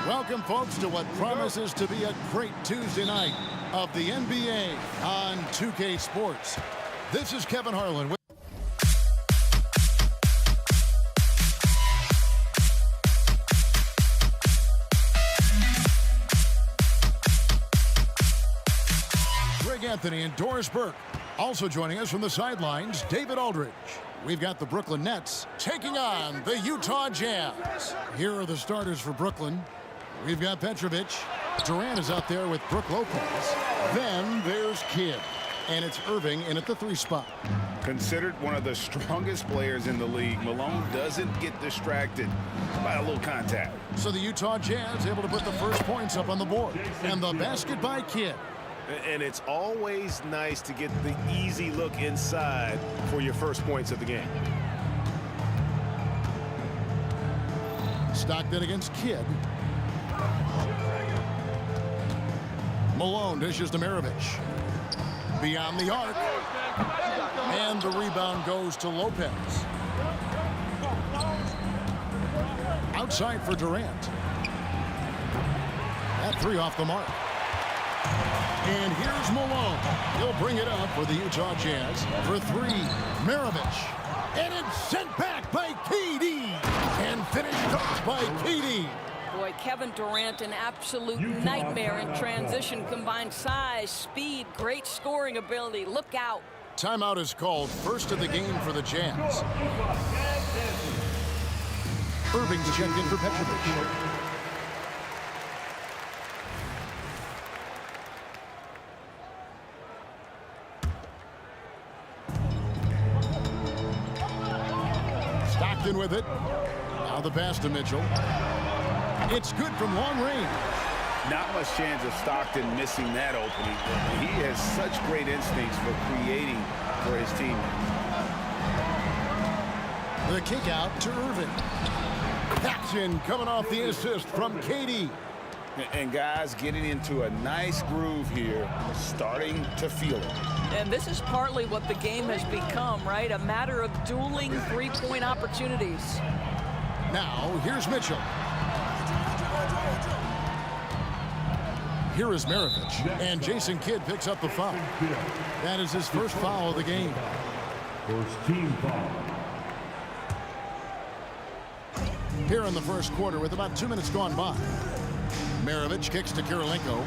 Welcome, folks, to what promises to be a great Tuesday night of the NBA on 2K Sports. This is Kevin Harlan with Greg Anthony and Doris Burke. Also joining us from the sidelines, David Aldridge. We've got the Brooklyn Nets taking on the Utah Jazz. Here are the starters for Brooklyn. We've got Petrovic. Durant is out there with Brook Lopez. Then there's Kidd. And it's Irving in at the 3 spot. Considered one of the strongest players in the league, Malone doesn't get distracted by a little contact. So the Utah Jazz able to put the first points up on the board. And the basket by Kidd. And it's always nice to get the easy look inside for your first points of the game. Stockton against Kidd. Malone dishes to Maravich. Beyond the arc. And the rebound goes to Lopez. Outside for Durant. That 3 off the mark. And here's Malone. He'll bring it up for the Utah Jazz for 3. Maravich. And it's sent back by KD. And finished off by KD. Boy, Kevin Durant, an absolute nightmare in transition. Combined size, speed, great scoring ability. Look out. Timeout is called. First of the game for the Jazz. Irving's checked in for Petrovic. Stockton with it. Now the pass to Mitchell. It's good from long range. Not much chance of Stockton missing that opening. He has such great instincts for creating for his team. The kick out to Irving. Paxson coming off the assist from KD. And guys getting into a nice groove here, starting to feel it. And this is partly what the game has become, right? A matter of dueling 3-point opportunities. Now, here's Mitchell. Here is Maravich, and Jason Kidd picks up the foul. That is his first foul of the game. First team foul. Here in the first quarter with about 2 minutes gone by. Maravich kicks to Kirilenko.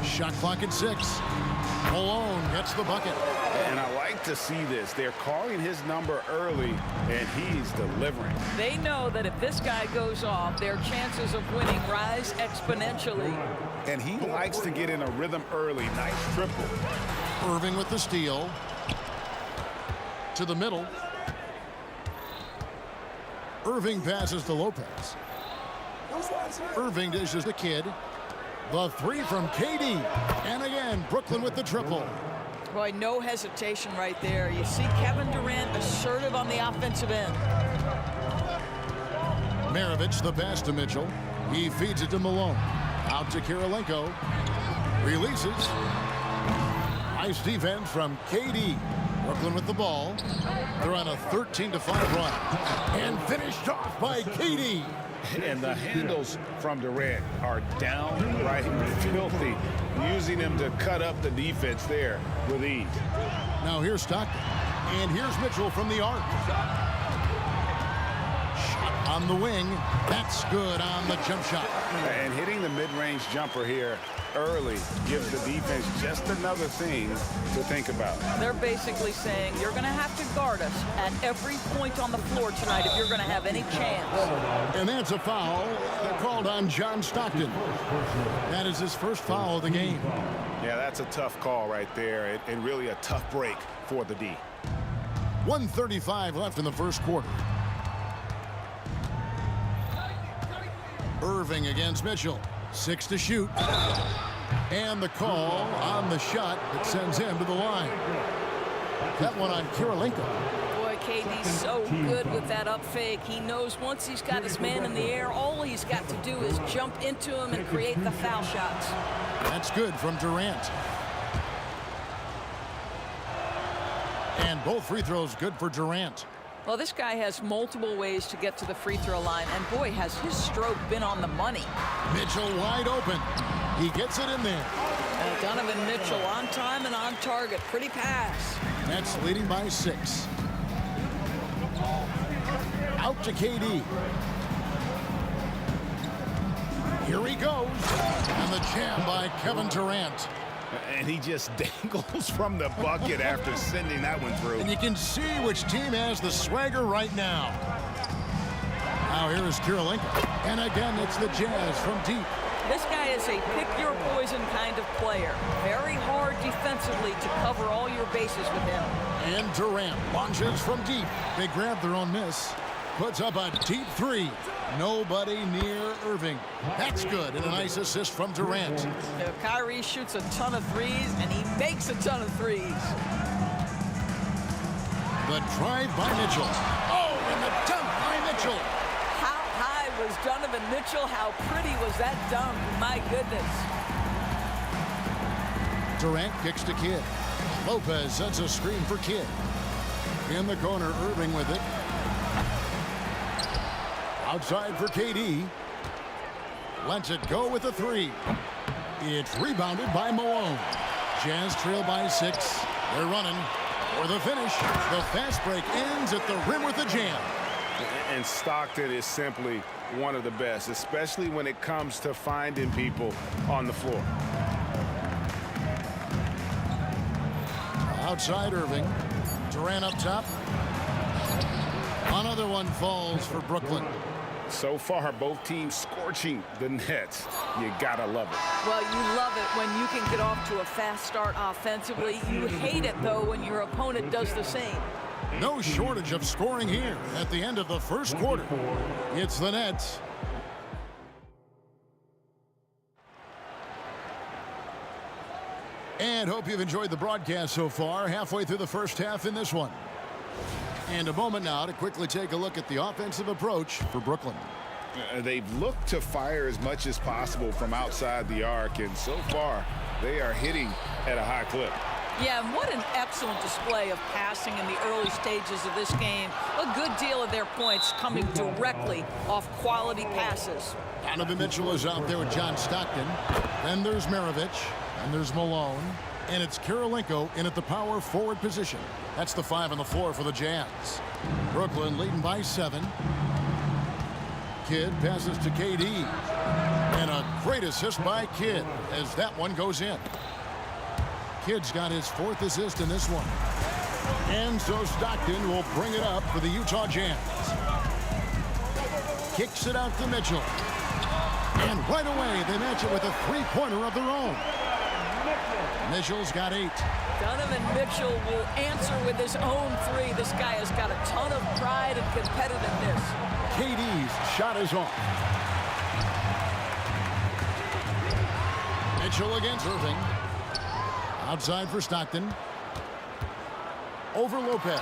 Shot clock at 6. Malone gets the bucket. And I like to see this. They're calling his number early, and he's delivering. They know that if this guy goes off, their chances of winning rise exponentially. And he likes to get in a rhythm early. Nice triple. Irving with the steal. To the middle. Irving passes to Lopez. Irving dishes the kid. The three from KD. And again, Brooklyn with the triple. Boy, no hesitation right there. You see Kevin Durant assertive on the offensive end. Maravich the pass to Mitchell. He feeds it to Malone. Out to Kirilenko. Releases. Nice defense from KD. Brooklyn with the ball. They're on a 13-5 run. And finished off by KD. And the handles from Durant are downright filthy, using him to cut up the defense there with ease. Now here's Stockton. And here's Mitchell from the arc. Shot on the wing. That's good on the jump shot. And hitting the mid-range jumper here early gives the defense just another thing to think about. They're basically saying you're going to have to guard us at every point on the floor tonight if you're going to have any chance. And that's a foul called on John Stockton. That is his first foul of the game. Yeah, that's a tough call right there, and really a tough break for the D. 1:35 left in the first quarter. Irving against Mitchell. 6 to shoot. And the call on the shot that sends him to the line. That one on Kirilenko. Boy, KD's so good with that up fake. He knows once he's got his man in the air, all he's got to do is jump into him and create the foul shots. That's good from Durant. And both free throws good for Durant. Well, this guy has multiple ways to get to the free throw line, and boy, has his stroke been on the money. Mitchell wide open. He gets it in there. Donovan Mitchell on time and on target. Pretty pass. Nets leading by 6. Out to KD. Here he goes. And the jam by Kevin Durant. And he just dangles from the bucket after sending that one through. And you can see which team has the swagger right now. Now here is Kirilenko. And again, it's the Jazz from deep. This guy is a pick-your-poison kind of player. Very hard defensively to cover all your bases with him. And Durant launches from deep. They grab their own miss. Puts up a deep three. Nobody near Irving. That's good. And a nice assist from Durant. Kyrie shoots a ton of threes, and he makes a ton of threes. The drive by Mitchell. Oh, and the dunk by Mitchell. How high was Donovan Mitchell? How pretty was that dunk? My goodness. Durant kicks to Kidd. Lopez sets a screen for Kidd. In the corner, Irving with it. Outside for KD. Lets it go with a three. It's rebounded by Malone. Jazz trail by 6. They're running for the finish. The fast break ends at the rim with a jam. And Stockton is simply one of the best, especially when it comes to finding people on the floor. Outside Irving. Durant up top. Another one falls for Brooklyn. So far, both teams scorching the Nets. You gotta love it. Well, you love it when you can get off to a fast start offensively. You hate it, though, when your opponent does the same. No shortage of scoring here at the end of the first quarter. It's the Nets. And hope you've enjoyed the broadcast so far. Halfway through the first half in this one. And a moment now to quickly take a look at the offensive approach for Brooklyn. They've looked to fire as much as possible from outside the arc, and so far they are hitting at a high clip. Yeah, and what an excellent display of passing in the early stages of this game. A good deal of their points coming directly off quality passes. Donovan Mitchell is out there with John Stockton. Then there's Maravich. And there's Malone. And it's Kirilenko in at the power forward position. That's the 5 on the floor for the Jazz. Brooklyn leading by 7. Kidd passes to KD. And a great assist by Kidd as that one goes in. Kidd's got his 4th assist in this one. And so Stockton will bring it up for the Utah Jazz. Kicks it out to Mitchell. And right away, they match it with a three-pointer of their own. Mitchell's got 8. Donovan Mitchell will answer with his own 3. This guy has got a ton of pride and competitiveness. KD's shot is off. Mitchell against Irving. Outside for Stockton. Over Lopez.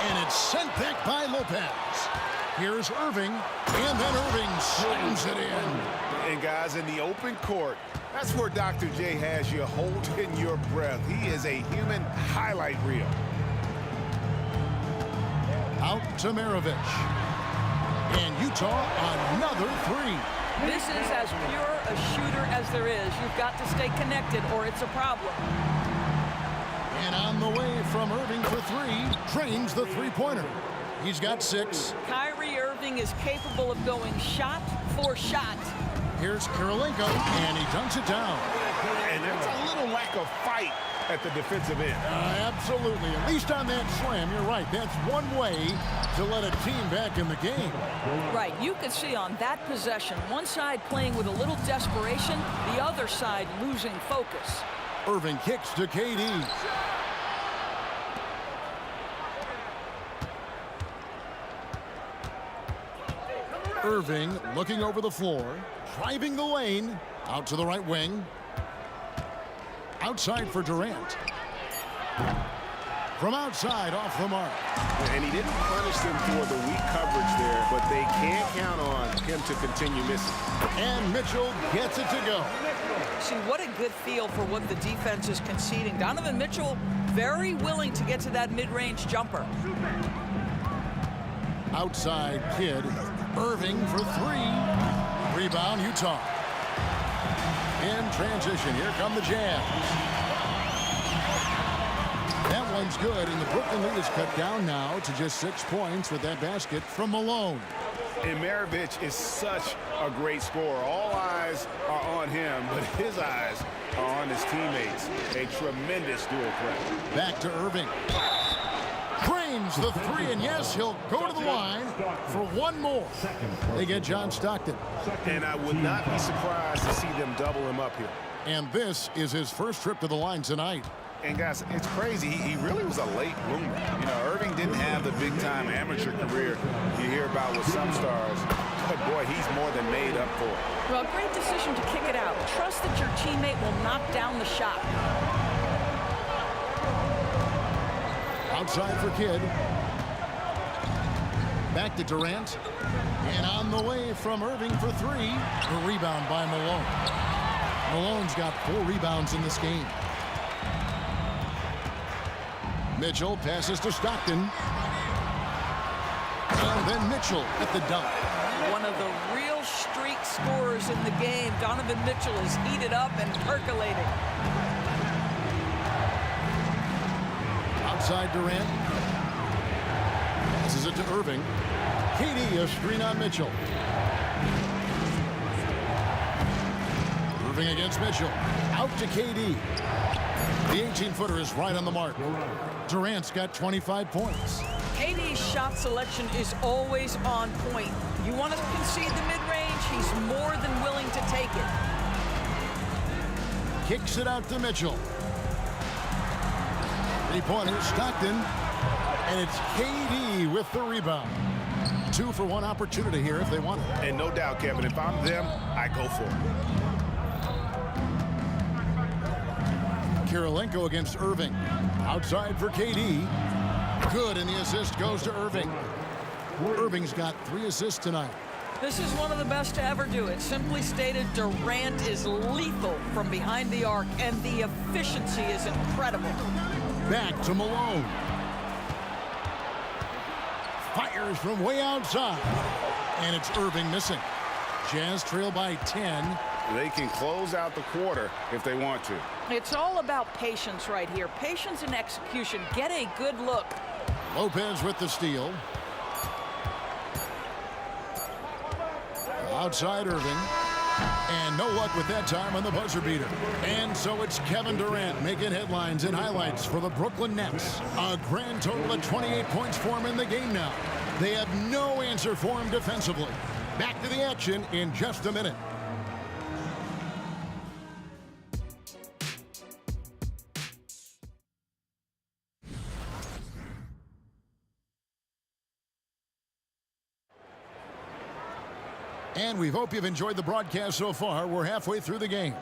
And it's sent back by Lopez. Here's Irving. And then Irving slams it in. And guys, in the open court, that's where Dr. J has you holding your breath. He is a human highlight reel. Out to Maravich. And Utah another 3. This is as pure a shooter as there is. You've got to stay connected or it's a problem. And on the way from Irving for 3, drains the three-pointer. He's got 6. Kyrie Irving is capable of going shot for shot. Here's Kirilenko, and he dunks it down. And there's a little lack of fight at the defensive end. Absolutely. At least on that slam, you're right. That's one way to let a team back in the game. Right. You could see on that possession, one side playing with a little desperation, the other side losing focus. Irving kicks to KD. Irving looking over the floor, driving the lane, out to the right wing. Outside for Durant. From outside, off the mark. And he didn't punish them for the weak coverage there, but they can't count on him to continue missing. And Mitchell gets it to go. See, what a good feel for what the defense is conceding. Donovan Mitchell very willing to get to that mid-range jumper. Outside Kidd. Irving for 3. Rebound, Utah. In transition, here come the Jazz. That one's good, and the Brooklyn lead is cut down now to just 6 points with that basket from Malone. And Maravich is such a great scorer. All eyes are on him, but his eyes are on his teammates. A tremendous dual threat. Back to Irving. Drains the 3, and yes, he'll go to the line for one more. They get John Stockton. And I would not be surprised to see them double him up here. And this is his first trip to the line tonight. And guys, it's crazy. He really was a late bloomer. You know, Irving didn't have the big-time amateur career you hear about with some stars. But boy, he's more than made up for it. Well, great decision to kick it out. Trust that your teammate will knock down the shot. Outside for Kidd. Back to Durant. And on the way from Irving for 3. A rebound by Malone. Malone's got 4 rebounds in this game. Mitchell passes to Stockton. And then Mitchell at the dunk. One of the real streak scorers in the game. Donovan Mitchell is heated up and percolating. Outside Durant. Passes it to Irving. KD a screen on Mitchell. Irving against Mitchell. Out to KD. The 18-footer is right on the mark. Durant's got 25 points. KD's shot selection is always on point. You want to concede the mid-range, he's more than willing to take it. Kicks it out to Mitchell. Three-pointer, Stockton. And it's KD with the rebound. 2 for 1 opportunity here if they want it. And no doubt, Kevin, if I'm them, I go for it. Kirilenko against Irving. Outside for KD. Good, and the assist goes to Irving. Irving's got 3 assists tonight. This is one of the best to ever do it. Simply stated, Durant is lethal from behind the arc, and the efficiency is incredible. Back to Malone. Fires from way outside. And it's Irving missing. Jazz trail by 10. They can close out the quarter if they want to. It's all about patience right here. Patience and execution. Get a good look. Lopez with the steal. Outside Irving. And no luck with that time on the buzzer beater. And so it's Kevin Durant making headlines and highlights for the Brooklyn Nets. A grand total of 28 points for him in the game now. They have no answer for him defensively. Back to the action in just a minute. And we hope you've enjoyed the broadcast so far. We're halfway through the game.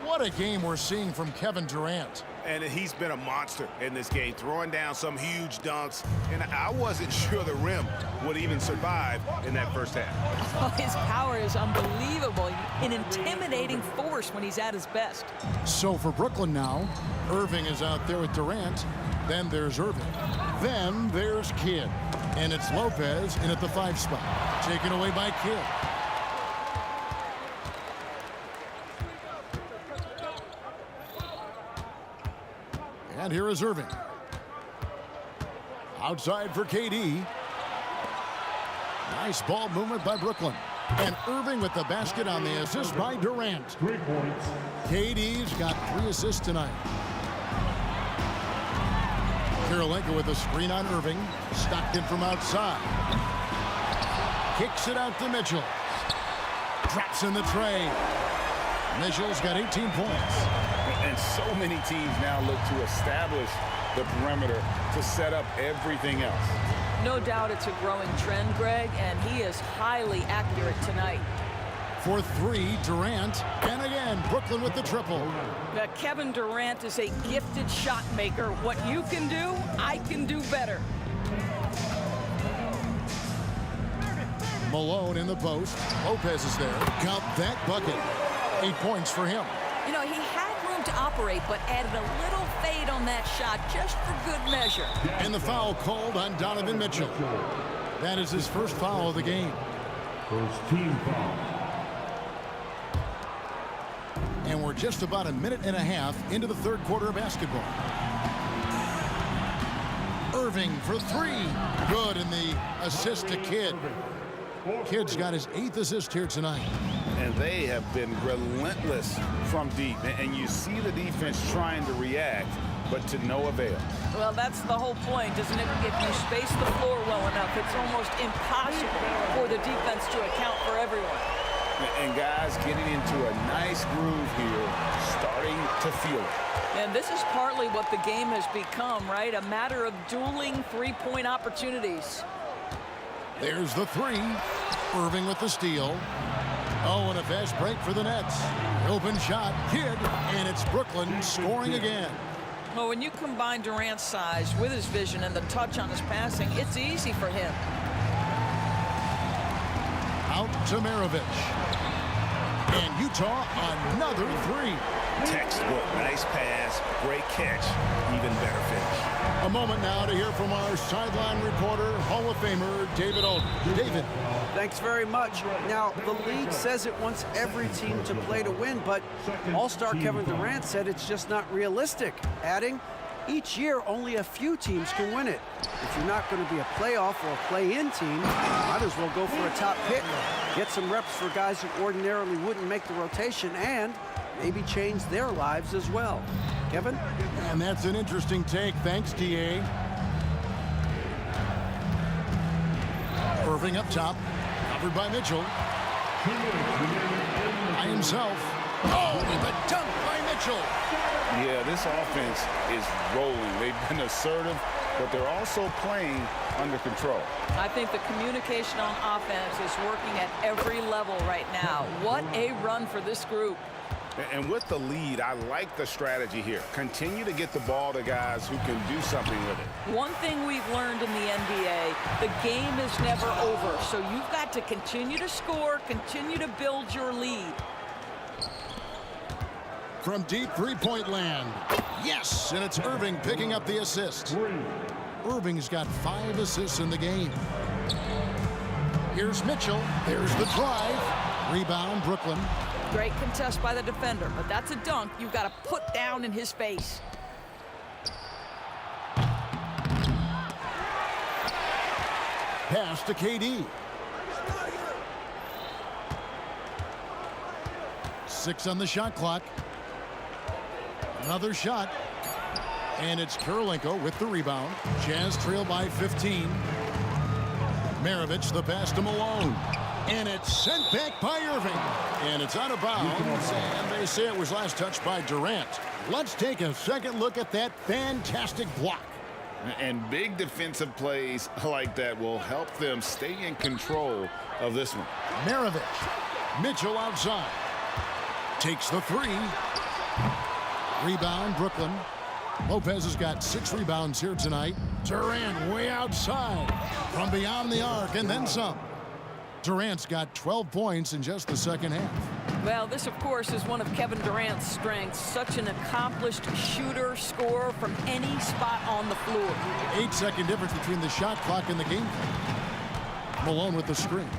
What a game we're seeing from Kevin Durant. And he's been a monster in this game, throwing down some huge dunks. And I wasn't sure the rim would even survive in that first half. Oh, his power is unbelievable. An intimidating force when he's at his best. So for Brooklyn now, Irving is out there with Durant. Then there's Irving. Then there's Kidd. And it's Lopez in at the 5 spot. Taken away by Kidd. And here is Irving. Outside for KD. Nice ball movement by Brooklyn. And Irving with the basket on the assist by Durant. 3 points. KD's got 3 assists tonight. Kirilenko with a screen on Irving. Stockton from outside. Kicks it out to Mitchell. Drops in the tray. Mitchell's got 18 points. And so many teams now look to establish the perimeter to set up everything else. No doubt it's a growing trend, Greg, and he is highly accurate tonight. For 3, Durant. And again, Brooklyn with the triple. Now, Kevin Durant is a gifted shot maker. What you can do, I can do better. Malone in the post. Lopez is there. Count that bucket. 8 points for him. You know, he had room to operate, but added a little fade on that shot just for good measure. And the foul called on Donovan Mitchell. That is his first foul of the game. First team foul. And we're just about a minute and a half into the third quarter of basketball. Irving for 3. Good, and the assist to Kidd. Kidd's got his 8th assist here tonight. And they have been relentless from deep. And you see the defense trying to react, but to no avail. Well, that's the whole point, isn't it? If you space the floor well enough, it's almost impossible for the defense to account for everyone. And guys getting into a nice groove here, starting to feel it. And this is partly what the game has become, right? A matter of dueling three-point opportunities. There's the 3. Irving with the steal. Oh, and a fast break for the Nets. Open shot, Kidd, and it's Brooklyn scoring again. Well, when you combine Durant's size with his vision and the touch on his passing, it's easy for him. Out to Maravich. And Utah, another 3. Textbook, nice pass, great catch, even better finish. A moment now to hear from our sideline reporter, Hall of Famer David Aldridge. David. Thanks very much. Now, the league says it wants every team to play to win, but All-Star Kevin Durant said it's just not realistic, adding, each year only a few teams can win it. If you're not going to be a playoff or a play-in team, might as well go for a top pick, get some reps for guys who ordinarily wouldn't make the rotation, and maybe change their lives as well. Kevin? And that's an interesting take. Thanks, D.A. Irving up top. Covered by Mitchell. By himself. Oh, with a dunk by Mitchell. Yeah, this offense is rolling. They've been assertive, but they're also playing under control. I think the communication on offense is working at every level right now. What a run for this group. And with the lead, I like the strategy here. Continue to get the ball to guys who can do something with it. One thing we've learned in the NBA, the game is never over. So you've got to continue to score, continue to build your lead. From deep three-point land. Yes, and it's Irving picking up the assist. Irving's got 5 assists in the game. Here's Mitchell. There's the drive. Rebound, Brooklyn. Great contest by the defender, but that's a dunk you've got to put down in his face. Pass to KD. 6 on the shot clock. Another shot. And it's Kirilenko with the rebound. Jazz trail by 15. Maravich, the pass to Malone. And it's sent back by Irving. And it's out of bounds. And they say it was last touched by Durant. Let's take a second look at that fantastic block. And big defensive plays like that will help them stay in control of this one. Maravich. Mitchell outside. Takes the 3. Rebound, Brooklyn. Lopez has got 6 rebounds here tonight. Durant way outside from beyond the arc and then some. Durant's got 12 points in just the second half. Well, this, of course, is one of Kevin Durant's strengths. Such an accomplished shooter, scorer from any spot on the floor. 8-second difference between the shot clock and the game clock. Malone with the screen.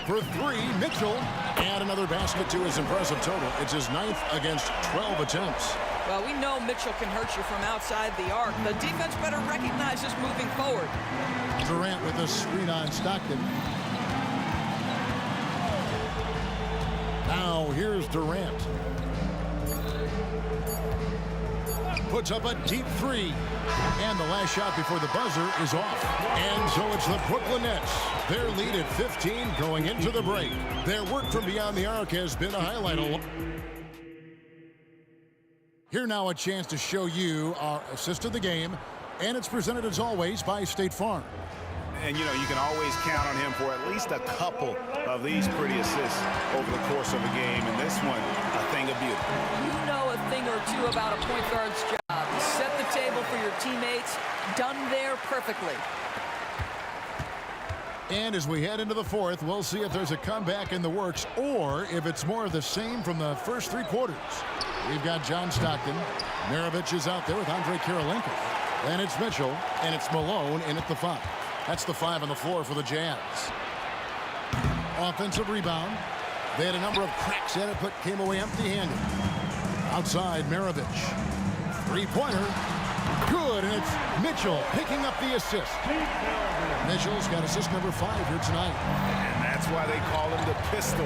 For 3, Mitchell. And another basket to his impressive total. It's his 9th against 12 attempts. Well, we know Mitchell can hurt you from outside the arc. The defense better recognize this moving forward. Durant with a screen on Stockton. Now here's Durant. Puts up a deep 3. And the last shot before the buzzer is off. And so it's the Brooklyn Nets. Their lead at 15 going into the break. Their work from beyond the arc has been a highlight. Here now a chance to show you our assist of the game. And it's presented as always by State Farm. And, you know, you can always count on him for at least a couple of these pretty assists over the course of a game. And this one, a thing of beauty. You know a thing or two about a point guard's job. Set the table for your teammates. Done there perfectly. And as we head into the 4th, we'll see if there's a comeback in the works or if it's more of the same from the first 3 quarters. We've got John Stockton. Maravich is out there with Andre Kirilenko. Then it's Mitchell, and it's Malone in at the 5. That's the 5 on the floor for the Jazz. Offensive rebound. They had a number of cracks at it, but came away empty-handed. Outside, Maravich. 3-pointer. Good, and it's Mitchell picking up the assist. Mitchell's got assist number 5 here tonight. And that's why they call him the pistol.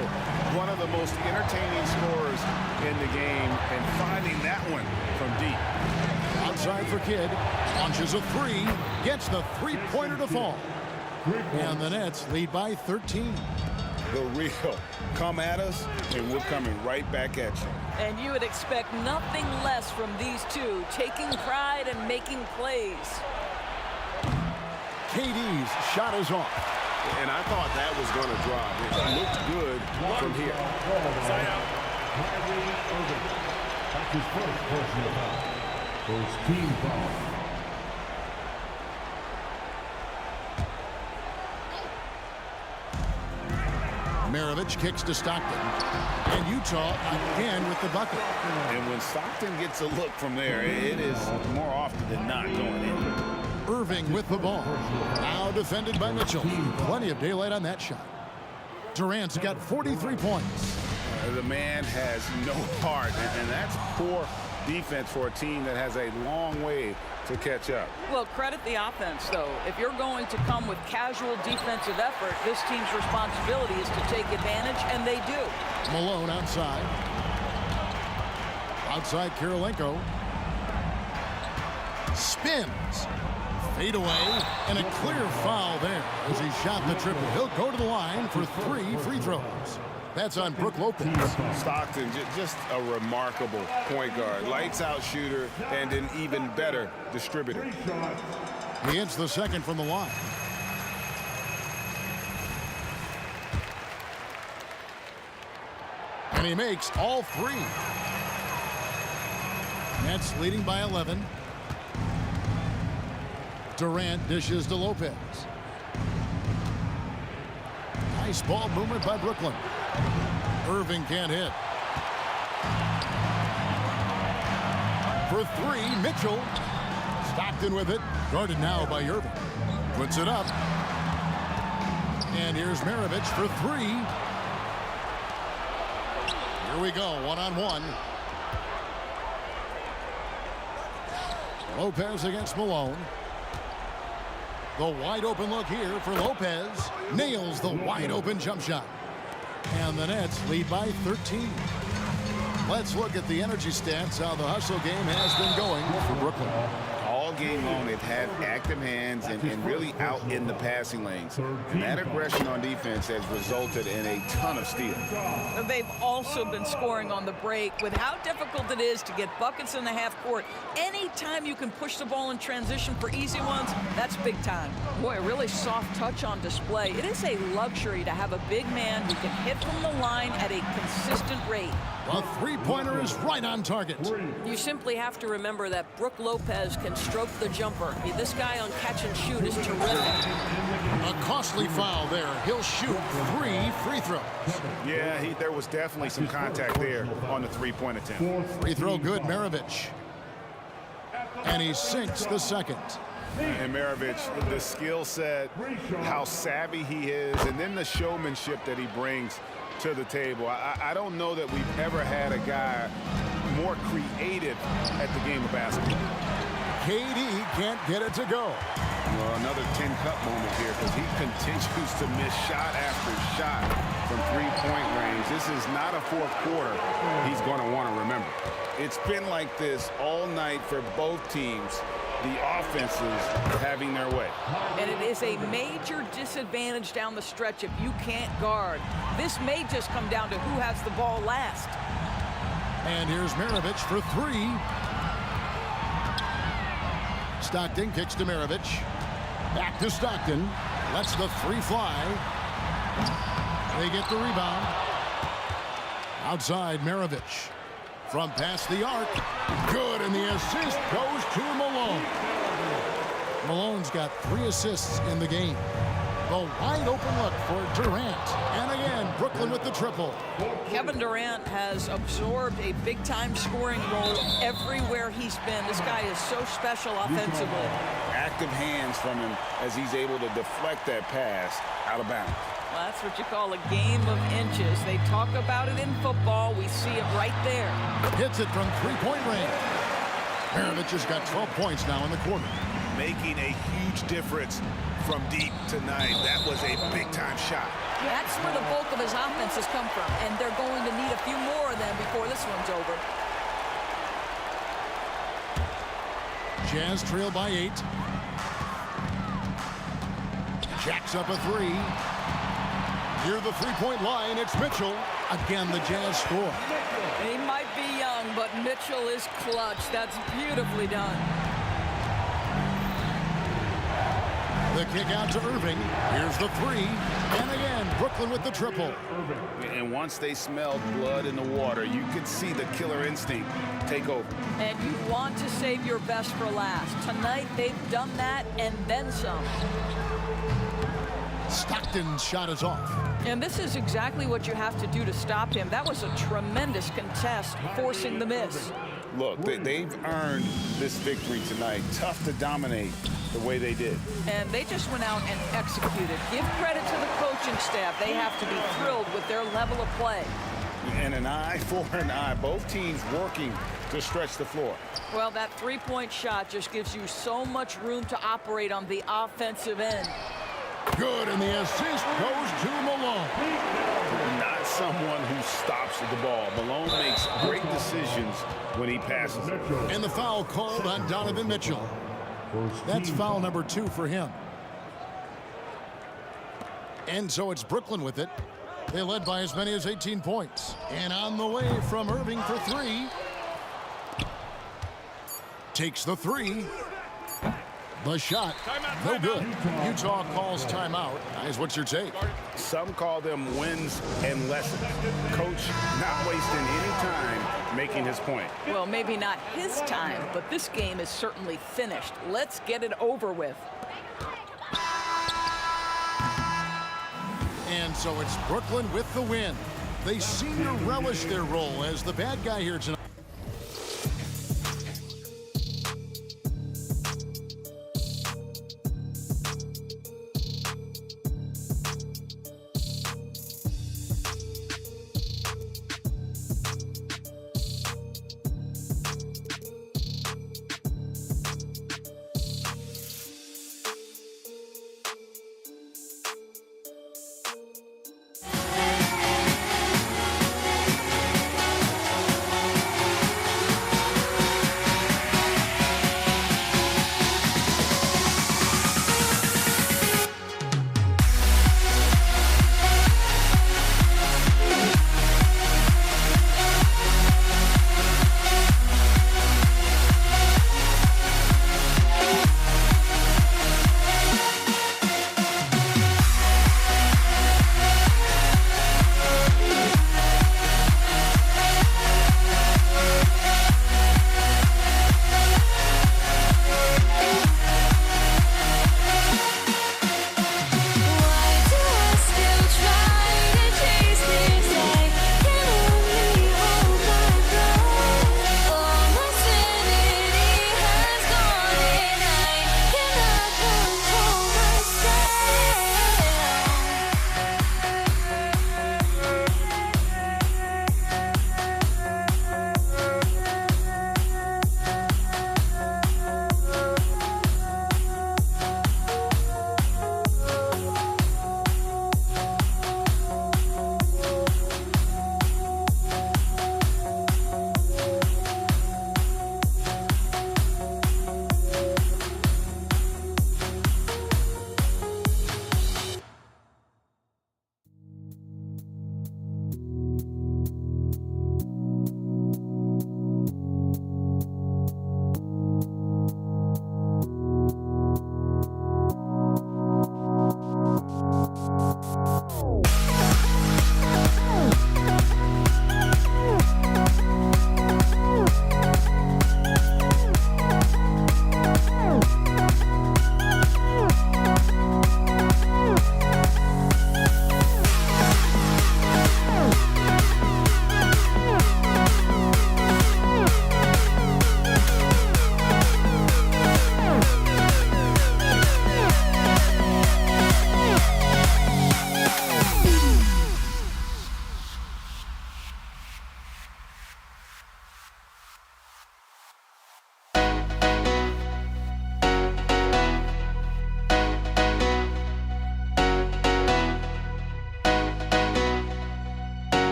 One of the most entertaining scorers in the game, and finding that one from deep. Outside for Kidd. Launches a 3. Gets the 3-pointer to fall. And the Nets lead by 13. The real. Come at us, and we're coming right back at you. And you would expect nothing less from these two, taking pride and making plays. KD's shot is off. And I thought that was going to drop. It looked good from here. Kyrie Irving. That's his first personal foul. First team foul. Maravich kicks to Stockton. And Utah again with the bucket. And when Stockton gets a look from there, it is more often than not going in. Irving with the ball. Now defended by Mitchell. Plenty of daylight on that shot. Durant's got 43 points. The man has no heart, and that's poor defense for a team that has a long way to catch up. Well, credit the offense, though. If you're going to come with casual defensive effort, this team's responsibility is to take advantage, and they do. Malone outside. Outside Kirilenko. Spins. Fade away, and a clear foul there as he shot the triple. He'll go to the line for 3 free throws. That's on Brook Lopez. Stockton, just a remarkable point guard. Lights out shooter and an even better distributor. He hits the second from the line. And he makes all 3. Nets leading by 11. Durant dishes to Lopez. Nice ball movement by Brooklyn. Irving can't hit. For 3, Mitchell. Stockton with it. Guarded now by Irving. Puts it up. And here's Maravich for 3. Here we go, one-on-one. Lopez against Malone. The wide open look here for Lopez. Nails the wide open jump shot. And the Nets lead by 13. Let's look at the energy stats, how the hustle game has been going for Brooklyn. All game long, they've had active hands and really out in the passing lanes. And that aggression on defense has resulted in a ton of steals. They've also been scoring on the break. With how difficult it is to get buckets in the half court, anytime you can push the ball in transition for easy ones, that's big time. Boy, a really soft touch on display. It is a luxury to have a big man who can hit from the line at a consistent rate. The three-pointer is right on target. You simply have to remember that Brook Lopez can stroke the jumper. This guy on catch and shoot is terrific. A costly foul there. He'll shoot 3 free throws. Yeah, there was definitely some contact there on the three-point attempt. Free throw good, Maravich. And he sinks the second. And Maravich, the skill set, how savvy he is, and then the showmanship that he brings to the table. I don't know that we've ever had a guy more creative at the game of basketball. KD can't get it to go. Well, another 10-cup moment here because he continues to miss shot after shot from three-point range. This is not a fourth quarter he's going to want to remember. It's been like this all night for both teams. The offenses having their way. And it is a major disadvantage down the stretch if you can't guard. This may just come down to who has the ball last. And here's Maravich for 3. Stockton kicks to Maravich. Back to Stockton. Lets the 3 fly. They get the rebound. Outside Maravich. From past the arc. Good, and the assist goes to Malone. Malone's got 3 assists in the game. The wide open look for Durant. And again, Brooklyn with the triple. Kevin Durant has absorbed a big-time scoring role everywhere he's been. This guy is so special offensively. Active hands from him as he's able to deflect that pass out of bounds. Well, that's what you call a game of inches. They talk about it in football. We see it right there. Hits it from 3-point range. Maravich has got 12 points now in the quarter. Making a huge difference from deep tonight. That was a big-time shot. That's where the bulk of his offense has come from, and they're going to need a few more of them before this one's over. Jazz trail by 8. Jacks up a 3. Near the 3-point line, it's Mitchell. Again, the Jazz score. He might be young, but Mitchell is clutch. That's beautifully done. The kick out to Irving. Here's the 3. And again, Brooklyn with the triple. And once they smelled blood in the water, you could see the killer instinct take over. And you want to save your best for last. Tonight, they've done that and then some. Stockton's shot is off. And this is exactly what you have to do to stop him. That was a tremendous contest, forcing the miss. Look, they've earned this victory tonight. Tough to dominate the way they did. And they just went out and executed. Give credit to the coaching staff. They have to be thrilled with their level of play. And an eye for an eye. Both teams working to stretch the floor. Well, that 3-point shot just gives you so much room to operate on the offensive end. Good, and the assist goes to Malone. Not someone who stops the ball. Malone makes great decisions when he passes it. And the foul called on Donovan Mitchell. That's foul number 2 for him. And so it's Brooklyn with it. They led by as many as 18 points. And on the way from Irving for 3. Takes the 3. The shot, no good. Utah calls timeout. Guys, what's your take? Some call them wins and lessons. Coach not wasting any time making his point. Well, maybe not his time, but this game is certainly finished. Let's get it over with. And so it's Brooklyn with the win. They seem to relish their role as the bad guy here tonight.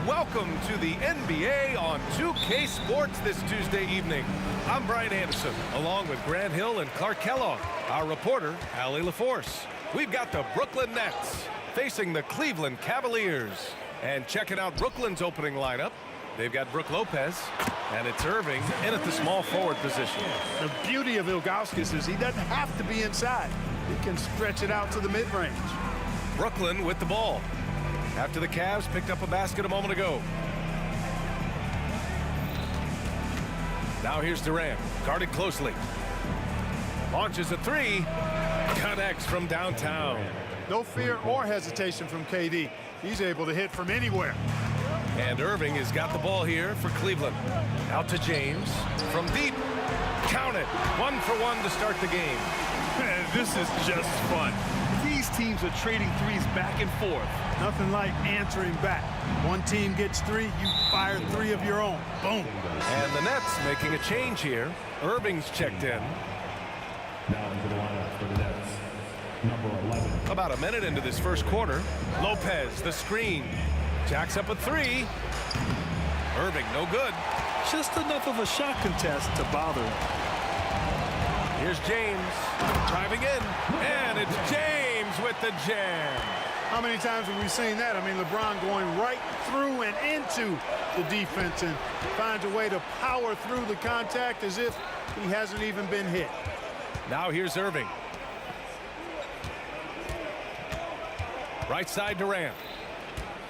and welcome to the NBA on 2K Sports this Tuesday evening. I'm Brian Anderson, along with Grant Hill and Clark Kellogg. Our reporter, Allie LaForce. We've got the Brooklyn Nets facing the Cleveland Cavaliers. And checking out Brooklyn's opening lineup, they've got Brook Lopez, and it's Irving in at the small forward position. The beauty of Ilgauskas is he doesn't have to be inside. He can stretch it out to the mid-range. Brooklyn with the ball after the Cavs picked up a basket a moment ago. Now here's Durant, guarded closely. Launches a three, connects from downtown. No fear or hesitation from KD. He's able to hit from anywhere. And Irving has got the ball here for Cleveland. Out to James from deep. Count it. 1 for 1 to start the game. Man, this is just fun. These teams are trading threes back and forth. Nothing like answering back. One team gets 3, you fire 3 of your own. Boom. And the Nets making a change here. Irving's checked in. Now into the lineup for the Nets, number 11. About a minute into this first quarter. Lopez, the screen. Jacks up a 3. Irving, no good. Just enough of a shot contest to bother him. Here's James driving in, and it's James with the jam. How many times have we seen that? I mean, LeBron going right through and into the defense and finds a way to power through the contact as if he hasn't even been hit. Now here's Irving. Right side Durant.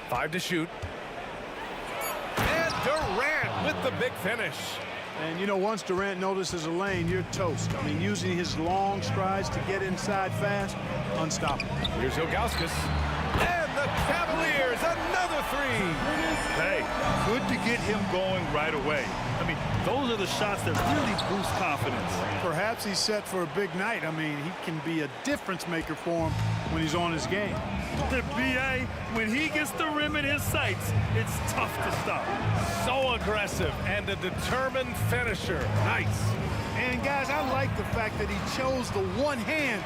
5 to shoot. And Durant with the big finish. And, you know, once Durant notices a lane, you're toast. I mean, using his long strides to get inside fast, unstoppable. Here's Ilgauskas. And the Cavaliers, another 3. Hey, good to get him going right away. I mean, those are the shots that really boost confidence. Perhaps he's set for a big night. I mean, he can be a difference maker for him when he's on his game. The BA, when he gets the rim in his sights, it's tough to stop. So aggressive and a determined finisher. Nice. And, guys, I like the fact that he chose the one-hand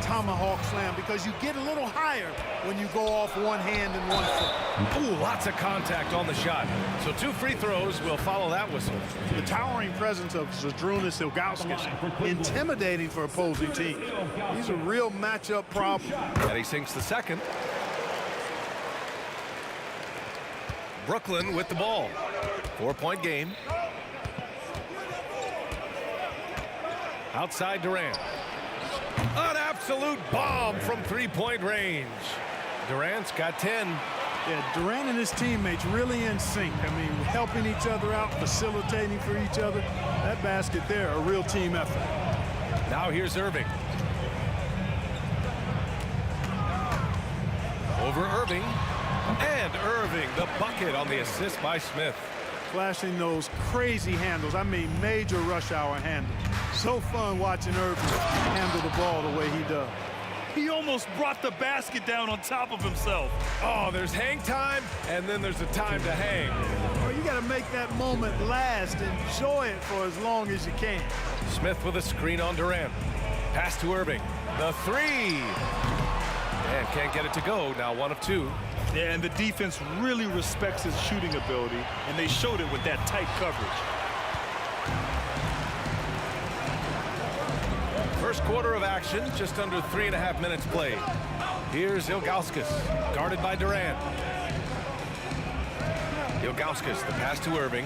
tomahawk slam because you get a little higher when you go off one hand and one foot. Ooh, lots of contact on the shot. So 2 free throws will follow that whistle. The towering presence of Zydrunas Ilgauskas, intimidating for opposing teams. He's a real matchup problem. And he sinks the second. Brooklyn with the ball. 4-point game. Outside Durant. An absolute bomb from 3-point range. Durant's got 10. Yeah, Durant and his teammates really in sync. I mean, helping each other out, facilitating for each other. That basket there, a real team effort. Now here's Irving. Over Irving. And Irving, the bucket on the assist by Smith. Flashing those crazy handles. I mean, major rush hour handles. So fun watching Irving handle the ball the way he does. He almost brought the basket down on top of himself. Oh, there's hang time, and then there's a time to hang. Well, you got to make that moment last. Enjoy it for as long as you can. Smith with a screen on Durant. Pass to Irving. The 3. And can't get it to go. Now 1 of 2. Yeah, and the defense really respects his shooting ability, and they showed it with that tight coverage. First quarter of action, just under 3.5 minutes played. Here's Ilgauskas, guarded by Durant. Ilgauskas, the pass to Irving.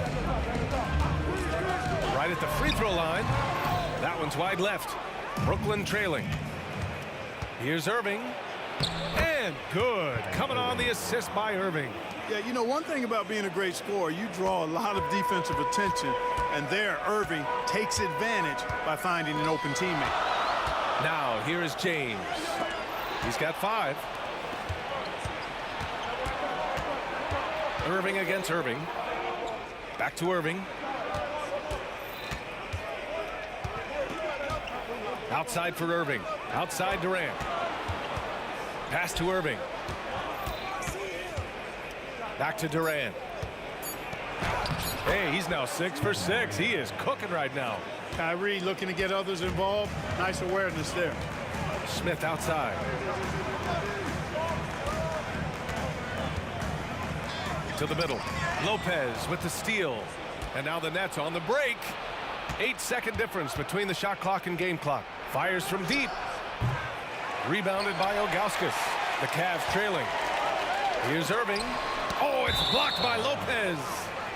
Right at the free throw line. That one's wide left. Brooklyn trailing. Here's Irving. And good. Coming on the assist by Irving. Yeah, you know, one thing about being a great scorer, you draw a lot of defensive attention, and there Irving takes advantage by finding an open teammate. Now, here is James. He's got 5. Irving against Irving. Back to Irving. Outside for Irving. Outside Durant. Pass to Irving. Back to Durant. Hey, he's now 6 for 6. He is cooking right now. Kyrie looking to get others involved. Nice awareness there. Smith outside. to the middle. Lopez with the steal. And now the Nets on the break. 8-second difference between the shot clock and game clock. Fires from deep. Rebounded by Ilgauskas. The Cavs trailing. Here's Irving. Oh, it's blocked by Lopez.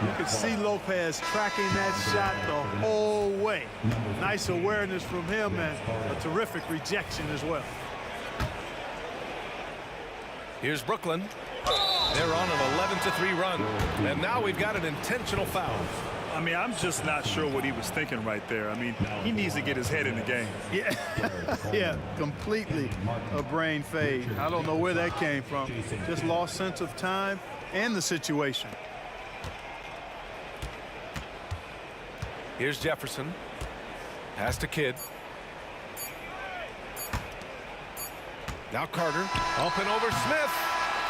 You could see Lopez tracking that shot the whole way. Nice awareness from him and a terrific rejection as well. Here's Brooklyn. They're on an 11-3 run. And now we've got an intentional foul. I mean, I'm just not sure what he was thinking right there. I mean, he needs to get his head in the game. Yeah, yeah, completely a brain fade. I don't know where that came from. Just lost sense of time and the situation. Here's Jefferson. Pass to Kidd. Now Carter. Up and over Smith.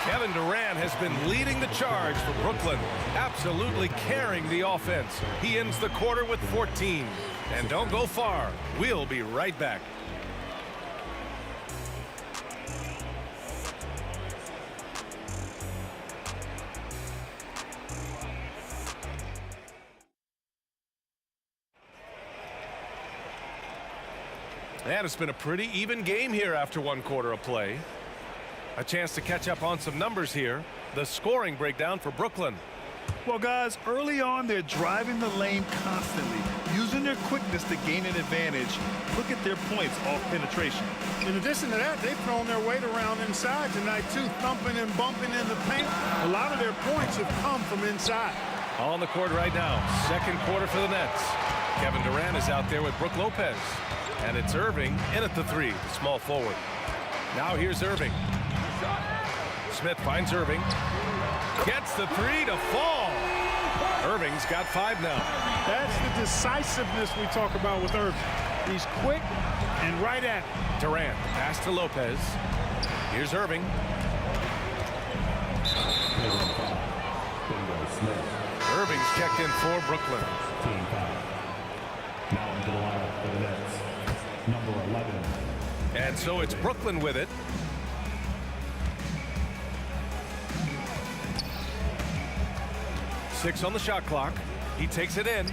Kevin Durant has been leading the charge for Brooklyn, absolutely carrying the offense. He ends the quarter with 14. And don't go far. We'll be right back. And it's been a pretty even game here after one quarter of play. A chance to catch up on some numbers here. The scoring breakdown for Brooklyn. Well, guys, early on, they're driving the lane constantly, using their quickness to gain an advantage. Look at their points off penetration. In addition to that, they've thrown their weight around inside tonight, too, thumping and bumping in the paint. A lot of their points have come from inside. On the court right now, second quarter for the Nets. Kevin Durant is out there with Brook Lopez. And it's Irving in at the three, the small forward. Now here's Irving. Smith finds Irving. Gets the three to fall. Irving's got 5 now. That's the decisiveness we talk about with Irving. He's quick and right at it. Durant, pass to Lopez. Here's Irving. Irving's checked in for Brooklyn. Now into the lineup for the Nets, number 11. And so it's Brooklyn with it. Six on the shot clock. He takes it in.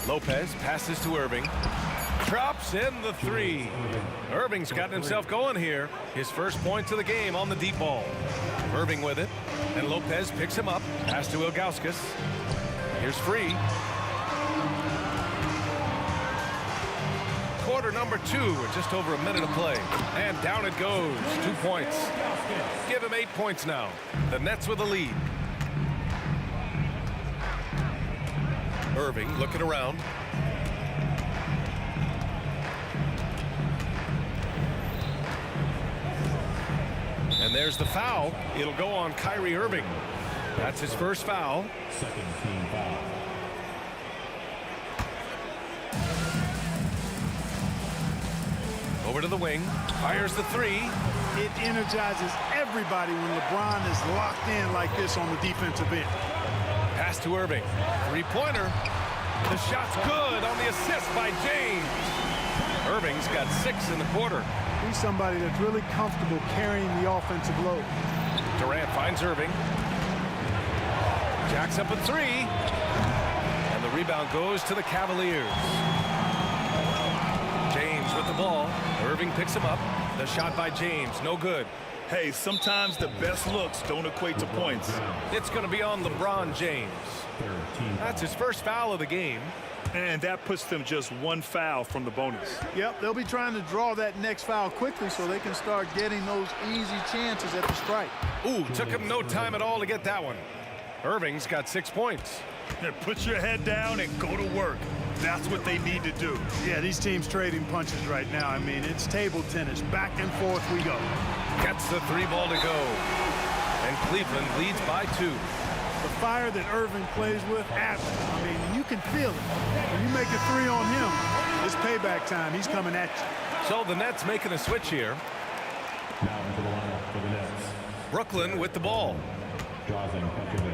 Lopez passes to Irving. Drops in the three. Irving's gotten himself going here. His first points of the game on the deep ball. Irving with it. And Lopez picks him up. Pass to Ilgauskas. Here's Free. Quarter number 2 with just over a minute of play. And down it goes. 2 points. Give him 8 points now. The Nets with the lead. Irving looking around. And there's the foul. It'll go on Kyrie Irving. That's his first foul. Second team foul. Over to the wing. Fires the three. It energizes everybody when LeBron is locked in like this on the defensive end. Pass to Irving. Three-pointer. The shot's good on the assist by James. Irving's got 6 in the quarter. He's somebody that's really comfortable carrying the offensive load. Durant finds Irving. Jacks up a three. And the rebound goes to the Cavaliers. James with the ball. Irving picks him up. The shot by James, no good. Hey, sometimes the best looks don't equate to points. It's going to be on LeBron James. That's his first foul of the game. And that puts them just 1 foul from the bonus. Yep, they'll be trying to draw that next foul quickly so they can start getting those easy chances at the strike. Ooh, took him no time at all to get that one. Irving's got 6 points. Put your head down and go to work. That's what they need to do. Yeah, these teams trading punches right now. I mean, it's table tennis. Back and forth we go. Gets the 3 ball to go. And Cleveland leads by 2. The fire that Irving plays with, I mean, you can feel it. When you make a 3 on him, it's payback time. He's coming at you. So the Nets making a switch here. Now into the lineup for the Nets. Brooklyn with the ball. Drazen Petrovic.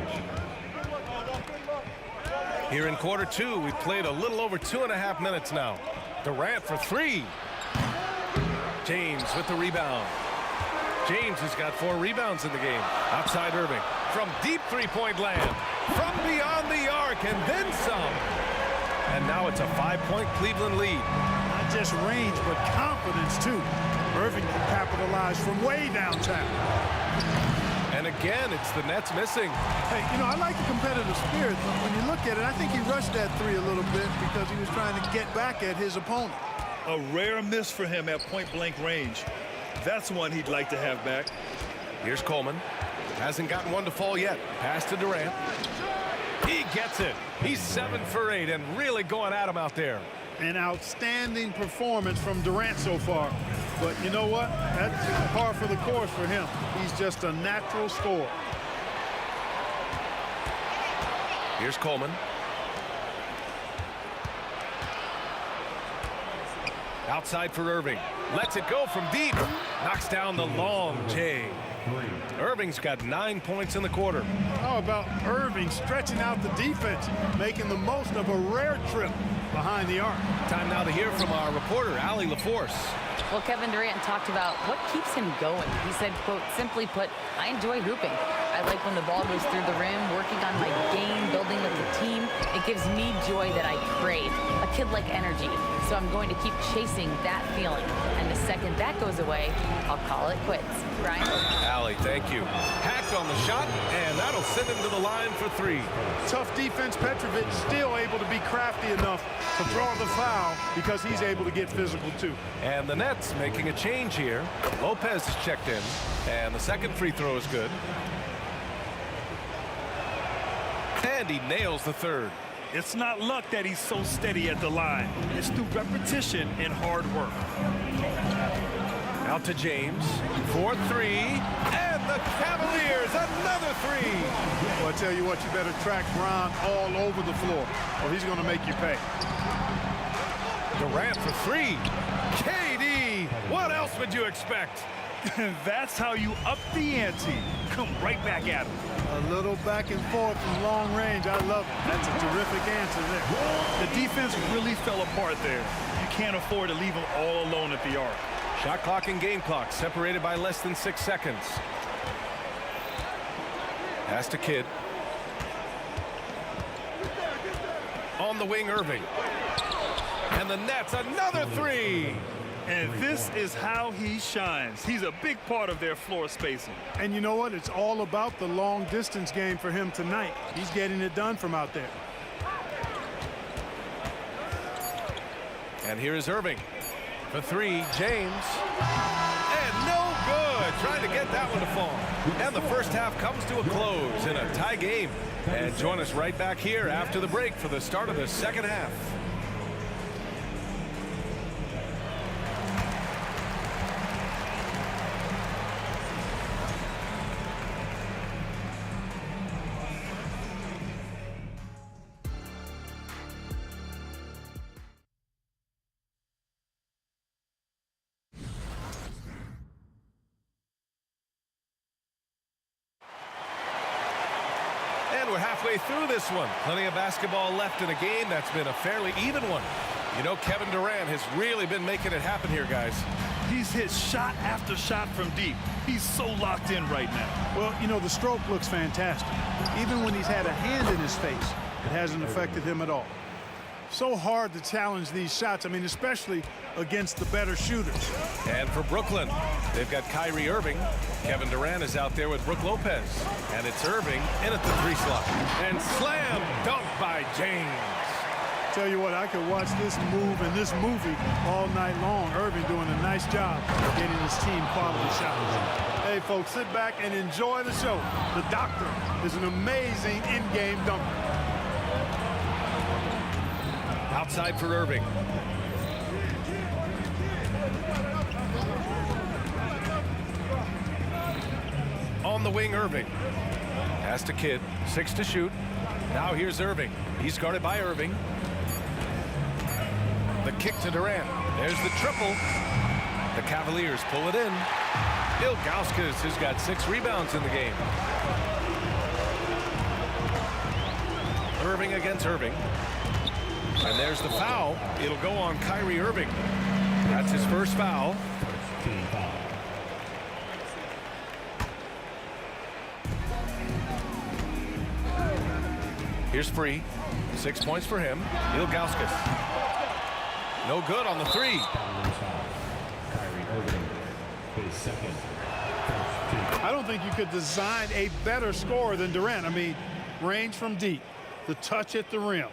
Here in quarter 2, we've played a little over 2.5 minutes now. Durant for 3. James with the rebound. James has got 4 rebounds in the game. Outside Irving. From deep three-point land. From beyond the arc and then some. And now it's a 5-point Cleveland lead. Not just range, but confidence, too. Irving can capitalize from way downtown. And again, it's the Nets missing. Hey, you know, I like the competitive spirit, but when you look at it, I think he rushed that 3 a little bit because he was trying to get back at his opponent. A rare miss for him at point-blank range. That's one he'd like to have back. Here's Coleman. Hasn't gotten one to fall yet. Pass to Durant. He gets it. He's 7 for 8 and really going at him out there. An outstanding performance from Durant so far. But you know what? That's par for the course for him. He's just a natural scorer. Here's Coleman. Outside for Irving. Lets it go from deep. Knocks down the long J. Irving's got 9 points in the quarter. How about Irving stretching out the defense, making the most of a rare trip behind the arc? Time now to hear from our reporter, Allie LaForce. Well, Kevin Durant talked about what keeps him going. He said, quote, simply put, I enjoy hooping. I like when the ball goes through the rim, working on my game, building with the team. It gives me joy that I crave, a kid-like energy. So I'm going to keep chasing that feeling. And the second that goes away, I'll call it quits. Brian? Allie, thank you. Hacked on the shot, and that'll send him to the line for 3. Tough defense. Petrovic still able to be crafty enough to draw the foul because he's able to get physical too. And the Nets making a change here. Lopez is checked in, and the second free throw is good. And he nails the third. It's not luck that he's so steady at the line. It's through repetition and hard work. Out to James for 3, and the Cavaliers another 3. Well, I tell you what, you better track Bron all over the floor, or he's going to make you pay. Durant for 3. KD, what else would you expect? That's how you up the ante. Come right back at him. A little back and forth from long range. I love it. That's a terrific answer there. The defense really fell apart there. You can't afford to leave them all alone at the arc. Shot clock and game clock separated by less than 6 seconds. Pass to Kidd. On the wing, Irving. And the Nets, another 3. And this is how he shines. He's a big part of their floor spacing. And you know what? It's all about the long distance game for him tonight. He's getting it done from out there. And here is Irving for 3. James. And no good. Trying to get that one to fall. And the first half comes to a close in a tie game. And join us right back here after the break for the start of the second half. And we're halfway through this one. Plenty of basketball left in a game that's been a fairly even one. You know, Kevin Durant has really been making it happen here, guys. He's hit shot after shot from deep. He's so locked in right now. Well, you know, the stroke looks fantastic. Even when he's had a hand in his face, it hasn't affected him at all. So hard to challenge these shots. I mean, especially against the better shooters. And for Brooklyn, they've got Kyrie Irving. Kevin Durant is out there with Brook Lopez. And it's Irving in at the 3 slot. And slam dunk by James. Tell you what, I could watch this move and this movie all night long. Irving doing a nice job getting his team quality shots. Hey, folks, sit back and enjoy the show. The Doctor is an amazing in-game dunker. Outside for Irving. On the wing, Irving. Pass to Kidd. 6 to shoot. Now here's Irving. He's guarded by Irving. The kick to Durant. There's the triple. The Cavaliers pull it in. Ilgauskas has got 6 rebounds in the game. Irving against Irving. And there's the foul. It'll go on Kyrie Irving. That's his first foul. Here's Free. 6 points for him. Ilgauskas. No good on the three. I don't think you could design a better scorer than Durant. I mean, range from deep, the touch at the rim,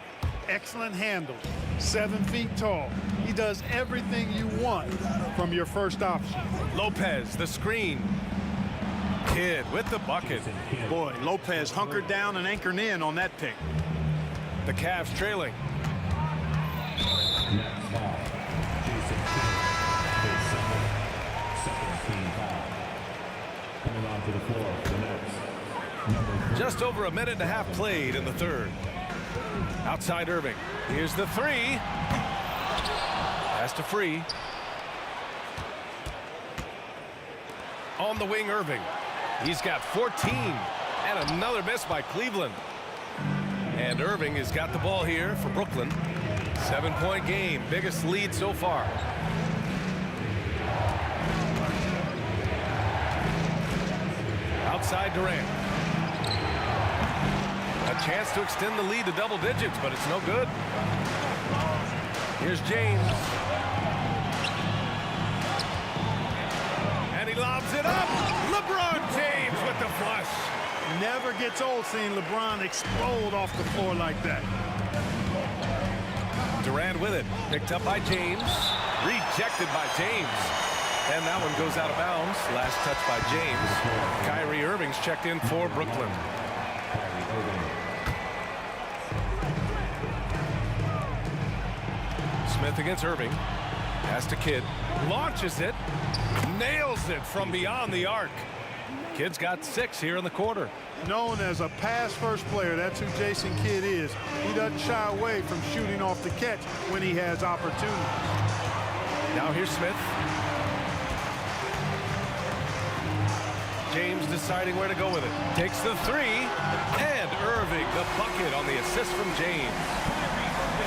excellent handle, 7 feet tall. He does everything you want from your first option. Lopez, the screen. Kidd with the bucket. Boy, Lopez hunkered down and anchored in on that pick. The Cavs trailing. Next foul, Jason Kidd, his second team foul. Coming onto the floor for the Nets, number 3. Just over a minute and a half played in the third. Outside Irving. Here's the three. Pass to Free. On the wing, Irving. He's got 14. And another miss by Cleveland. And Irving has got the ball here for Brooklyn. 7-point game. Biggest lead so far. Outside Durant. A chance to extend the lead to double digits, but it's no good. Here's James. And he lobs it up. LeBron James with the flush. Never gets old seeing LeBron explode off the floor like that. Durant with it. Picked up by James. Rejected by James. And that one goes out of bounds. Last touch by James. Kyrie Irving's checked in for Brooklyn. Smith against Irving. Pass to Kidd. Launches it. Nails it from beyond the arc. Kidd's got 6 here in the quarter. Known as a pass-first player, that's who Jason Kidd is. He doesn't shy away from shooting off the catch when he has opportunity. Now here's Smith. James deciding where to go with it. Takes the three. And Irving, the bucket on the assist from James.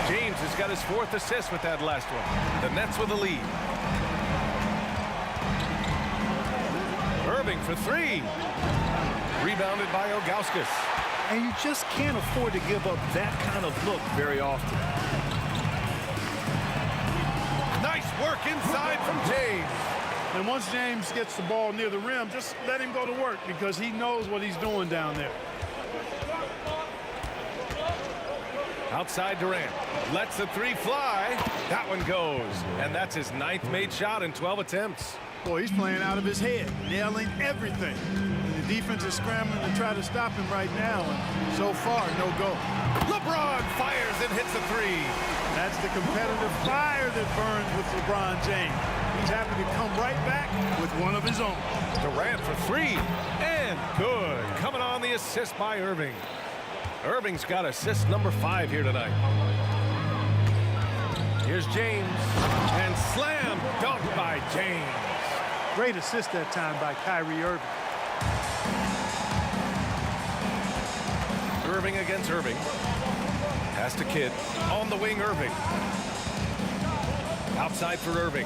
James has got his 4th assist with that last one. The Nets with the lead. Irving for 3. Rebounded by Ilgauskas. And you just can't afford to give up that kind of look very often. Nice work inside from James. And once James gets the ball near the rim, just let him go to work because he knows what he's doing down there. Outside Durant. Lets the three fly. That one goes. And that's his 9th made shot in 12 attempts. Boy, he's playing out of his head, nailing everything. And the defense is scrambling to try to stop him right now. And so far, no go. LeBron fires and hits a three. That's the competitive fire that burns with LeBron James. He's happy to come right back with one of his own. Durant for 3. And good. Coming on the assist by Irving. Irving's got assist number 5 here tonight. Here's James. And slam dunk by James. Great assist that time by Kyrie Irving. Irving against Irving. Pass to Kidd. On the wing, Irving. Outside for Irving.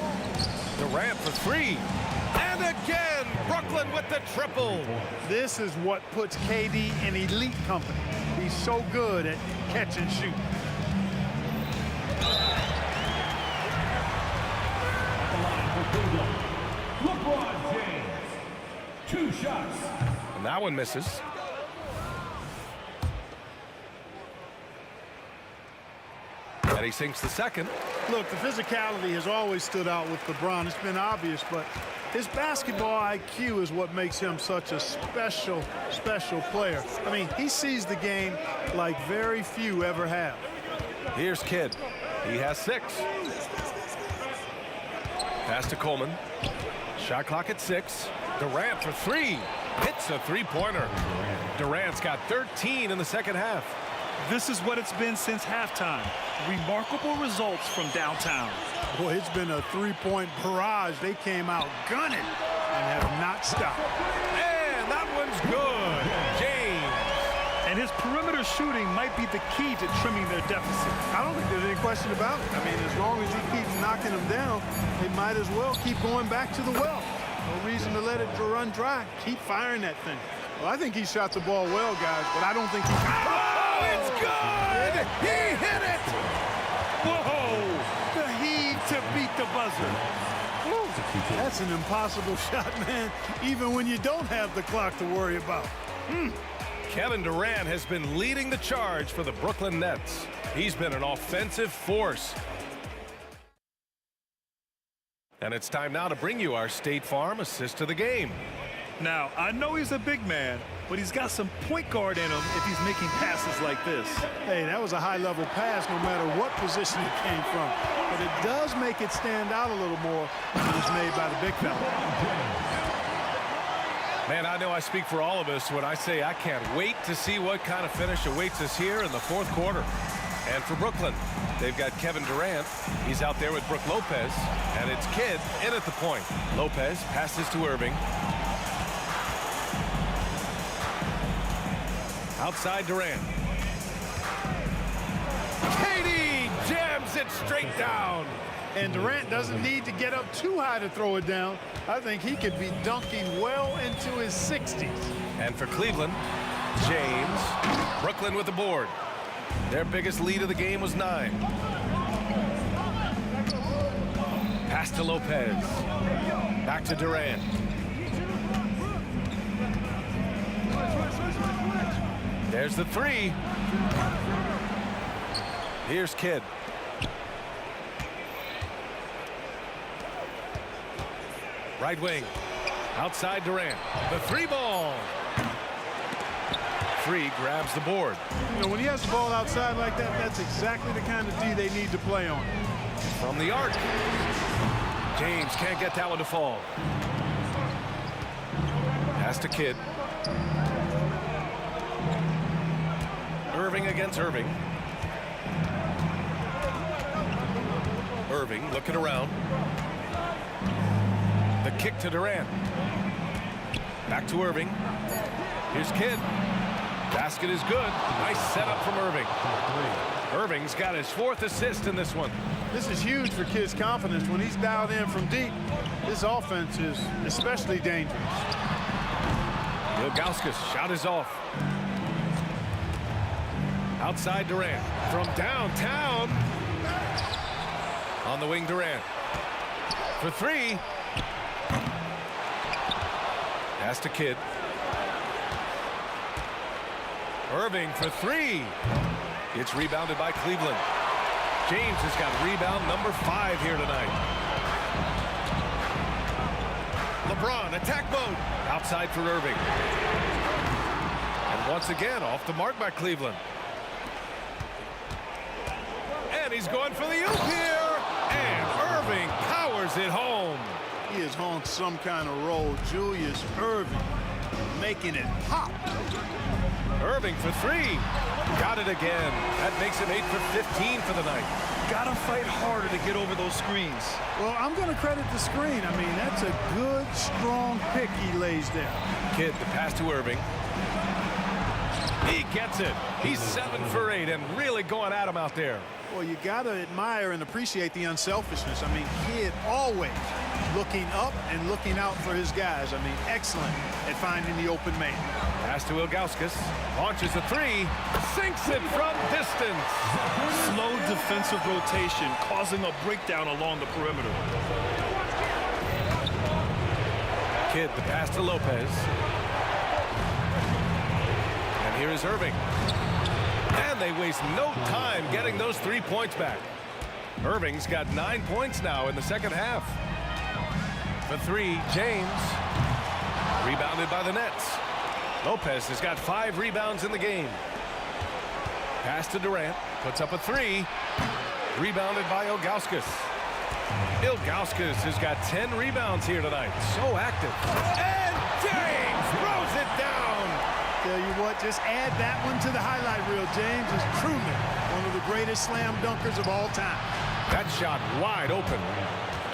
Durant for 3. And again, Brooklyn with the triple. This is what puts KD in elite company. He's so good at catch and shoot. LeBron James, 2 shots. And that one misses. And he sinks the second. Look, the physicality has always stood out with LeBron. It's been obvious, but his basketball IQ is what makes him such a special player. I mean, he sees the game like very few ever have. Here's Kidd. He has 6. Pass to Coleman. Shot clock at 6. Durant for 3. Hits a three-pointer. Durant's got 13 in the second half. This is what it's been since halftime. Remarkable results from downtown. Boy, it's been a three-point barrage. They came out gunning and have not stopped. And that one's good. James. And his perimeter shooting might be the key to trimming their deficit. I don't think there's any question about it. I mean, as long as he keeps knocking them down, they might as well keep going back to the well. No reason to let it run dry. Keep firing that thing. Well, I think he shot the ball well, guys, but I don't think he... Oh, it's good! He hit it! Whoa! The heave to beat the buzzer. That's an impossible shot, man, even when you don't have the clock to worry about. Kevin Durant has been leading the charge for the Brooklyn Nets. He's been an offensive force. And it's time now to bring you our State Farm assist of the game. Now, I know he's a big man, but he's got some point guard in him if he's making passes like this. Hey, that was a high-level pass no matter what position it came from. But it does make it stand out a little more when it was made by the big fella. Man, I know I speak for all of us when I say I can't wait to see what kind of finish awaits us here in the fourth quarter. And for Brooklyn, they've got Kevin Durant. He's out there with Brook Lopez. And it's Kidd in at the point. Lopez passes to Irving. Outside Durant. Katie jams it straight down. And Durant doesn't need to get up too high to throw it down. I think he could be dunking well into his 60s. And for Cleveland, James. Brooklyn with the board. Their biggest lead of the game was 9. Pass to Lopez. Back to Durant. There's the 3. Here's Kidd. Right wing. Outside Durant. The 3 ball. 3 grabs the board. You know, when he has the ball outside like that, that's exactly the kind of D they need to play on. From the arc. James can't get that one to fall. Pass to Kidd. Irving against Irving. Irving looking around. The kick to Durant. Back to Irving. Here's Kidd. Basket is good. Nice setup from Irving. Irving's got his 4th assist in this one. This is huge for Kidd's confidence. When he's dialed in from deep, his offense is especially dangerous. Ilgauskas shot is off. Outside Durant. From downtown. On the wing, Durant. For 3. Pass to Kidd. Irving for 3. It's rebounded by Cleveland. James has got rebound number 5 here tonight. LeBron, attack mode. Outside for Irving. And once again, off the mark by Cleveland. And he's going for the oop here. And Irving powers it home. He is on some kind of roll. Julius Irving making it pop. Irving for 3. Got it again. That makes him 8 for 15 for the night. Gotta fight harder to get over those screens. Well, I'm going to credit the screen. I mean, that's a good, strong pick he lays there. Kidd, the pass to Irving. He gets it. He's 7 for 8 and really going at him out there. Well, you got to admire and appreciate the unselfishness. I mean, Kidd always looking up and looking out for his guys. I mean, excellent at finding the open man. Pass to Ilgauskas. Launches a 3. Sinks it from distance. Slow defensive rotation causing a breakdown along the perimeter. Kidd, the pass to Lopez. And here is Irving. And they waste no time getting those 3 points back. Irving's got 9 points now in the second half. For 3, James. Rebounded by the Nets. Lopez has got 5 rebounds in the game. Pass to Durant. Puts up a 3. Rebounded by Ilgauskas. Ilgauskas has got 10 rebounds here tonight. So active. And James throws it down. Tell you what, just add that one to the highlight reel. James is truly one of the greatest slam dunkers of all time. That shot wide open.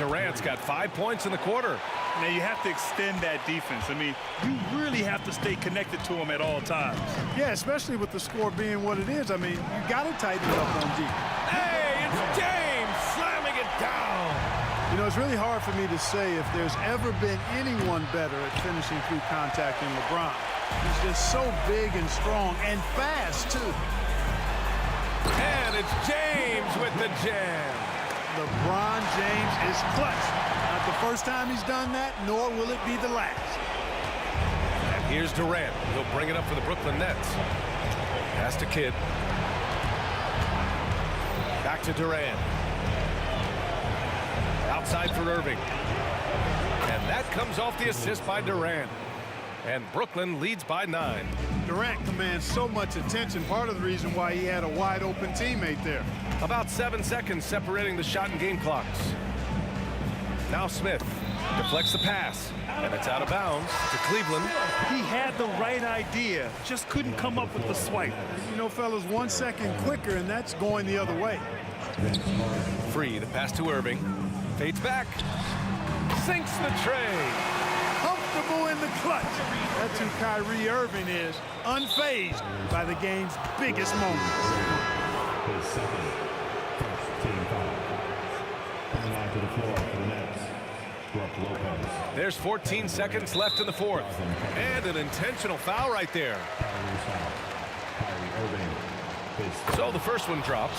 Durant's got 5 points in the quarter. Now you have to extend that defense. I mean, you really have to stay connected to him at all times. Yeah, especially with the score being what it is. I mean, you got to tighten it up on deep. Hey, it's James slamming it down. You know, it's really hard for me to say if there's ever been anyone better at finishing through contact than LeBron. He's just so big and strong and fast, too. And it's James with the jam. LeBron James is clutch. Not the first time he's done that, nor will it be the last. And here's Durant. He'll bring it up for the Brooklyn Nets. Pass to Kidd. Back to Durant. Outside for Irving. And that comes off the assist by Durant. And Brooklyn leads by 9. Durant commands so much attention, part of the reason why he had a wide-open teammate there. About 7 seconds separating the shot and game clocks. Now Smith deflects the pass, and it's out of bounds to Cleveland. He had the right idea, just couldn't come up with the swipe. You know, fellas, 1 second quicker, and that's going the other way. Free to pass to Irving. Fades back. Sinks the tray. Comfortable in the clutch. That's who Kyrie Irving is, unfazed by the game's biggest moment. His second, first team foul. Coming onto the floor for the Nets, Brook Lopez. There's 14 seconds left in the fourth. And an intentional foul right there. Kyrie Irving. So the first one drops,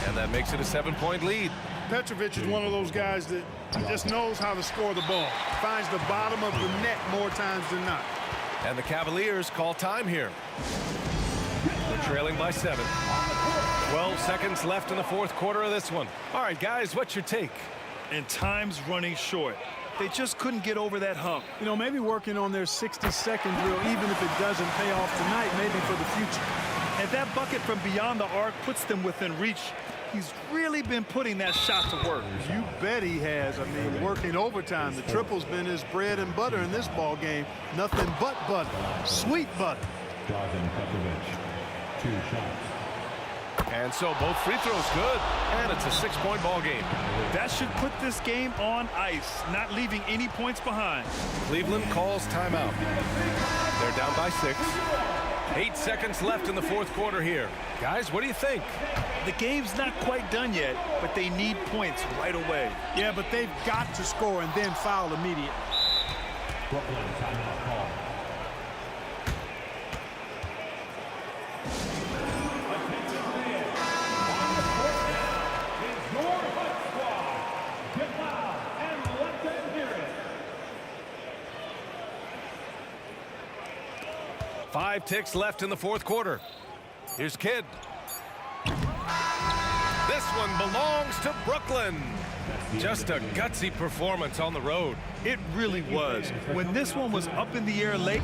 and that makes it a 7-point lead. Petrovic is one of those guys that just knows how to score the ball. Finds the bottom of the net more times than not. And the Cavaliers call time here. They're trailing by 7. 12 seconds left in the fourth quarter of this one. All right, guys, what's your take? And time's running short. They just couldn't get over that hump. You know, maybe working on their 60-second drill, even if it doesn't pay off tonight, maybe for the future. And that bucket from beyond the arc puts them within reach. He's really been putting that shot to work. You bet he has. I mean, working overtime. The triple's been his bread and butter in this ball game. Nothing but butter. Sweet butter. Dragan Petrovic, 2 shots. And so both free throws good. And it's a 6-point ball game. That should put this game on ice, not leaving any points behind. Cleveland calls timeout. They're down by 6. 8 seconds left in the fourth quarter here. Guys, what do you think? The game's not quite done yet, but they need points right away. Yeah, but they've got to score and then foul immediately. Brooklyn timeout call. Five ticks left in the fourth quarter. Here's Kidd. This one belongs to Brooklyn. Just a gutsy performance on the road. It really was. When this one was up in the air late,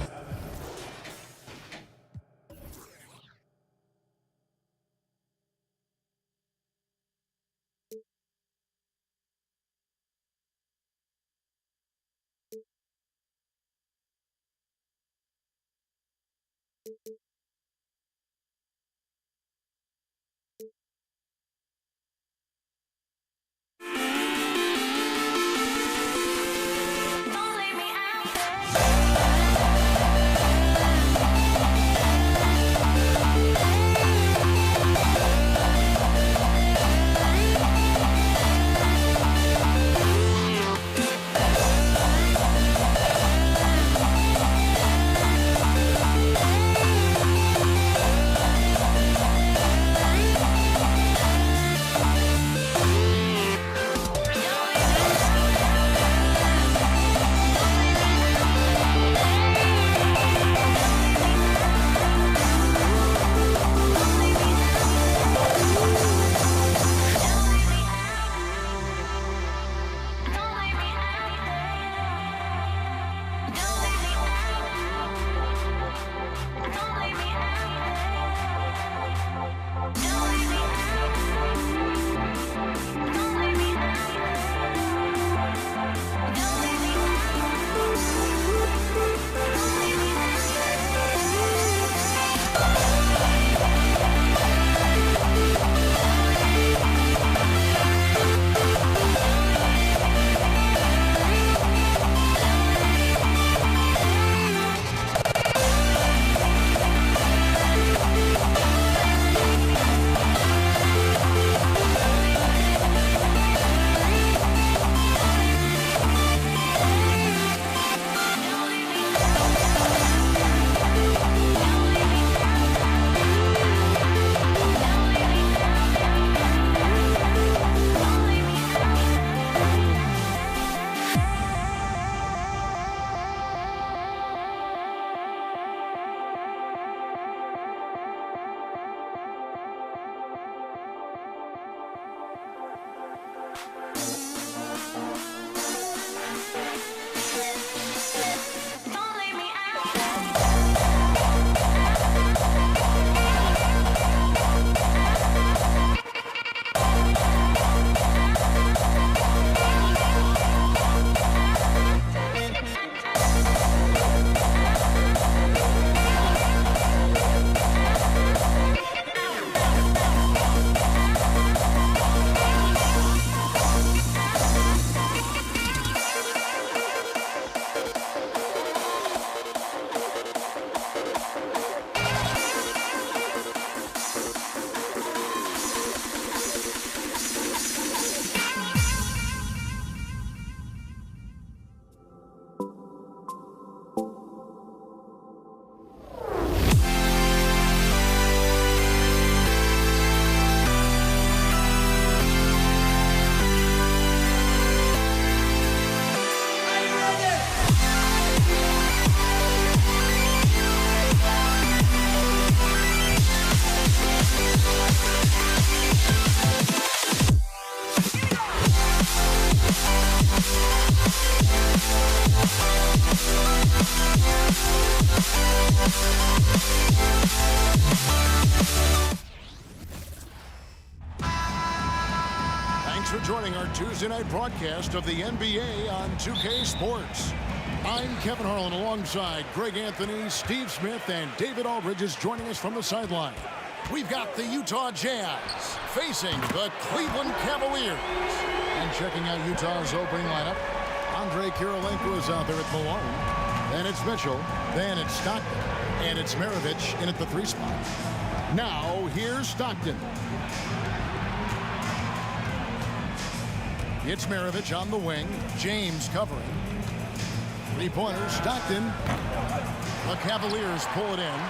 joining our Tuesday night broadcast of the NBA on 2K Sports. I'm Kevin Harlan alongside Greg Anthony, Steve Smith, and David Aldridge is joining us from the sideline. We've got the Utah Jazz facing the Cleveland Cavaliers. And checking out Utah's opening lineup, Andrei Kirilenko is out there at Malone. Then it's Mitchell. Then it's Stockton. And it's Maravich in at the 3 spot. Now, here's Stockton. It's Maravich on the wing. James covering. 3-pointer, Stockton. The Cavaliers pull it in.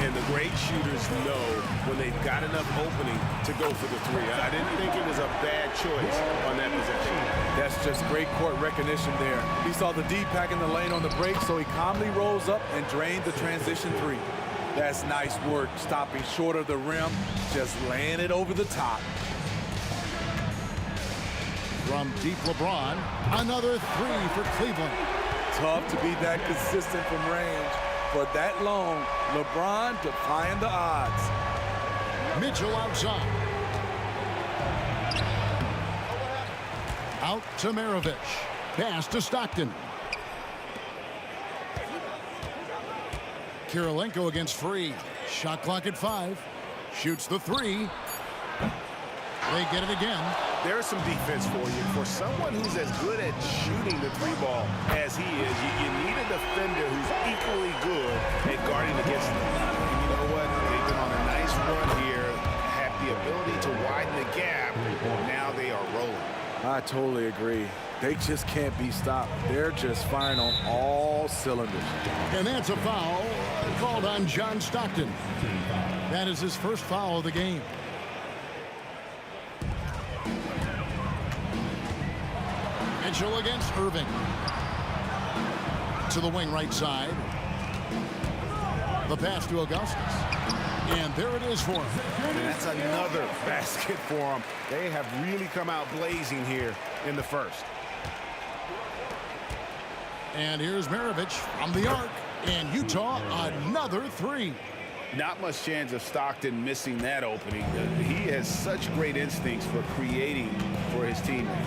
And the great shooters know when they've got enough opening to go for the 3. I didn't think it was a bad choice on that possession. That's just great court recognition there. He saw the D pack in the lane on the break, so he calmly rolls up and drained the transition 3. That's nice work, stopping short of the rim, just laying it over the top. From deep LeBron, another 3 for Cleveland. Tough to be that consistent from range. For that long, LeBron defying the odds. Mitchell outside. Out to Maravich. Pass to Stockton. Kirilenko against Free. Shot clock at 5. Shoots the 3. They get it again. There's some defense for you. For someone who's as good at shooting the 3 ball as he is, you need a defender who's equally good at guarding against them. And you know what? They've been on a nice run here, have the ability to widen the gap. Now they are rolling. I totally agree. They just can't be stopped. They're just firing on all cylinders. And that's a foul called on John Stockton. That is his first foul of the game. Mitchell against Irving. To the wing right side. The pass to Augustus. And there it is for him. And that's another basket for them. They have really come out blazing here in the first. And here's Maravich from the arc. And Utah, another 3. Not much chance of Stockton missing that opening. He has such great instincts for creating for his teammates.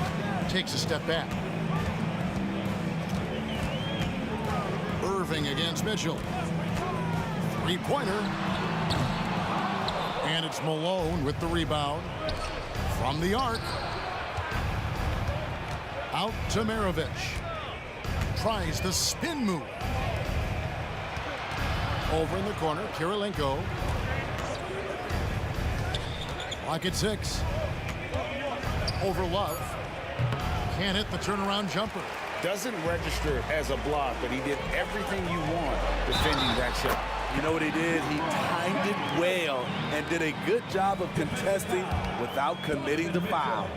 Takes a step back. Irving against Mitchell. 3-pointer. And it's Malone with the rebound. From the arc. Out to Maravich. Tries the spin move. Over in the corner, Kirilenko. Clock at 6. Over Love. Can't hit the turnaround jumper. Doesn't register as a block, but he did everything you want defending that shot. You know what he did? He timed it well and did a good job of contesting without committing the foul.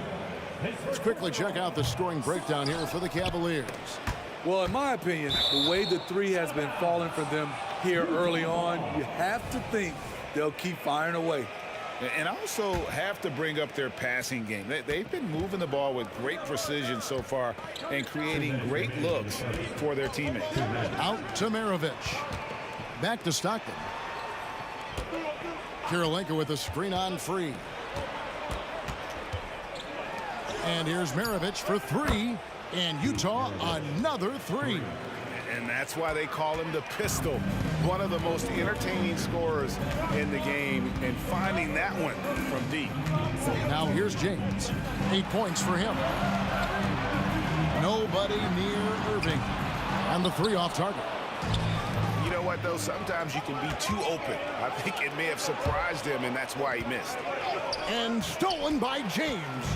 Let's quickly check out the scoring breakdown here for the Cavaliers. Well, in my opinion, the way the 3 has been falling for them here early on, you have to think they'll keep firing away. And also have to bring up their passing game. They've been moving the ball with great precision so far and creating great looks for their teammates. Out to Maravich. Back to Stockton. Kirilenko with a screen on Free. And here's Maravich for 3. And Utah, another 3. And that's why they call him the Pistol. One of the most entertaining scorers in the game, and finding that one from deep. Now here's James. 8 points for him. Nobody near Irving. And the 3 off target. You know what, though? Sometimes you can be too open. I think it may have surprised him, and that's why he missed. And stolen by James.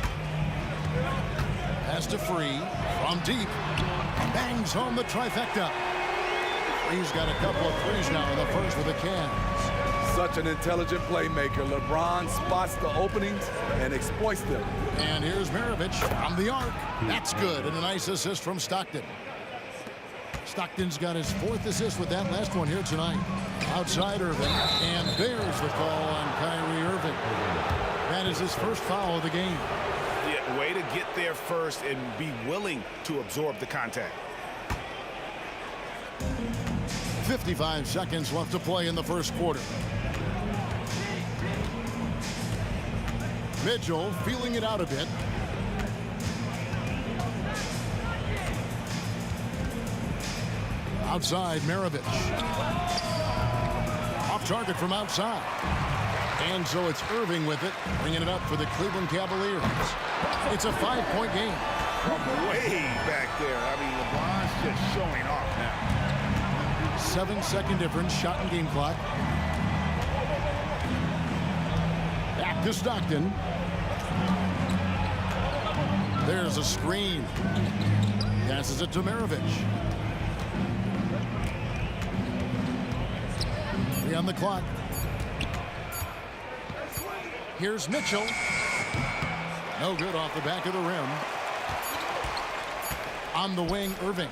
Pass to Free from deep. Bangs home the trifecta. He's got a couple of 3s now in the first with the Cavs. Such an intelligent playmaker. LeBron spots the openings and exploits them. And here's Maravich from the arc. That's good. And a nice assist from Stockton. Stockton's got his 4th assist with that last one here tonight. Outside Irving. And there's the call on Kyrie Irving. That is his first foul of the game. Yeah, way to get there first and be willing to absorb the contact. 55 seconds left to play in the first quarter. Mitchell feeling it out a bit. Outside, Maravich. Off target from outside. And so it's Irving with it, bringing it up for the Cleveland Cavaliers. It's a 5-point game. From way back there. I mean, LeBron's just showing off now. 7-second difference, shot and game clock. Back to Stockton. There's a screen. Passes it to Maravich. 3 on the clock. Here's Mitchell. No good off the back of the rim. On the wing, Irving.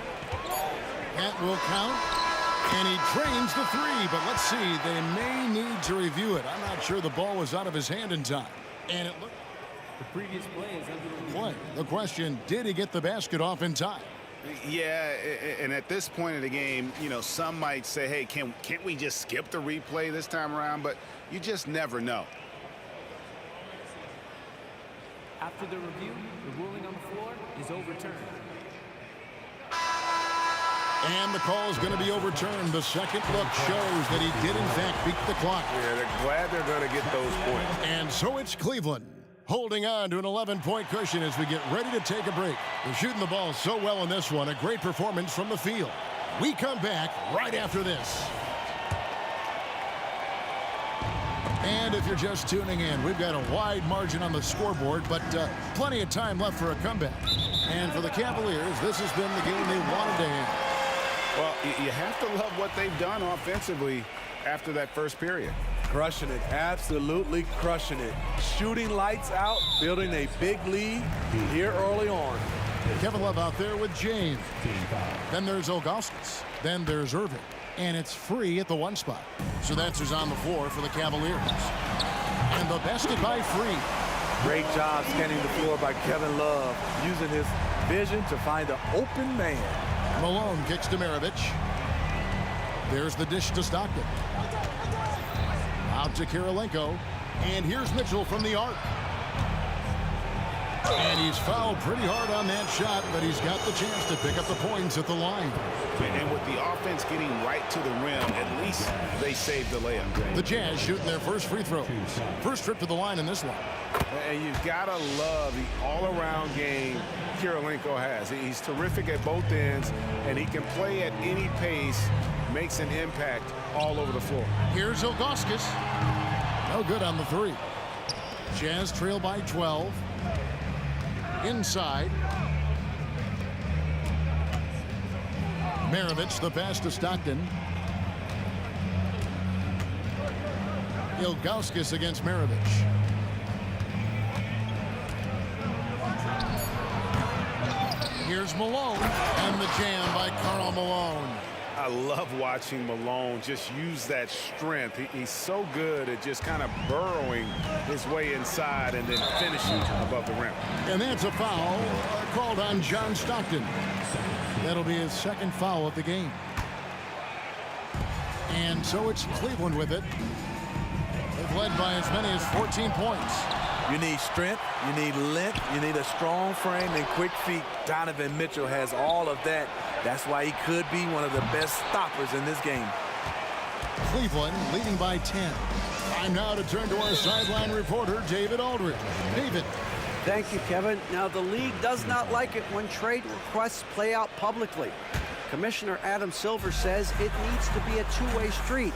That will count. And he drains the 3, but let's see. They may need to review it. I'm not sure the ball was out of his hand in time. And it looked... The previous play is under play. The question, did he get the basket off in time? Yeah, and at this point in the game, you know, some might say, hey, can't we just skip the replay this time around? But you just never know. After the review, the ruling on the floor is overturned. And the call is going to be overturned. The second look shows that he did, in fact, beat the clock. Yeah, they're glad they're going to get those points. And so it's Cleveland holding on to an 11-point cushion as we get ready to take a break. They're shooting the ball so well in this one. A great performance from the field. We come back right after this. And if you're just tuning in, we've got a wide margin on the scoreboard, but plenty of time left for a comeback. And for the Cavaliers, this has been the game they wanted to have. Well, you have to love what they've done offensively after that first period. Crushing it, absolutely crushing it. Shooting lights out, building a big lead here early on. Kevin Love out there with James. Then there's Ilgauskas. Then there's Irving. And it's free at the 1 spot. So that's who's on the floor for the Cavaliers. And the basket by Free. Great job scanning the floor by Kevin Love, using his vision to find an open man. Malone kicks to Maravich. There's the dish to Stockton. Out to Kirilenko. And here's Mitchell from the arc. And he's fouled pretty hard on that shot, but he's got the chance to pick up the points at the line. And with the offense getting right to the rim, at least they saved the layup. The Jazz shooting their first free throw. First trip to the line in this one. And you've got to love the all-around game Kirilenko has. He's terrific at both ends, and he can play at any pace, makes an impact all over the floor. Here's Ilgauskas. No good on the 3. Jazz trail by 12. Inside. Maravich, the pass to Stockton. Ilgauskas against Maravich. Here's Malone, and the jam by Karl Malone. I love watching Malone just use that strength. He's so good at just kind of burrowing his way inside and then finishing above the rim. And that's a foul called on John Stockton. That'll be his second foul of the game. And so it's Cleveland with it. They've led by as many as 14 points. You need strength, you need length, you need a strong frame and quick feet. Donovan Mitchell has all of that. That's why he could be one of the best stoppers in this game. Cleveland leading by 10. Time now to turn to our sideline reporter, David Aldridge. David. Thank you, Kevin. Now, the league does not like it when trade requests play out publicly. Commissioner Adam Silver says it needs to be a two-way street.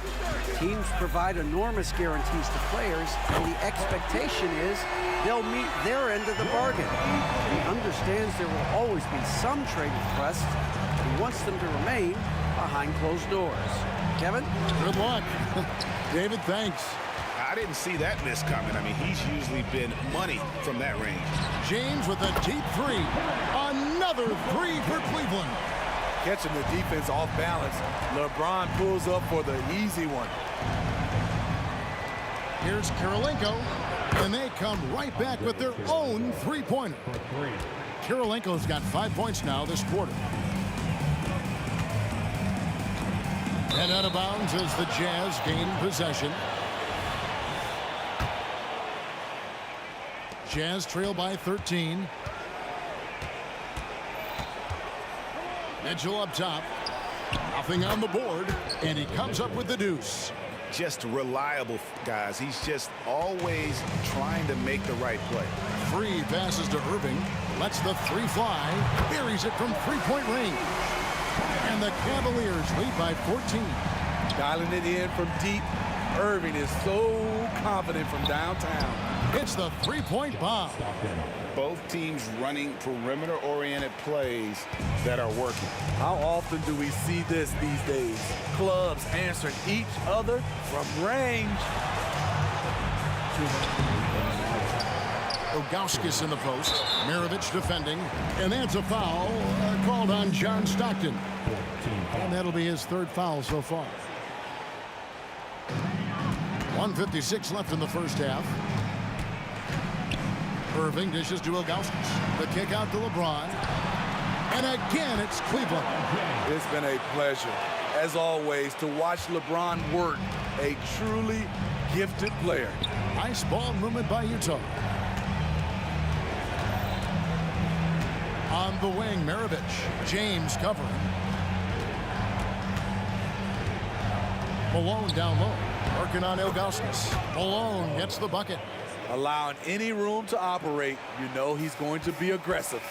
Teams provide enormous guarantees to players, and the expectation is they'll meet their end of the bargain. He understands there will always be some trade requests, but he wants them to remain behind closed doors. Kevin? Good luck. David, thanks. I didn't see that miss coming. I mean, he's usually been money from that range. James with a deep 3. Another 3 for Cleveland. Catching the defense off balance. LeBron pulls up for the easy one. Here's Kirilenko, and they come right back with their own three-pointer. Kirilenko's got 5 points now this quarter. And out of bounds as the Jazz gain possession. Jazz trail by 13. Mitchell up top. Nothing on the board, and he comes up with the deuce. Just reliable, guys. He's just always trying to make the right play. Free passes to Irving. Lets the three fly. Buries it from three-point range. And the Cavaliers lead by 14. Dialing it in from deep. Irving is so confident from downtown. It's the three-point bomb. Both teams running perimeter-oriented plays that are working. How often do we see this these days? Clubs answering each other from range. Ilgauskas in the post. Maravich defending. And that's a foul called on John Stockton. And that'll be his third foul so far. 1:56 left in the first half. Irving dishes to Ilgauskas. The kick out to LeBron. And again, it's Cleveland. It's been a pleasure, as always, to watch LeBron work. A truly gifted player. Nice ball movement by Utah. On the wing, Maravich. James covering. Malone down low. Working on Ilgauskas. Malone gets the bucket. Allowing any room to operate, you know he's going to be aggressive.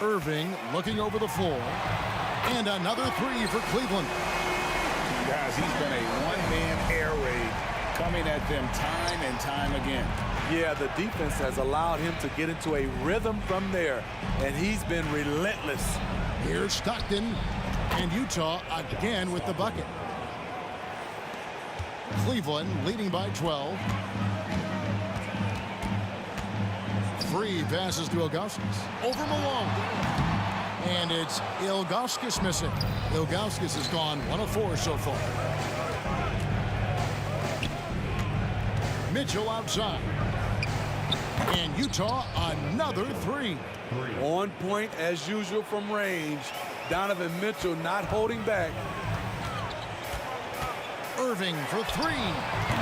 Irving looking over the floor. And another three for Cleveland. Guys, he's been a one-man air raid coming at them time and time again. Yeah, the defense has allowed him to get into a rhythm from there, and he's been relentless. Here's Stockton, and Utah again with the bucket. Cleveland leading by 12. Free passes to Ilgauskas. Over Malone. And it's Ilgauskas missing. Ilgauskas has gone 1 of 4 so far. Mitchell outside. And Utah another three. On point as usual from range. Donovan Mitchell not holding back. Irving for three.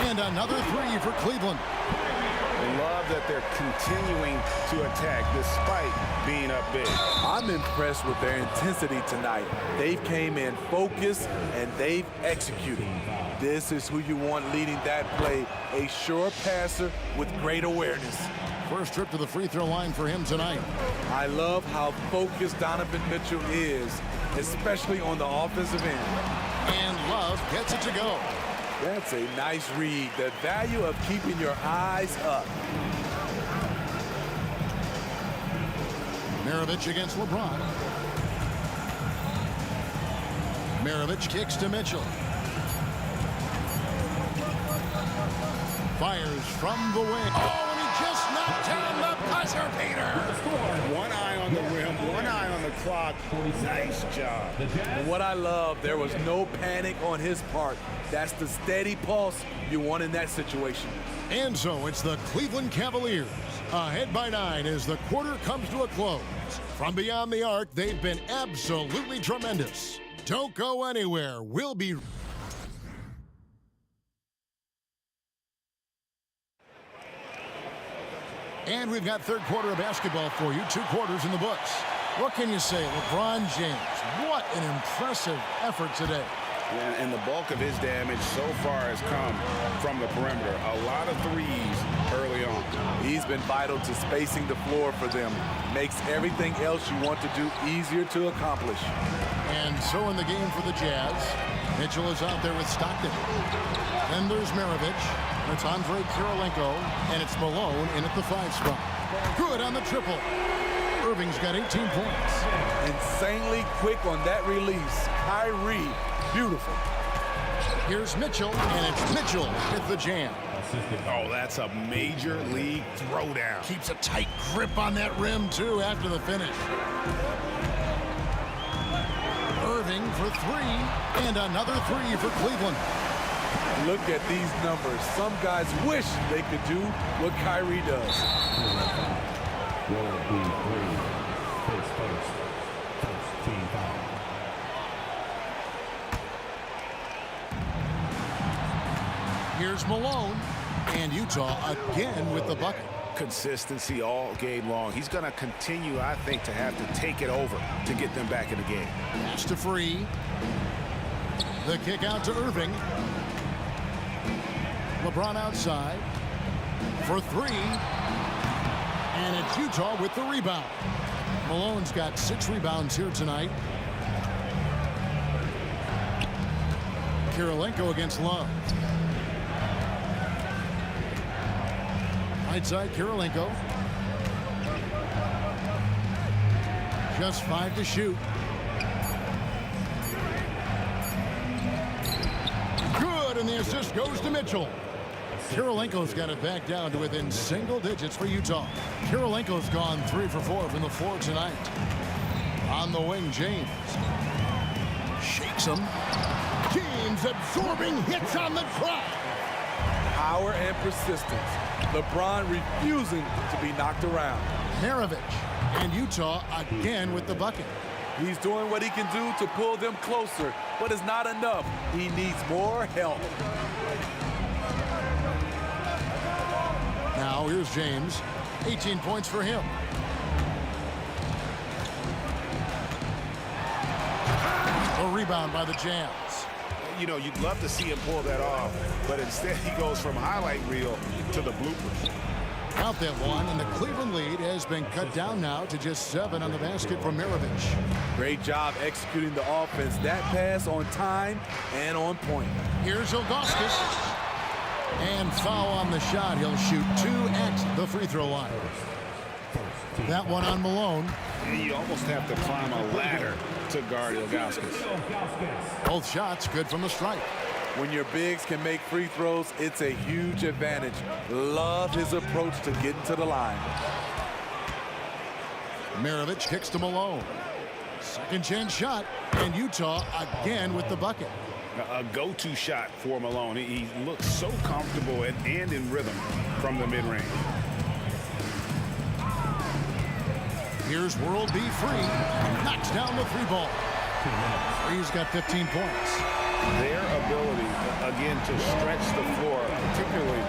And another three for Cleveland. I love that they're continuing to attack despite being up big. I'm impressed with their intensity tonight. They've came in focused and they've executed. This is who you want leading that play. A sure passer with great awareness. First trip to the free throw line for him tonight. I love how focused Donovan Mitchell is, especially on the offensive end. And Love gets it to go. That's a nice read. The value of keeping your eyes up. Maravich against LeBron. Maravich kicks to Mitchell. Fires from the wing. Oh, and he just knocked down the buzzer beater. One eye on the rim, one eye on the clock. Nice job. What I love, there was no panic on his part. That's the steady pulse you want in that situation. And so it's the Cleveland Cavaliers ahead by 9 as the quarter comes to a close. From beyond the arc, they've been absolutely tremendous. Don't go anywhere. We'll be... And we've got third quarter of basketball for you. 2 quarters in the books. What can you say? LeBron James, what an impressive effort today. And the bulk of his damage so far has come from the perimeter. A lot of threes early on. He's been vital to spacing the floor for them. Makes everything else you want to do easier to accomplish. And so in the game for the Jazz, Mitchell is out there with Stockton. Then there's Maravich. It's Andre Kirilenko, and it's Malone in at the 5 spot. Good on the triple. Irving's got 18 points. Insanely quick on that release. Kyrie, beautiful. Here's Mitchell, and it's Mitchell with the jam. Oh, that's a major league throwdown. Keeps a tight grip on that rim, too, after the finish. Irving for 3, and another 3 for Cleveland. Look at these numbers. Some guys wish they could do what Kyrie does. Here's Malone, and Utah again with the bucket. consistency all game long. He's going to continue, I think, to have to take it over to get them back in the game. Pass to Free. The kick out to Irving. LeBron outside for three. And it's Utah with the rebound. Malone's got 6 rebounds here tonight. Kirilenko against Love. Right side, Kirilenko. Just 5 to shoot. Good, and the assist goes to Mitchell. Kirilenko's got it back down to within single digits for Utah. Kirilenko's gone 3 for 4 from the floor tonight. On the wing, James. Shakes him. James absorbing hits on the drive. Power and persistence. LeBron refusing to be knocked around. Maravich and Utah again with the bucket. He's doing what he can do to pull them closer, but it's not enough. He needs more help. Now here's James. 18 points for him. A rebound by the Jazz. You know, you'd love to see him pull that off, but instead he goes from highlight reel to the bloopers. Out that one, and the Cleveland lead has been cut down now to just 7 on the basket from Maravich. Great job executing the offense. That pass on time and on point. Here's Ilgauskas. And foul on the shot. He'll shoot 2 at the free throw line. That one on Malone. And you almost have to climb a ladder to guard Ilgauskas. Both shots good from the stripe. When your bigs can make free throws, it's a huge advantage. Love his approach to getting to the line. Maravich kicks to Malone. Second chance shot, and Utah again with the bucket. A go-to shot for Malone. He looks so comfortable and in rhythm from the mid-range. Here's World B. Free. Knocks down the 3 ball. Free's got 15 points. Their ability, again, to stretch the floor, particularly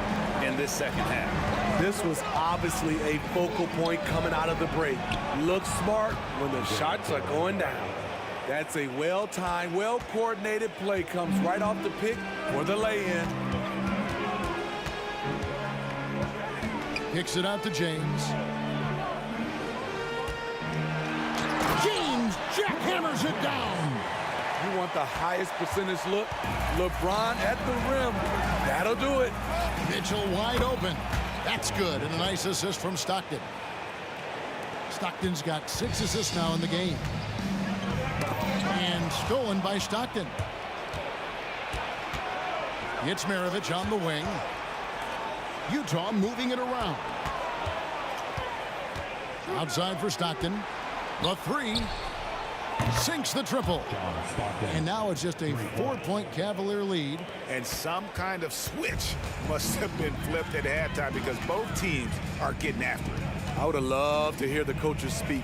in this second half. This was obviously a focal point coming out of the break. Look smart when the shots are going down. That's a well-timed, well-coordinated play. Comes right off the pick for the lay-in. Kicks it out to James. James jackhammers it down. You want the highest percentage look? LeBron at the rim. That'll do it. Mitchell wide open. That's good, and a nice assist from Stockton. Stockton's got 6 assists now in the game. And stolen by Stockton. It's Maravich on the wing. Utah moving it around. Outside for Stockton. The 3. Sinks the triple. And now it's just a 4-point Cavalier lead. And some kind of switch must have been flipped at halftime because both teams are getting after it. I would have loved to hear the coach's speech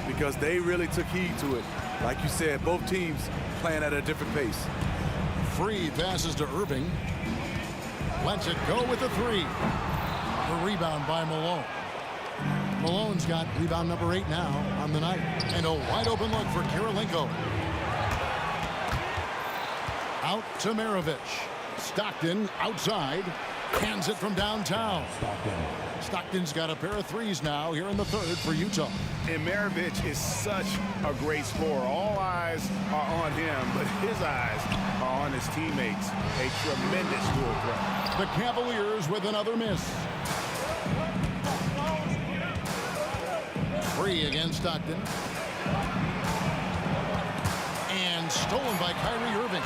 because they really took heed to it. Like you said, both teams playing at a different pace. Free passes to Irving. Lets it go with the 3. The rebound by Malone. Malone's got rebound number 8 now on the night. And a wide open look for Kirilenko. Out to Maravich. Stockton outside. Hands it from downtown. Stockton's got a pair of 3s now here in the 3rd for Utah. And Maravich is such a great scorer. All eyes are on him, but his eyes are on his teammates. A tremendous dual threat. The Cavaliers with another miss. Free against Stockton. And stolen by Kyrie Irving.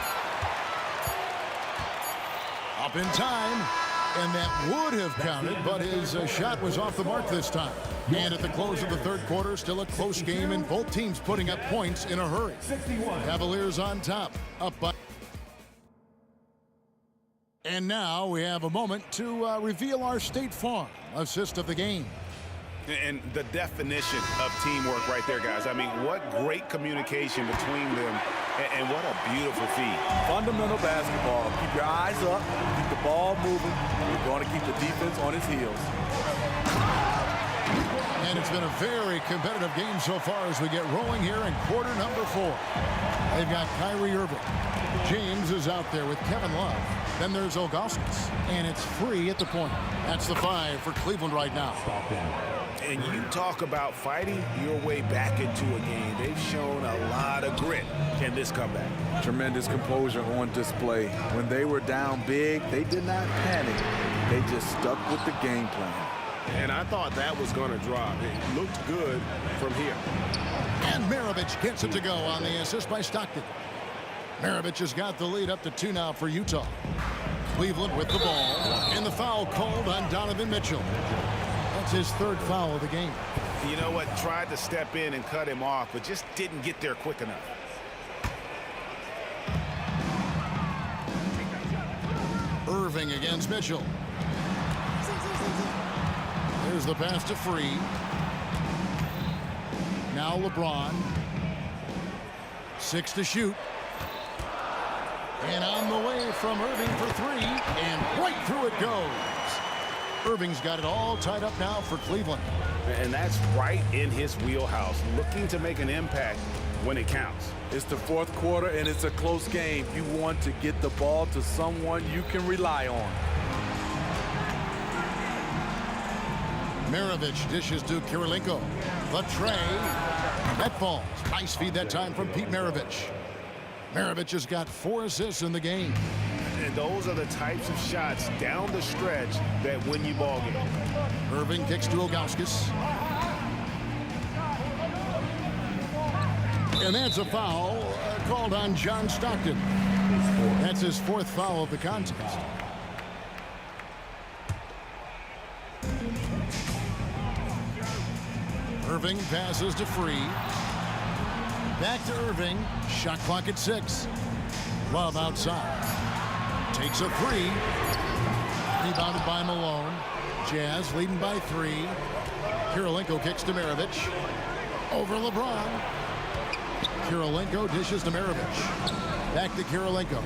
Up in time. And that would have counted, but his shot was off the mark this time. And at the close of the 3rd quarter, still a close game, and both teams putting up points in a hurry. Cavaliers on top, up by. And now we have a moment to reveal our State Farm assist of the game. And the definition of teamwork right there, guys. I mean, what great communication between them, and what a beautiful feed. Fundamental basketball. Keep your eyes up, keep the ball moving. You're going to keep the defense on its heels. And it's been a very competitive game so far as we get rolling here in quarter number 4. They've got Kyrie Irving. James is out there with Kevin Love. Then there's Ilgauskas. And it's free at the point. That's the 5 for Cleveland right now. And you talk about fighting your way back into a game. They've shown a lot of grit in this comeback. Tremendous composure on display. When they were down big, they did not panic. They just stuck with the game plan. And I thought that was going to drop. It looked good from here. And Maravich gets it to go on the assist by Stockton. Maravich has got the lead up to 2 now for Utah. Cleveland with the ball. And the foul called on Donovan Mitchell. That's his 3rd foul of the game. You know what? Tried to step in and cut him off, but just didn't get there quick enough. Irving against Mitchell. There's the pass to Free. Now LeBron. 6 to shoot. And on the way from Irving for 3. And right through it goes. Irving's got it all tied up now for Cleveland. And that's right in his wheelhouse, looking to make an impact when it counts. It's the 4th quarter, and it's a close game. You want to get the ball to someone you can rely on. Maravich dishes to Kirilenko. The tray. That falls. Nice feed that time from Pete Maravich. Maravich has got 4 assists in the game. And those are the types of shots down the stretch that win you ball games. Irving kicks to Ilgauskas. And that's a foul called on John Stockton. That's his 4th foul of the contest. Irving passes to Free. Back to Irving. Shot clock at 6. Love outside. Takes a 3. Rebounded by Malone. Jazz leading by 3. Kirilenko kicks to Maravich. Over LeBron. Kirilenko dishes to Maravich. Back to Kirilenko.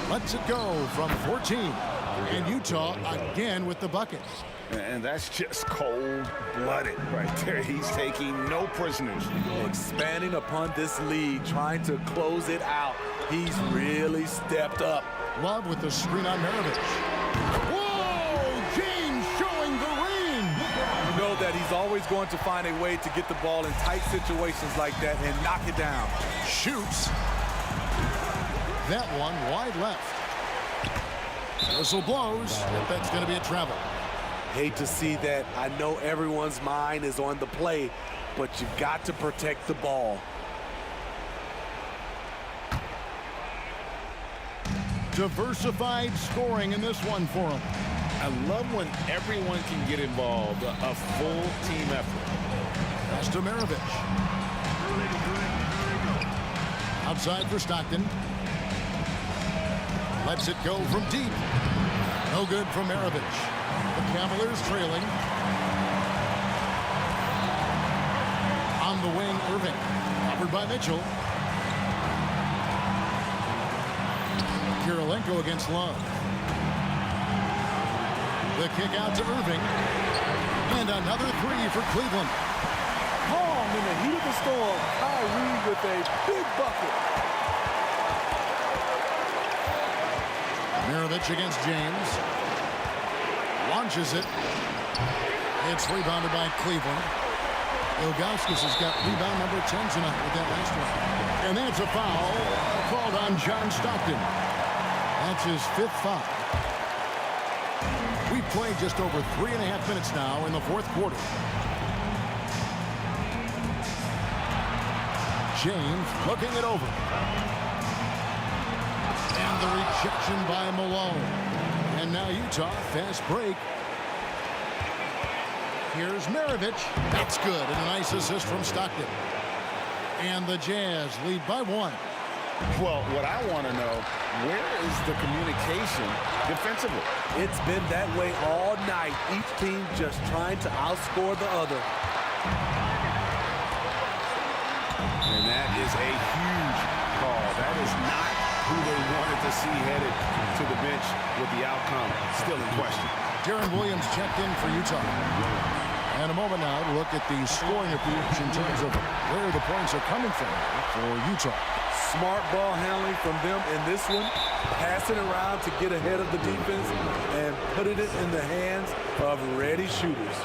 Lets it go from 14. And Utah again with the buckets. And that's just cold-blooded right there. He's taking no prisoners. Expanding upon this lead, trying to close it out. He's really stepped up. Love with the screen on Maravich. Whoa! James showing the ring! You know that he's always going to find a way to get the ball in tight situations like that and knock it down. Shoots. That one wide left. Whistle blows. That's going to be a travel. Hate to see that. I know everyone's mind is on the play, but you've got to protect the ball. Diversified scoring in this one for him. I love when everyone can get involved, a full team effort. Pass to Maravich. Outside for Stockton. Lets it go from deep. No good from Maravich. The Cavaliers trailing. On the wing, Irving. Covered by Mitchell. Kirilenko against Love. The kick out to Irving. And another 3 for Cleveland. Calm in the heat of the storm. Kyrie with a big bucket. Maravich against James. Launches it. It's rebounded by Cleveland. Ilgauskas has got rebound number 10 tonight with that last one. And that's a foul called on John Stockton. That's his 5th foul. We've played just over 3.5 minutes now in the 4th quarter. James looking it over. And the rejection by Malone. And now Utah, fast break. Here's Maravich. That's good. And a nice assist from Stockton. And the Jazz lead by 1. Well, what I want to know, where is the communication defensively? It's been that way all night. Each team just trying to outscore the other. And that is a huge call. That is not who they wanted to see headed to the bench with the outcome still in question. Deron Williams checked in for Utah. And a moment now to look at the scoring approach in terms of where the points are coming from for Utah. Smart ball handling from them in this one. Passing around to get ahead of the defense and putting it in the hands of ready shooters.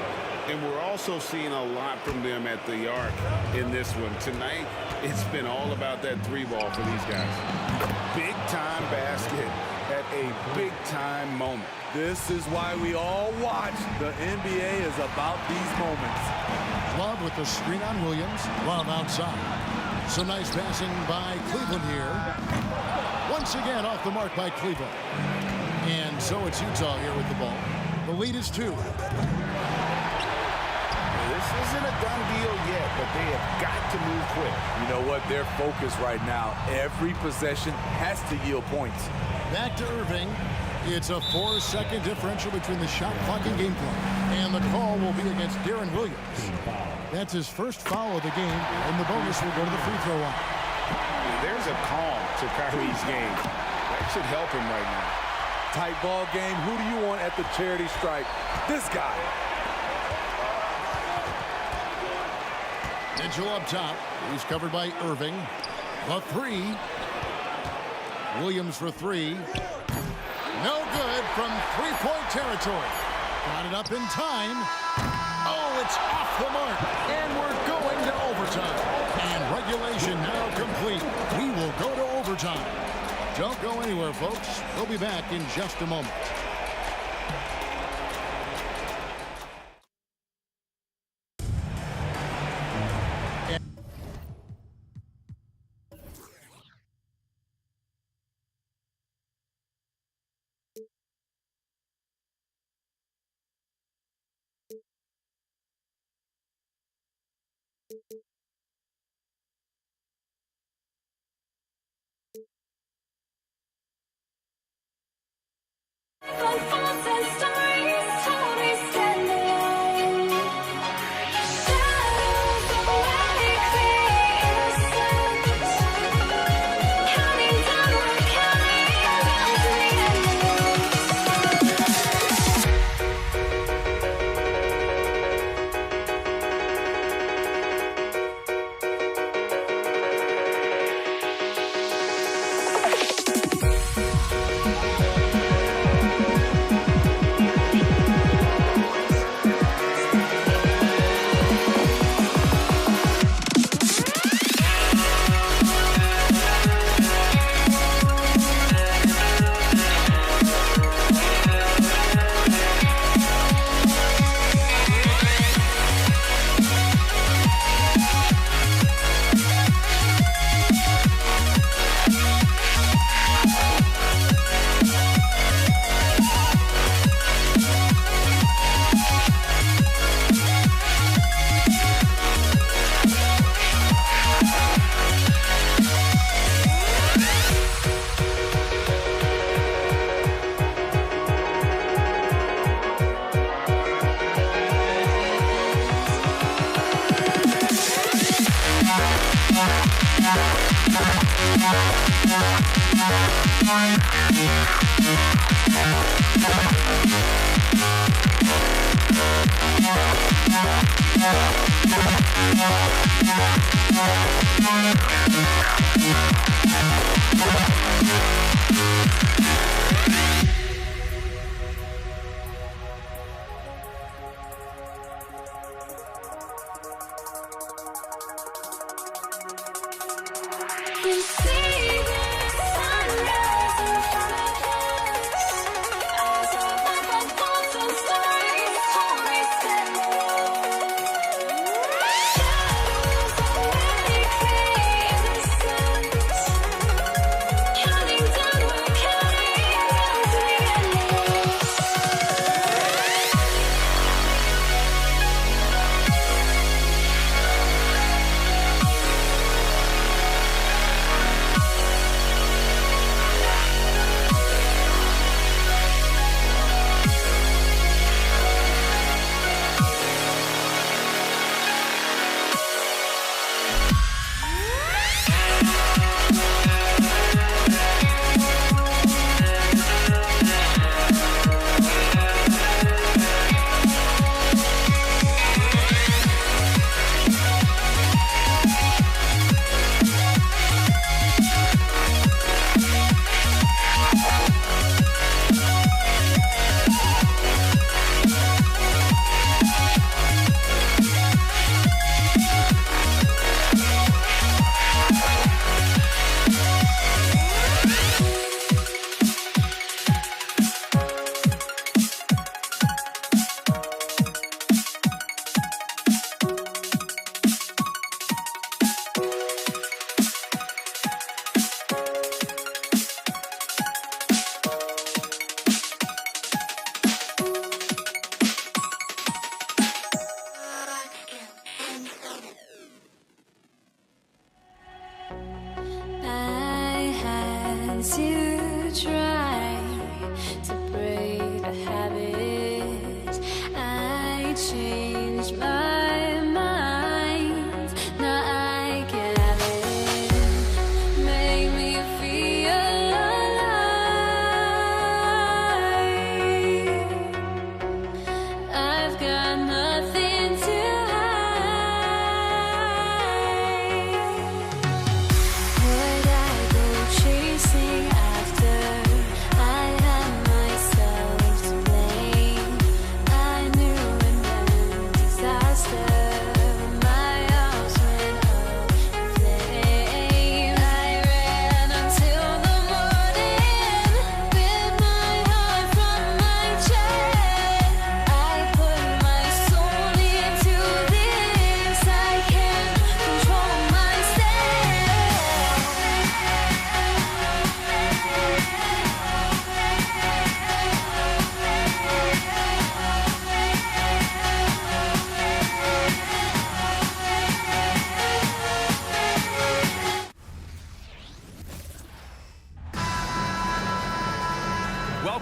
And we're also seeing a lot from them at the arc in this one. Tonight, it's been all about that three ball for these guys. Big-time basket at a big-time moment. This is why we all watch. The NBA is about these moments. Love with the screen on Williams. Love outside. Some nice passing by Cleveland here. Once again off the mark by Cleveland. And so it's Utah here with the ball. The lead is 2. This isn't a done deal yet, but they have got to move quick. You know what? They're focused right now. Every possession has to yield points. Back to Irving. It's a 4-second differential between the shot clock and game clock. And the call will be against Deron Williams. That's his first foul of the game, and the bonus will go to the free throw line. There's a calm to Kyrie's game. That should help him right now. Tight ball game. Who do you want at the charity stripe? This guy. Mitchell up top. He's covered by Irving. The 3. Williams for 3. No good from three-point territory. Got it up in time. Oh, it's off the mark. And we're going to overtime. And regulation now complete. We will go to overtime. Don't go anywhere, folks. We'll be back in just a moment.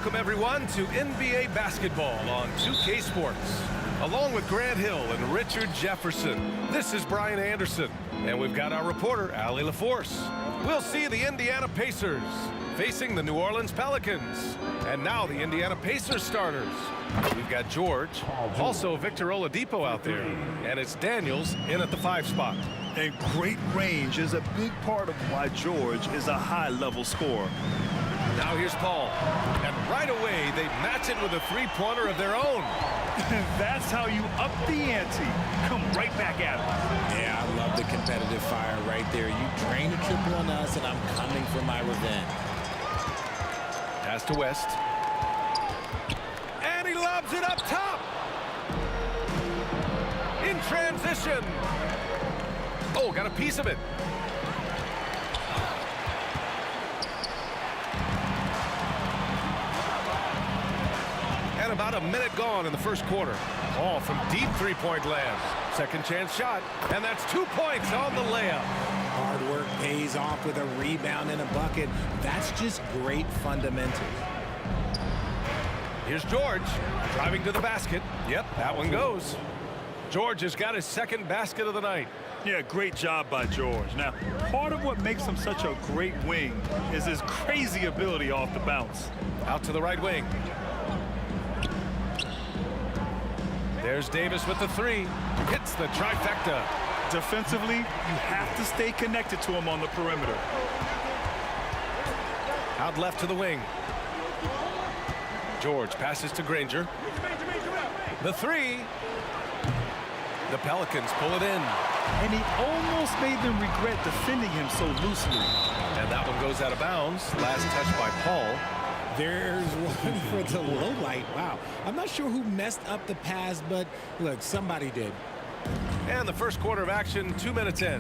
Welcome, everyone, to NBA basketball on 2K Sports. Along with Grant Hill and Richard Jefferson, this is Brian Anderson. And we've got our reporter, Allie LaForce. We'll see the Indiana Pacers facing the New Orleans Pelicans. And now the Indiana Pacers starters. We've got George, also Victor Oladipo out there. And it's Daniels in at the 5 spot. And great range is a big part of why George is a high-level scorer. Now here's Paul. And right away, they match it with a three-pointer of their own. That's how you up the ante. Come right back at it. Yeah, I love the competitive fire right there. You drain a triple on us, and I'm coming for my revenge. Pass to West. And he lobs it up top. In transition. Oh, got a piece of it. And about a minute gone in the first quarter. All from deep three-point land. Second chance shot. And that's 2 points on the layup. Hard work pays off with a rebound and a bucket. That's just great fundamentals. Here's George driving to the basket. Yep, that one goes. George has got his second basket of the night. Yeah, great job by George. Now, part of what makes him such a great wing is his crazy ability off the bounce. Out to the right wing. There's Davis with the 3. Hits the trifecta. Defensively, you have to stay connected to him on the perimeter. Out left to the wing. George passes to Granger. The 3. The Pelicans pull it in. And he almost made them regret defending him so loosely. And that one goes out of bounds. Last touch by Paul. There's one for the low light. Wow. I'm not sure who messed up the pass, but look, somebody did. And the first quarter of action, 2 minutes in.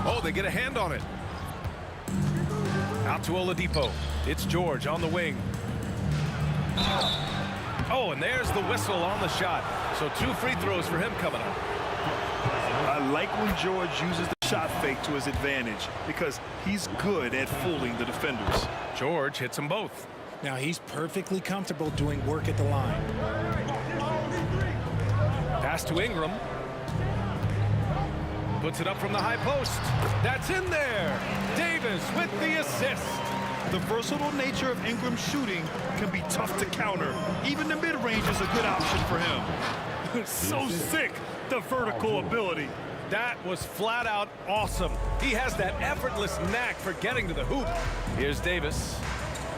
Oh, they get a hand on it. Out to Oladipo. It's George on the wing. Oh, and there's the whistle on the shot. So 2 free throws for him coming up. I like when George uses the shot fake to his advantage because he's good at fooling the defenders. George hits them both. Now he's perfectly comfortable doing work at the line. Pass to Ingram. Puts it up from the high post. That's in there. Davis with the assist. The versatile nature of Ingram's shooting can be tough to counter. Even the mid-range is a good option for him. So sick, the vertical ability. That was flat out awesome. He has that effortless knack for getting to the hoop. Here's Davis.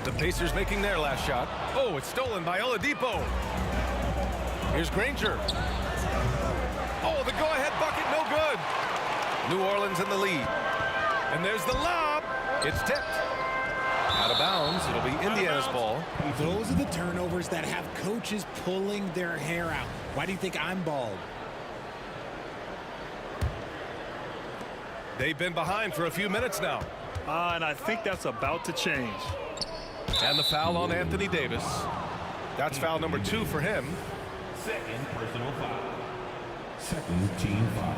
The Pacers making their last shot. Oh, it's stolen by Oladipo. Here's Granger. Oh, the go-ahead bucket, no good. New Orleans in the lead. And there's the lob. It's tipped. Out of bounds. It'll be Indiana's ball. Those are the turnovers that have coaches pulling their hair out. Why do you think I'm bald? They've been behind for a few minutes now. And I think that's about to change. And the foul on Anthony Davis. That's foul number 2 for him. Second personal foul. Second team foul.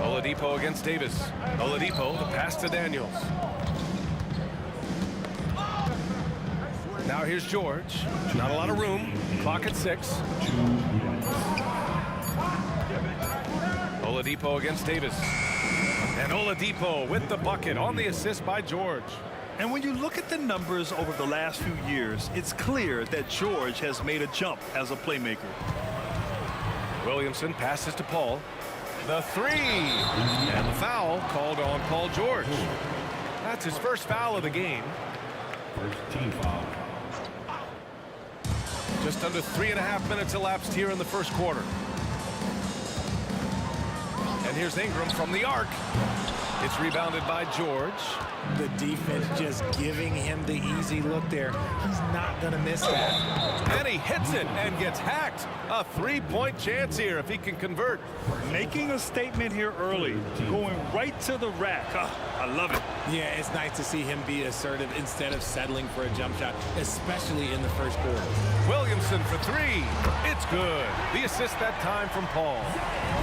Oladipo against Davis. Oladipo, the pass to Daniels. Now here's George. Not a lot of room. Clock at 6. Oladipo against Davis. And Oladipo with the bucket on the assist by George. And when you look at the numbers over the last few years, it's clear that George has made a jump as a playmaker. Williamson passes to Paul. The 3. And the foul called on Paul George. That's his first foul of the game. First team foul. Just under 3.5 minutes elapsed here in the first quarter. And here's Ingram from the arc. It's rebounded by George. The defense just giving him the easy look there. He's not going to miss that. And he hits it and gets hacked. A 3-point chance here if he can convert. Making a statement here early. Going right to the rack. I love it. Yeah, it's nice to see him be assertive instead of settling for a jump shot, especially in the first quarter. Williamson for three. It's good. The assist that time from Paul.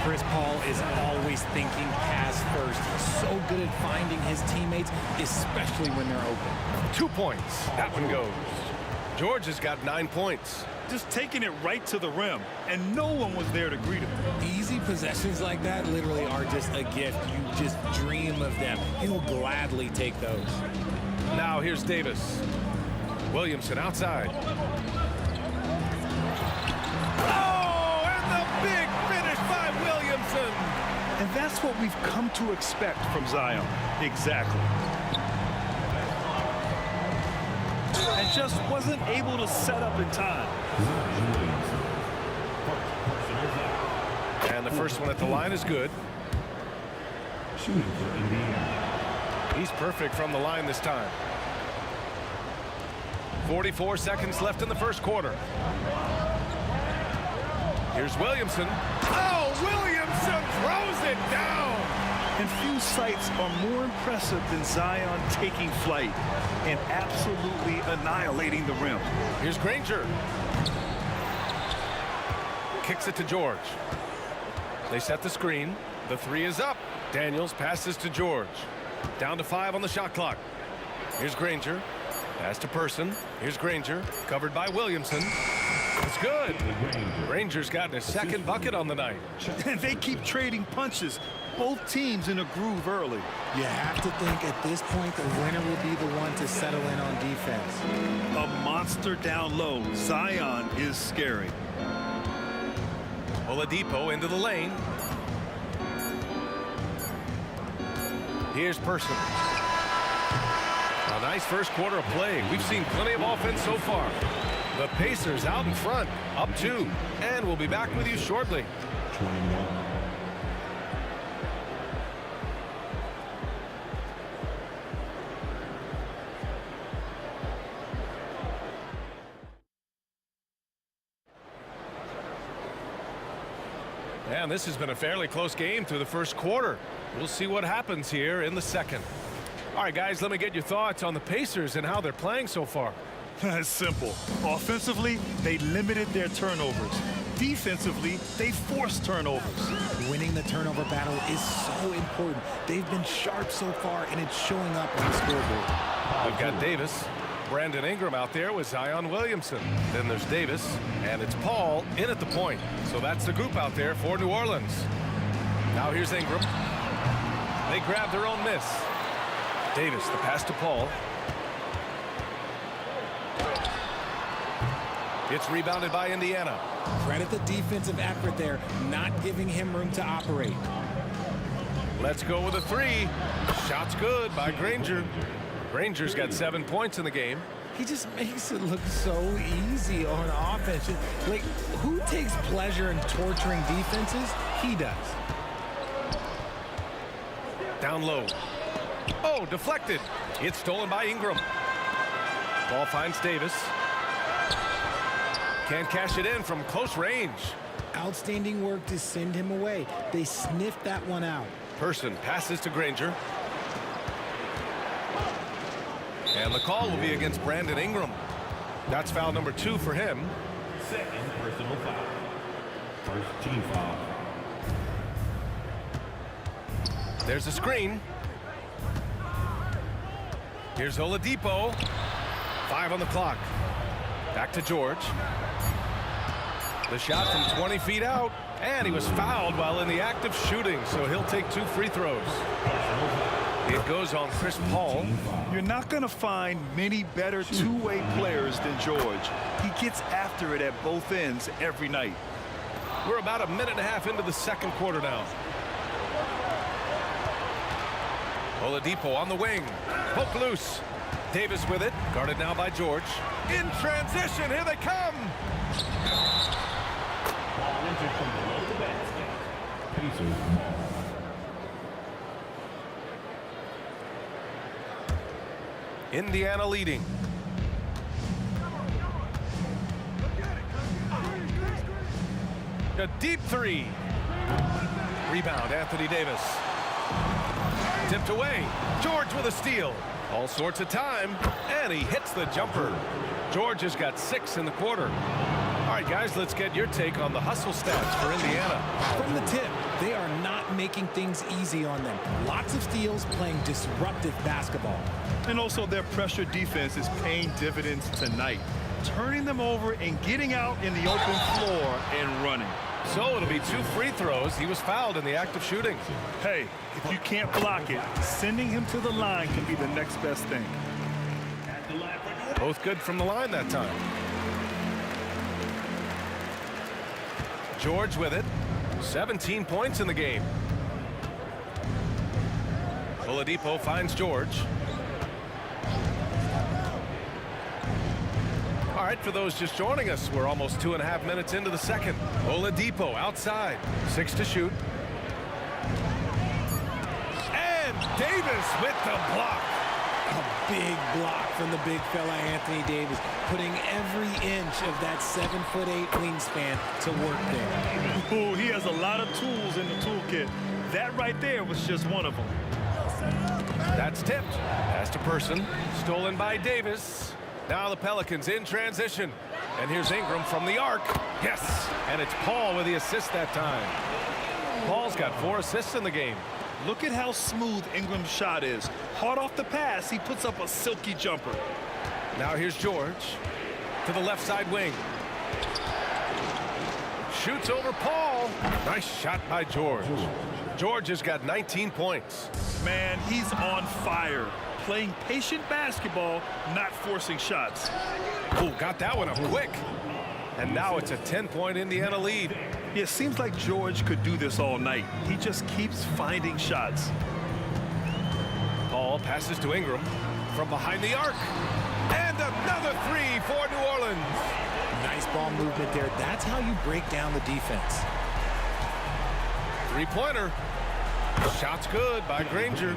Chris Paul is always thinking pass first. So good at finding his teammates, especially when they're open. 2 points. That one goes. George has got 9 points. Just taking it right to the rim, and no one was there to greet him. Easy possessions like that literally are just a gift. You just dream of them. He'll gladly take those. Now here's Davis. Williamson outside. Oh, and the big finish by Williamson. And that's what we've come to expect from Zion. Exactly. And just wasn't able to set up in time. And the first one at the line is good. He's perfect from the line this time. 44 seconds left in the first quarter. Here's Williamson. Oh, Williamson throws it down. And few sights are more impressive than Zion taking flight and absolutely annihilating the rim. Here's Granger. Kicks it to George. They set the screen. The three is up. Daniels passes to George. Down to 5 on the shot clock. Here's Granger. Pass to Person. Here's Granger. Covered by Williamson. It's good. Granger's gotten his second bucket on the night. And they keep trading punches. Both teams in a groove early. You have to think at this point the winner will be the one to settle in on defense. A monster down low. Zion is scary. Oladipo into the lane. Here's Person. A nice first quarter of play. We've seen plenty of offense so far. The Pacers out in front, up 2. And we'll be back with you shortly. 21. And this has been a fairly close game through the first quarter. We'll see what happens here in the second. All right, guys, let me get your thoughts on the Pacers and how they're playing so far. It's simple. Offensively, they limited their turnovers. Defensively, they forced turnovers. Winning the turnover battle is so important. They've been sharp so far, and it's showing up on the scoreboard. We've got Davis. Brandon Ingram out there with Zion Williamson. Then there's Davis, and it's Paul in at the point. So that's the group out there for New Orleans. Now here's Ingram. They grab their own miss. Davis, the pass to Paul. It's rebounded by Indiana. Credit the defensive effort there, not giving him room to operate. Let's go with a 3. Shot's good by Granger. Granger's got 7 points in the game. He just makes it look so easy on offense. Like, who takes pleasure in torturing defenses? He does. Down low. Oh, deflected. It's stolen by Ingram. Ball finds Davis. Can't cash it in from close range. Outstanding work to send him away. They sniffed that one out. Person passes to Granger. And the call will be against Brandon Ingram. That's foul number 2 for him. Second personal foul. First team foul. There's a screen. Here's Oladipo. 5 on the clock. Back to George. The shot from 20 feet out. And he was fouled while in the act of shooting, so he'll take 2 free throws. It goes on Chris Paul. You're not going to find many better two-way players than George. He gets after it at both ends every night. We're about a minute and a half into the second quarter now. Oladipo on the wing. Poke loose. Davis with it. Guarded now by George. In transition. Here they come. Ball entered from below the basket. Pacers ball. Indiana leading. A deep 3. Rebound, Anthony Davis. Tipped away. George with a steal. All sorts of time, and he hits the jumper. George has got 6 in the quarter. All right, guys, let's get your take on the hustle stats for Indiana. From the tip, they are not making things easy on them. Lots of steals, playing disruptive basketball. And also their pressure defense is paying dividends tonight, turning them over and getting out in the open floor and running. So it'll be 2 free throws. He was fouled in the act of shooting. Hey, if you can't block it, sending him to the line can be the next best thing. Both good from the line that time. George with it. 17 points in the game. Oladipo finds George. All right, for those just joining us, we're almost 2.5 minutes into the second. Oladipo outside. 6 to shoot. And Davis with the block. A big block from the big fella Anthony Davis, putting every inch of that 7'8" wingspan to work there. Ooh, he has a lot of tools in the toolkit. That right there was just one of them. That's tipped. Pass to Person. Stolen by Davis. Now the Pelicans in transition. And here's Ingram from the arc. Yes! And it's Paul with the assist that time. Paul's got 4 assists in the game. Look at how smooth Ingram's shot is. Hard off the pass, he puts up a silky jumper. Now here's George to the left side wing. Shoots over Paul. Nice shot by George. George has got 19 points. Man, he's on fire. Playing patient basketball, not forcing shots. Oh, got that one up quick. And now it's a 10-point Indiana lead. It seems like George could do this all night. He just keeps finding shots. Paul passes to Ingram from behind the arc. And another 3 for New Orleans. Nice ball movement there. That's how you break down the defense. 3-pointer. Shot's good by Granger.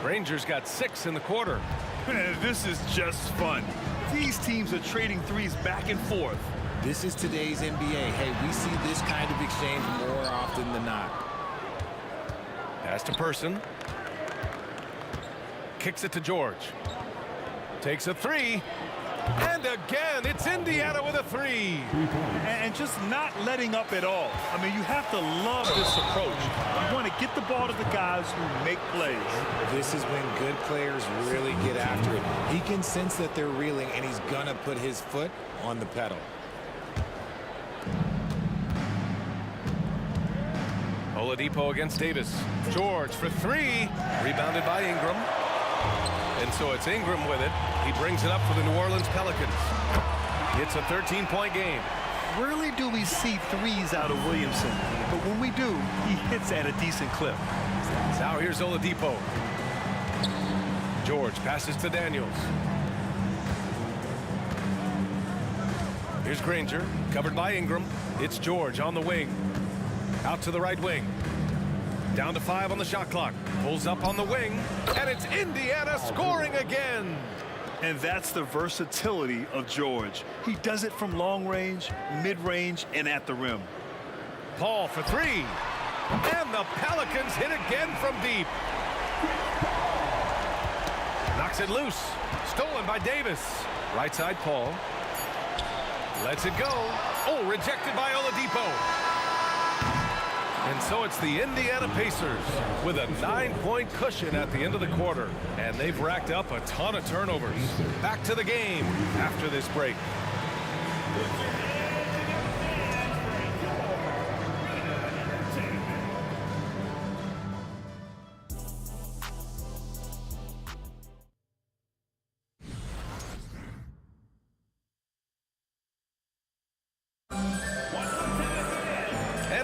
Granger's got 6 in the quarter. Man, this is just fun. These teams are trading threes back and forth. This is today's NBA. Hey, we see this kind of exchange more often than not. Pass to Person. Kicks it to George. Takes a 3. And again, it's Indiana with a 3. And just not letting up at all. I mean, you have to love this approach. You want to get the ball to the guys who make plays. This is when good players really get after it. He can sense that they're reeling, and he's going to put his foot on the pedal. Oladipo against Davis. George for 3. Rebounded by Ingram. And so it's Ingram with it. He brings it up for the New Orleans Pelicans. It's a 13-point game. Rarely do we see threes out of Williamson, but when we do, he hits at a decent clip. Now here's Oladipo. George passes to Daniels. Here's Granger, covered by Ingram. It's George on the wing. Out to the right wing. Down to 5 on the shot clock. Pulls up on the wing, and it's Indiana scoring again. And that's the versatility of George. He does it from long range, mid-range, and at the rim. Paul for 3. And the Pelicans hit again from deep. Knocks it loose. Stolen by Davis. Right side Paul. Lets it go. Oh, rejected by Oladipo. And so it's the Indiana Pacers with a 9-point cushion at the end of the quarter. And they've racked up a ton of turnovers. Back to the game after this break.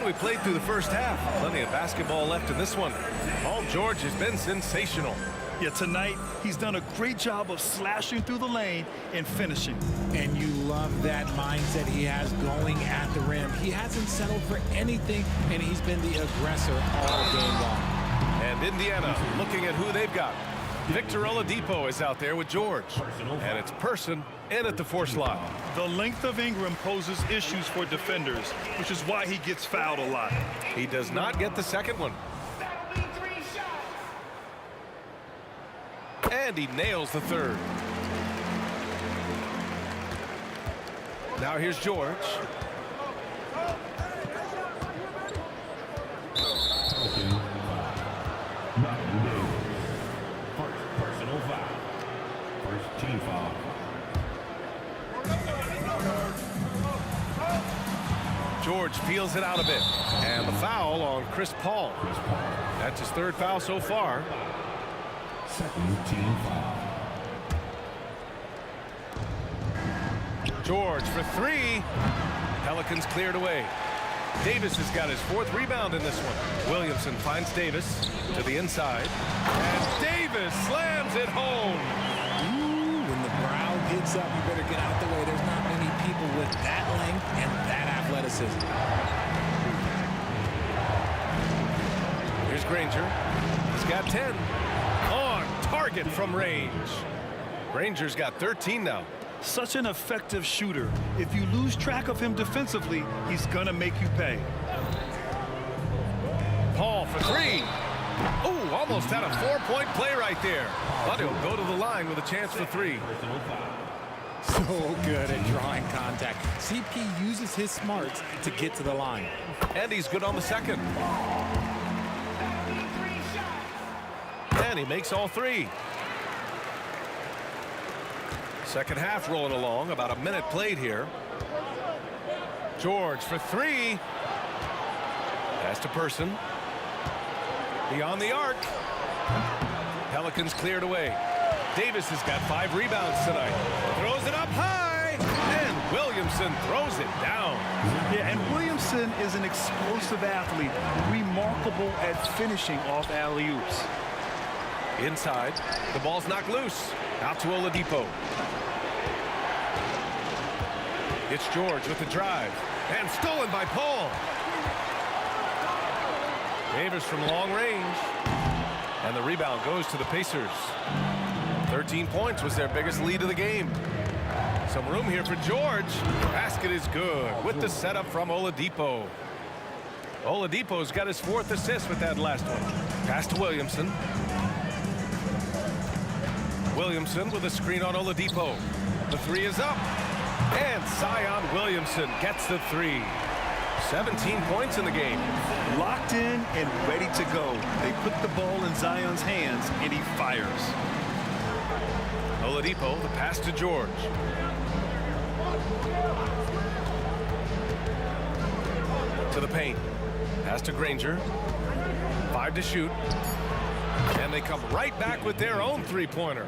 We played through the first half. Plenty of basketball left in this one. Paul George has been sensational. Yeah, tonight he's done a great job of slashing through the lane and finishing. And you love that mindset he has going at the rim. He hasn't settled for anything, and he's been the aggressor all game long. And Indiana looking at who they've got. Victor Oladipo is out there with George. And it's Person in at the 4 slot. The length of Ingram poses issues for defenders, which is why he gets fouled a lot. He does not get the second one. And he nails the third. Now here's George. Personal foul. First team foul. George feels it out a bit. And the foul on Chris Paul. That's his third foul so far. Second team foul. George for three. Pelicans cleared away. Davis has got his fourth rebound in this one. Williamson finds Davis to the inside. And Davis slams it home. Ooh, when the crowd gets up, you better get out the way. There's not many people with that length and that athleticism. Here's Granger. He's got 10. On target from range. Granger's got 13 now. Such an effective shooter. If you lose track of him defensively, he's gonna make you pay. Paul for three. Oh, almost had a 4-point play right there. But he'll go to the line with a chance for three. So good at drawing contact. CP uses his smarts to get to the line. And he's good on the second. And he makes all three. Second half rolling along, about a minute played here. George for three. Pass to Person. Beyond the arc. Pelicans cleared away. Davis has got 5 rebounds tonight. Throws it up high. And Williamson throws it down. Yeah, and Williamson is an explosive athlete, remarkable at finishing off alley-oops. Inside, the ball's knocked loose. Out to Oladipo. It's George with the drive. And stolen by Paul. Davis from long range. And the rebound goes to the Pacers. 13 points was their biggest lead of the game. Some room here for George. Basket is good with the setup from Oladipo. Oladipo's got his 4th assist with that last one. Pass to Williamson. Williamson with a screen on Oladipo. The three is up. And Zion Williamson gets the three. 17 points in the game. Locked in and ready to go. They put the ball in Zion's hands, and he fires. Oladipo, the pass to George. To the paint. Pass to Granger. 5 to shoot. And they come right back with their own three-pointer.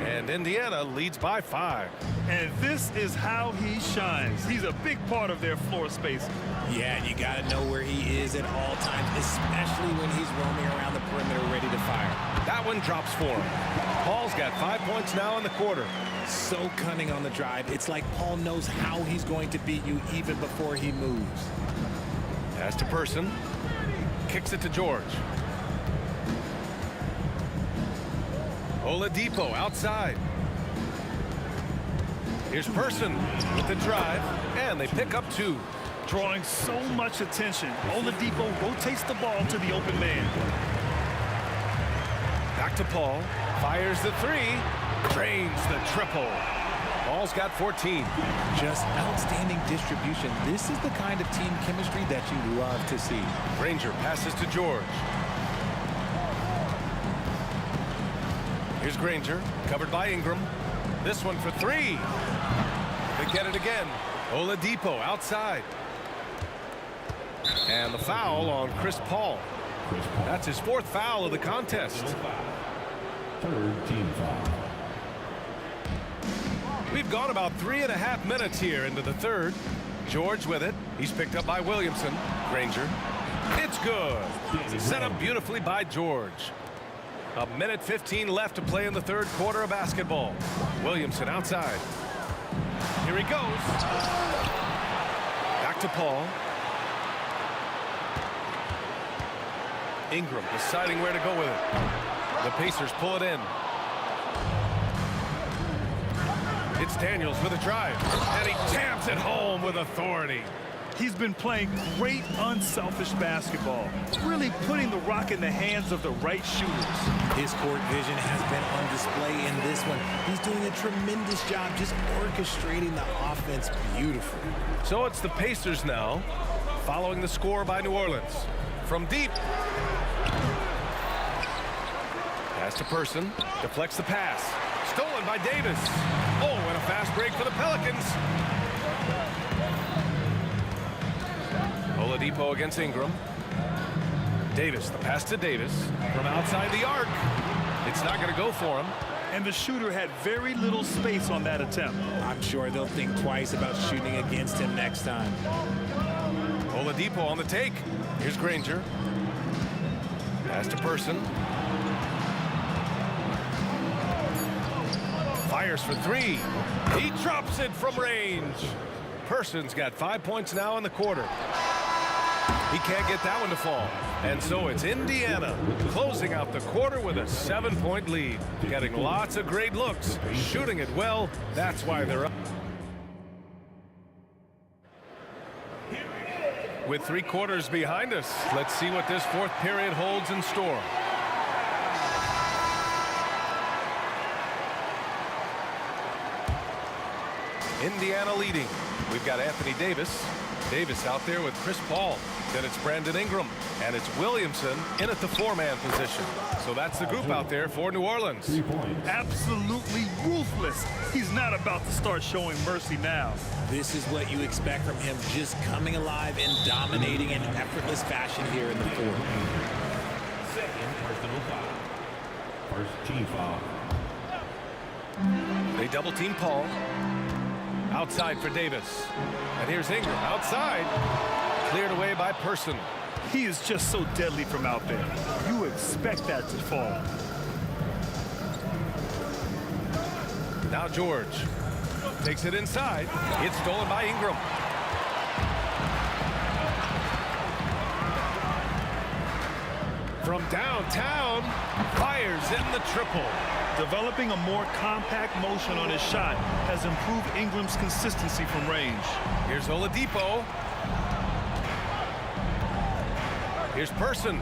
And Indiana leads by 5. And this is how he shines. He's a big part of their floor space. Yeah, and you got to know where he is at all times, especially when he's roaming around the perimeter ready to fire. That one drops for him. Paul's got 5 points now in the quarter. So cunning on the drive. It's like Paul knows how he's going to beat you even before he moves. Pass to Person. Kicks it to George. Oladipo outside. Here's Person with the drive, and they pick up 2. Drawing so much attention, Oladipo rotates the ball to the open man. Back to Paul. Fires the 3. Drains the triple. Paul's got 14. Just outstanding distribution. This is the kind of team chemistry that you love to see. Granger passes to George. Here's Granger, covered by Ingram. This one for 3. They get it again. Oladipo outside. And the foul on Chris Paul. That's his 4th foul of the contest. 3rd team foul. We've gone about 3.5 minutes here into the 3rd. George with it. He's picked up by Williamson. Granger. It's good. Set up beautifully by George. 1:15 left to play in the 3rd quarter of basketball. Williamson outside. Here he goes. Back to Paul. Ingram deciding where to go with it. The Pacers pull it in. It's Daniels with a drive. And he jams it home with authority. He's been playing great, unselfish basketball, really putting the rock in the hands of the right shooters. His court vision has been on display in this one. He's doing a tremendous job just orchestrating the offense beautifully. So it's the Pacers now, following the score by New Orleans. From deep. Pass to Person, deflects the pass. Stolen by Davis. Oh, and a fast break for the Pelicans. Oladipo against Ingram. Davis, the pass to Davis from outside the arc. It's not going to go for him. And the shooter had very little space on that attempt. I'm sure they'll think twice about shooting against him next time. Oladipo on the take. Here's Granger. Pass to Person. Fires for three. He drops it from range. Person's got 5 points now in the quarter. He can't get that one to fall. And so it's Indiana closing out the quarter with a 7-point lead. Getting lots of great looks, shooting it well. That's why they're up. With 3 quarters behind us, let's see what this fourth period holds in store. Indiana leading. We've got Anthony Davis. Davis out there with Chris Paul. Then it's Brandon Ingram. And it's Williamson in at the 4-man position. So that's the group out there for New Orleans. Absolutely ruthless. He's not about to start showing mercy now. This is what you expect from him, just coming alive and dominating in effortless fashion here in the fourth. Second personal foul. First team foul. They double team Paul. Outside for Davis. And here's Ingram outside. Cleared away by Person. He is just so deadly from out there. You expect that to fall. Now George takes it inside. It's stolen by Ingram. From downtown, fires in the triple. Developing a more compact motion on his shot has improved Ingram's consistency from range. Here's Oladipo. Here's Person.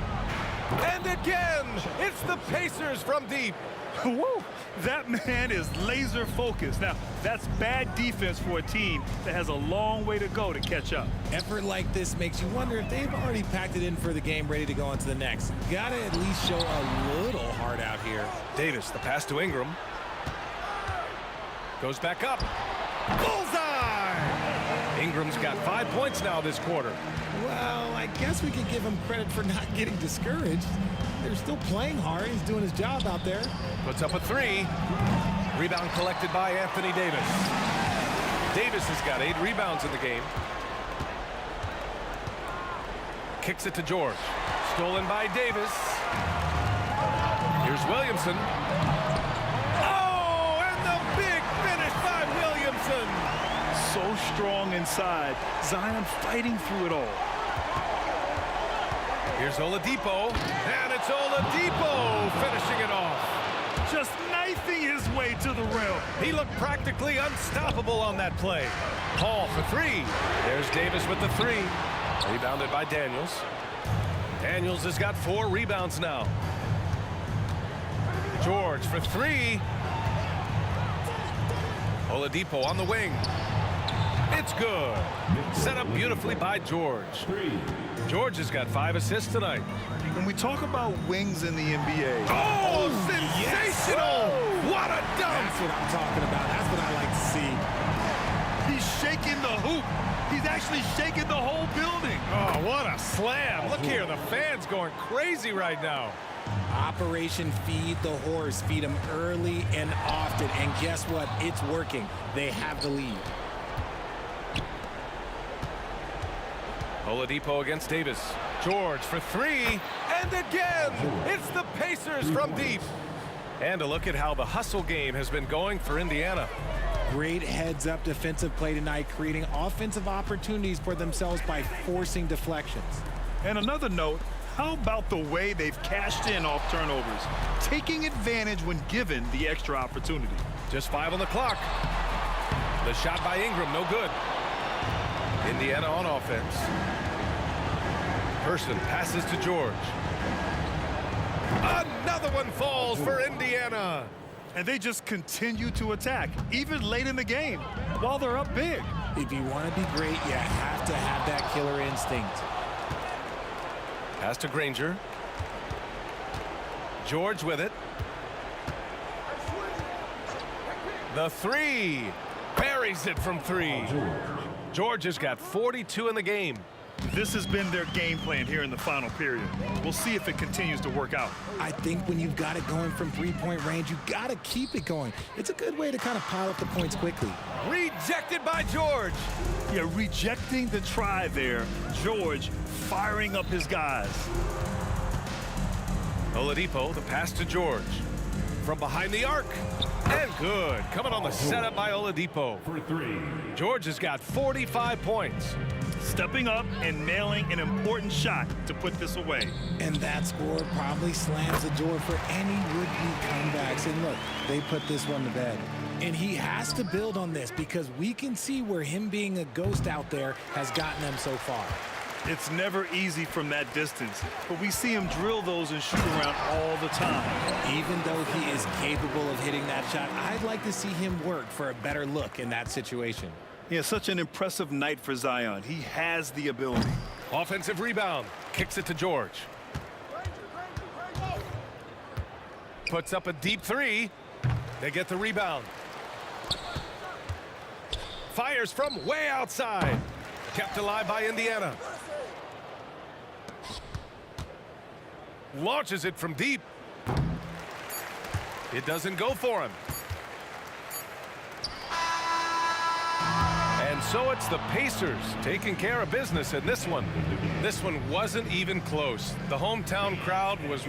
And again, it's the Pacers from deep. Woo! That man is laser focused. Now, that's bad defense for a team that has a long way to go to catch up. Effort like this makes you wonder if they've already packed it in for the game, ready to go on to the next. Gotta at least show a little heart out here. Davis, the pass to Ingram. Goes back up. Bullseye! Ingram's got 5 points now this quarter. Well, I guess we could give him credit for not getting discouraged. They're still playing hard. He's doing his job out there. Puts up a 3. Rebound collected by Anthony Davis. Davis has got 8 rebounds in the game. Kicks it to George. Stolen by Davis. Here's Williamson. Oh, and the big finish by Williamson. So strong inside. Zion fighting through it all. Here's Oladipo, and it's Oladipo finishing it off. Just knifing his way to the rim. He looked practically unstoppable on that play. Paul for 3. There's Davis with the 3. Rebounded by Daniels. Daniels has got 4 rebounds now. George for 3. Oladipo on the wing. It's good. Set up beautifully by George. George has got 5 assists tonight. When we talk about wings in the NBA. Oh, sensational! Yes. What a dunk! That's what I'm talking about. That's what I like to see. He's shaking the hoop. He's actually shaking the whole building. Oh, what a slam. Look here, the fans going crazy right now. Operation Feed the Horse. Feed him early and often. And guess what? It's working. They have the lead. Oladipo against Davis. George for 3. And again, it's the Pacers from deep. And a look at how the hustle game has been going for Indiana. Great heads-up defensive play tonight, creating offensive opportunities for themselves by forcing deflections. And another note, how about the way they've cashed in off turnovers, taking advantage when given the extra opportunity. Just 5 on the clock. The shot by Ingram, no good. Indiana on offense. Person passes to George. Another one falls for Indiana. And they just continue to attack, even late in the game, while they're up big. If you want to be great, you have to have that killer instinct. Pass to Granger. George with it. The three. Buries it from three. George has got 42 in the game. This has been their game plan here in the final period. We'll see if it continues to work out. I think when you've got it going from three-point range, you got to keep it going. It's a good way to kind of pile up the points quickly. Rejected by George. Yeah, rejecting the try there. George firing up his guys. Oladipo, the pass to George. From behind the arc. And good. Coming on the setup by Oladipo. For three. George has got 45 points. Stepping up and nailing an important shot to put this away. And that score probably slams the door for any would-be comebacks. And look, they put this one to bed. And he has to build on this because we can see where him being a ghost out there has gotten them so far. It's never easy from that distance, but we see him drill those and shoot around all the time. Even though he is capable of hitting that shot, I'd like to see him work for a better look in that situation. Yeah, such an impressive night for Zion. He has the ability. Offensive rebound. Kicks it to George. Puts up a deep three. They get the rebound. Fires from way outside. Kept alive by Indiana. Launches it from deep. It doesn't go for him. And so it's the Pacers taking care of business in this one. This one wasn't even close. The hometown crowd was...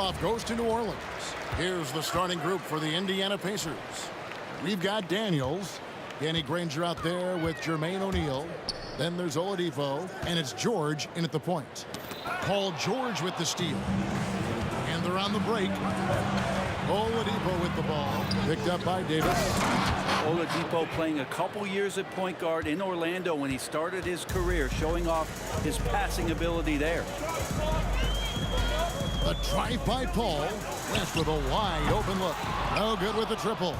Tip-off goes to New Orleans. Here's the starting group for the Indiana Pacers. We've got Daniels. Danny Granger out there with Jermaine O'Neal. Then there's Oladipo, and it's George in at the point. Paul George with the steal. And they're on the break. Oladipo with the ball. Picked up by Davis. Oladipo playing a couple years at point guard in Orlando when he started his career, showing off his passing ability there. The drive by Paul. West with a wide open look. No good with the triple.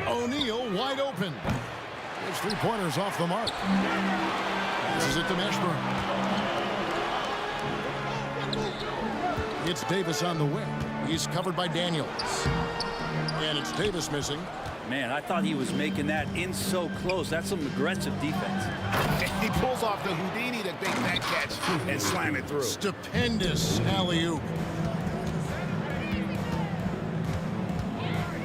O'Neal wide open. His three-pointers off the mark. Passes it to Mashburn. It's Davis on the wing. He's covered by Daniels. And it's Davis missing. Man, I thought he was making that in so close. That's some aggressive defense. He pulls off the Houdini to take that catch and slam it through. Stupendous alley-oop.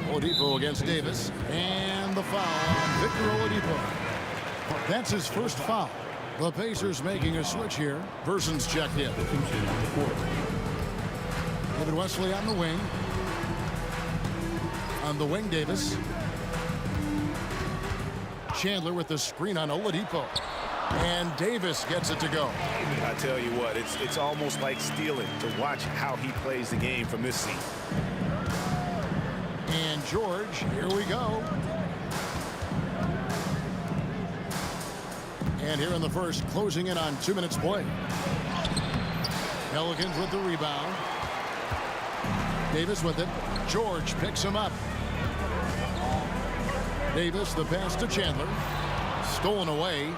Oladipo against Davis. And the foul on Victor Oladipo. That's his first foul. The Pacers making a switch here. Person's checked in. David Wesley on the wing. On the wing, Davis. Chandler with the screen on Oladipo. And Davis gets it to go. I tell you what, it's almost like stealing to watch how he plays the game from this seat. And George, here we go. And here in the first, closing in on 2 minutes play. Pelicans with the rebound. Davis with it. George picks him up. Davis, the pass to Chandler. Stolen away.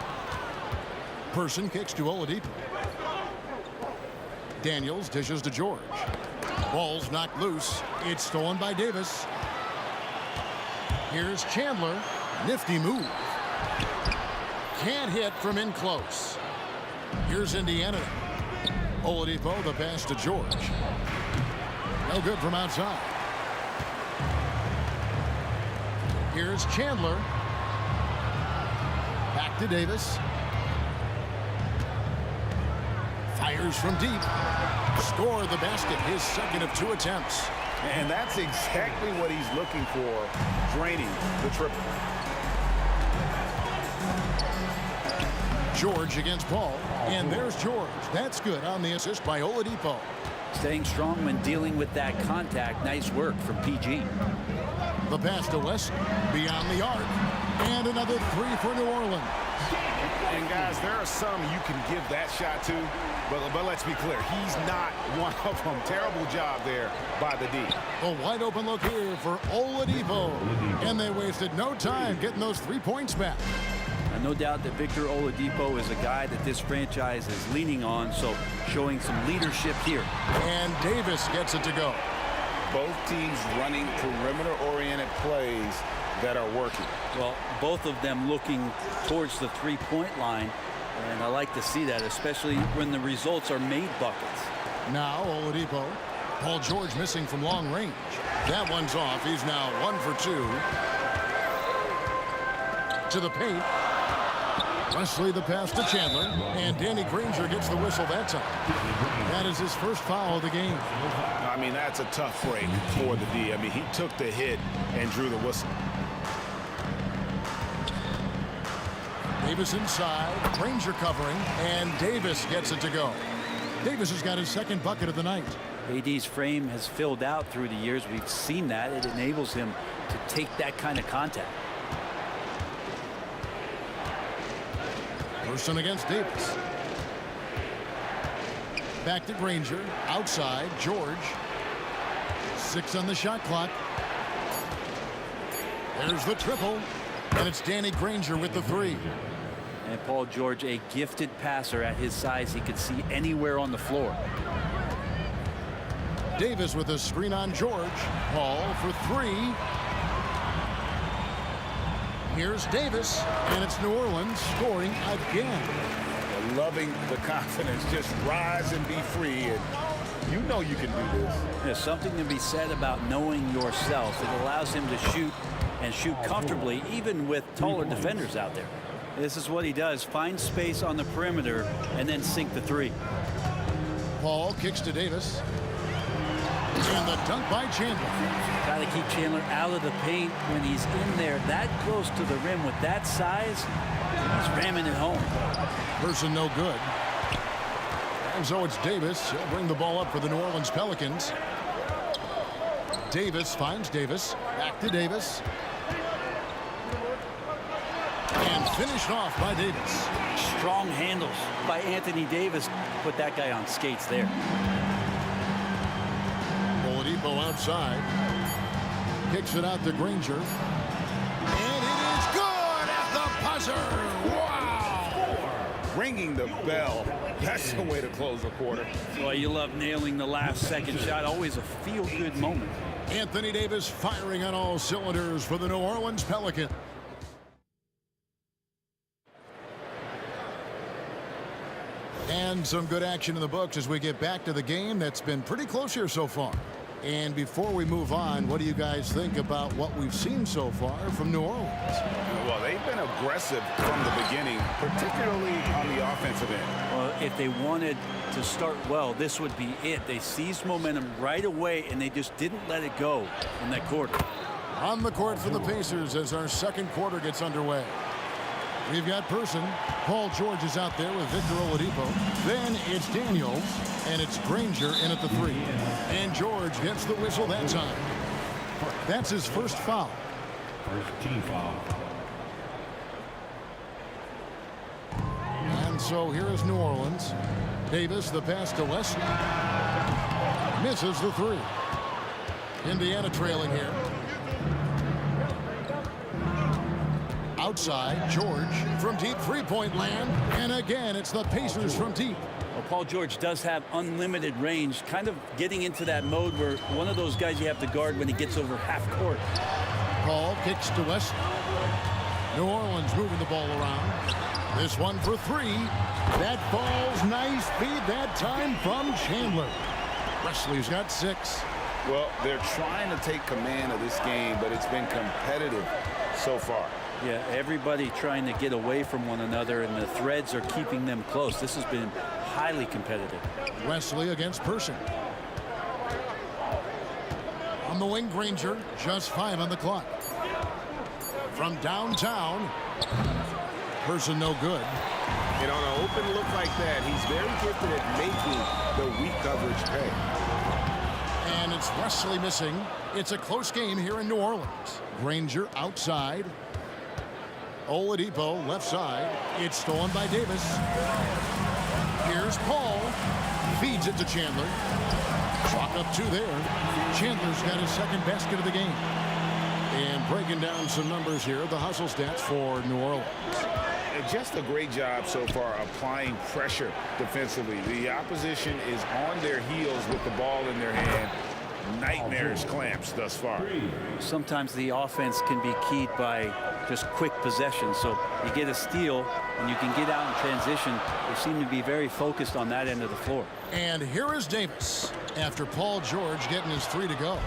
Person kicks to Oladipo. Daniels dishes to George. Ball's knocked loose. It's stolen by Davis. Here's Chandler. Nifty move. Can't hit from in close. Here's Indiana. Oladipo, the pass to George. No good from outside. Here's Chandler. Back to Davis. Fires from deep. Score the basket. His second of 2 attempts. And that's exactly what he's looking for, draining the triple. George against Paul. And there's George. That's good on the assist by Oladipo. Staying strong when dealing with that contact. Nice work from PG. The pass to West, beyond the arc, and another 3 for New Orleans. And guys, there are some you can give that shot to, but let's be clear, he's not one of them. Terrible job there by the D. A wide open look here for Oladipo, and they wasted no time getting those 3 points back. And no doubt that Victor Oladipo is a guy that this franchise is leaning on, so showing some leadership here. And Davis gets it to go. Both teams running perimeter-oriented plays that are working. Well, both of them looking towards the three-point line, and I like to see that, especially when the results are made buckets. Now Oladipo. Paul George missing from long range. That one's off. He's now 1 for 2. To the paint. Wesley the pass to Chandler, and Danny Granger gets the whistle that time. That is his first foul of the game. I mean, that's a tough break for the D. I mean, he took the hit and drew the whistle. Davis inside, Granger covering, and Davis gets it to go. Davis has got his second bucket of the night. AD's frame has filled out through the years. We've seen that. It enables him to take that kind of contact. Person against Davis. Back to Granger. Outside, George. 6 on the shot clock. There's the triple. And it's Danny Granger with the 3. And Paul George, a gifted passer at his size. He could see anywhere on the floor. Davis with a screen on George. Paul for 3. Here's Davis, and it's New Orleans scoring again. Loving the confidence, just rise and be free, and you know you can do this. There's something to be said about knowing yourself. It allows him to shoot and shoot comfortably, even with taller defenders out there. This is what he does, find space on the perimeter and then sink the 3. Paul kicks to Davis. And the dunk by Chandler. Got to keep Chandler out of the paint when he's in there that close to the rim with that size. He's ramming it home. Person no good. And so it's Davis. He'll bring the ball up for the New Orleans Pelicans. Davis finds Davis. Back to Davis. And finished off by Davis. Strong handles by Anthony Davis. Put that guy on skates there. Oladipo outside. Kicks it out to Granger. And it is good at the buzzer. Wow! Ringing the bell. That's the way to close the quarter. Boy, you love nailing the last second shot. Always a feel-good moment. Anthony Davis firing on all cylinders for the New Orleans Pelicans. And some good action in the books as we get back to the game that's been pretty close here so far. And before we move on, what do you guys think about what we've seen so far from New Orleans? Well, they've been aggressive from the beginning, particularly on the offensive end. Well, if they wanted to start well, this would be it. They seized momentum right away, and they just didn't let it go in that quarter. On the court for the Pacers as our second quarter gets underway. We've got Person. Paul George is out there with Victor Oladipo. Then it's Daniels, and it's Granger in at the 3. And George gets the whistle that time. That's his first foul. First team foul. And so here is New Orleans. Davis, the pass to West. Misses the 3. Indiana trailing here. Outside, George from deep three-point land. And again, it's the Pacers from deep. Well, Paul George does have unlimited range, kind of getting into that mode where one of those guys you have to guard when he gets over half court. Paul kicks to West. New Orleans moving the ball around. This one for 3. That ball's nice feed that time from Chandler. Wesley's got 6. Well, they're trying to take command of this game, but it's been competitive so far. Yeah, everybody trying to get away from one another, and the threads are keeping them close. This has been highly competitive. Wesley against Person. On the wing, Granger, just 5 on the clock. From downtown, Person no good. And on an open look like that, he's very gifted at making the weak coverage pay. And it's Wesley missing. It's a close game here in New Orleans. Granger outside. Oladipo left side. It's stolen by Davis. Here's Paul. Feeds it to Chandler. Chalk up 2 there. Chandler's got his second basket of the game. And breaking down some numbers here, the hustle stats for New Orleans. Just a great job so far applying pressure defensively. The opposition is on their heels with the ball in their hand. Nightmarish clamps thus far. Sometimes the offense can be keyed by just quick possession. So you get a steal and you can get out in transition. They seem to be very focused on that end of the floor. And here is Davis after Paul George getting his 3 to go.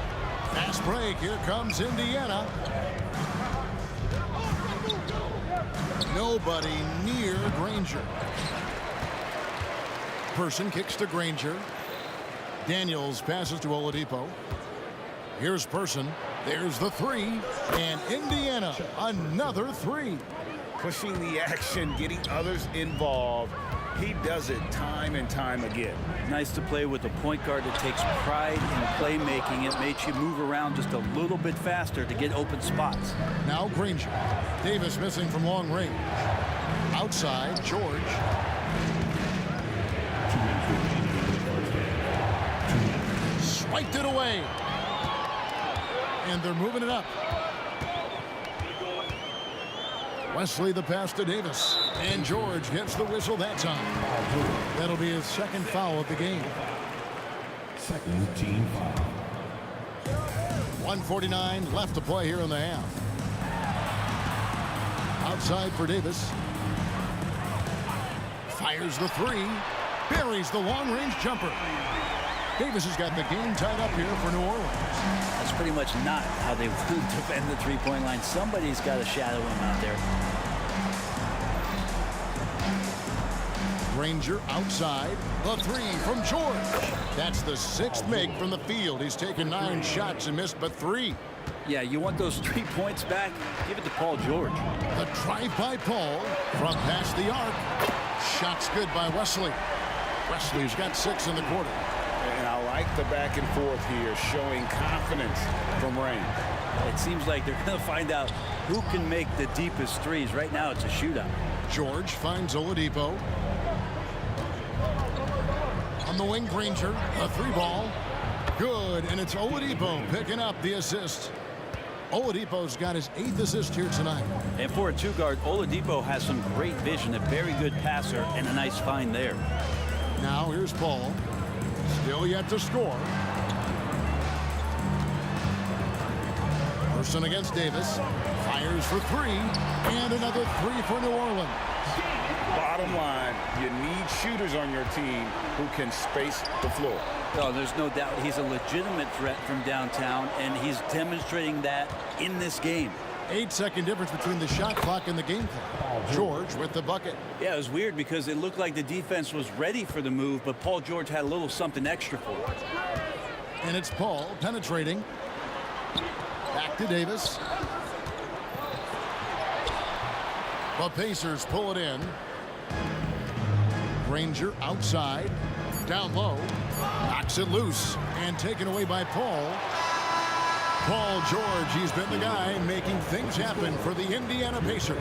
Fast break. Here comes Indiana. Nobody near Granger. Person kicks to Granger. Daniels passes to Oladipo. Here's Person. There's the 3. And Indiana, another 3. Pushing the action, getting others involved. He does it time and time again. Nice to play with a point guard that takes pride in playmaking. It makes you move around just a little bit faster to get open spots. Now Granger. Davis missing from long range. Outside, George. Swiped it away. And they're moving it up. Wesley the pass to Davis. And George gets the whistle that time. That'll be his second foul of the game. Second team foul. 1:49 left to play here in the half. Outside for Davis. Fires the 3. Buries the long-range jumper. Davis has got the game tied up here for New Orleans. That's pretty much not how they would defend the three-point line. Somebody's got to shadow him out there. Granger outside. The three from George. That's the 6th make from the field. He's taken 9 shots and missed but 3. Yeah, you want those 3 points back? Give it to Paul George. The drive by Paul from past the arc. Shots good by Wesley. Wesley's got 6 in the quarter. And I like the back and forth here, showing confidence from Rain. It seems like they're going to find out who can make the deepest threes. Right now, it's a shootout. George finds Oladipo. On the wing, Granger, a 3-ball. Good, and it's Oladipo picking up the assist. Oladipo's got his 8th assist here tonight. And for a 2-guard, Oladipo has some great vision, a very good passer, and a nice find there. Now here's Paul. Still yet to score. Person against Davis. Fires for 3. And another 3 for New Orleans. Bottom line, you need shooters on your team who can space the floor. Oh, there's no doubt he's a legitimate threat from downtown, and he's demonstrating that in this game. 8-second difference between the shot clock and the game clock. George with the bucket. Yeah, it was weird because it looked like the defense was ready for the move, but Paul George had a little something extra for it. And it's Paul penetrating. Back to Davis. The Pacers pull it in. Granger outside. Down low. Knocks it loose. And taken away by Paul. Paul George, he's been the guy making things happen for the Indiana Pacers.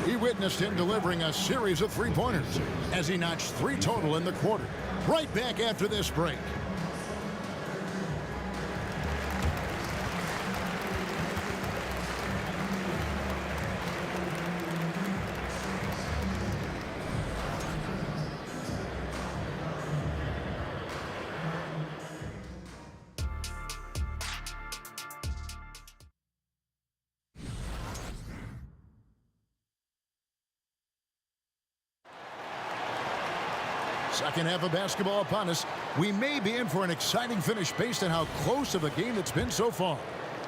He witnessed him delivering a series of 3-pointers as he notched 3 total in the quarter. Right back after this break. Second half of basketball upon us. We may be in for an exciting finish based on how close of a game it's been so far.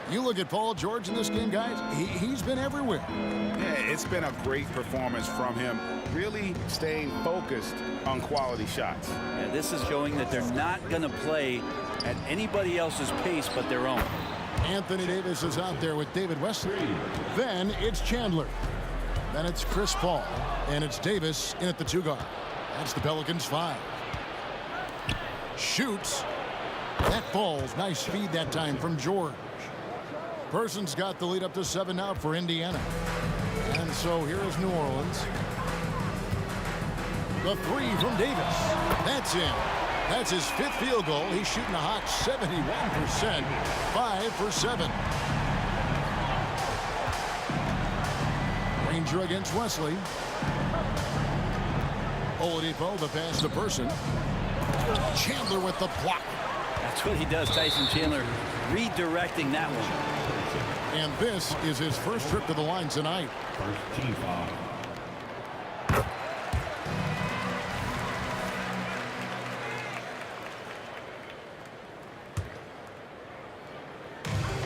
You look at Paul George in this game, guys, he's been everywhere. Yeah, it's been a great performance from him, really staying focused on quality shots. Yeah, this is showing that they're not going to play at anybody else's pace but their own. Anthony Davis is out there with David Wesley. Then it's Chandler. Then it's Chris Paul. And it's Davis in at the 2-guard. That's the Pelicans 5. Shoots. That falls. Nice feed that time from George. Person's got the lead up to 7 now for Indiana. And so here is New Orleans. The 3 from Davis. That's in. That's his 5th field goal. He's shooting a hot 71%. 5 for 7. Granger against Wesley. Oladipo, the pass to Person. Chandler with the block. That's what he does, Tyson Chandler, redirecting that one. And this is his first trip to the line tonight. First team foul.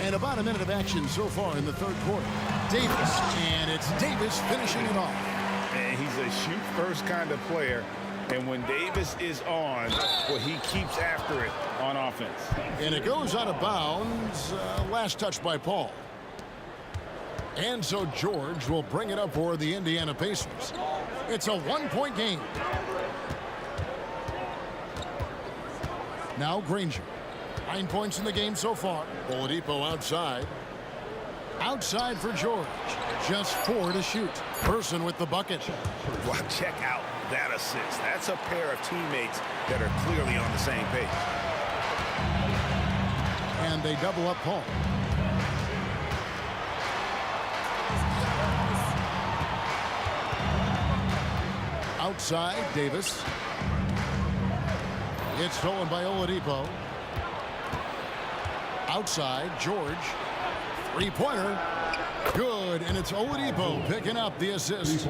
And about a minute of action so far in the 3rd quarter. Davis, and it's Davis finishing it off. And he's a shoot-first kind of player. And when Davis is on, well, he keeps after it on offense. And it goes out of bounds. Last touch by Paul. And so George will bring it up for the Indiana Pacers. It's a 1-point game. Now Granger. 9 points in the game so far. Oladipo outside. Outside for George. Just 4 to shoot. Person with the bucket. Well, check out that assist. That's a pair of teammates that are clearly on the same page. And they double up Paul. Outside, Davis. It's stolen by Oladipo. Outside, George. 3-pointer. Good, and it's Oladipo picking up the assist.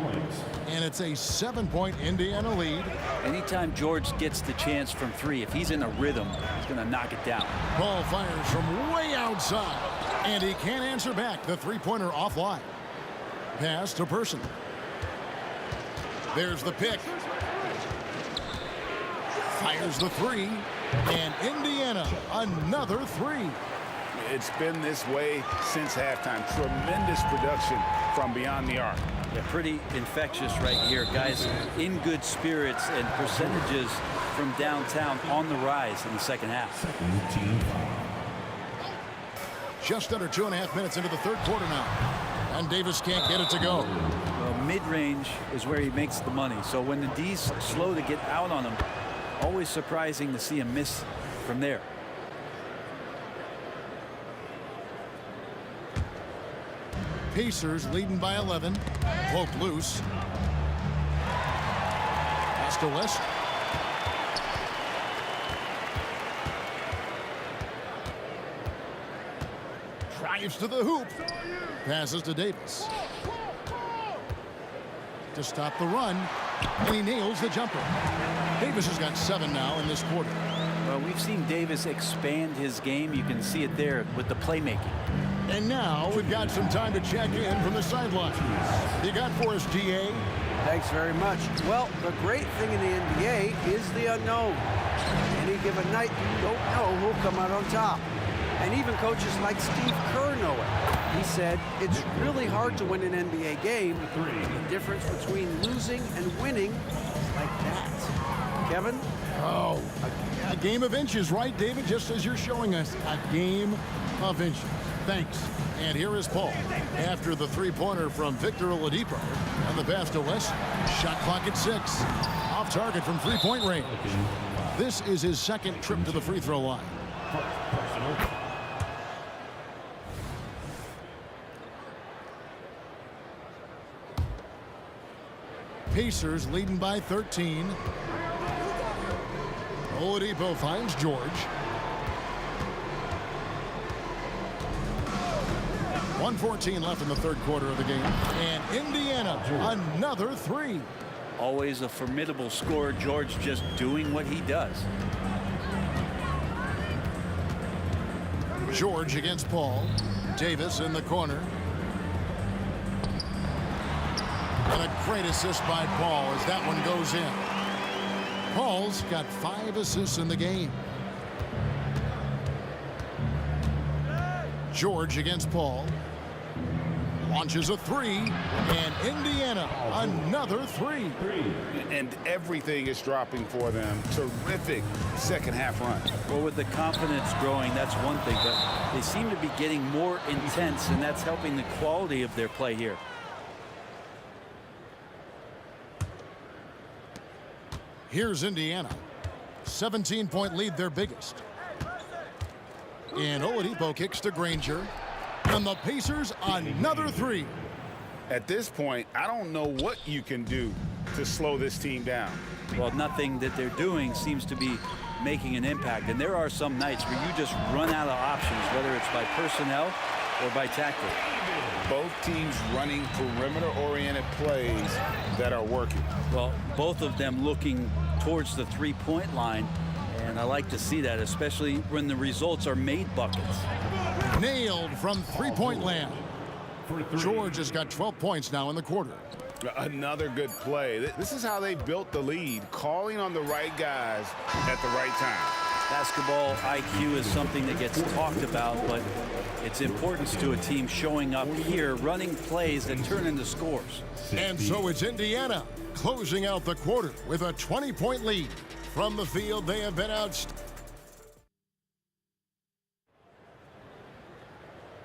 And it's a 7-point Indiana lead. Anytime George gets the chance from 3, if he's in a rhythm, he's going to knock it down. Paul fires from way outside. And he can't answer back. The 3-pointer offline. Pass to Person. There's the pick. Fires the three. And Indiana, another three. It's been this way since halftime. Tremendous production from beyond the arc. Yeah, pretty infectious right here. Guys in good spirits and percentages from downtown on the rise in the second half. Just under 2.5 minutes into the third quarter now. And Davis can't get it to go. Well, mid-range is where he makes the money. So when the D's slow to get out on him, always surprising to see him miss from there. Pacers leading by 11. Poke loose. Pass to West. Drives to the hoop. Passes to Davis. To stop the run. And he nails the jumper. Davis has got 7 now in this quarter. Well, we've seen Davis expand his game. You can see it there with the playmaking. And now we've got some time to check in from the sidelines. You got for us, DA? Thanks very much. Well, the great thing in the NBA is the unknown. Any given night, you don't know who'll come out on top. And even coaches like Steve Kerr know it. He said, it's really hard to win an NBA game. The difference between losing and winning is like that. Kevin? Oh, a game of inches, right, David? Just as you're showing us, a game of inches. Thanks. And here is Paul after the three-pointer from Victor Oladipo. And the pass to West. Shot clock at 6. Off target from three-point range. This is his second trip to the free throw line. Pacers leading by 13. Oladipo finds George. 1:14 left in the third quarter of the game. And Indiana, another three. Always a formidable scorer. George just doing what he does. George against Paul. Davis in the corner. And a great assist by Paul as that one goes in. Paul's got 5 assists in the game. George against Paul. Launches a three. And Indiana, another three. And everything is dropping for them. Terrific second half run. Well, with the confidence growing, that's one thing. But they seem to be getting more intense, and that's helping the quality of their play here. Here's Indiana. 17-point lead, their biggest. And Oladipo kicks to Granger. And the Pacers, another three. At this point, I don't know what you can do to slow this team down. Well, nothing that they're doing seems to be making an impact. And there are some nights where you just run out of options, whether it's by personnel or by tactic. Both teams running perimeter-oriented plays that are working. Well, both of them looking towards the three-point line. And I like to see that, especially when the results are made buckets. Nailed from three-point land. George has got 12 points now in the quarter. Another good play. This is how they built the lead, calling on the right guys at the right time. Basketball IQ is something that gets talked about, but its importance to a team showing up here, running plays that turn into scores. And so it's Indiana closing out the quarter with a 20-point lead. From the field, they have been outstanding.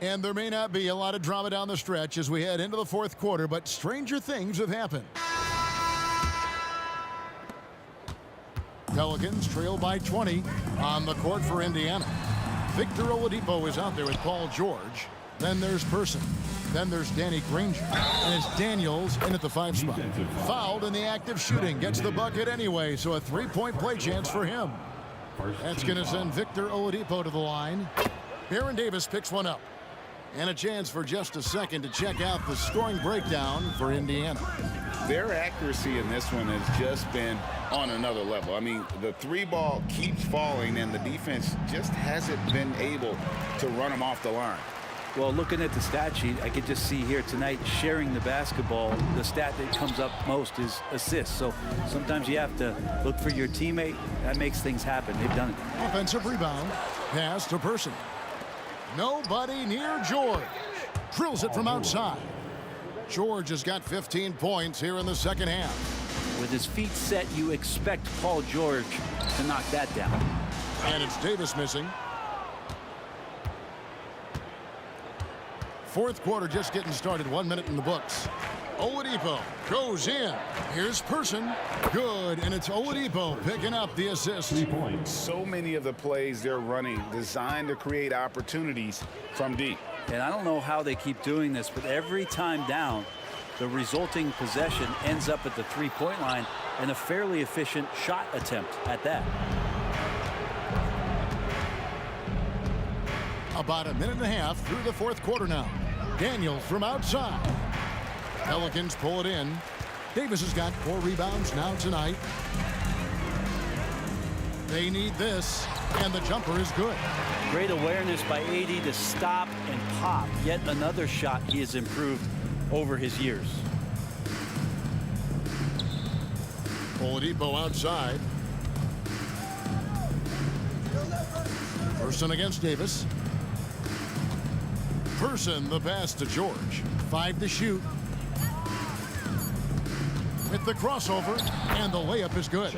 And there may not be a lot of drama down the stretch as we head into the fourth quarter, but stranger things have happened. Pelicans trail by 20 on the court for Indiana. Victor Oladipo is out there with Paul George. Then there's Person. Then there's Danny Granger. And it's Daniels in at the 5 spot. Fouled in the act of shooting. Gets the bucket anyway, so a three-point play chance for him. That's going to send Victor Oladipo to the line. Baron Davis picks one up. And a chance for just a second to check out the scoring breakdown for Indiana. Their accuracy in this one has just been on another level. I mean, the three ball keeps falling, and the defense just hasn't been able to run them off the line. Well, looking at the stat sheet, I could just see here tonight sharing the basketball. The stat that comes up most is assists. So sometimes you have to look for your teammate. That makes things happen. They've done it. Offensive rebound. Pass to Person. Nobody near George. Drills it from outside. George has got 15 points here in the second half. With his feet set, you expect Paul George to knock that down. And it's Davis missing. Fourth quarter just getting started. 1 minute in the books. Oladipo goes in. Here's Person. Good, and it's Oladipo picking up the assist. 3 points. So many of the plays they're running designed to create opportunities from deep. And I don't know how they keep doing this, but every time down, the resulting possession ends up at the three-point line and a fairly efficient shot attempt at that. About a minute and a half through the fourth quarter now. Daniels from outside. Pelicans pull it in. Davis has got 4 rebounds now tonight. They need this, and the jumper is good. Great awareness by AD to stop and pop. Yet another shot he has improved over his years. Oladipo outside. Person against Davis. Person, the pass to George. 5 to shoot. With the crossover, and the layup is good.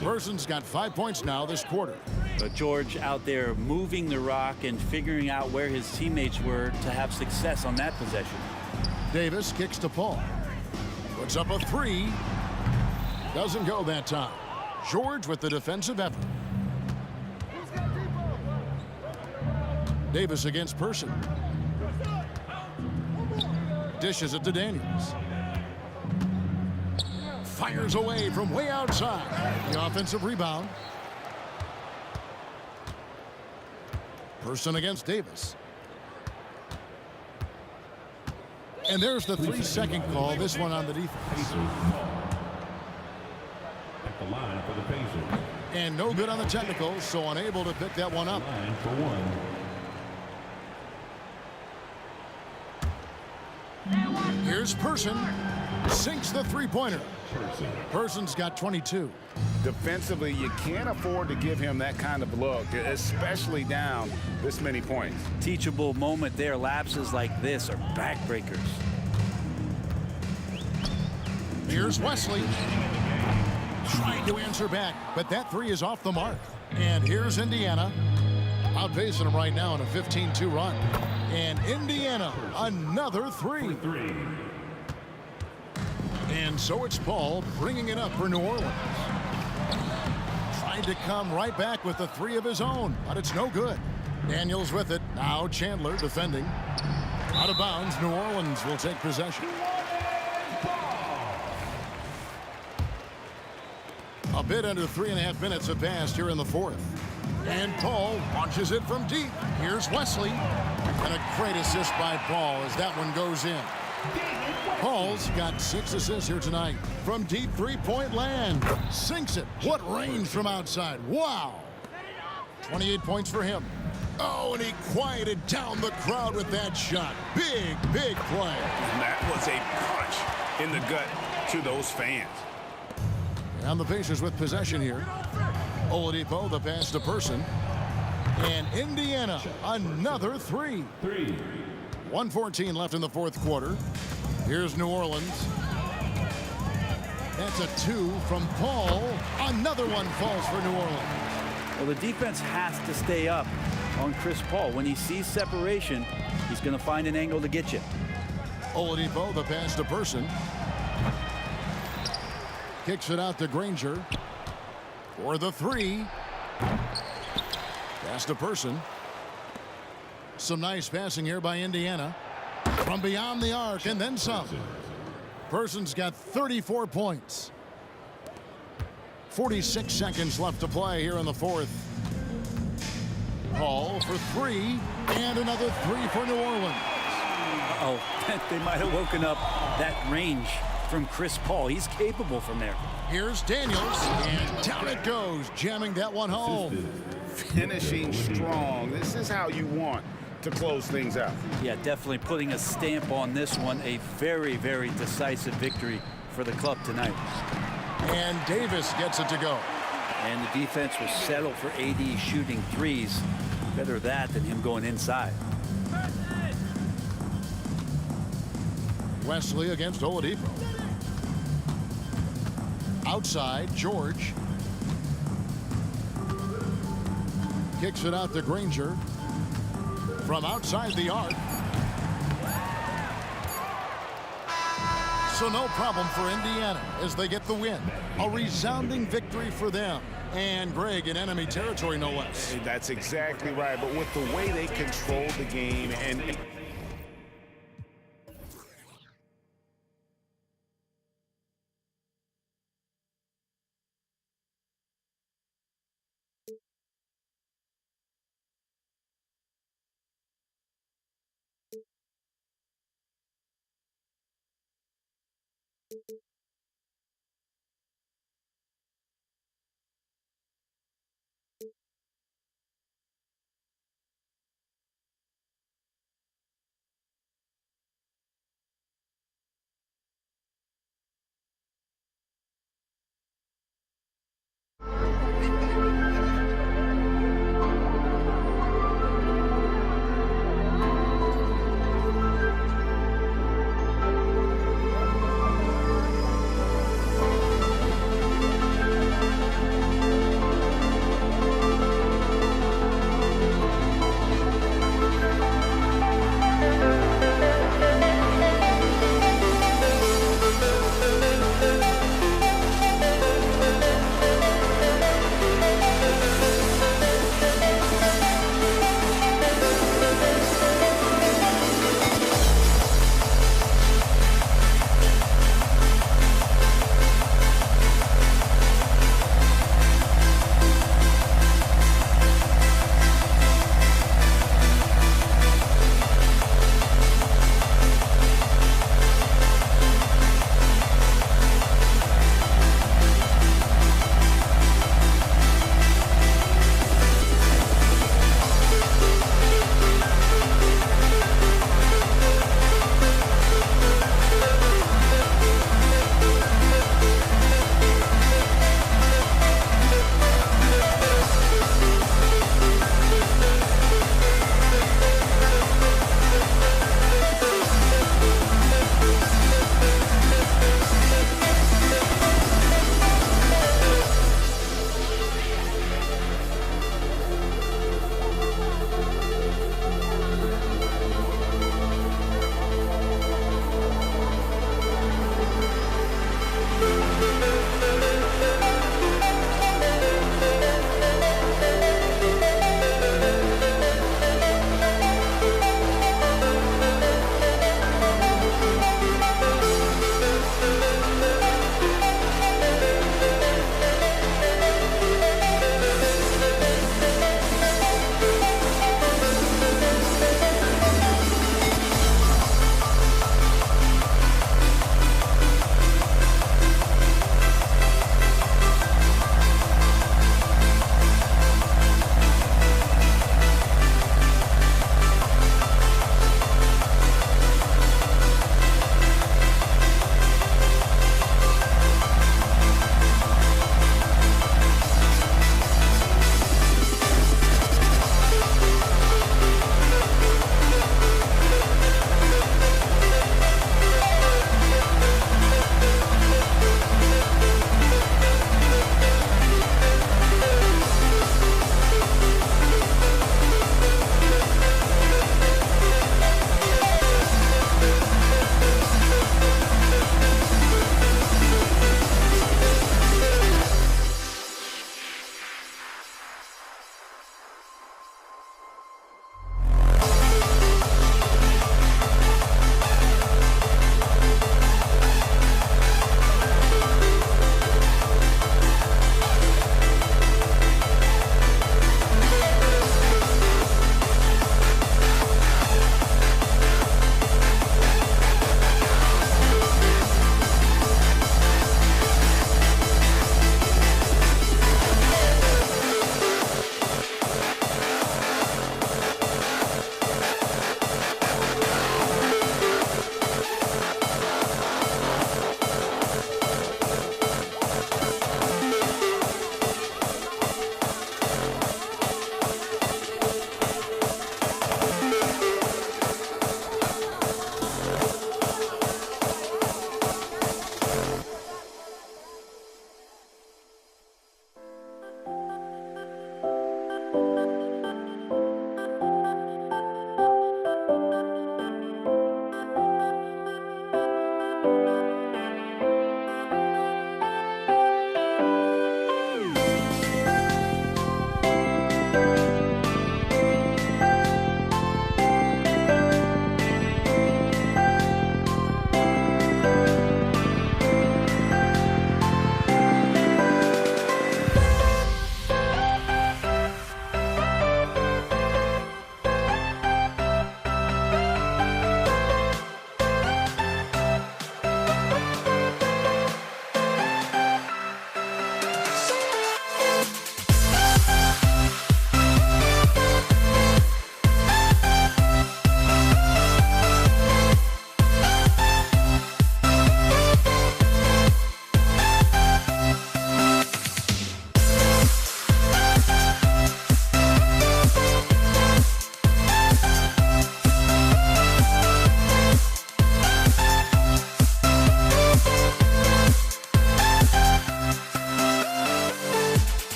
Person's got 5 points now this quarter. But George out there moving the rock and figuring out where his teammates were to have success on that possession. Davis kicks to Paul. Puts up a 3. Doesn't go that time. George with the defensive effort. Davis against Person. Dishes it to Daniels. Fires away from way outside. The offensive rebound. Person against Davis. And there's the 3-second call. This one on the defense. At the line for the Pacers. And no good on the technical, so unable to pick that one up. Line for 1. Here's Person. Sinks the three-pointer. Person's got 22. Defensively, you can't afford to give him that kind of look, especially down this many points. Teachable moment there. Lapses like this are backbreakers. Here's Wesley. Trying to answer back, but that 3 is off the mark. And here's Indiana. Outpacing them right now in a 15-2 run. And Indiana, another 3. And so it's Paul bringing it up for New Orleans. Trying to come right back with the 3 of his own, but it's no good. Daniels with it. Now Chandler defending. Out of bounds, New Orleans will take possession. A bit under 3.5 minutes have passed here in the fourth. And Paul launches it from deep. Here's Wesley. And a great assist by Paul as that one goes in. Paul's got 6 assists here tonight from deep three-point land. Sinks it. What range from outside. Wow. 28 points for him. Oh, and he quieted down the crowd with that shot. Big, big play. And that was a punch in the gut to those fans. And the Pacers with possession here. Oladipo, the pass to Person. And Indiana, another 3. 1:14 left in the fourth quarter. Here's New Orleans. That's a 2 from Paul. Another one falls for New Orleans. Well, the defense has to stay up on Chris Paul. When he sees separation, he's going to find an angle to get you. Oladipo, the pass to Person. Kicks it out to Granger. For the 3. Pass to Person. Some nice passing here by Indiana. From beyond the arc and then some. Person's got 34 points. 46 seconds left to play here in the fourth. Paul for 3. And another 3 for New Orleans. Uh-oh. They might have woken up that range from Chris Paul. He's capable from there. Here's Daniels, and down it goes, jamming that one home. Finishing strong. This is how you want to close things out. Yeah, definitely putting a stamp on this one. A very, very decisive victory for the club tonight. And Davis gets it to go. And the defense will settle for AD shooting threes. Better that than him going inside. Wesley against Oladipo. Outside, George. Kicks it out to Granger. From outside the arc. So no problem for Indiana as they get the win. A resounding victory for them. And Greg in enemy territory, no less. That's exactly right. But with the way they controlled the game and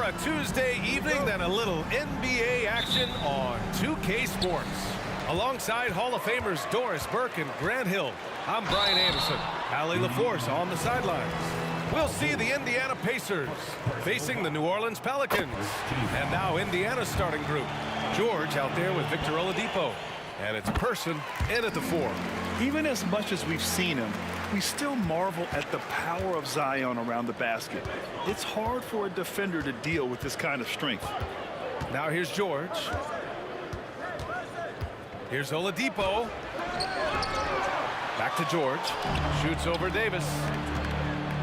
a Tuesday evening than a little NBA action on 2K Sports. Alongside Hall of Famers Doris Burke and Grant Hill, I'm Brian Anderson. Allie LaForce on the sidelines. We'll see the Indiana Pacers facing the New Orleans Pelicans. And now Indiana's starting group. George out there with Victor Oladipo. And it's Person in at the 4. Even as much as we've seen him, we still marvel at the power of Zion around the basket. It's hard for a defender to deal with this kind of strength. Now here's George. Here's Oladipo. Back to George. Shoots over Davis.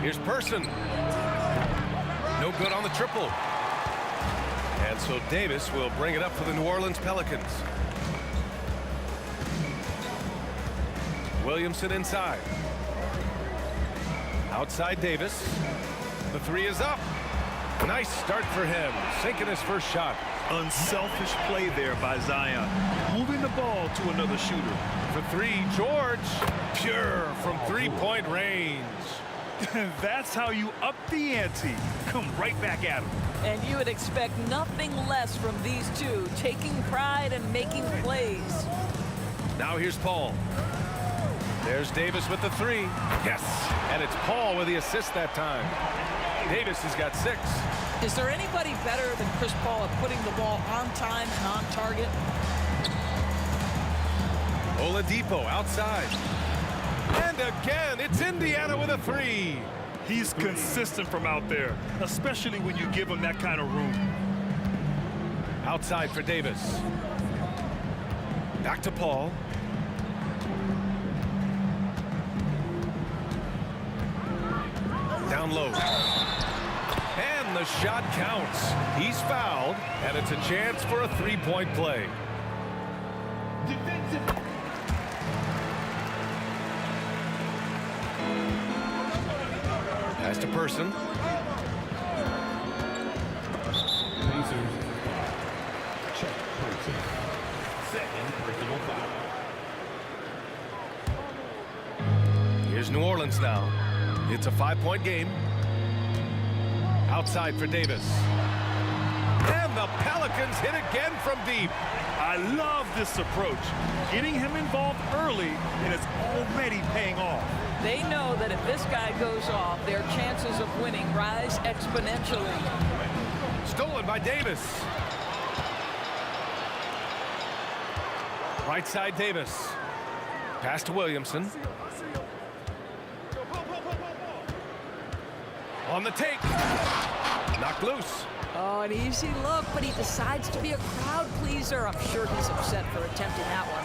Here's Person. No good on the triple. And so Davis will bring it up for the New Orleans Pelicans. Williamson inside. Outside Davis. The 3 is up. Nice start for him. Sinking his first shot. Unselfish play there by Zion. Moving the ball to another shooter. For 3, George. Pure from 3-point range. That's how you up the ante. Come right back at him. And you would expect nothing less from these two, taking pride and making plays. Now here's Paul. There's Davis with the 3. Yes. And it's Paul with the assist that time. Davis has got 6. Is there anybody better than Chris Paul at putting the ball on time and on target? Oladipo outside. And again, it's Indiana with a 3. He's consistent from out there, especially when you give him that kind of room. Outside for Davis. Back to Paul. Down low. And the shot counts. He's fouled, and it's a chance for a 3-point play. Pass to Person. Pacers. Check Person. Second personal foul. Here's New Orleans now. It's a 5-point game. Outside for Davis. And the Pelicans hit again from deep. I love this approach. Getting him involved early, and it's already paying off. They know that if this guy goes off, their chances of winning rise exponentially. Stolen by Davis. Right side Davis. Pass to Williamson. On the take. Knocked loose. Oh, an easy look, but he decides to be a crowd pleaser. I'm sure he's upset for attempting that one.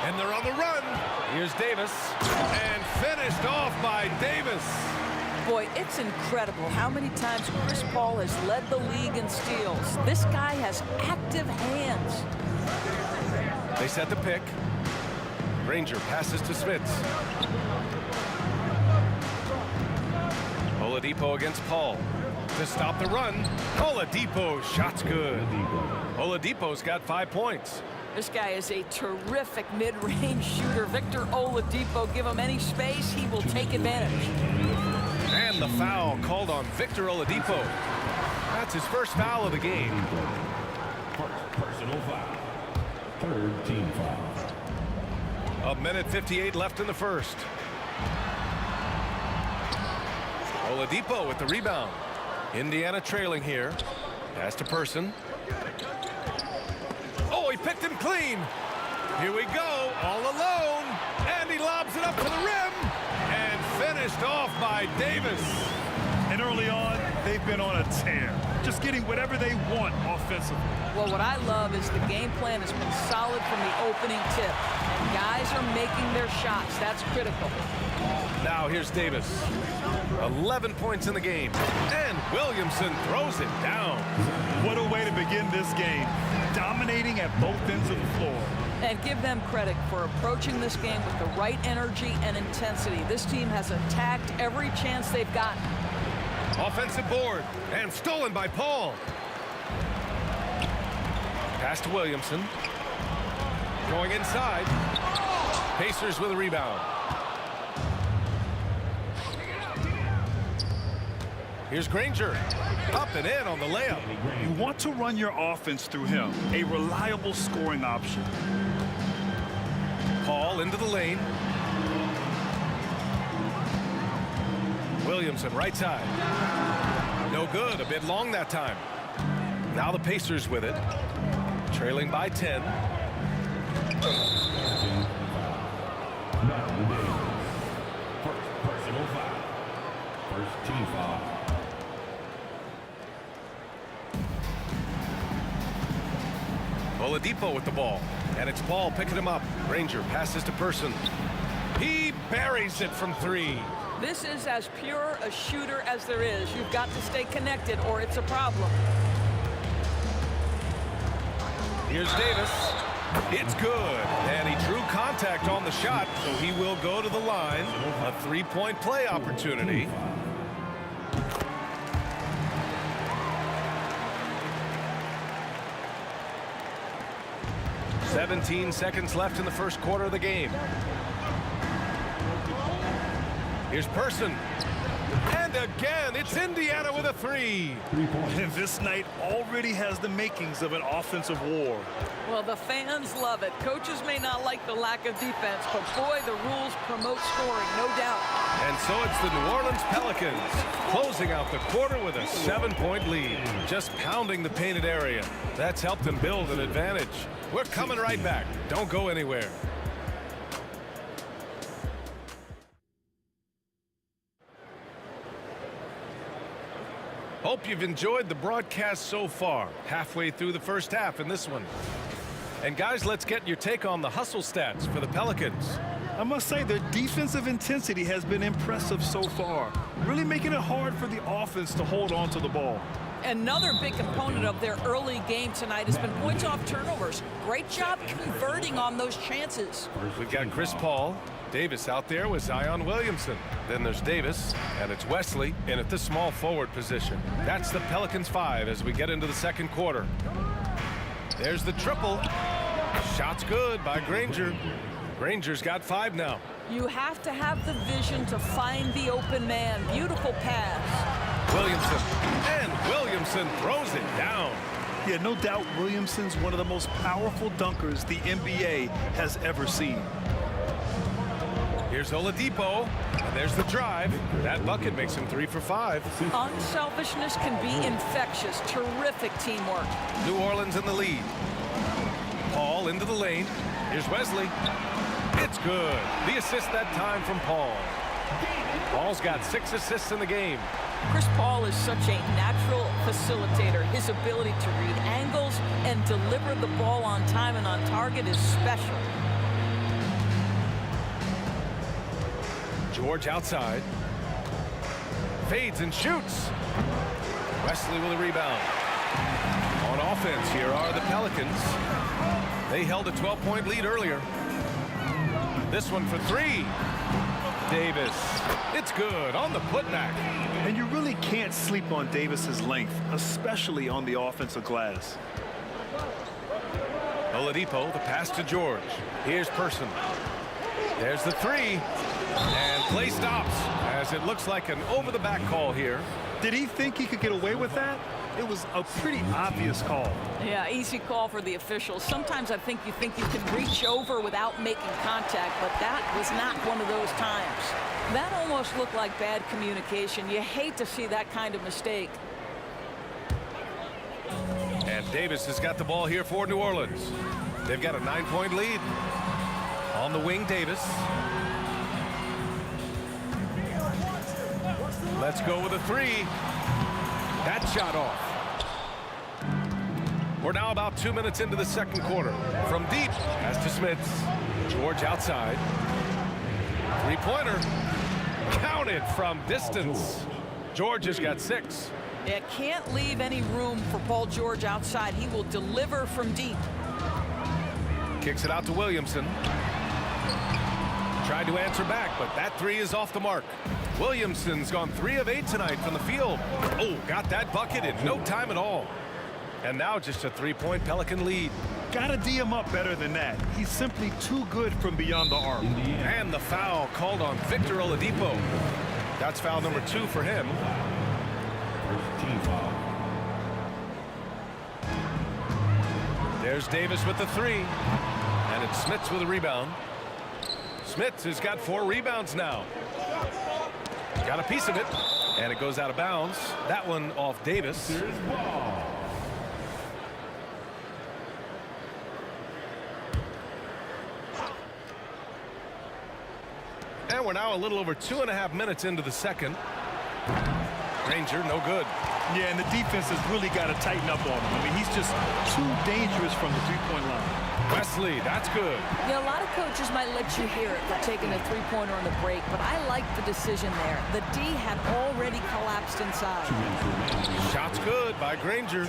And they're on the run. Here's Davis. And finished off by Davis. Boy, it's incredible how many times Chris Paul has led the league in steals. This guy has active hands. They set the pick. Granger passes to Smits. Oladipo against Paul. To stop the run. Oladipo, shot's good. Oladipo's got 5 points. This guy is a terrific mid-range shooter. Victor Oladipo, give him any space, he will take advantage. And the foul called on Victor Oladipo. That's his first foul of the game. Personal foul. Third team foul. 1:58 left in the first. Oladipo with the rebound. Indiana trailing here. Pass to Person. Oh, he picked him clean. Here we go, all alone. And he lobs it up to the rim. And finished off by Davis. And early on, they've been on a tear. Just getting whatever they want offensively. Well, what I love is the game plan has been solid from the opening tip. And guys are making their shots. That's critical. Now here's Davis. 11 points in the game. And Williamson throws it down. What a way to begin this game. Dominating at both ends of the floor. And give them credit for approaching this game with the right energy and intensity. This team has attacked every chance they've gotten. Offensive board. And stolen by Paul. Pass to Williamson. Going inside. Pacers with a rebound. Here's Granger. Up and in on the layup. You want to run your offense through him, a reliable scoring option. Paul into the lane. Williamson right side. No good, a bit long that time. Now the Pacers with it. Trailing by 10. Personal foul. First team foul. Oladipo with the ball. And it's Paul picking him up. Granger passes to Person. He buries it from 3. This is as pure a shooter as there is. You've got to stay connected or it's a problem. Here's Davis. It's good. And he drew contact on the shot, so he will go to the line. A 3-point play opportunity. "17 seconds left in the first quarter of the game. Here's Person. And again, it's Indiana with a 3. And this night already has the makings of an offensive war. Well, the fans love it. Coaches may not like the lack of defense, but boy, the rules promote scoring, no doubt. And so it's the New Orleans Pelicans closing out the quarter with a 7-point lead. Just pounding the painted area. That's helped them build an advantage. We're coming right back. Don't go anywhere. Hope you've enjoyed the broadcast so far. Halfway through the first half in this one. And guys, let's get your take on the hustle stats for the Pelicans. I must say their defensive intensity has been impressive so far, really making it hard for the offense to hold on to the ball. Another big component of their early game tonight has been points off turnovers. Great job converting on those chances. We've got Chris Paul. Davis out there with Zion Williamson. Then there's Davis, and it's Wesley in at the small forward position. That's the Pelicans 5 as we get into the second quarter. There's the triple. Shot's good by Granger. Granger's got 5 now. You have to have the vision to find the open man. Beautiful pass. Williamson. And Williamson throws it down. Yeah, no doubt Williamson's one of the most powerful dunkers the NBA has ever seen. Here's Oladipo, and there's the drive. That bucket makes him 3 for 5. Unselfishness can be infectious. Terrific teamwork. New Orleans in the lead. Paul into the lane. Here's Wesley. It's good. The assist that time from Paul. Paul's got 6 assists in the game. Chris Paul is such a natural facilitator. His ability to read angles and deliver the ball on time and on target is special. George outside. Fades and shoots. Wesley with a rebound. On offense, here are the Pelicans. They held a 12-point lead earlier. This one for 3. Davis. It's good on the putback. And you really can't sleep on Davis's length, especially on the offensive glass. Oladipo, the pass to George. Here's Person. There's the 3. And play stops as it looks like an over-the-back call here. Did he think he could get away with that? It was a pretty obvious call. Yeah, easy call for the officials. Sometimes I think you can reach over without making contact, but that was not one of those times. That almost looked like bad communication. You hate to see that kind of mistake. And Davis has got the ball here for New Orleans. They've got a 9-point lead. On the wing, Davis. Let's go with a 3. That shot off. We're now about 2 minutes into the second quarter. From deep, as to Smits. George outside. 3-pointer. Counted from distance. George has got 6. Yeah, can't leave any room for Paul George outside. He will deliver from deep. Kicks it out to Williamson. Tried to answer back, but that 3 is off the mark. Williamson's gone 3 of 8 tonight from the field. Oh, got that bucket in no time at all. And now just a 3-point Pelican lead. Gotta D him up better than that. He's simply too good from beyond the arc. And the foul called on Victor Oladipo. That's foul number 2 for him. foul. There's Davis with the three. And it's Smits with a rebound. Smits has got 4 rebounds now. Got a piece of it. And it goes out of bounds. That one off Davis. And we're now a little over 2.5 minutes into the second. Granger, no good. Yeah, and the defense has really got to tighten up on him. I mean, he's just too dangerous from the three-point line. Wesley, that's good. Yeah, a lot of coaches might let you hear it for taking a three-pointer on the break, but I like the decision there. The D had already collapsed inside. Shot's good by Granger.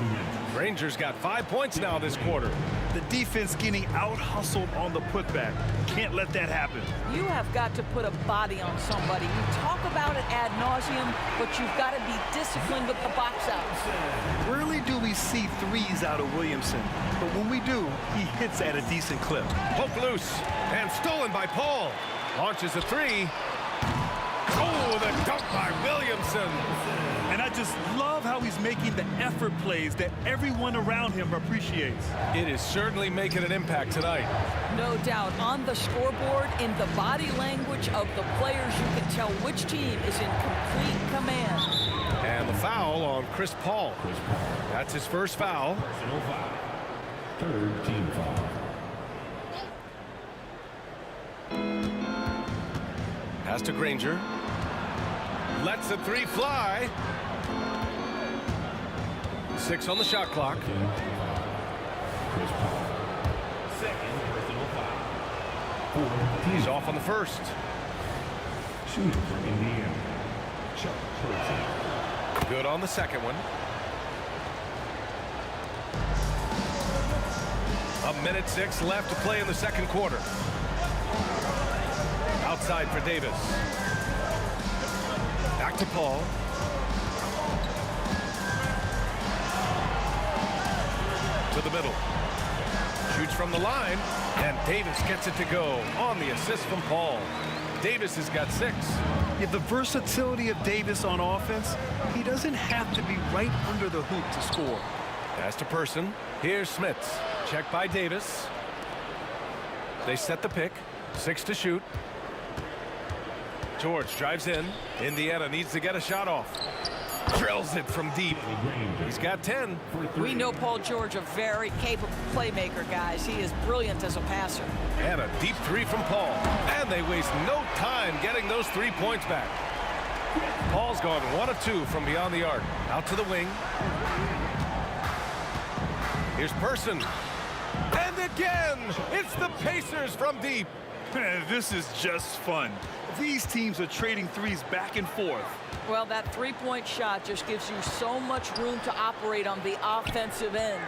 Granger's got 5 points now this quarter. The defense getting out-hustled on the putback. Can't let that happen. You have got to put a body on somebody. You talk about it ad nauseum, but you've got to be disciplined with the box outs. Rarely do we see threes out of Williamson, but when we do, he hits at a decent clip. Poke loose and stolen by Paul. Launches a three. Oh, the dunk by Williamson. And I just love how he's making the effort plays that everyone around him appreciates. It is certainly making an impact tonight. No doubt. On the scoreboard, in the body language of the players, you can tell which team is in complete command. And the foul on Chris Paul. That's his first foul. Third team foul. Pass to Granger. Lets the three fly. 6 on the shot clock. Chris Paul. Second personal foul. He's off on the first. Shooting from Indiana. Chuck Person. Good on the second one. 1:06 left to play in the second quarter. Outside for Davis. Back to Paul. To the middle. Shoots from the line, and Davis gets it to go on the assist from Paul. Davis has got 6. Yeah, the versatility of Davis on offense, he doesn't have to be right under the hoop to score. Pass to Person. Here's Smits. Check by Davis. They set the pick. 6 to shoot. George drives in. Indiana needs to get a shot off. Drills it from deep. He's got 10. We know Paul George, a very capable playmaker, guys. He is brilliant as a passer. And a deep 3 from Paul. And they waste no time getting those 3 points back. Paul's gone 1 of 2 from beyond the arc. Out to the wing. Here's Person. And again, it's the Pacers from deep. Man, this is just fun. These teams are trading threes back and forth. Well, that three-point shot just gives you so much room to operate on the offensive end.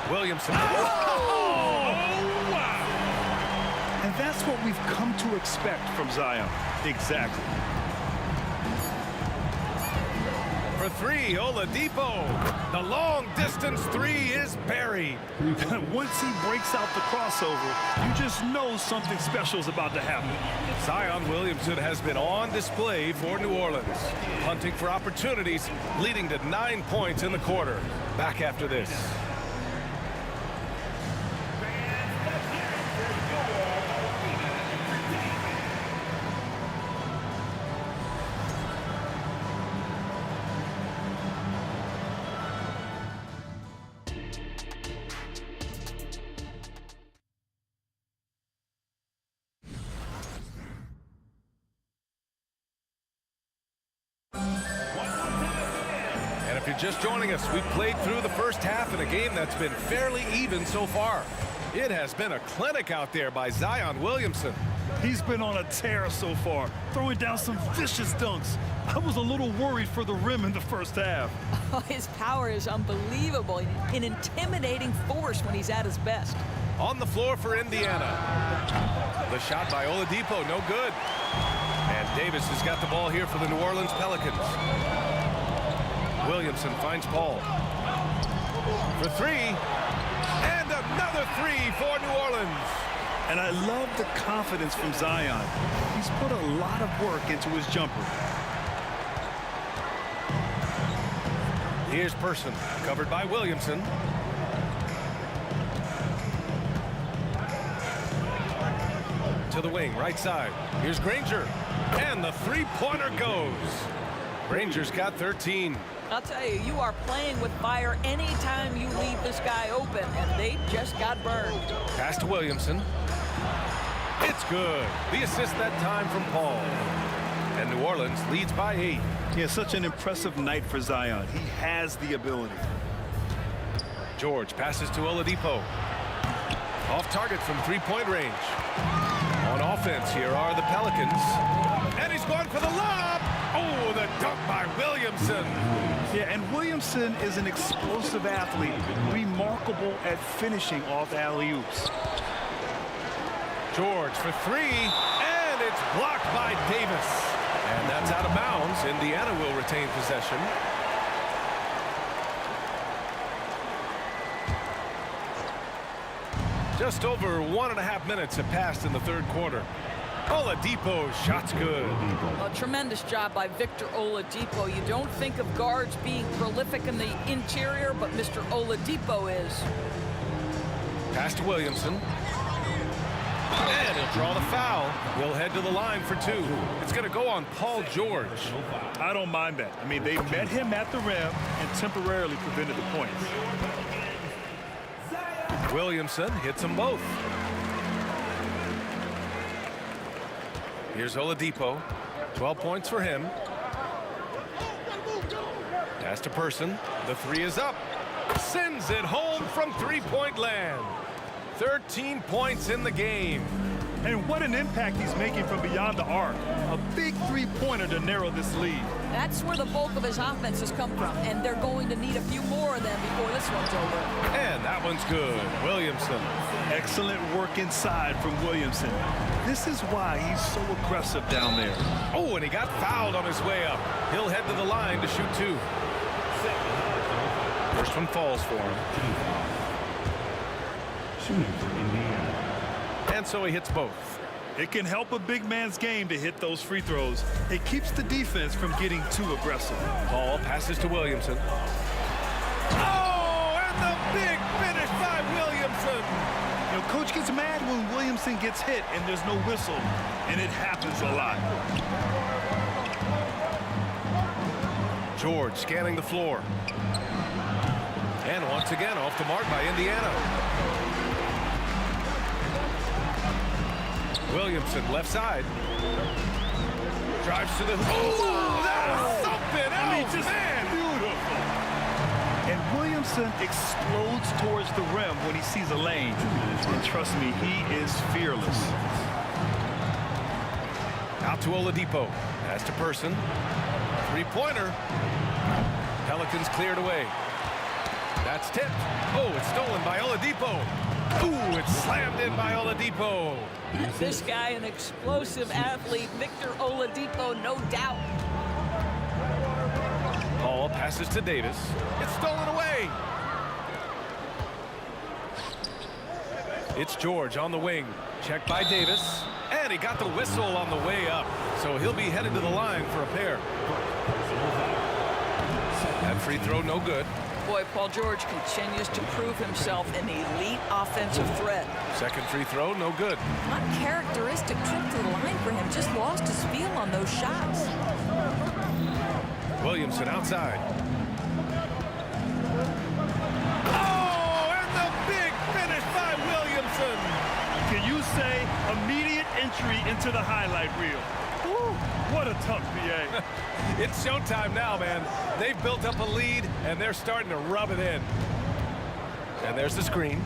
Williamson. Oh, wow. And that's what we've come to expect from Zion. Exactly. For 3, Oladipo. The long-distance 3 is buried. Once he breaks out the crossover, you just know something special is about to happen. Zion Williamson has been on display for New Orleans, hunting for opportunities, leading to 9 points in the quarter. Back after this. If you're just joining us, we've played through the first half in a game that's been fairly even so far. It has been a clinic out there by Zion Williamson. He's been on a tear so far, throwing down some vicious dunks. I was a little worried for the rim in the first half. Oh, his power is unbelievable, an intimidating force when he's at his best. On the floor for Indiana. The shot by Oladipo, no good. And Davis has got the ball here for the New Orleans Pelicans. Williamson finds Paul. For 3. And another 3 for New Orleans. And I love the confidence from Zion. He's put a lot of work into his jumper. Here's Person, covered by Williamson. To the wing, right side. Here's Granger. And the three-pointer goes. Granger's got 13. I'll tell you, you are playing with fire anytime you leave this guy open, and they just got burned. Pass to Williamson. It's good. The assist that time from Paul. And New Orleans leads by 8. Yeah, such an impressive night for Zion. He has the ability. George passes to Oladipo. Off target from three-point range. On offense, here are the Pelicans. And he's going for the lob. Oh, the dunk by Williamson. Yeah, and Williamson is an explosive athlete, remarkable at finishing off alley-oops. George for 3, and it's blocked by Davis. And that's out of bounds. Indiana will retain possession. Just over 1.5 minutes have passed in the third quarter. Oladipo, shot's good. A tremendous job by Victor Oladipo. You don't think of guards being prolific in the interior, but Mr. Oladipo is. Pass to Williamson. And he'll draw the foul. He'll head to the line for 2. It's going to go on Paul George. I don't mind that. I mean, they met him at the rim and temporarily prevented the points. Williamson hits them both. Here's Oladipo. 12 points for him. Pass to Person. The 3 is up. Sends it home from three-point land. 13 points in the game. And what an impact he's making from beyond the arc. A big three-pointer to narrow this lead. That's where the bulk of his offense has come from, and they're going to need a few more of them before this one's over. And that one's good. Williamson. Excellent work inside from Williamson. This is why he's so aggressive down there. Oh, and he got fouled on his way up. He'll head to the line to shoot 2. First one falls for him. And so he hits both. It can help a big man's game to hit those free throws. It keeps the defense from getting too aggressive. Paul passes to Williamson. Oh, and the big finish by Williamson. You know, coach gets mad when Williamson gets hit and there's no whistle, and it happens a lot. George scanning the floor. And once again off the mark by Indiana. Williamson left side. Drives to the... Oh, that's something else, man! Beautiful. And Williamson explodes towards the rim when he sees a lane. And trust me, he is fearless. Out to Oladipo. Pass to Person. Three-pointer. Pelicans cleared away. That's tipped. Oh, it's stolen by Oladipo. Ooh, it's slammed in by Oladipo. This guy, an explosive athlete, Victor Oladipo, no doubt. Paul passes to Davis. It's stolen away. It's George on the wing. Checked by Davis. And he got the whistle on the way up. So he'll be headed to the line for a pair. That free throw no good. Boy, Paul George continues to prove himself an elite offensive threat. Second free throw, no good. Uncharacteristic trip to the line for him. Just lost his feel on those shots. Williamson outside. Oh, and the big finish by Williamson. Can you say immediate entry into the highlight reel? Woo, what a tough PA. It's showtime now, man. They've built up a lead, and they're starting to rub it in. And there's the screen.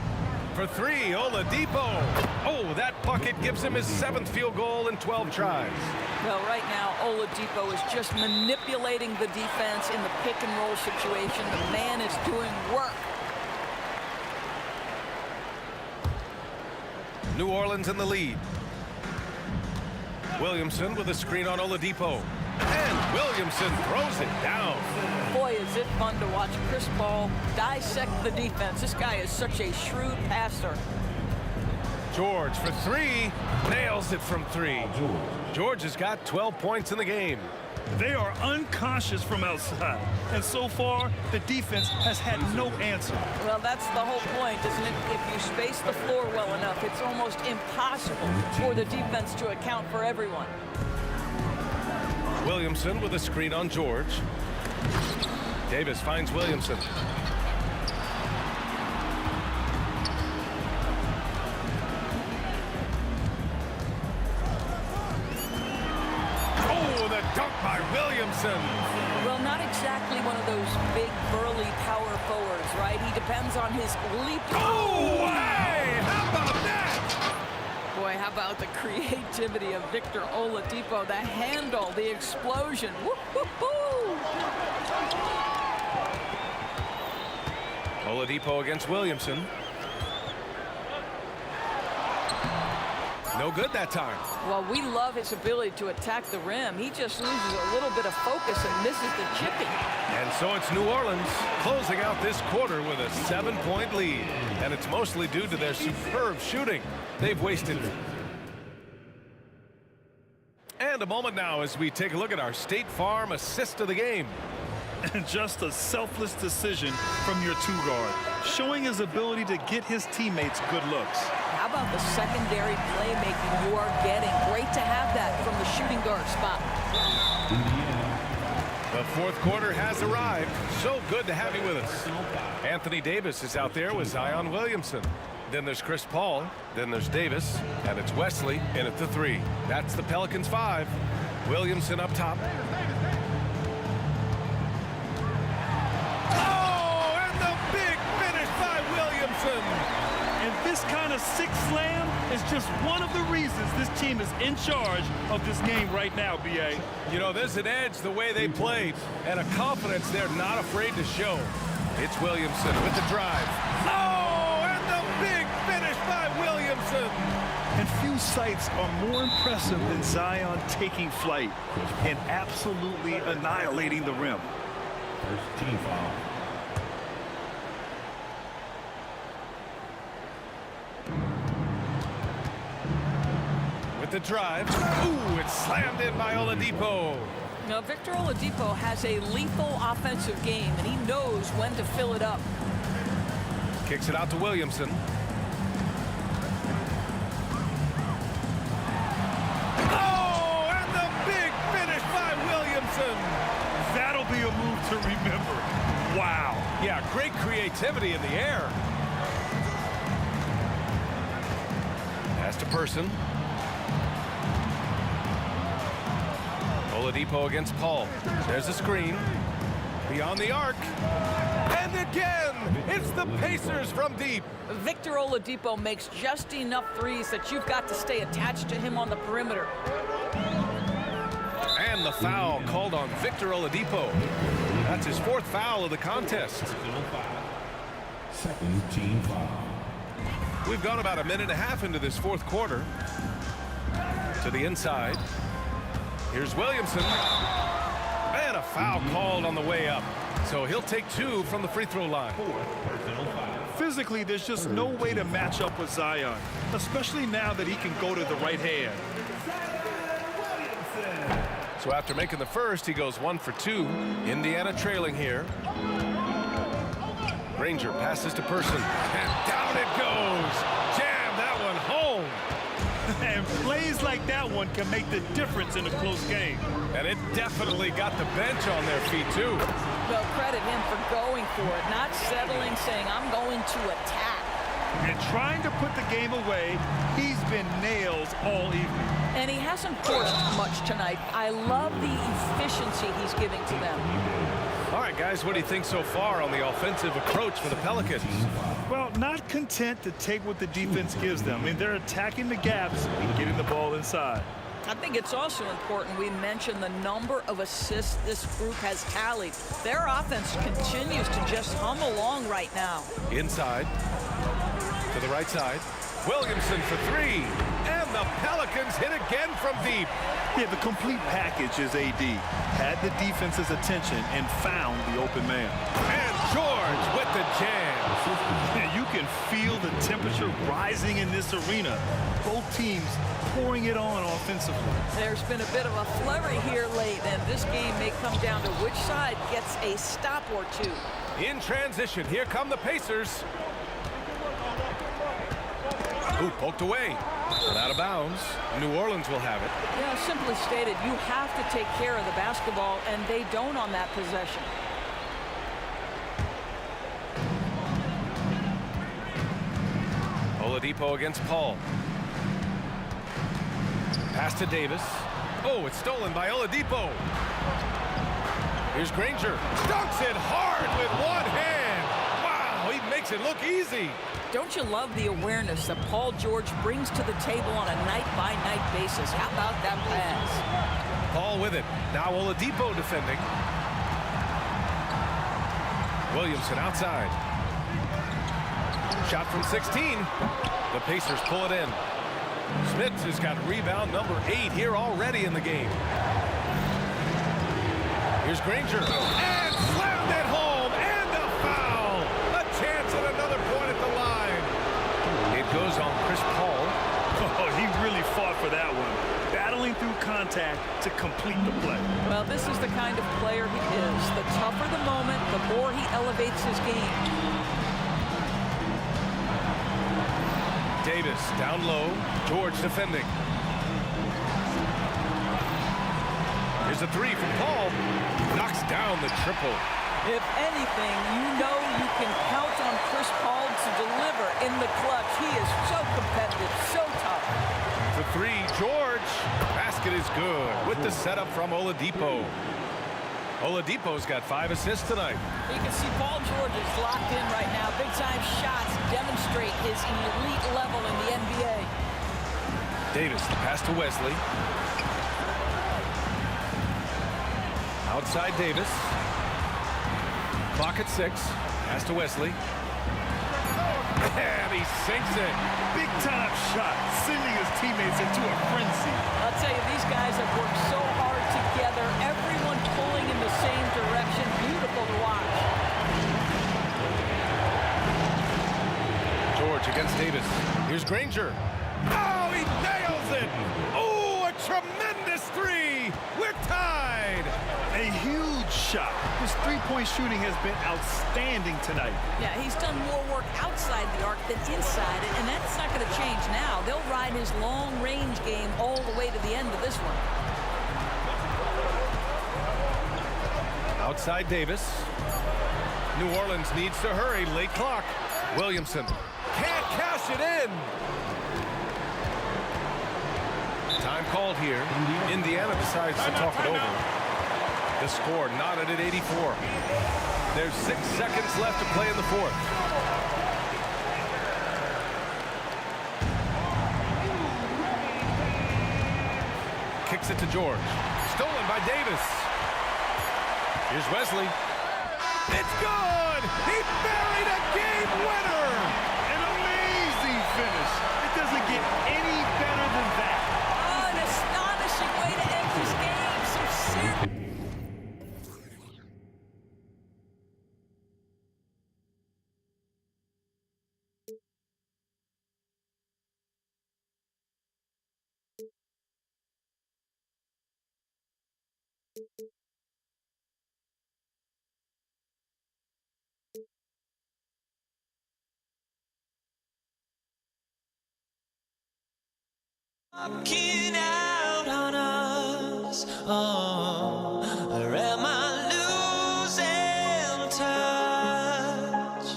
For 3, Oladipo. Oh, that bucket gives him his 7th field goal in 12 tries. Well, right now, Oladipo is just manipulating the defense in the pick-and-roll situation. The man is doing work. New Orleans in the lead. Williamson with a screen on Oladipo. And Williamson throws it down. Boy, is it fun to watch Chris Paul dissect the defense. This guy is such a shrewd passer. George for 3. Nails it from 3. George has got 12 points in the game. They are unconscious from outside. And so far, the defense has had no answer. Well, that's the whole point, isn't it? If you space the floor well enough, it's almost impossible for the defense to account for everyone. Williamson with a screen on George. Davis finds Williamson. Oh, the dunk by Williamson. Well, not exactly one of those big, burly power forwards, right? He depends on his leap. Oh, hey! How about that? Boy, how about the creativity of Victor Oladipo, the handle, the explosion. Woo-hoo-hoo! Oladipo against Williamson. No good that time. Well, we love his ability to attack the rim. He just loses a little bit of focus and misses the chipping. And so it's New Orleans closing out this quarter with a 7-point lead. And it's mostly due to their superb shooting. They've wasted. And a moment now as we take a look at our State Farm assist of the game. And just a selfless decision from your two-guard, showing his ability to get his teammates good looks. How about the secondary playmaking you are getting? Great to have that from the shooting guard spot. The fourth quarter has arrived. So good to have you with us. Anthony Davis is out there with Zion Williamson. Then there's Chris Paul. Then there's Davis. And it's Wesley in at the 3. That's the Pelicans 5. Williamson up top. Oh, and the big finish by Williamson. And this kind of sick slam is just one of the reasons this team is in charge of this game right now, B.A. You know, there's an edge the way they played and a confidence they're not afraid to show. It's Williamson with the drive. Oh, and the big finish by Williamson. And few sights are more impressive than Zion taking flight and absolutely annihilating the rim. First team foul. With the drive. Ooh, it's slammed in by Oladipo. Now, Victor Oladipo has a lethal offensive game, and he knows when to fill it up. Kicks it out to Williamson. Oh, and the big finish by Williamson. That'll be a move to remember. Wow. Yeah, great creativity in the air. Pass to Person. Oladipo against Paul. There's a screen. Beyond the arc. And again, it's the Pacers from deep. Victor Oladipo makes just enough threes that you've got to stay attached to him on the perimeter. And the foul called on Victor Oladipo. That's his 4th foul of the contest. Second team foul. We've gone about a minute and a half into this 4th quarter. To the inside. Here's Williamson. And a foul called on the way up. So he'll take 2 from the free throw line. Physically, there's just no way to match up with Zion, especially now that he can go to the right hand. So after making the first, he goes 1 for 2. Indiana trailing here. Granger passes to Person. And down it goes. Jam that one home. And plays like that one can make the difference in a close game. And it definitely got the bench on their feet, too. Well, credit him for going for it, not settling, saying, I'm going to attack. And trying to put the game away, he's been nails all evening. And he hasn't forced much tonight. I love the efficiency he's giving to them. All right, guys, what do you think so far on the offensive approach for the Pelicans? Well, not content to take what the defense gives them. I mean, they're attacking the gaps and getting the ball inside. I think it's also important we mention the number of assists this group has tallied. Their offense continues to just hum along right now. Inside. To the right side. Williamson for 3. And the Pelicans hit again from deep. Yeah, the complete package is AD. Had the defense's attention and found the open man. And George with the jam. Yeah, you can feel the temperature rising in this arena. Both teams pouring it on offensively. There's been a bit of a flurry here late, and this game may come down to which side gets a stop or two. In transition, here come the Pacers. Ooh, poked away. But out of bounds. New Orleans will have it. Yeah, simply stated, you have to take care of the basketball, and they don't on that possession. Oladipo against Paul. Pass to Davis. Oh, it's stolen by Oladipo. Here's Granger. Dunks it hard with one hand. Wow, he makes it look easy. Don't you love the awareness that Paul George brings to the table on a night-by-night basis? How about that pass? Paul with it. Now Oladipo defending. Williamson outside. Shot from 16. The Pacers pull it in. Smith has got rebound number 8 here already in the game. Here's Granger. And slammed it home. And a foul. A chance at another point at the line. It goes on Chris Paul. Oh, he really fought for that one. Battling through contact to complete the play. Well, this is the kind of player he is. The tougher the moment, the more he elevates his game. Davis down low. George defending. Here's a 3 from Paul. Knocks down the triple. If anything, you know you can count on Chris Paul to deliver in the clutch. He is so competitive, so tough. For 3, George. Basket is good with the setup from Oladipo. Oladipo's got 5 assists tonight. You can see Paul George is locked in right now. Big-time shots demonstrate his elite level in the NBA. Davis, the pass to Wesley. Outside Davis. Clock at 6. Pass to Wesley. And he sinks it. Big time shot, sending his teammates into a frenzy. I'll tell you, these guys have worked so hard together. Everyone pulling in the same direction. Beautiful to watch. George against Davis. Here's Granger. Oh, he nails it. Oh, a tremendous 3. We're tied. A huge shot. His three-point shooting has been outstanding tonight. Yeah, he's done more work outside the arc than inside it, and that's not going to change now. They'll ride his long-range game all the way to the end of this one. Outside Davis. New Orleans needs to hurry. Late clock. Williamson can't cash it in. Time called here. Indiana decides to talk it over. The score knotted at 84. There's 6 seconds left to play in the 4th. Kicks it to George. Stolen by Davis. Here's Wesley. It's good! He buried a game winner! An amazing finish. It doesn't get any better than that. Oh, an astonishing way to end this game. Some serious... Walking out on us, oh, or am I losing touch?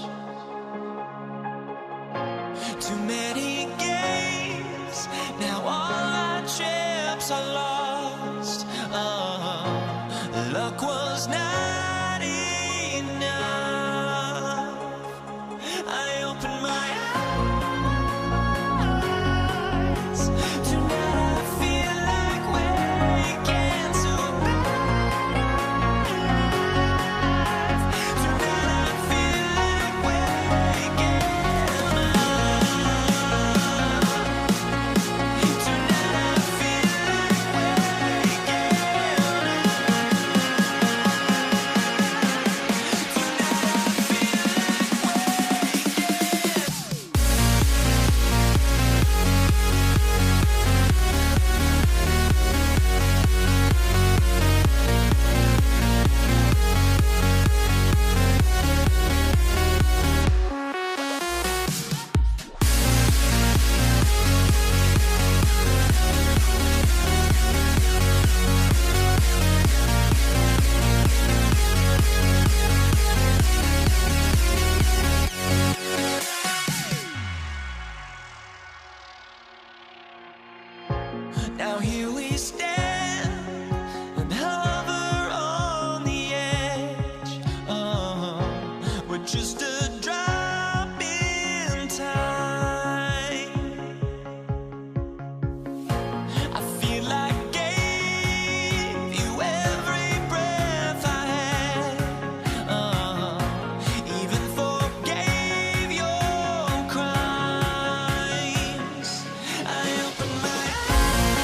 Too many games, now all our chips are lost. Oh, luck was not enough. I opened my eyes. Now here we stand and hover on the edge. We're just a drop in time. I feel like gave you every breath I had. Even forgave your crimes. I open my eyes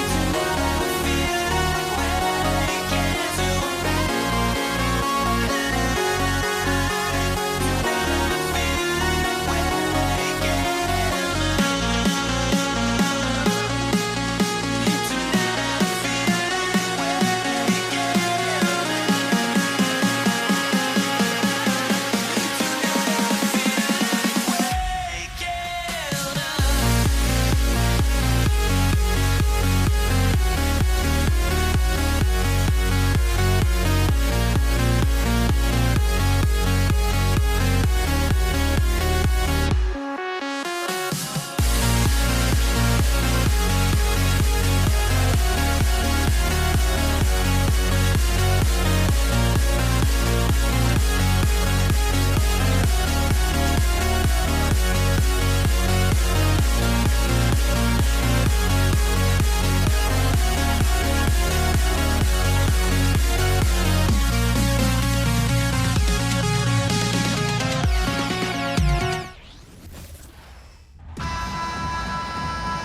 to what I feel like waking to.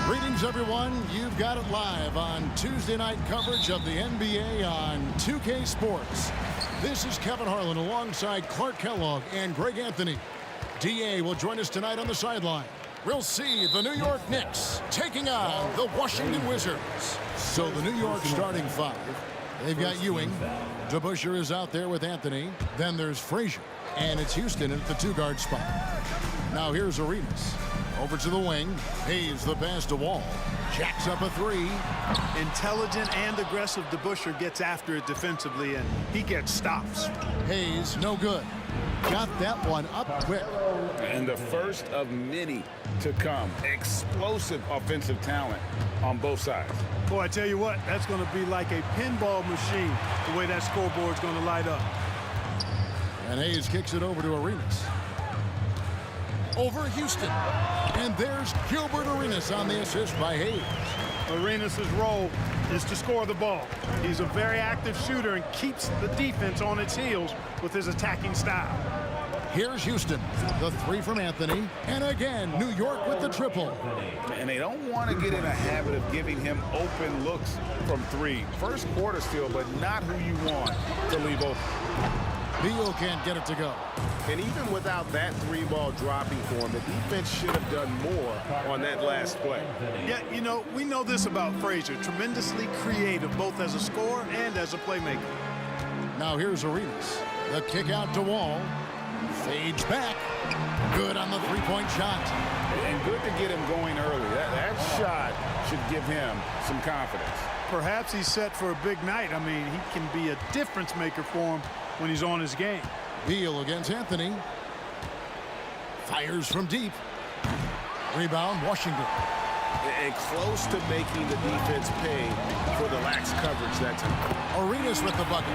Greetings, everyone. You've got it live on Tuesday night coverage of the NBA on 2K Sports. This is Kevin Harlan alongside Clark Kellogg and Greg Anthony. DA will join us tonight on the sideline. We'll see the New York Knicks taking on the Washington Wizards. So the New York starting five. They've got Ewing. DeBusschere is out there with Anthony. Then there's Frazier. And it's Houston at the two-guard spot. Now here's Arenas. Over to the wing. Hayes the pass to Wall. Jacks up a three. Intelligent and aggressive DeBusschere gets after it defensively, and he gets stops. Hayes, no good. Got that one up quick. And the first of many to come. Explosive offensive talent on both sides. Boy, I tell you what, that's going to be like a pinball machine, the way that scoreboard's going to light up. And Hayes kicks it over to Arenas. Over Houston. And there's Gilbert Arenas on the assist by Hayes. Arenas' role is to score the ball. He's a very active shooter and keeps the defense on its heels with his attacking style. Here's Houston. The three from Anthony. And again, New York with the triple. And they don't want to get in a habit of giving him open looks from three. First quarter still, but not who you want to leave open. Beal can't get it to go. And even without that three-ball dropping for him, the defense should have done more on that last play. Yeah, you know, we know this about Frazier. Tremendously creative, both as a scorer and as a playmaker. Now here's Arenas. The kick out to Wall. Fades back. Good on the three-point shot. And good to get him going early. That shot should give him some confidence. Perhaps he's set for a big night. I mean, he can be a difference maker for him when he's on his game. Beal against Anthony. Fires from deep. Rebound, Washington. And close to making the defense pay for the lax coverage that time. Arenas with the bucket.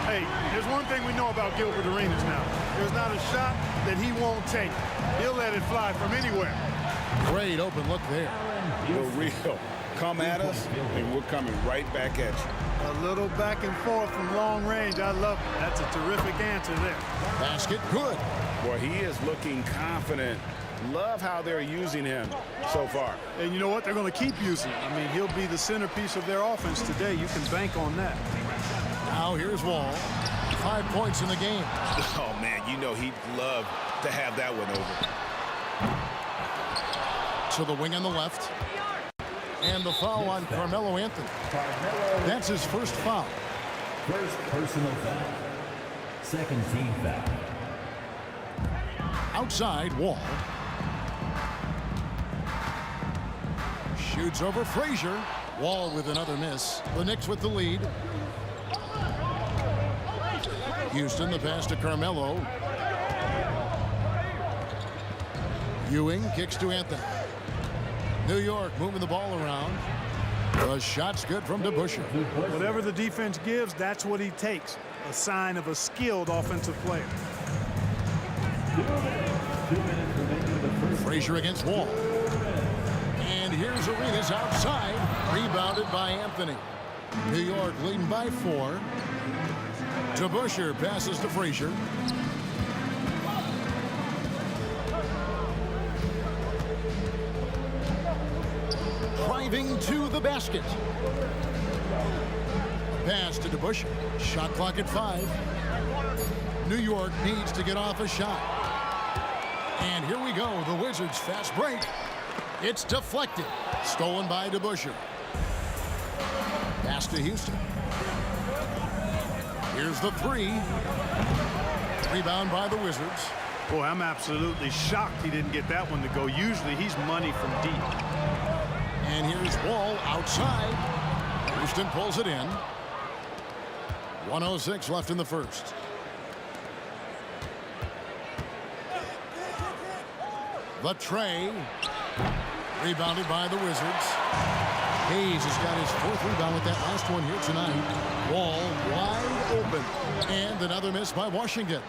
Hey, there's one thing we know about Gilbert Arenas now. There's not a shot that he won't take. He'll let it fly from anywhere. Great open look there. The real. Come at us, and we're coming right back at you. A little back and forth from long range. I love it. That's a terrific answer there. Basket good. Boy, he is looking confident. Love how they're using him so far. And you know what? They're going to keep using him. I mean, he'll be the centerpiece of their offense today. You can bank on that. Now here's Wall. 5 points in the game. Oh, man, you know he'd love to have that one over. To the wing on the left. And the foul on Carmelo Anthony. That's his first foul. First personal foul. Second team foul. Outside, Wall. Shoots over Frazier. Wall with another miss. The Knicks with the lead. Houston, the pass to Carmelo. Ewing kicks to Anthony. New York moving the ball around. The shot's good from DeBusschere. Whatever the defense gives, that's what he takes. A sign of a skilled offensive player. Frazier against Wall. And here's Arenas outside. Rebounded by Anthony. New York leading by 4. DeBusschere passes to Frazier. Driving to the basket. Pass to DeBusschere. Shot clock at 5. New York needs to get off a shot. And here we go. The Wizards fast break. It's deflected. Stolen by DeBusschere. Pass to Houston. Here's the 3. Rebound by the Wizards. Boy, I'm absolutely shocked he didn't get that one to go. Usually he's money from deep. And here's Wall outside. Houston pulls it in. 1:06 left in the first. The tray. Rebounded by the Wizards. Hayes has got his 4th rebound with that last one here tonight. Wall wide open. And another miss by Washington.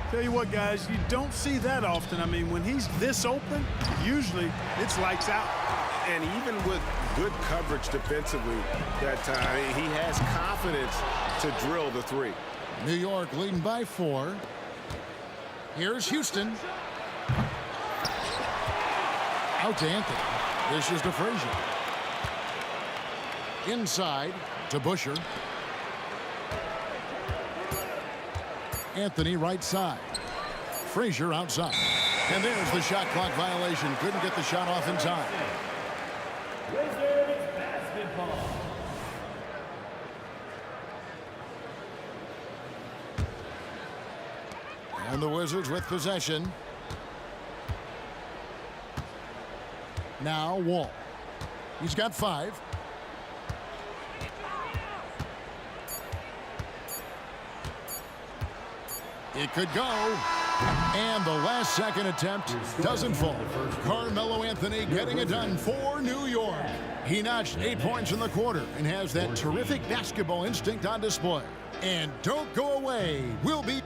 Tell you what, guys, you don't see that often. I mean, when he's this open, usually it's lights out. And even with good coverage defensively that time, he has confidence to drill the 3. New York leading by 4. Here's Houston. Out to Anthony. This is to Frazier. Inside to Busher. Anthony right side. Frazier outside. And there's the shot clock violation. Couldn't get the shot off in time. Wizards basketball. And the Wizards with possession. Now Wall. He's got 5. It could go. And the last second attempt doesn't fall. Carmelo Anthony getting it done for New York. He notched 8 points in the quarter and has that terrific basketball instinct on display. And don't go away. We'll be...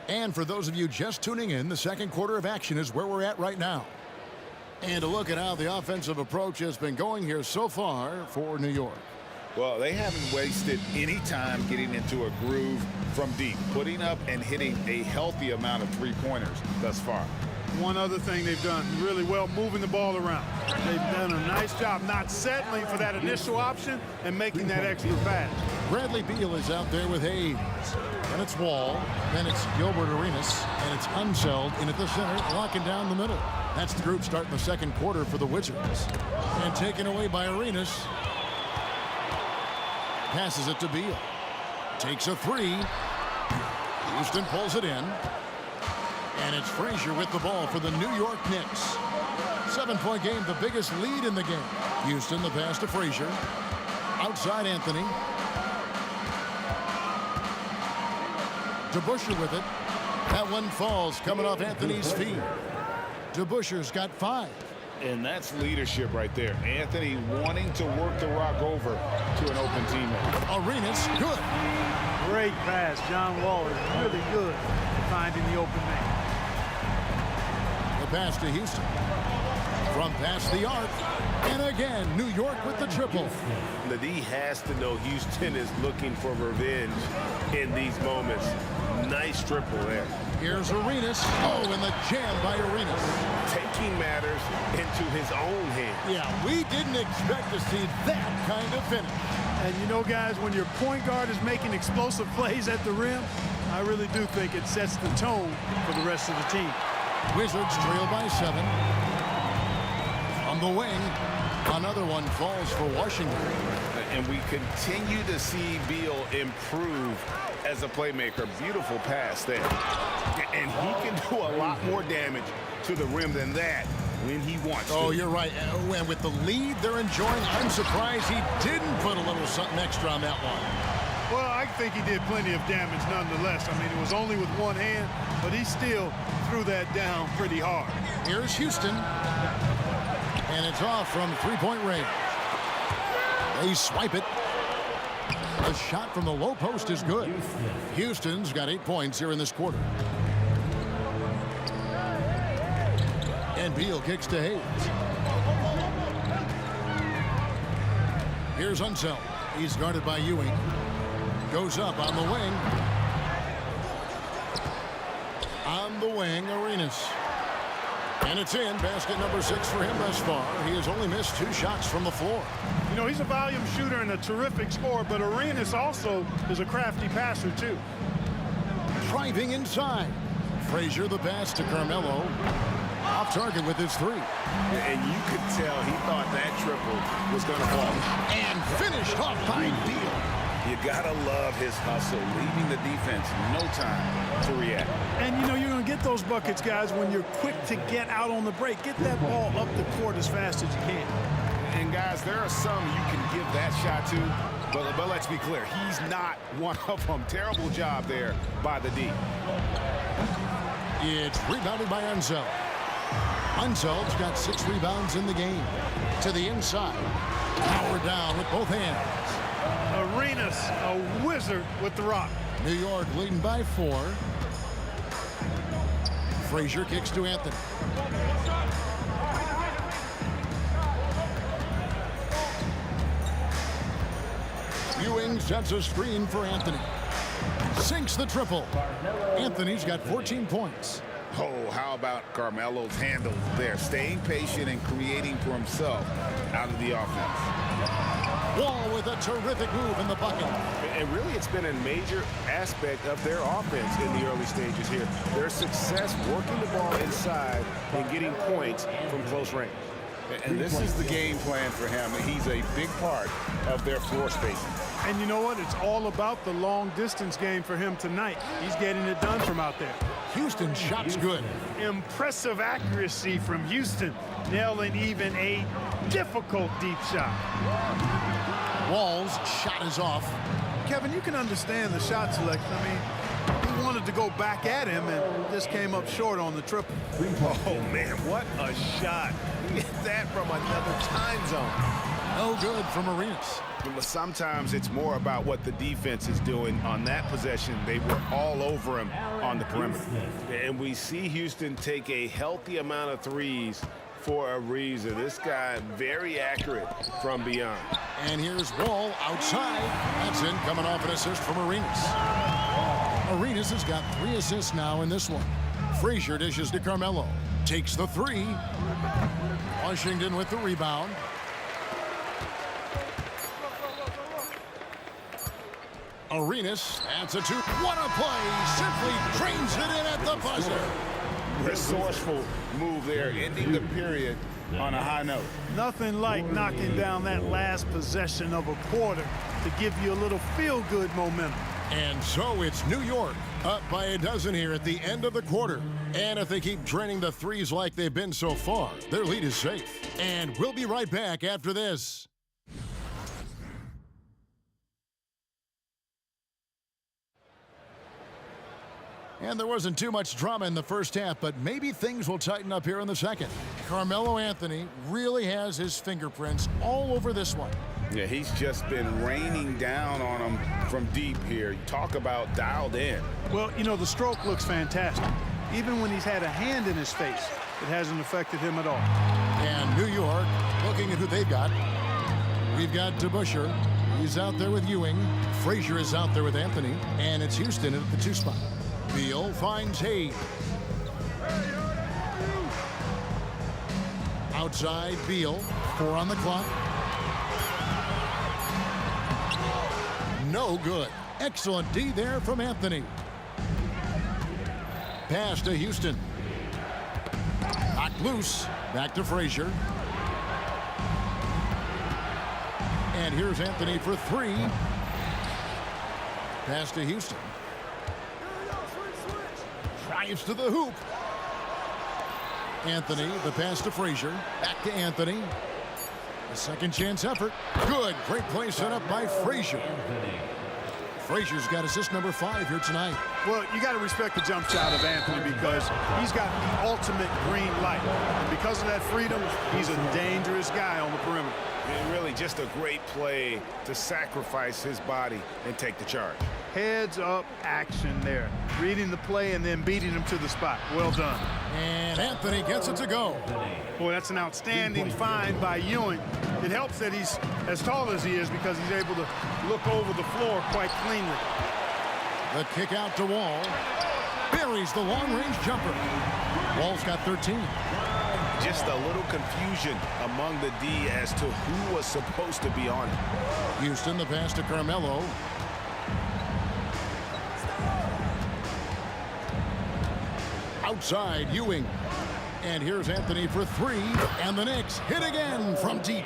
And for those of you just tuning in, the second quarter of action is where we're at right now. And to look at how the offensive approach has been going here so far for New York. Well, they haven't wasted any time getting into a groove from deep, putting up and hitting a healthy amount of 3-pointers thus far. One other thing they've done really well, moving the ball around. They've done a nice job not settling for that initial option and making that extra pass. Bradley Beal is out there with Hayes. Then it's Wall. Then it's Gilbert Arenas. And it's Unseld in at the center, locking down the middle. That's the group starting the second quarter for the Wizards. And taken away by Arenas. Passes it to Beal. Takes a 3. Houston pulls it in. And it's Frazier with the ball for the New York Knicks. 7-point game, the biggest lead in the game. Houston, the pass to Frazier. Outside Anthony. DeBusschere with it. That one falls coming off Anthony's feet. DeBusschere's got 5. And that's leadership right there. Anthony wanting to work the rock over to an open teammate. Arenas, good. Great pass. John Wall is really good at finding the open man. The pass to Houston. From past the arc. And again, New York with the triple. The D has to know Houston is looking for revenge in these moments. Nice triple there. Here's Arenas. Oh, and the jam by Arenas. Taking matters into his own hands. Yeah, we didn't expect to see that kind of finish. And you know, guys, when your point guard is making explosive plays at the rim, I really do think it sets the tone for the rest of the team. Wizards trail by 7. On the wing, another one falls for Washington. And we continue to see Beal improve as a playmaker. Beautiful pass there. And he can do a lot more damage to the rim than that when he wants to. Oh, you're right. And with the lead they're enjoying, I'm surprised he didn't put a little something extra on that one. Well, I think he did plenty of damage nonetheless. I mean, it was only with one hand, but he still threw that down pretty hard. Here's Houston. And it's off from three-point range. They swipe it. The shot from the low post is good. Houston's got 8 points here in this quarter. And Beal kicks to Hayes. Here's Unseld. He's guarded by Ewing. Goes up on the wing. On the wing, Arenas. And it's in. Basket number 6 for him thus far. He has only missed 2 shots from the floor. You know, he's a volume shooter and a terrific scorer, but Arenas also is a crafty passer, too. Driving inside. Frazier the pass to Carmelo. Off target with his 3. And you could tell he thought that triple was going to fall. And finished off by Beal. You gotta love his hustle, leaving the defense no time to react. And, you know, you're going to get those buckets, guys, when you're quick to get out on the break. Get that ball up the court as fast as you can. And, guys, there are some you can give that shot to, but let's be clear, he's not one of them. Terrible job there by the D. It's rebounded by Unseld. Unseld's got 6 rebounds in the game. To the inside. Power down with both hands. Arenas, a wizard with the rock. New York leading by 4. Frazier kicks to Anthony. Ewing sets a screen for Anthony. Sinks the triple. Anthony's got 14 points. Oh, how about Carmelo's handle there, staying patient and creating for himself out of the offense. Wall with a terrific move in the bucket. And really, it's been a major aspect of their offense in the early stages here. Their success working the ball inside and getting points from close range. And this is the game plan for him. He's a big part of their floor spacing. And you know what? It's all about the long-distance game for him tonight. He's getting it done from out there. Houston's shot's good. Impressive accuracy from Houston, nailing even a difficult deep shot. Wall's shot is off. Kevin, you can understand the shot selection. I mean, he wanted to go back at him and just came up short on the triple. Oh, man, what a shot. Get that from another time zone. No good from Arenas. Sometimes it's more about what the defense is doing on that possession. They were all over him on the perimeter. And we see Houston take a healthy amount of threes for a reason. This guy very accurate from beyond. And here's Wall outside. That's in, coming off an assist from Arenas. Arenas has got 3 assists now in this one. Frazier dishes to Carmelo. Takes the 3. Washington with the rebound. Arenas adds a 2. What a play! Simply drains it in at the buzzer. Resourceful move there, ending the period on a high note. Nothing like knocking down that last possession of a quarter to give you a little feel-good momentum. And so it's New York up by a dozen here at the end of the quarter. And if they keep draining the threes like they've been so far, their lead is safe. And we'll be right back after this. And there wasn't too much drama in the first half, but maybe things will tighten up here in the second. Carmelo Anthony really has his fingerprints all over this one. Yeah, he's just been raining down on him from deep here. Talk about dialed in. Well, you know, the stroke looks fantastic. Even when he's had a hand in his face, it hasn't affected him at all. And New York, looking at who they've got. We've got DeBusschere. He's out there with Ewing. Frazier is out there with Anthony. And it's Houston at the 2 spot. Beal finds Hayes. Outside, Beal. 4 on the clock. No good. Excellent D there from Anthony. Pass to Houston. Knocked loose. Back to Frazier. And here's Anthony for 3. Pass to Houston. Drives to the hoop. Anthony, the pass to Frazier. Back to Anthony. A second chance effort. Good. Great play set up by Frazier. Frazier's got assist number 5 here tonight. Well, you got to respect the jump shot of Anthony because he's got the ultimate green light. And because of that freedom, he's a dangerous guy on the perimeter. And really just a great play to sacrifice his body and take the charge. Heads up action there. Reading the play and then beating him to the spot. Well done. And Anthony gets it to go. Boy, that's an outstanding find by Ewing. It helps that he's as tall as he is because he's able to look over the floor quite cleanly. The kick out to Wall. Buries the long-range jumper. Wall's got 13. Just a little confusion among the D as to who was supposed to be on it. Houston, the pass to Carmelo. Outside, Ewing. And here's Anthony for 3, and the Knicks hit again from deep.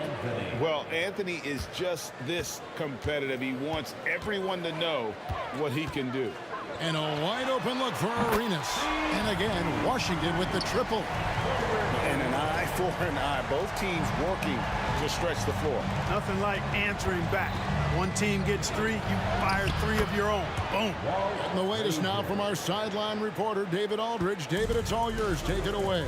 Well, Anthony is just this competitive. He wants everyone to know what he can do. And a wide open look for Arenas. And again, Washington with the triple. And an eye for an eye. Both teams working to stretch the floor. Nothing like answering back. One team gets 3, you fire 3 of your own. Boom. And the latest now from our sideline reporter, David Aldridge. David, it's all yours. Take it away.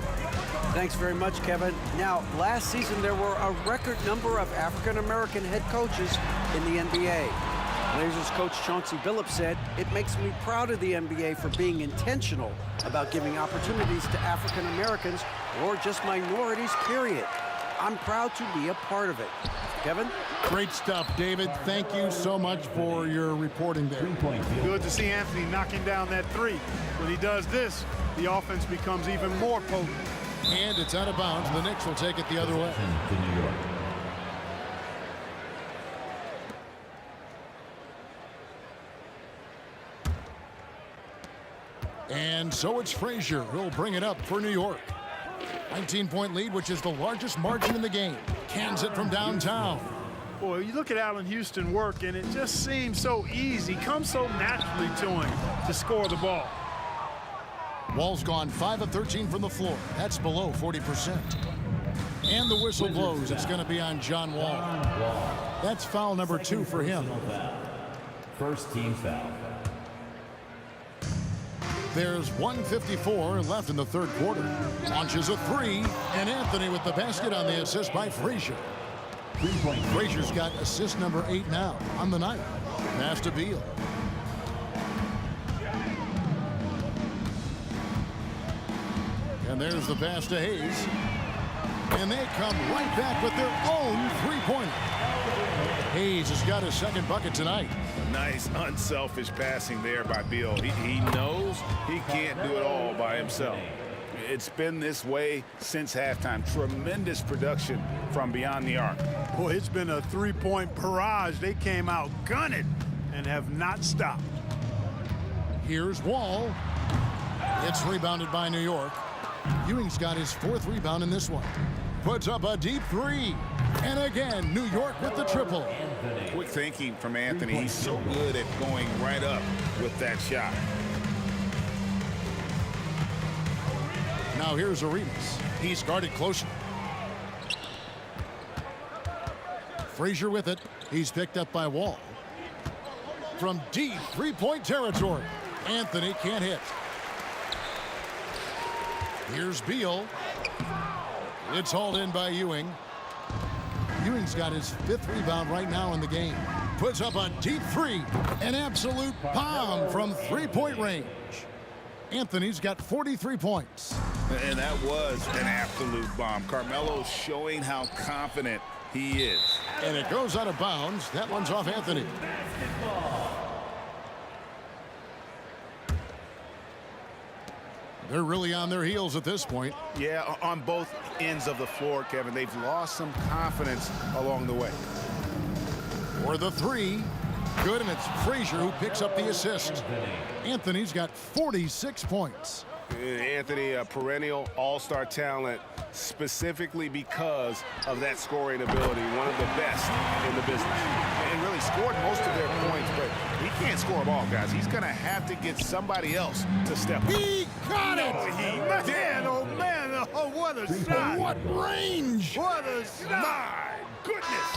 Thanks very much, Kevin. Now, last season there were a record number of African-American head coaches in the NBA. Blazers coach Chauncey Billups said, "It makes me proud of the NBA for being intentional about giving opportunities to African Americans or just minorities, period. I'm proud to be a part of it." Kevin? Great stuff, David. Thank you so much for your reporting there. Good to see Anthony knocking down that 3. When he does this, the offense becomes even more potent. And it's out of bounds. The Knicks will take it the other way. To New York. And so it's Frazier who'll bring it up for New York. 19-point lead, which is the largest margin in the game. Cans it from downtown. Boy, you look at Allen Houston work, and it just seems so easy. Comes so naturally to him to score the ball. Wall's gone 5 of 13 from the floor. That's below 40%. And the whistle blows. It's going to be on John Wall. That's foul number 2 for him. First team foul. There's 1:54 left in the third quarter. Launches a 3, and Anthony with the basket on the assist by Frazier. Frazier's got assist number 8 now on the night. Pass to Beal. And there's the pass to Hayes. And they come right back with their own three-pointer. Hayes has got his second bucket tonight. Nice, unselfish passing there by Beal. He knows he can't do it all by himself. It's been this way since halftime. Tremendous production from beyond the arc. Boy, it's been a three-point barrage. They came out gunning and have not stopped. Here's Wall. It's rebounded by New York. Ewing's got his 4th rebound in this one. Puts up a deep 3. And again, New York with the triple. Quick thinking from Anthony. He's so good at going right up with that shot. Now here's Arenas. He's guarded closer. Frazier with it. He's picked up by Wall. From deep three-point territory. Anthony can't hit. Here's Beal. It's hauled in by Ewing. Ewing's got his 5th rebound right now in the game. Puts up a deep 3. An absolute bomb from three-point range. Anthony's got 43 points. And that was an absolute bomb. Carmelo showing how confident he is. And it goes out of bounds. That one's off Anthony. They're really on their heels at this point. Yeah, on both ends of the floor, Kevin. They've lost some confidence along the way. For the 3. Good, and it's Frazier who picks up the assist. Anthony's got 46 points. Anthony, a perennial all-star talent, specifically because of that scoring ability, one of the best in the business. And really scored most of their points, but he can't score them all, guys. He's going to have to get somebody else to step up. He got it! Man, oh, man, oh, what a shot. What range! What a shot. My goodness!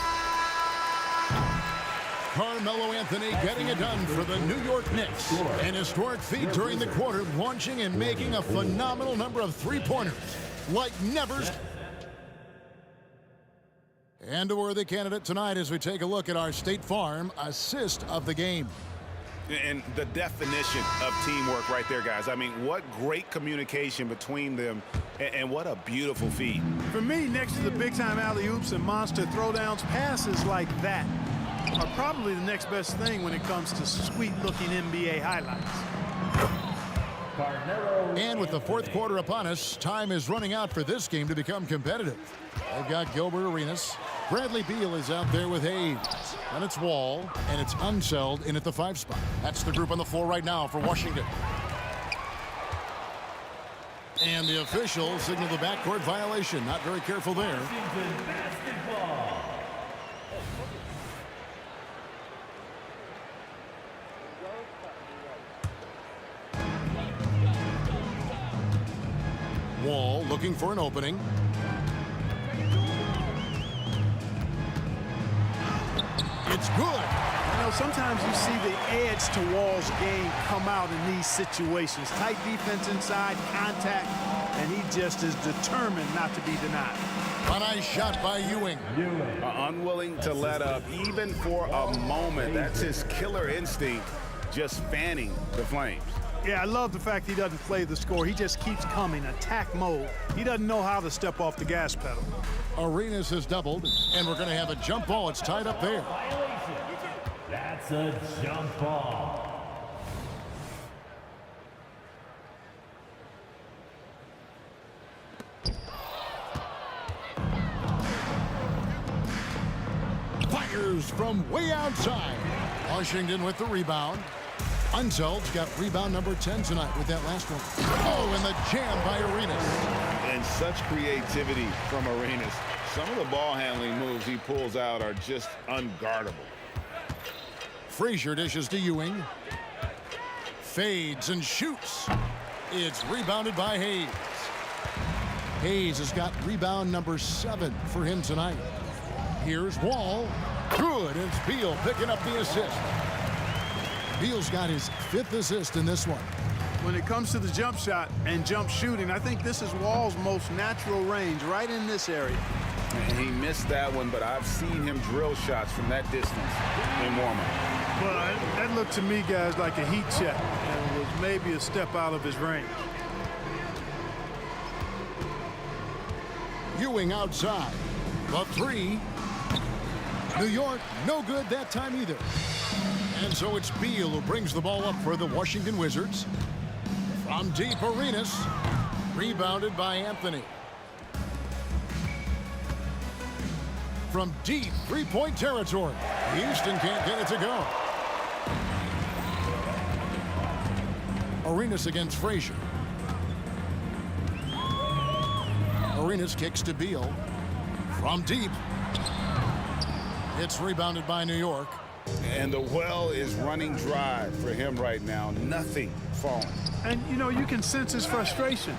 Carmelo Anthony getting it done for the New York Knicks. An historic feat during the quarter, launching and making a phenomenal number of three-pointers like never. And a worthy candidate tonight as we take a look at our State Farm assist of the game. And the definition of teamwork right there, guys. I mean, what great communication between them, and what a beautiful feat. For me, next to the big-time alley-oops and monster throwdowns, passes like that are probably the next best thing when it comes to sweet-looking NBA highlights. And with the fourth quarter upon us, time is running out for this game to become competitive. They've got Gilbert Arenas. Bradley Beal is out there with Hayes. And it's Wall, and it's Unseld in at the 5 spot. That's the group on the floor right now for Washington. And the officials signal the backcourt violation. Not very careful there. Wall looking for an opening. It's good. You know, sometimes you see the edge to Wall's game come out in these situations. Tight defense inside, contact, and he just is determined not to be denied. A nice shot by Ewing. Unwilling to let up even for a moment. That's his killer instinct, just fanning the flames. Yeah, I love the fact he doesn't play the score. He just keeps coming, attack mode. He doesn't know how to step off the gas pedal. Arenas has doubled, and we're going to have a jump ball. It's tied up there. That's a jump ball. Fires from way outside. Washington with the rebound. Unseld's got rebound number 10 tonight with that last one. Oh, and the jam by Arenas. And such creativity from Arenas. Some of the ball handling moves he pulls out are just unguardable. Frazier dishes to Ewing. Fades and shoots. It's rebounded by Hayes. Hayes has got rebound number 7 for him tonight. Here's Wall. Good. It's Beal picking up the assist. Beal's got his 5th assist in this one. When it comes to the jump shot and jump shooting, I think this is Wall's most natural range, right in this area. And he missed that one, but I've seen him drill shots from that distance in warm-up. Well, that looked to me, guys, like a heat check, and was maybe a step out of his range. Ewing outside. The 3. New York, no good that time either. And so it's Beal who brings the ball up for the Washington Wizards. From deep, Arenas. Rebounded by Anthony. From deep three-point territory. Houston can't get it to go. Arenas against Frazier. Arenas kicks to Beal. From deep. It's rebounded by New York. And the well is running dry for him right now. Nothing falling. And, you know, you can sense his frustration.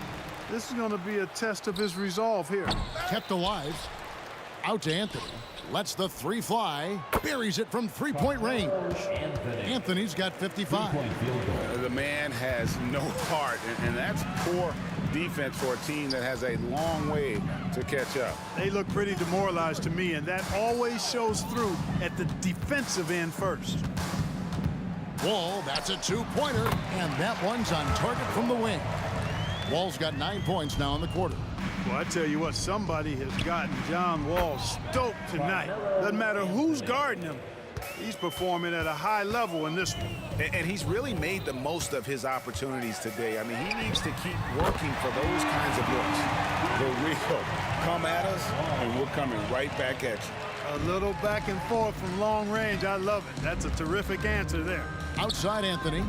This is going to be a test of his resolve here. Kept alive. Out to Anthony. Lets the 3 fly. Buries it from three-point range. Anthony's got 55. The man has no heart, and that's poor defense for a team that has a long way to catch up. They look pretty demoralized to me, and that always shows through at the defensive end first. Wall, that's a 2-pointer, and that one's on target from the wing. Wall's got 9 points now in the quarter. Well, I tell you what, somebody has gotten John Wall stoked tonight. Doesn't matter who's guarding him. He's performing at a high level in this one. And he's really made the most of his opportunities today. I mean, he needs to keep working for those kinds of looks. The real come at us, and we're coming right back at you. A little back and forth from long range. I love it. That's a terrific answer there. Outside Anthony.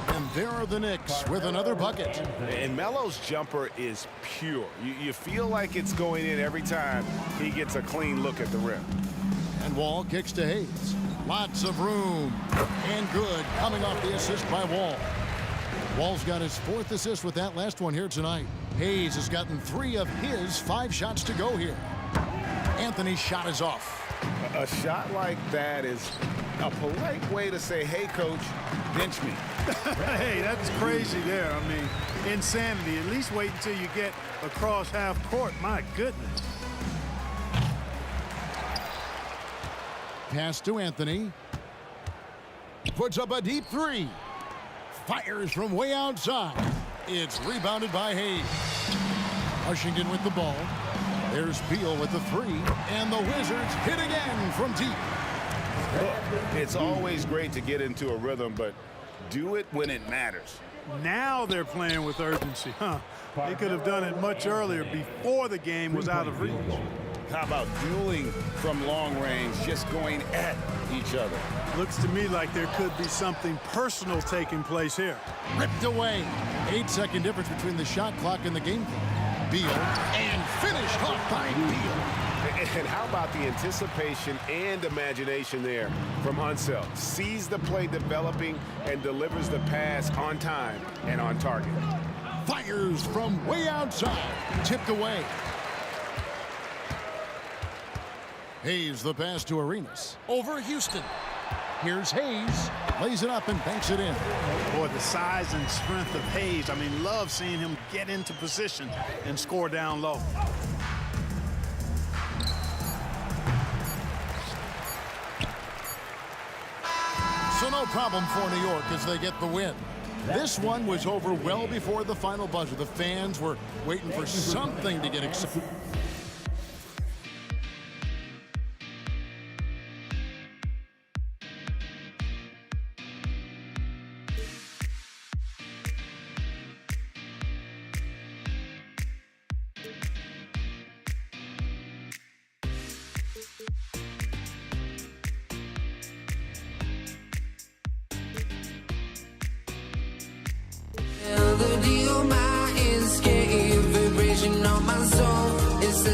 And there are the Knicks with another bucket. And Melo's jumper is pure. You feel like it's going in every time he gets a clean look at the rim. And Wall kicks to Hayes. Lots of room. And good, coming off the assist by Wall. Wall's got his 4th assist with that last one here tonight. Hayes has gotten 3 of his 5 shots to go here. Anthony's shot is off. A shot like that is a polite way to say, hey, coach, bench me. Hey, that's crazy there. I mean, insanity. At least wait until you get across half court. My goodness. Pass to Anthony. Puts up a deep three. Fires from way outside. It's rebounded by Hayes. Washington with the ball. There's Beal with the three. And the Wizards hit again from deep. Look, it's always great to get into a rhythm, but do it when it matters. Now they're playing with urgency, huh? They could have done it much earlier before the game was out of reach. How about dueling from long range, just going at each other? Looks to me like there could be something personal taking place here. Ripped away. 8-second difference between the shot clock and the game clock. Beal, and finished off by Beal. And how about the anticipation and imagination there from Unseld? Sees the play developing and delivers the pass on time and on target. Fires from way outside. Tipped away. Hayes the pass to Arenas. Over Houston. Here's Hayes. Lays it up and banks it in. Boy, the size and strength of Hayes. I mean, love seeing him get into position and score down low. So no problem for New York as they get the win. This one was over well before the final buzzer. The fans were waiting for something to get excited. The deal, my escape, vibration on my soul. It's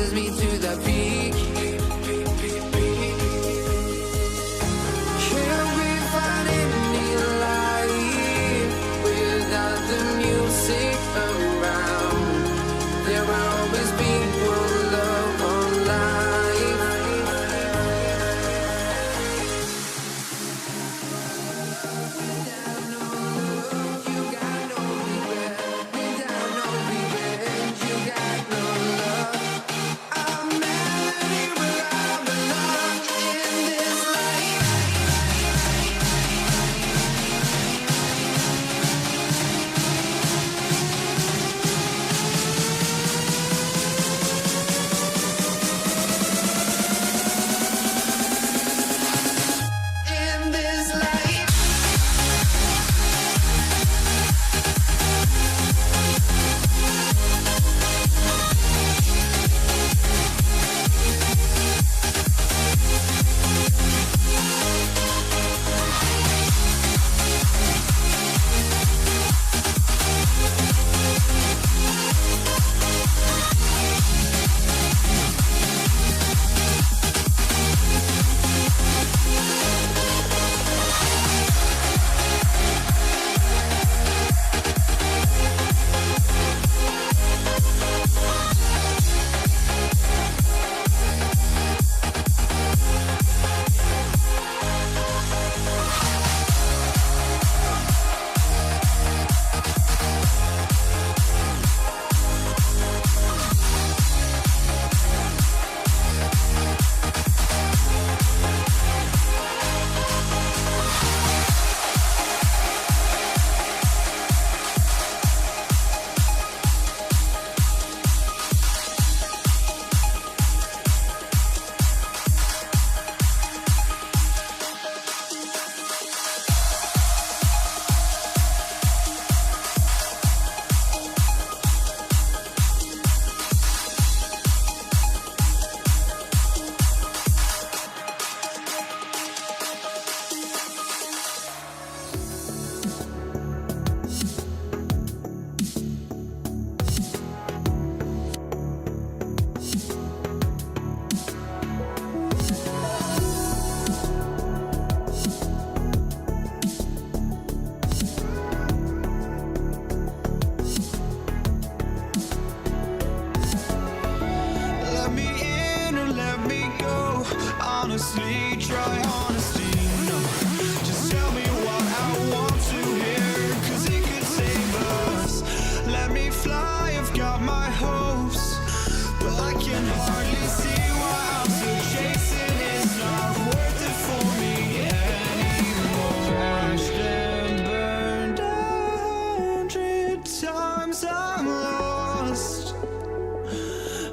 I can hardly see why I'm still chasing. It's not worth it for me anymore. Crashed and burned 100 times I'm lost.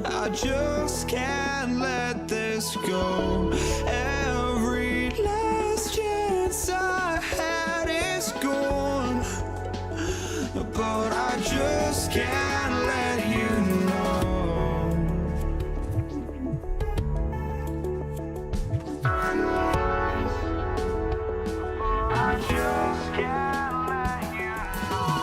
I just can't let this go. Every last chance I had is gone, but I just can't let you know. I just can't let you know.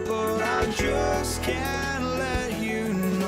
But I just can't let you know.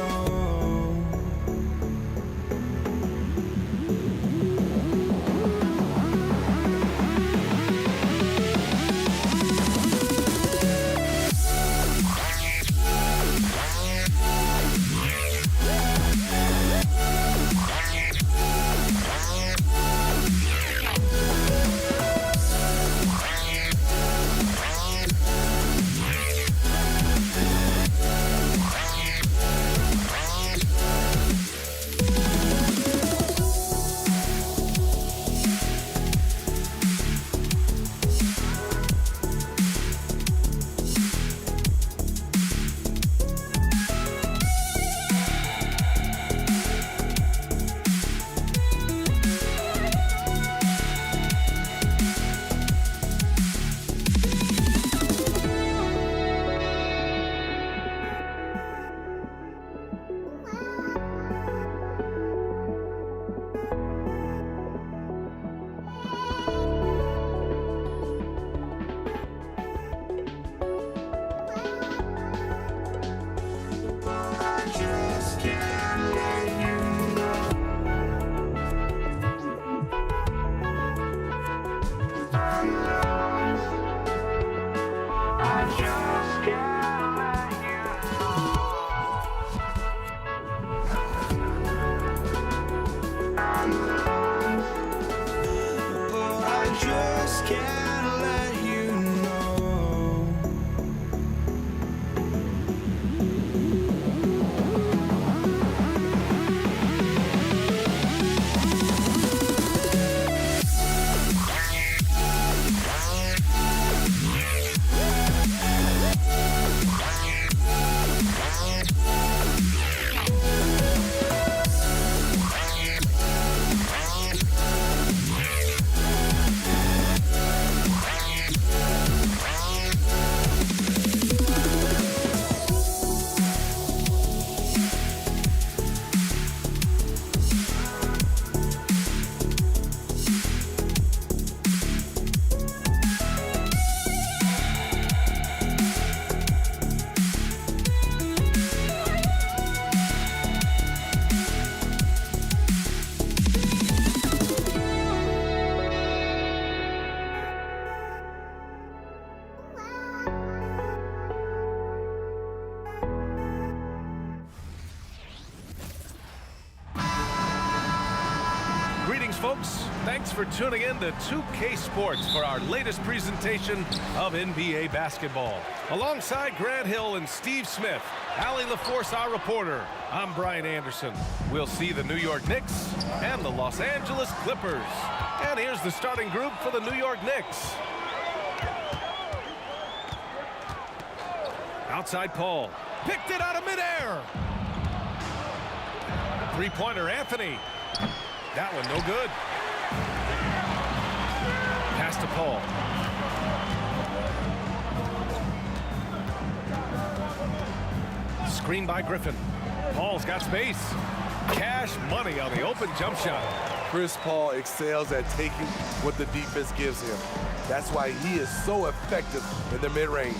Folks, thanks for tuning in to 2K Sports for our latest presentation of NBA basketball. Alongside Grant Hill and Steve Smith, Allie LaForce, our reporter, I'm Brian Anderson. We'll see the New York Knicks and the Los Angeles Clippers. And here's the starting group for the New York Knicks. Outside Paul, picked it out of midair. Three-pointer Anthony. That one no good. Pass to Paul. Screen by Griffin. Paul's got space. Cash money on the open jump shot. Chris Paul excels at taking what the defense gives him. That's why he is so effective in the mid-range.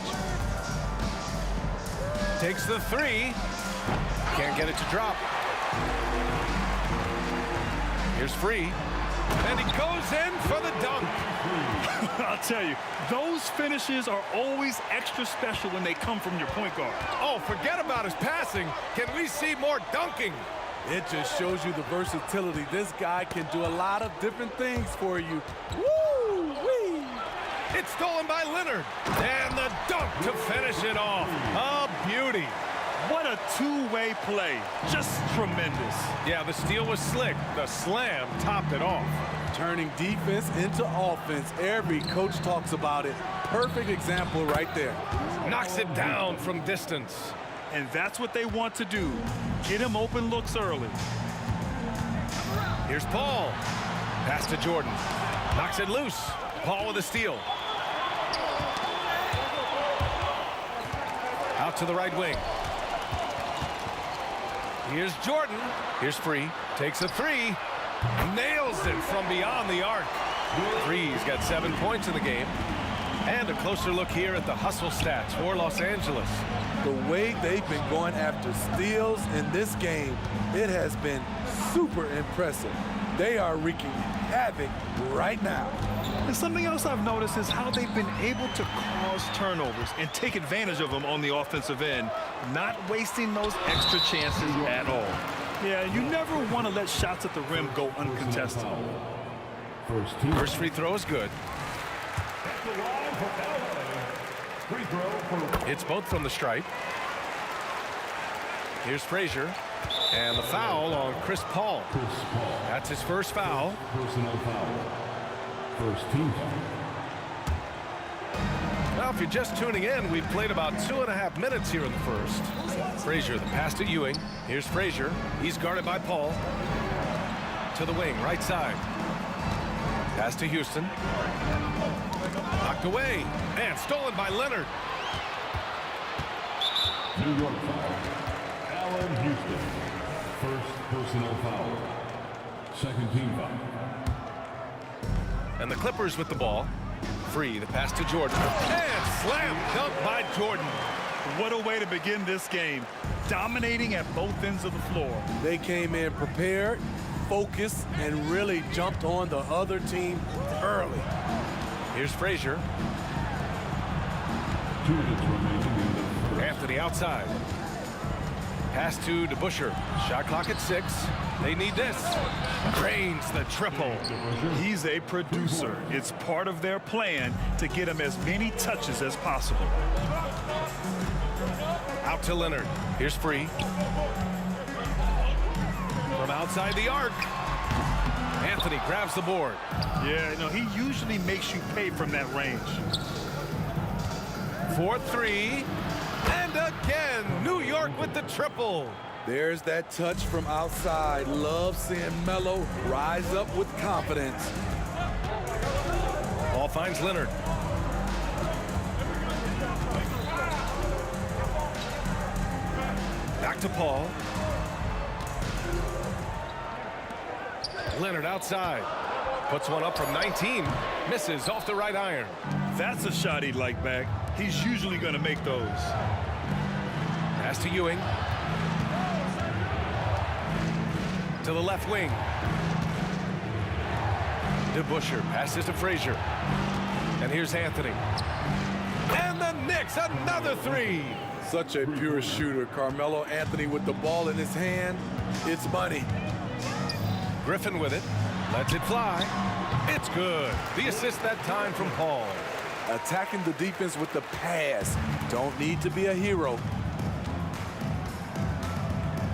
Takes the three. Can't get it to drop. Here's Free, and he goes in for the dunk. I'll tell you, those finishes are always extra special when they come from your point guard. Oh, forget about his passing. Can we see more dunking? It just shows you the versatility. This guy can do a lot of different things for you. Woo-wee! It's stolen by Leonard. And the dunk to finish it off. A beauty. What a two-way play. Just tremendous. Yeah, the steal was slick. The slam topped it off. Turning defense into offense. Every coach talks about it. Perfect example right there. Knocks it down from distance. And that's what they want to do. Get him open looks early. Here's Paul. Pass to Jordan. Knocks it loose. Paul with a steal. Out to the right wing. Here's Jordan. Here's Free. Takes a three. Nails it from beyond the arc. Free's got 7 points in the game. And a closer look here at the hustle stats for Los Angeles. The way they've been going after steals in this game, it has been super impressive. They are wreaking havoc right now. And something else I've noticed is how they've been able to cause turnovers and take advantage of them on the offensive end, not wasting those extra chances at all. Yeah, you never want to let shots at the rim go uncontested. First free throw is good. It's both from the stripe. Here's Frazier. And the foul on Chris Paul. That's his first foul. Personal foul. First team foul. Well, if you're just tuning in, we've played about 2.5 minutes here in the first. Frazier, the pass to Ewing. Here's Frazier. He's guarded by Paul. To the wing, right side. Pass to Houston. Knocked away. And stolen by Leonard. New York foul. Allen Houston. First personal foul. Second team foul. And the Clippers with the ball. Free, the pass to Jordan. And slam dunk by Jordan. What a way to begin this game. Dominating at both ends of the floor. They came in prepared, focused, and really jumped on the other team early. Here's Frazier. 2 minutes remaining in the first. Anthony outside. Pass to DeBusschere. Shot clock at 6. They need this. Drains the triple. He's a producer. It's part of their plan to get him as many touches as possible. Out to Leonard. Here's Free. From outside the arc. Anthony grabs the board. Yeah, he usually makes you pay from that range. 4-3. And again, New York with the triple. There's that touch from outside. Love seeing Melo rise up with confidence. Ball finds Leonard. Back to Paul. Leonard outside. Puts one up from 19. Misses off the right iron. That's a shot he'd like back. He's usually going to make those. Pass to Ewing. To the left wing. DeBusschere passes to Frazier. And here's Anthony. And the Knicks, another three. Such a pure shooter. Carmelo Anthony with the ball in his hand. It's money. Griffin with it. Lets it fly. It's good. The assist that time from Paul. Attacking the defense with the pass. Don't need to be a hero.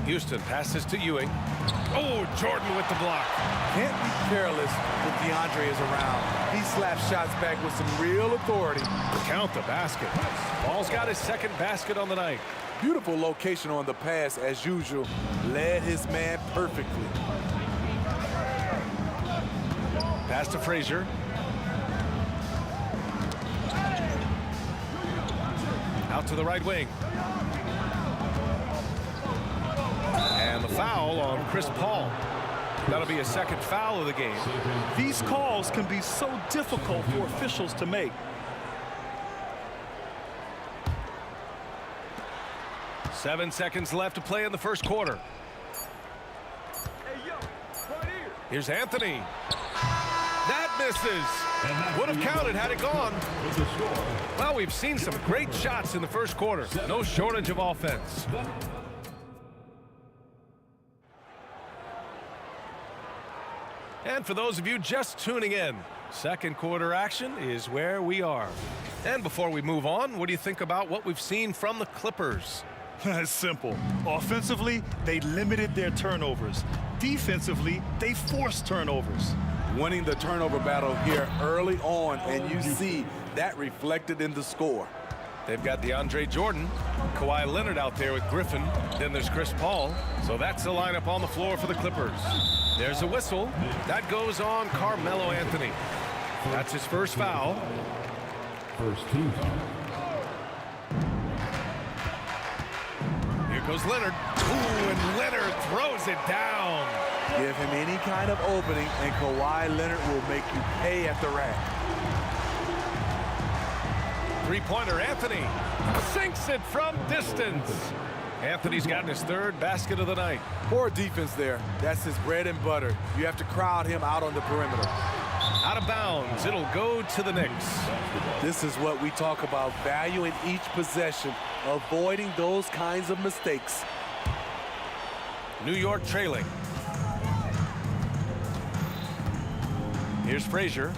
Houston passes to Ewing. Oh, Jordan with the block. Can't be careless when DeAndre is around. He slaps shots back with some real authority. Count the basket. Paul's got his second basket on the night. Beautiful location on the pass as usual. Led his man perfectly. Pass to Frazier. Out to the right wing. And the foul on Chris Paul. That'll be a second foul of the game. These calls can be so difficult for officials to make. 7 seconds left to play in the first quarter. Here's Anthony. That misses. Would have counted had it gone. Well, we've seen some great shots in the first quarter. No shortage of offense. And for those of you just tuning in, Second quarter action is where we are. And before we move on, what do you think about what we've seen from the Clippers? It's simple. Offensively, they limited their turnovers. Defensively, they forced turnovers. Winning the turnover battle here early on, and you see that reflected in the score. They've got DeAndre Jordan, Kawhi Leonard out there with Griffin. Then there's Chris Paul. So that's the lineup on the floor for the Clippers. There's a whistle. That goes on Carmelo Anthony. That's his first foul. First team foul. Here goes Leonard. Ooh, and Leonard throws it down. Give him any kind of opening, and Kawhi Leonard will make you pay at the rack. Three-pointer Anthony sinks it from distance. Anthony's gotten his third basket of the night. Poor defense there. That's his bread and butter. You have to crowd him out on the perimeter. Out of bounds. It'll go to the Knicks. This is what we talk about, value in each possession, avoiding those kinds of mistakes. New York trailing. Here's Frazier.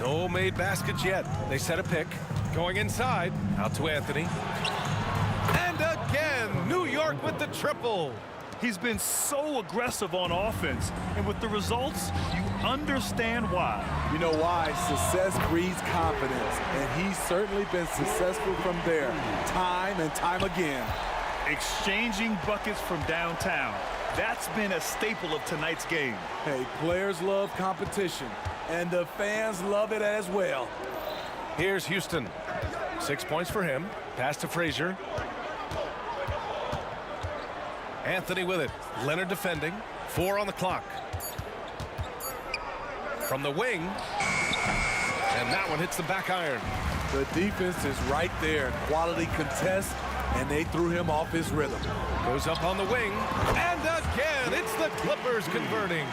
No made baskets yet. They set a pick. Going inside. Out to Anthony. And again, New York with the triple. He's been so aggressive on offense, and with the results, you understand why. You know why? Success breeds confidence, and he's certainly been successful from there, time and time again. Exchanging buckets from downtown. That's been a staple of tonight's game. Hey, players love competition, and the fans love it as well. Here's Houston. 6 points for him. Pass to Frazier. Anthony with it. Leonard defending. 4 on the clock. From the wing. And that one hits the back iron. The defense is right there. Quality contest, and they threw him off his rhythm. Goes up on the wing. And again, it's the Clippers converting.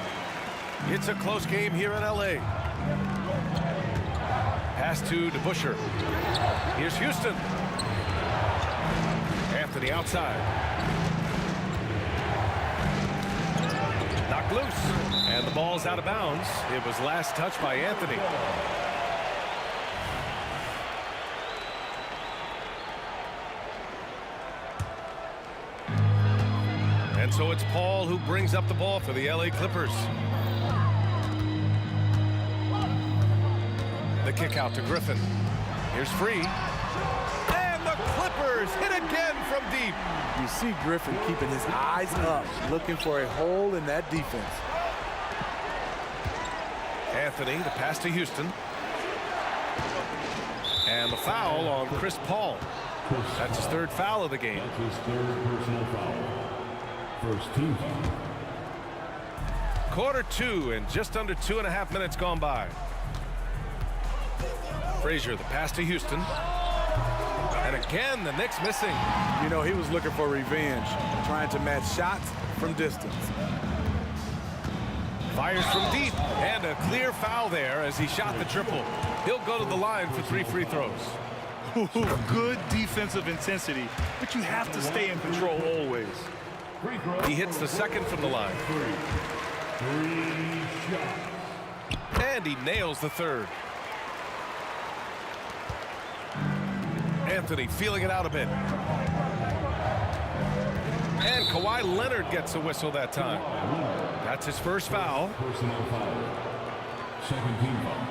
It's a close game here in L.A. Pass to DeBusschere. Here's Houston. Anthony outside. Knocked loose. And the ball's out of bounds. It was last touched by Anthony. And so it's Paul who brings up the ball for the LA Clippers. The kick out to Griffin. Here's free. And the Clippers hit again from deep. You see Griffin keeping his eyes up, looking for a hole in that defense. Anthony, the pass to Houston. And the foul on Chris Paul. That's his third foul of the game. That's his third personal foul. First team foul. Quarter 2 and just under 2.5 minutes gone by. Frazier, the pass to Houston. And again, the Knicks missing. You know, he was looking for revenge, trying to match shots from distance. Fires from deep, and a clear foul there as he shot the triple. He'll go to the line for 3 free throws. Good defensive intensity, but you have to stay in control always. He hits the second from the line. And he nails the third. Anthony feeling it out a bit. And Kawhi Leonard gets a whistle that time. That's his first foul. Personal foul. Second team foul.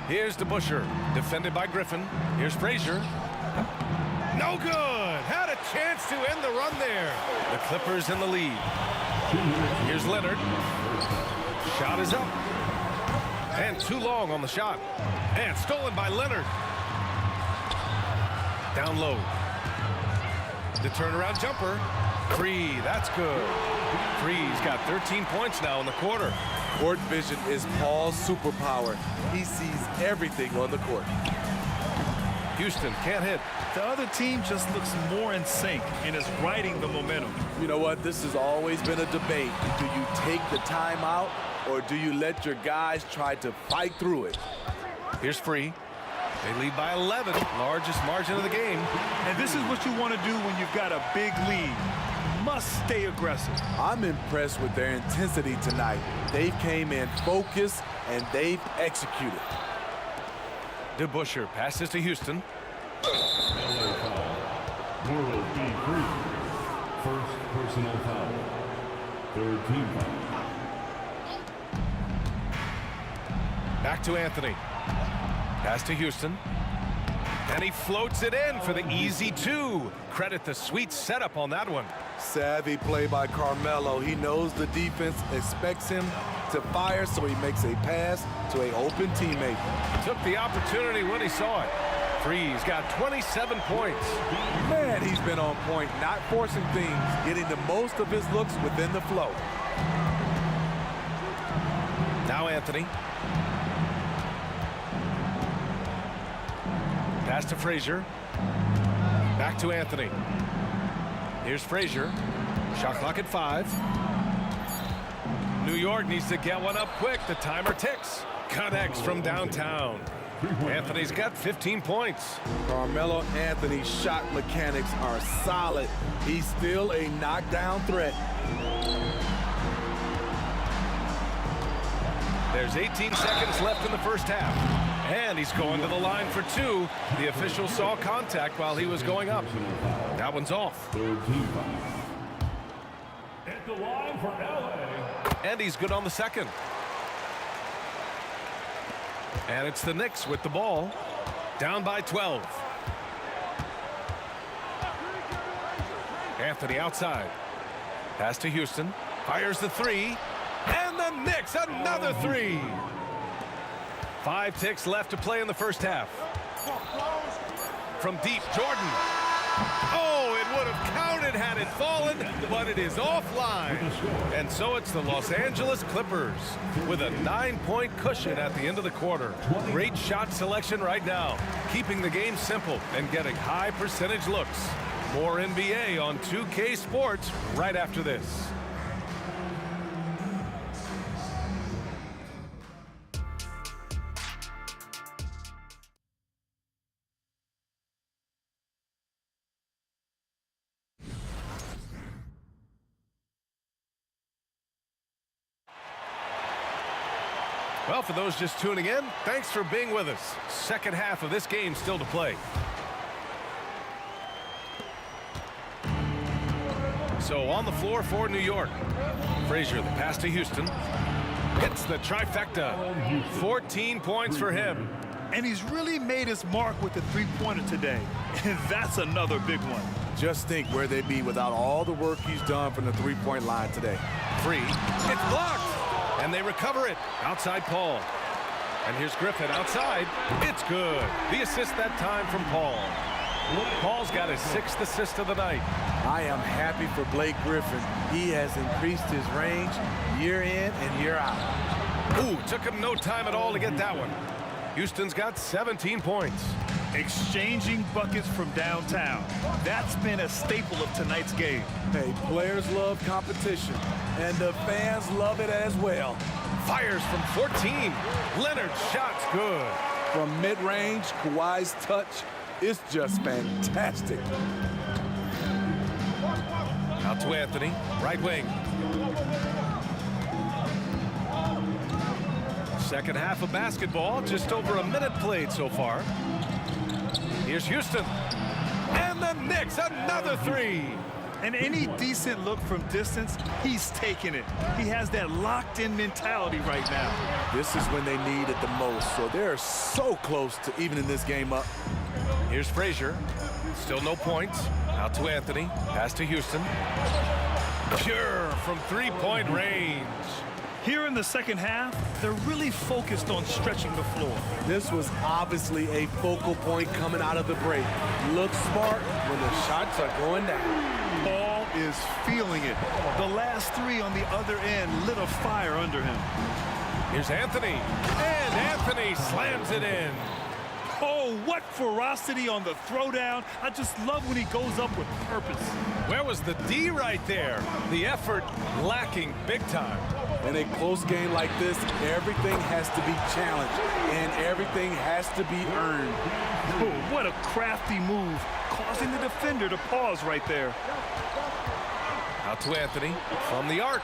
Here's DeBusschere, defended by Griffin. Here's Frazier. No good. Had a chance to end the run there. The Clippers in the lead. Here's Leonard. Shot is up. And too long on the shot. And stolen by Leonard. Down low. The turnaround jumper. Free. That's good. Free's got 13 points now in the quarter. Court vision is Paul's superpower. He sees everything on the court. Houston can't hit. The other team just looks more in sync and is riding the momentum. You know what? This has always been a debate. Do you take the timeout, or do you let your guys try to fight through it? Here's free. They lead by 11, largest margin of the game. And this is what you want to do when you've got a big lead. must stay aggressive. I'm impressed with their intensity tonight. They came in focused, and they've executed. DeBusschere passes to Houston. LA foul. World B3. First personal foul. Third team foul. Back to Anthony. Pass to Houston. And he floats it in for the easy 2. Credit the sweet setup on that one. Savvy play by Carmelo. He knows the defense expects him to fire, so he makes a pass to an open teammate. Took the opportunity when he saw it. Free's got 27 points. Man, he's been on point, not forcing things, getting the most of his looks within the flow. Now Anthony. Pass to Frazier. Back to Anthony. Here's Frazier. Shot clock at 5. New York needs to get one up quick. The timer ticks. Connects from downtown. Anthony's got 15 points. Carmelo Anthony's shot mechanics are solid. He's still a knockdown threat. There's 18 seconds left in the first half. And he's going to the line for 2. The official saw contact while he was going up. That one's off. Third team foul. At the line for LA. And he's good on the second. And it's the Knicks with the ball. Down by 12. Anthony outside. Pass to Houston. Fires the 3. And the Knicks another 3. 5 ticks left to play in the first half. From deep, Jordan. Oh, it would have counted had it fallen, but it is offline. And so it's the Los Angeles Clippers with a 9-point cushion at the end of the quarter. Great shot selection right now, keeping the game simple and getting high percentage looks. More NBA on 2K Sports right after this. Well, for those just tuning in, thanks for being with us. Second half of this game still to play. So on the floor for New York. Frazier, the pass to Houston. Hits the trifecta. 14 points for him. And he's really made his mark with the three-pointer today. And that's another big one. Just think where they'd be without all the work he's done from the three-point line today. Free. It's blocked. And they recover it. Outside Paul. And here's Griffin outside. It's good. The assist that time from Paul. Paul's got his 6th assist of the night. I am happy for Blake Griffin. He has increased his range year in and year out. Ooh, took him no time at all to get that one. Houston's got 17 points. Exchanging buckets from downtown. That's been a staple of tonight's game. Hey, players love competition, and the fans love it as well. Fires from 14. Leonard's shot's good. From mid-range, Kawhi's touch is just fantastic. Out to Anthony, right wing. Second half of basketball, just over a minute played so far. Here's Houston. And the Knicks, another 3. And any decent look from distance, he's taking it. He has that locked-in mentality right now. This is when they need it the most, so they're so close to evening this game up. Here's Frazier. Still no points. Out to Anthony. Pass to Houston. Pure from three-point range. Here in the second half, they're really focused on stretching the floor. This was obviously a focal point coming out of the break. Look smart when the shots are going down. Paul is feeling it. The last 3 on the other end lit a fire under him. Here's Anthony. And Anthony slams it in. Oh, what ferocity on the throwdown. I just love when he goes up with purpose. Where was the D right there? The effort lacking big time. In a close game like this, everything has to be challenged, and everything has to be earned. Oh, what a crafty move, causing the defender to pause right there. Out to Anthony from the arc.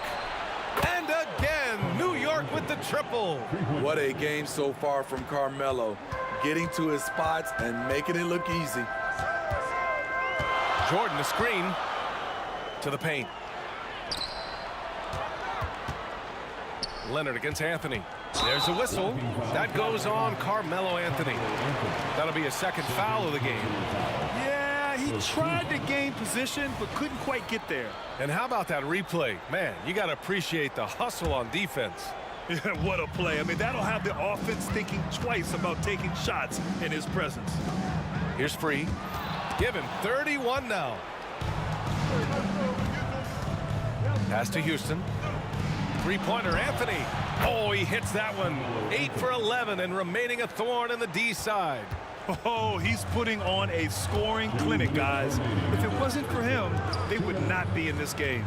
And again, New York with the triple. What a game so far from Carmelo. Getting to his spots and making it look easy. Jordan, the screen to the paint. Leonard against Anthony. There's a whistle. That goes on Carmelo Anthony. That'll be a second foul of the game. Yeah, he tried to gain position, but couldn't quite get there. And how about that replay? Man, you got to appreciate the hustle on defense. Yeah, what a play. I mean, that'll have the offense thinking twice about taking shots in his presence. Here's Free. Give him 31 now. Pass to Houston. Three-pointer, Anthony. Oh, he hits that one. 8 for 11 and remaining a thorn in the D side. Oh, he's putting on a scoring clinic, guys. If it wasn't for him, they would not be in this game.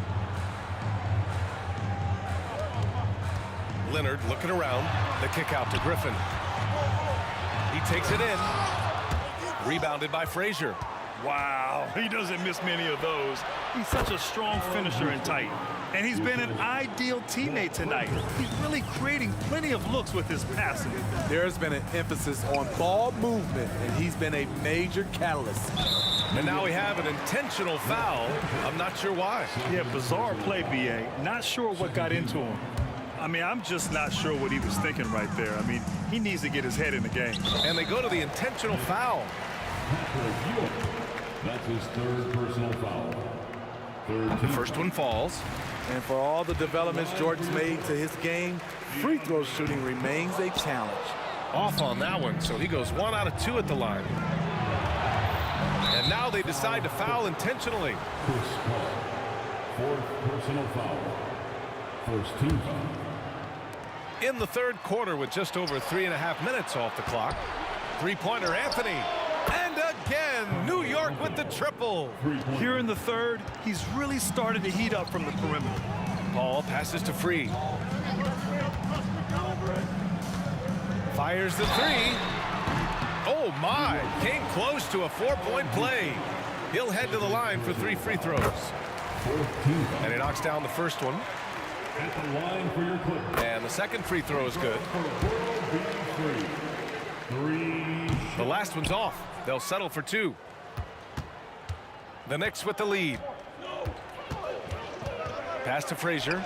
Leonard looking around. The kick out to Griffin. He takes it in. Rebounded by Frazier. Wow, he doesn't miss many of those. He's such a strong finisher and tight. And he's been an ideal teammate tonight. He's really creating plenty of looks with his passing. There's been an emphasis on ball movement, and he's been a major catalyst. And now we have an intentional foul. I'm not sure why. Yeah, bizarre play, B.A. Not sure what got into him. I mean, I'm just not sure what he was thinking right there. I mean, he needs to get his head in the game. And they go to the intentional foul. That's his third personal foul. The first one falls. And for all the developments Jordan's made to his game, free throw shooting remains a challenge. Off on that one, so he goes 1 out of 2 at the line. And now they decide to foul intentionally. Chris Paul. Fourth personal foul. First team foul. In the third quarter with just over 3.5 minutes off the clock. Three-pointer, Anthony. And again, New York with the triple. Here in the third, he's really started to heat up from the perimeter. Paul passes to Free. Fires the three. Oh my, came close to a 4-point play. He'll head to the line for 3 free throws. And he knocks down the first one. At the line for your Clippers. And the second free throw is good. The last one's off. They'll settle for 2. The Knicks with the lead. Pass to Frazier.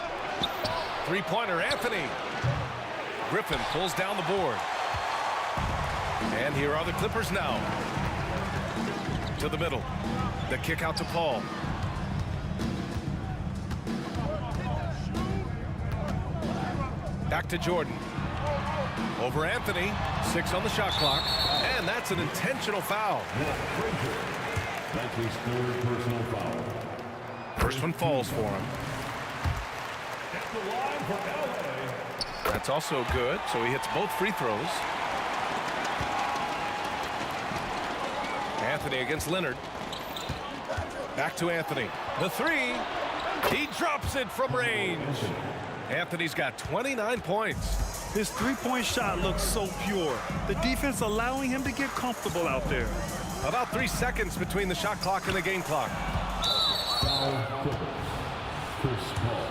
Three-pointer, Anthony. Griffin pulls down the board. And here are the Clippers now. To the middle. The kick out to Paul. Back to Jordan. Over Anthony. 6 on the shot clock. And that's an intentional foul. That's his third personal foul. First one falls for him. At the line for LA. That's also good, so he hits both free throws. Anthony against Leonard. Back to Anthony. The three. He drops it from range. Anthony's got 29 points. His three-point shot looks so pure. The defense allowing him to get comfortable out there. About 3 seconds between the shot clock and the game clock. Foul Clippers. Chris Paul.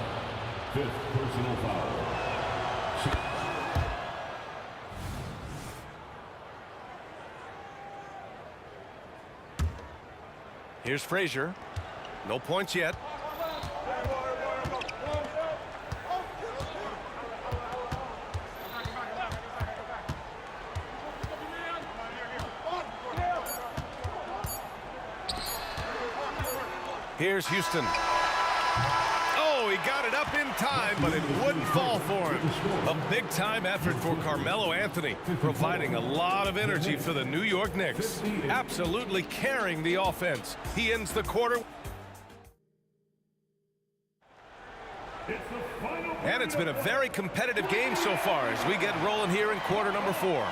5th personal foul. Here's Frazier. No points yet. Here's Houston. Oh, he got it up in time, but it wouldn't fall for him. A big-time effort for Carmelo Anthony, providing a lot of energy for the New York Knicks. Absolutely carrying the offense. He ends the quarter. And it's been a very competitive game so far as we get rolling here in quarter number 4.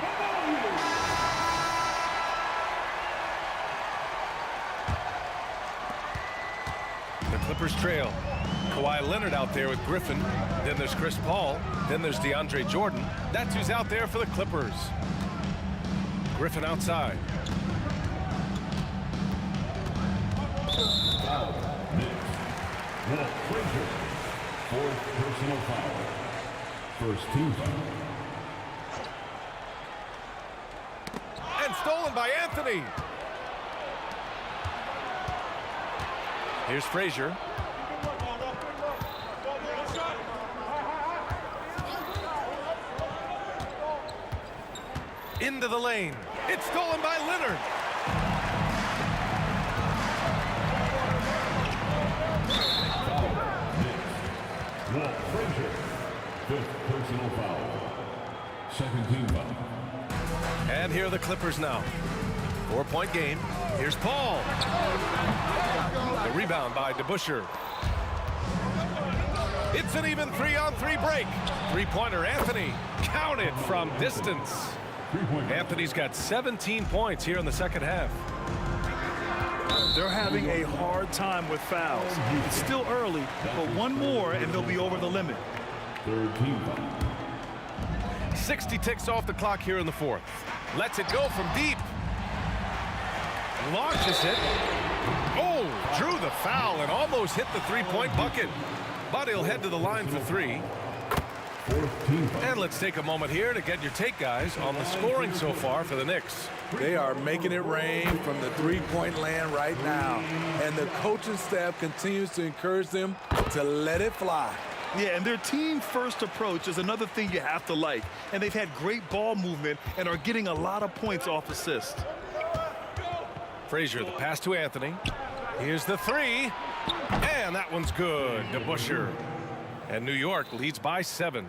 The Clippers trail. Kawhi Leonard out there with Griffin. Then there's Chris Paul. Then there's DeAndre Jordan. That's who's out there for the Clippers. Griffin outside. Walt Frazier. Fourth personal foul. First team foul. And stolen by Anthony. Here's Frazier. Into the lane. It's stolen by Leonard. Walt Frazier. Fifth personal foul. Second team foul. And here are the Clippers now. 4-point game. Here's Paul. The rebound by DeBusschere. It's an even 3-on-3 break. Three-pointer Anthony. Counted from distance. Anthony's got 17 points here in the second half. They're having a hard time with fouls. It's still early, but one more and they'll be over the limit. Third team foul. 60 ticks off the clock here in the fourth. Lets it go from deep. Launches it. Oh, drew the foul and almost hit the three-point bucket. But he'll head to the line for three. And let's take a moment here to get your take, guys, on the scoring so far for the Knicks. They are making it rain from the three-point land right now. And the coaching staff continues to encourage them to let it fly. Yeah, and their team-first approach is another thing you have to like. And they've had great ball movement and are getting a lot of points off assists. Frazier, the pass to Anthony. Here's the three. And that one's good. DeBusschere. And New York leads by 7.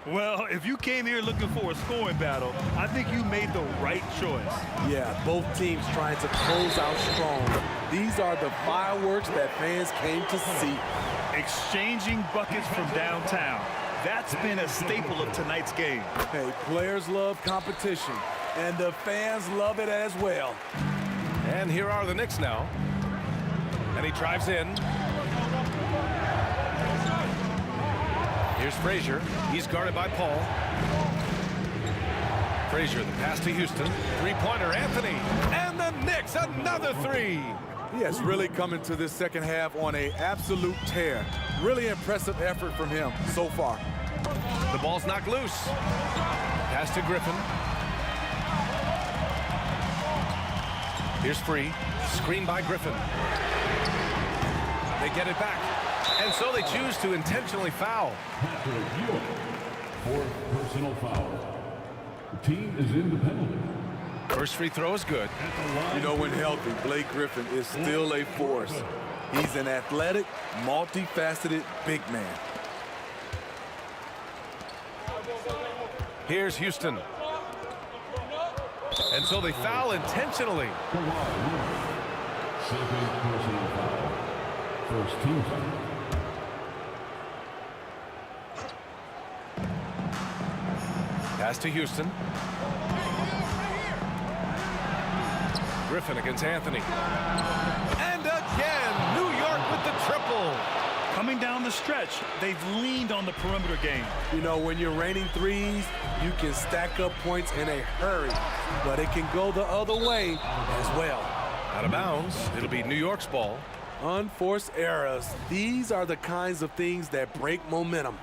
Well, if you came here looking for a scoring battle, I think you made the right choice. Yeah, both teams trying to close out strong. These are the fireworks that fans came to see. Exchanging buckets from downtown. That's been a staple of tonight's game. Hey, players love competition, and the fans love it as well. And here are the Knicks now. And he drives in. Here's Frazier. He's guarded by Paul. Frazier, the pass to Houston. Three-pointer, Anthony. And the Knicks, another three. He has really come into this second half on an absolute tear. Really impressive effort from him so far. The ball's knocked loose. Pass to Griffin. Here's Free. Screen by Griffin. They get it back. And so they choose to intentionally foul. Fourth personal foul. The team is in the penalty. First free throw is good. You know, when healthy, Blake Griffin is still a force. He's an athletic, multifaceted big man. Here's Houston. And so they foul intentionally. Second personal foul. First team foul. Pass to Houston. Griffin against Anthony. And again, New York with the triple. Coming down the stretch, they've leaned on the perimeter game. You know, when you're raining threes, you can stack up points in a hurry, but it can go the other way as well. Out of bounds, it'll be New York's ball. Unforced errors. These are the kinds of things that break momentum.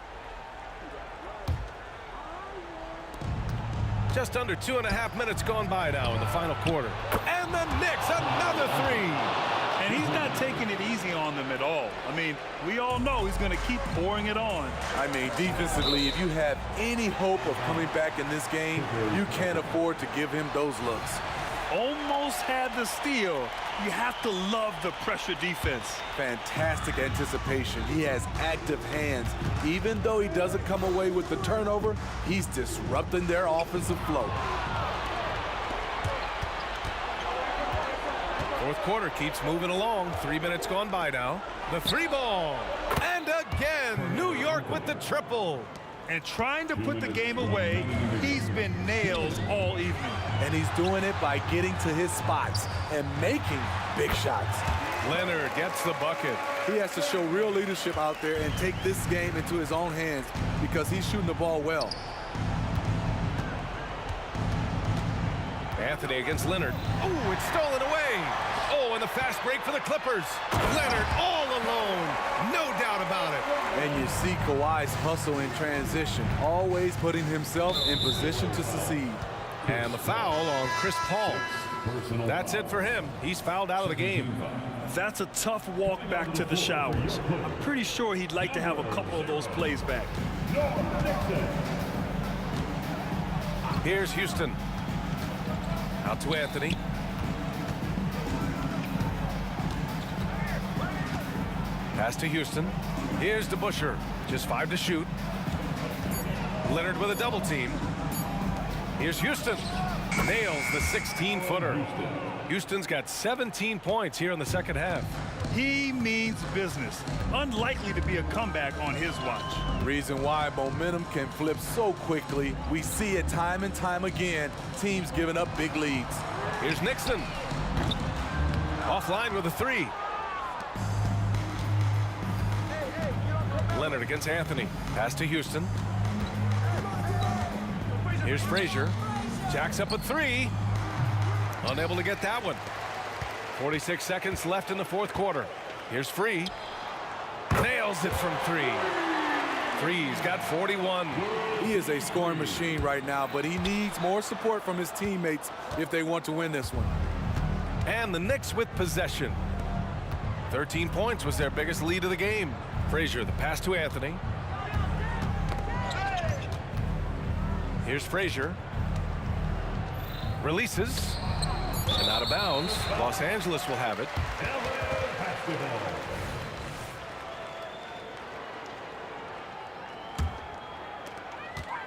Just under 2.5 minutes gone by now in the final quarter. And the Knicks, another three. And he's not taking it easy on them at all. I mean, we all know he's going to keep pouring it on. I mean, defensively, if you have any hope of coming back in this game, you can't afford to give him those looks. Almost had the steal. You have to love the pressure defense. Fantastic anticipation. He has active hands. Even though he doesn't come away with the turnover, he's disrupting their offensive flow. Fourth quarter keeps moving along. 3 minutes gone by now. The three ball. And again, New York with the triple. And trying to put the game away, he's been nails all evening. And he's doing it by getting to his spots and making big shots. Leonard gets the bucket. He has to show real leadership out there and take this game into his own hands because he's shooting the ball well. Anthony against Leonard. Oh, it's stolen away. Oh, and the fast break for the Clippers. Leonard all alone. No doubt about it. And you see Kawhi's hustle in transition, always putting himself in position to succeed. And the foul on Chris Paul. That's it for him. He's fouled out of the game. That's a tough walk back to the showers. I'm pretty sure he'd like to have a couple of those plays back. Here's Houston. Out to Anthony. Pass to Houston. Here's DeBusschere. Just 5 to shoot. Leonard with a double team. Here's Houston. Nails the 16-footer. Houston's got 17 points here in the second half. He means business. Unlikely to be a comeback on his watch. Reason why momentum can flip so quickly. We see it time and time again. Teams giving up big leads. Here's Nixon. Offline with a 3. Leonard against Anthony. Pass to Houston. Here's Frazier. Jacks up a 3. Unable to get that one. 46 seconds left in the fourth quarter. Here's Free. Nails it from 3. Free's got 41. He is a scoring machine right now, but he needs more support from his teammates if they want to win this one. And the Knicks with possession. 13 points was their biggest lead of the game. Frazier, the pass to Anthony. Here's Frazier. Releases. And out of bounds. Los Angeles will have it.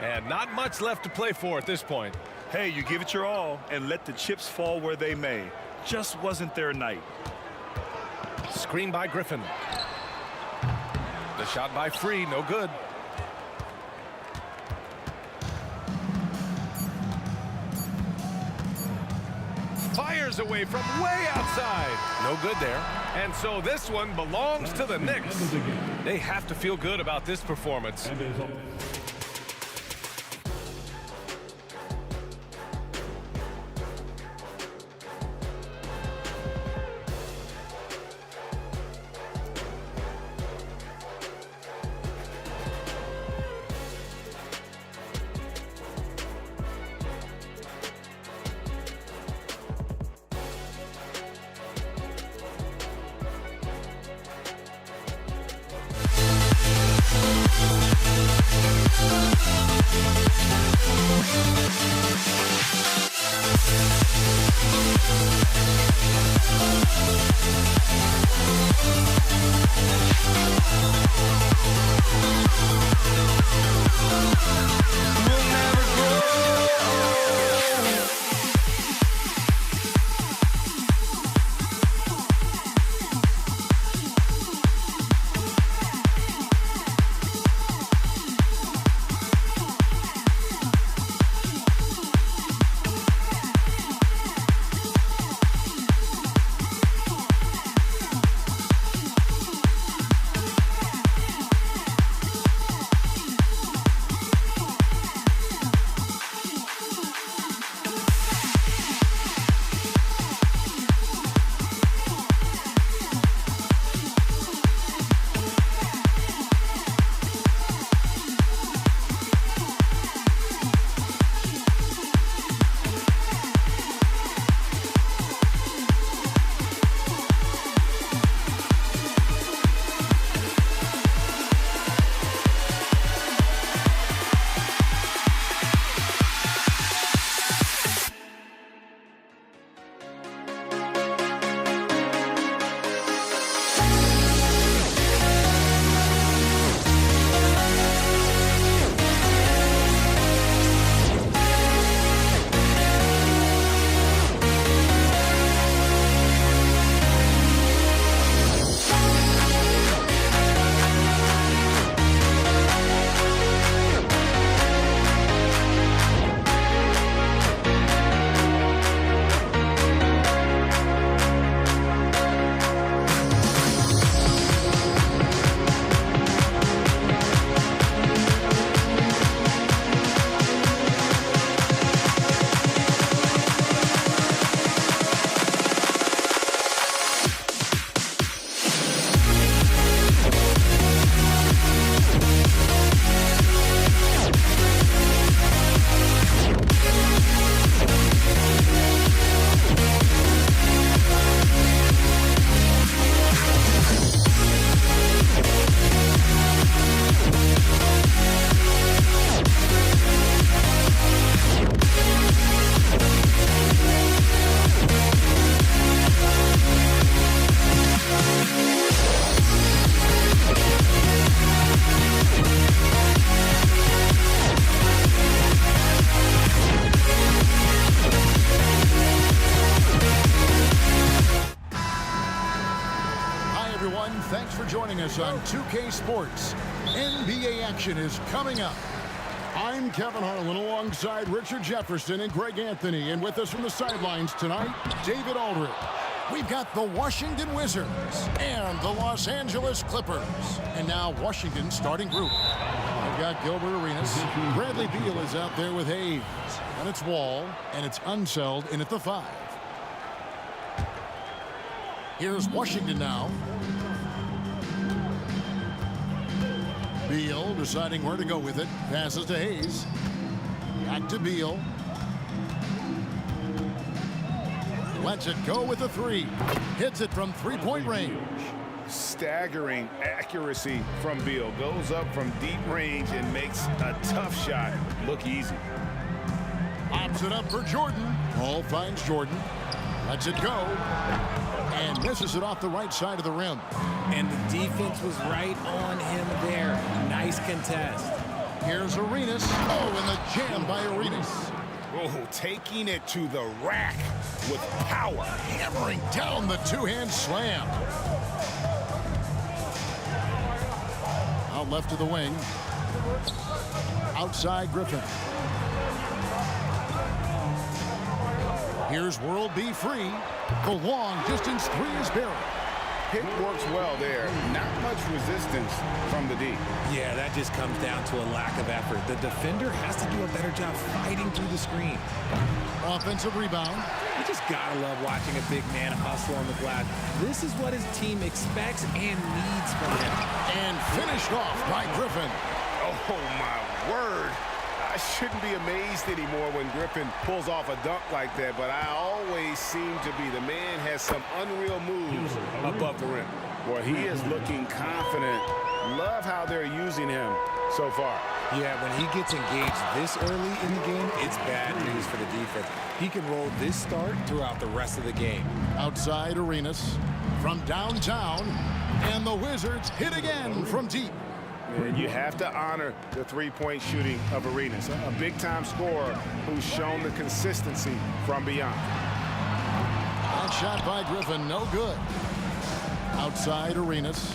And not much left to play for at this point. Hey, you give it your all and let the chips fall where they may. Just wasn't their night. Screen by Griffin. The shot by Free, no good. Fires away from way outside. No good there. And so this one belongs to the Knicks. They have to feel good about this performance. 2K Sports. NBA action is coming up. I'm Kevin Harlan alongside Richard Jefferson and Greg Anthony. And with us from the sidelines tonight, David Aldridge. We've got the Washington Wizards and the Los Angeles Clippers. And now Washington's starting group. We've got Gilbert Arenas. Bradley Beal is out there with Hayes. And it's Wall, and it's Unseld in at the 5. Here's Washington now. Beal deciding where to go with it. Passes to Hayes. Back to Beal. Lets it go with a 3. Hits it from three-point range. Staggering accuracy from Beal. Goes up from deep range and makes a tough shot look easy. Pops it up for Jordan. Ball finds Jordan. Lets it go. And misses it off the right side of the rim. And the defense was right on him there. Nice contest. Here's Arenas. Oh, and the jam by Arenas. Oh, taking it to the rack with power. Hammering down the two-hand slam. Out left to the wing. Outside Griffin. Here's World B free. The long distance 3 is buried. Pick works well there. Not much resistance from the D. Yeah, that just comes down to a lack of effort. The defender has to do a better job fighting through the screen. Offensive rebound. You just gotta love watching a big man hustle on the glass. This is what his team expects and needs from him. And finished off by Griffin. Oh, my word. I shouldn't be amazed anymore when Griffin pulls off a dunk like that, but I always seem to be. The man has some unreal moves above the rim. Well, he is looking confident. Love how they're using him so far. Yeah, when he gets engaged this early in the game, it's bad news for the defense. He can roll this start throughout the rest of the game. Outside Arenas from downtown, and the Wizards hit again from deep. And you have to honor the three-point shooting of Arenas, a big-time scorer who's shown the consistency from beyond. That shot by Griffin, no good. Outside Arenas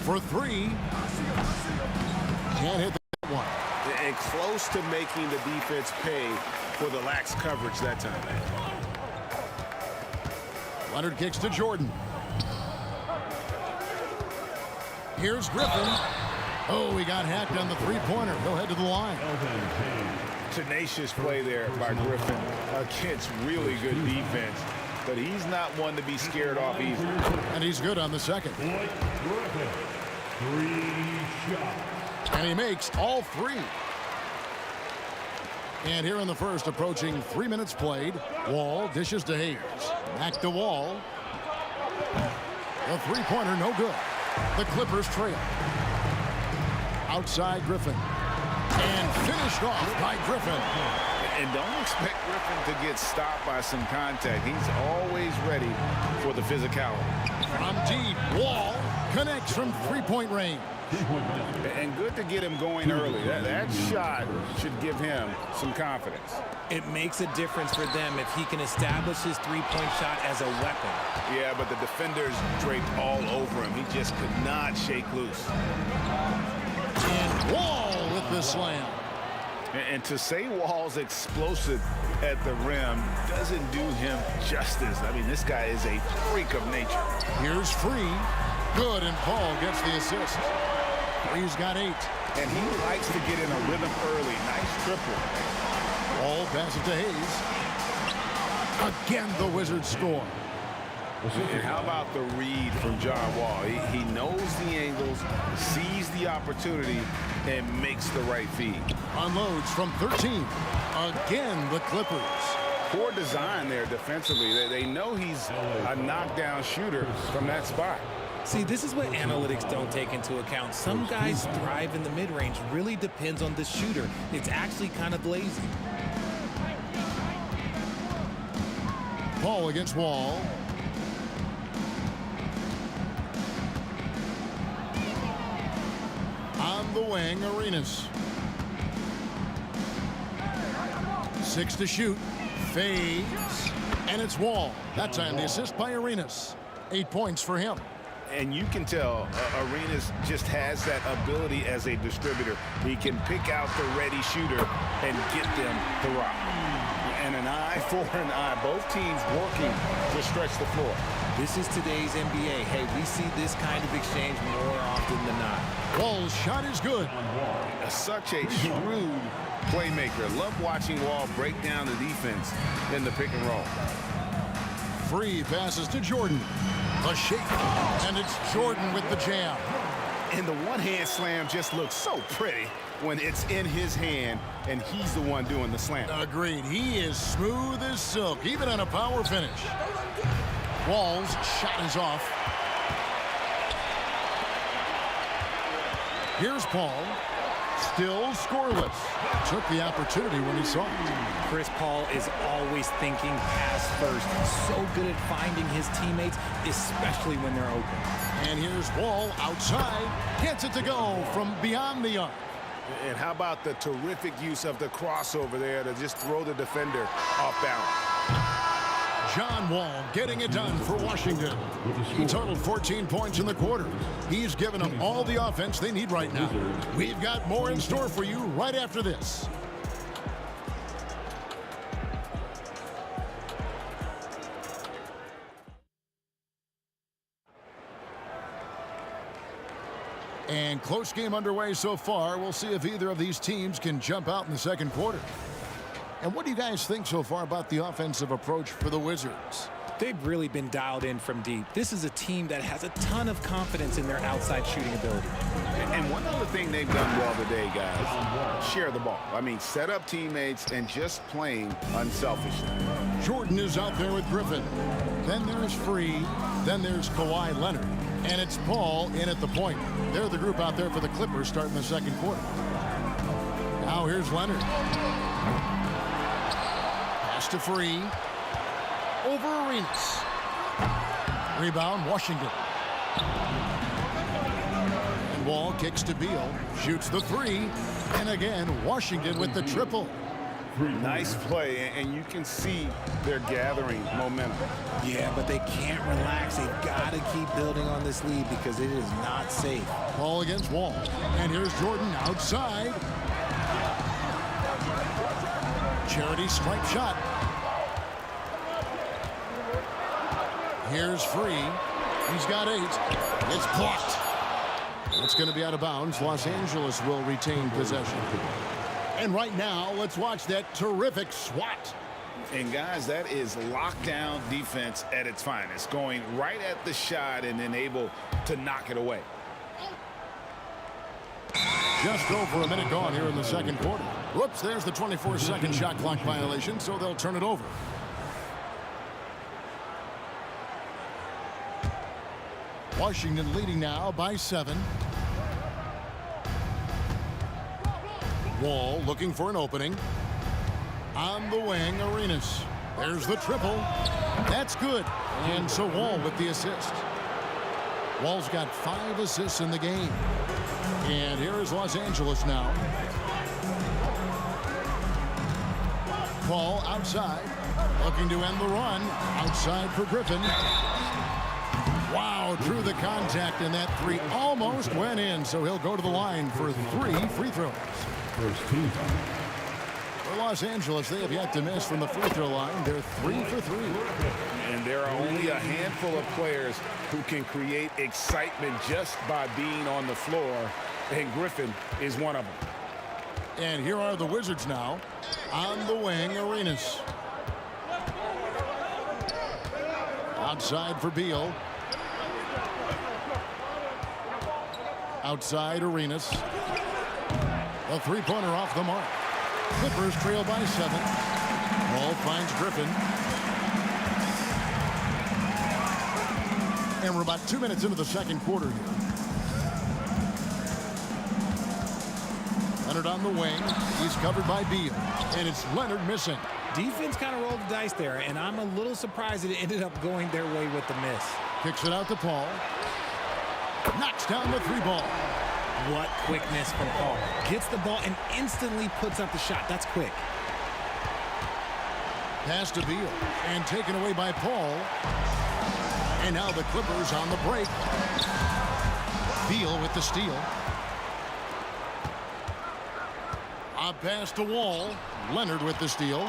for 3. Can't hit that one. And close to making the defense pay for the lax coverage that time. Leonard kicks to Jordan. Here's Griffin. Oh, he got hacked on the three-pointer. He'll head to the line. Tenacious play there by Griffin against really good defense. But he's not one to be scared off easy. And he's good on the second. Griffin, 3 shots. And he makes all 3. And here in the first, approaching 3 minutes played, Wall dishes to Hayes. Back to Wall. The three-pointer, no good. The Clippers trail. Outside Griffin. And finished off by Griffin. And don't expect Griffin to get stopped by some contact. He's always ready for the physicality. From deep, Wall connects from three-point range. And good to get him going early. That shot should give him some confidence. It makes a difference for them if he can establish his three-point shot as a weapon. Yeah, but the defenders draped all over him. He just could not shake loose. And Wall with the slam. And to say Wall's explosive at the rim doesn't do him justice. I mean, this guy is a freak of nature. Here's Free. Good, and Paul gets the assist. Free's got 8. And he likes to get in a rhythm early. Nice triple. Wall passes to Hayes. Again, the Wizards score. And how about the read from John Wall? He knows the angles, sees the opportunity, and makes the right feed. Unloads from 13. Again, the Clippers. Poor design there defensively. They know he's a knockdown shooter from that spot. See, this is what analytics don't take into account. Some guys thrive in the mid-range. Really depends on the shooter. It's actually kind of lazy. Paul against Wall. On the wing, Arenas. 6 to shoot. Fades. And it's Wall. That time the assist by Arenas. 8 points for him. And you can tell Arenas just has that ability as a distributor. He can pick out the ready shooter and get them to rock. And an eye for an eye. Both teams working to stretch the floor. This is today's NBA. Hey, we see this kind of exchange more often than not. Wall's shot is good. Such a shrewd playmaker. Love watching Wall break down the defense in the pick and roll. Free passes to Jordan. A shake, and it's Jordan with the jam. And the one-hand slam just looks so pretty when it's in his hand and he's the one doing the slam. Agreed. He is smooth as silk, even on a power finish. Wall's shot is off. Here's Paul. Still scoreless. Took the opportunity when he saw it. Chris Paul is always thinking pass first. So good at finding his teammates, especially when they're open. And here's Wall outside. Gets it to go from beyond the arc. And how about the terrific use of the crossover there to just throw the defender off balance. John Wall getting it done for Washington. He totaled 14 points in the quarter. He's given them all the offense they need right now. We've got more in store for you right after this. And close game underway so far. We'll see if either of these teams can jump out in the second quarter. And what do you guys think so far about the offensive approach for the Wizards? They've really been dialed in from deep. This is a team that has a ton of confidence in their outside shooting ability. And one other thing they've done well today, guys, share the ball. I mean, set up teammates and just playing unselfishly. Jordan is out there with Griffin. Then there's Free. Then there's Kawhi Leonard. And it's Paul in at the point. They're the group out there for the Clippers starting the second quarter. Now here's Leonard. Pass to Free. Over Arenas. Rebound, Washington. And Wall kicks to Beal. Shoots the three. And again, Washington with the triple. Nice play, and you can see they're gathering momentum. Yeah, but they can't relax. They've got to keep building on this lead because it is not safe. Ball against Wall. And here's Jordan outside. Charity stripe shot. Here's Free. He's got 8. It's blocked. It's going to be out of bounds. Los Angeles will retain possession. And right now, let's watch that terrific swat. And guys, that is lockdown defense at its finest. Going right at the shot and then able to knock it away. Just over a minute gone here in the second quarter. Whoops, there's the 24-second shot clock violation, so they'll turn it over. Washington leading now by 7. Wall looking for an opening. On the wing, Arenas. There's the triple. That's good. And so Wall with the assist. Wall's got 5 assists in the game. And here is Los Angeles now. Paul outside. Looking to end the run. Outside for Griffin. Wow, drew the contact, and that 3 almost went in. So he'll go to the line for 3 free throws. For Los Angeles, they have yet to miss from the free throw line. They're 3 for 3. And there are only a handful of players who can create excitement just by being on the floor, and Griffin is one of them. And here are the Wizards now. On the wing, Arenas. Outside for Beal. Outside, Arenas. A three-pointer off the mark. Clippers trail by 7. Ball finds Griffin. And we're about 2 minutes into the second quarter here. Leonard on the wing. He's covered by Beal. And it's Leonard missing. Defense kind of rolled the dice there, and I'm a little surprised that it ended up going their way with the miss. Kicks it out to Paul. Knocks down the 3 ball. What quickness from Paul. Gets the ball and instantly puts up the shot. That's quick. Pass to Beal. And taken away by Paul. And now the Clippers on the break. Beal with the steal. A pass to Wall. Leonard with the steal.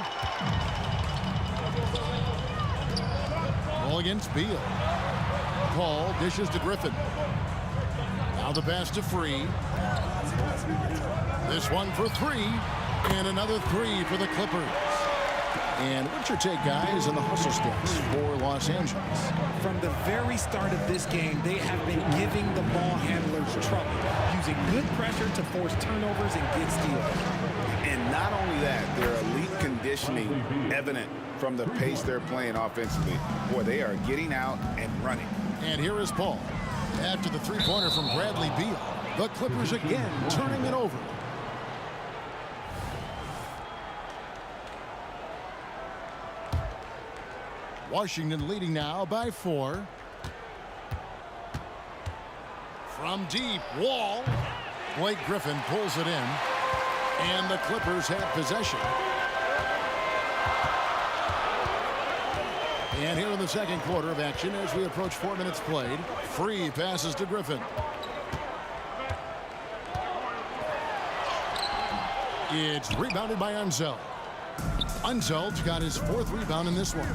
Ball against Beal. Paul dishes to Griffin. Now the pass to Free. This one for three. And another three for the Clippers. And what's your take, guys, on the hustle steps for Los Angeles? From the very start of this game, they have been giving the ball handlers trouble, using good pressure to force turnovers and get steals. And not only that, their elite conditioning evident from the pace they're playing offensively. Boy, they are getting out and running. And here is Paul. After the three-pointer from Bradley Beal, the Clippers again turning it over. Washington leading now by 4. From deep, Wall. Blake Griffin pulls it in. And the Clippers have possession. And here in the second quarter of action as we approach 4 minutes played. Free passes to Griffin. It's rebounded by Unseld. Unseld's got his 4th rebound in this one.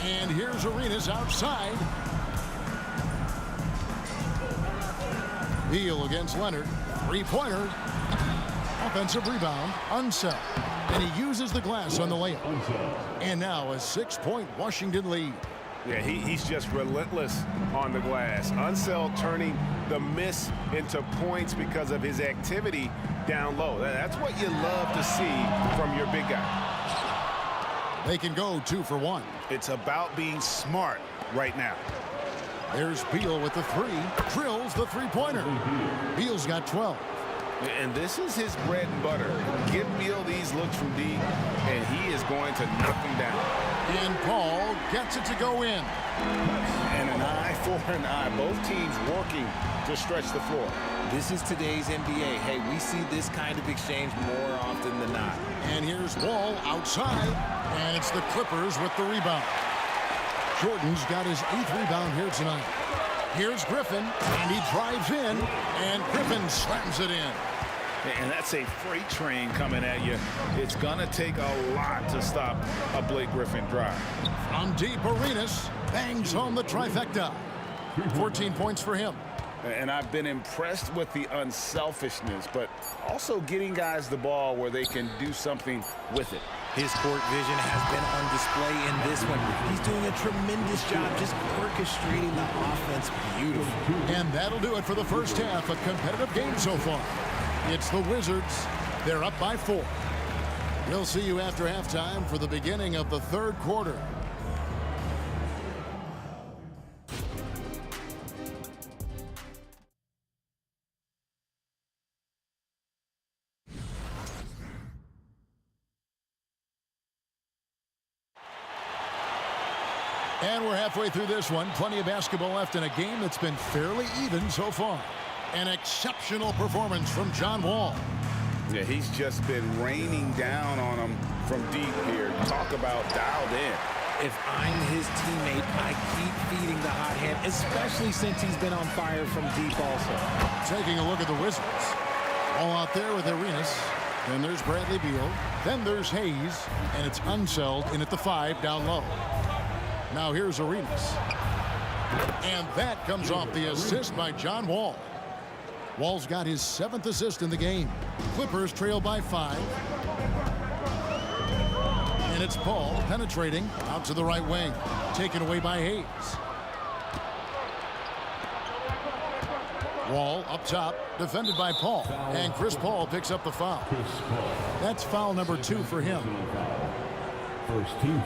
And here's Arenas outside. Beal against Leonard. Three-pointer. Offensive rebound. Unseld. And he uses the glass on the layup. And now a 6-point Washington lead. Yeah, he's just relentless on the glass. Unseld turning the miss into points because of his activity down low. That's what you love to see from your big guy. They can go 2 for 1. It's about being smart right now. There's Beal with the 3. Drills the three-pointer. Beal's got 12. And this is his bread and butter. Give Beal these looks from deep, and he is going to knock them down. And Paul gets it to go in. And an eye for an eye. Both teams working to stretch the floor. This is today's NBA. Hey, we see this kind of exchange more often than not. And here's Wall outside. And it's the Clippers with the rebound. Jordan's got his 8th rebound here tonight. Here's Griffin, and he drives in, and Griffin slams it in. And that's a freight train coming at you. It's going to take a lot to stop a Blake Griffin drive. From deep, Arenas bangs home the trifecta. 14 points for him. And I've been impressed with the unselfishness, but also getting guys the ball where they can do something with it. His court vision has been on display in this one. He's doing a tremendous job just orchestrating the offense beautifully. And that'll do it for the first half. A competitive game so far. It's the Wizards. They're up by 4. We'll see you after halftime for the beginning of the 3rd quarter. And we're halfway through this one. Plenty of basketball left in a game that's been fairly even so far. An exceptional performance from John Wall. Yeah, he's just been raining down on them from deep here. Talk about dialed in. If I'm his teammate, I keep feeding the hot hand, especially since he's been on fire from deep also. Taking a look at the Wizards. All out there with Arenas. Then there's Bradley Beal. Then there's Hayes. And it's Unseld in at the 5 down low. Now here's Arenas. And that comes off the assist by John Wall. Wall's got his 7th assist in the game. Clippers trail by 5. And it's Paul penetrating out to the right wing. Taken away by Hayes. Wall up top, defended by Paul. And Chris Paul picks up the foul. That's foul number 2 for him. First team.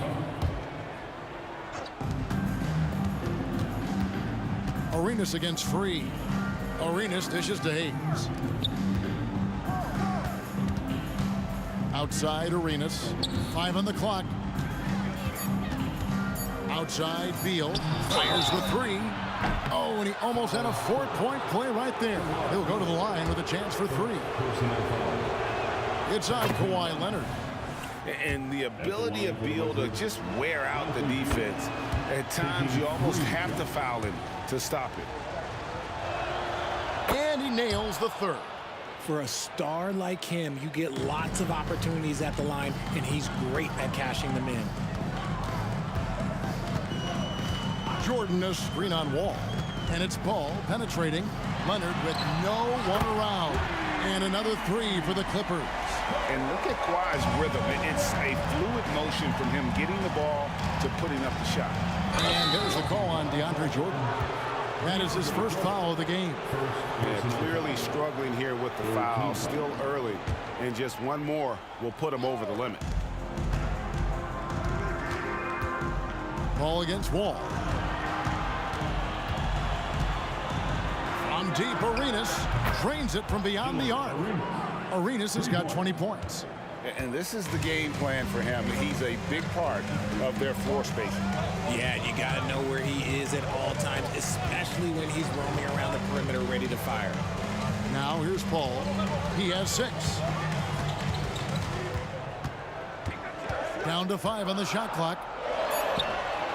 Arenas against Free. Arenas dishes to Hayes. Outside Arenas. 5 on the clock. Outside Beal. Fires with 3. Oh, and he almost had a 4-point play right there. He'll go to the line with a chance for 3. It's on Kawhi Leonard. And the ability of Beal to just wear out the defense. At times, you almost have to foul him to stop it. And he nails the third. For a star like him, you get lots of opportunities at the line, and he's great at cashing them in. Jordan a screen on Wall. And it's Ball penetrating. Leonard with no one around. And another three for the Clippers. And look at Kawhi's rhythm. It's a fluid motion from him getting the ball to putting up the shot. And there's the call on DeAndre Jordan. That is his first foul of the game. Yeah, clearly struggling here with the foul. Still early. And just one more will put him over the limit. Ball against Wall. From deep, Arenas drains it from beyond the arc. Arenas has got 20 points. And this is the game plan for him. He's a big part of their floor spacing. Yeah, you got to know where he is at all times, especially when he's roaming around the perimeter ready to fire. Now here's Paul. He has 6. Down to 5 on the shot clock.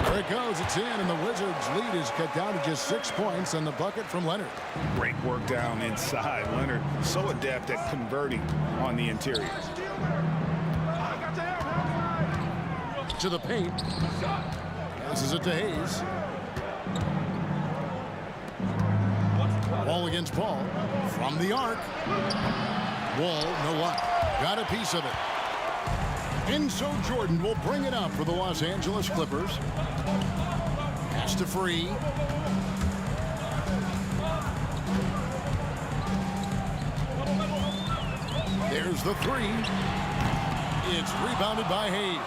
There it goes. It's in, and the Wizards' lead is cut down to just 6 points on the bucket from Leonard. Great work down inside. Leonard so adept at converting on the interior. To the paint. Passes it to Hayes. Ball against Paul. From the arc. Wall, no luck. Got a piece of it. And so Jordan will bring it up for the Los Angeles Clippers. Pass to Free. There's the three. It's rebounded by Hayes.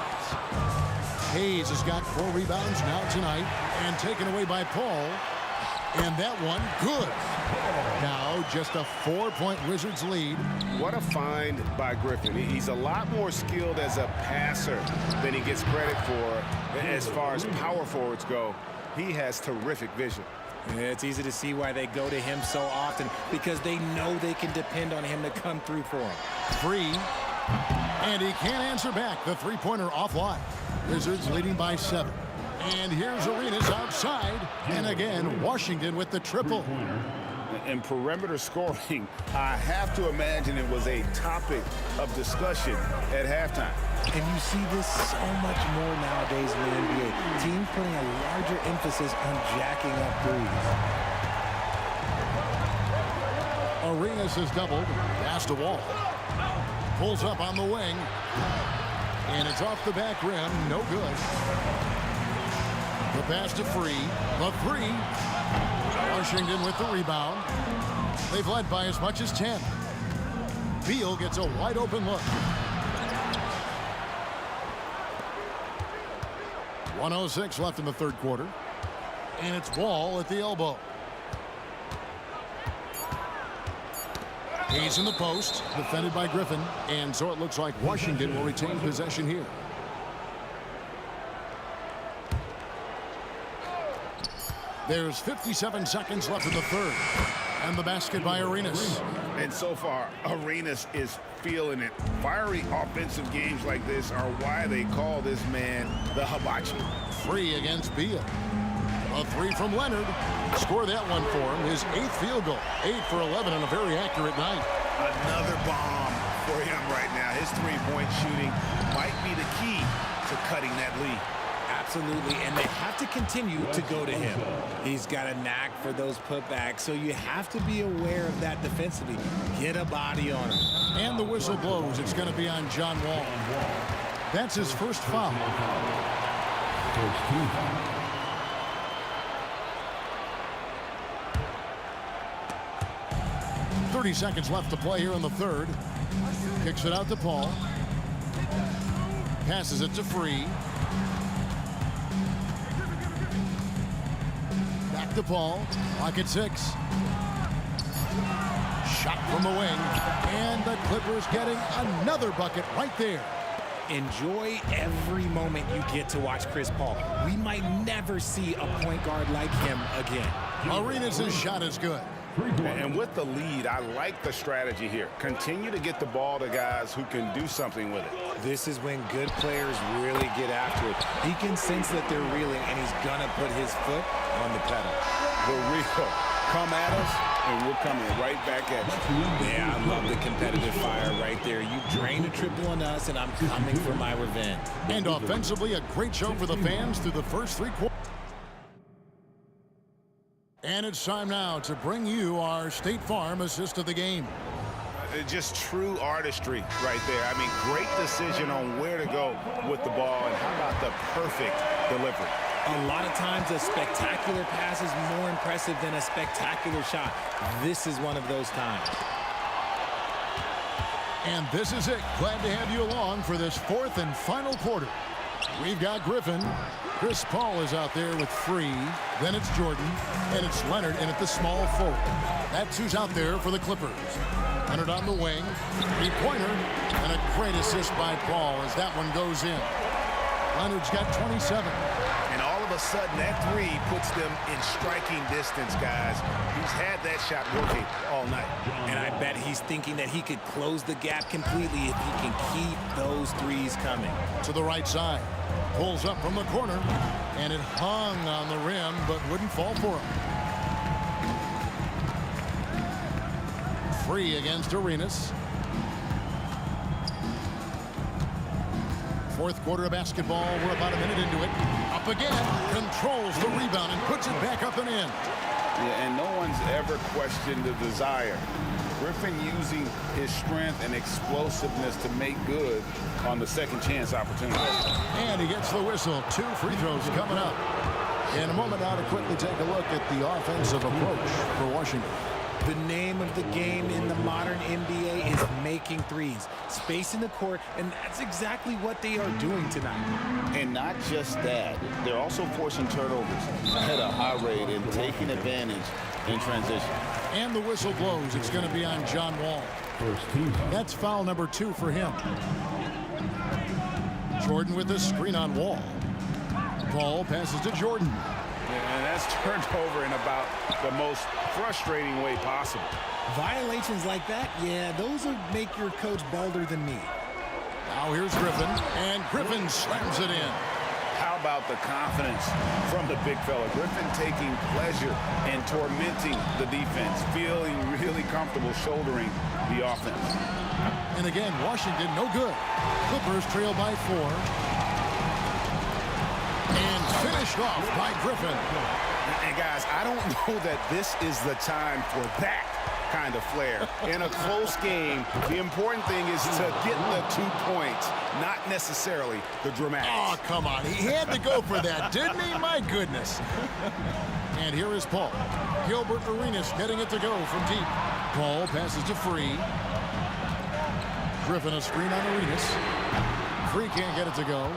Hayes has got 4 rebounds now tonight and taken away by Paul. And that one, good. Now just a 4-point Wizards lead. What a find by Griffin. He's a lot more skilled as a passer than he gets credit for as far as power forwards go. He has terrific vision. Yeah, it's easy to see why they go to him so often, because they know they can depend on him to come through for them. Free. And he can't answer back. The three-pointer offline. Wizards leading by 7. And here's Arenas outside. And again, Washington with the triple. And perimeter scoring, I have to imagine it was a topic of discussion at halftime. And you see this so much more nowadays in the NBA. Teams putting a larger emphasis on jacking up threes. Arenas is doubled. Pass to Wall. Pulls up on the wing. And it's off the back rim. No good. The pass to Free. The three. Washington with the rebound. They've led by as much as 10. Beal gets a wide open look. 1:06 left in the third quarter. And it's Wall at the elbow. He's in the post, defended by Griffin. And so it looks like Washington will retain possession here. There's 57 seconds left in the third. And the basket by Arenas. And so far, Arenas is feeling it. Fiery offensive games like this are why they call this man the hibachi. Free against Beal. A three from Leonard. Score that one for him. His 8th field goal. 8 for 11 on a very accurate night. Another bomb for him right now. His three-point shooting might be the key to cutting that lead. Absolutely, and they have to continue to go to him. He's got a knack for those putbacks, so you have to be aware of that defensively. Get a body on him. And the whistle blows. It's going to be on John Wall. That's his first foul. 30 seconds left to play here in the third. Kicks it out to Paul. Passes it to Free. Back to Paul. Clock at 6. Shot from the wing. And the Clippers getting another bucket right there. Enjoy every moment you get to watch Chris Paul. We might never see a point guard like him again. Arenas' shot is good. And with the lead, I like the strategy here. Continue to get the ball to guys who can do something with it. This is when good players really get after it. He can sense that they're reeling, and he's going to put his foot on the pedal. The real. Come at us, and we're coming right back at you. Yeah, I love the competitive fire right there. You drain a triple on us, and I'm coming for my revenge. And offensively, a great show for the fans through the first 3 quarters. And it's time now to bring you our State Farm assist of the game. Just true artistry right there. I mean, great decision on where to go with the ball, and how about the perfect delivery? A lot of times a spectacular pass is more impressive than a spectacular shot. This is one of those times. And this is it. Glad to have you along for this 4th and final quarter. We've got Griffin. Chris Paul is out there with Free. Then it's Jordan. And it's Leonard in at the small forward. That's who's out there for the Clippers. Leonard on the wing. 3-pointer. And a great assist by Paul as that one goes in. Leonard's got 27. And all of a sudden, that 3 puts them in striking distance, guys. He's had that shot working all night. And I bet he's thinking that he could close the gap completely if he can keep those 3s coming. To the right side. Pulls up from the corner. And it hung on the rim, but wouldn't fall for him. Free against Arenas. 4th quarter of basketball. We're about a minute into it. Up again. Controls the rebound and puts it back up and in. Yeah, and no one's ever questioned the desire. Griffin using his strength and explosiveness to make good on the second chance opportunity. And he gets the whistle. 2 free throws coming up. In a moment now to quickly take a look at the offensive approach for Washington. The name of the game in the modern NBA is making 3s, spacing the court, and that's exactly what they are doing tonight. And not just that, they're also forcing turnovers at a high rate and taking advantage in transition. And the whistle blows. It's going to be on John Wall. That's foul number 2 for him. Jordan with the screen on Wall. Paul passes to Jordan. And that's turned over in about the most frustrating way possible. Violations like that, yeah, those will make your coach balder than me. Now here's Griffin, and Griffin slams it in. How about the confidence from the big fella? Griffin taking pleasure in tormenting the defense, feeling really comfortable shouldering the offense. And again, Washington no good. Clippers trail by 4. And finished off by Griffin. And guys, I don't know that this is the time for that kind of flair. In a close game, the important thing is to get the 2 points, not necessarily the dramatics. Oh, come on. He had to go for that, didn't he? My goodness. And here is Paul. Gilbert Arenas getting it to go from deep. Paul passes to Free. Griffin a screen on Arenas. Free can't get it to go.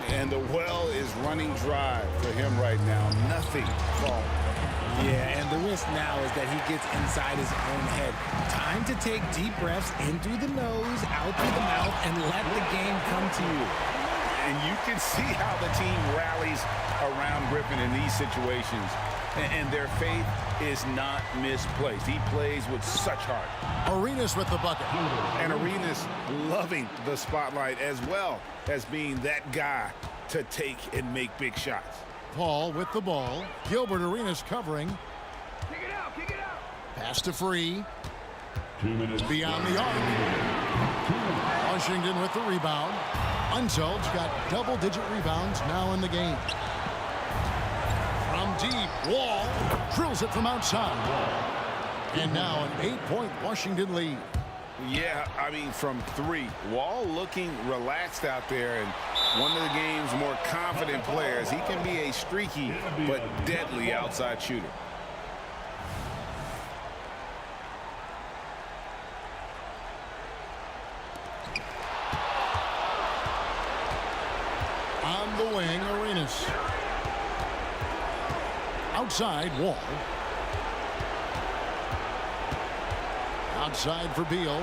And the well is running dry for him right now. Nothing falling. Yeah, and the risk now is that he gets inside his own head. Time to take deep breaths in through the nose, out through the mouth, and let the game come to you. And you can see how the team rallies around Griffin in these situations. And their faith is not misplaced. He plays with such heart. Arenas with the bucket. And Arenas loving the spotlight as well as being that guy to take and make big shots. Paul with the ball. Gilbert Arenas covering. Kick it out, kick it out. Pass to Free. 2 minutes. Beyond the arc. Washington with the rebound. Unseld's got double-digit rebounds now in the game. From deep, Wall drills it from outside. And now an 8-point Washington lead. Yeah, I mean, from 3. Wall looking relaxed out there, and one of the game's more confident players. He can be a streaky but deadly outside shooter. On the wing, Arenas. Outside, Wall. Outside for Beal.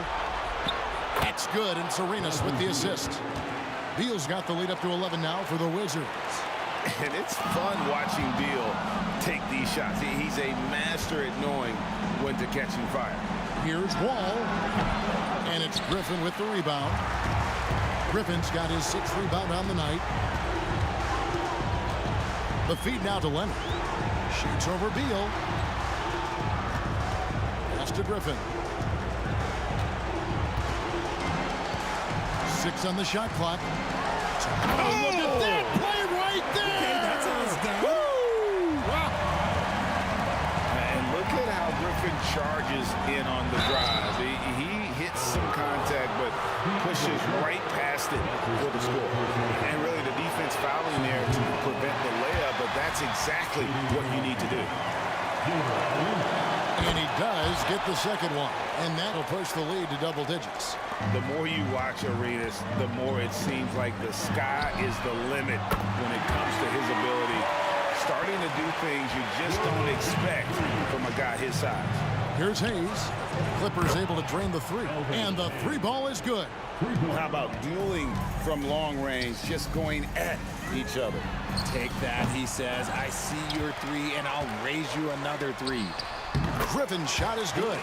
That's good, and Arenas with the assist. Beal's got the lead up to 11 now for the Wizards. And it's fun watching Beal take these shots. He's a master at knowing when to catching fire. Here's Wall. And it's Griffin with the rebound. Griffin's got his 6th rebound on the night. The feed now to Leonard. Shoots over Beal. Pass to Griffin. 6 on the shot clock. Oh, look at that play right there! Okay, that's how it's done. Wow. And look at how Griffin charges in on the drive. He hits some contact, but pushes right past it for the score. And really the defense fouling there to prevent the layup, but that's exactly what you need to do. And he does get the second one. And that'll push the lead to double digits. The more you watch Arenas, the more it seems like the sky is the limit when it comes to his ability. Starting to do things you just don't expect from a guy his size. Here's Hayes. Clippers able to drain the 3. And the 3 ball is good. How about dueling from long range, just going at each other? Take that, he says. I see your 3, and I'll raise you another 3. Griffin's shot is good.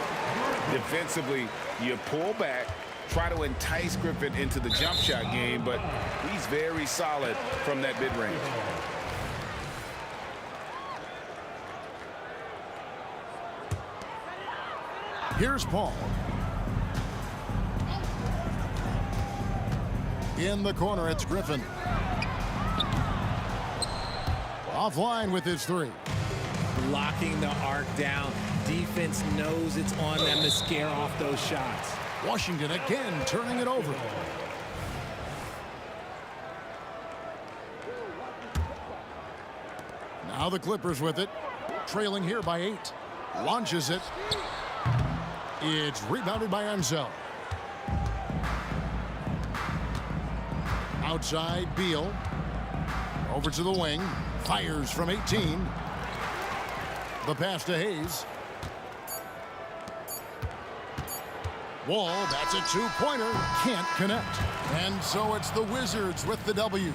Defensively, you pull back, try to entice Griffin into the jump shot game, but he's very solid from that mid-range. Here's Paul. In the corner, it's Griffin. Offline with his 3. Blocking the arc down. Defense knows it's on them to scare off those shots. Washington again turning it over. Now the Clippers with it. Trailing here by 8. Launches it. It's rebounded by Enzo. Outside, Beal. Over to the wing. Fires from 18. The pass to Hayes. Wall, that's a 2-pointer. Can't connect. And so it's the Wizards with the W.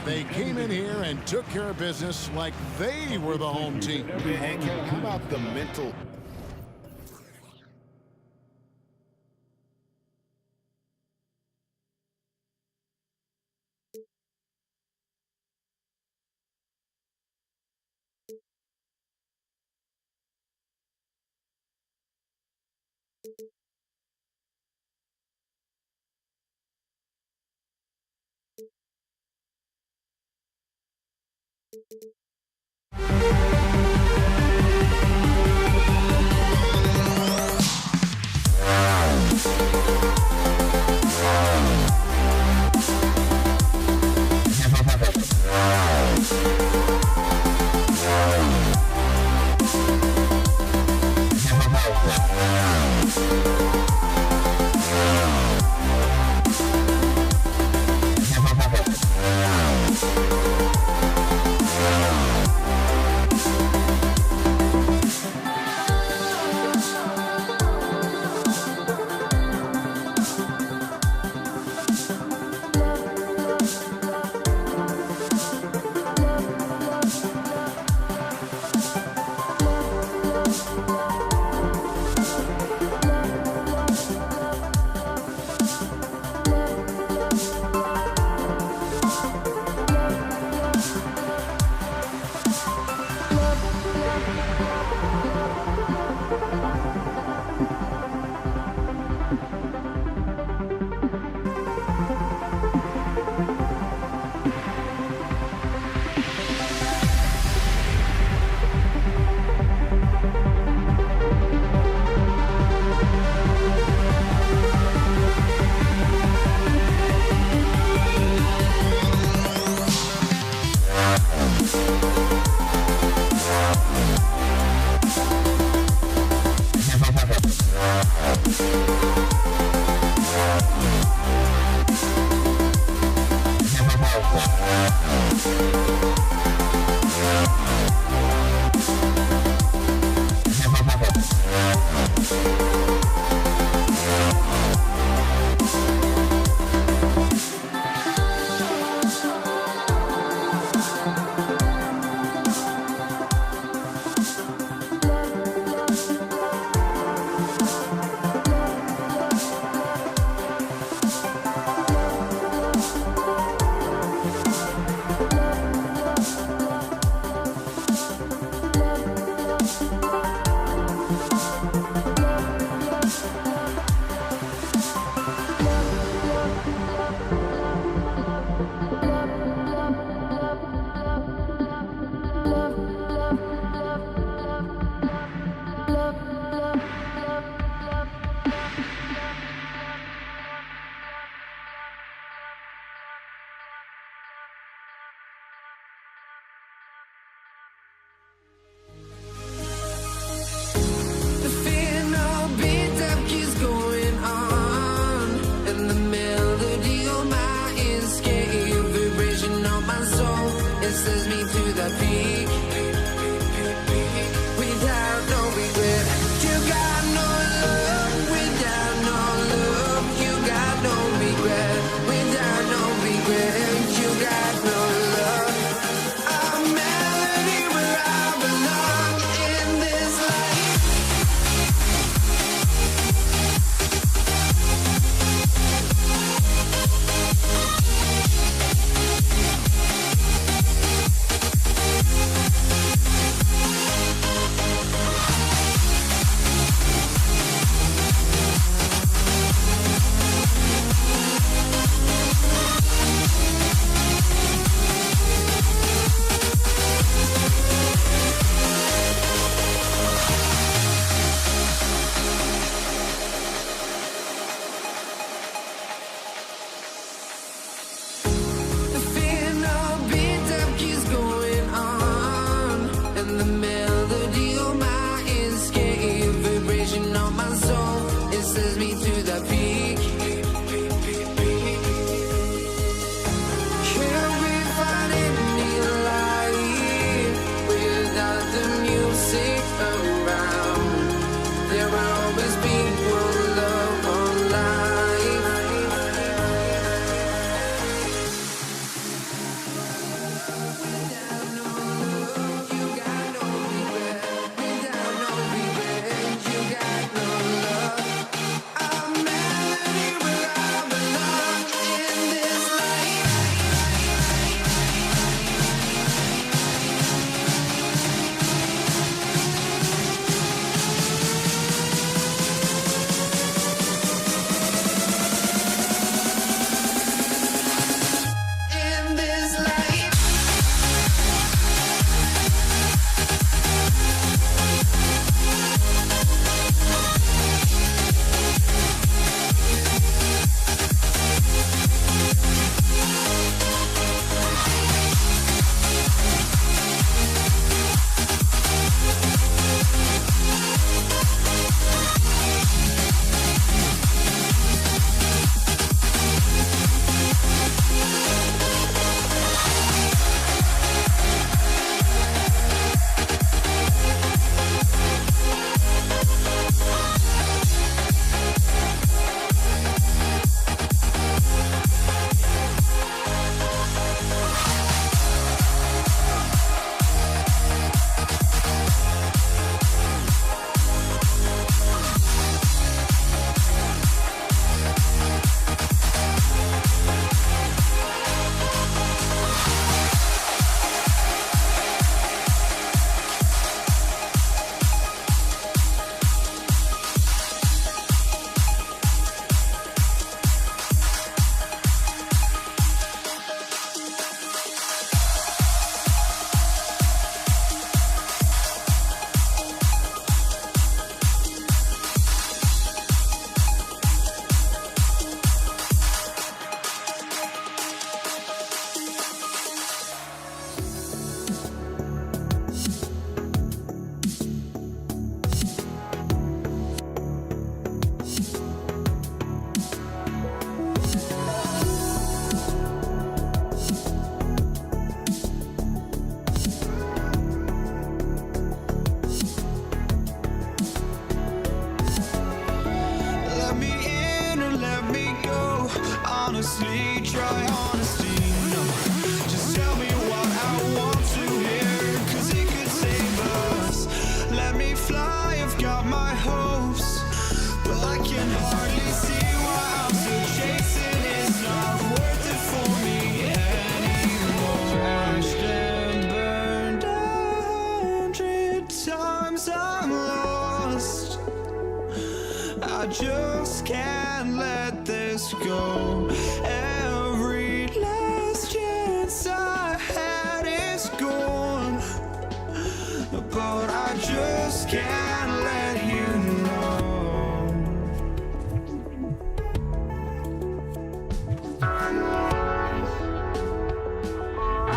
They came in here and took care of business like they were the home team. And Kevin, how about the mental... the peak without no regret. You got no love without no love. You got no regret without no regret. You got no love. A melody where I belong in this life. The final beat up keeps going on, and the melody of my escape, vibration on my soul, it sends me to the peak. Can't we find any light without the music around? There will always be one love on life. In this life. Let me in or let me go. Honestly, try honesty. No, just tell me what I want to hear, 'cause it could save us. Let me fly, I've got my hopes, but I can hardly see why I'm still chasing. It's not worth it for me anymore. Crashed and burned 100 times, I'm lost. I just can't let this go. Every last chance I had is gone, but I just can't let you know.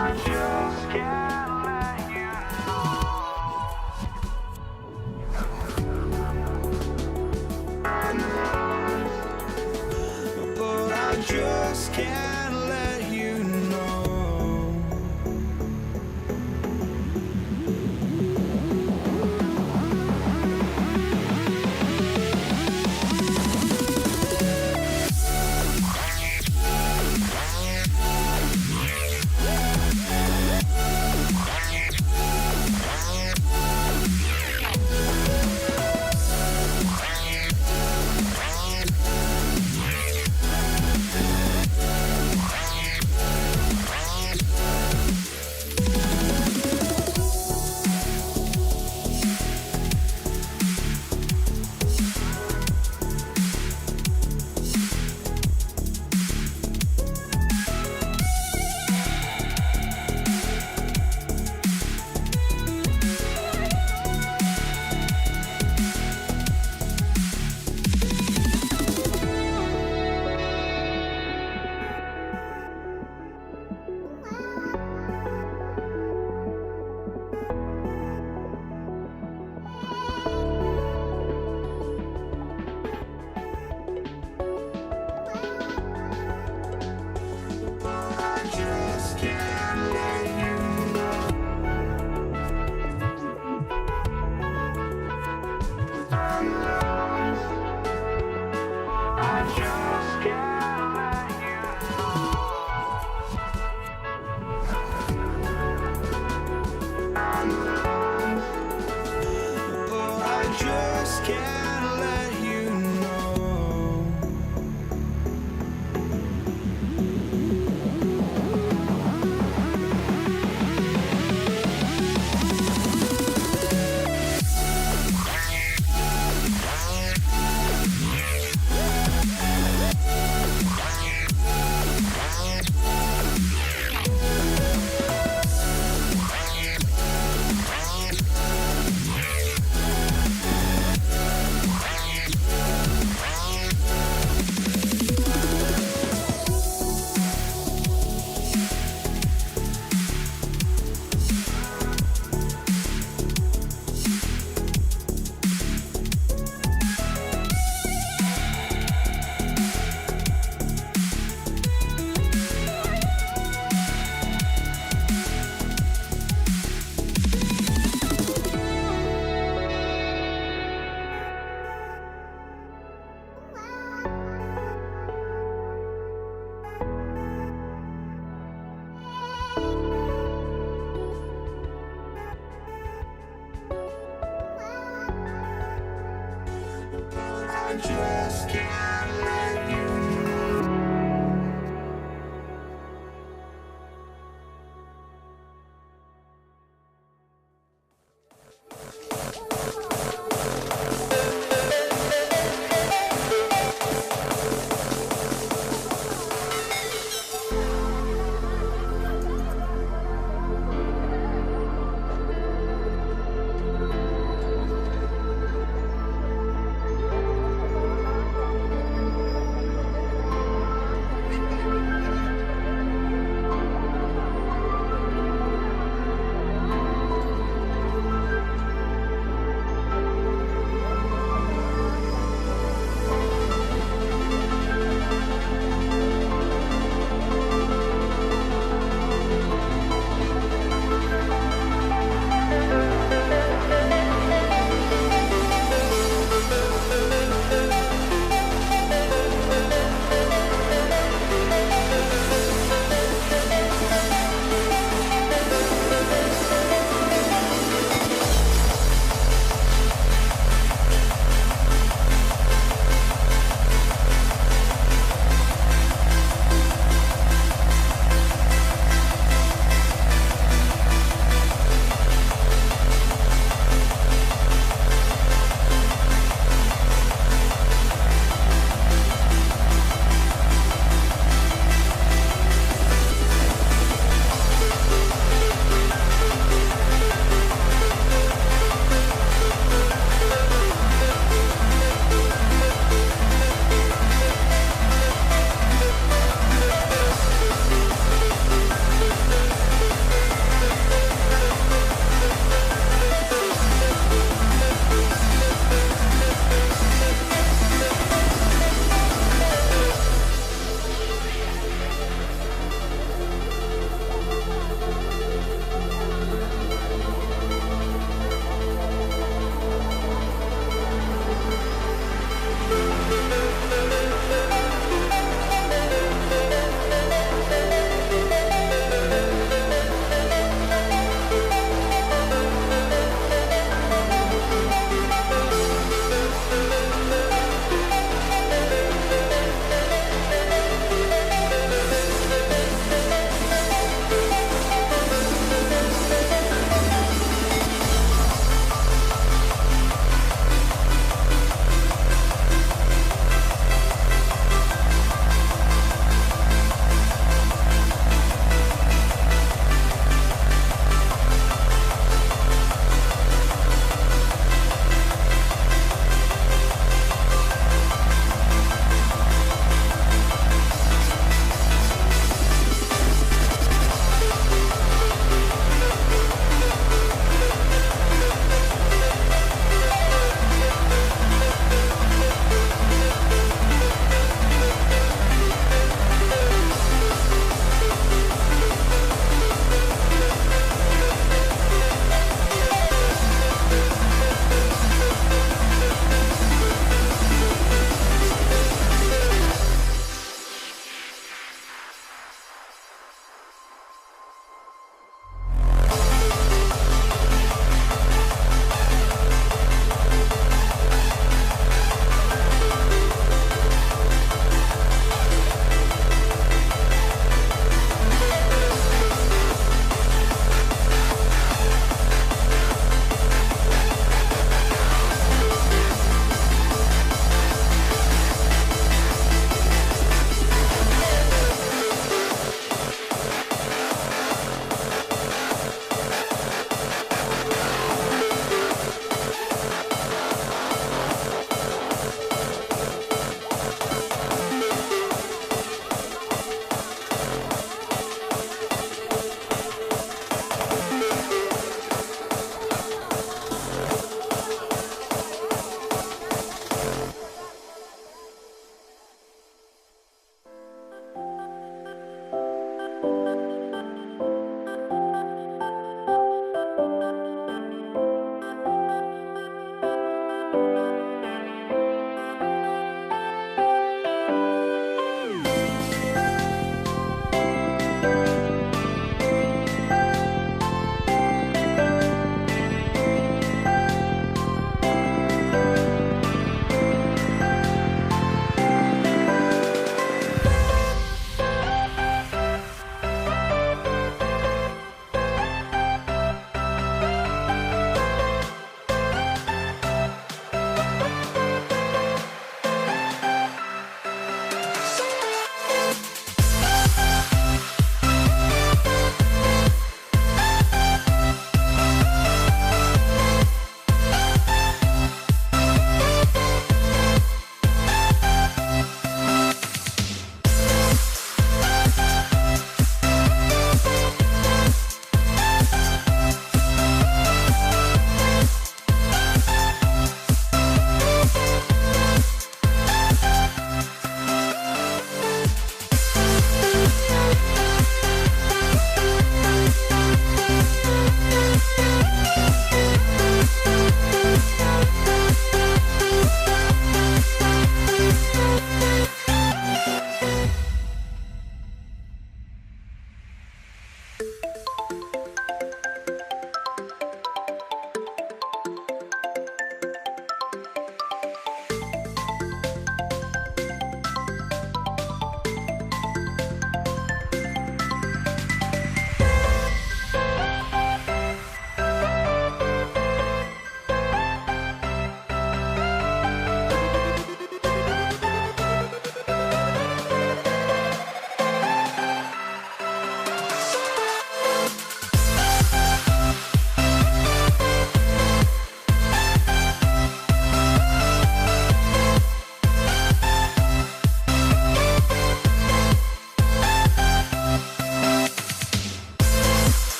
I just can't let you know. But I just can't let you know.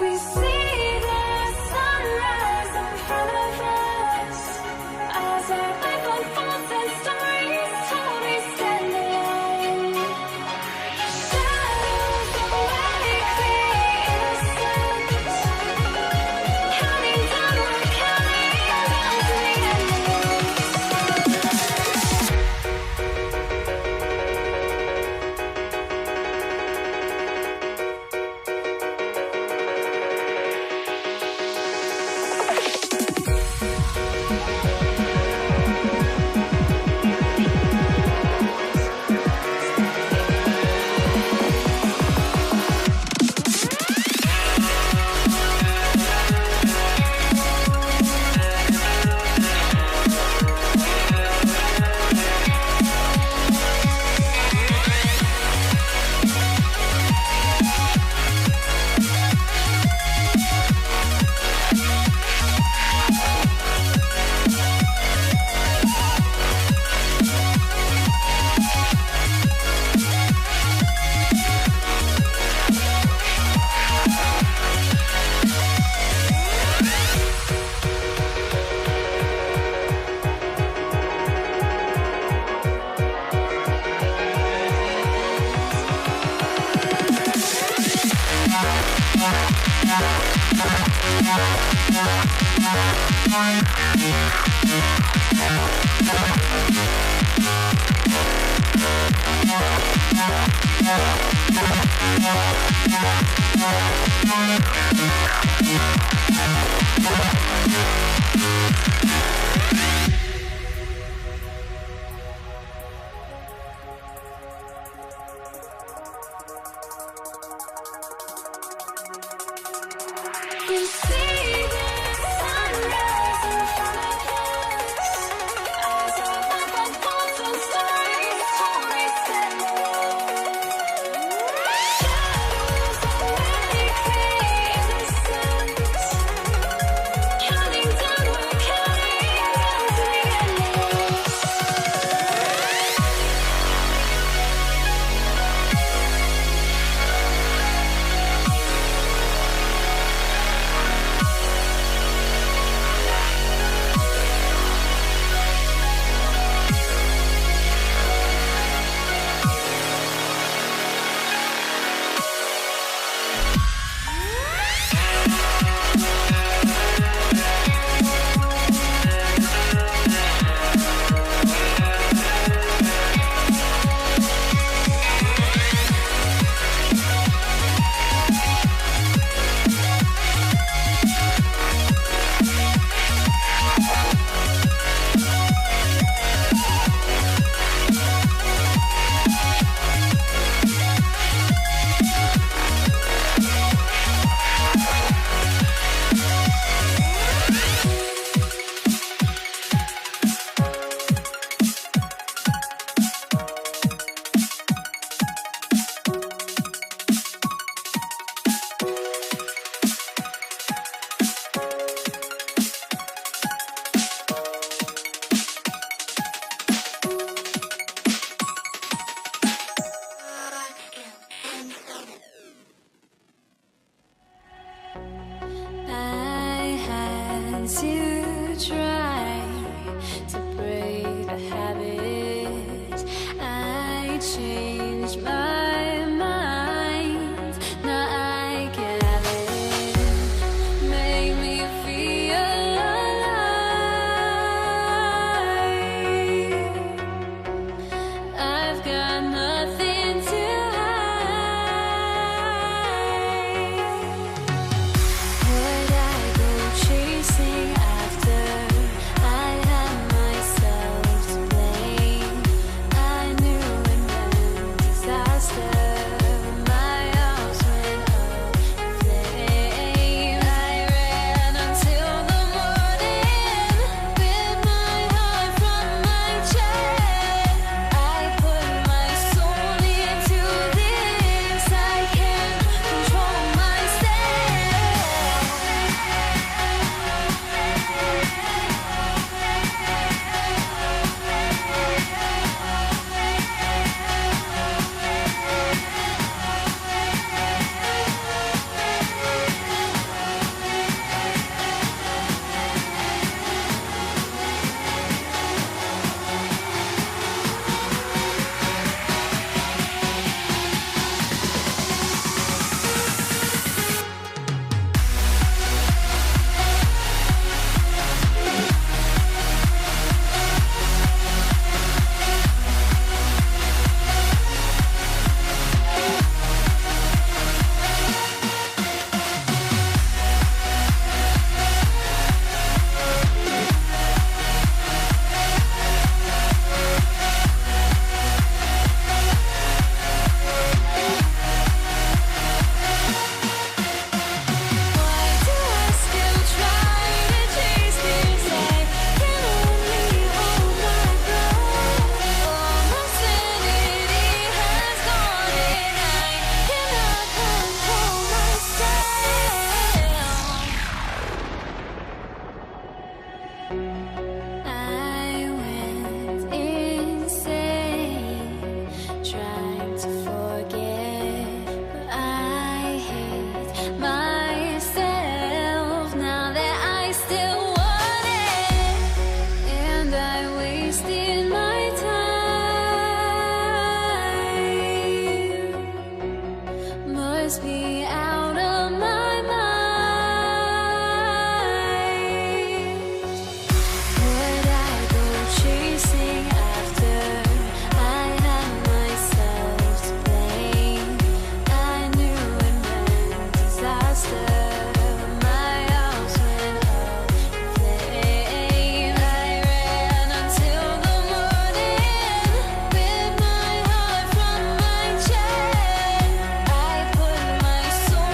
We see the sunrise in front of us as our life unfolds and stories told, we stand alone. Shadows awake the innocent, counting down, we're counting down to the end. We see the sunrise in front of us as our life unfolds and stories told, we stand alone. Shadows awake the innocent, counting down, we're counting down to the end. must be out of my mind. Would I go chasing after? I had myself to blame. I knew it meant disaster. My house went up in flames. I ran until the morning with my heart from my chest. I put my soul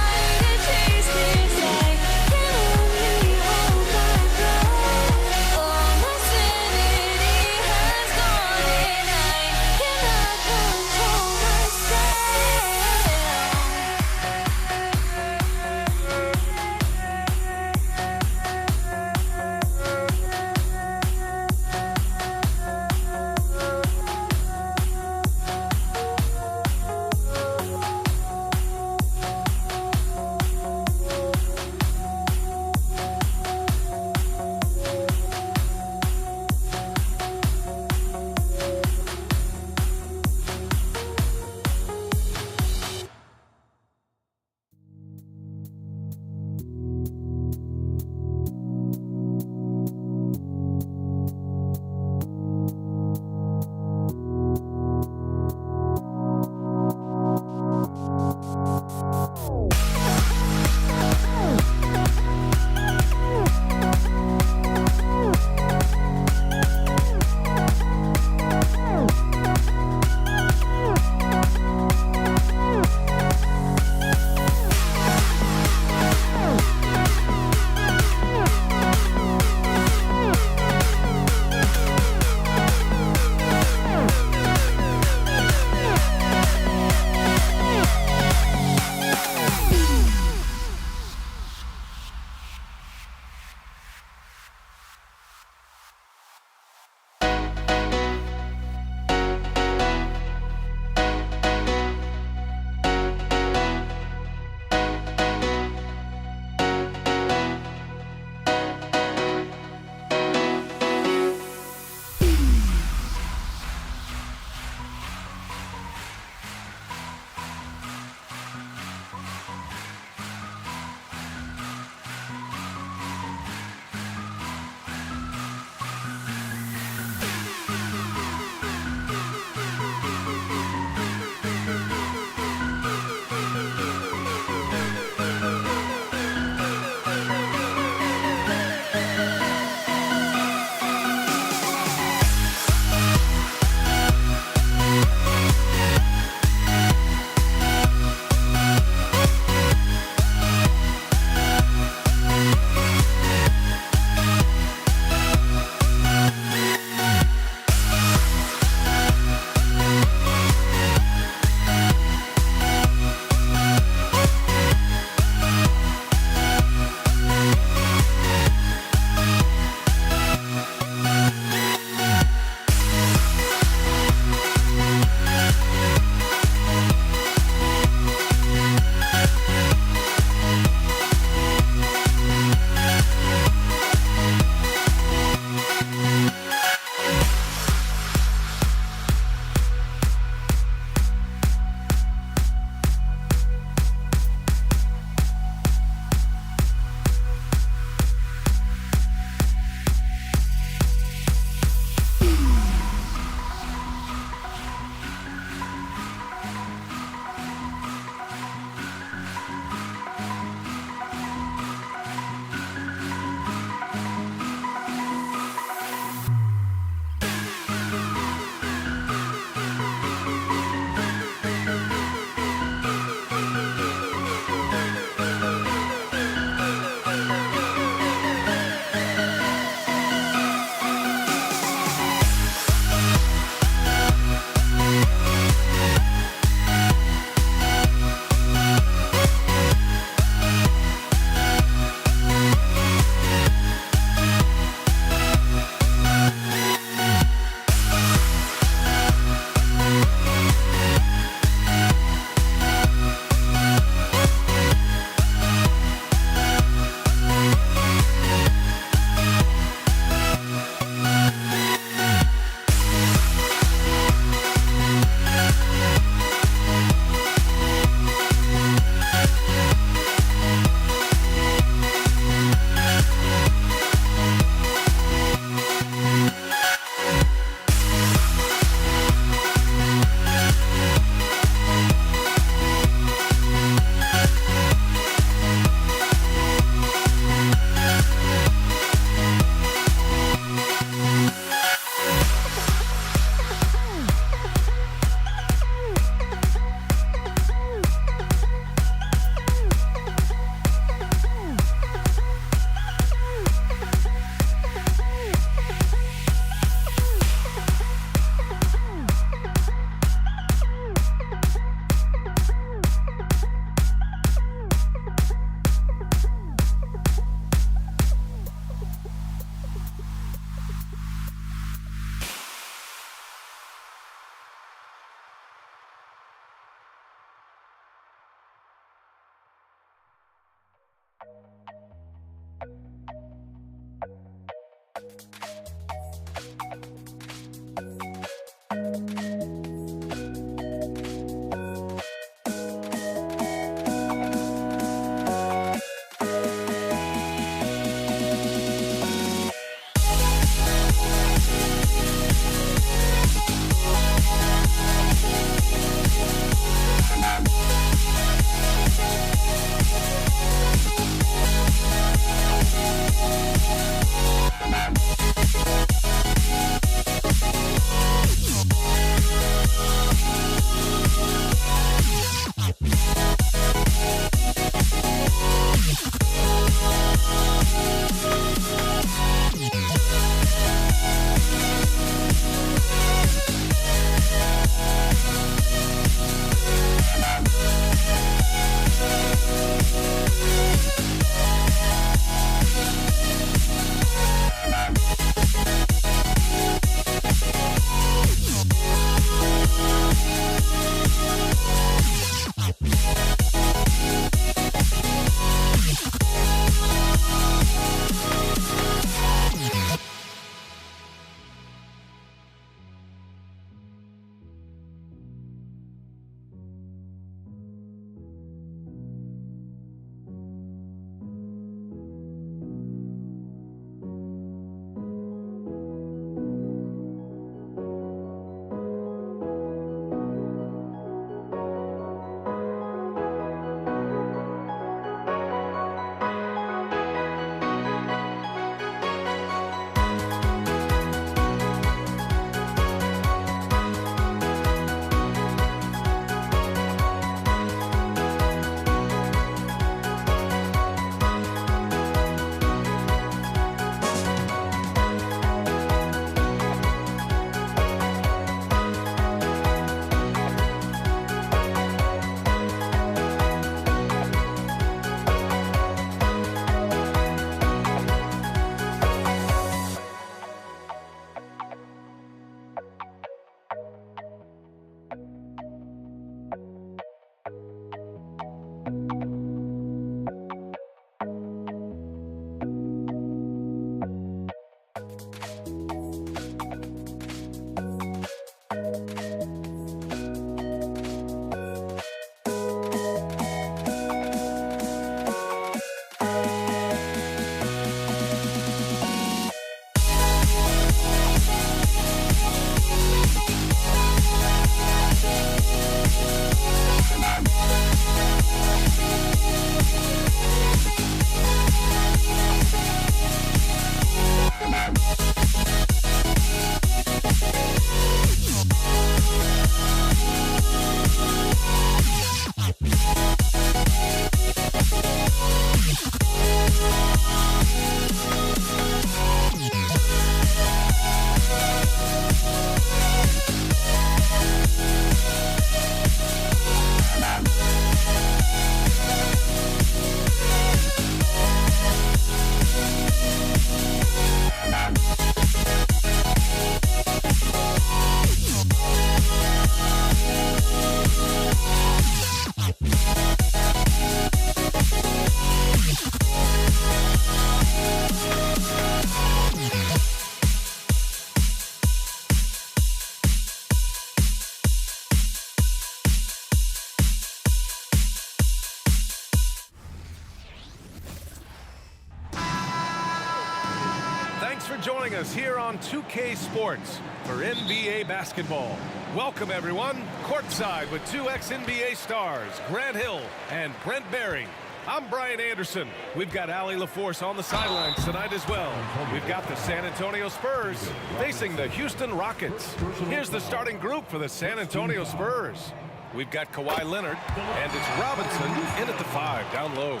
Thanks for joining us here on 2K Sports for NBA basketball. Welcome, everyone. Courtside with two ex-NBA stars, Grant Hill and Brent Barry. I'm Brian Anderson. We've got Allie LaForce on the sidelines tonight as well. We've got the San Antonio Spurs facing the Houston Rockets. Here's the starting group for the San Antonio Spurs. We've got Kawhi Leonard, and it's Robinson in at the 5, down low.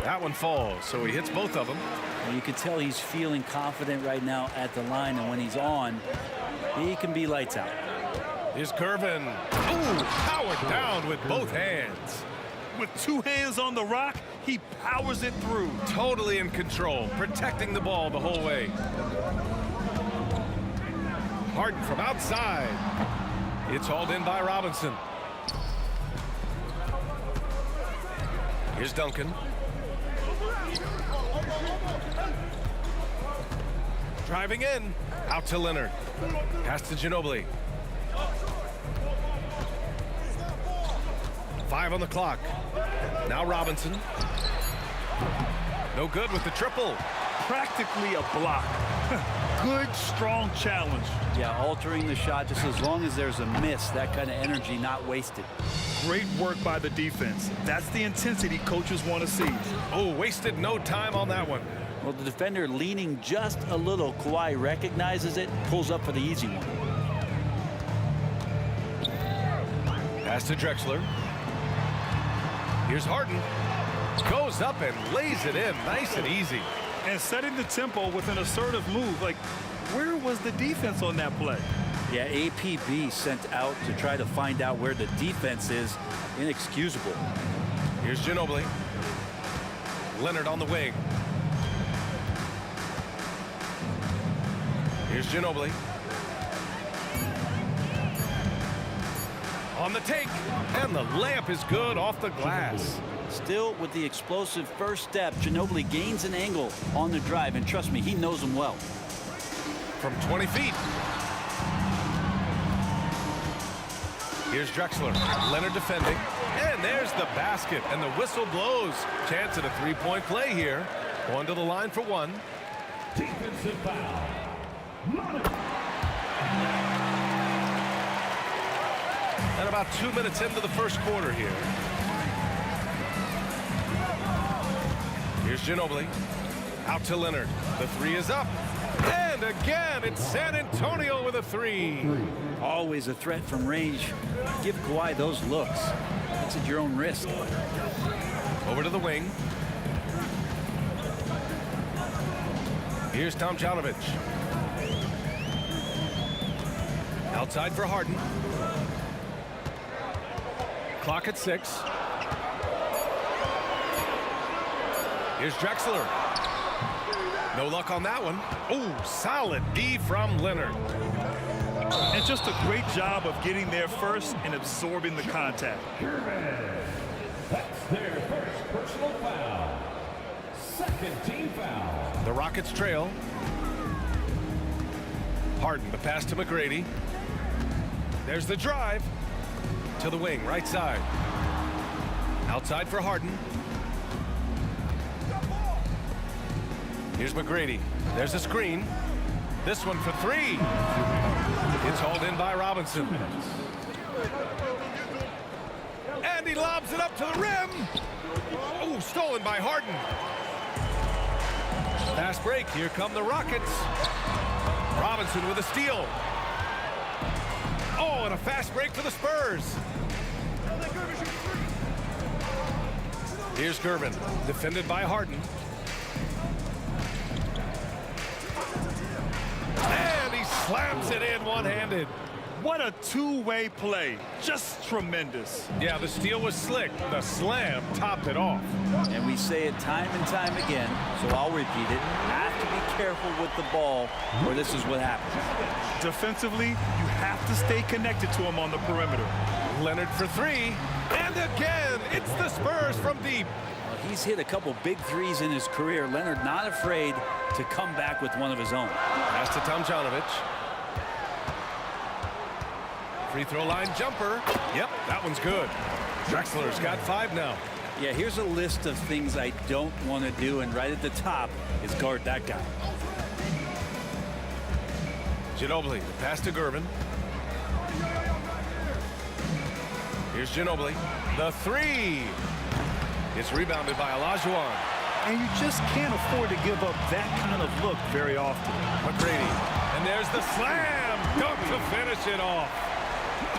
That one falls, so he hits both of them. And you can tell he's feeling confident right now at the line, and when he's on, he can be lights out. Here's Curvin. Ooh, powered down with both hands. With two hands on the rock, he powers it through. Totally in control, protecting the ball the whole way. Harden from outside. It's hauled in by Robinson. Here's Duncan. Driving in. Out to Leonard. Pass to Ginobili. 5 on the clock. Now Robinson. No good with the triple. Practically a block. Good, strong challenge. Yeah, altering the shot just as long as there's a miss, that kind of energy not wasted. Great work by the defense. That's the intensity coaches want to see. Oh, wasted no time on that one. Well, the defender leaning just a little. Kawhi recognizes it, pulls up for the easy one. Pass to Drexler. Here's Harden. Goes up and lays it in nice and easy. And setting the tempo with an assertive move. Like, where was the defense on that play? Yeah, APB sent out to try to find out where the defense is. Inexcusable. Here's Ginobili. Leonard on the wing. Here's Ginobili. On the take. And the layup is good off the glass. Still with the explosive first step, Ginobili gains an angle on the drive. And trust me, he knows them well. From 20 feet. Here's Drexler. Leonard defending. And there's the basket. And the whistle blows. Chance at a three-point play here. Going to the line for one. Defensive foul. And about 2 minutes into the first quarter here. Here's Ginobili. Out to Leonard. The three is up. And again, it's San Antonio with a three. Always a threat from range. Give Kawhi those looks. It's at your own risk. Over to the wing. Here's Tomjanovich. Outside for Harden. Clock at 6. Here's Drexler. No luck on that one. Oh, solid D from Leonard. And just a great job of getting there first and absorbing the contact. That's their first personal foul. Second team foul. The Rockets trail. Harden, the pass to McGrady. There's the drive. To the wing, right side. Outside for Harden. Here's McGrady. There's a screen. This one for three. It's hauled in by Robinson. And he lobs it up to the rim. Oh, stolen by Harden. Fast break. Here come the Rockets. Robinson with a steal. Oh, and a fast break for the Spurs. Here's Gervin, defended by Harden. And he slams it in one-handed. What a two-way play. Just tremendous. Yeah, the steal was slick. The slam topped it off. And we say it time and time again, so I'll repeat it. Have to be careful with the ball, or this is what happens. Defensively, you have to stay connected to him on the perimeter. Leonard for three. And again, it's the Spurs from deep. He's hit a couple big threes in his career. Leonard not afraid to come back with one of his own. Pass to Tomjanovich. Free throw line jumper. Yep, that one's good. Drexler's got 5 now. Yeah, here's a list of things I don't want to do, and right at the top is guard that guy. Ginobili, pass to Gervin. Here's Ginobili. The three. It's rebounded by Olajuwon. And you just can't afford to give up that kind of look very often. McGrady. And there's the slam. Dunk to finish it off.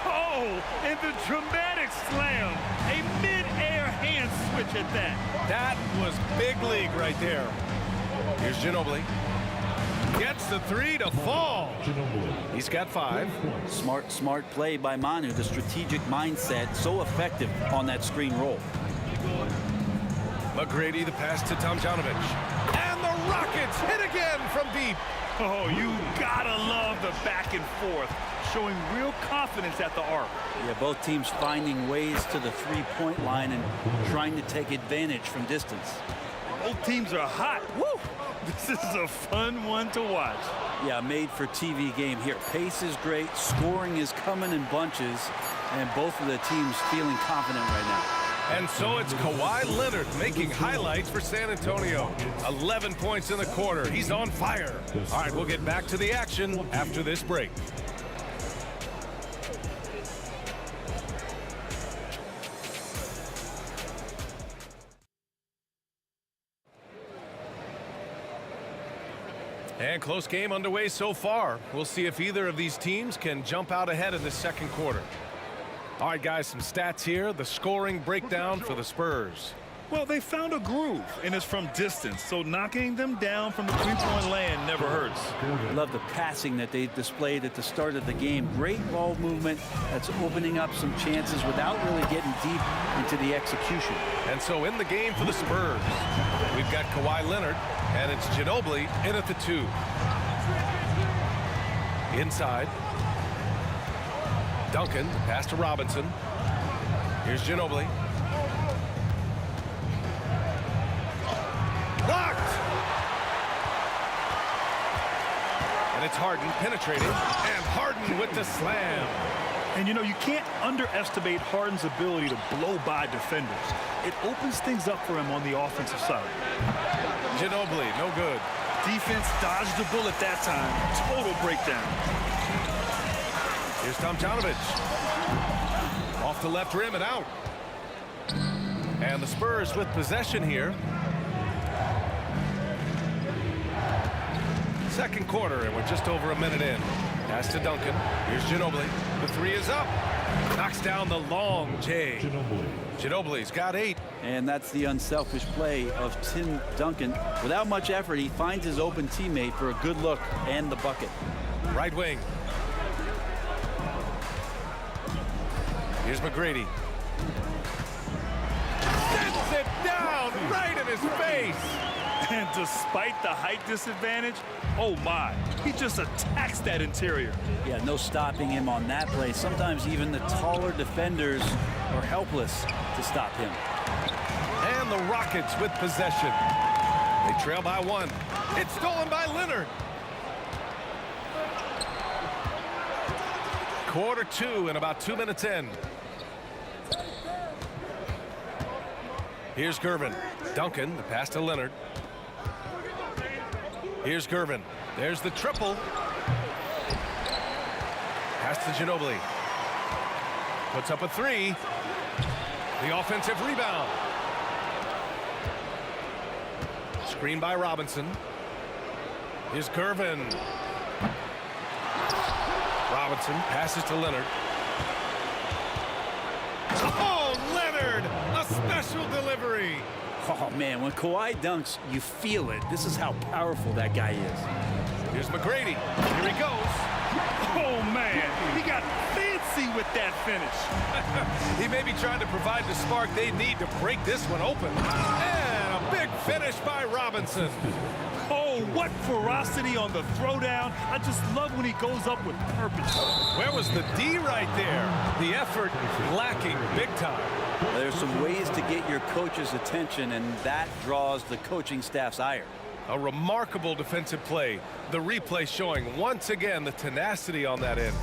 Oh, and the dramatic slam. A mid-air hand switch at that. That was big league right there. Here's Ginobili. Gets the three to fall. He's got 5. Smart play by Manu. The strategic mindset, so effective on that screen roll. McGrady, the pass to Tomjanovich. And the Rockets hit again from deep. Oh, you gotta love the back and forth, showing real confidence at the arc. Yeah, both teams finding ways to the three-point line and trying to take advantage from distance. Both teams are hot. Woo! This is a fun one to watch. Yeah, made for TV game here. Pace is great, scoring is coming in bunches, and both of the teams feeling confident right now. And so it's Kawhi Leonard making highlights for San Antonio. 11 points in the quarter. He's on fire. All right, we'll get back to the action after this break. And close game underway so far. We'll see if either of these teams can jump out ahead in the second quarter. All right, guys, some stats here. The scoring breakdown for the Spurs. Well, they found a groove, and it's from distance, so knocking them down from the three-point land never hurts. I love the passing that they displayed at the start of the game. Great ball movement that's opening up some chances without really getting deep into the execution. And so in the game for the Spurs, we've got Kawhi Leonard, and it's Ginobili in at the 2. Inside. Duncan, pass to Robinson. Here's Ginobili. Blocked! And it's Harden penetrating, and Harden with the slam. And you know, you can't underestimate Harden's ability to blow by defenders. It opens things up for him on the offensive side. Ginobili, no good. Defense dodged the bullet that time. Total breakdown. Here's Tomjanovich. Off the left rim and out. And the Spurs with possession here. Second quarter, and we're just over a minute in. Pass to Duncan. Here's Ginobili. The 3 is up. Knocks down the long J. Ginobili's got 8. And that's the unselfish play of Tim Duncan. Without much effort, he finds his open teammate for a good look and the bucket. Right wing. Here's McGrady. Sends it down right in his face. And despite the height disadvantage, oh my, he just attacks that interior. Yeah, no stopping him on that play. Sometimes even the taller defenders are helpless to stop him. And the Rockets with possession. They trail by 1. It's stolen by Leonard. Quarter 2 and about 2 minutes in. Here's Gervin. Duncan, the pass to Leonard. Here's Gervin. There's the triple. Pass to Ginobili. Puts up a 3. The offensive rebound. Screen by Robinson. Here's Gervin. Robinson passes to Leonard. Oh, Leonard! A special delivery. Oh, man, when Kawhi dunks, you feel it. This is how powerful that guy is. Here's McGrady. Here he goes. Oh, man, he got fancy with that finish. He may be trying to provide the spark they need to break this one open. And a big finish by Robinson. Oh, what ferocity on the throwdown. I just love when he goes up with purpose. Where was the D right there? The effort lacking big time. There's some ways to get your coach's attention, and that draws the coaching staff's ire. A remarkable defensive play. The replay showing once again the tenacity on that end.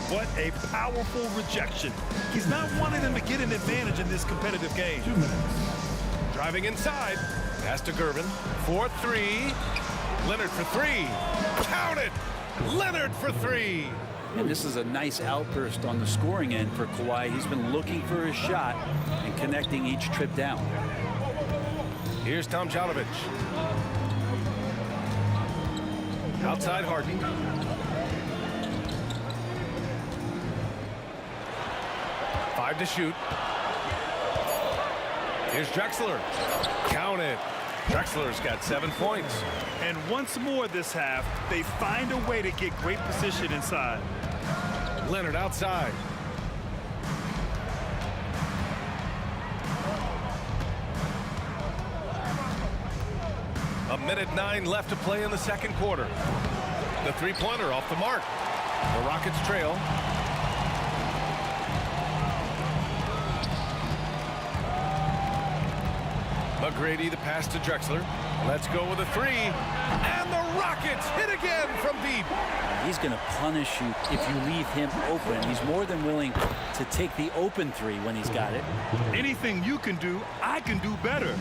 What a powerful rejection. He's not wanting them to get an advantage in this competitive game. 2 minutes. Driving inside. Pass to Gervin. 4-3. Leonard for 3. Count it! Leonard for 3. And this is a nice outburst on the scoring end for Kawhi. He's been looking for his shot and connecting each trip down. Here's Tomjanovich. Outside Harden. Five to shoot. Here's Drexler. Count it. Drexler's got 7 points. And once more this half, they find a way to get great position inside. Leonard outside. A minute 9 left to play in the second quarter. The three-pointer off the mark. The Rockets trail. McGrady, the pass to Drexler. Let's go with a three. And the Rockets hit again from deep. He's going to punish you if you leave him open. He's more than willing to take the open three when he's got it. Anything you can do, I can do better.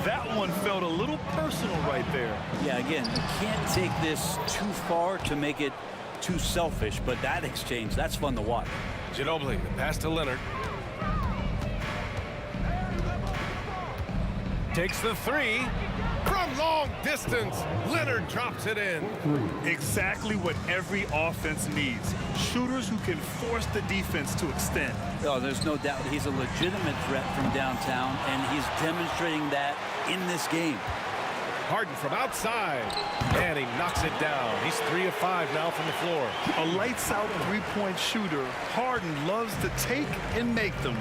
That one felt a little personal right there. Yeah, again, you can't take this too far to make it too selfish, but that exchange, that's fun to watch. Ginobili, the pass to Leonard. Takes the three. From long distance, Leonard drops it in. Exactly what every offense needs. Shooters who can force the defense to extend. Oh, there's no doubt he's a legitimate threat from downtown, and he's demonstrating that in this game. Harden from outside, and he knocks it down. He's 3 of 5 now from the floor. A lights-out three-point shooter, Harden loves to take and make them.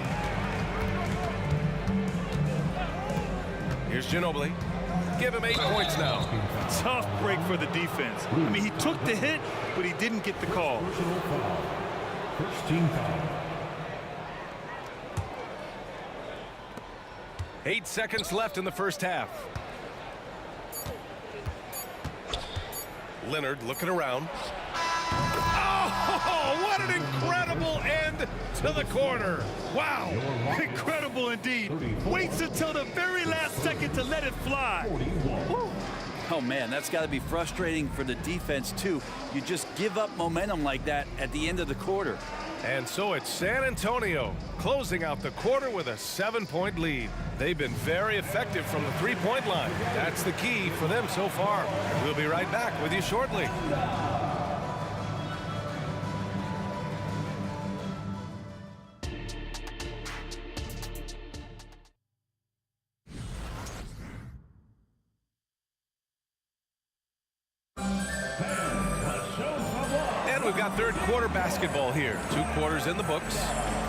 Here's Ginobili. Give him 8 points now. Tough break for the defense. I mean, he took the hit, but he didn't get the call. First team foul. 8 seconds left in the first half. Leonard looking around. Oh, what an incredible end to the corner. Wow. Incredible indeed. Waits until the very last second to let it fly. Oh, man, that's got to be frustrating for the defense, too. You just give up momentum like that at the end of the quarter. And so it's San Antonio closing out the quarter with a 7-point lead. They've been very effective from the three-point line. That's the key for them so far. We'll be right back with you shortly. We've got third quarter basketball here. 2 quarters in the books.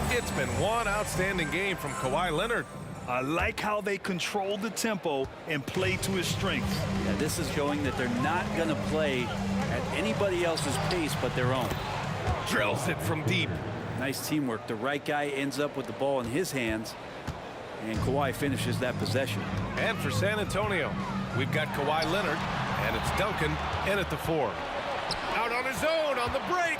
It's been one outstanding game from Kawhi Leonard. I like how they control the tempo and play to his strengths. Yeah, this is showing that they're not going to play at anybody else's pace but their own. Drills it from deep. Nice teamwork. The right guy ends up with the ball in his hands, and Kawhi finishes that possession. And for San Antonio, we've got Kawhi Leonard, and it's Duncan in at the 4. Out on his own on the break.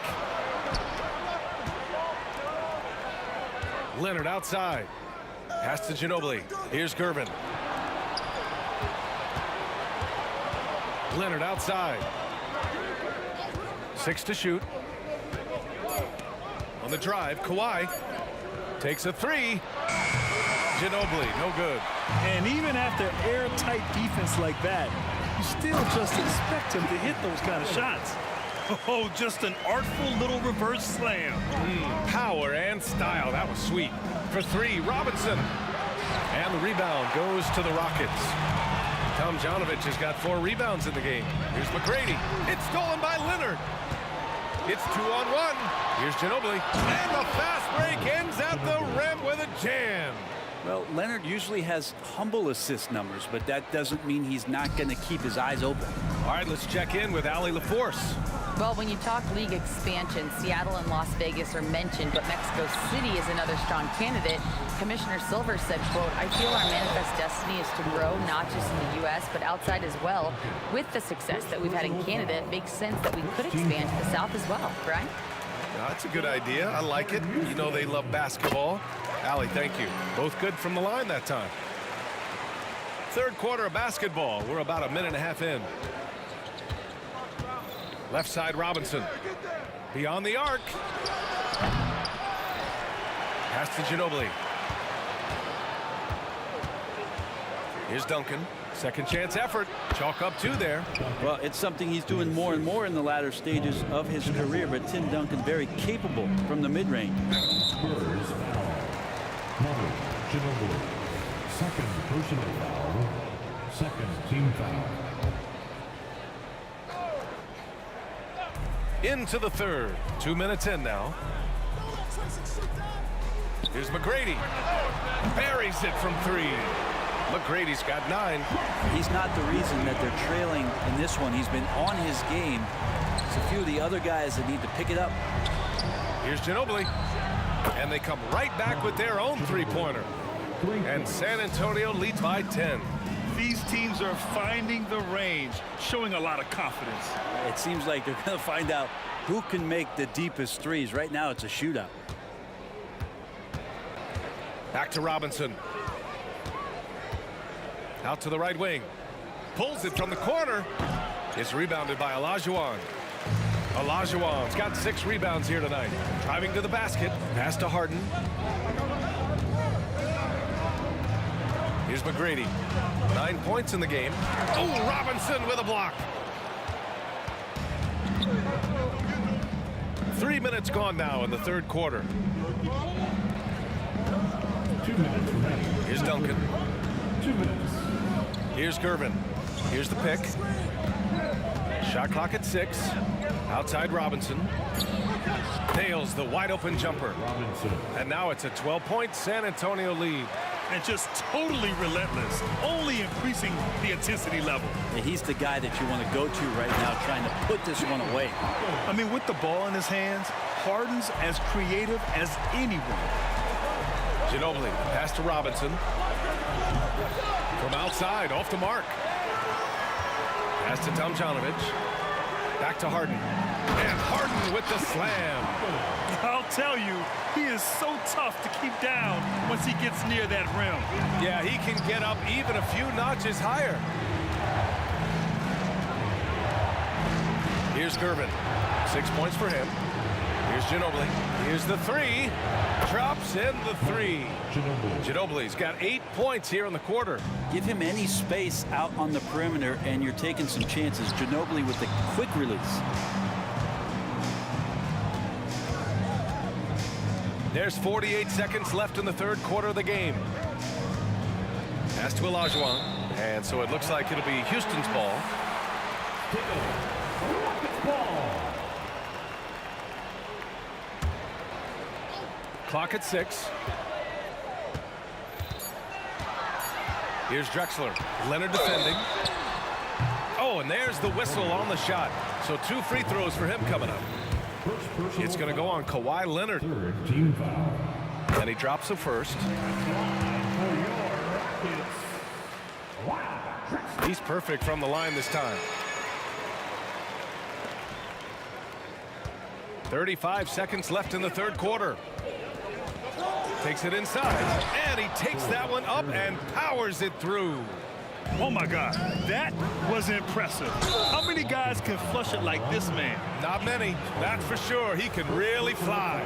Leonard outside. Pass to Ginobili. Here's Gervin. Leonard outside. 6 to shoot. On the drive, Kawhi takes a 3. Ginobili, no good. And even after airtight defense like that, you still just expect him to hit those kind of shots. Oh, just an artful little reverse slam. Power and style. That was sweet. For 3, Robinson. And the rebound goes to the Rockets. Tomjanovich has got 4 rebounds in the game. Here's McGrady. It's stolen by Leonard. It's 2-on-1. Here's Ginobili. And the fast break ends at the rim with a jam. Well, Leonard usually has humble assist numbers, but that doesn't mean he's not going to keep his eyes open. All right, let's check in with Allie LaForce. Well, when you talk league expansion, Seattle and Las Vegas are mentioned, but Mexico City is another strong candidate. Commissioner Silver said, quote, "I feel our manifest destiny is to grow not just in the U.S., but outside as well. With the success that we've had in Canada, it makes sense that we could expand to the South as well." Right? That's a good idea. I like it. You know they love basketball. Allie, thank you. Both good from the line that time. Third quarter of basketball. We're about a minute and a half in. Left side, Robinson. Beyond the arc. Pass to Ginobili. Here's Duncan. Second chance effort. Chalk up 2 there. Well, it's something he's doing more and more in the latter stages of his career, but Tim Duncan very capable from the mid-range. Spurs foul. Number Ginobili. Second personal foul. Second team foul. Into the third. 2 minutes in now. Here's McGrady. Buries it from 3. McGrady's got 9. He's not the reason that they're trailing in this one. He's been on his game It's a few of the other guys that need to pick it up. Here's Ginobili. And they come right back with their own three-pointer. And San Antonio leads by 10. These teams are finding the range, showing a lot of confidence. It seems like they're going to find out who can make the deepest threes. Right now, it's a shootout. Back to Robinson. Out to the right wing. Pulls it from the corner. It's rebounded by Olajuwon. Olajuwon's got 6 rebounds here tonight. Driving to the basket. Pass to Harden. Here's McGrady. 9 points in the game. Oh, Robinson with a block. 3 minutes gone now in the third quarter. 2 minutes remaining. Here's Duncan. 2 minutes. Here's Gervin. Here's the pick. Shot clock at 6. Outside Robinson. Nails the wide open jumper. Robinson. And now it's a 12-point San Antonio lead. And just totally relentless, only increasing the intensity level. Yeah, he's the guy that you want to go to right now, trying to put this one away. I mean, with the ball in his hands, Harden's as creative as anyone. Ginobili, pass to Robinson. From outside, off the mark. Pass to Tomjanovich. Back to Harden. And Harden with the slam. I'll tell you, he is so tough to keep down once he gets near that rim. Yeah, he can get up even a few notches higher. Here's Gervin. 6 points for him. Here's Ginobili. Here's the 3. Drops in the 3. Ginobili's got 8 points here in the quarter. Give him any space out on the perimeter, and you're taking some chances. Ginobili with the quick release. There's 48 seconds left in the third quarter of the game. Pass to Olajuwon. And so it looks like it'll be Houston's ball. Clock at 6. Here's Drexler. Leonard defending. Oh, and there's the whistle on the shot. So 2 free throws for him coming up. It's going to go on Kawhi Leonard. Team foul. And he drops the first. He's perfect from the line this time. 35 seconds left in the third quarter. Takes it inside, and he takes that one up and powers it through. Oh my God, that was impressive. How many guys can flush it like this man? Not many, that's for sure. He can really fly.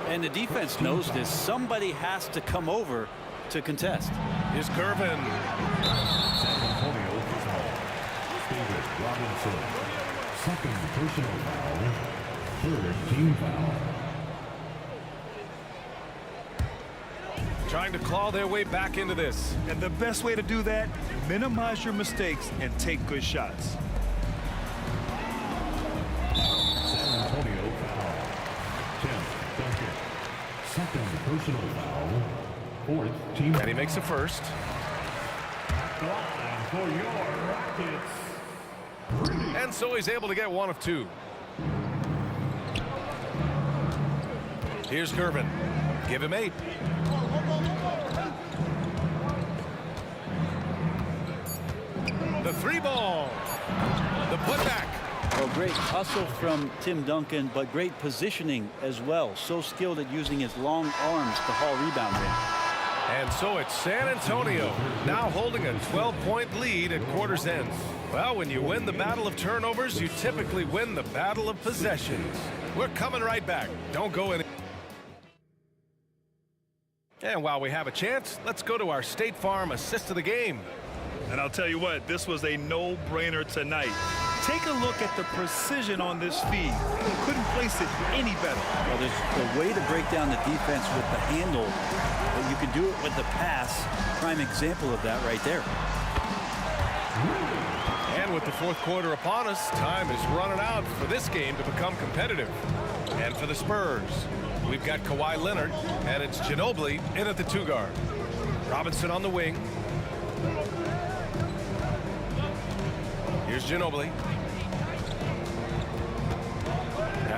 And the defense knows this. Somebody has to come over to contest. Here's Gervin. San Antonio foul. David Robinson. Second personal foul. Third team foul. Trying to claw their way back into this. And the best way to do that, minimize your mistakes and take good shots. San Antonio foul. 10th Duncan. Second personal foul. Fourth team. And he makes the first. Line for your Rockets. And so he's able to get 1 of 2. Here's Gervin. Give him 8. The 3 ball. The putback. Well, great hustle from Tim Duncan, but great positioning as well. So skilled at using his long arms to haul rebounds in. And so it's San Antonio now holding a 12-point lead at quarter's end. Well, when you win the battle of turnovers, you typically win the battle of possessions. We're coming right back. Don't go any. And while we have a chance, let's go to our State Farm assist of the game. And I'll tell you what, this was a no-brainer tonight. Take a look at the precision on this feed. Couldn't place it any better. Well, there's a way to break down the defense with the handle, but you can do it with the pass. Prime example of that right there. And with the fourth quarter upon us, time is running out for this game to become competitive. And for the Spurs, we've got Kawhi Leonard, and it's Ginobili in at the 2 guard. Robinson on the wing. Here's Ginobili.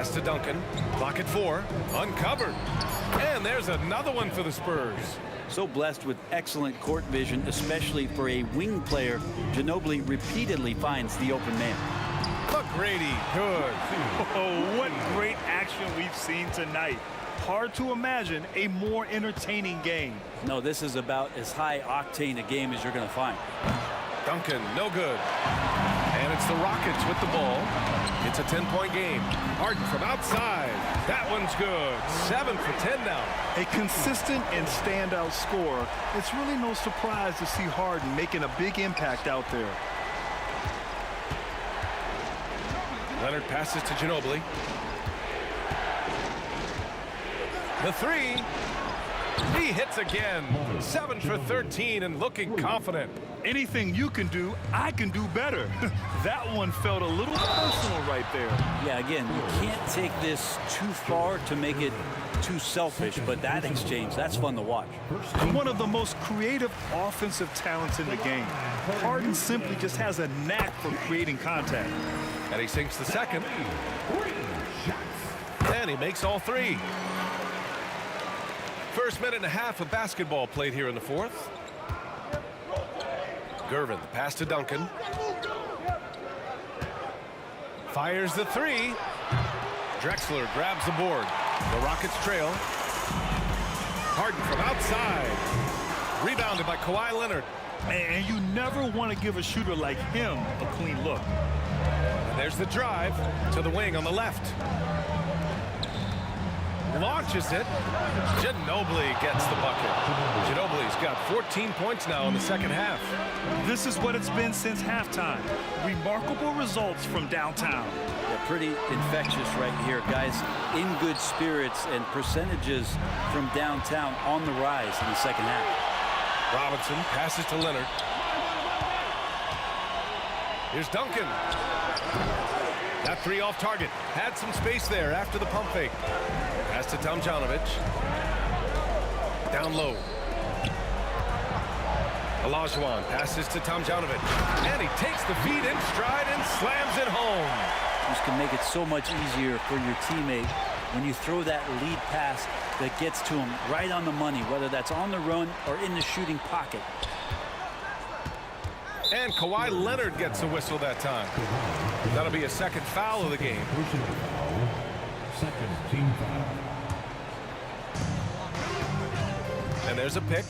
Pass to Duncan. Clock at 4. Uncovered. And there's another one for the Spurs. So blessed with excellent court vision, especially for a wing player. Ginobili repeatedly finds the open man. McGrady, good. Oh, what great action we've seen tonight. Hard to imagine a more entertaining game. No, this is about as high octane a game as you're going to find. Duncan, no good. And it's the Rockets with the ball. It's a 10-point game. Harden from outside. That one's good. 7 for 10 now. A consistent and standout scorer. It's really no surprise to see Harden making a big impact out there. Leonard passes to Ginobili. The 3. He hits again. 7 for 13 and looking confident. Anything you can do, I can do better. That one felt a little personal right there. Yeah, again, you can't take this too far to make it too selfish, but that exchange, that's fun to watch. One of the most creative offensive talents in the game. Harden simply just has a knack for creating contact. And he sinks the second. And he makes all 3. First minute and a half of basketball played here in the 4th. Gervin, the pass to Duncan. Fires the 3. Drexler grabs the board. The Rockets trail. Harden from outside. Rebounded by Kawhi Leonard. And you never want to give a shooter like him a clean look. And there's the drive to the wing on the left. Launches it. Ginobili gets the bucket. Ginobili's got 14 points now in the second half. This is what it's been since halftime. Remarkable results from downtown. Yeah, pretty infectious right here, guys. In good spirits and percentages from downtown on the rise in the second half. Robinson passes to Leonard. Here's Duncan. That 3 off target. Had some space there after the pump fake. Pass to Tomjanovich. Down low. Olajuwon passes to Tomjanovich. And he takes the feed in stride and slams it home. This can make it so much easier for your teammate when you throw that lead pass that gets to him right on the money, whether that's on the run or in the shooting pocket. And Kawhi Leonard gets a whistle that time. That'll be a second foul of the game. Second team foul. And there's a pick.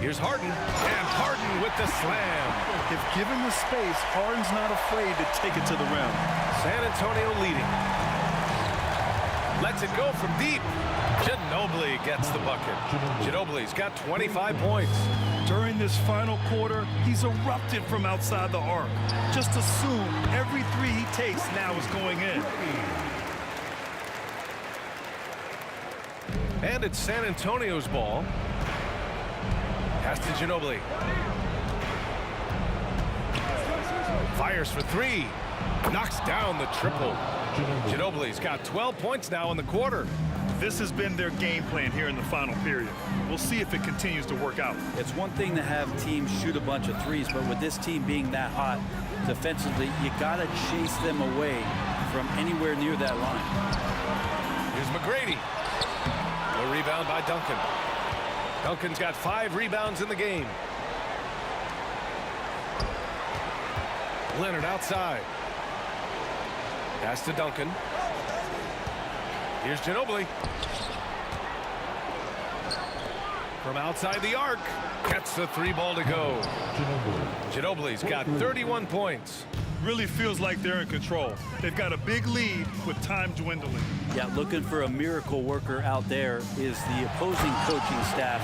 Here's Harden. And Harden with the slam. If given the space, Harden's not afraid to take it to the rim. San Antonio leading. Lets it go from deep. Ginobili gets the bucket. Ginobili's got 25 points. During this final quarter, he's erupted from outside the arc. Just assume every 3 he takes now is going in. And it's San Antonio's ball. Pass to Ginobili. Fires for 3. Knocks down the triple. Ginobili's got 12 points now in the quarter. This has been their game plan here in the final period. We'll see if it continues to work out. It's one thing to have teams shoot a bunch of threes, but with this team being that hot defensively, you got to chase them away from anywhere near that line. Here's McGrady. A rebound by Duncan. Duncan's got 5 rebounds in the game. Leonard outside. Pass to Duncan. Here's Ginobili. From outside the arc. Gets the 3 ball to go. Ginobili's got 31 points. Really feels like they're in control. They've got a big lead with time dwindling. Yeah, looking for a miracle worker out there is the opposing coaching staff.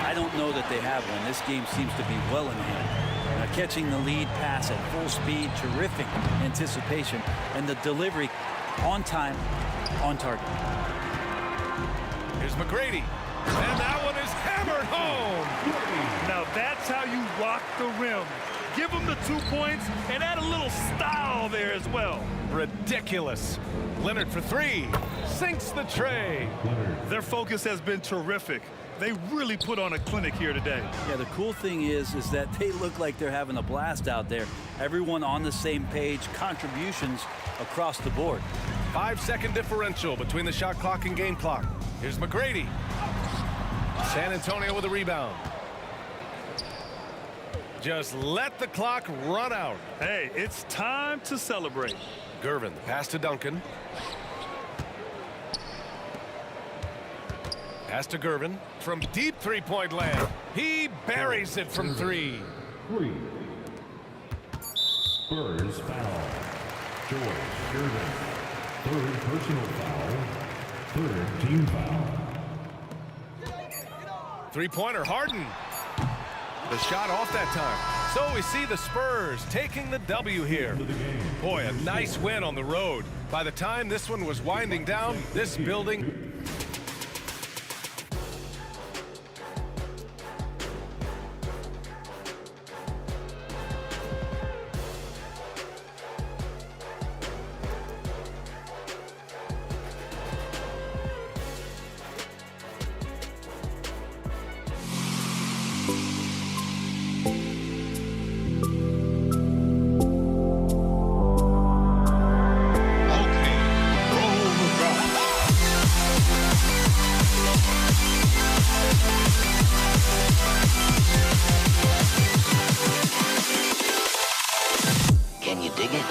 I don't know that they have one. This game seems to be well in hand. Catching the lead pass at full speed, terrific anticipation, and the delivery on time, on target. Here's McGrady. And that one is hammered home. Now that's how you rock the rim. Give them the 2 points and add a little style there as well. Ridiculous. Leonard for 3. Sinks the tray. Their focus has been terrific. They really put on a clinic here today. Yeah, the cool thing is that they look like they're having a blast out there. Everyone on the same page, contributions across the board. 5-second differential between the shot clock and game clock. Here's McGrady. San Antonio with a rebound. Just let the clock run out. Hey, it's time to celebrate. Gervin, the pass to Duncan. Pass to Gervin from deep three-point land. He buries it from three. Spurs foul. George Gervin. Third personal foul. Third team foul. Three-pointer, Harden. The shot off that time. So we see the Spurs taking the W here. Boy, a nice win on the road. By the time this one was winding down, this building... Can you dig it?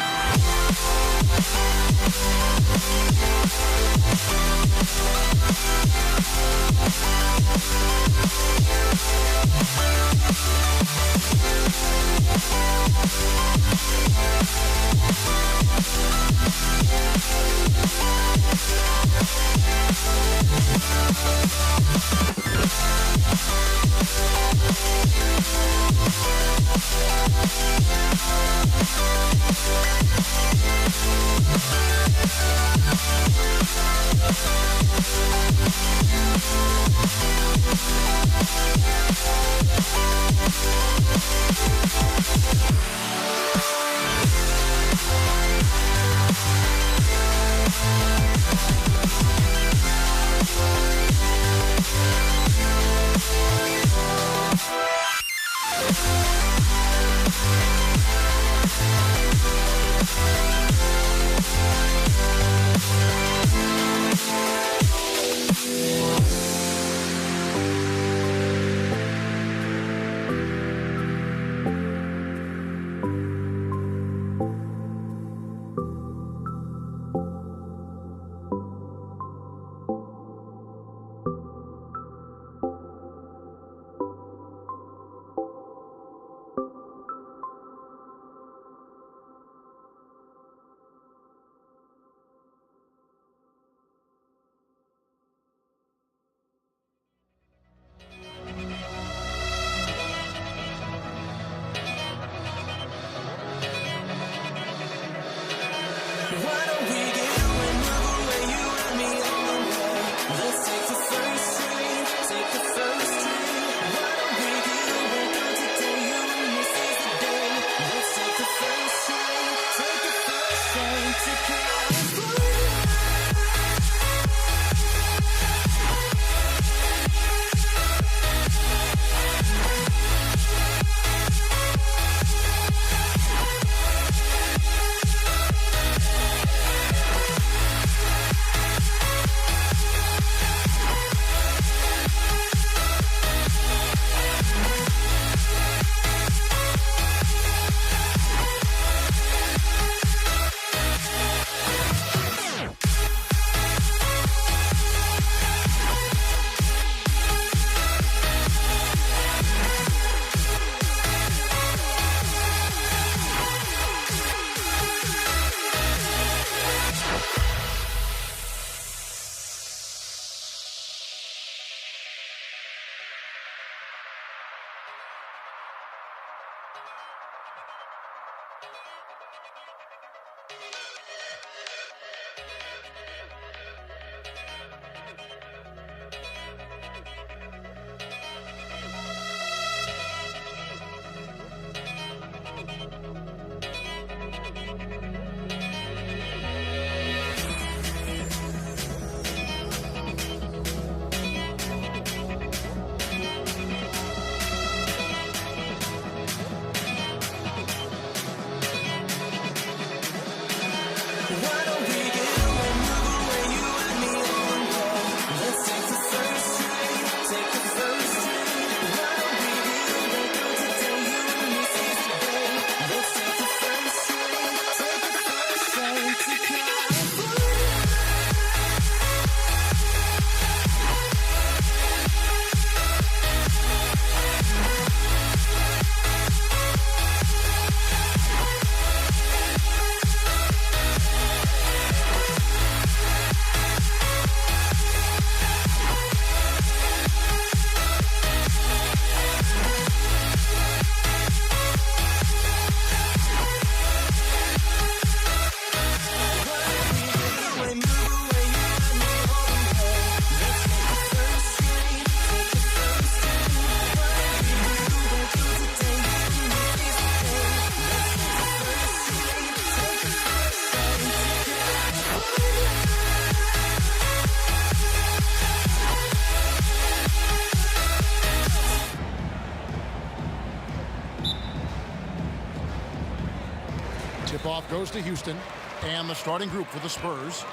goes to Houston. And the starting group for the Spurs.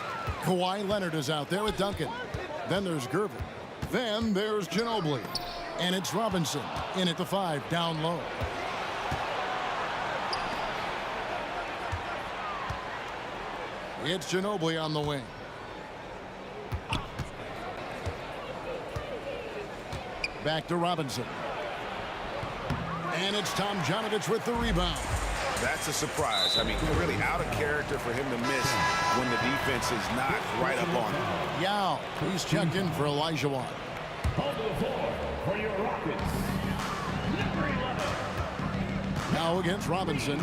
Kawhi Leonard is out there with Duncan. Then there's Gervin. Then there's Ginobili. And it's Robinson in at the 5 down low. It's Ginobili on the wing. Back to Robinson. And it's Tomjanovich with the rebound. That's a surprise. I mean, really out of character for him to miss when the defense is not right up on him. Yao, he's checked in for Elijah Wan. On the floor for your Rockets, number 11. Now against Robinson.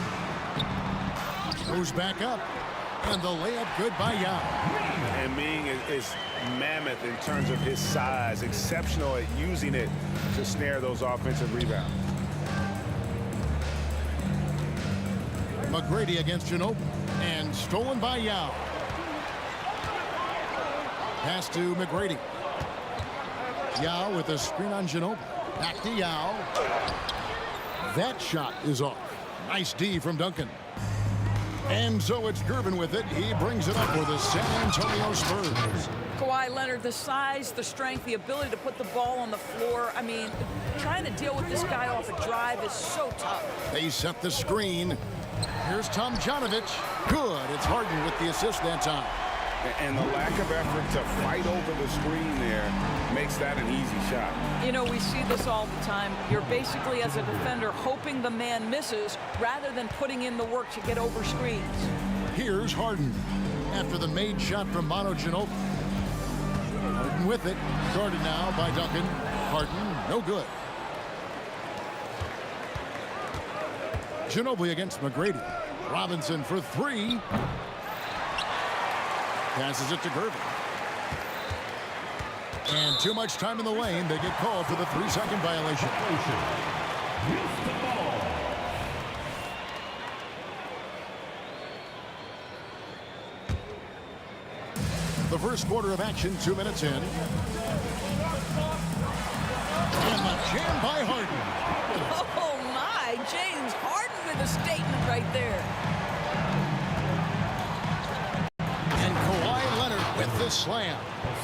Goes back up. And the layup good by Yao. And Ming is mammoth in terms of his size, exceptional at using it to snare those offensive rebounds. McGrady against Ginobili. And stolen by Yao. Pass to McGrady. Yao with a screen on Ginobili. Back to Yao. That shot is off. Nice D from Duncan. And so it's Gervin with it. He brings it up for the San Antonio Spurs. Kawhi Leonard, the size, the strength, the ability to put the ball on the floor. I mean, trying to deal with this guy off a drive is so tough. They set the screen. Here's Tomjanovich. Good. It's Harden with the assist that time. And the lack of effort to fight over the screen there makes that an easy shot. You know, we see this all the time. You're basically, as a defender, hoping the man misses rather than putting in the work to get over screens. Here's Harden after the made shot from Manu Ginobili. Harden with it. Guarded now by Duncan. Harden, no good. Ginobili against McGrady. Robinson for 3. Passes it to Gervin. And too much time in the lane. They get called for the 3-second violation. The first quarter of action, 2 minutes in. And the jam by Harden. Oh, my. James Harden with a statement right there. And Kawhi Leonard with the slam.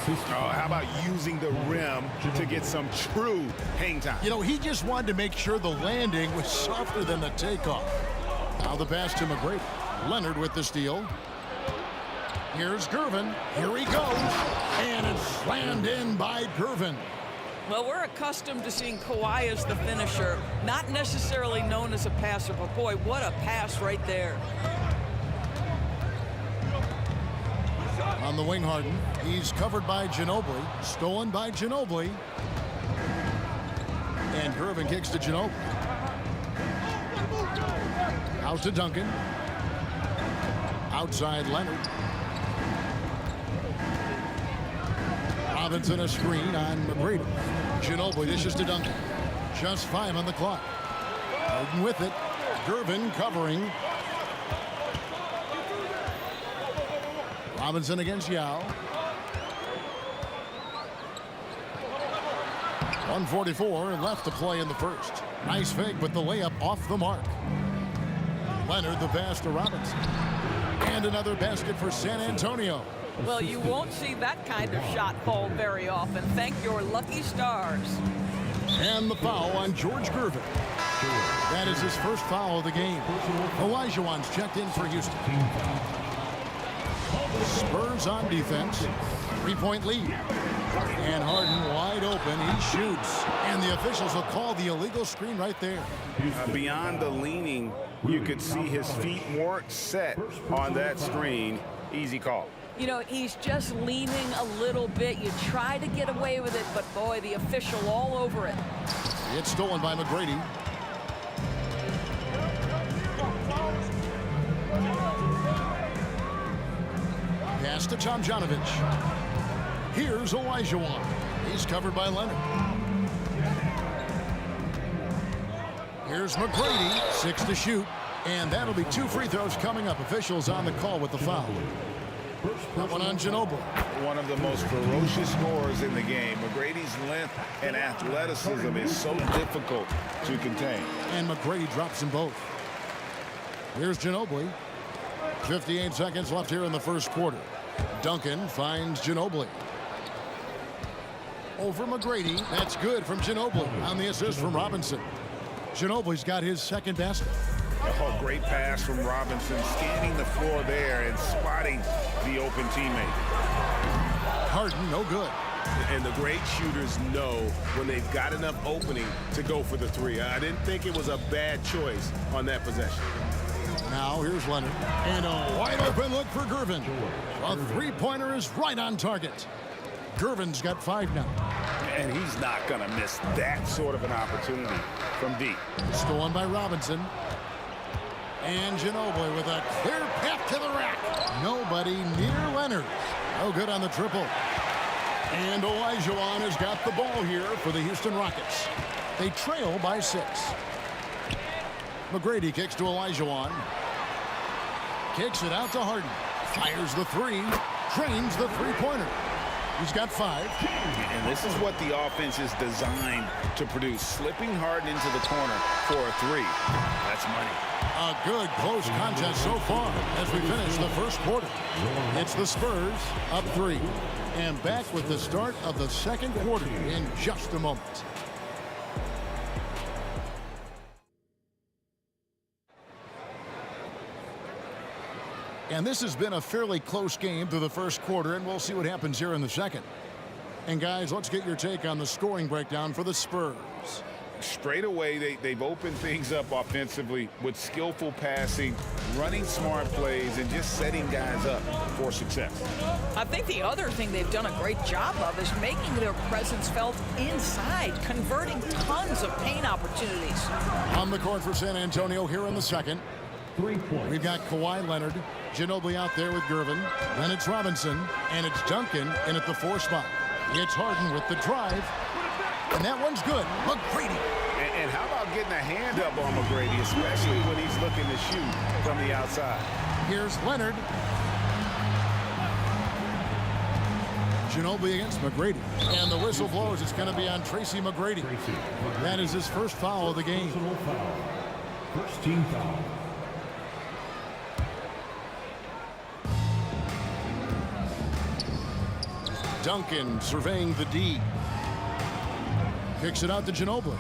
Oh, how about using the rim to get some true hang time? You know, he just wanted to make sure the landing was softer than the takeoff. Now the pass to McGrady. Leonard with the steal. Here's Gervin. Here he goes. And it's slammed in by Gervin. Well, we're accustomed to seeing Kawhi as the finisher, not necessarily known as a passer, but boy, what a pass right there. On the wing, Harden. He's covered by Ginobili. Stolen by Ginobili. And Gervin kicks to Ginobili. Out to Duncan. Outside Leonard. Robinson a screen on McGrady. Ginobili dishes to Duncan. Just 5 on the clock. Harden with it. Gervin covering. Robinson against Yao. 1:44 left to play in the first. Nice fake, but the layup off the mark. Leonard the pass to Robinson. And another basket for San Antonio. Well, you won't see that kind of shot fall very often. Thank your lucky stars. And the foul on George Gervin. That is his first foul of the game. Elijah Wan's checked in for Houston. Spurs on defense. 3-point lead. And Harden wide open. He shoots. And the officials will call the illegal screen right there. Beyond the leaning, you could see his feet weren't set on that screen. Easy call. You know, he's just leaning a little bit. You try to get away with it, but boy, the official all over it. It's stolen by McGrady. Pass to Tomjanovich. Here's Elijah Wan. He's covered by Leonard. Here's McGrady, 6 to shoot. And that'll be 2 free throws coming up. Officials on the call with the foul. That one on Ginobili. One of the most ferocious scorers in the game. McGrady's length and athleticism is so difficult to contain. And McGrady drops them both. Here's Ginobili. 58 seconds left here in the first quarter. Duncan finds Ginobili. Over McGrady. That's good from Ginobili on the assist from Robinson. Ginobili's got his second basket. Oh, great pass from Robinson, scanning the floor there and spotting the open teammate. Harden, no good. And the great shooters know when they've got enough opening to go for the three. I didn't think it was a bad choice on that possession. Now here's Leonard. And a wide open look for Gervin. A three-pointer is right on target. Gervin's got 5 now. And he's not going to miss that sort of an opportunity from deep. Stolen by Robinson. And Ginobili with a clear path to the rack. Nobody near Leonard. No good on the triple. And Olajuwon has got the ball here for the Houston Rockets. They trail by 6. McGrady kicks to Olajuwon. Kicks it out to Harden. Fires the 3. Drains the three-pointer. He's got 5. And this is what the offense is designed to produce. Slipping Harden into the corner for a 3. That's money. A good close contest so far as we finish the first quarter. It's the Spurs up 3. And back with the start of the second quarter in just a moment. And this has been a fairly close game through the first quarter, and we'll see what happens here in the second. And guys, let's get your take on the scoring breakdown for the Spurs. Straight away, they've opened things up offensively with skillful passing, running smart plays, and just setting guys up for success. I think the other thing they've done a great job of is making their presence felt inside, converting tons of paint opportunities. On the court for San Antonio here in the second. We've got Kawhi Leonard, Ginobili out there with Gervin. Then it's Robinson, and it's Duncan in at the 4 spot. It's Harden with the drive, and that one's good. McGrady. And how about getting a hand up on McGrady, especially when he's looking to shoot from the outside. Here's Leonard. Ginobili against McGrady. And the whistle blows. It's going to be on Tracy McGrady. That is his first foul of the game. First team foul. Duncan surveying the D. Kicks it out to Ginobili.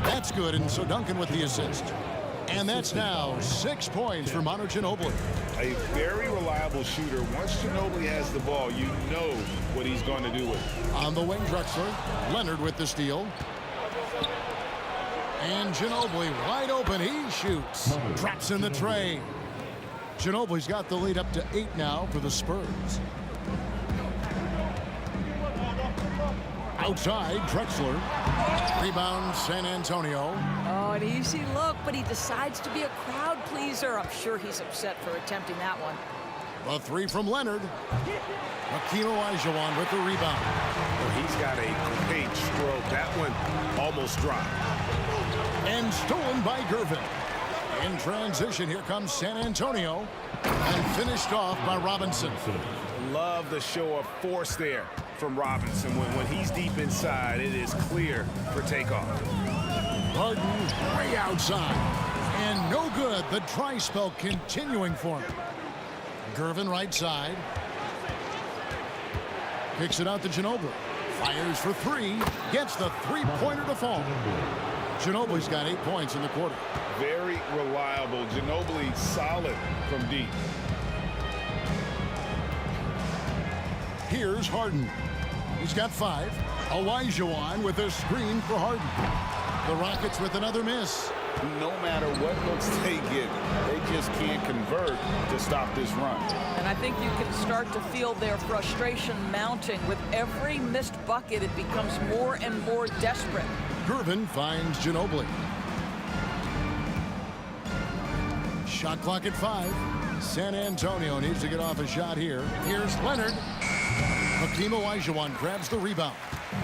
That's good, and so Duncan with the assist. And that's now 6 points for Manu Ginobili. A very reliable shooter. Once Ginobili has the ball, you know what he's going to do with it. On the wing, Drexler. Leonard with the steal. And Ginobili wide open. He shoots. Drops in the tray. Ginobili's got the lead up to 8 now for the Spurs. Outside, Drexler. Rebound, San Antonio. Oh, an easy look, but he decides to be a crowd pleaser. I'm sure he's upset for attempting that one. The 3 from Leonard. Hakeem Olajuwon with the rebound. Well, he's got a great stroke. That one almost dropped. And stolen by Gervin. In transition, here comes San Antonio. And finished off by Robinson. Love the show of force there from Robinson. When he's deep inside, it is clear for takeoff. Harden way outside. And no good. The dry spell continuing for him. Gervin right side. Kicks it out to Ginobili. Fires for 3. Gets the three-pointer to fall. Ginobili's got 8 points in the quarter. Very reliable. Ginobili solid from deep. Here's Harden. He's got 5. Olajuwon with a screen for Harden. The Rockets with another miss. No matter what looks they get, they just can't convert to stop this run. And I think you can start to feel their frustration mounting. With every missed bucket, it becomes more and more desperate. Gervin finds Ginobili. Shot clock at 5. San Antonio needs to get off a shot here. Here's Leonard. Hakeem Olajuwon grabs the rebound.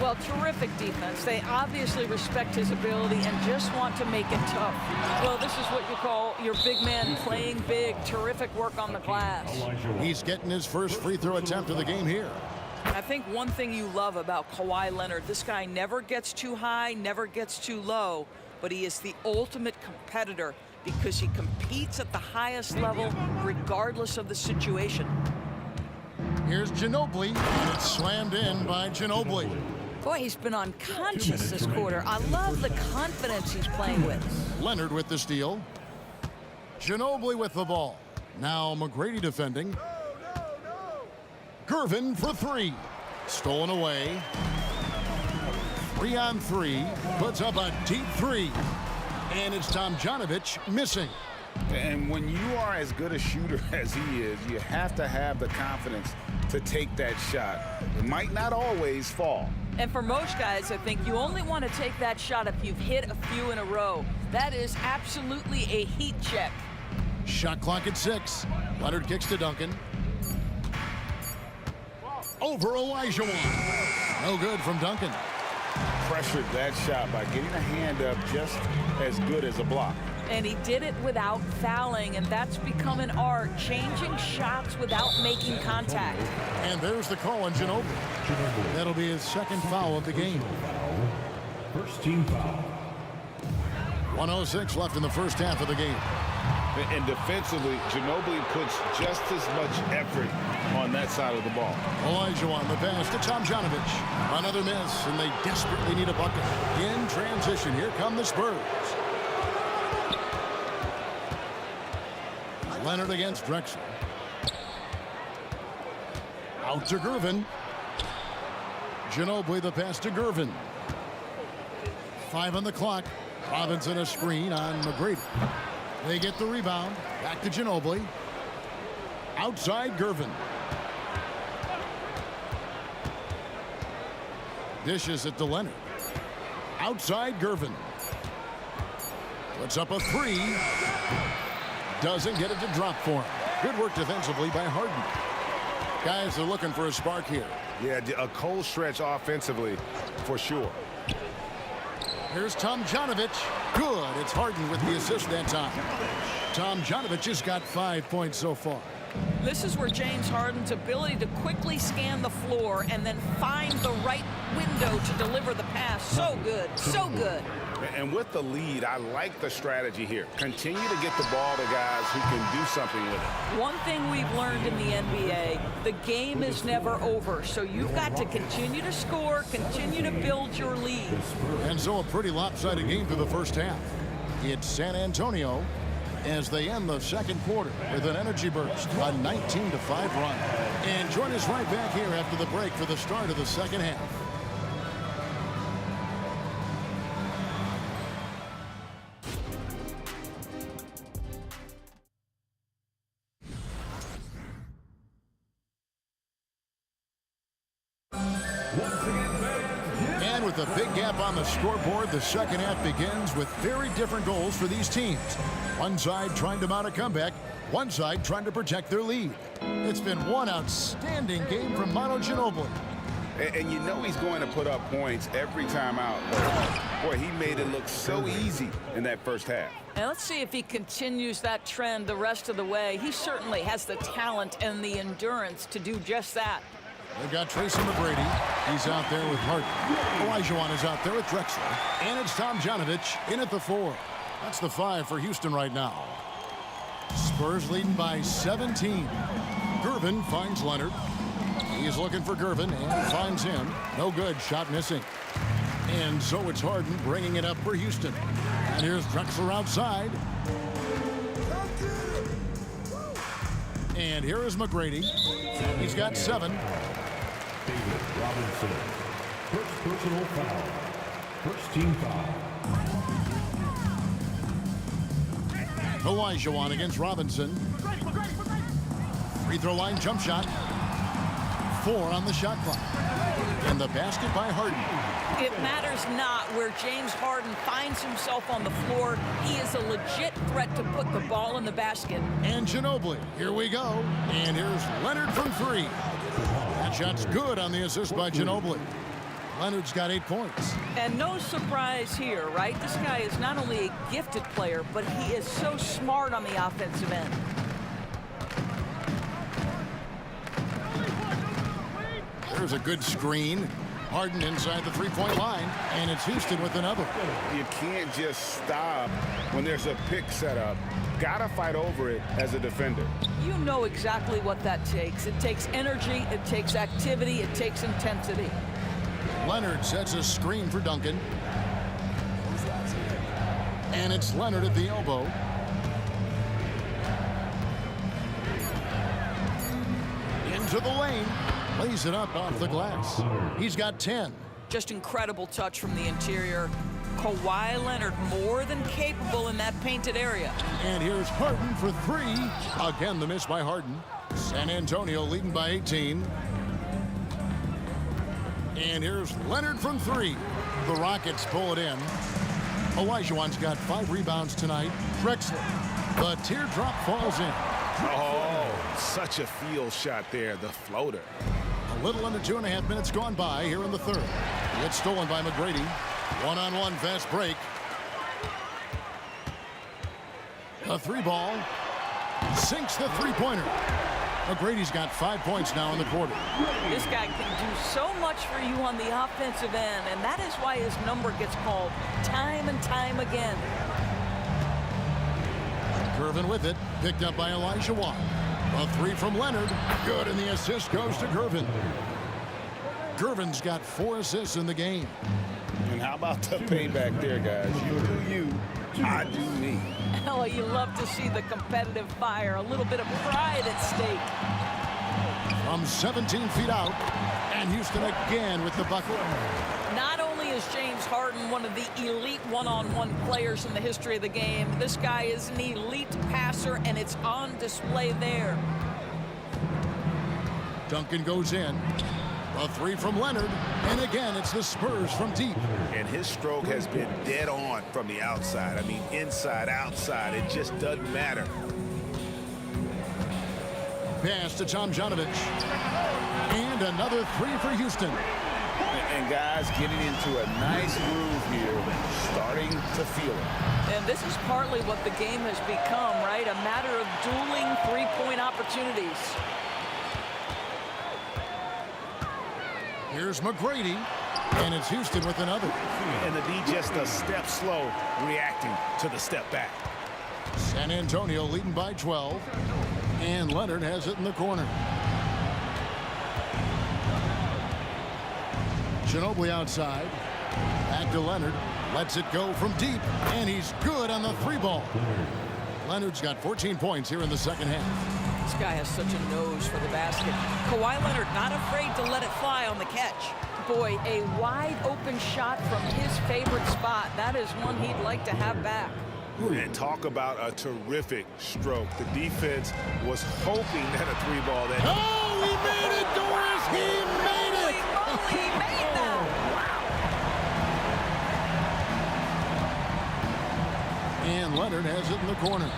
Well, terrific defense. They obviously respect his ability and just want to make it tough. Well, this is what you call your big man playing big. Terrific work on the glass. He's getting his first free throw attempt of the game here. I think one thing you love about Kawhi Leonard, this guy never gets too high, never gets too low, but he is the ultimate competitor. because he competes at the highest level regardless of the situation. Here's Ginobili, and it's slammed in by Ginobili. Boy, he's been unconscious this quarter. I love the confidence he's playing with. Leonard with the steal. Ginobili with the ball. Now McGrady defending. Gervin for three. Stolen away. 3 on 3. Puts up a deep three. And it's Tomjanovich missing. And when you are as good a shooter as he is, you have to have the confidence to take that shot. It might not always fall. And for most guys, I think you only want to take that shot if you've hit a few in a row. That is absolutely a heat check. Shot clock at 6. Leonard kicks to Duncan. Over Olajuwon. No good from Duncan. Pressured that shot by getting a hand up just as good as a block. And he did it without fouling, and that's become an art, changing shots without making contact. And there's the call on Ginobili. That'll be his second foul of the game. First team foul. 1:06 left in the first half of the game. And defensively, Ginobili puts just as much effort on that side of the ball. Olajuwon, the pass to Tomjanovich. Another miss, and they desperately need a bucket. In transition, here come the Spurs. Leonard against Drexler. Out to Gervin. Ginobili, the pass to Gervin. 5 on the clock. Robinson a screen on McGrady. They get the rebound. Back to Ginobili. Outside Gervin. Dishes it to Leonard. Outside Gervin. Puts up a three. Doesn't get it to drop for him. Good work defensively by Harden. Guys are looking for a spark here. Yeah, a cold stretch offensively for sure. Here's Tomjanovich. Good. It's Harden with the assist that time. Tomjanovich has got 5 points so far. This is where James Harden's ability to quickly scan the floor and then find the right window to deliver the pass. So good. So good. And with the lead, I like the strategy here. Continue to get the ball to guys who can do something with it. One thing we've learned in the NBA, the game is never over. So you've got to continue to score, continue to build your lead. And so a pretty lopsided game for the first half. It's San Antonio as they end the second quarter with an energy burst, a 19-5 run. And join us right back here after the break for the start of the second half. And with a big gap on the scoreboard, the second half begins with very different goals for these teams. One side trying to mount a comeback, one side trying to protect their lead. It's been one outstanding game from Manu Ginobili. And you know he's going to put up points every time out. But boy, he made it look so easy in that first half. And let's see if he continues that trend the rest of the way. He certainly has the talent and the endurance to do just that. They've got Tracy McGrady. He's out there with Harden. Olajuwon is out there with Drexler. And it's Tomjanovich in at the 4. That's the 5 for Houston right now. Spurs leading by 17. Gervin finds Leonard. He's looking for Gervin and finds him. No good. Shot missing. And so it's Harden bringing it up for Houston. And here's Drexler outside. And here is McGrady. He's got 7. David Robinson. First personal foul. First team foul. Olajuwon against Robinson. Free throw line jump shot. 4 on the shot clock. And the basket by Harden. It matters not where James Harden finds himself on the floor. He is a legit threat to put the ball in the basket. And Ginobili, here we go. And here's Leonard from 3. That shot's good on the assist by Ginobili. Leonard's got 8 points. And no surprise here, right? This guy is not only a gifted player, but he is so smart on the offensive end. There's a good screen. Harden inside the three-point line, and it's Houston with another. You can't just stop when there's a pick set up. Gotta fight over it as a defender. You know exactly what that takes. It takes energy, it takes activity, it takes intensity. Leonard sets a screen for Duncan. And it's Leonard at the elbow. Into the lane. Lays it up off the glass. He's got 10. Just incredible touch from the interior. Kawhi Leonard more than capable in that painted area. And here's Harden for three. Again, the miss by Harden. San Antonio leading by 18. And here's Leonard from three. The Rockets pull it in. Olajuwon's got 5 rebounds tonight. Drexler. The teardrop falls in. Oh, such a field shot there, the floater. A little under 2.5 minutes gone by here in the third. It's stolen by McGrady. One-on-one fast break. A 3-ball. Sinks the three-pointer. McGrady's got 5 points now in the quarter. This guy can do so much for you on the offensive end, and that is why his number gets called time and time again. Gervin with it, picked up by Olajuwon. A 3 from Leonard. Good, and the assist goes to Gervin. Gervin's got 4 assists in the game. And how about the payback there, guys? You do you, I do me. Oh, you love to see the competitive fire, a little bit of pride at stake. From 17 feet out, and Houston again with the bucket. Not only is James Harden one of the elite one-on-one players in the history of the game, this guy is an elite passer, and it's on display there. Duncan goes in. A 3 from Leonard, and again, it's the Spurs from deep. And his stroke has been dead on from the outside. I mean, inside, outside, it just doesn't matter. Pass to Tomjanovich. And another 3 for Houston. And guys getting into a nice groove here, starting to feel it. And this is partly what the game has become, right? A matter of dueling three-point opportunities. Here's McGrady, and it's Houston with another. And the D just a step slow, reacting to the step back. San Antonio leading by 12, and Leonard has it in the corner. Ginobili outside, back to Leonard, lets it go from deep, and he's good on the 3-ball. Leonard's got 14 points here in the second half. This guy has such a nose for the basket. Kawhi Leonard not afraid to let it fly on the catch. Boy, a wide open shot from his favorite spot. That is one he'd like to have back. And talk about a terrific stroke. The defense was hoping that a 3-ball that... Oh, he made it, Doris! He made it! He made that! And Leonard has it in the corner.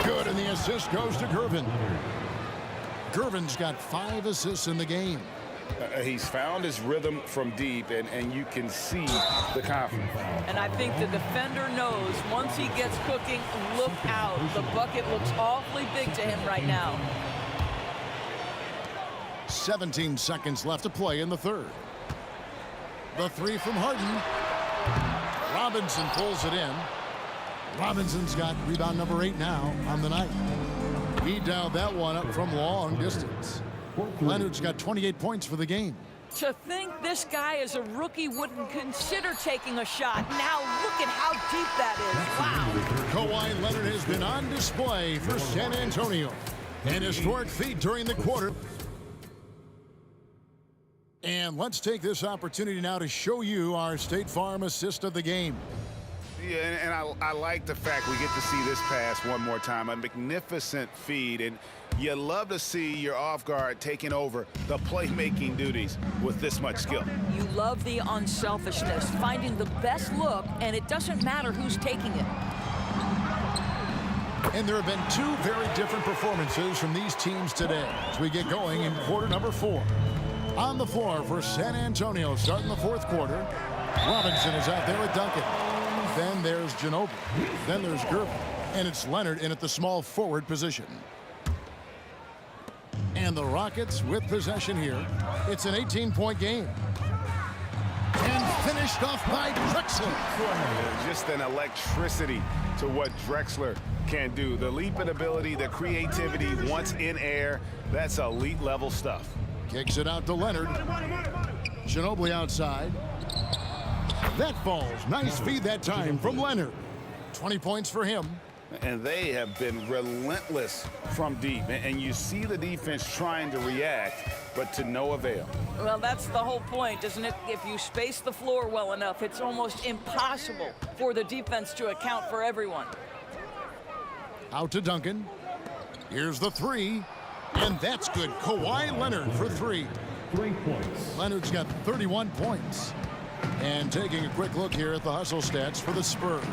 Good, and the assist goes to Gervin. Gervin's got 5 assists in the game. He's found his rhythm from deep, and you can see the confidence. And I think the defender knows once he gets cooking, look out. The bucket looks awfully big to him right now. 17 seconds left to play in the third. The 3 from Harden. Robinson pulls it in. Robinson's got rebound number 8 now on the night. He dialed that one up from long distance. Leonard's got 28 points for the game. To think this guy as a rookie wouldn't consider taking a shot. Now look at how deep that is. Wow. Kawhi Leonard has been on display for San Antonio. An historic feat during the quarter. And let's take this opportunity now to show you our State Farm assist of the game. Yeah, and I like the fact we get to see this pass one more time. A magnificent feed, and you love to see your off guard taking over the playmaking duties with this much skill. You love the unselfishness, finding the best look, and it doesn't matter who's taking it. And there have been 2 very different performances from these teams today as we get going in quarter number 4. On the floor for San Antonio starting the 4th quarter. Robinson is out there with Duncan. Then there's Ginobili. Then there's Gervin. And it's Leonard in at the small forward position. And the Rockets with possession here. It's an 18-point game. Finished off by Drexler. Just an electricity to what Drexler can do. The leaping ability, the creativity once in air, that's elite level stuff. Kicks it out to Leonard. Ginobili outside. That falls. Nice feed that time from Leonard. 20 points for him. And they have been relentless from deep. And you see the defense trying to react, but to no avail. Well, that's the whole point, isn't it? If you space the floor well enough, it's almost impossible for the defense to account for everyone. Out to Duncan. Here's the three. And that's good. Kawhi Leonard for three. 3 points. Leonard's got 31 points. And taking a quick look here at the hustle stats for the Spurs.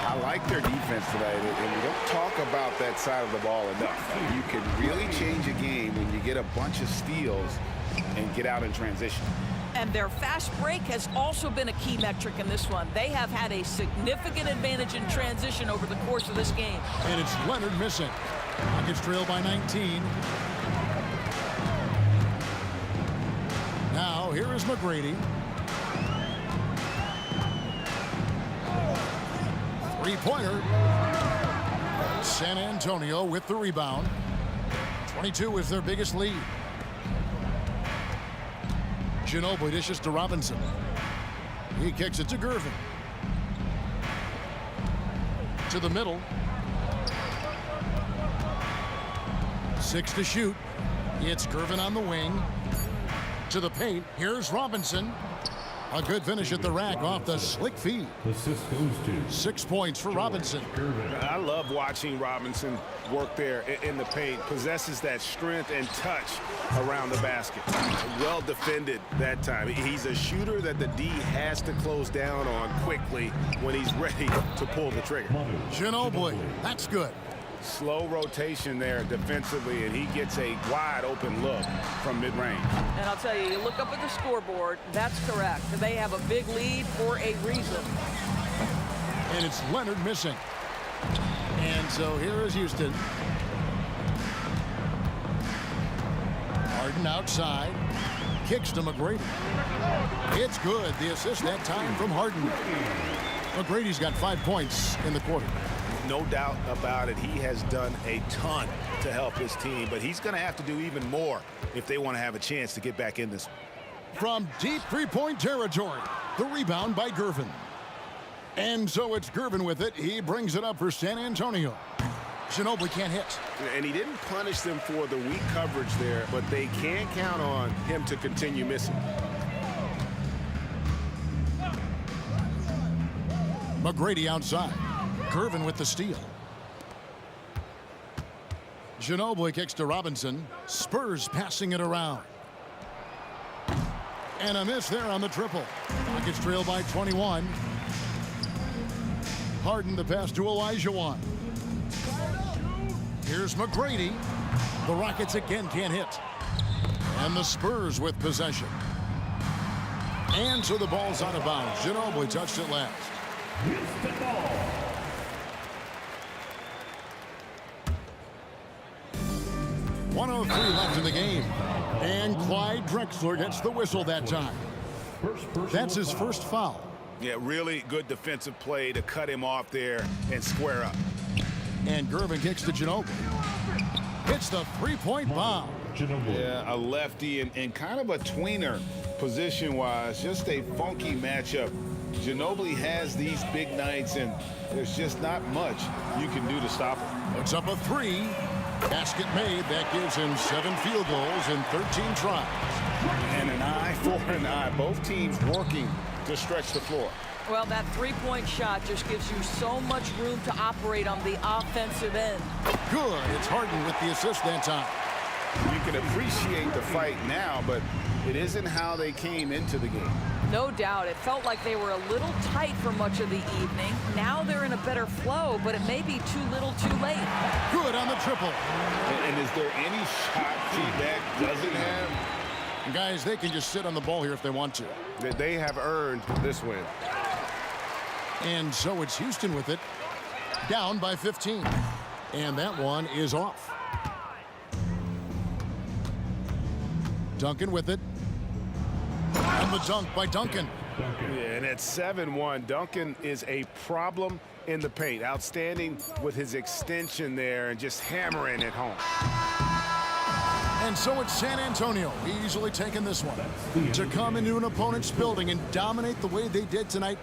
I like their defense tonight, and we don't talk about that side of the ball enough. You can really change a game when you get a bunch of steals and get out in transition. And their fast break has also been a key metric in this one. They have had a significant advantage in transition over the course of this game. And it's Leonard missing. Rockets trail by 19. Now, here is McGrady. Three-pointer. San Antonio with the rebound. 22 is their biggest lead. Ginobili dishes to Robinson. He kicks it to Gervin. To the middle. 6 to shoot. It's Gervin on the wing. To the paint. Here's Robinson. A good finish at the rack off the slick feed. Assist goes to 6 points for Robinson. I love watching Robinson work there in the paint. Possesses that strength and touch around the basket. Well defended that time. He's a shooter that the D has to close down on quickly when he's ready to pull the trigger. Ginobili, that's good. Slow rotation there defensively, and he gets a wide open look from mid-range. And I'll tell you, you look up at the scoreboard, that's correct. They have a big lead for a reason. And it's Leonard missing. And so here is Houston. Harden outside. Kicks to McGrady. It's good. The assist that time from Harden. McGrady's got 5 points in the quarter. No doubt about it. He has done a ton to help his team, but he's going to have to do even more if they want to have a chance to get back in this. From deep three-point territory, the rebound by Gervin. And so it's Gervin with it. He brings it up for San Antonio. Ginobili can't hit. And he didn't punish them for the weak coverage there, but they can count on him to continue missing. McGrady outside. Gervin with the steal. Ginobili kicks to Robinson. Spurs passing it around. And a miss there on the triple. Rockets trail by 21. Harden the pass to Olajuwon. Here's McGrady. The Rockets again can't hit. And the Spurs with possession. And so the ball's out of bounds. Ginobili touched it last. 1:03 left in the game. And Clyde Drexler gets the whistle that time. That's his first foul. Yeah, really good defensive play to cut him off there and square up. And Gervin kicks to Ginobili. Hits the three-point bomb. Yeah, a lefty and kind of a tweener position-wise. Just a funky matchup. Ginobili has these big nights, and there's just not much you can do to stop him. Puts up a three. Basket made. That gives him 7 field goals in 13 tries. And an eye for an eye. Both teams working to stretch the floor. Well, that three-point shot just gives you so much room to operate on the offensive end. Good. It's Harden with the assist that time. You can appreciate the fight now, but it isn't how they came into the game. No doubt. It felt like they were a little tight for much of the evening. Now they're in a better flow, but it may be too little too late. Good on the triple. And is there any shot feedback doesn't have? Guys, they can just sit on the ball here if they want to. They have earned this win. And so it's Houston with it. Down by 15. And that one is off. Duncan with it. And the dunk by Duncan. Yeah, and at 7-1, Duncan is a problem in the paint. Outstanding with his extension there and just hammering it home. And so it's San Antonio easily taking this one. To come into an opponent's building and dominate the way they did tonight.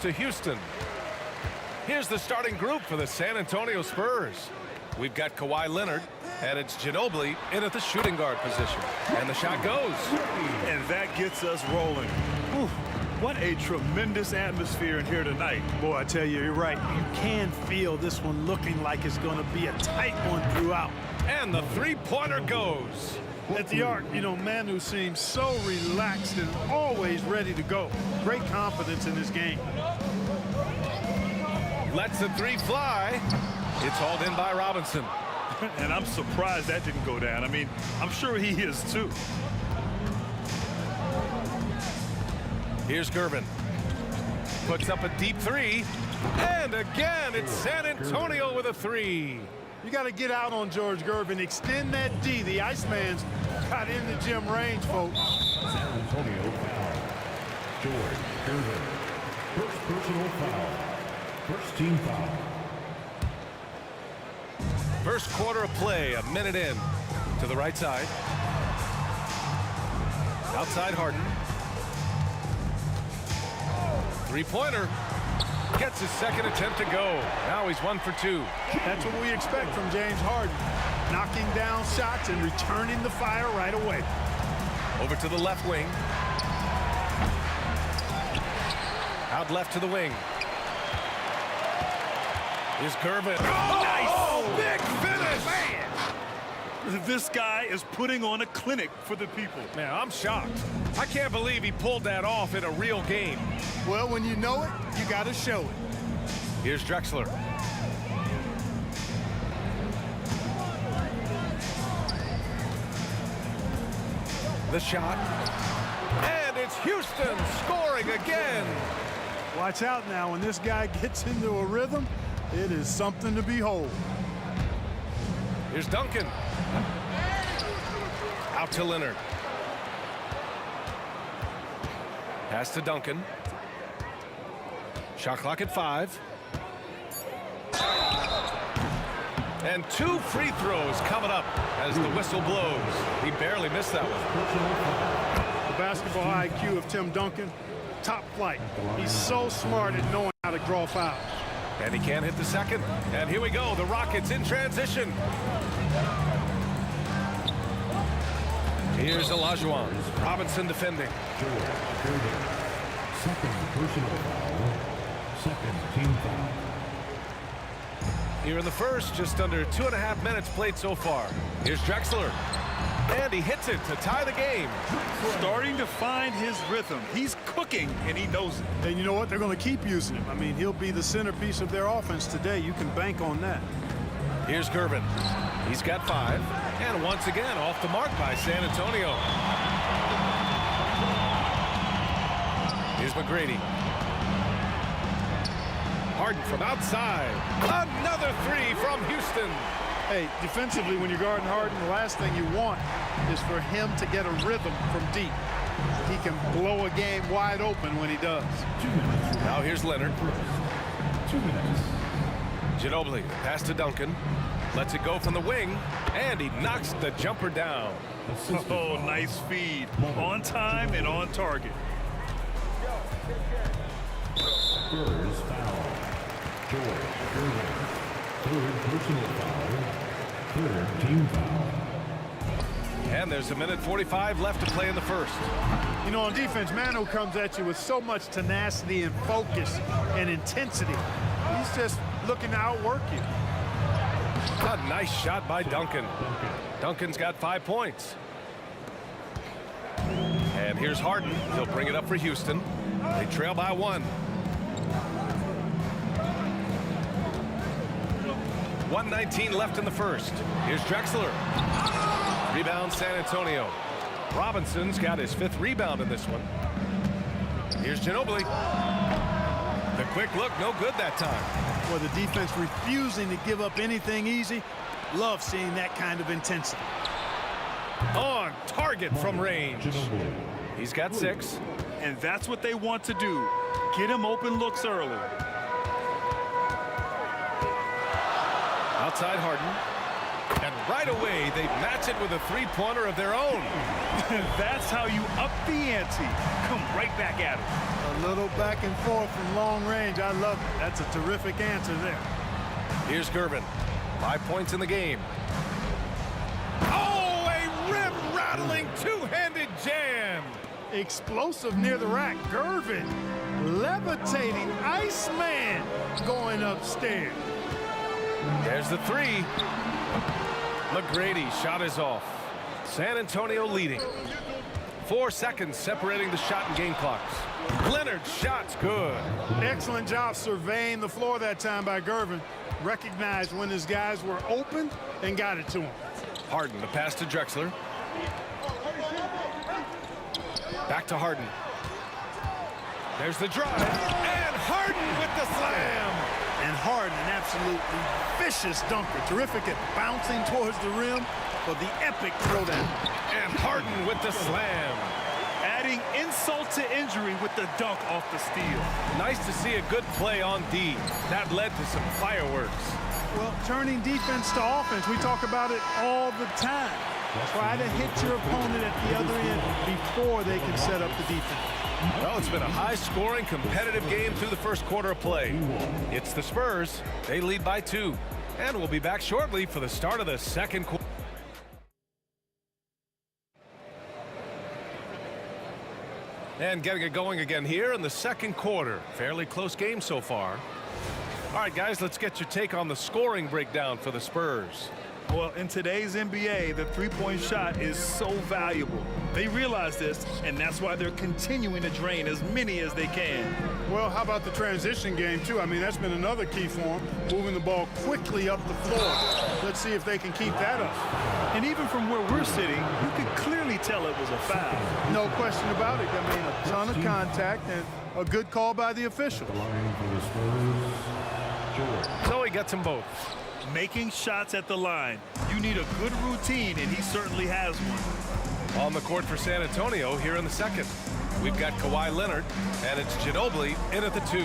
to Houston. Here's the starting group for the San Antonio Spurs. We've got Kawhi Leonard, and it's Ginobili in at the shooting guard position. And the shot goes. And that gets us rolling. Whew. What a tremendous atmosphere in here tonight. Boy, I tell you, you're right. You can feel this one looking like it's going to be a tight one throughout. And the three-pointer goes. At the arc, you know, Manu seems so relaxed and always ready to go. Great confidence in this game. Lets the three fly. It's hauled in by Robinson. And I'm surprised that didn't go down. I mean, I'm sure he is too. Here's Gervin. Puts up a deep three. And again, it's San Antonio with a three. You got to get out on George Gervin. Extend that D. The Iceman's got in the gym range, folks. San Antonio foul. George Gervin. First personal foul. First team foul. First quarter of play, a minute in. To the right side. Outside Harden. Three-pointer. Gets his second attempt to go. Now he's 1 for 2. That's what we expect from James Harden. Knocking down shots and returning the fire right away. Over to the left wing. Out left to the wing. Here's Gervin. Oh, nice! Oh, big finish! Man. This guy is putting on a clinic for the people. Man, I'm shocked. I can't believe he pulled that off in a real game. Well, when you know it, you got to show it. Here's Drexler. The shot. And it's Houston scoring again. Watch out now. When this guy gets into a rhythm, it is something to behold. Here's Duncan. Out to Leonard. Pass to Duncan. Shot clock at 5. And 2 free throws coming up as the whistle blows. He barely missed that one. The basketball IQ of Tim Duncan, top flight. He's so smart at knowing how to draw fouls. And he can't hit the second. And here we go. The Rockets in transition. Here's Olajuwon. Robinson defending. Second personal foul. Second team foul. Here in the first, just under 2.5 minutes played so far. Here's Drexler. And he hits it to tie the game. Starting to find his rhythm. He's cooking, and he knows it. And you know what? They're going to keep using him. I mean, he'll be the centerpiece of their offense today. You can bank on that. Here's Gervin. He's got 5. And once again, off the mark by San Antonio. Here's McGrady. Harden from outside. Another 3 from Houston. Hey, defensively, when you're guarding Harden, the last thing you want is for him to get a rhythm from deep. He can blow a game wide open when he does. 2 minutes. Now here's Leonard. 2 minutes. Ginobili, pass to Duncan. Lets it go from the wing, and he knocks the jumper down. Oh, nice feed. On time and on target. Spurs foul. George Gervin. Third personal foul. Third team foul. And there's a minute 45 left to play in the first. You know, on defense, Manu comes at you with so much tenacity and focus and intensity. He's just looking to outwork you. A nice shot by Duncan. Duncan's got 5 points. And here's Harden. He'll bring it up for Houston. They trail by 1. 1:19 left in the first. Here's Drexler. Rebound San Antonio. Robinson's got his 5th rebound in this one. Here's Ginobili. The quick look, no good that time. Well, the defense refusing to give up anything easy. Love seeing that kind of intensity. On target from range. He's got 6. And that's what they want to do. Get him open looks early. Outside Harden. And right away, they match it with a three-pointer of their own. That's how you up the ante. Come right back at it. A little back and forth from long range. I love it. That's a terrific answer there. Here's Gervin. 5 points in the game. Oh, a rim-rattling two-handed jam. Explosive near the rack. Gervin, levitating Iceman going upstairs. There's the three. McGrady shot is off. San Antonio leading. 4 seconds separating the shot and game clocks. Leonard's shot's good. Excellent job surveying the floor that time by Gervin. Recognized when his guys were open and got it to him. Harden, the pass to Drexler. Back to Harden. There's the drive. And Harden with the slam. And Harden, an absolutely vicious dunker. Terrific at bouncing towards the rim for the epic throwdown. And Harden with the slam. Adding insult to injury with the dunk off the steal. Nice to see a good play on D. That led to some fireworks. Well, turning defense to offense, we talk about it all the time. Try to hit your opponent at the other end before they can set up the defense. Well, it's been a high-scoring, competitive game through the first quarter of play. It's the Spurs. They lead by 2. And we'll be back shortly for the start of the second quarter. And getting it going again here in the second quarter. Fairly close game so far. All right, guys, let's get your take on the scoring breakdown for the Spurs. Well, in today's NBA, the three-point shot is so valuable. They realize this, and that's why they're continuing to drain as many as they can. Well, how about the transition game, too? I mean, that's been another key for them, moving the ball quickly up the floor. Let's see if they can keep that up. And even from where we're sitting, you could clearly tell it was a foul. No question about it. I mean, a ton of contact and a good call by the official. So he gets them both. Making shots at the line. You need a good routine, and he certainly has one. On the court for San Antonio here in the second. We've got Kawhi Leonard, and it's Ginobili in at the 2.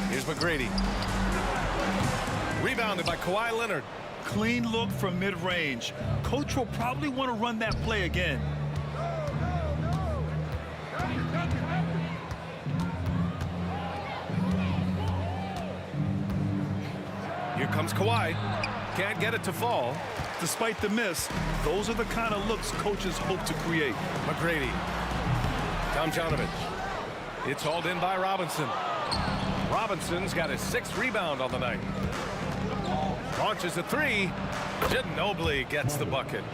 Here's McGrady. Rebounded by Kawhi Leonard. Clean look from mid-range. Coach will probably want to run that play again. Here comes Kawhi. Can't get it to fall. Despite the miss, those are the kind of looks coaches hope to create. McGrady. Tomjanovich. It's hauled in by Robinson. Robinson's got his 6th rebound on the night. Launches a 3. Ginobili gets the bucket.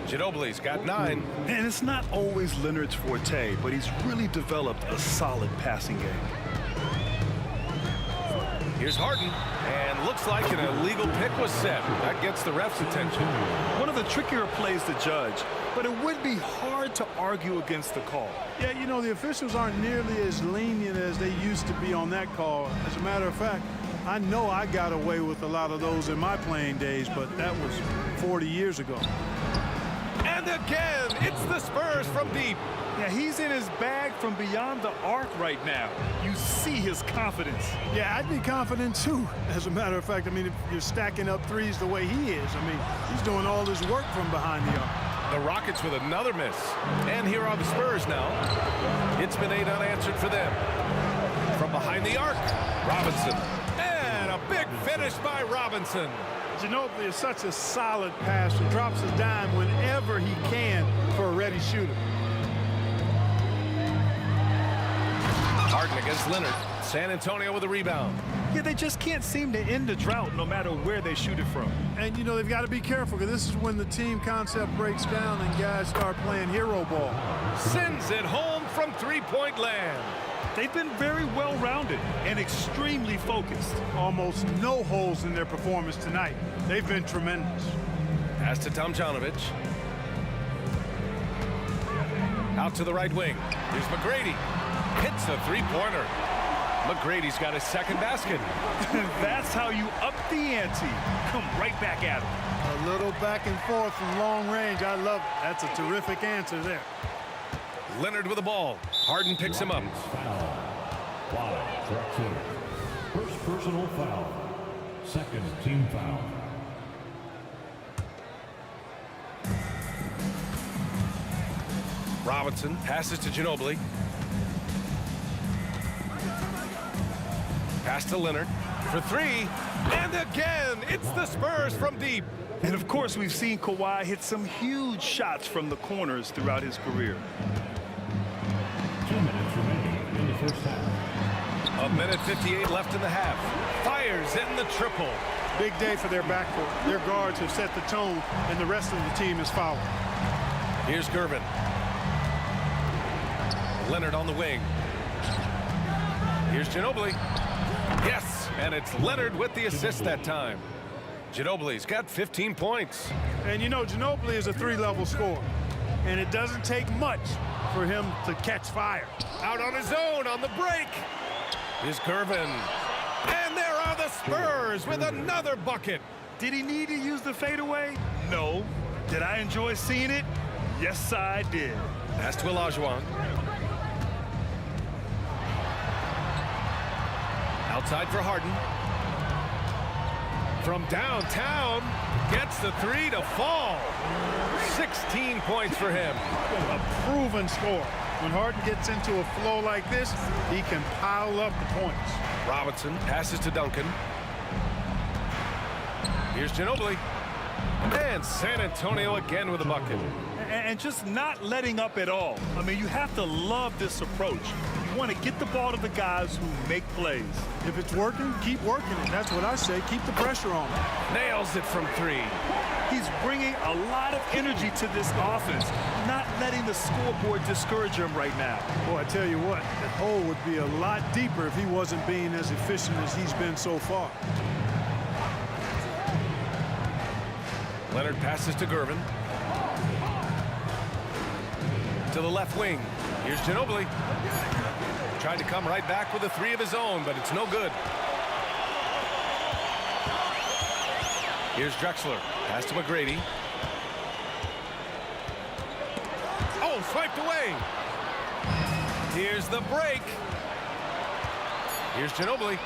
Ginobili's got 9. And it's not always Leonard's forte, but he's really developed a solid passing game. Here's Harden, and looks like an illegal pick was set. That gets the ref's attention. One of the trickier plays to judge, but it would be hard to argue against the call. Yeah, you know, the officials aren't nearly as lenient as they used to be on that call. As a matter of fact, I know I got away with a lot of those in my playing days, but that was 40 years ago. And again, it's the Spurs from deep. Yeah, he's in his bag from beyond the arc right now. You see his confidence. Yeah, I'd be confident too. As a matter of fact, I mean, if you're stacking up threes the way he is, I mean, he's doing all his work from behind the arc. The Rockets with another miss. And here are the Spurs now. It's been 8 unanswered for them. From behind the arc, Robinson. And a big finish by Robinson. Ginobili is such a solid passer. Drops a dime whenever he can for a ready shooter. Harden against Leonard. San Antonio with a rebound. Yeah, they just can't seem to end the drought no matter where they shoot it from. And, you know, they've got to be careful because this is when the team concept breaks down and guys start playing hero ball. Sends it home from three-point land. They've been very well-rounded and extremely focused. Almost no holes in their performance tonight. They've been tremendous. Pass to Tomjanovich. Out to the right wing. Here's McGrady. Hits a three-pointer. McGrady's got his 2nd basket. That's how you up the ante. Come right back at him. A little back and forth from long range. I love it. That's a terrific answer there. Leonard with the ball. Harden picks him up. First personal foul. Second team foul. Robinson passes to Ginobili. Pass to Leonard for three. And again, it's the Spurs from deep. And of course, we've seen Kawhi hit some huge shots from the corners throughout his career. 2 minutes remaining in the first half. 1:58 left in the half. Fires in the triple. Big day for their backcourt. Their guards have set the tone, and the rest of the team is fouled. Here's Gervin. Leonard on the wing. Here's Ginobili. Yes, and it's Leonard with the assist that time. Ginobili's got 15 points. And you know, Ginobili is a three-level scorer, and it doesn't take much for him to catch fire. Out on his own on the break. Here's Gervin. And there are the Spurs with another bucket. Did he need to use the fadeaway? No. Did I enjoy seeing it? Yes, I did. Pass to Olajuwon. Outside for Harden. From downtown, gets the three to fall. 16 points for him. A proven scorer. When Harden gets into a flow like this, he can pile up the points. Robinson passes to Duncan. Here's Ginobili. And San Antonio again with a bucket. And just not letting up at all. I mean, you have to love this approach. You want to get the ball to the guys who make plays. If it's working, keep working it. That's what I say. Keep the pressure on. Nails it from three. He's bringing a lot of energy to this offense, not letting the scoreboard discourage him right now. Boy, I tell you what, that hole would be a lot deeper if he wasn't being as efficient as he's been so far. Leonard passes to Gervin. To the left wing. Here's Ginobili. Tried to come right back with a three of his own, but it's no good. Here's Drexler. Pass to McGrady. Oh, swiped away. Here's the break. Here's Ginobili.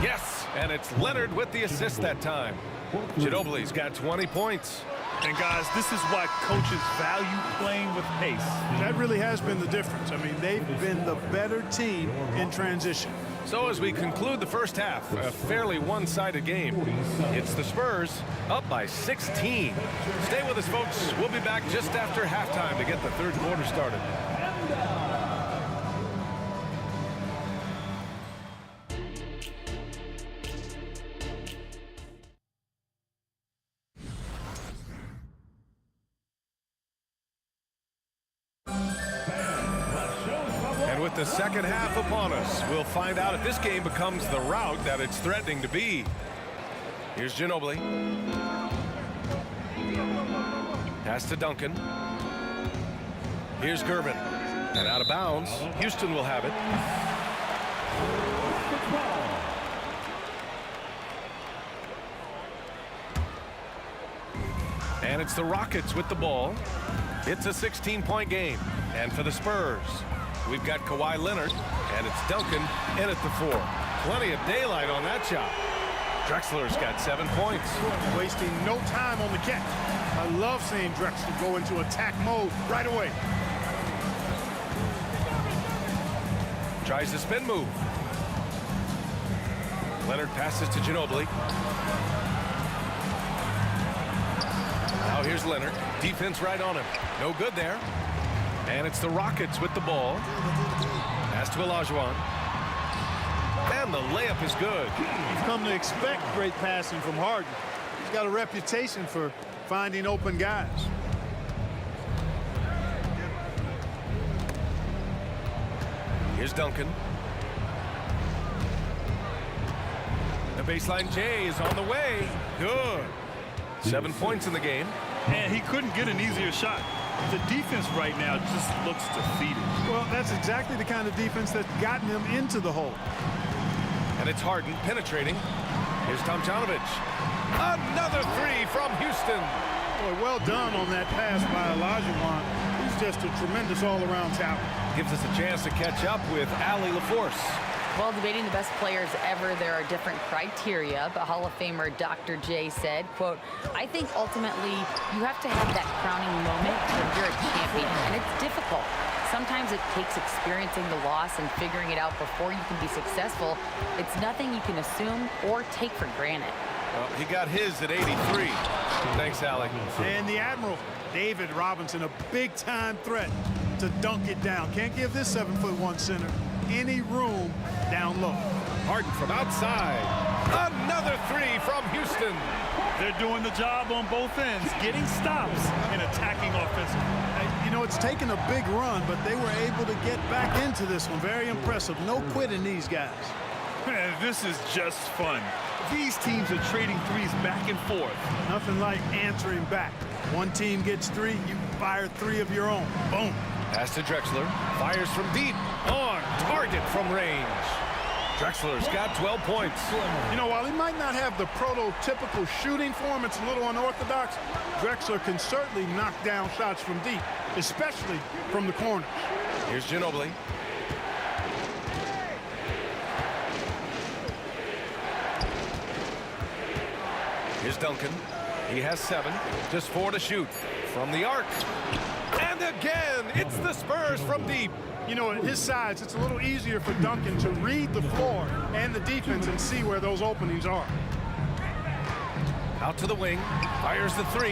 Yes, and it's Leonard with the assist that time. Ginobili's got 20 points. And guys, this is why coaches value playing with pace. That really has been the difference. I mean, they've been the better team in transition. So as we conclude the first half, a fairly one-sided game, it's the Spurs up by 16. Stay with us, folks. We'll be back just after halftime to get the third quarter started. The second half upon us. We'll find out if this game becomes the rout that it's threatening to be. Here's Ginobili. Pass to Duncan. Here's Gervin. And out of bounds. Houston will have it. And it's the Rockets with the ball. It's a 16-point game. And for the Spurs, we've got Kawhi Leonard, and it's Duncan in at the four. Plenty of daylight on that shot. Drexler's got 7 points. Wasting no time on the catch. I love seeing Drexler go into attack mode right away. Tries the spin move. Leonard passes to Ginobili. Now here's Leonard. Defense right on him. No good there. And it's the Rockets with the ball. Pass to Olajuwon. And the layup is good. You've come to expect great passing from Harden. He's got a reputation for finding open guys. Here's Duncan. The baseline J is on the way. Good. 7 points in the game. And he couldn't get an easier shot. The defense right now just looks defeated. Well, that's exactly the kind of defense that's gotten him into the hole. And it's Harden penetrating. Here's Tomjanovich. Another three from Houston. Boy, well done on that pass by Olajuwon. He's just a tremendous all-around talent. Gives us a chance to catch up with Allie LaForce. Well, debating the best players ever, there are different criteria, but Hall of Famer Dr. J said, quote, I think ultimately you have to have that crowning moment when you're a champion, and it's difficult. Sometimes it takes experiencing the loss and figuring it out before you can be successful. It's nothing you can assume or take for granted. Well, he got his at 83. Thanks, Alec. And the Admiral, David Robinson, a big-time threat to dunk it down. Can't give this 7'1" center any room down low. Harden from outside. Another three from Houston. They're doing the job on both ends, getting stops and attacking offensively. You know, it's taken a big run, but they were able to get back into this one. Very impressive. No quitting these guys. Man, this is just fun. These teams are trading threes back and forth. Nothing like answering back. One team gets three, you fire three of your own. Boom. Pass to Drexler. Fires from deep. On target from range. Drexler's got 12 points. You know, while he might not have the prototypical shooting form, it's a little unorthodox. Drexler can certainly knock down shots from deep, especially from the corners. Here's Ginobili. Here's Duncan. He has 7, just 4 to shoot from the arc. And again, it's the Spurs from deep. You know, at his size, it's a little easier for Duncan to read the floor and the defense and see where those openings are. Out to the wing, fires the 3.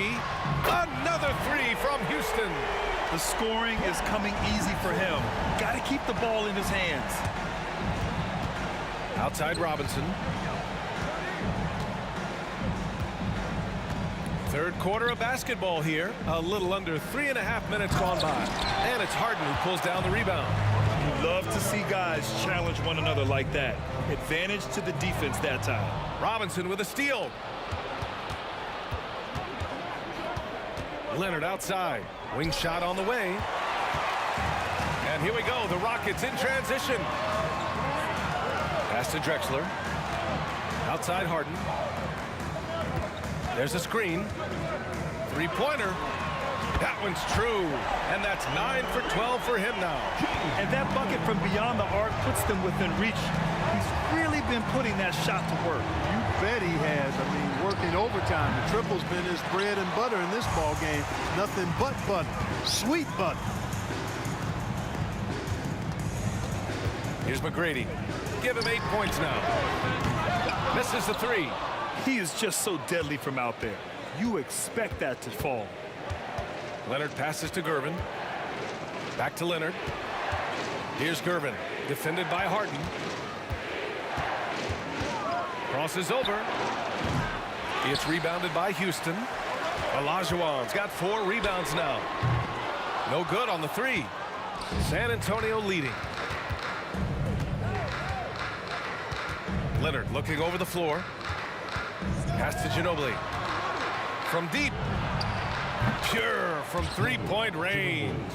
Another 3 from Houston. The scoring is coming easy for him. Got to keep the ball in his hands. Outside Robinson. Third quarter of basketball here. A little under 3.5 minutes gone by. And it's Harden who pulls down the rebound. You love to see guys challenge one another like that. Advantage to the defense that time. Robinson with a steal. Leonard outside. Wing shot on the way. And here we go. The Rockets in transition. Pass to Drexler. Outside Harden. There's a screen. Three-pointer. That one's true. And that's 9 for 12 for him now. And that bucket from beyond the arc puts them within reach. He's really been putting that shot to work. You bet he has. I mean, working overtime. The triple's been his bread and butter in this ball game. Nothing but butter. Sweet butter. Here's McGrady. Give him 8 points now. Misses the 3. He is just so deadly from out there. You expect that to fall. Leonard passes to Gervin. Back to Leonard. Here's Gervin, defended by Harden. Crosses over. It's rebounded by Houston. Olajuwon's got 4 rebounds now. No good on the 3. San Antonio leading. Leonard looking over the floor. Pass to Ginobili. From deep. Pure from three-point range.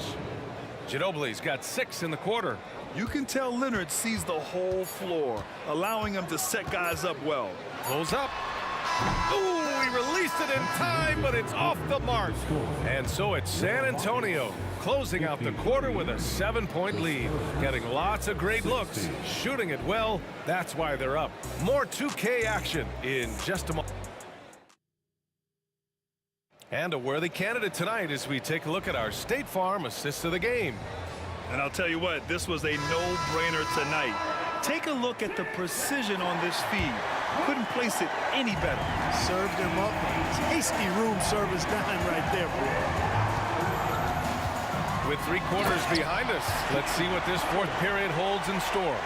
Ginobili's got 6 in the quarter. You can tell Leonard sees the whole floor, allowing him to set guys up well. Pulls up. Ooh, he released it in time, but it's off the mark. And so it's San Antonio closing out the quarter with a 7-point lead. Getting lots of great looks, shooting it well. That's why they're up. More 2K action in just a moment. And a worthy candidate tonight as we take a look at our State Farm assist of the game. And I'll tell you what, this was a no-brainer tonight. Take a look at the precision on this feed. Couldn't place it any better. Served him up. Tasty room service dime right there, boy. With 3 quarters behind us, let's see what this 4th period holds in store.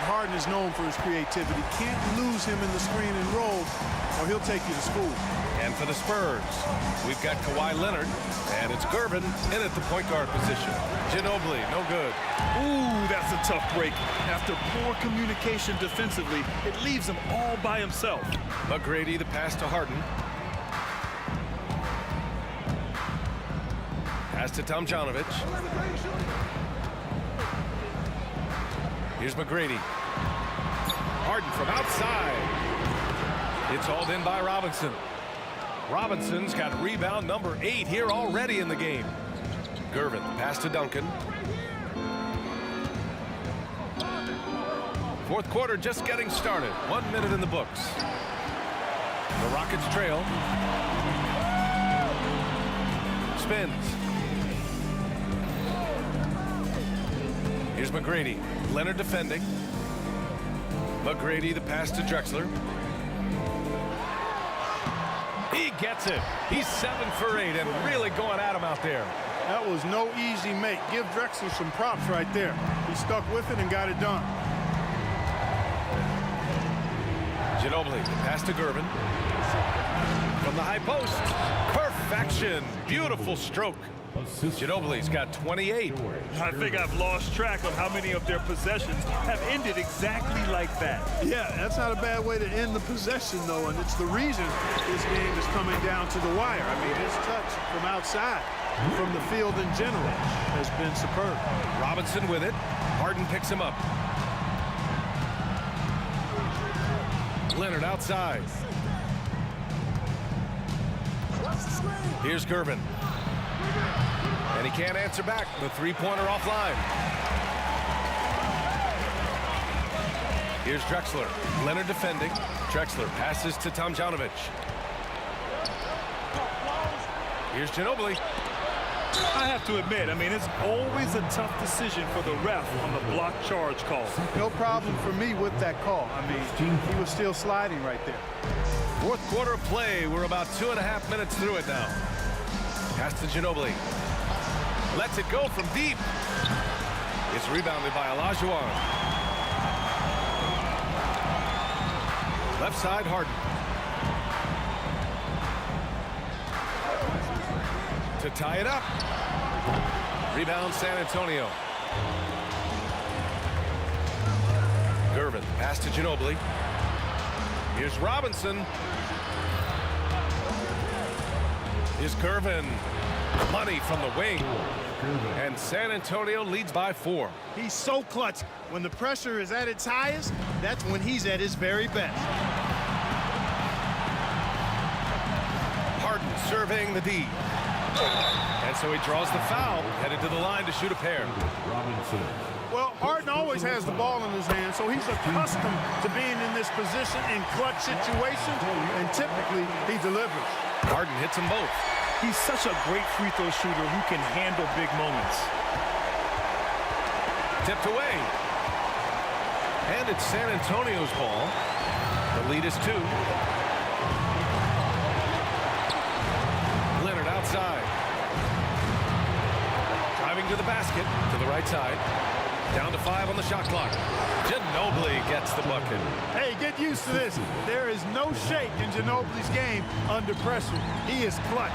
Harden is known for his creativity. Can't lose him in the screen and roll, or he'll take you to school. And for the Spurs, we've got Kawhi Leonard, and it's Gervin in at the point guard position. Ginobili, no good. Ooh, that's a tough break. After poor communication defensively, it leaves him all by himself. McGrady, the pass to Harden. Pass to Tomjanovich. Here's McGrady. Harden from outside. It's hauled in by Robinson. Robinson's got rebound number 8 here already in the game. Gervin, pass to Duncan. Fourth quarter just getting started. 1 minute in the books. The Rockets trail. Spins. Here's McGrady. Leonard defending. McGrady, the pass to Drexler. He gets it. He's 7 for 8 and really going at him out there. That was no easy make. Give Drexler some props right there. He stuck with it and got it done. Ginobili, pass to Gervin. From the high post. Perfection. Beautiful stroke. Ginobili's got 28. I think I've lost track of how many of their possessions have ended exactly like that. Yeah, that's not a bad way to end the possession, though, and it's the reason this game is coming down to the wire. I mean, his touch from outside, from the field in general, has been superb. Robinson with it. Harden picks him up. Leonard outside. Here's Gervin. And he can't answer back. The three-pointer offline. Here's Drexler. Leonard defending. Drexler passes to Tomljanovic. Here's Ginobili. I have to admit, I mean, it's always a tough decision for the ref on the block charge call. No problem for me with that call. I mean, he was still sliding right there. Fourth quarter of play. We're about 2.5 minutes through it now. Pass to Ginobili. Lets it go from deep. It's rebounded by Olajuwon. Left side, Harden. To tie it up. Rebound, San Antonio. Gervin, pass to Ginobili. Here's Robinson. Here's Gervin. Money from the wing. And San Antonio leads by 4. He's so clutch. When the pressure is at its highest, that's when he's at his very best. Harden surveying the D. And so he draws the foul, headed to the line to shoot a pair. Well, Harden always has the ball in his hand, so he's accustomed to being in this position in clutch situations, and typically he delivers. Harden hits them both. He's such a great free throw shooter who can handle big moments. Tipped away. And it's San Antonio's ball. The lead is 2. Leonard outside. Driving to the basket, to the right side. Down to 5 on the shot clock. Ginobili gets the bucket. Hey, get used to this. There is no shake in Ginobili's game under pressure. He is clutch.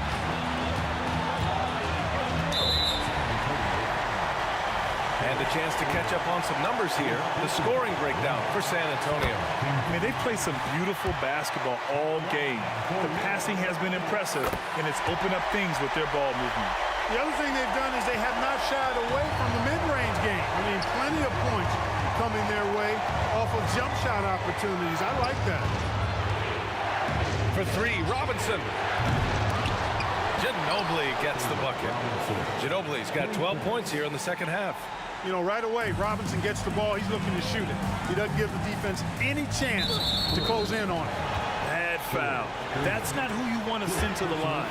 And a chance to catch up on some numbers here. The scoring breakdown for San Antonio. I mean, they play some beautiful basketball all game. The passing has been impressive, and it's opened up things with their ball movement. The other thing they've done is they have not shied away from the mid-range game. I mean, plenty of points coming their way off of jump shot opportunities. I like that. For 3, Robinson. Ginobili gets the bucket. Ginobili's got 12 points here in the second half. You know, right away, Robinson gets the ball. He's looking to shoot it. He doesn't give the defense any chance to close in on it. Bad foul. That's not who you want to send to the line.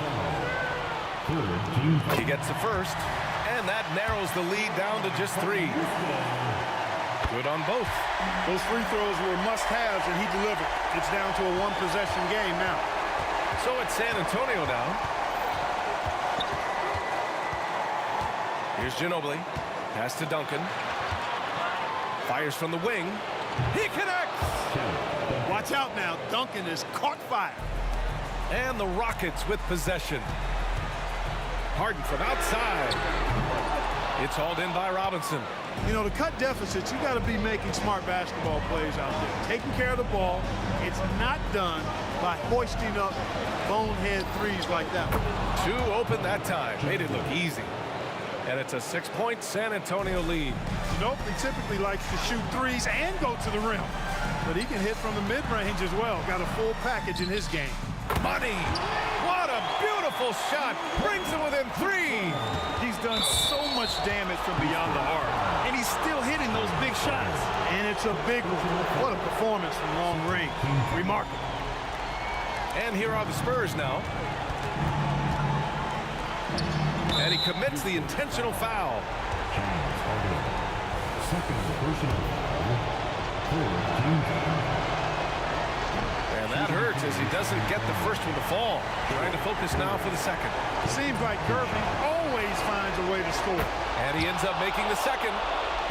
He gets the first, and that narrows the lead down to just 3. Good on both. Those free throws were must-haves, and he delivered. It's down to a one-possession game now. So it's San Antonio now. Here's Ginobili. Pass to Duncan. Fires from the wing. He connects! Watch out now. Duncan has caught fire. And the Rockets with possession. Harden from outside. It's hauled in by Robinson. You know, to cut deficits, you got to be making smart basketball plays out there. Taking care of the ball. It's not done by hoisting up bonehead threes like that one. 2 open that time. Made it look easy. And it's a 6-point San Antonio lead. Ginobili typically likes to shoot threes and go to the rim. But he can hit from the mid-range as well. Got a full package in his game. Money! What a beautiful shot! Brings him within 3! He's done so much damage from beyond the arc, and he's still hitting those big shots. And It's a big one. What a performance from long range. Remarkable. And here are the Spurs now. And he commits the intentional foul. And that hurts as he doesn't get the first one to fall. Trying to focus now for the second. Seems like Irving always finds a way to score. And he ends up making the second.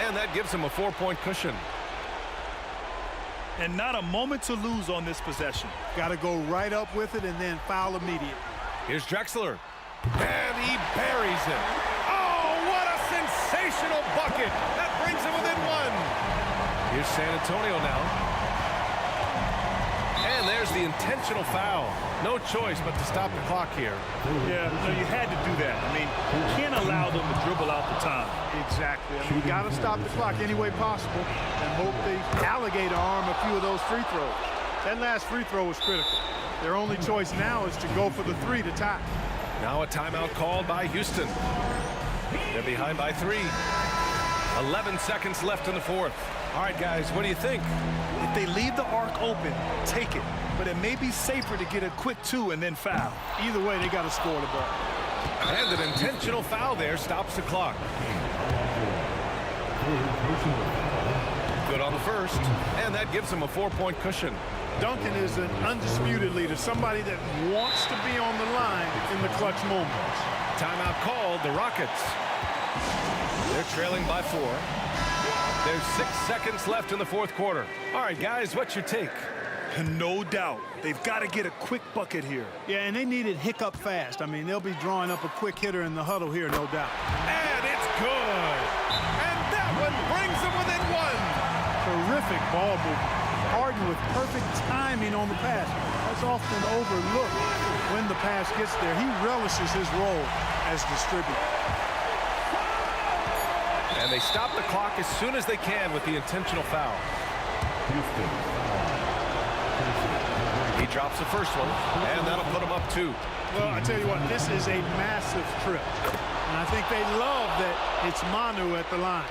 And that gives him a 4-point cushion. And not a moment to lose on this possession. Got to go right up with it and then foul immediately. Here's Drexler. And he buries it. Oh, what a sensational bucket. That brings him within one. Here's San Antonio now. And there's the intentional foul. No choice but to stop the clock here. Yeah, no, you had to do that. I mean, you can't allow them to dribble out the time. Exactly. I mean, you got to stop the clock any way possible and hope they alligator arm a few of those free throws. That last free throw was critical. Their only choice now is to go for the 3 to tie. Now a timeout called by Houston. They're behind by 3. 11 seconds left in the fourth. All right, guys, what do you think? If they leave the arc open, take it. But it may be safer to get a quick 2 and then foul. Either way, they got to score the ball. And an intentional foul there stops the clock. Good on the first, and that gives him a 4-point cushion. Duncan is an undisputed leader, somebody that wants to be on the line in the clutch moments. Timeout called, the Rockets. They're trailing by 4. There's 6 seconds left in the fourth quarter. All right, guys, what's your take? No doubt. They've got to get a quick bucket here. Yeah, and they need it hiccup fast. I mean, they'll be drawing up a quick hitter in the huddle here, no doubt. And it's good. And that one brings them within 1. Terrific ball movement. Harden with perfect timing on the pass. That's often overlooked when the pass gets there. He relishes his role as distributor. And they stop the clock as soon as they can with the intentional foul. He drops the first one, and that'll put him up 2. Well, I tell you what, this is a massive trip. And I think they love that it's Manu at the line.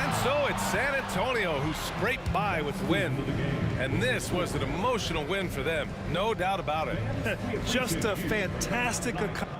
And so it's San Antonio who scraped by with the win. And this was an emotional win for them, no doubt about it. Just a fantastic accomplishment.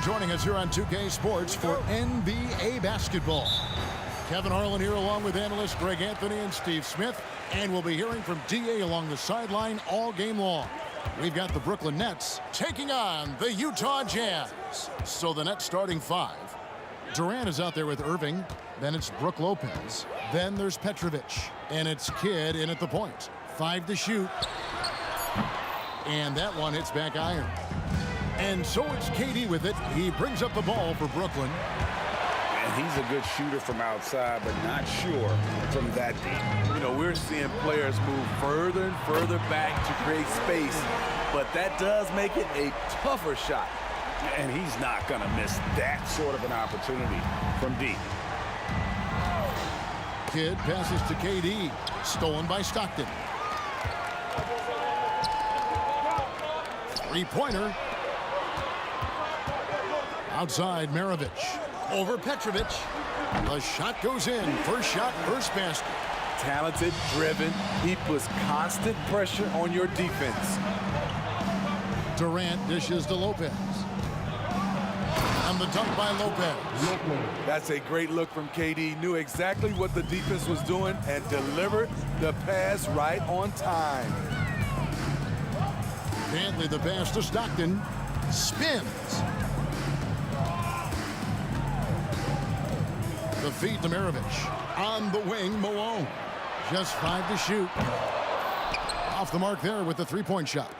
joining us here on 2K Sports for NBA basketball. Kevin Harlan here along with analysts Greg Anthony and Steve Smith. And we'll be hearing from DA along the sideline all game long. We've got the Brooklyn Nets taking on the Utah Jazz. So the Nets starting 5. Durant is out there with Irving. Then it's Brook Lopez. Then there's Petrovic. And it's Kidd in at the point. 5 to shoot. And that one hits back iron. And so it's KD with it. He brings up the ball for Brooklyn. And he's a good shooter from outside, but not sure from that deep. You know, we're seeing players move further and further back to create space, but that does make it a tougher shot. And he's not going to miss that sort of an opportunity from deep. Kidd passes to KD. Stolen by Stockton. Three-pointer. Outside Maravich. Over Petrovic. The shot goes in. First shot, first basket. Talented, driven. He puts constant pressure on your defense. Durant dishes to Lopez. And the dunk by Lopez. That's a great look from KD. Knew exactly what the defense was doing and delivered the pass right on time. Dantley the pass to Stockton. Spins. The feed to Maravich. On the wing, Malone. Just 5 to shoot. Off the mark there with the three-point shot.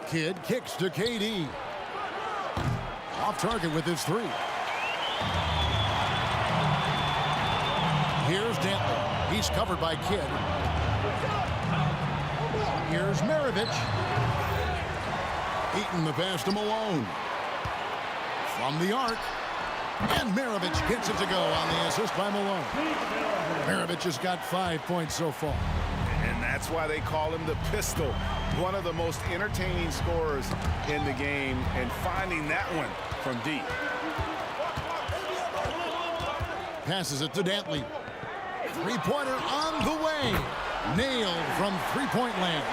Kidd kicks to KD. Off target with his 3. Here's Dantley. He's covered by Kidd. Here's Maravich. Eaton the pass to Malone. From the arc. And Maravich gets it to go on the assist by Malone. Maravich has got 5 points so far. And that's why they call him the pistol. One of the most entertaining scorers in the game, and finding that one from deep. Passes it to Dantley. Three-pointer on the way. Nailed from three-point land.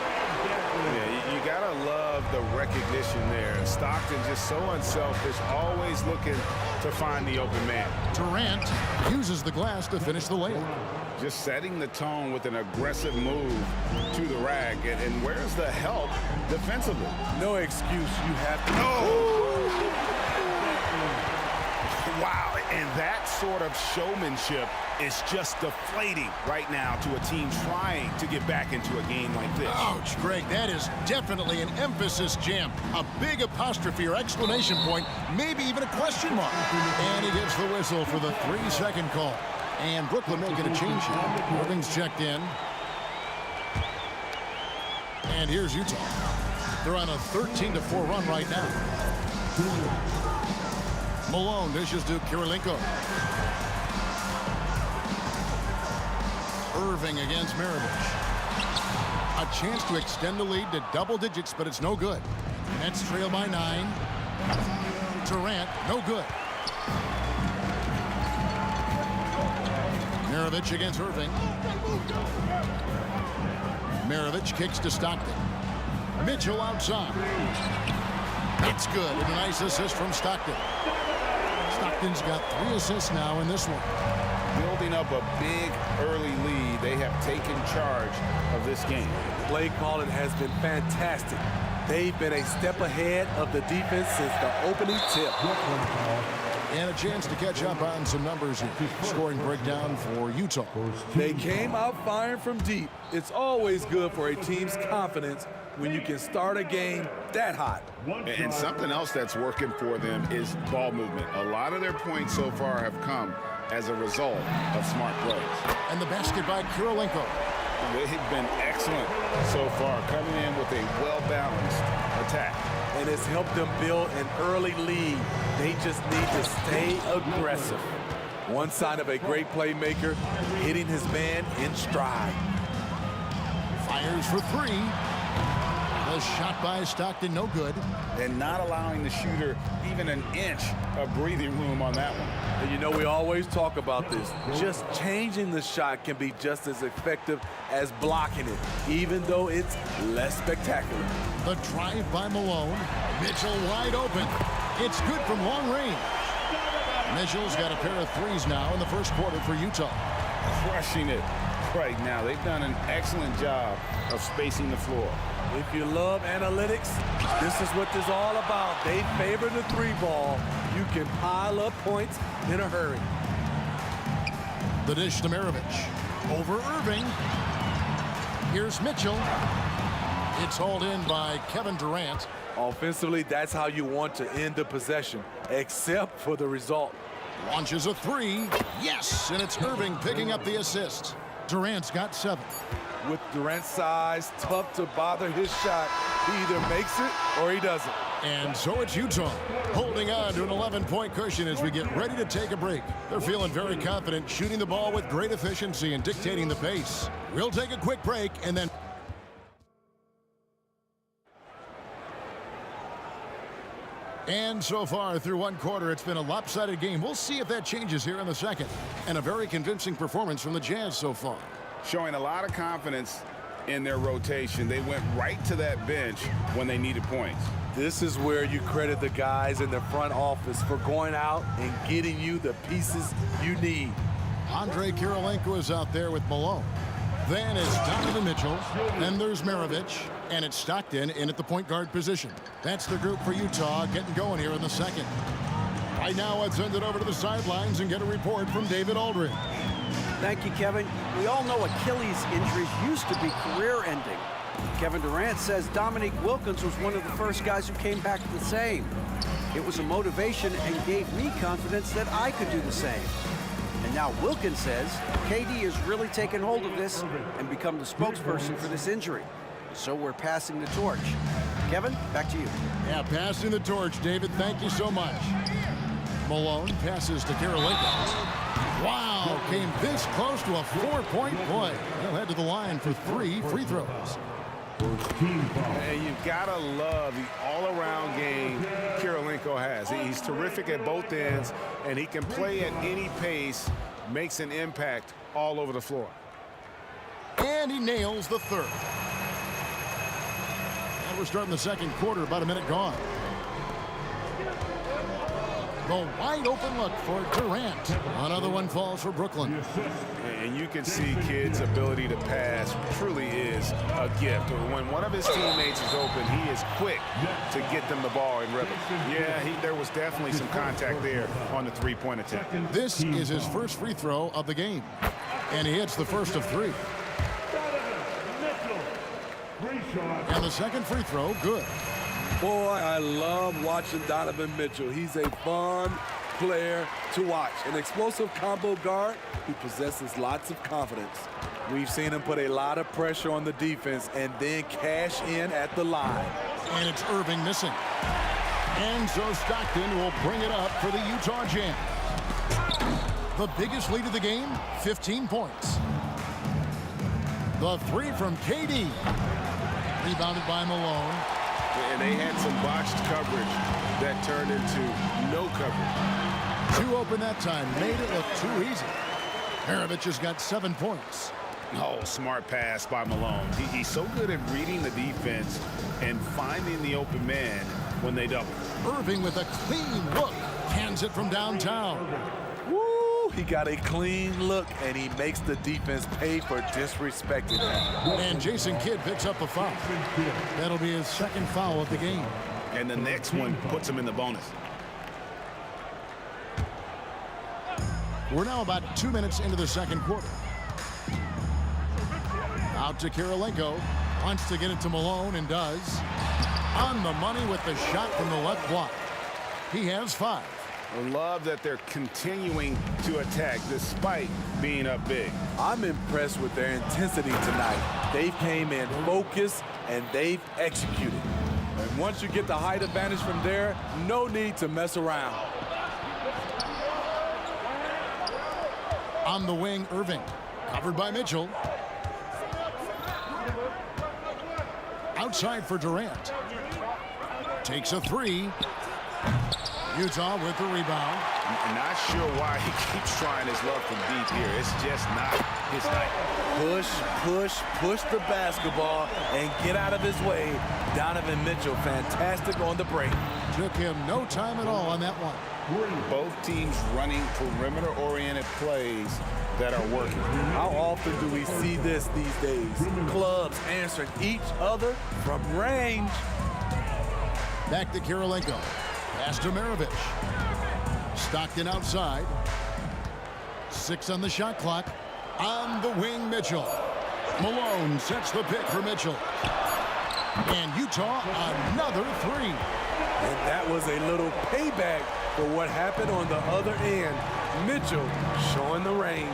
Yeah, you gotta love the recognition there. Stockton just so unselfish, always looking to find the open man. Durant uses the glass to finish the layup. Just setting the tone with an aggressive move to the rack. And where's the help defensively? No excuse. You have to. Wow, and that sort of showmanship is just deflating right now to a team trying to get back into a game like this. Ouch, Greg, that is definitely an emphasis jam. A big apostrophe or exclamation point, maybe even a question mark. And he gets the whistle for the 3-second call. And Brooklyn making a change here. Irving's checked in. And here's Utah. They're on a 13-4 run right now. Malone dishes to Kirilenko. Irving against Maravich. A chance to extend the lead to double digits, but it's no good. Nets trail by 9. Durant, no good. Maravich against Irving. Maravich kicks to Stockton. Mitchell outside. It's good. And a nice assist from Stockton. Stockton's got 3 assists now in this one. Building up a big early lead, they have taken charge of this game. Play calling has been fantastic. They've been a step ahead of the defense since the opening tip. And a chance to catch up on some numbers here. Scoring breakdown for Utah. They came out firing from deep. It's always good for a team's confidence when you can start a game that hot. And something else that's working for them is ball movement. A lot of their points so far have come as a result of smart plays. And the basket by Kirilenko. They've been excellent so far, coming in with a well-balanced attack. And it's helped them build an early lead. They just need to stay aggressive. One sign of a great playmaker, hitting his man in stride. Fires for 3. The shot by Stockton, no good. And not allowing the shooter even an inch of breathing room on that one. And you know, we always talk about this. Just changing the shot can be just as effective as blocking it, even though it's less spectacular. The drive by Malone. Mitchell wide open. It's good from long range. Mitchell's got a pair of threes now in the first quarter for Utah. Crushing it right now. They've done an excellent job of spacing the floor. If you love analytics, this is what this is all about. They favor the three ball. You can pile up points in a hurry. The dish to Maravich. Over Irving. Here's Mitchell. It's hauled in by Kevin Durant. Offensively, that's how you want to end the possession, except for the result. Launches a three. Yes, and it's Irving picking up the assist. Durant's got 7. With Durant's size, tough to bother his shot. He either makes it or he doesn't. And so it's Utah holding on to an 11-point cushion as we get ready to take a break. They're feeling very confident, shooting the ball with great efficiency and dictating the pace. We'll take a quick break and then... And so far through one quarter, it's been a lopsided game. We'll see if that changes here in the second. And a very convincing performance from the Jazz so far. Showing a lot of confidence in their rotation. They went right to that bench when they needed points. This is where you credit the guys in the front office for going out and getting you the pieces you need. Andre Kirilenko is out there with Malone. Then it's Donovan Mitchell. Then there's Maravich. And it's Stockton in at the point guard position. That's the group for Utah getting going here in the second. Right now, let's send it over to the sidelines and get a report from David Aldridge. Thank you, Kevin. We all know Achilles injuries used to be career-ending. Kevin Durant says Dominique Wilkins was one of the first guys who came back the same. It was a motivation and gave me confidence that I could do the same. And now Wilkins says KD has really taken hold of this and become the spokesperson for this injury. So we're passing the torch. Kevin, back to you. Yeah, passing the torch, David. Thank you so much. Malone passes to Kirilenko. Wow, came this close to a 4-point play. He'll head to the line for 3 free throws. And you've got to love the all-around game Kirilenko has. He's terrific at both ends, and he can play at any pace, makes an impact all over the floor. And he nails the third. And we're starting the second quarter, about a minute gone. The wide open look for Durant. Another one falls for Brooklyn. And you can see Kidd's ability to pass truly is a gift. When one of his teammates is open, he is quick to get them the ball in rhythm. Yeah, there was definitely some contact there on the three-point attempt. This is his first free throw of the game. And he hits the first of 3. And the second free throw, good. Boy, I love watching Donovan Mitchell. He's a fun player to watch. An explosive combo guard who possesses lots of confidence. We've seen him put a lot of pressure on the defense and then cash in at the line. And it's Irving missing. And so Stockton will bring it up for the Utah Jazz. The biggest lead of the game, 15 points. The 3 from KD. Rebounded by Malone. And they had some botched coverage that turned into no coverage. 2 open that time, made it look too easy. Maravich has got 7 points. Oh, smart pass by Malone. He's so good at reading the defense and finding the open man when they double. Irving with a clean look. Hands it from downtown. Woo! He got a clean look, and he makes the defense pay for disrespecting him. And Jason Kidd picks up a foul. That'll be his second foul of the game. And the next one puts him in the bonus. We're now about 2 minutes into the second quarter. Out to Kirilenko. Wants to get it to Malone and does. On the money with the shot from the left block. He has 5. I love that they're continuing to attack despite being up big. I'm impressed with their intensity tonight. They came in focused and they've executed. And once you get the height advantage from there, no need to mess around. On the wing, Irving. Covered by Mitchell. Outside for Durant. Takes a 3. Utah with the rebound. I'm not sure why he keeps trying his luck from deep here. It's just not his night. Push the basketball and get out of his way. Donovan Mitchell, fantastic on the break. Took him no time at all on that one. Both teams running perimeter-oriented plays that are working. How often do we see this these days? Clubs answering each other from range. Back to Kirilenko. Pass to Maravich. Stockton outside. 6 on the shot clock. On the wing, Mitchell. Malone sets the pick for Mitchell. And Utah, another 3. And that was a little payback for what happened on the other end. Mitchell showing the range.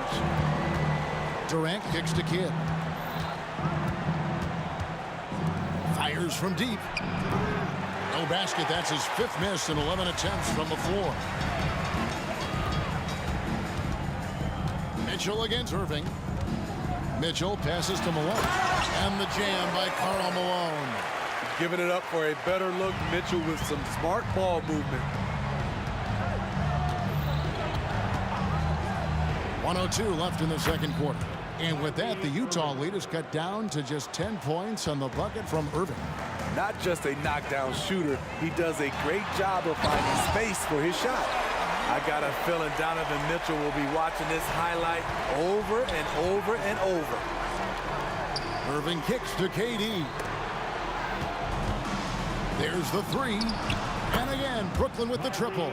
Durant kicks to Kidd. Fires from deep. No basket. That's his 5th miss in 11 attempts from the floor. Mitchell against Irving. Mitchell passes to Malone. And the jam by Karl Malone. Giving it up for a better look. Mitchell with some smart ball movement. 1:02 left in the second quarter. And with that, the Utah lead is cut down to just 10 points on the bucket from Irving. Not just a knockdown shooter, he does a great job of finding space for his shot. I got a feeling Donovan Mitchell will be watching this highlight over and over and over. Irving kicks to KD. There's the 3. And again, Brooklyn with the triple.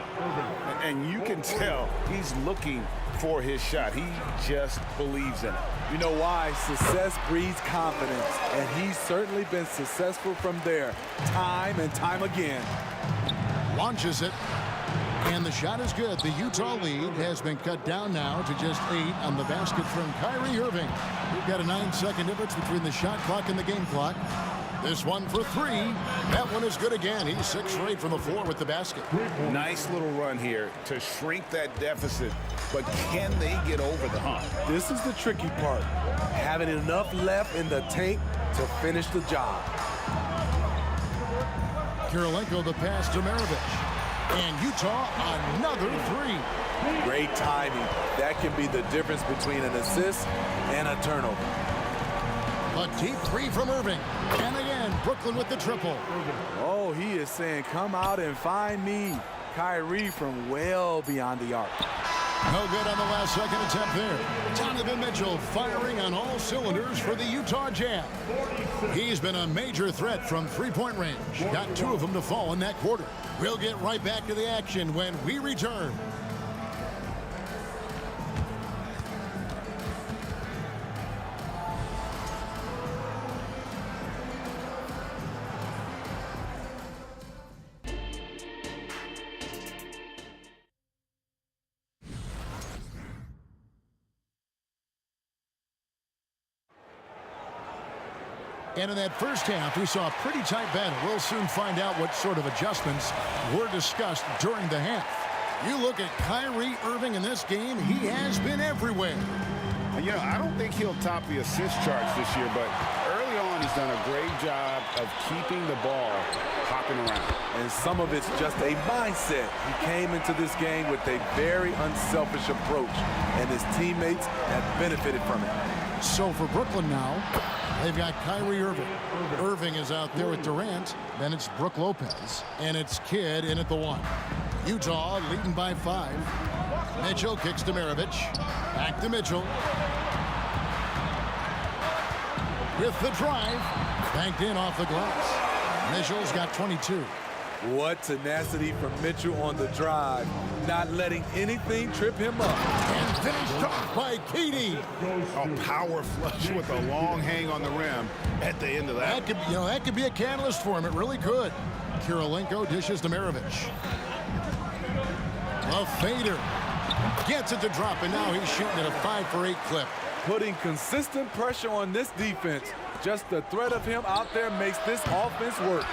And you can tell he's looking for his shot. He just believes in it. You know why? Success breeds confidence, and he's certainly been successful from there, time and time again. Launches it, and the shot is good. The Utah lead has been cut down now to just 8 on the basket from Kyrie Irving. We've got a 9-second difference between the shot clock and the game clock. This one for 3. That one is good again. He's 6 for 8 from the floor with the basket. Nice little run here to shrink that deficit, but can they get over the hump? This is the tricky part. Having enough left in the tank to finish the job. Kirilenko the pass to Maravich. And Utah another 3. Great timing. That can be the difference between an assist and a turnover. A deep 3 from Irving. And again, Brooklyn with the triple. Oh, he is saying, come out and find me. Kyrie from well beyond the arc. No good on the last second attempt there. Donovan Mitchell firing on all cylinders for the Utah Jazz. He's been a major threat from 3-point range. Got 2 of them to fall in that quarter. We'll get right back to the action when we return. And in that first half, we saw a pretty tight battle. We'll soon find out what sort of adjustments were discussed during the half. You look at Kyrie Irving in this game, he has been everywhere. You know, I don't think he'll top the assist charts this year, but early on he's done a great job of keeping the ball hopping around. And some of it's just a mindset. He came into this game with a very unselfish approach, and his teammates have benefited from it. So for Brooklyn now, they've got Kyrie Irving. Irving is out there with Durant. Then it's Brook Lopez. And it's Kidd in at the 1. Utah leading by 5. Mitchell kicks to Maravich. Back to Mitchell. With the drive. Banked in off the glass. Mitchell's got 22. What tenacity from Mitchell on the drive. Not letting anything trip him up. And finished off by KD. A power flush with a long hang on the rim at the end of that. That could be a catalyst for him. It really could. Kirilenko dishes to Maravich. A fader. Gets it to drop, and now he's shooting at a 5 for 8 clip. Putting consistent pressure on this defense. Just the threat of him out there makes this offense work.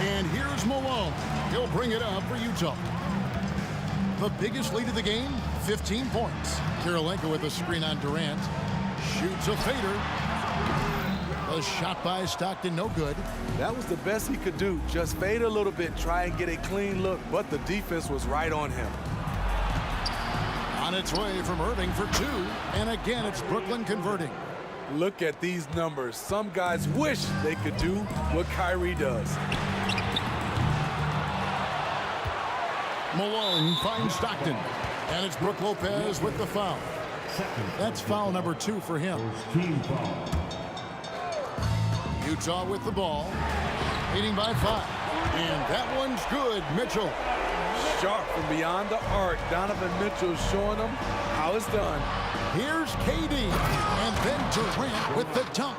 And here's Malone. He'll bring it up for Utah. The biggest lead of the game, 15 points. Kirilenko with a screen on Durant. Shoots a fader. A shot by Stockton, no good. That was the best he could do. Just fade a little bit, try and get a clean look, but the defense was right on him. On its way from Irving for two, and again it's Brooklyn converting. Look at these numbers. Some guys wish they could do what Kyrie does. Malone finds Stockton, and it's Brook Lopez with the foul. That's foul number 2 for him. Utah with the ball, leading by 5. And that one's good, Mitchell. Sharp from beyond the arc. Donovan Mitchell showing them how it's done. Here's KD, and then Durant with the dunk.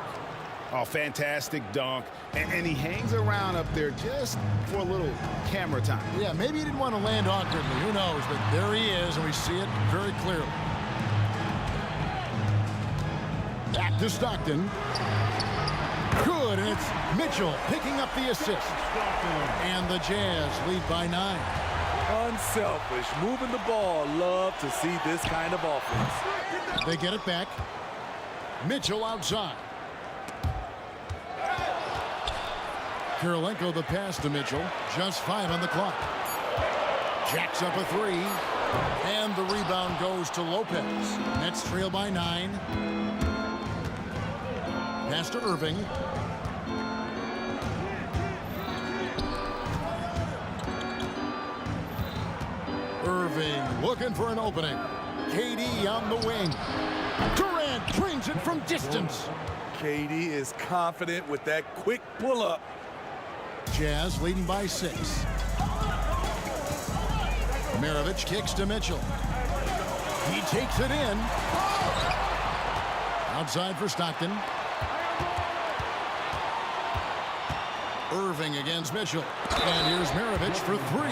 Oh, fantastic dunk. And he hangs around up there just for a little camera time. Yeah, maybe he didn't want to land awkwardly. Who knows? But there he is, and we see it very clearly. Back to Stockton. Good, and it's Mitchell picking up the assist. And the Jazz lead by 9. Unselfish, moving the ball. Love to see this kind of offense. They get it back. Mitchell outside. Kirilenko the pass to Mitchell. Just 5 on the clock. Jacks up a 3. And the rebound goes to Lopez. Nets trail by 9. Pass to Irving. Irving looking for an opening. KD on the wing. Durant brings it from distance. KD is confident with that quick pull-up. Jazz leading by 6. Maravich kicks to Mitchell. He takes it in. Outside for Stockton. Irving against Mitchell. And here's Maravich for 3.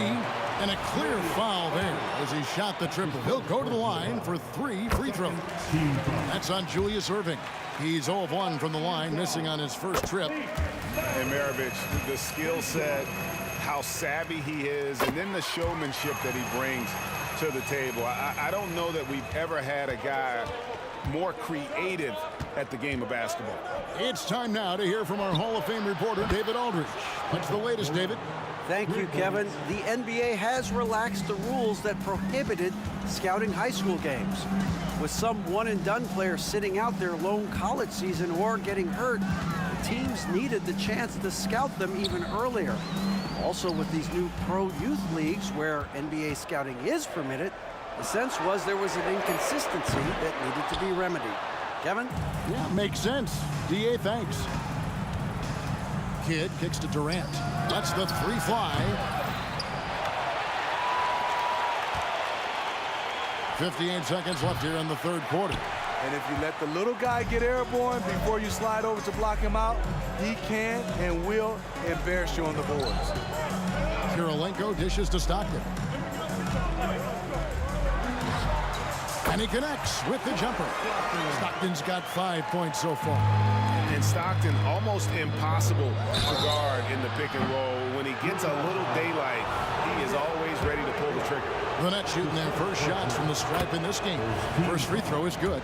And a clear foul there as he shot the triple. He'll go to the line for 3 free throws. That's on Julius Irving. He's 0 of 1 from the line, missing on his first trip. And Maravich, the skill set, how savvy he is, and then the showmanship that he brings to the table. I don't know that we've ever had a guy more creative at the game of basketball. It's time now to hear from our Hall of Fame reporter, David Aldridge. What's the latest, David? Thank you, Kevin. The NBA has relaxed the rules that prohibited scouting high school games. With some one-and-done players sitting out their lone college season or getting hurt, the teams needed the chance to scout them even earlier. Also, with these new pro youth leagues where NBA scouting is permitted, the sense was there was an inconsistency that needed to be remedied. Kevin? Yeah, makes sense. DA, thanks. Kidd kicks to Durant. Lets the 3 fly. 58 seconds left here in the third quarter. And if you let the little guy get airborne before you slide over to block him out, he can and will embarrass you on the boards. Kirilenko dishes to Stockton. And he connects with the jumper. Stockton's got 5 points so far. And Stockton almost impossible to guard in the pick and roll. When he gets a little daylight, he is always ready to pull the trigger. The Nets shooting their first shots from the stripe in this game. First free throw is good.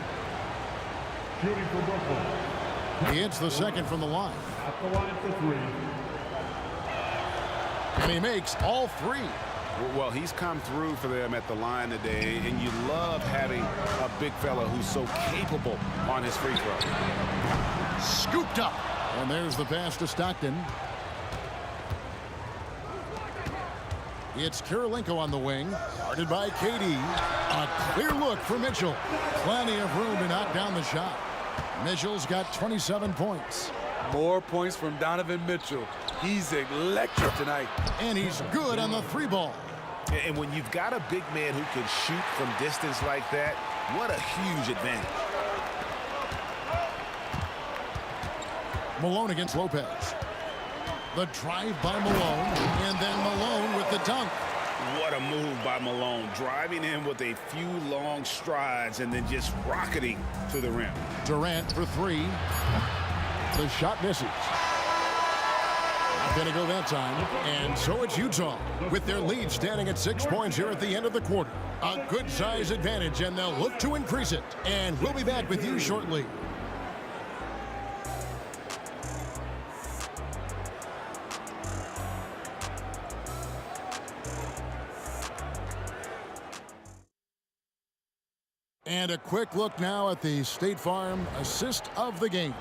He hits the second from the line. At the line for 3. And he makes all 3. Well, he's come through for them at the line today, and you love having a big fella who's so capable on his free throw. Scooped up. And there's the pass to Stockton. It's Kirilenko on the wing, guarded by KD. A clear look for Mitchell. Plenty of room to knock down the shot. Mitchell's got 27 points. More points from Donovan Mitchell. He's electric tonight. And he's good on the 3 ball. And when you've got a big man who can shoot from distance like that, what a huge advantage. Malone against Lopez. The drive by Malone, and then Malone with the dunk. What a move by Malone, driving in with a few long strides and then just rocketing to the rim. Durant for 3. The shot misses. Not going to go that time. And so it's Utah with their lead standing at 6 points here at the end of the quarter. A good size advantage, and they'll look to increase it. And we'll be back with you shortly. And a quick look now at the State Farm assist of the game.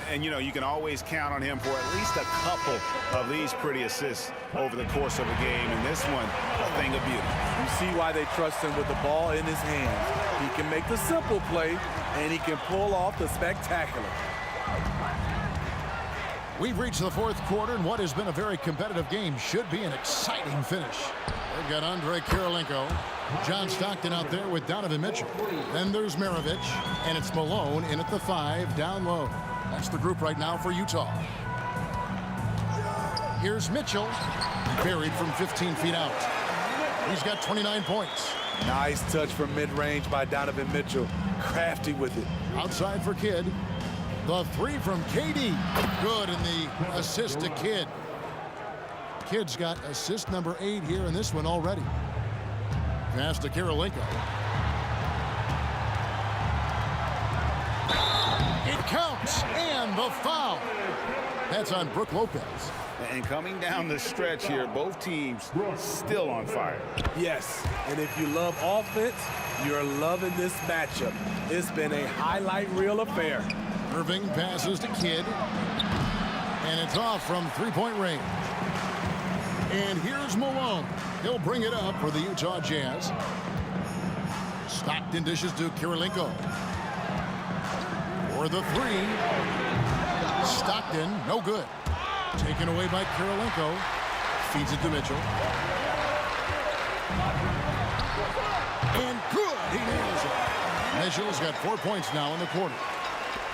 And, you know, you can always count on him for at least a couple of these pretty assists over the course of a game. And this one, a thing of beauty. You see why they trust him with the ball in his hands. He can make the simple play, and he can pull off the spectacular. We've reached the fourth quarter, and what has been a very competitive game should be an exciting finish. They've got Andre Kirilenko, John Stockton out there with Donovan Mitchell. Then there's Maravich, and it's Malone in at the 5 down low. That's the group right now for Utah. Here's Mitchell, buried from 15 feet out. He's got 29 points. Nice touch from mid-range by Donovan Mitchell. Crafty with it. Outside for Kidd. The 3 from KD. Good in the assist to Kidd. Kidd's got assist number 8 here in this one already. Pass to Kirilenko. It counts, and the foul. That's on Brook Lopez. And coming down the stretch here, both teams still on fire. Yes, and if you love offense, you're loving this matchup. It's been a highlight reel affair. Irving passes to Kidd, and it's off from three-point range. And here's Malone. He'll bring it up for the Utah Jazz. Stockton dishes to Kirilenko. For the 3. Stockton, no good. Taken away by Kirilenko. Feeds it to Mitchell. And good. He nails it. Mitchell's got 4 points now in the quarter.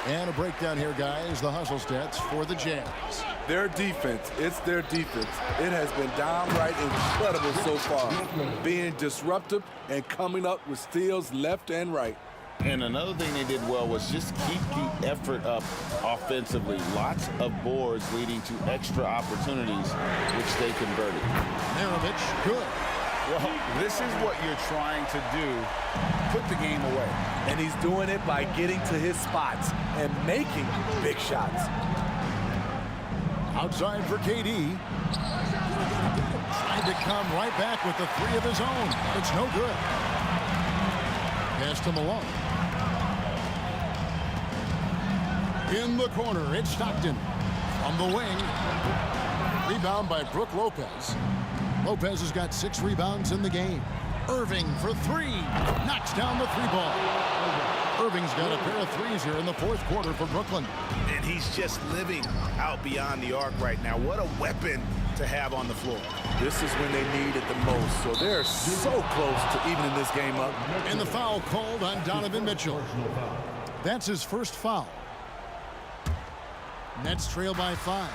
And a breakdown here, guys. The hustle stats for the Jazz. Their defense, it's their defense. It has been downright incredible so far. Being disruptive and coming up with steals left and right. And another thing they did well was just keep the effort up offensively. Lots of boards leading to extra opportunities, which they converted. Maravich, good. Well, this is what you're trying to do. Put the game away. And he's doing it by getting to his spots and making big shots. Outside for KD. Tried to come right back with the 3 of his own. It's no good. Pass to Malone. In the corner, it's Stockton. From the wing. Rebound by Brook Lopez. Lopez has got 6 rebounds in the game. Irving for 3. Knocks down the 3 ball. Irving's got a pair of 3s here in the fourth quarter for Brooklyn. And he's just living out beyond the arc right now. What a weapon to have on the floor. This is when they need it the most. So they're so close to evening this game up. And the foul called on Donovan Mitchell. That's his first foul. Nets trail by 5.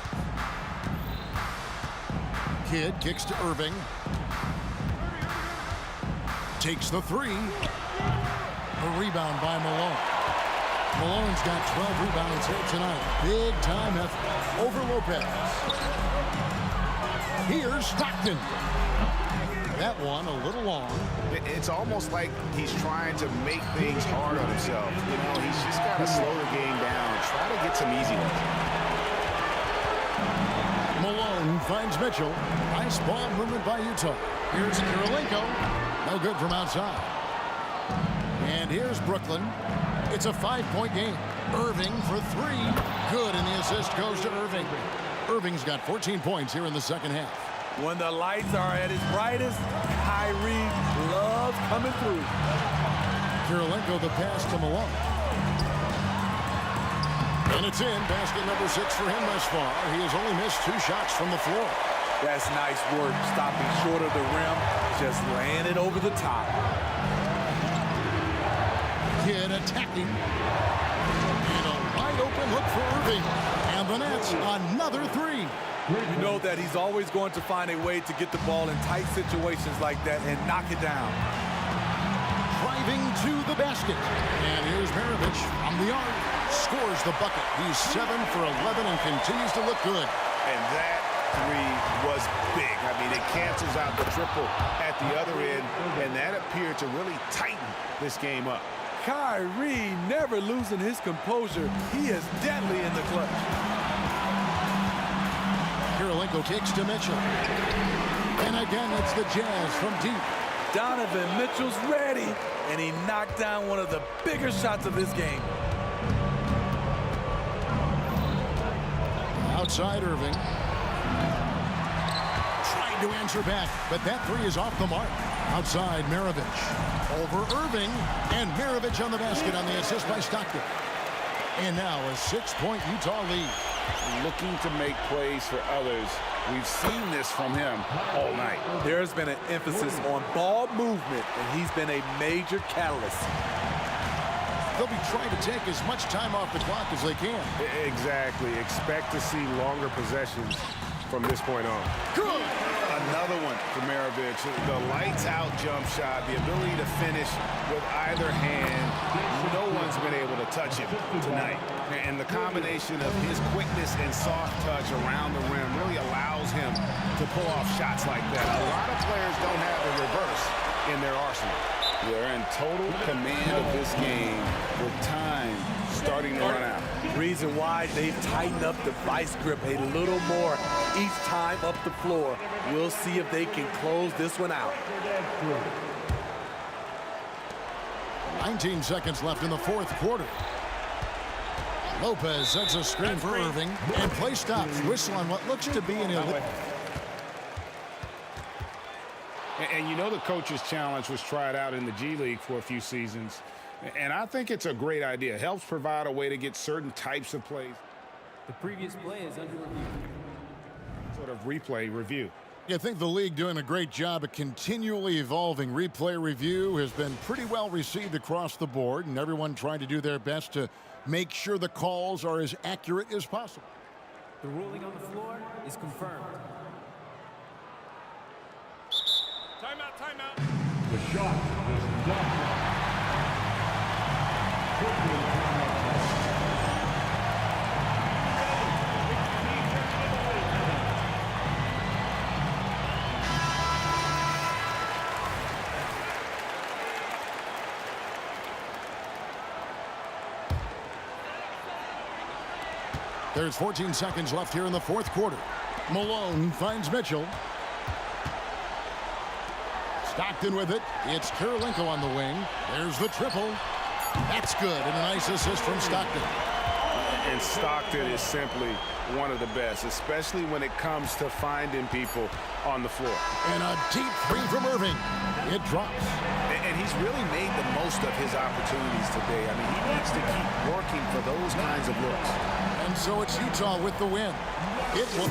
Kidd kicks to Irving. Takes the 3. A rebound by Malone. Malone's got 12 rebounds here tonight. Big time effort over Lopez. Here's Stockton. That one a little long. It's almost like he's trying to make things hard on himself. You know, he's just got to slow the game down. Try to get some easy ones. Malone finds Mitchell. Nice ball movement by Utah. Here's Kirilenko. No good from outside. And here's Brooklyn. It's a 5-point game. Irving for 3. Good, and the assist goes to Irving. Irving's got 14 points here in the second half. When the lights are at its brightest, Kyrie loves coming through. Kirilenko the pass to Malone. And it's in. Basket number 6 for him thus far. He has only missed 2 shots from the floor. That's nice work, stopping short of the rim, just laying it over the top. Kidd attacking. And a wide open look for Irving. And the Nets, another 3. You know that he's always going to find a way to get the ball in tight situations like that and knock it down. Driving to the basket. And here's Maravich from the arc. Scores the bucket. He's 7 for 11 and continues to look good. And that 3 was big. I mean, it cancels out the triple at the other end, and that appeared to really tighten this game up. Kyrie never losing his composure. He is deadly in the clutch. Kirilenko kicks to Mitchell. And again, it's the Jazz from deep. Donovan Mitchell's ready. and he knocked down one of the bigger shots of this game. Outside Irving. Tried to answer back, but that three is off the mark. Outside Maravich. Over Irving, and Maravich on the basket on the assist by Stockton. And now a 6-point Utah lead. Looking to make plays for others. We've seen this from him all night. There's been an emphasis on ball movement, and he's been a major catalyst. They'll be trying to take as much time off the clock as they can. Exactly. Expect to see longer possessions from this point on. Good. Another one for Maravich. The lights-out jump shot, the ability to finish with either hand. No one's been able to touch him tonight. And the combination of his quickness and soft touch around the rim really allows him to pull off shots like that. A lot of players don't have a reverse in their arsenal. They're in total command of this game with time starting to run out. Reason why they've tightened up the vice grip a little more each time up the floor. We'll see if they can close this one out. 19 seconds left in the fourth quarter. Lopez sets a screen for Irving, and play stops. Whistle on what looks to be an illegal. And you know the coach's challenge was tried out in the G League for a few seasons. And I think it's a great idea. It helps provide a way to get certain types of plays. The previous play is under review. Sort of replay review. I think the league doing a great job of continually evolving. Replay review has been pretty well received across the board, and everyone trying to do their best to make sure the calls are as accurate as possible. The ruling on the floor is confirmed. Timeout, timeout. The shot is blocked. There's 14 seconds left here in the fourth quarter. Malone finds Mitchell. Stockton with it. It's Kirilenko on the wing. There's the triple. That's good, and a nice assist from Stockton. And Stockton is simply one of the best, especially when it comes to finding people on the floor. And a deep three from Irving. It drops. And he's really made the most of his opportunities today. I mean, he needs to keep working for those kinds of looks. And so it's Utah with the win. It will.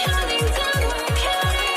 Counting down, we're counting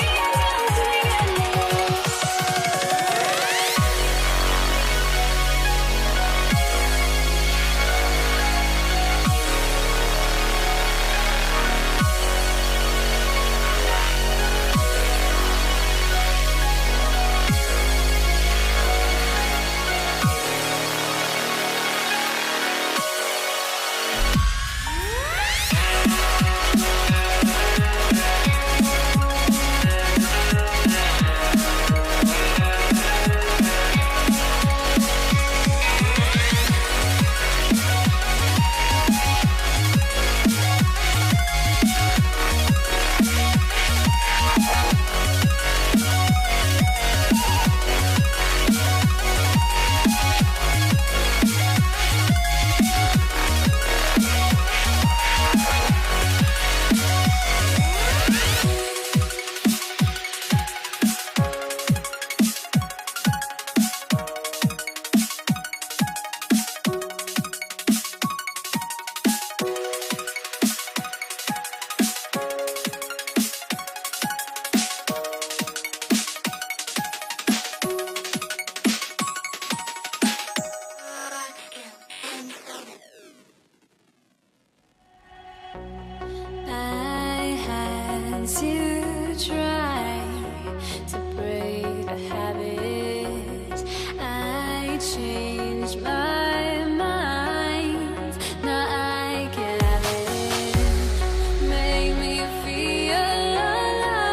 change my mind. Now I get it. Make me feel alive.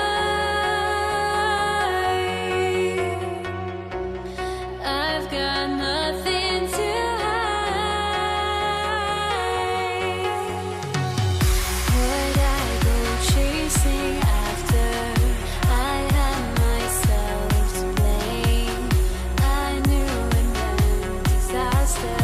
I've got nothing to hide. Would I go chasing after? I had myself to blame. I knew it meant disaster.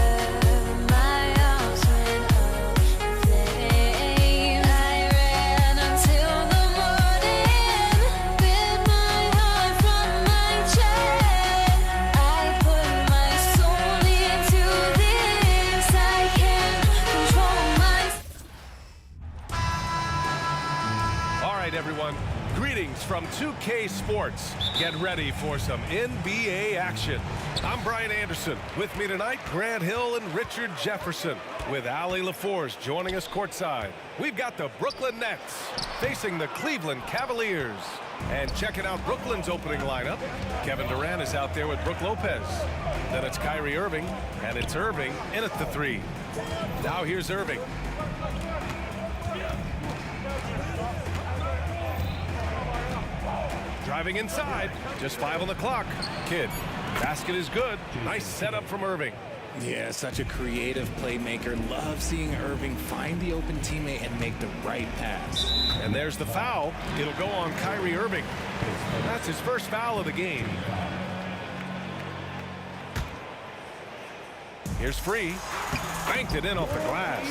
My arms went up in flames. I ran until the morning. Bit my heart from my chest. I put my soul into this. I can't control myself. All right, everyone. Greetings from 2K Sports. Get ready for some NBA action. I'm Brian Anderson. With me tonight, Grant Hill and Richard Jefferson. With Allie LaForce joining us courtside. We've got the Brooklyn Nets facing the Cleveland Cavaliers. And checking out Brooklyn's opening lineup, Kevin Durant is out there with Brook Lopez. Then it's Kyrie Irving, and it's Irving in at the 3. Now here's Irving. Driving inside, just 5 on the clock. Kidd, basket is good. Nice setup from Irving. Yeah, such a creative playmaker. Love seeing Irving find the open teammate and make the right pass. And there's the foul. It'll go on Kyrie Irving. That's his first foul of the game. Here's Free. Banked it in off the glass.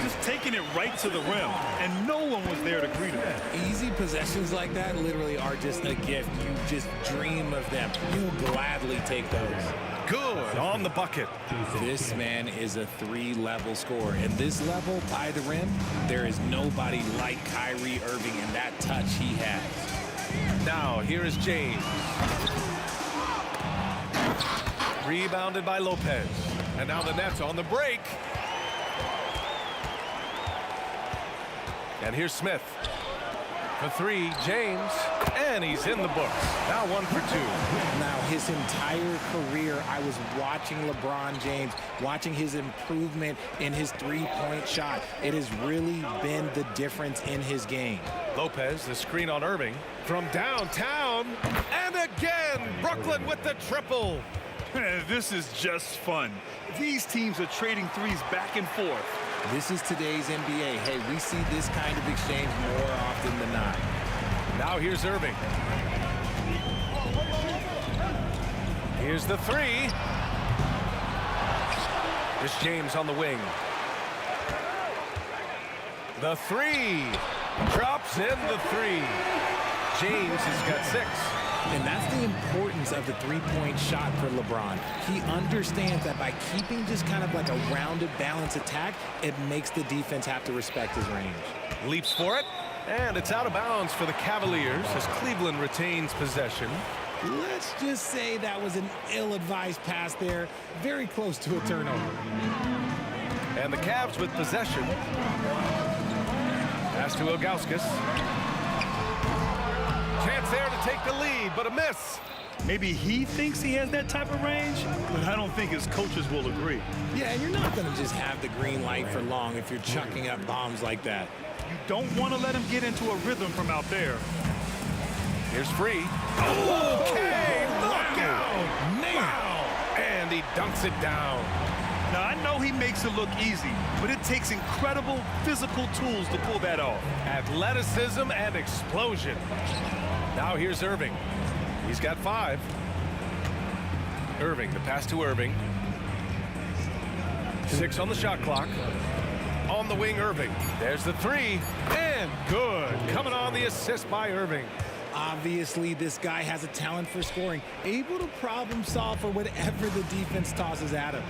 Just taking it right to the rim, and no one was there to greet him. Easy possessions like that literally are just a gift. You just dream of them. You'll gladly take those. Good on the bucket. This man is a 3-level scorer. And this level, by the rim, there is nobody like Kyrie Irving and that touch he has. Now, here is James. Rebounded by Lopez. And now the Nets on the break. And here's Smith. For 3, James. And he's in the books. Now 1 for 2. Now, his entire career, I was watching LeBron James, watching his improvement in his 3-point shot. It has really been the difference in his game. Lopez, the screen on Irving. From downtown. And again, Brooklyn with the triple. This is just fun. These teams are trading threes back and forth. This is today's NBA. Hey, we see this kind of exchange more often than not. Now here's Irving. Here's the 3. Here's James on the wing. The 3. Drops in the 3. James has got 6. And that's the importance of the 3-point shot for LeBron. He understands that by keeping just kind of like a rounded, balanced attack, it makes the defense have to respect his range. Leaps for it, and it's out of bounds for the Cavaliers as Cleveland retains possession. Let's just say that was an ill-advised pass there, very close to a turnover. And the Cavs with possession. Pass to Ilgauskas. Chance there to take the lead, but a miss. Maybe he thinks he has that type of range, but I don't think his coaches will agree. Yeah, and you're not going to just have the green light for long if you're chucking up bombs like that. You don't want to let him get into a rhythm from out there. Here's Free. Okay, look out! Wow! And he dunks it down. Now, I know he makes it look easy, but it takes incredible physical tools to pull that off. Athleticism and explosion. Now here's Irving. He's got 5. Irving, the pass to Irving. 6 on the shot clock. On the wing, Irving. There's the 3. And good. Coming on the assist by Irving. Obviously, this guy has a talent for scoring, able to problem solve for whatever the defense tosses at him.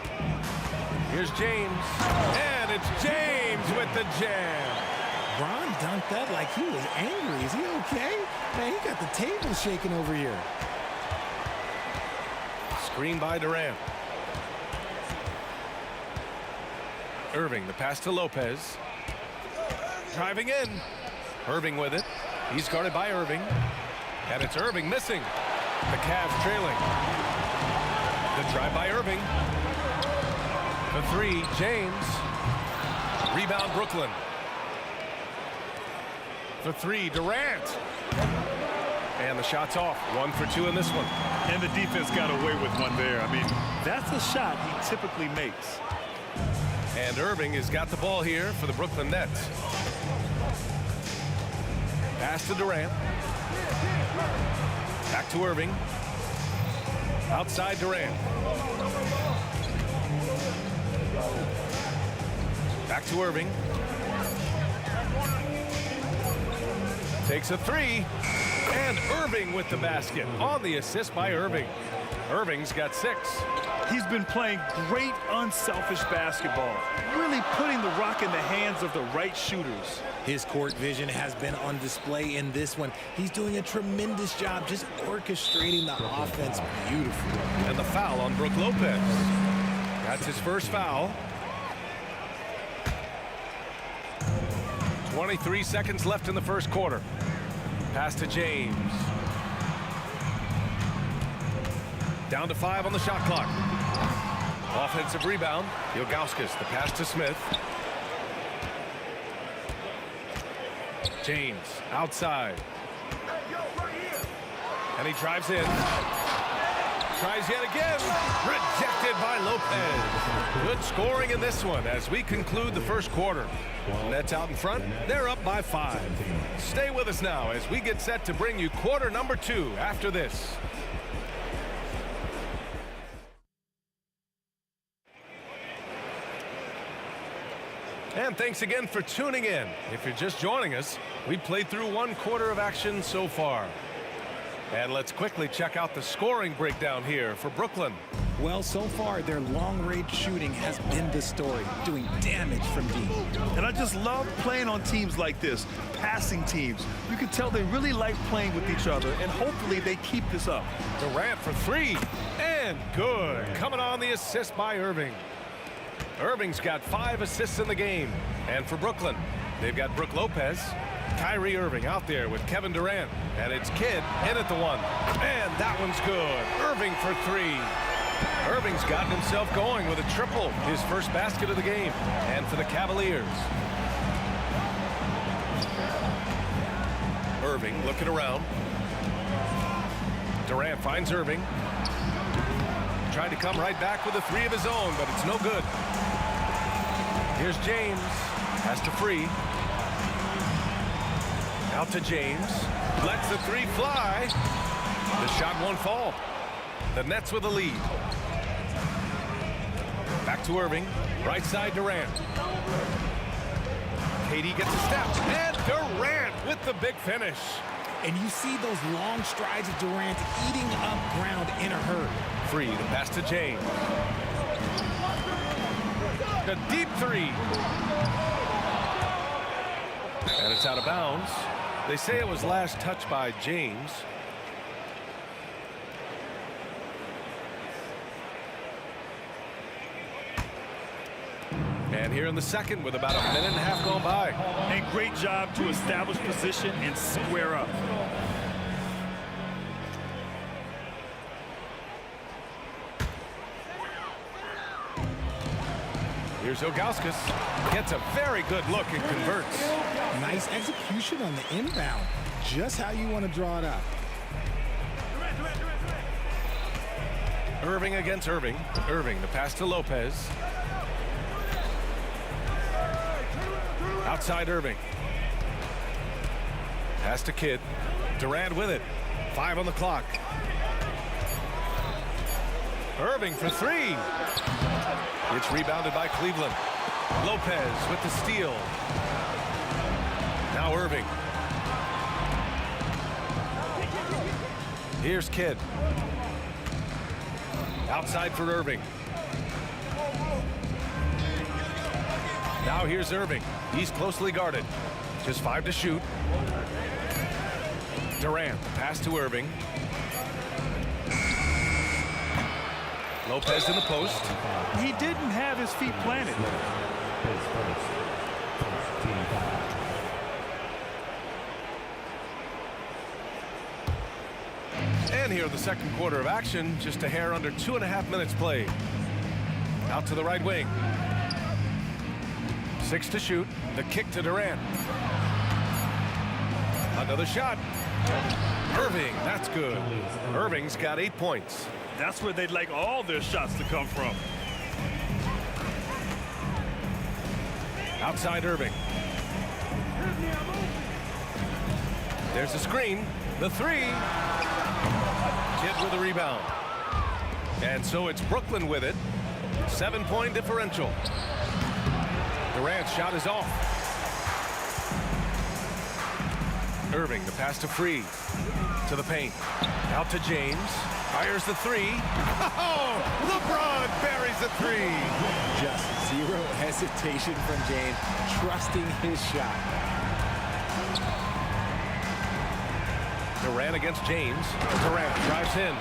Here's James. And it's James with the jam. Bron dunked that like he was angry. Is he okay? Man, he got the table shaking over here. Screen by Durant. Irving, the pass to Lopez. Driving in. Irving with it. He's guarded by Irving. And it's Irving missing. The Cavs trailing. Good drive by Irving. The three, James. Rebound, Brooklyn. The three, Durant. And the shot's off. 1 for 2 in this one. And the defense got away with one there. I mean, that's a shot he typically makes. And Irving has got the ball here for the Brooklyn Nets. Pass to Durant. Back to Irving. Outside Durant. Back to Irving. Takes a three. And Irving with the basket on the assist by Irving. Irving's got 6. He's been playing great unselfish basketball, really putting the rock in the hands of the right shooters. His court vision has been on display in this one. He's doing a tremendous job just orchestrating the offense beautifully. And the foul on Brook Lopez. That's his first foul. 23 seconds left in the first quarter. Pass to James. Down to 5 on the shot clock. Offensive rebound. Ilgauskas, the pass to Smith. James outside. And he drives in. Tries yet again. Rejected by Lopez. Good scoring in this one as we conclude the first quarter. Nets out in front. They're up by 5. Stay with us now as we get set to bring you quarter number 2 after this. And thanks again for tuning in. If you're just joining us, we played through 1 quarter of action so far. And let's quickly check out the scoring breakdown here for Brooklyn. Well, so far, their long-range shooting has been the story, doing damage from deep. And I just love playing on teams like this, passing teams. You can tell they really like playing with each other, and hopefully they keep this up. Durant for 3, and good. Coming on the assist by Irving. Irving's got 5 assists in the game. And for Brooklyn, they've got Brook Lopez, Kyrie Irving out there with Kevin Durant. And it's Kidd in at the 1. And that one's good. Irving for 3. Irving's gotten himself going with a triple, his first basket of the game. And for the Cavaliers. Irving looking around. Durant finds Irving. Tried to come right back with a 3 of his own, but it's no good. Here's James. Has to free. Out to James. Lets the 3 fly. The shot won't fall. The Nets with a lead. Back to Irving. Right side Durant. KD gets a step. And Durant with the big finish. And you see those long strides of Durant eating up ground in a hurry. Free, the pass to James. A deep 3. And it's out of bounds. They say it was last touched by James. And here in the second with about a minute and a half gone by. And great job to establish position and square up. Here's Ilgauskas. Gets a very good look and converts. Nice execution on the inbound. Just how you want to draw it up. Irving against Irving. Irving, the pass to Lopez. Outside Irving. Pass to Kidd. Durant with it. 5 on the clock. Irving for 3. It's rebounded by Cleveland. Lopez with the steal. Now Irving. Here's Kidd. Outside for Irving. Now here's Irving. He's closely guarded. Just 5 to shoot. Durant, pass to Irving. Lopez in the post. He didn't have his feet planted. And here in the second quarter of action. Just a hair under 2.5 minutes played. Out to the right wing. 6 to shoot. The kick to Durant. Another shot. Irving, that's good. Irving's got 8 points. That's where they'd like all their shots to come from. Outside Irving. There's a screen. The 3. Kidd with a rebound. And so it's Brooklyn with it. 7-point differential. Durant's shot is off. Irving, the pass to Free. To the paint. Out to James. Fires the 3. Oh! LeBron buries a 3. Just zero hesitation from James, trusting his shot. Durant against James. Durant drives in.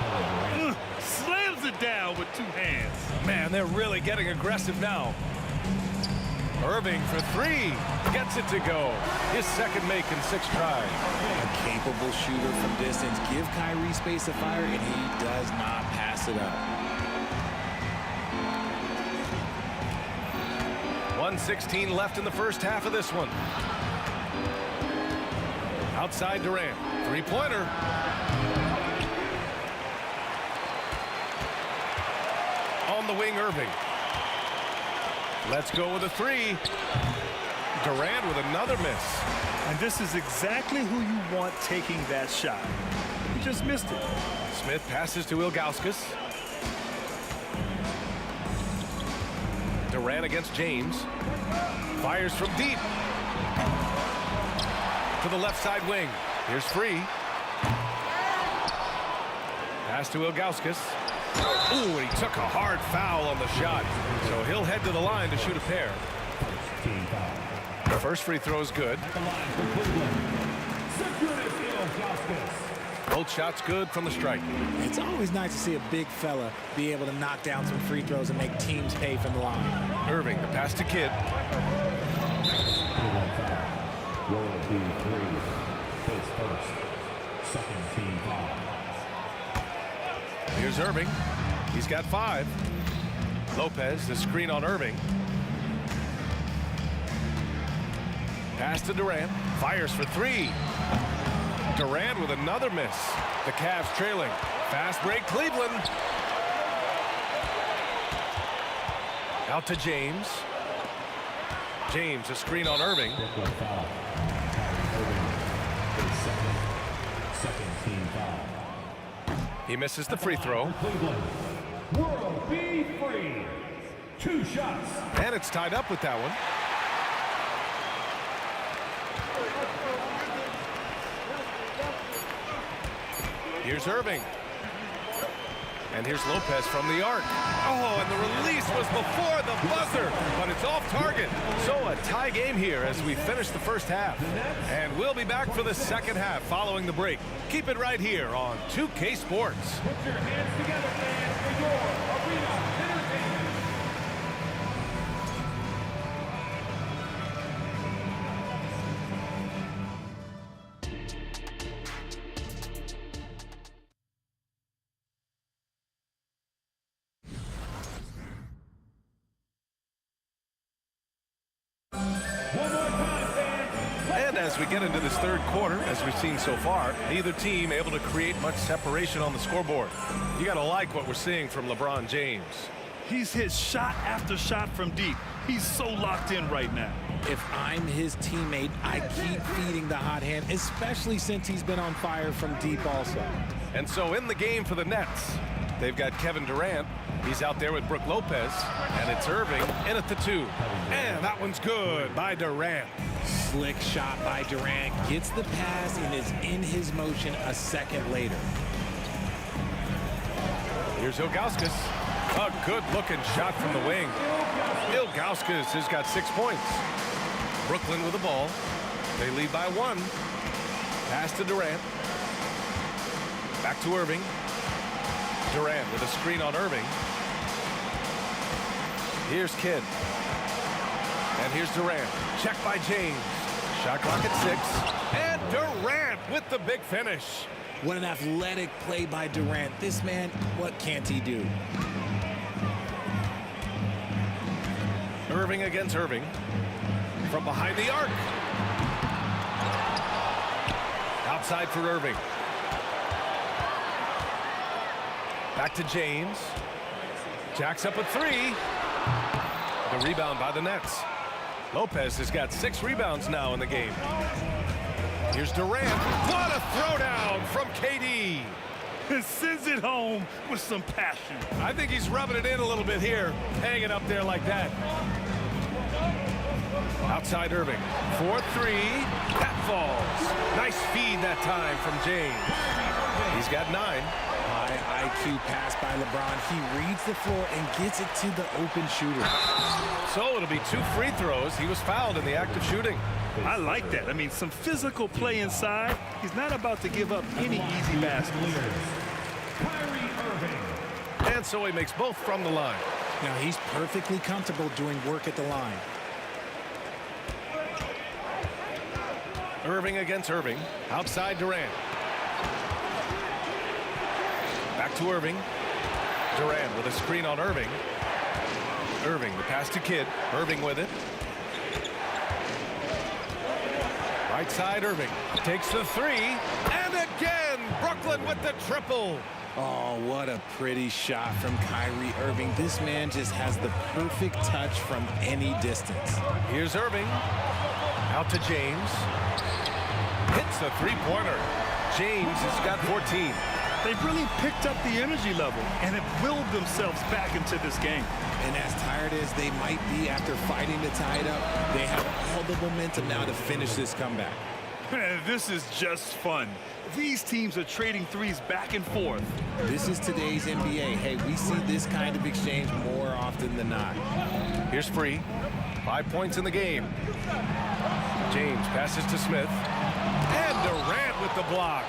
Slams it down with 2 hands. Man, they're really getting aggressive now. Irving for 3. Gets it to go. His second make in 6 tries. A capable shooter from distance. Give Kyrie space to fire, and he does not pass it up. 1:16 left in the first half of this one. Outside Durant. 3-pointer. On the wing, Irving. Let's go with a 3. Durant with another miss. And this is exactly who you want taking that shot. He just missed it. Smith passes to Ilgauskas. Durant against James. Fires from deep. To the left side wing. Here's Free. Pass to Ilgauskas. Ooh, and he took a hard foul on the shot. So he'll head to the line to shoot a pair. The first free throw is good. Both shots good from the stripe. It's always nice to see a big fella be able to knock down some free throws and make teams pay from the line. Irving, the pass to Kidd. Here's Irving. He's got 5. Lopez, the screen on Irving. Pass to Durant. Fires for 3. Durant with another miss. The Cavs trailing. Fast break, Cleveland. Out to James. James, a screen on Irving. He misses the free throw. World be free. 2 shots. And it's tied up with that one. Here's Irving. And here's Lopez from the arc. Oh, and the release was before the buzzer, but it's off target. So a tie game here as we finish the first half. And we'll be back for the second half following the break. Keep it right here on 2K Sports. Put your hands together, fans, for your arena entertainment. As we get into this third quarter, as we've seen so far, neither team able to create much separation on the scoreboard. You got to like what we're seeing from LeBron James. He's hit shot after shot from deep. He's so locked in right now. If I'm his teammate, I keep feeding the hot hand, especially since he's been on fire from deep also. And so in the game for the Nets, they've got Kevin Durant. He's out there with Brook Lopez, and it's Irving in at the 2. And that one's good by Durant. Slick shot by Durant, gets the pass and is in his motion a second later. Here's Ilgauskas. A good-looking shot from the wing. Ilgauskas has got 6 points. Brooklyn with the ball. They lead by 1. Pass to Durant. Back to Irving. Durant with a screen on Irving. Here's Kidd. And here's Durant. Check by James. Shot clock at 6. And Durant with the big finish. What an athletic play by Durant. This man, what can't he do? Irving against Irving. From behind the arc. Outside for Irving. Back to James. Jacks up a three. The rebound by the Nets. Lopez has got 6 rebounds now in the game. Here's Durant. What a throwdown from KD. It sends it home with some passion. I think he's rubbing it in a little bit here, hanging up there like that. Outside Irving. 4-3. That falls. Nice feed that time from James. He's got 9. High IQ pass by LeBron. He reads the floor and gets it to the open shooter. So it'll be 2 free throws. He was fouled in the act of shooting. I like that. I mean, some physical play inside. He's not about to give up any easy baskets. And so he makes both from the line. Now he's perfectly comfortable doing work at the line. Irving against Irving. Outside Durant. Back to Irving. Durant with a screen on Irving. Irving, the pass to Kidd. Irving with it. Right side, Irving takes the 3. And again, Brooklyn with the triple. Oh, what a pretty shot from Kyrie Irving. This man just has the perfect touch from any distance. Here's Irving. Out to James. Hits the 3-pointer. James has got 14. They've really picked up the energy level and have willed themselves back into this game. And as tired as they might be after fighting to tie it up, they have all the momentum now to finish this comeback. This is just fun. These teams are trading threes back and forth. This is today's NBA. Hey, we see this kind of exchange more often than not. Here's Free. 5 points in the game. James passes to Smith. And Durant with the block.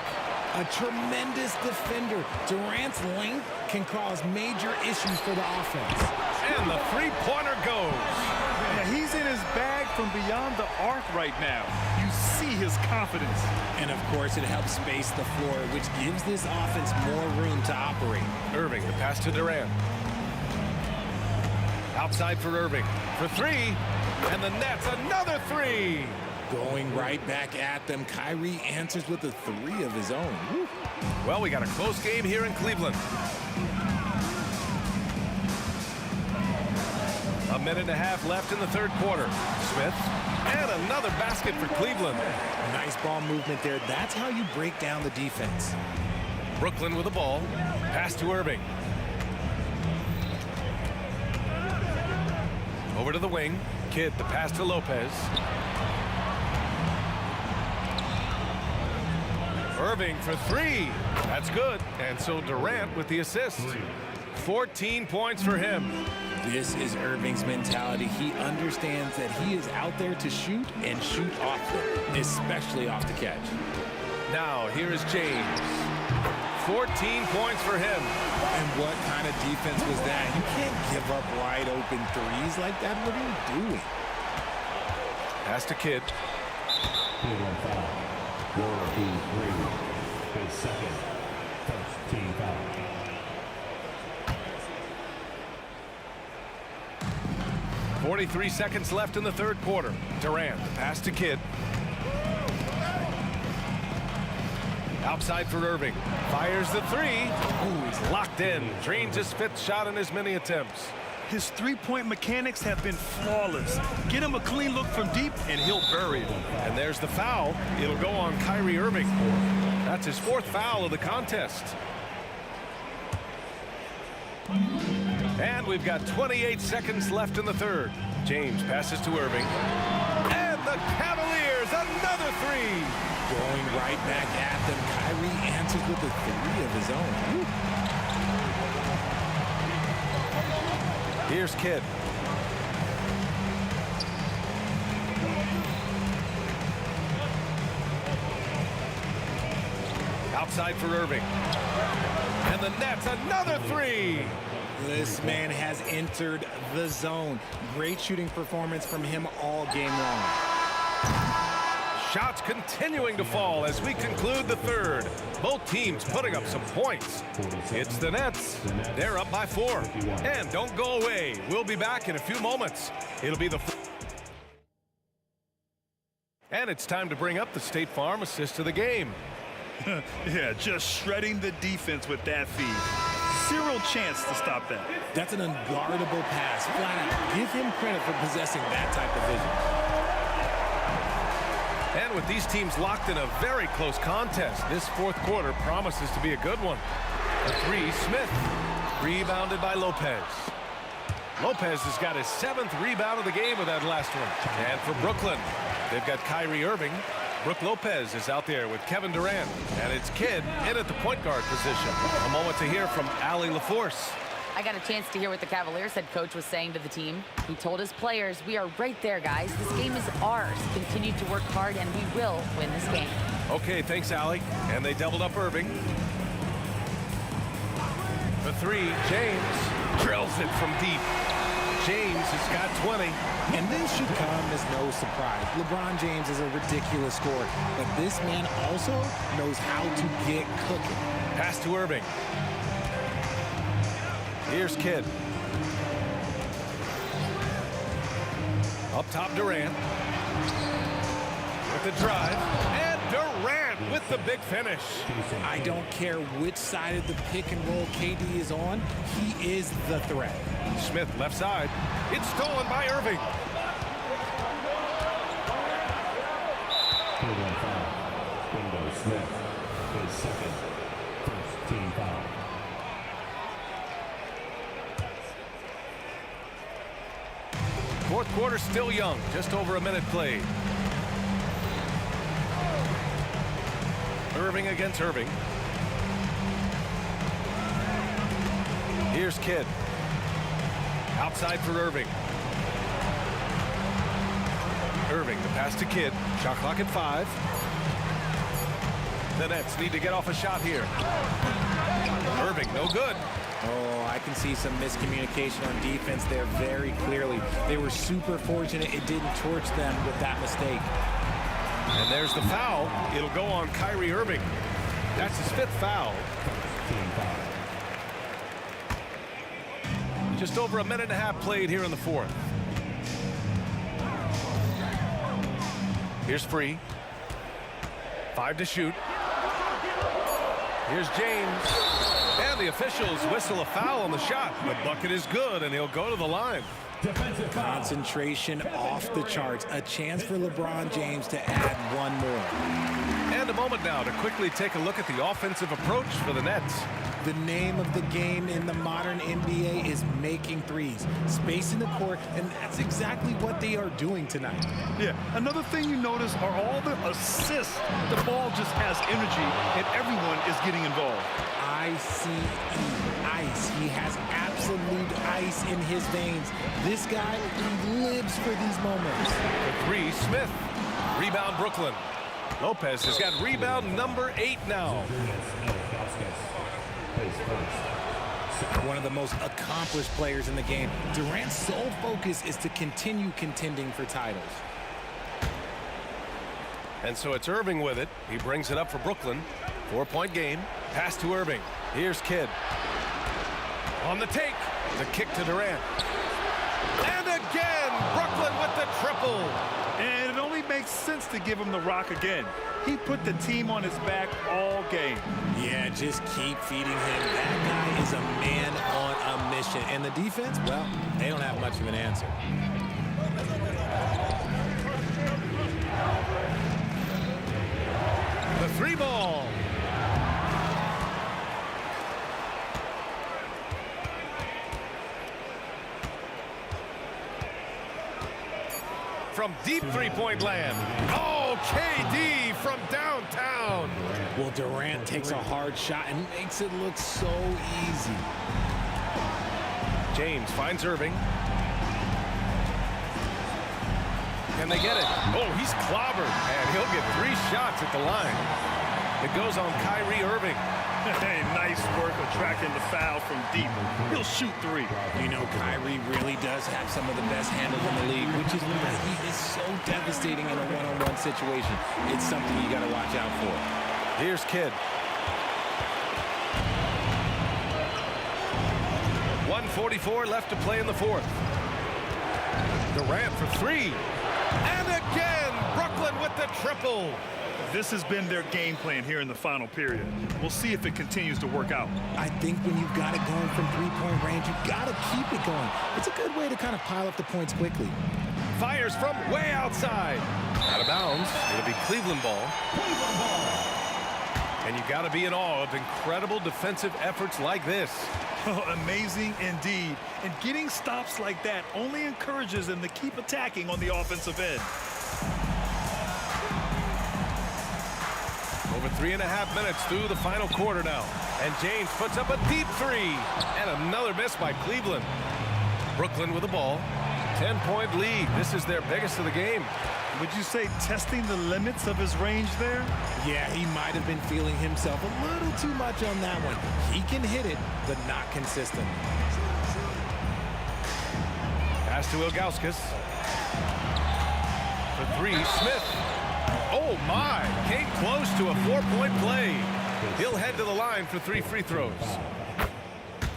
A tremendous defender. Durant's length can cause major issues for the offense. And the 3-pointer goes. Now he's in his bag from beyond the arc right now. You see his confidence. And of course, it helps space the floor, which gives this offense more room to operate. Irving, the pass to Durant. Outside for Irving. For 3. And the Nets, another 3. Going right back at them. Kyrie answers with a 3 of his own. Woo. Well, we got a close game here in Cleveland. A minute and a half left in the third quarter. Smith, and another basket for Cleveland. Nice ball movement there. That's how you break down the defense. Brooklyn with the ball. Pass to Irving. Over to the wing. Kidd, the pass to Lopez. Irving for 3. That's good. And so Durant with the assist. 14 points for him. This is Irving's mentality. He understands that he is out there to shoot and shoot often, especially off the catch. Now here is James. 14 points for him. And what kind of defense was that? You can't give up wide open threes like that. What are you doing? Pass to Kidd. His second, first team foul. .43 seconds left in the third quarter. Durant, the pass to Kidd. Outside for Irving. Fires the 3. Ooh, he's locked in. Drains his 5th shot in as many attempts. His three-point mechanics have been flawless. Get him a clean look from deep, and he'll bury it. And there's the foul. It'll go on Kyrie Irving. That's his 4th foul of the contest. And we've got 28 seconds left in the third. James passes to Irving. And the Cavaliers, another 3. Going right back at them. Kyrie answers with a 3 of his own. Woo. Here's Kidd. Outside for Irving. And the Nets, another 3. This man has entered the zone. Great shooting performance from him all game long. Shots continuing to fall as we conclude the third. Both teams putting up some points. It's the Nets. They're up by 4. And don't go away. We'll be back in a few moments. It'll be the... And it's time to bring up the State Farm assist of the game. Yeah, just shredding the defense with that feed. Zero chance to stop that. That's an unguardable pass. Flat out. Give him credit for possessing that type of vision. And with these teams locked in a very close contest, this fourth quarter promises to be a good one. A 3, Smith. Rebounded by Lopez. Lopez has got his 7th rebound of the game with that last one. And for Brooklyn, they've got Kyrie Irving. Brooke Lopez is out there with Kevin Durant. And it's Kidd in at the point guard position. A moment to hear from Allie LaForce. I got a chance to hear what the Cavaliers head coach was saying to the team. He told his players, we are right there, guys. This game is ours. Continue to work hard, and we will win this game. Okay, thanks, Allie. And they doubled up Irving. The 3, James drills it from deep. James has got 20. And this should come as no surprise. LeBron James is a ridiculous scorer, but this man also knows how to get cooking. Pass to Irving. Here's Kidd. Up top, Durant. With the drive. And Durant with the big finish. I don't care which side of the pick and roll KD is on. He is the threat. Smith left side. It's stolen by Irving. Smith, his second, first team foul. Fourth quarter still young, just over a minute played. Irving against Irving. Here's Kidd. Outside for Irving. Irving, the pass to Kidd. Shot clock at 5. The Nets need to get off a shot here. Irving, no good. Oh, I can see some miscommunication on defense there very clearly. They were super fortunate it didn't torch them with that mistake. And there's the foul. It'll go on Kyrie Irving. That's his 5th foul. Just over a minute and a half played here in the fourth. Here's Free. 5 to shoot. Here's James. And the officials whistle a foul on the shot. The bucket is good, and he'll go to the line. Concentration off the charts. A chance for LeBron James to add one more. And a moment now to quickly take a look at the offensive approach for the Nets. The name of the game in the modern NBA is making threes, spacing the court, and that's exactly what they are doing tonight. Yeah, another thing you notice are all the assists. The ball just has energy, and everyone is getting involved. ICE, ice. He has absolute ice in his veins. This guy, he lives for these moments. The 3, Smith. Rebound, Brooklyn. Lopez has got rebound number 8 now. One of the most accomplished players in the game. Durant's sole focus is to continue contending for titles. And so it's Irving with it. He brings it up for Brooklyn. 4-point game. Pass to Irving. Here's Kidd. On the take. The kick to Durant. And again, Brooklyn with the triple. And it only makes sense to give him the rock again. He put the team on his back all game. Yeah, just keep feeding him. That guy is a man on a mission. And the defense, well, they don't have much of an answer. The 3 ball. From deep 3-point land. Oh, KD from downtown. Well, Durant takes a hard shot and makes it look so easy. James finds Irving. Can they get it? Oh, he's clobbered. And he'll get 3 shots at the line. It goes on Kyrie Irving. Hey, nice work attracting the foul from deep. He'll shoot three. You know, Kyrie really does have some of the best handles in the league, which is why he is so devastating in a one-on-one situation. It's something you got to watch out for. Here's Kidd. 1:44 left to play in the fourth. Durant for three. And again, Brooklyn with the triple. This has been their game plan here in the final period. We'll see if it continues to work out. I think when you've got it going from three-point range, you've got to keep it going. It's a good way to kind of pile up the points quickly. Fires from way outside. Out of bounds. It'll be Cleveland ball. And you got to be in awe of incredible defensive efforts like this. Oh, amazing indeed. And getting stops like that only encourages them to keep attacking on the offensive end. Over 3.5 minutes through the final quarter now. And James puts up a deep three. And another miss by Cleveland. Brooklyn with the ball. 10-point lead. This is their biggest of the game. Would you say testing the limits of his range there? Yeah, he might have been feeling himself a little too much on that one. He can hit it, but not consistent. Pass to Ilgauskas. For three, Smith. Oh, my. Came close to a 4-point play. He'll head to the line for 3 free throws.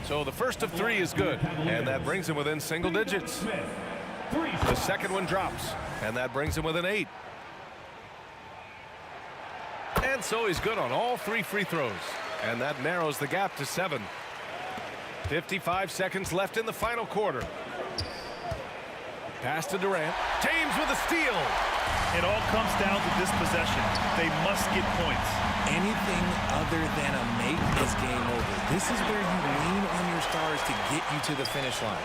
So the first of 3 is good, and that brings him within single digits. The second one drops, and that brings him within 8. And so he's good on all 3 free throws, and that narrows the gap to 7. 55 seconds left in the final quarter. Pass to Durant. James with a steal. It all comes down to this possession. They must get points. Anything other than a make is game over. This is where you lean on your stars to get you to the finish line.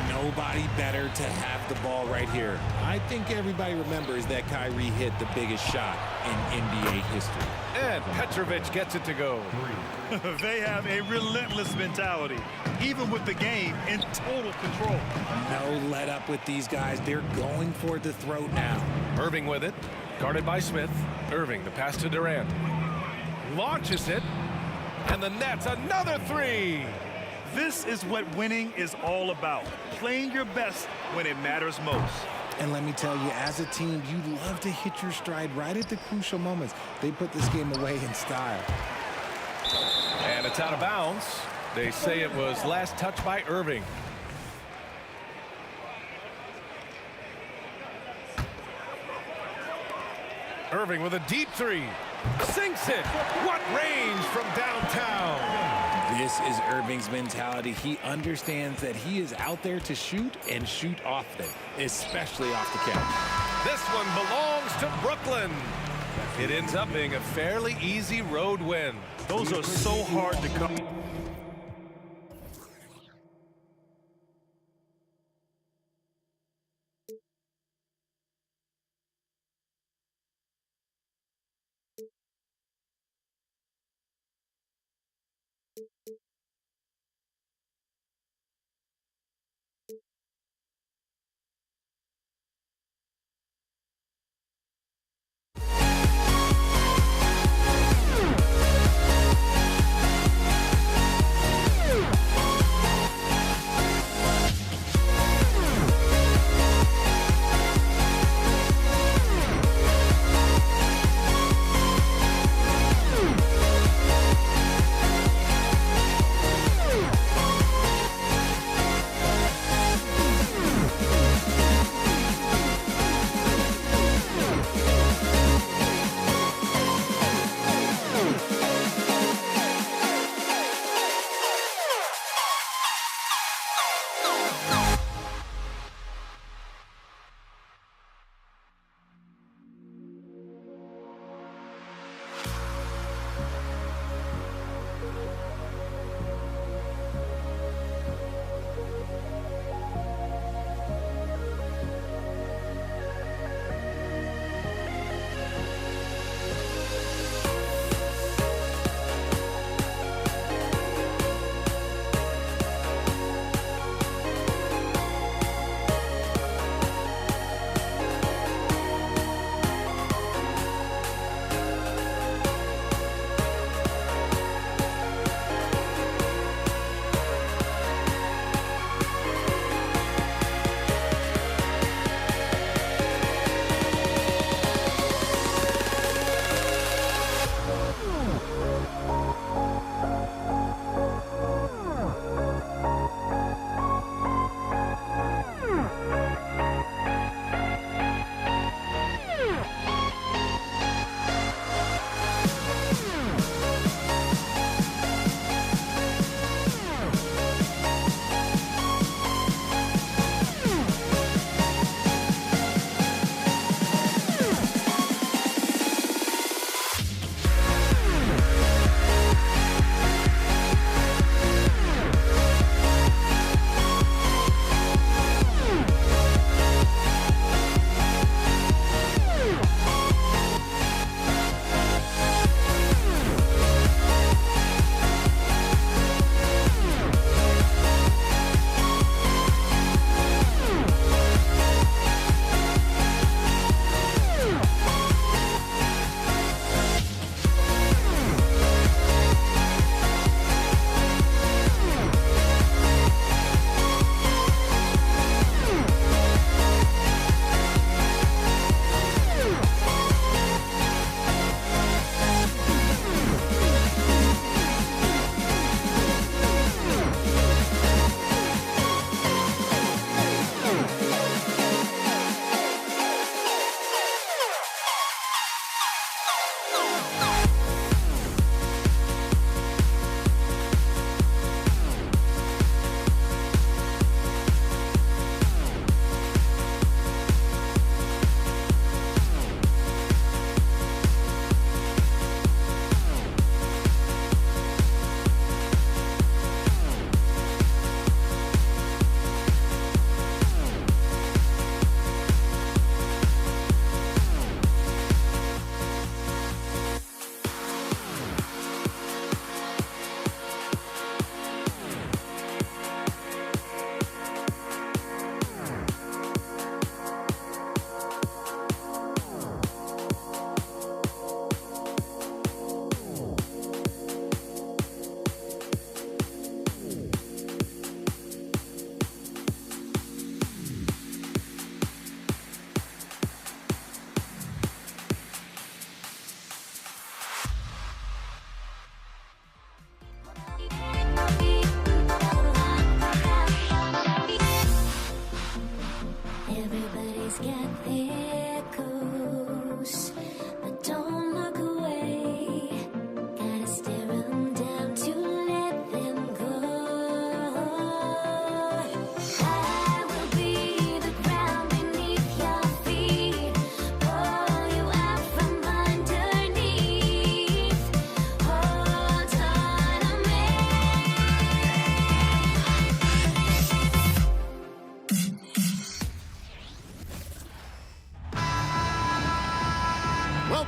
Nobody better to have the ball right here. I think everybody remembers that Kyrie hit the biggest shot in NBA history. And Petrovic gets it to go. They have a relentless mentality, even with the game in total control. No let up with these guys. They're going for the throat now. Irving with it, guarded by Smith. Irving, the pass to Durant. Launches it, and the Nets another 3. This is what winning is all about. Playing your best when it matters most. And let me tell you, as a team, you love to hit your stride right at the crucial moments. They put this game away in style. And it's out of bounds. They say it was last touched by Irving. Irving with a deep 3. Sinks it. What range from downtown. This is Irving's mentality. He understands that he is out there to shoot and shoot often, especially off the catch. This one belongs to Brooklyn. It ends up being a fairly easy road win. Those are so hard to come.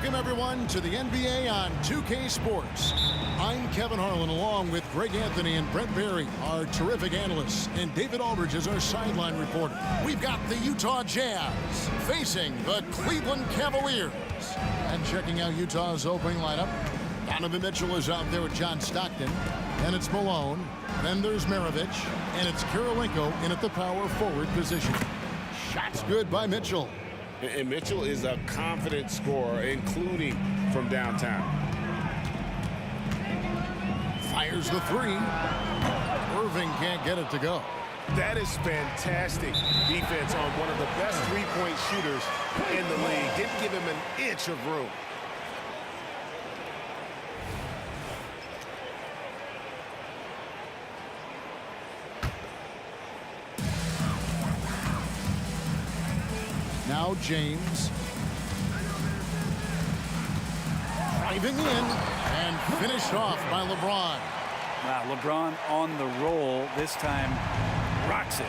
Welcome, everyone, to the NBA on 2K Sports. I'm Kevin Harlan, along with Greg Anthony and Brent Barry, our terrific analysts, and David Aldridge is our sideline reporter. We've got the Utah Jazz facing the Cleveland Cavaliers. And checking out Utah's opening lineup, Donovan Mitchell is out there with John Stockton. Then it's Malone. Then there's Maravich. And it's Kirilenko in at the power forward position. Shots good by Mitchell. And Mitchell is a confident scorer, including from downtown. Fires the three. Irving can't get it to go. That is fantastic defense on one of the best three-point shooters in the league. Didn't give him an inch of room. Now James. Driving in and finished off by LeBron. Wow, LeBron on the roll this time. Rocks it.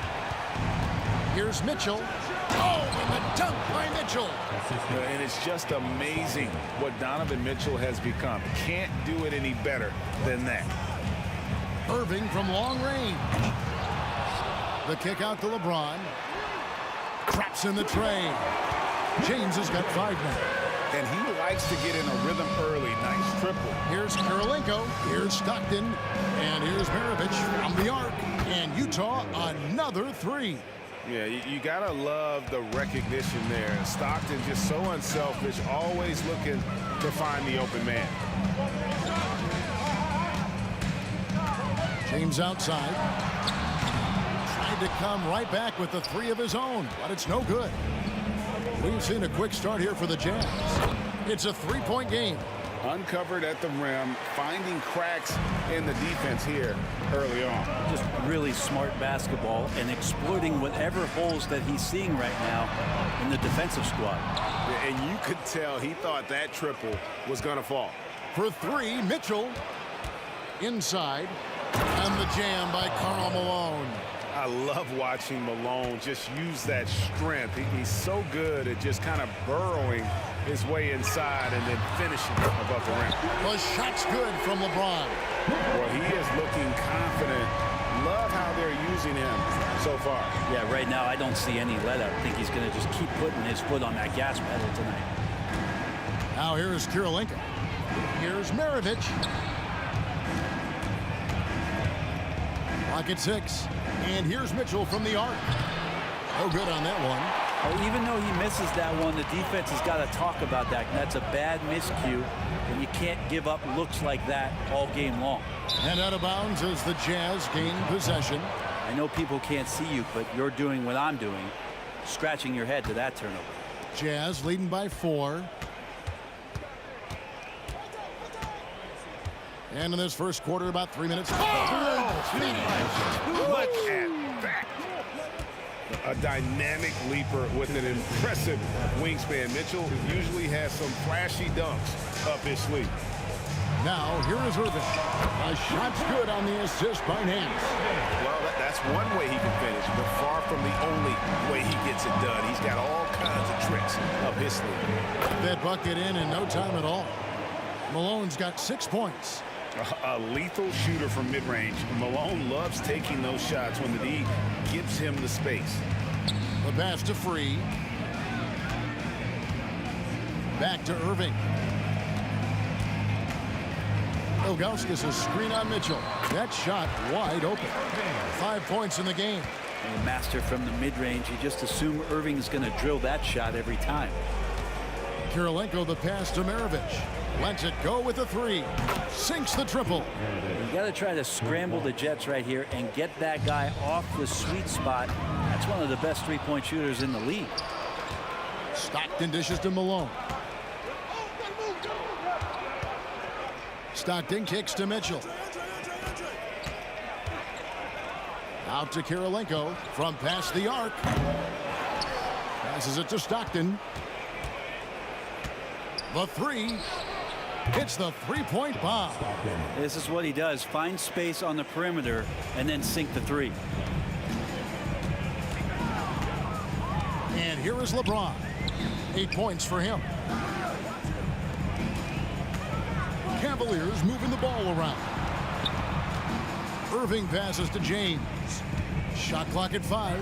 Here's Mitchell. Oh, and the dunk by Mitchell. And it's just amazing what Donovan Mitchell has become. Can't do it any better than that. Irving from long range. The kick out to LeBron. Traps in the tray. James has got 5 now. And he likes to get in a rhythm early. Nice triple. Here's Kirilenko. Here's Stockton. And here's Maravich from the arc. And Utah another 3. Yeah, you got to love the recognition there. Stockton just so unselfish, always looking to find the open man. James outside. Tried to come right back with the 3 of his own, but it's no good. We've seen a quick start here for the Jazz. It's a 3-point game. Uncovered at the rim, finding cracks in the defense here early on. Just really smart basketball and exploiting whatever holes that he's seeing right now in the defensive squad. And you could tell he thought that triple was going to fall. For 3, Mitchell. Inside. And the jam by Karl Malone. I love watching Malone just use that strength. He's so good at just kind of burrowing his way inside and then finishing above the rim. The shot's good from LeBron. Well, he is looking confident. Love how they're using him so far. Yeah, right now I don't see any let up. I think he's going to just keep putting his foot on that gas pedal tonight. Now here's Kirilenko. Here's Maravich. Clock at 6. And here's Mitchell from the arc. Oh, good on that one. Oh, even though he misses that one, the defense has got to talk about that. That's a bad miscue, and you can't give up looks like that all game long. And out of bounds as the Jazz gain possession. I know people can't see you, but you're doing what I'm doing, scratching your head to that turnover. Jazz leading by 4. And in this first quarter, about 3 minutes. Look at that. A dynamic leaper with an impressive wingspan. Mitchell usually has some flashy dunks up his sleeve. Now, here is Irving. A shot's good on the assist by Nance. Well, that's one way he can finish, but far from the only way he gets it done. He's got all kinds of tricks up his sleeve. That bucket in no time at all. Malone's got 6 points. A lethal shooter from mid-range. Malone loves taking those shots when the D gives him the space. The pass to Free. Back to Irving. Ilgauskas a screen on Mitchell. That shot wide open. 5 points in the game. And master from the mid-range. You just assume Irving's going to drill that shot every time. Kirilenko the pass to Maravich. Lets it go with a 3. Sinks the triple. You got to try to scramble the Jets right here and get that guy off the sweet spot. That's one of the best three-point shooters in the league. Stockton dishes to Malone. Stockton kicks to Mitchell. Out to Kirilenko from past the arc. Passes it to Stockton. The 3. Hits the 3-point bomb. This is what he does. Find space on the perimeter and then sink the 3. And here is LeBron. 8 points for him. Cavaliers moving the ball around. Irving passes to James. Shot clock at 5.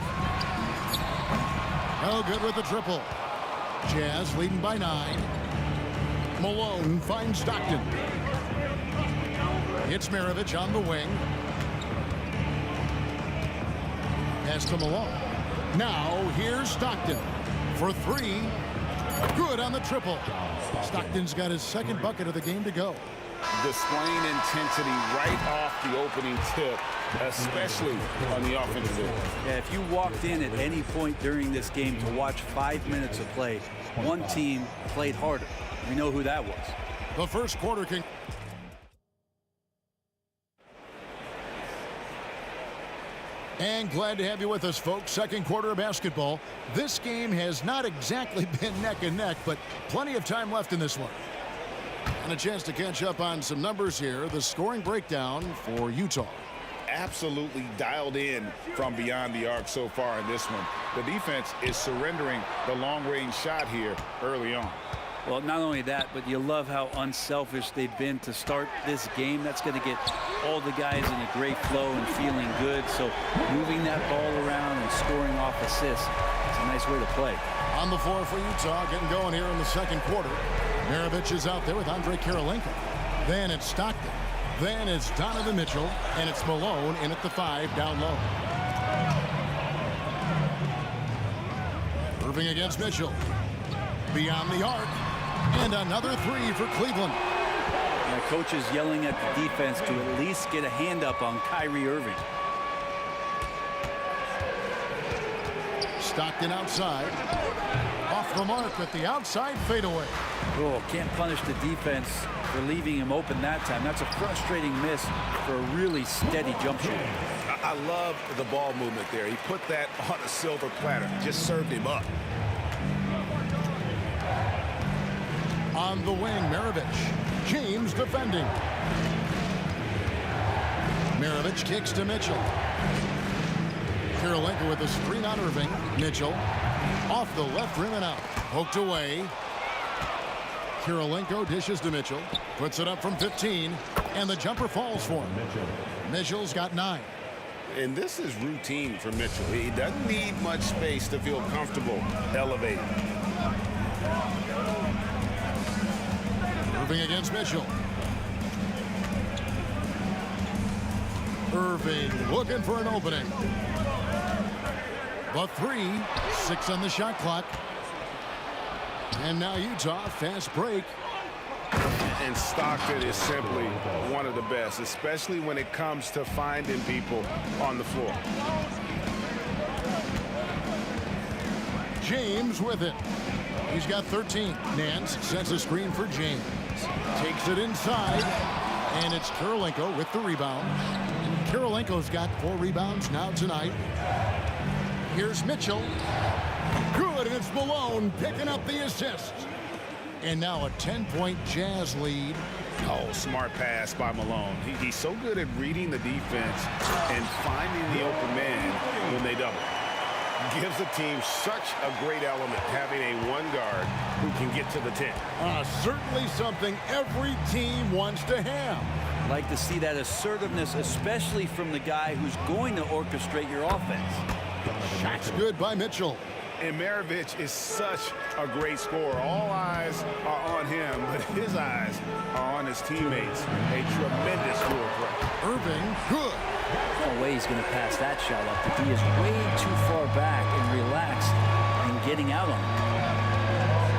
No good with the triple. Jazz leading by 9. Malone finds Stockton. It's Maravich on the wing. Pass to Malone. Now here's Stockton for 3. Good on the triple. Stockton's got his second bucket of the game to go. Displaying intensity right off the opening tip, especially on the offensive end. Yeah, if you walked in at any point during this game to watch 5 minutes of play, one team played harder. We know who that was. The first quarter can... And glad to have you with us, folks. Second quarter of basketball. This game has not exactly been neck and neck, but plenty of time left in this one. And a chance to catch up on some numbers here. The scoring breakdown for Utah. Absolutely dialed in from beyond the arc so far in this one. The defense is surrendering the long-range shot here early on. Well, not only that, but you love how unselfish they've been to start this game. That's going to get all the guys in a great flow and feeling good. So moving that ball around and scoring off assists, it's a nice way to play. On the floor for Utah, getting going here in the second quarter. Maravich is out there with Andrei Kirilenko. Then it's Stockton. Then it's Donovan Mitchell. And it's Malone in at the 5 down low. Irving against Mitchell. Beyond the arc. And another 3 for Cleveland. The coach is yelling at the defense to at least get a hand up on Kyrie Irving. Stockton outside. Off the mark with the outside fadeaway. Oh, can't punish the defense for leaving him open that time. That's a frustrating miss for a really steady jump shooter. I love the ball movement there. He put that on a silver platter. Just served him up. On the wing, Maravich. James defending. Maravich kicks to Mitchell. Kirilenko with a screen on Irving. Mitchell off the left rim and out. Poked away. Kirilenko dishes to Mitchell. Puts it up from 15. And the jumper falls for him. Mitchell's got 9. And this is routine for Mitchell. He doesn't need much space to feel comfortable elevating. Irving against Mitchell. Irving looking for an opening. The 3, 6 on the shot clock. And now Utah, fast break. And Stockton is simply one of the best, especially when it comes to finding people on the floor. James with it. He's got 13. Nance sets a screen for James. Takes it inside. And it's Kirilenko with the rebound. Kirilenko's got 4 rebounds now tonight. Here's Mitchell. Good, and it's Malone picking up the assist. And now a 10-point Jazz lead. Oh, smart pass by Malone. He's so good at reading the defense and finding the open man when they double. Gives the team such a great element having a one guard who can get to the 10. Certainly something every team wants to have. Like to see that assertiveness, especially from the guy who's going to orchestrate your offense. Shot's good by Mitchell. And Maravich is such a great scorer. All eyes are on him, but his eyes are on his teammates. A tremendous score threat. Irving, good. No way he's going to pass that shot up. The D is way too far back and relaxed and getting out on him.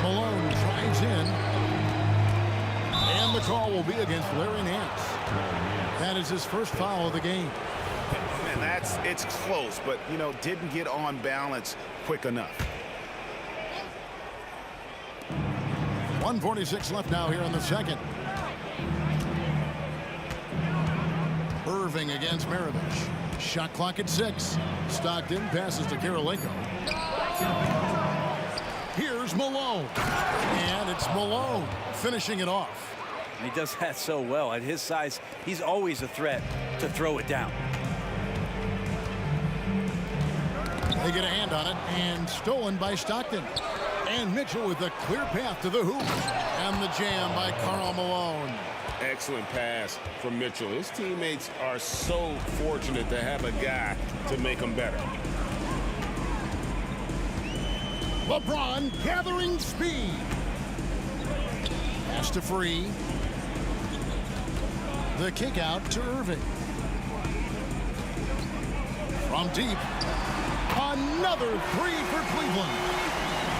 Malone drives in. And the call will be against Larry Nance. That is his first foul of the game. Man, it's close, but, you know, didn't get on balance quick enough. 1:46 left now here in the second. Irving against Maravich. Shot clock at 6. Stockton passes to Kirilenko. Here's Malone. And it's Malone finishing it off. He does that so well. At his size, he's always a threat to throw it down. They get a hand on it, and stolen by Stockton. And Mitchell with a clear path to the hoop. And the jam by Karl Malone. Excellent pass from Mitchell. His teammates are so fortunate to have a guy to make them better. LeBron gathering speed. Pass to Free. The kick out to Irving. From deep. Another three for Cleveland.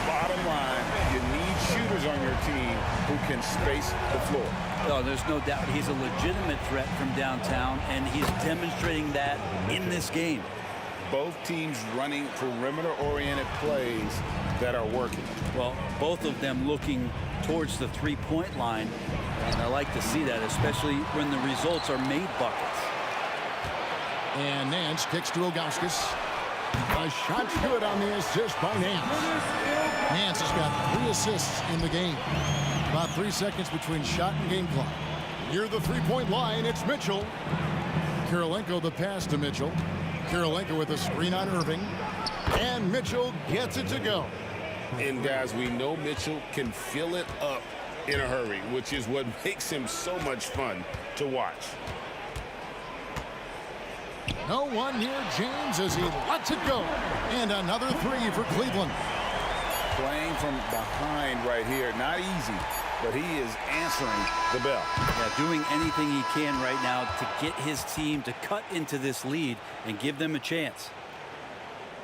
Bottom line, you need shooters on your team who can space the floor. Oh, there's no doubt he's a legitimate threat from downtown, and he's demonstrating that in this game. Both teams running perimeter-oriented plays that are working. Well, both of them looking towards the three-point line, and I like to see that, especially when the results are made buckets. And Nance kicks to Ilgauskas. A shot's good on the assist by Nance. Nance has got 3 assists in the game. About 3 seconds between shot and game clock. Near the three-point line, it's Mitchell. Kirilenko the pass to Mitchell. Kirilenko with a screen on Irving. And Mitchell gets it to go. And guys, we know Mitchell can fill it up in a hurry, which is what makes him so much fun to watch. No one near James as he lets it go. And another 3 for Cleveland. Playing from behind right here, not easy, but he is answering the bell. Yeah, doing anything he can right now to get his team to cut into this lead and give them a chance.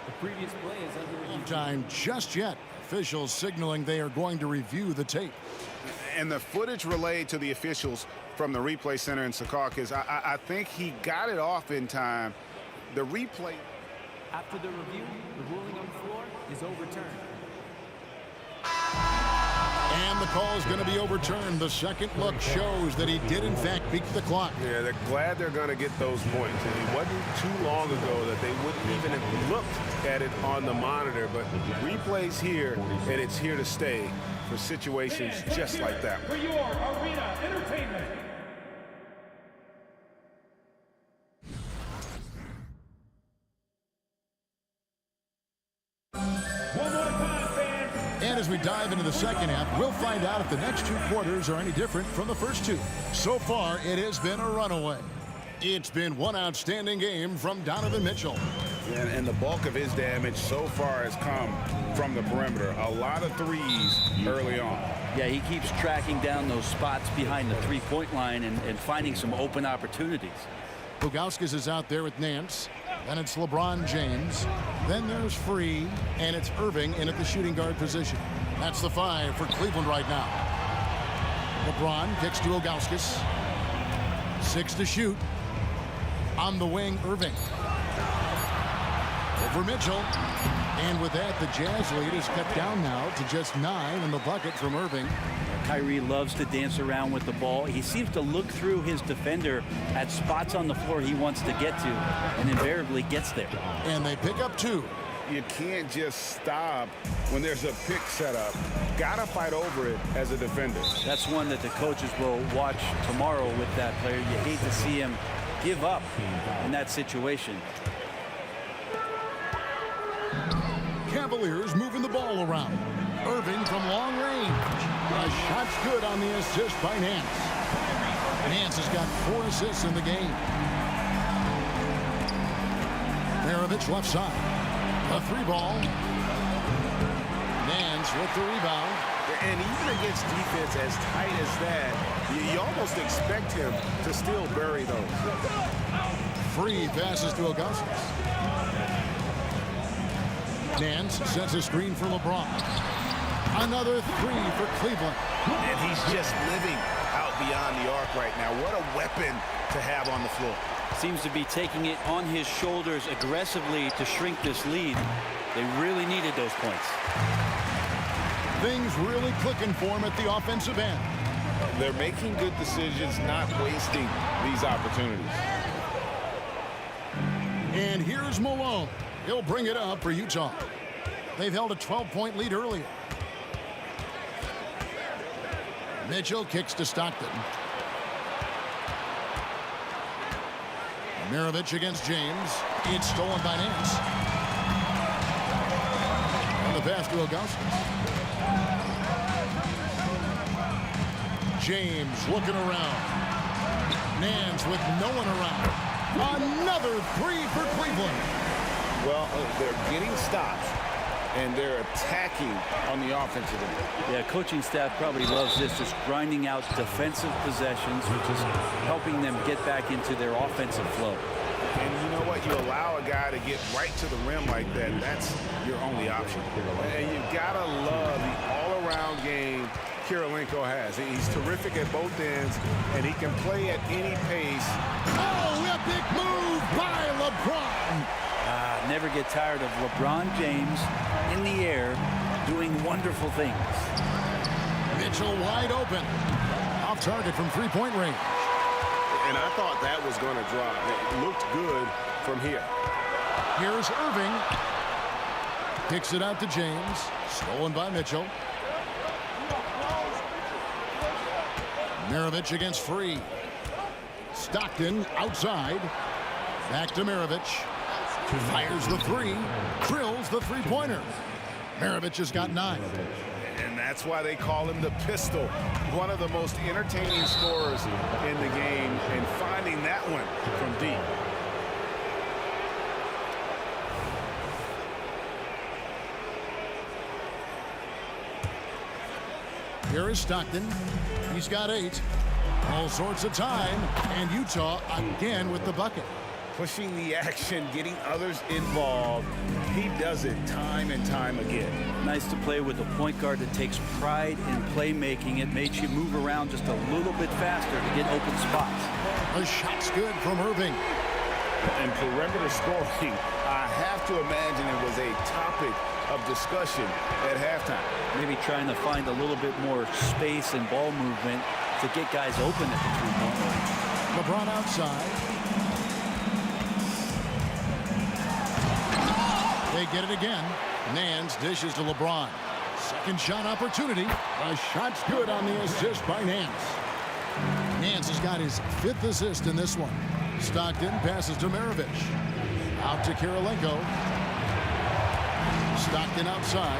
The previous play is under review. Time just yet. Officials signaling they are going to review the tape. And the footage relayed to the officials from the replay center in Secaucus, I think he got it off in time. The replay. After the review, the ruling on the floor is overturned. And the call is going to be overturned. The second look shows that he did, in fact, beat the clock. Yeah, they're glad they're going to get those points. And it wasn't too long ago that they wouldn't even have looked at it on the monitor. But replay's here, and it's here to stay for situations just like that. For your arena entertainment. And as we dive into the second half, we'll find out if the next 2 quarters are any different from the first 2. So far, it has been a runaway. It's been one outstanding game from Donovan Mitchell. And the bulk of his damage so far has come from the perimeter. A lot of threes early on. Yeah, he keeps tracking down those spots behind the three-point line and finding some open opportunities. Ilgauskas is out there with Nance. Then it's LeBron James. Then there's Free, and it's Irving in at the shooting guard position. That's the 5 for Cleveland right now. LeBron kicks to Ilgauskas. 6 to shoot. On the wing, Irving. Over Mitchell. And with that, the Jazz lead is cut down now to just 9 in the bucket from Irving. Kyrie loves to dance around with the ball. He seems to look through his defender at spots on the floor he wants to get to, and invariably gets there. And they pick up 2. You can't just stop when there's a pick set up. Gotta fight over it as a defender. That's one that the coaches will watch tomorrow with that player. You hate to see him give up in that situation. Cavaliers moving the ball around. Irving from long range. A shot's good on the assist by Nance. Nance has got 4 assists in the game. Maravich left side. A 3-ball. Nance with the rebound. And even against defense as tight as that, you almost expect him to still bury those. Free passes to Ilgauskas. Nance sets a screen for LeBron. Another 3 for Cleveland. And he's just living out beyond the arc right now. What a weapon to have on the floor. Seems to be taking it on his shoulders aggressively to shrink this lead. They really needed those points. Things really clicking for him at the offensive end. They're making good decisions, not wasting these opportunities. And here's Malone. He'll bring it up for Utah. They've held a 12-point lead earlier. Mitchell kicks to Stockton. Maravich against James. It's stolen by Nance. And the pass to Ilgauskas. James looking around. Nance with no one around. Another three for Cleveland. Well, they're getting stops, and they're attacking on the offensive end. Yeah, coaching staff probably loves this, just grinding out defensive possessions, which is helping them get back into their offensive flow. And you know what? You allow a guy to get right to the rim like that, that's your only option. And you gotta love the all-around game Kirilenko has. He's terrific at both ends, and he can play at any pace. Oh, epic move by LeBron. Never get tired of LeBron James in the air doing wonderful things. Mitchell wide open. Off target from three-point range. And I thought that was going to drop. It looked good from here. Here's Irving. Kicks it out to James. Stolen by Mitchell. Maravich against Free. Stockton outside. Back to Maravich. Fires the three. Drills the three-pointer. Maravich has got 9. And that's why they call him the pistol. One of the most entertaining scorers in the game, and finding that one from deep. Here is Stockton. He's got 8. All sorts of time. And Utah again with the bucket. Pushing the action, getting others involved. He does it time and time again. Nice to play with a point guard that takes pride in playmaking. It makes you move around just a little bit faster to get open spots. The shot's good from Irving. And perimeter scoring, I have to imagine it was a topic of discussion at halftime. Maybe trying to find a little bit more space and ball movement to get guys open at the three-point line. LeBron outside. They get it again. Nance dishes to LeBron. Second shot opportunity. A shot's good on the assist by Nance. Nance has got his 5th assist in this one. Stockton passes to Maravich. Out to Kirilenko. Stockton outside.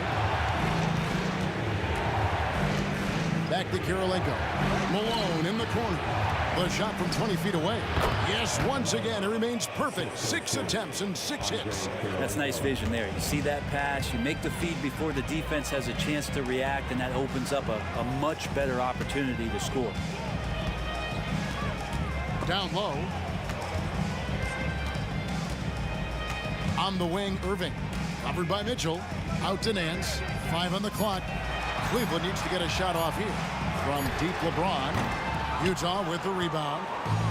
Back to Kirilenko. Malone in the corner. The shot from 20 feet away. Yes, once again, it remains perfect. 6 attempts and 6 hits. That's nice vision there. You see that pass, you make the feed before the defense has a chance to react, and that opens up a much better opportunity to score. Down low. On the wing, Irving. Covered by Mitchell. Out to Nance. 5 on the clock. Cleveland needs to get a shot off here. From deep LeBron. Utah with the rebound.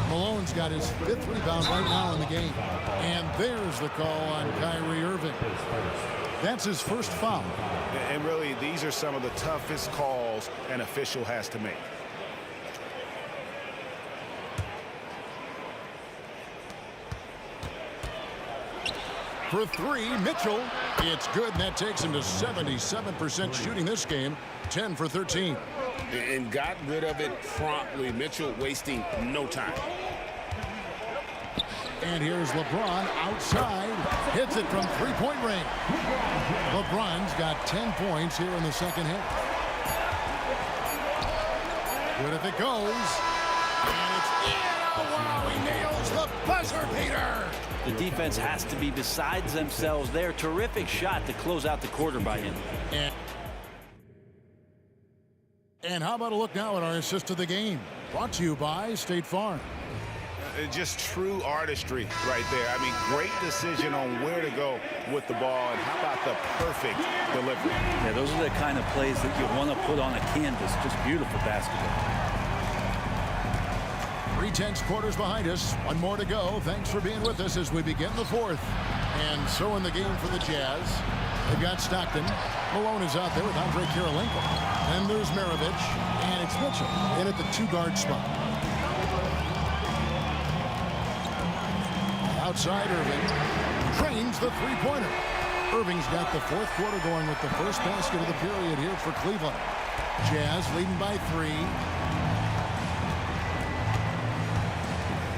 Malone's got his 5th rebound right now in the game. And there's the call on Kyrie Irving. That's his first foul. And really, these are some of the toughest calls an official has to make. For 3, Mitchell. It's good, and that takes him to 77% shooting this game. 10 for 13. And got rid of it promptly. Mitchell wasting no time. And here's LeBron outside. Hits it from three-point range. LeBron's got 10 points here in the second half. Good if it goes. And it's in. Oh, wow, he nails the buzzer beater. The defense has to be besides themselves there. Terrific shot to close out the quarter by him. And how about a look now at our assist of the game? Brought to you by State Farm. Just true artistry right there. I mean, great decision on where to go with the ball. And how about the perfect delivery? Yeah, those are the kind of plays that you want to put on a canvas. Just beautiful basketball. 3/10 quarters behind us. 1 more to go. Thanks for being with us as we begin the 4th. And so in the game for the Jazz, they've got Stockton. Malone is out there with Andre Kirilenko. And there's Maravich. And it's Mitchell in at the 2-guard spot. Outside Irving. Trains the three-pointer. Irving's got the 4th quarter going with the first basket of the period here for Cleveland. Jazz leading by 3.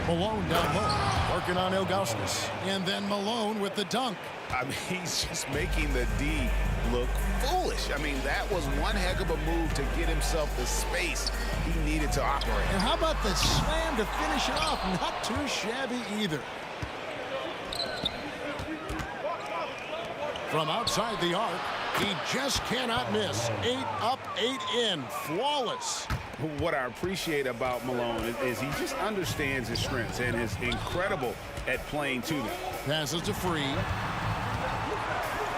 Malone down low, working on Ilgauskas. And then Malone with the dunk. I mean, he's just making the D look foolish. I mean, that was one heck of a move to get himself the space he needed to operate. And how about the slam to finish it off? Not too shabby either. From outside the arc, he just cannot miss. 8 up, 8 in. Flawless. What I appreciate about Malone is he just understands his strengths and is incredible at playing to them. Passes to Free.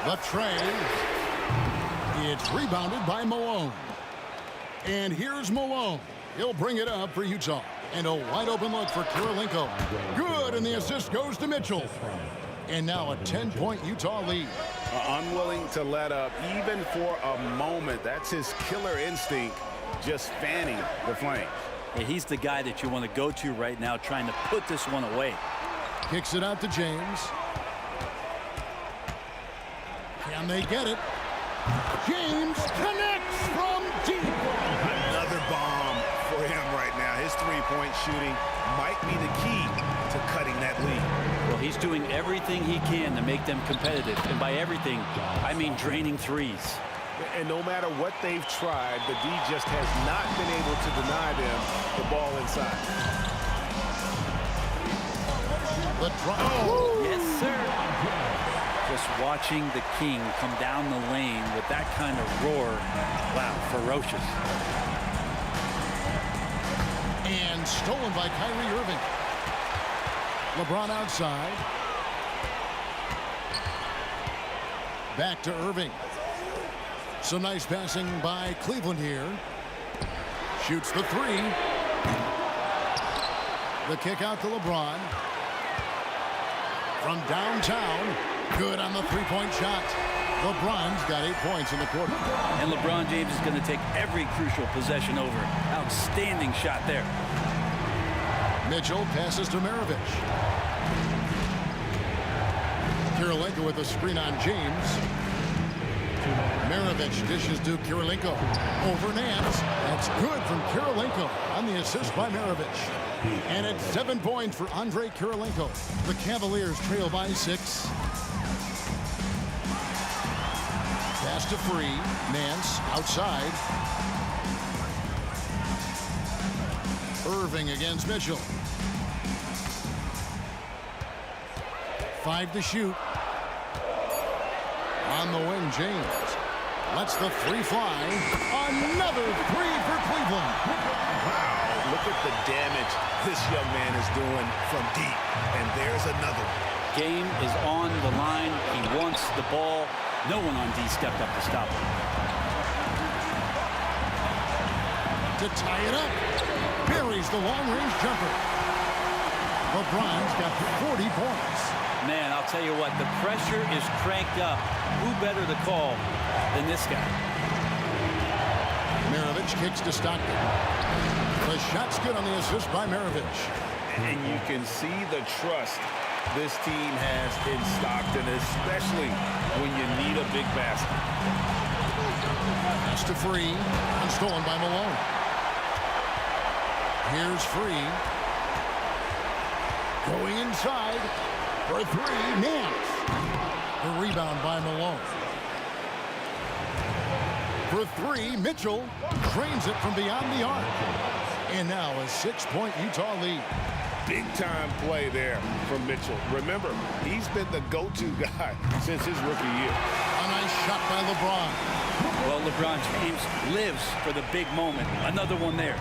The tray. It's rebounded by Malone. And here's Malone. He'll bring it up for Utah. And a wide open look for Kirilenko. Good, and the assist goes to Mitchell. And now a 10-point Utah lead. Unwilling to let up even for a moment. That's his killer instinct, just fanning the flames. Yeah, he's the guy that you want to go to right now, trying to put this one away. Kicks it out to James. Can they get it? James connects from deep. Another bomb for him right now. His three-point shooting might be the key to cutting that lead. Well, he's doing everything he can to make them competitive. And by everything, I mean draining threes. And no matter what they've tried, the D just has not been able to deny them the ball inside. The drop. Yes, sir. Just watching the King come down the lane with that kind of roar. Wow, ferocious. And stolen by Kyrie Irving. LeBron outside. Back to Irving. Some nice passing by Cleveland here. Shoots the three. The kick out to LeBron. From downtown. Good on the three-point shot. LeBron's got 8 points in the quarter. And LeBron James is going to take every crucial possession over. Outstanding shot there. Mitchell passes to Maravich. Kirilenko with a screen on James. Maravich dishes to Kirilenko. Over Nance. That's good from Kirilenko on the assist by Maravich. And it's 7 points for Andre Kirilenko. The Cavaliers trail by 6. Pass to Free. Nance outside. Irving against Mitchell. 5 to shoot. On the wing, James lets the three fly. Another three for Cleveland. Wow, look at the damage this young man is doing from deep. And there's another one. Game is on the line. He wants the ball. No one on D stepped up to stop him. To tie it up. Buries the long-range jumper. LeBron's got 40 points. Man, I'll tell you what, the pressure is cranked up. Who better to call than this guy? Maravich kicks to Stockton. The shot's good on the assist by Maravich. And you can see the trust this team has in Stockton, especially when you need a big basket. Pass to Free. Unstolen by Malone. Here's Free. Going inside for three. Nance. The rebound by Malone. For three, Mitchell drains it from beyond the arc. And now a 6-point Utah lead. Big-time play there from Mitchell. Remember, he's been the go-to guy since his rookie year. A nice shot by LeBron. Well, LeBron James lives for the big moment. Another one there.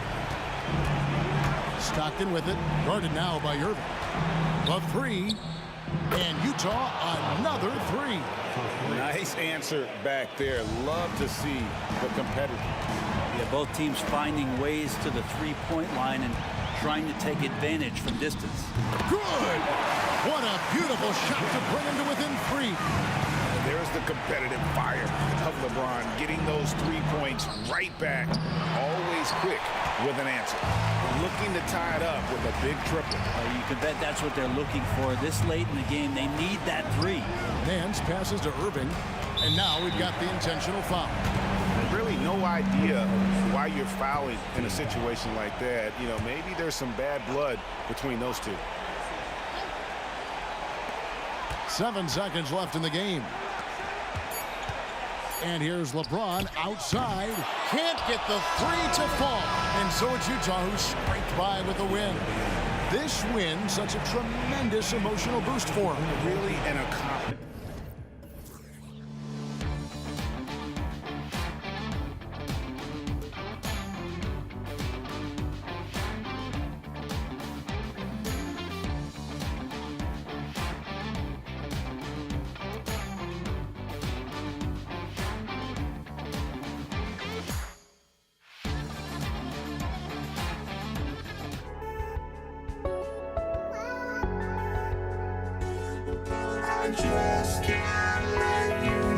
Stockton with it. Guarded now by Irving. The three. And Utah another three. Nice answer back there. Love to see the competitor. Yeah, both teams finding ways to the three-point line and trying to take advantage from distance. Good! What a beautiful shot to bring him to within 3. There's the competitive fire of LeBron, getting those 3 points right back, always quick with an answer. Looking to tie it up with a big triple. You can bet that's what they're looking for this late in the game. They need that 3. Nance passes to Irving, and now we've got the intentional foul. Really no idea why you're fouling in a situation like that. You know, maybe there's some bad blood between those two. 7 seconds left in the game. And here's LeBron outside. Can't get the three to fall. And so it's Utah who scraped by with a win. This win, such a tremendous emotional boost for him. Really an accomplishment. I just can't let you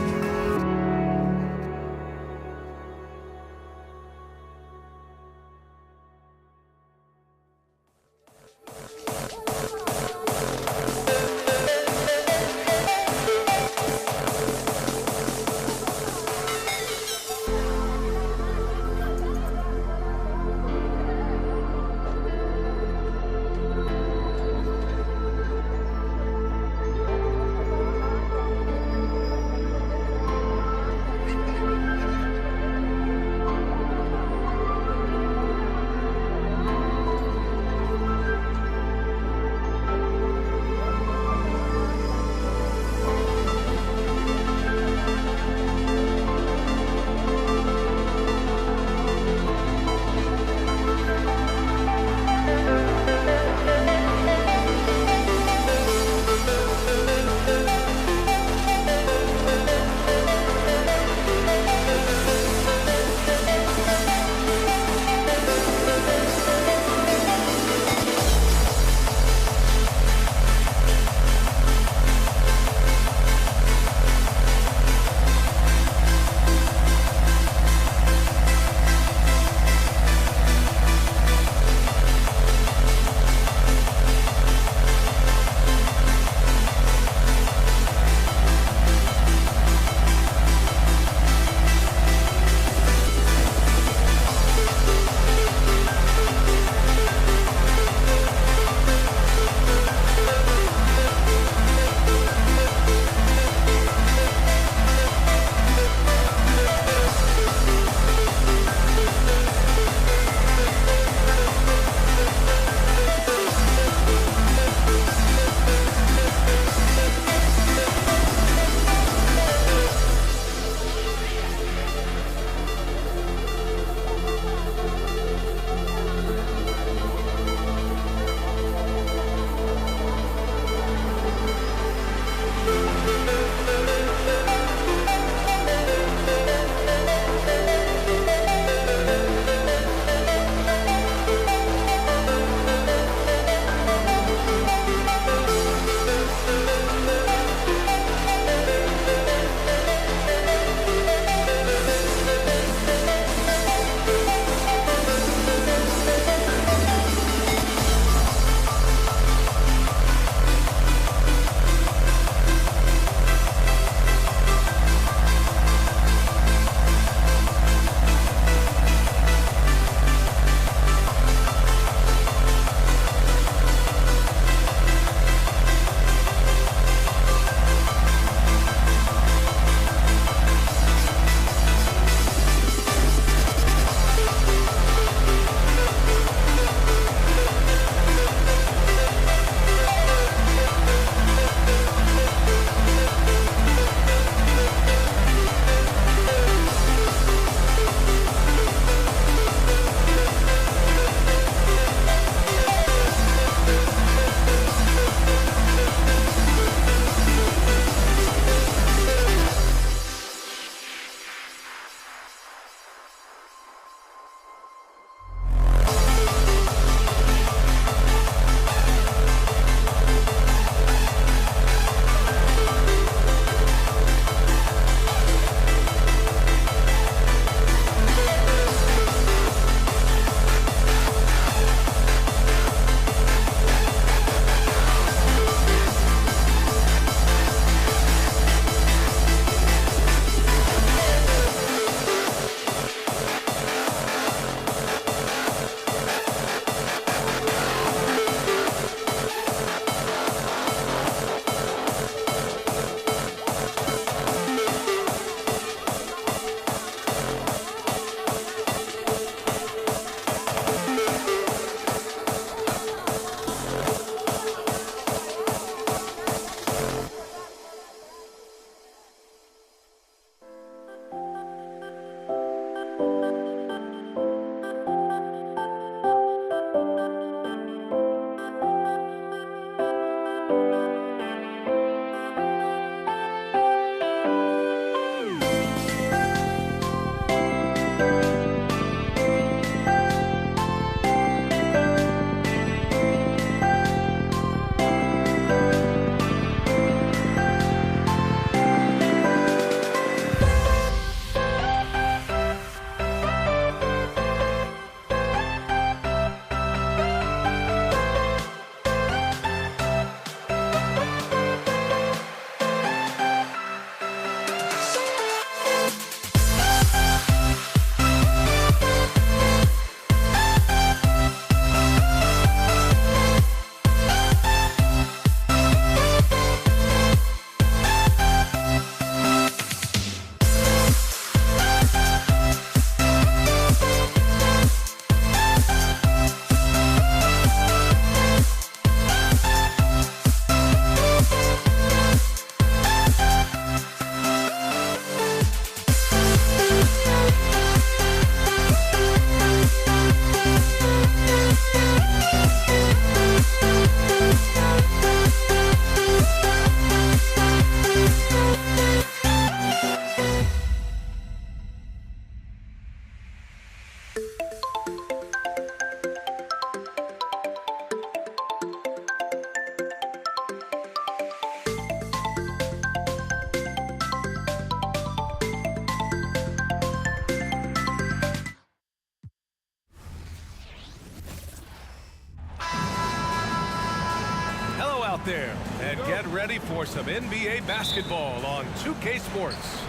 ready for some NBA basketball on 2K Sports.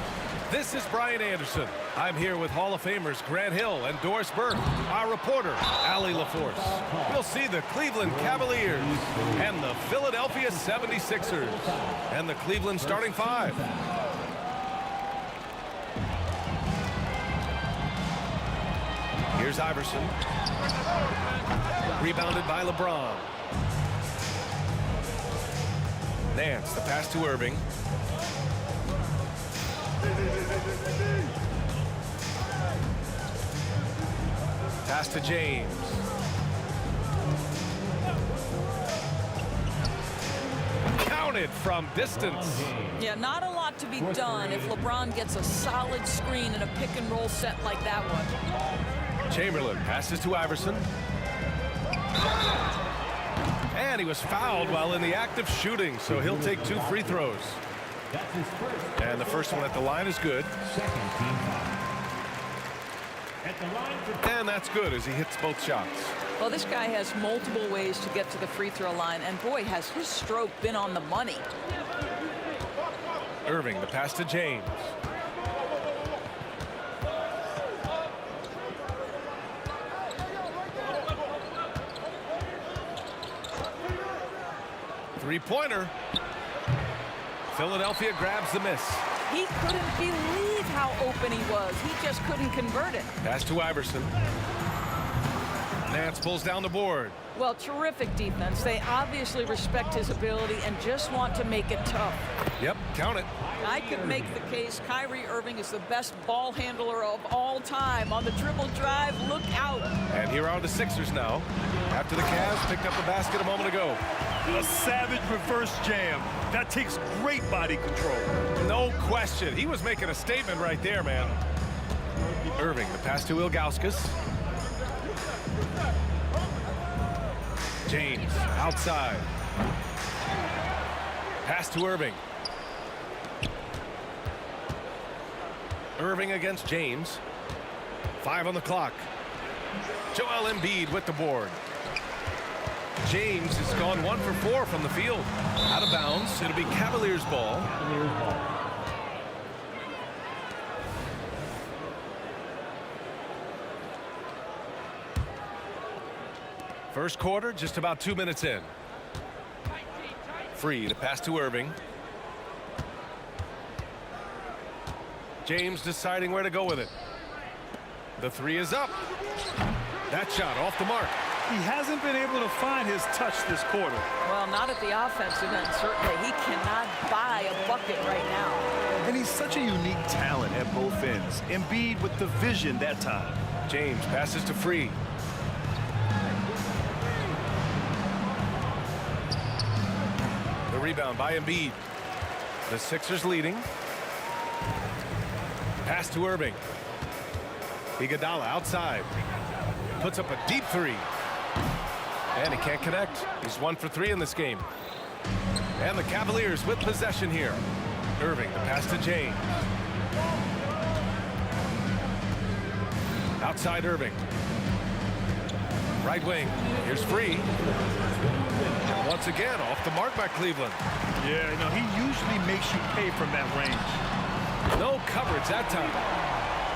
This is Brian Anderson. I'm here with Hall of Famers Grant Hill and Doris Burke. Our reporter, Allie LaForce. We'll see the Cleveland Cavaliers and the Philadelphia 76ers and the Cleveland starting five. Here's Iverson. Rebounded by LeBron. Nance, the pass to Irving. Pass to James. Counted from distance. Yeah, not a lot to be done if LeBron gets a solid screen in a pick and roll set like that one. Chamberlain passes to Iverson. And he was fouled while in the act of shooting, so he'll take 2 free throws. And the first one at the line is good. And that's good as he hits both shots. Well, this guy has multiple ways to get to the free throw line, and boy, has his stroke been on the money. Irving, the pass to James. Three-pointer. Philadelphia grabs the miss. He couldn't believe how open he was. He just couldn't convert it. Pass to Iverson. Nance pulls down the board. Well, terrific defense. They obviously respect his ability and just want to make it tough. Yep, count it. I could make the case Kyrie Irving is the best ball handler of all time. On the dribble drive, look out. And here are the Sixers now. After the Cavs picked up the basket a moment ago. A savage reverse jam. That takes great body control. No question. He was making a statement right there, man. Irving, the pass to Ilgauskas. James, outside. Pass to Irving. Irving against James. 5 on the clock. Joel Embiid with the board. James has gone 1 for 4 from the field. Out of bounds. It'll be Cavaliers ball. First quarter, just about 2 minutes in. Free to pass to Irving. James deciding where to go with it. The three is up. That shot off the mark. He hasn't been able to find his touch this quarter. Well, not at the offensive end, certainly. He cannot buy a bucket right now. And he's such a unique talent at both ends. Embiid with the vision that time. James passes to Free. The rebound by Embiid. The Sixers leading. Pass to Irving. Iguodala outside. Puts up a deep three. And he can't connect. He's 1 for 3 in this game. And the Cavaliers with possession here. Irving, the pass to James. Outside Irving. Right wing. Here's Free. And once again, off the mark by Cleveland. Yeah, no, he usually makes you pay from that range. No coverage that time.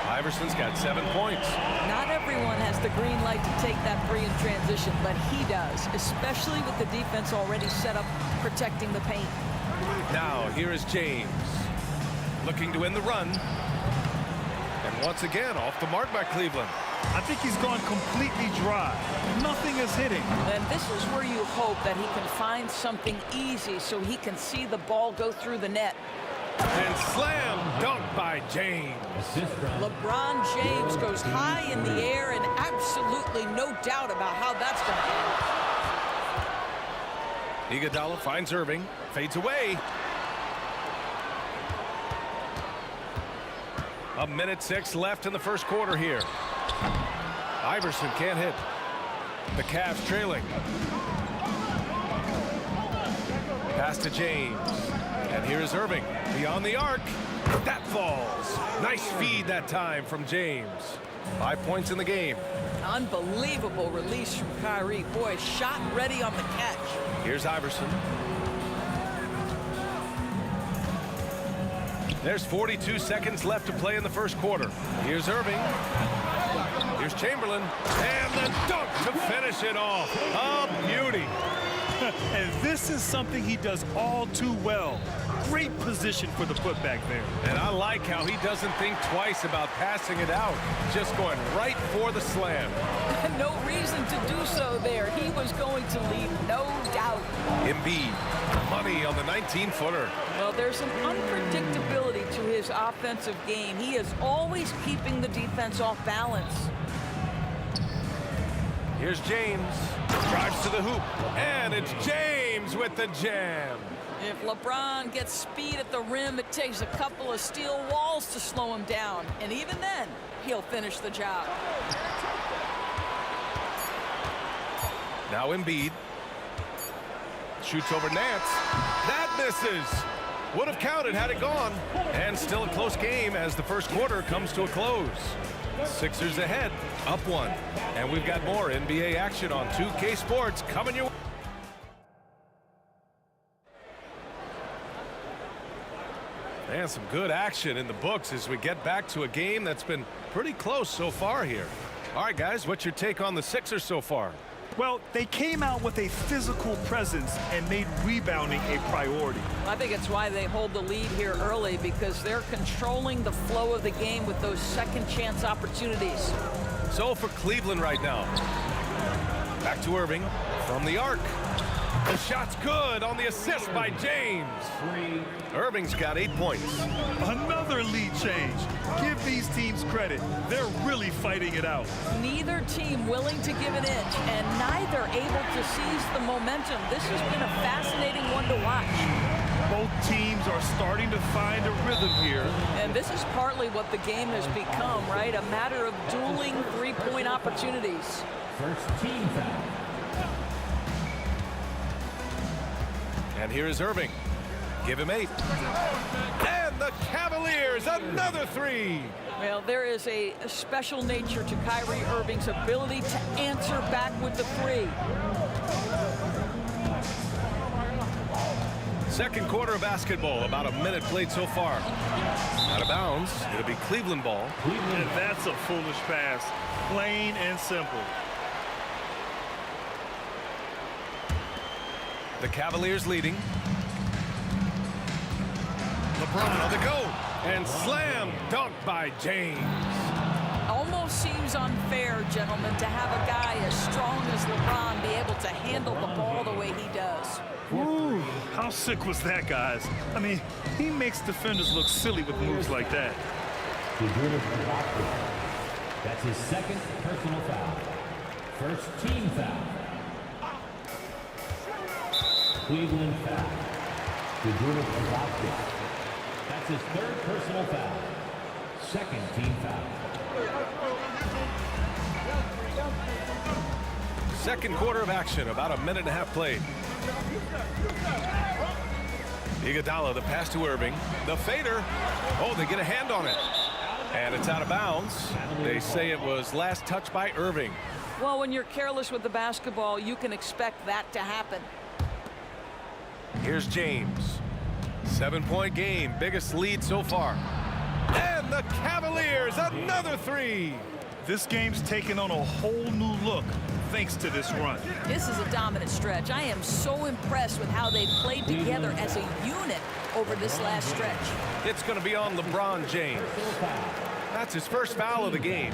Iverson's got 7 points. Not everyone has the green light to take that three in transition, but he does, especially with the defense already set up protecting the paint. Now, here is James. Looking to win the run. And once again, off the mark by Cleveland. I think he's gone completely dry. Nothing is hitting. And this is where you hope that he can find something easy so he can see the ball go through the net. And slam dunk by James. LeBron James goes high in the air, and absolutely no doubt about how that's going to end. Iguodala finds Irving, fades away. A minute 6 left in the first quarter here. Iverson can't hit. The Cavs trailing. Pass to James. And here's Irving beyond the arc. That falls. Nice feed that time from James. 5 points in the game. Unbelievable release from Kyrie. Boy, shot ready on the catch. Here's Iverson. There's 42 seconds left to play in the first quarter. Here's Irving. Here's Chamberlain. And the dunk to finish it off. A beauty. And this is something he does all too well. Great position for the putback there. And I like how he doesn't think twice about passing it out. Just going right for the slam. No reason to do so there. He was going to lead, no doubt. Embiid, money on the 19-footer. Well, there's an unpredictability to his offensive game. He is always keeping the defense off balance. Here's James. Drives to the hoop. And it's James with the jam. If LeBron gets speed at the rim, it takes a couple of steel walls to slow him down. And even then, he'll finish the job. Now Embiid. Shoots over Nance. That misses. Would have counted had it gone. And still a close game as the first quarter comes to a close. Sixers ahead, up 1. And we've got more NBA action on 2K Sports coming your way. And some good action in the books as we get back to a game that's been pretty close so far here. All right, guys, what's your take on the Sixers so far? Well, they came out with a physical presence and made rebounding a priority. I think it's why they hold the lead here early, because they're controlling the flow of the game with those second chance opportunities. So for Cleveland right now. Back to Irving from the arc. The shot's good on the assist by James. Irving's got 8 points. Another lead change. Give these teams credit. They're really fighting it out. Neither team willing to give an inch, and neither able to seize the momentum. This has been a fascinating one to watch. Both teams are starting to find a rhythm here. And this is partly what the game has become, right? A matter of dueling three-point opportunities. First team foul. And here is Irving. Give him 8. And the Cavaliers, another 3. Well, there is a special nature to Kyrie Irving's ability to answer back with the 3. Second quarter of basketball, about a minute played so far. Out of bounds, it'll be Cleveland ball. And that's a foolish pass, plain and simple. The Cavaliers leading. LeBron on the go. And slam dunk by James. Almost seems unfair, gentlemen, to have a guy as strong as LeBron be able to handle the ball the way he does. Ooh, how sick was that, guys? I mean, he makes defenders look silly with moves like that. That's his second personal foul. First team foul. Cleveland foul. That's his third personal foul. Second team foul. Second quarter of action, about a minute and a half played. Iguodala, the pass to Irving. The fader. Oh, they get a hand on it. And it's out of bounds. They say it was last touched by Irving. Well, when you're careless with the basketball, you can expect that to happen. Here's James. 7-point game, biggest lead so far. And the Cavaliers, another 3. This game's taken on a whole new look thanks to this run. This is a dominant stretch. I am so impressed with how they played together as a unit over this last stretch. It's going to be on LeBron James. That's his first foul of the game.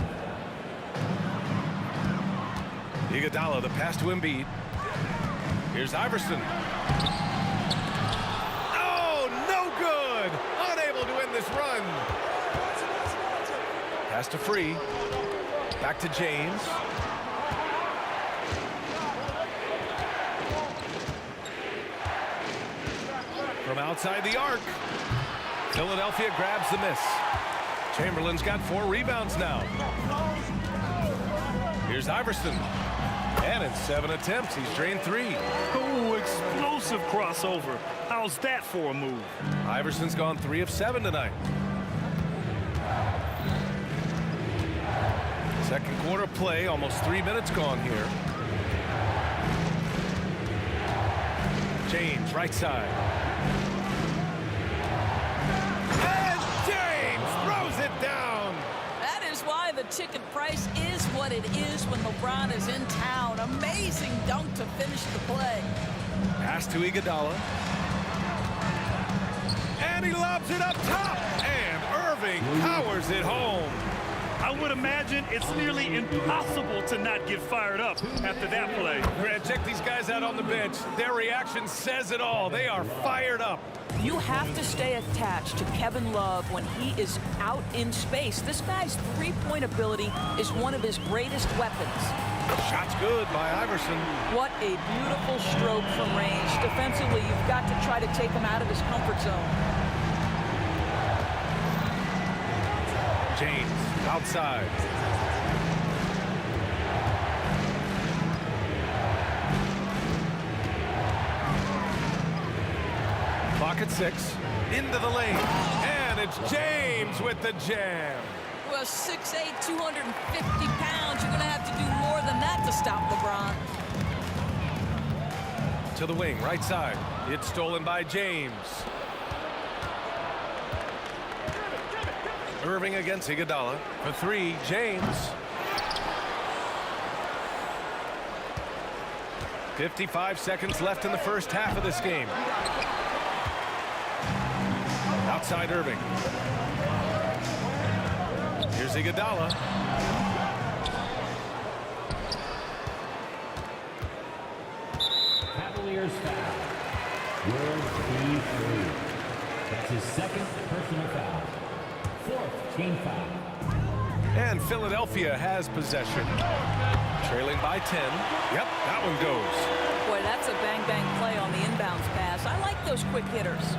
Iguodala, the pass to Embiid. Here's Iverson. Good. Unable to win this run. Pass to Free. Back to James. From outside the arc. Philadelphia grabs the miss. Chamberlain's got 4 rebounds now. Here's Iverson. And in 7 attempts, he's drained 3. Oh, explosive crossover. How's that for a move? Iverson's gone 3 of 7 tonight. Second quarter play, almost 3 minutes gone here. James, right side. And ticket price is what it is when LeBron is in town. Amazing dunk to finish the play. Pass to Iguodala. And he lobs it up top. And Irving powers it home. I would imagine it's nearly impossible to not get fired up after that play. Grant, check these guys out on the bench. Their reaction says it all. They are fired up. You have to stay attached to Kevin Love when he is out in space. This guy's three-point ability is one of his greatest weapons. Shot's good by Iverson. What a beautiful stroke from range. Defensively, you've got to try to take him out of his comfort zone. James outside. Clock at 6. Into the lane. And it's James with the jam. Well, 6'8", 250 pounds. You're going to have to do more than that to stop LeBron. To the wing, right side. It's stolen by James. Irving against Iguodala. For 3, James. 55 seconds left in the first half of this game. Outside Irving. Here's Iguodala. Cavaliers foul. World P3. That's his second personal foul. 4th team foul. And Philadelphia has possession. Trailing by 10. Yep, that one goes. Boy, that's a bang-bang play on the inbounds pass. I like those quick hitters.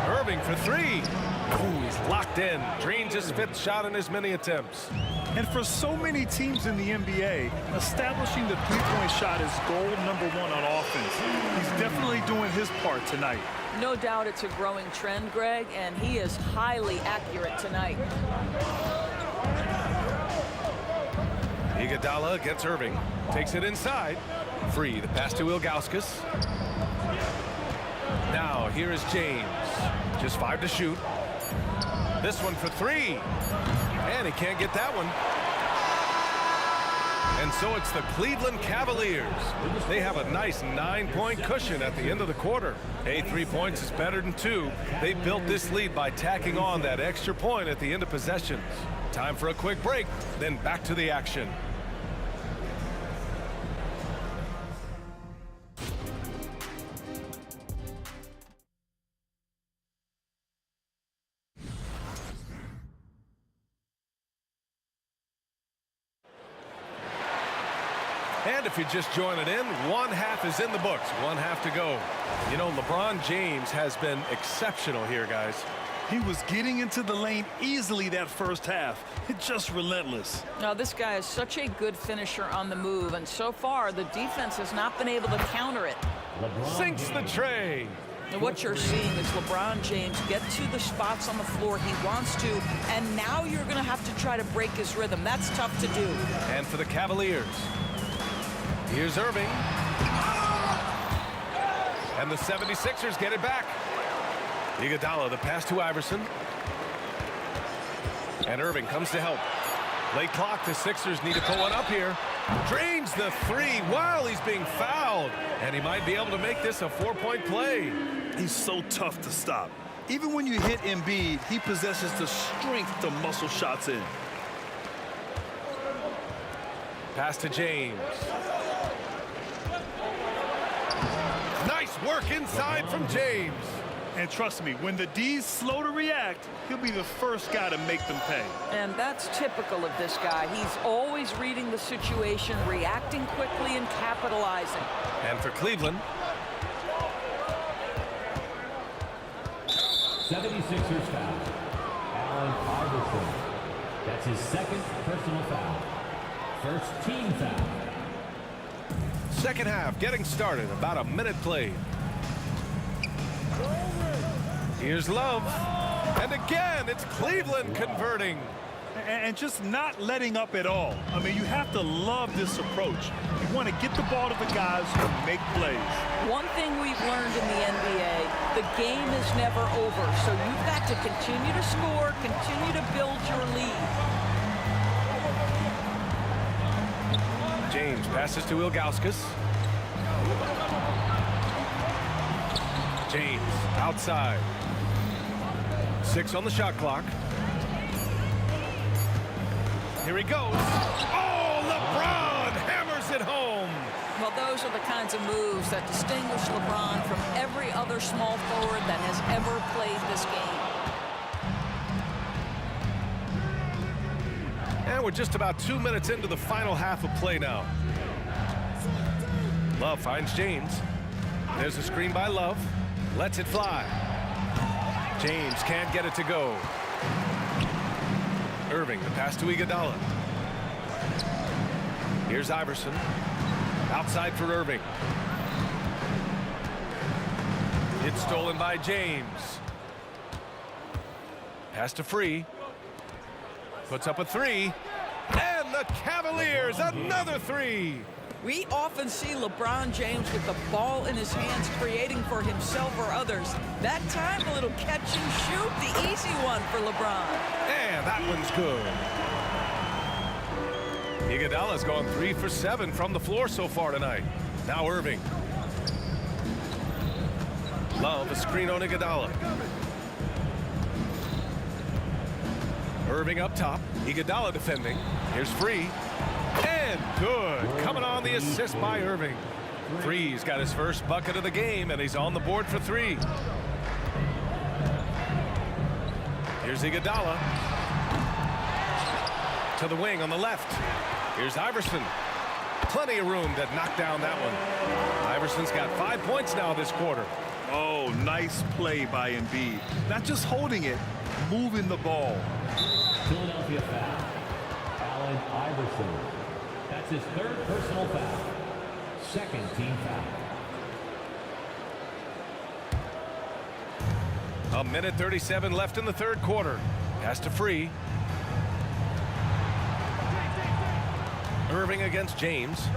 Irving for 3. Ooh, he's locked in. Drains his 5th shot in as many attempts. And for so many teams in the NBA, establishing the three-point shot is goal number 1 on offense. He's definitely doing his part tonight. No doubt it's a growing trend, Greg, and he is highly accurate tonight. Iguodala against Irving. Takes it inside. Free. The pass to Ilgauskas. Now, here is James. Just 5 to shoot. This one for 3. And he can't get that one. And so it's the Cleveland Cavaliers. They have a nice 9-point cushion at the end of the quarter. Hey, 3 points is better than 2. They built this lead by tacking on that extra point at the end of possessions. Time for a quick break, then back to the action. And if you're just joining in, 1 half is in the books. 1 half to go. You know, LeBron James has been exceptional here, guys. He was getting into the lane easily that first half. It's just relentless. Now, this guy is such a good finisher on the move, and so far, the defense has not been able to counter it. Sinks the tray. And what you're seeing is LeBron James get to the spots on the floor he wants to, and now you're going to have to try to break his rhythm. That's tough to do. And for the Cavaliers, here's Irving. And the 76ers get it back. Iguodala, the pass to Iverson. And Irving comes to help. Late clock, the Sixers need to pull one up here. Drains the 3 while he's being fouled. And he might be able to make this a 4-point play. He's so tough to stop. Even when you hit Embiid, he possesses the strength to muscle shots in. Pass to James. Nice work inside from James. And trust me, when the D's slow to react, he'll be the first guy to make them pay. And that's typical of this guy. He's always reading the situation, reacting quickly, and capitalizing. And for Cleveland, 76ers foul. Allen Iverson. That's his second personal foul. First team foul. second half getting started. About a minute played. Here's Love. And again, it's Cleveland converting. And just not letting up at all. I mean, you have to love this approach. You want to get the ball to the guys who make plays. One thing we've learned in the NBA, the game is never over. So you've got to continue to score, continue to build your lead. James passes to Ilgauskas. James outside. 6 on the shot clock. Here he goes. Oh, LeBron hammers it home. Well, those are the kinds of moves that distinguish LeBron from every other small forward that has ever played this game. And we're just about 2 minutes into the final half of play now. Love finds James. There's a screen by Love. Lets it fly. James can't get it to go. Irving, the pass to Iguodala. Here's Iverson. Outside for Irving. It's stolen by James. Pass to Free. Puts up a 3. And the Cavaliers, another 3. We often see LeBron James with the ball in his hands, creating for himself or others. That time, a little catch and shoot, the easy one for LeBron. And that one's good. Iguodala's gone 3 for 7 from the floor so far tonight. Now Irving. Love, a screen on Iguodala. Irving up top. Iguodala defending. Here's Free. And good. Coming on the assist by Irving. Free's got his first bucket of the game, and he's on the board for 3. Here's Iguodala. To the wing on the left. Here's Iverson. Plenty of room to knock down that one. Iverson's got 5 points now this quarter. Oh, nice play by Embiid. Not just holding it, moving the ball. Philadelphia foul. Allen Iverson. That's his 3rd personal foul. 2nd team foul. 1:37 left in the 3rd quarter. Pass to Free. Irving against James.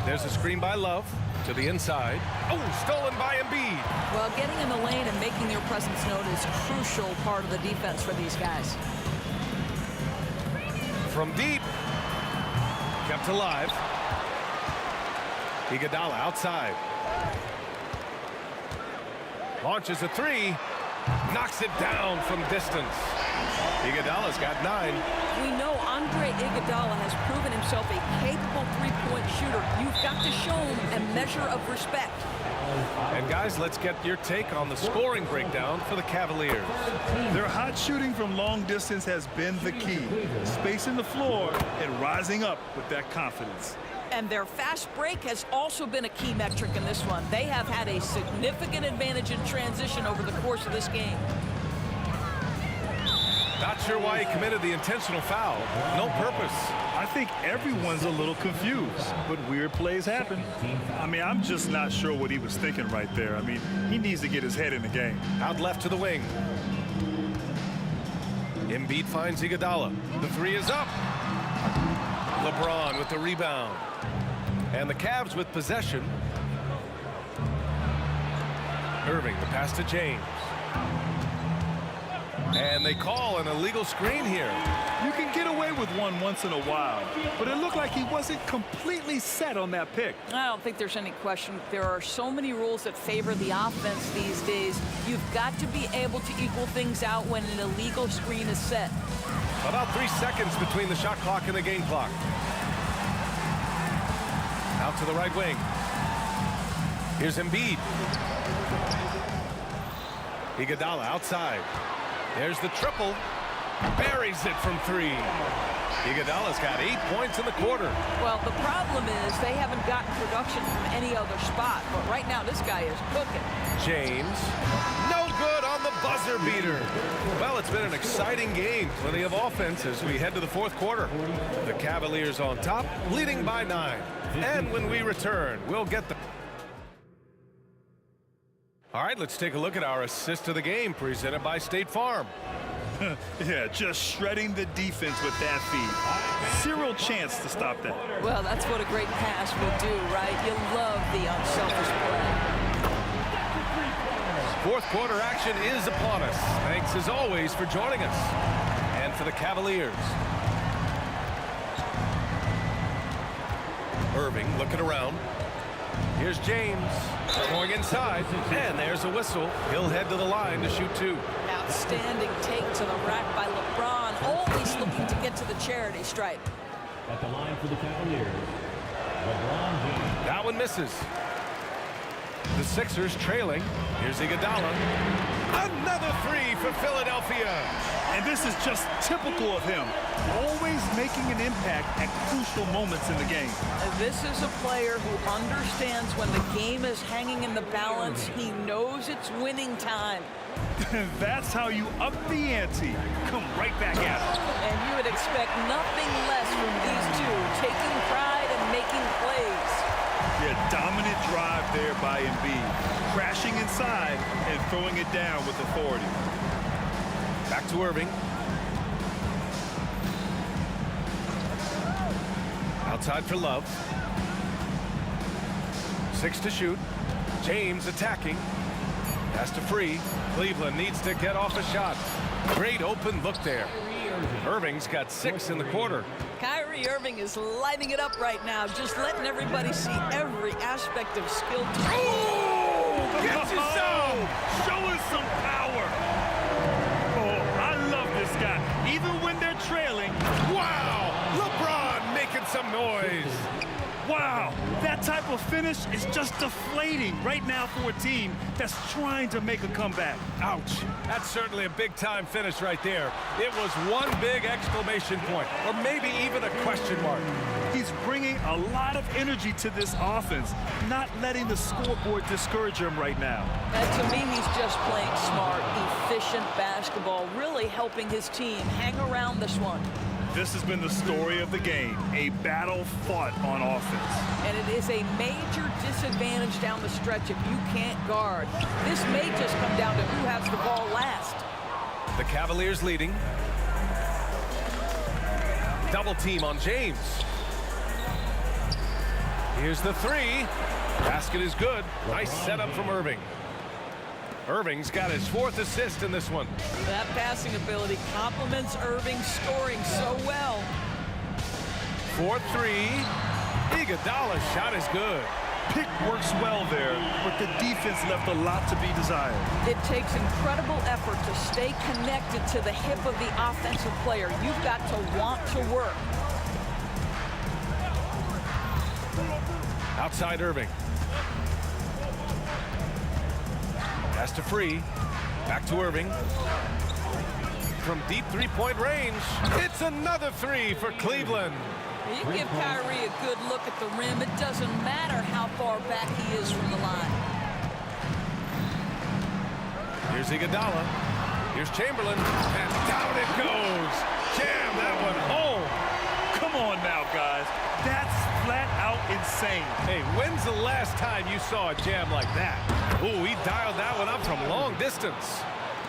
There's a screen by Love to the inside. Oh, stolen by Embiid. Well, getting in the lane and making your presence known is a crucial part of the defense for these guys. From deep. Kept alive. Iguodala outside. Launches a 3. Knocks it down from distance. Iguodala's got 9. We know Andre Iguodala has proven himself a capable three-point shooter. You've got to show him a measure of respect. And guys, let's get your take on the scoring breakdown for the Cavaliers. Their hot shooting from long distance has been the key. Spacing the floor and rising up with that confidence. And their fast break has also been a key metric in this one. They have had a significant advantage in transition over the course of this game. Not sure why he committed the intentional foul. No purpose. I think everyone's a little confused, but weird plays happen. I mean, I'm just not sure what he was thinking right there. I mean, he needs to get his head in the game. Out left to the wing. Embiid finds Iguodala. The 3 is up. LeBron with the rebound. And the Cavs with possession. Irving, the pass to James. And they call an illegal screen here. You can get away with one once in a while, but it looked like he wasn't completely set on that pick. I don't think there's any question. There are so many rules that favor the offense these days. You've got to be able to equal things out when an illegal screen is set. About 3 seconds between the shot clock and the game clock. Out to the right wing. Here's Embiid. Iguodala outside. There's the triple. Buries it from 3. Iguodala's got 8 points in the quarter. Well, the problem is they haven't gotten production from any other spot. But right now, this guy is cooking. James. No good on the buzzer beater. Well, it's been an exciting game. Plenty of offense as we head to the 4th quarter. The Cavaliers on top, leading by 9. And when we return, we'll get the... All right, let's take a look at our assist of the game presented by State Farm. Yeah, just shredding the defense with that feed. Zero chance to stop that. Well, that's what a great pass will do, right? You love the unselfish play. Fourth quarter action is upon us. Thanks as always for joining us. And for the Cavaliers. Irving looking around. Here's James going inside, and there's a whistle. He'll head to the line to shoot 2. Outstanding take to the rack by LeBron, always looking to get to the charity stripe. At the line for the Cavaliers, LeBron James. That one misses. The Sixers trailing. Here's Iguodala. Another 3 for Philadelphia. And this is just typical of him. Always making an impact at crucial moments in the game. This is a player who understands when the game is hanging in the balance. He knows it's winning time. That's how you up the ante. Come right back at him. And you would expect nothing less from these two, taking pride and making plays. Yeah, dominant drive there by Embiid. Crashing inside and throwing it down with authority. Back to Irving. Outside for Love. 6 to shoot. James attacking. Has to free. Cleveland needs to get off a shot. Great open look there. Irving's got 6 in the quarter. Kyrie Irving is lighting it up right now, just letting everybody see every aspect of skill. Oh, gets you some! Showing some power. Oh, I love this guy. Even when they're trailing. Wow! LeBron making some noise. Wow, that type of finish is just deflating right now for a team that's trying to make a comeback. Ouch. That's certainly a big-time finish right there. It was one big exclamation point, or maybe even a question mark. He's bringing a lot of energy to this offense, not letting the scoreboard discourage him right now. And to me, he's just playing smart, efficient basketball, really helping his team hang around this one. This has been the story of the game, a battle fought on offense. And it is a major disadvantage down the stretch if you can't guard. This may just come down to who has the ball last. The Cavaliers leading. Double team on James. Here's the 3. Basket is good. Nice setup from Irving. Irving's got his 4th assist in this one. That passing ability complements Irving's scoring so well. 4-3. Iguodala's shot is good. Pick works well there, but the defense left a lot to be desired. It takes incredible effort to stay connected to the hip of the offensive player. You've got to want to work. Outside Irving. Has to free. Back to Irving. From deep three-point range, it's another 3 for Cleveland. You give Kyrie a good look at the rim. It doesn't matter how far back he is from the line. Here's Iguodala. Here's Chamberlain. And down it goes. Jam that one home. Come on now, guys. That's flat out insane. Hey, when's the last time you saw a jam like that? Ooh, he dialed that one up from long distance.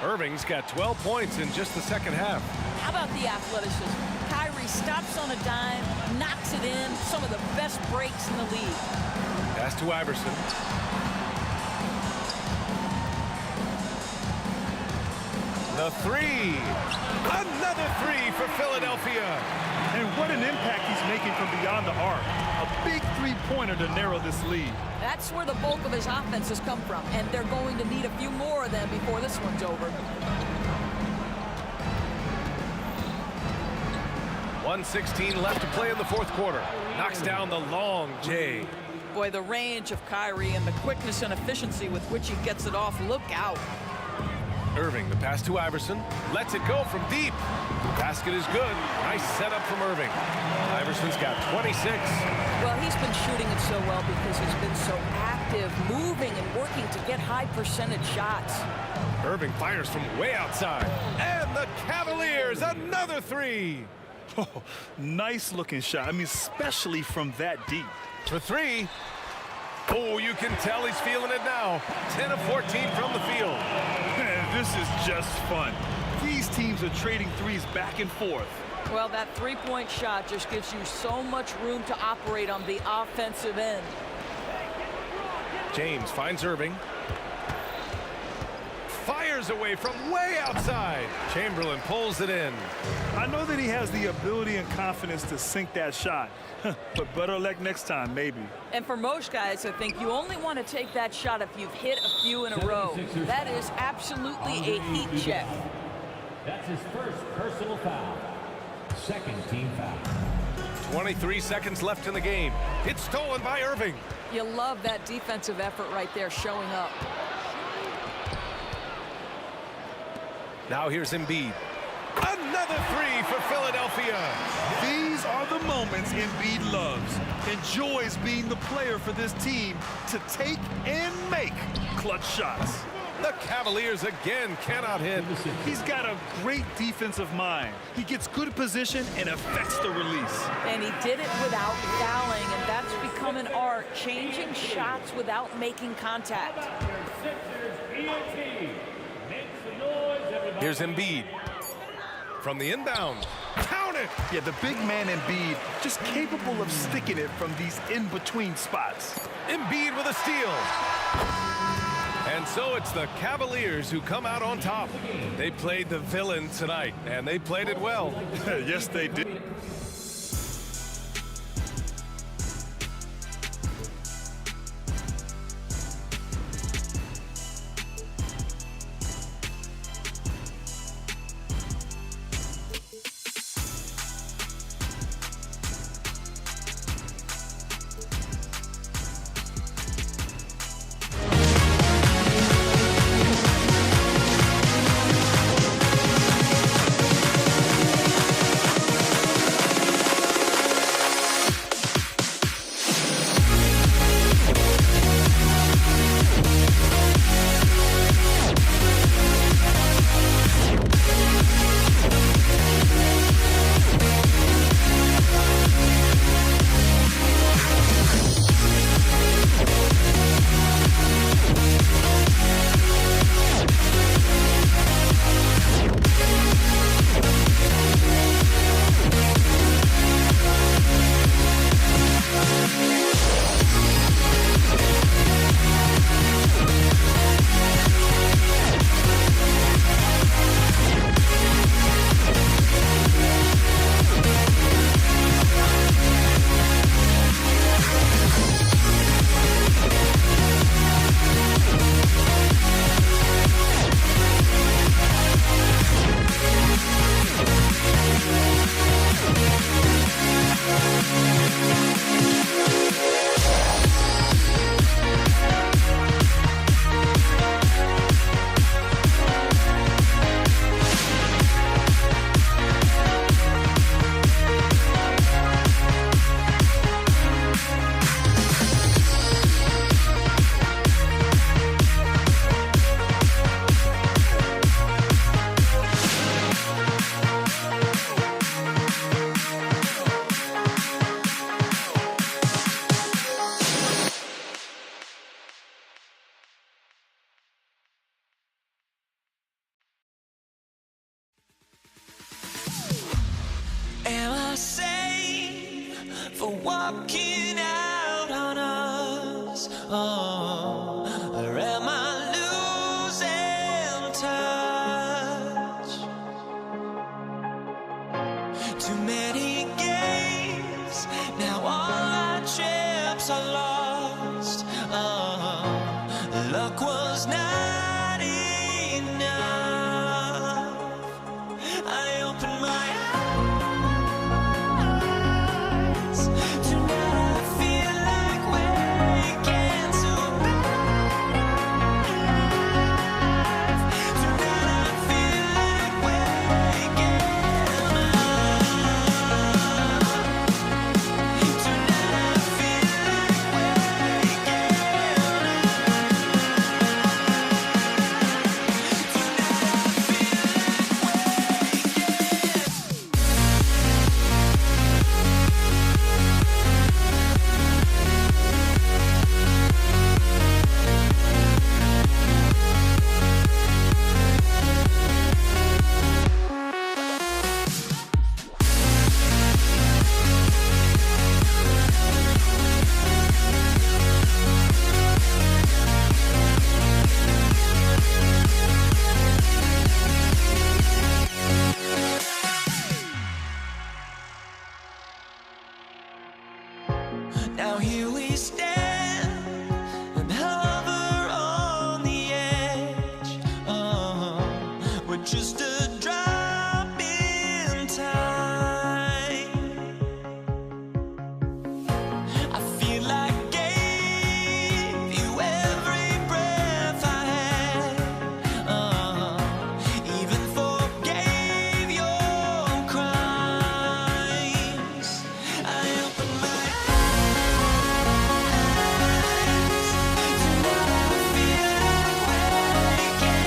Irving's got 12 points in just the second half. How about the athleticism? Kyrie stops on a dime, knocks it in. Some of the best breaks in the league. Pass to Iverson. The 3. Another 3 for Philadelphia. And what an impact he's making from beyond the arc. A big three-pointer to narrow this lead. That's where the bulk of his offense has come from, and they're going to need a few more of them before this one's over. 1:16 left to play in the fourth quarter. Knocks down the long J. Boy, the range of Kyrie and the quickness and efficiency with which he gets it off, look out. Irving, the pass to Iverson. Lets it go from deep. Basket is good. Nice setup from Irving. Iverson's got 26. Well, he's been shooting it so well because he's been so active, moving and working to get high percentage shots. Irving fires from way outside. And the Cavaliers, another 3. Oh, nice looking shot. I mean, especially from that deep. For 3. Oh, you can tell he's feeling it now. 10 of 14 from the field. Man, this is just fun. These teams are trading threes back and forth. Well, that three-point shot just gives you so much room to operate on the offensive end. James finds Irving. Fires away from way outside. Chamberlain pulls it in. I know that he has the ability and confidence to sink that shot, but better luck next time, maybe. And for most guys, I think you only want to take that shot if you've hit a few in a row. That is absolutely a heat check. That's his first personal foul. Second team foul. 23 seconds left in the game. It's stolen by Irving. You love that defensive effort right there showing up. Now here's Embiid. Another three for Philadelphia. These are the moments Embiid loves. Enjoys being the player for this team to take and make clutch shots. The Cavaliers again cannot hit. He's got a great defensive mind. He gets good position and affects the release. And he did it without fouling, and that's become an art, changing shots without making contact. Here's Embiid. From the inbound. Count it! Yeah, the big man Embiid just capable of sticking it from these in-between spots. Embiid with a steal. And so it's the Cavaliers who come out on top. They played the villain tonight, and they played it well. Yes, they did. Am I safe for walking out on us? Oh, or am I losing touch? Too many games, now all our chips are lost. Oh, luck was not enough. I opened my just a drop in time. I feel like I gave you every breath I had, even forgave your crimes. I opened my eyes to what I feel like waking to.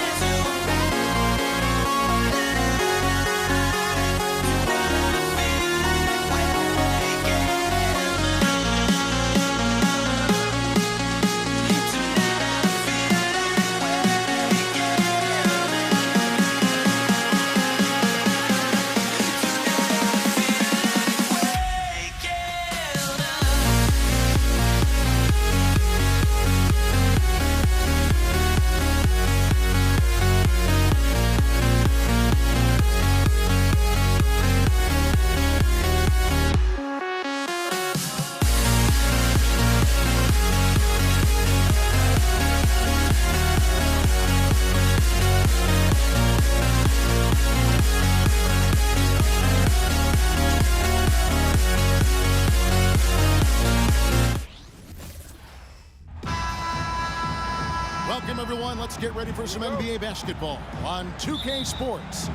Welcome, everyone. Let's get ready for some NBA basketball on 2K Sports.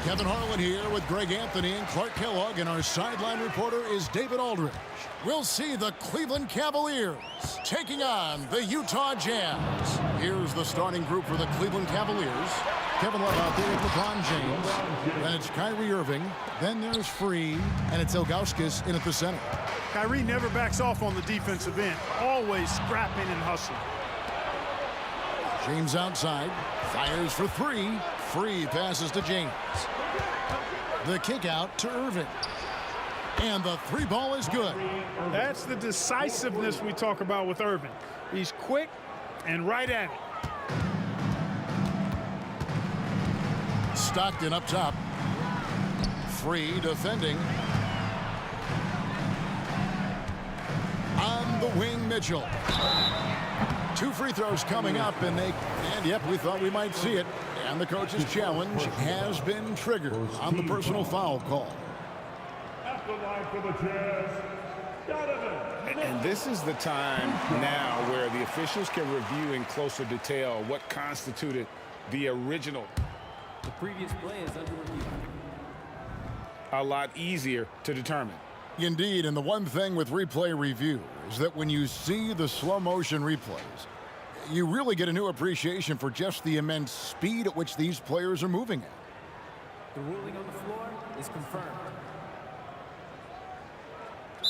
Kevin Harlan here with Greg Anthony and Clark Kellogg, and our sideline reporter is David Aldridge. We'll see the Cleveland Cavaliers taking on the Utah Jazz. Here's the starting group for the Cleveland Cavaliers. Kevin Love out there with LeBron James. Then it's Kyrie Irving. Then there's Free, and it's Ilgauskas in at the center. Kyrie never backs off on the defensive end, always scrapping and hustling. James outside, fires for three. Free passes to James. The kick out to Irving. And the three ball is good. That's the decisiveness we talk about with Irving. He's quick and right at it. Stockton up top. Free defending. On the wing, Mitchell. Two free throws coming up, and yep, we thought we might see it. And the coach's challenge has been triggered on the personal foul call. And this is the time now where the officials can review in closer detail what constituted the original. The previous play is under review. A lot easier to determine. Indeed, and the one thing with replay review is that when you see the slow motion replays, you really get a new appreciation for just the immense speed at which these players are moving at. The ruling on the floor is confirmed.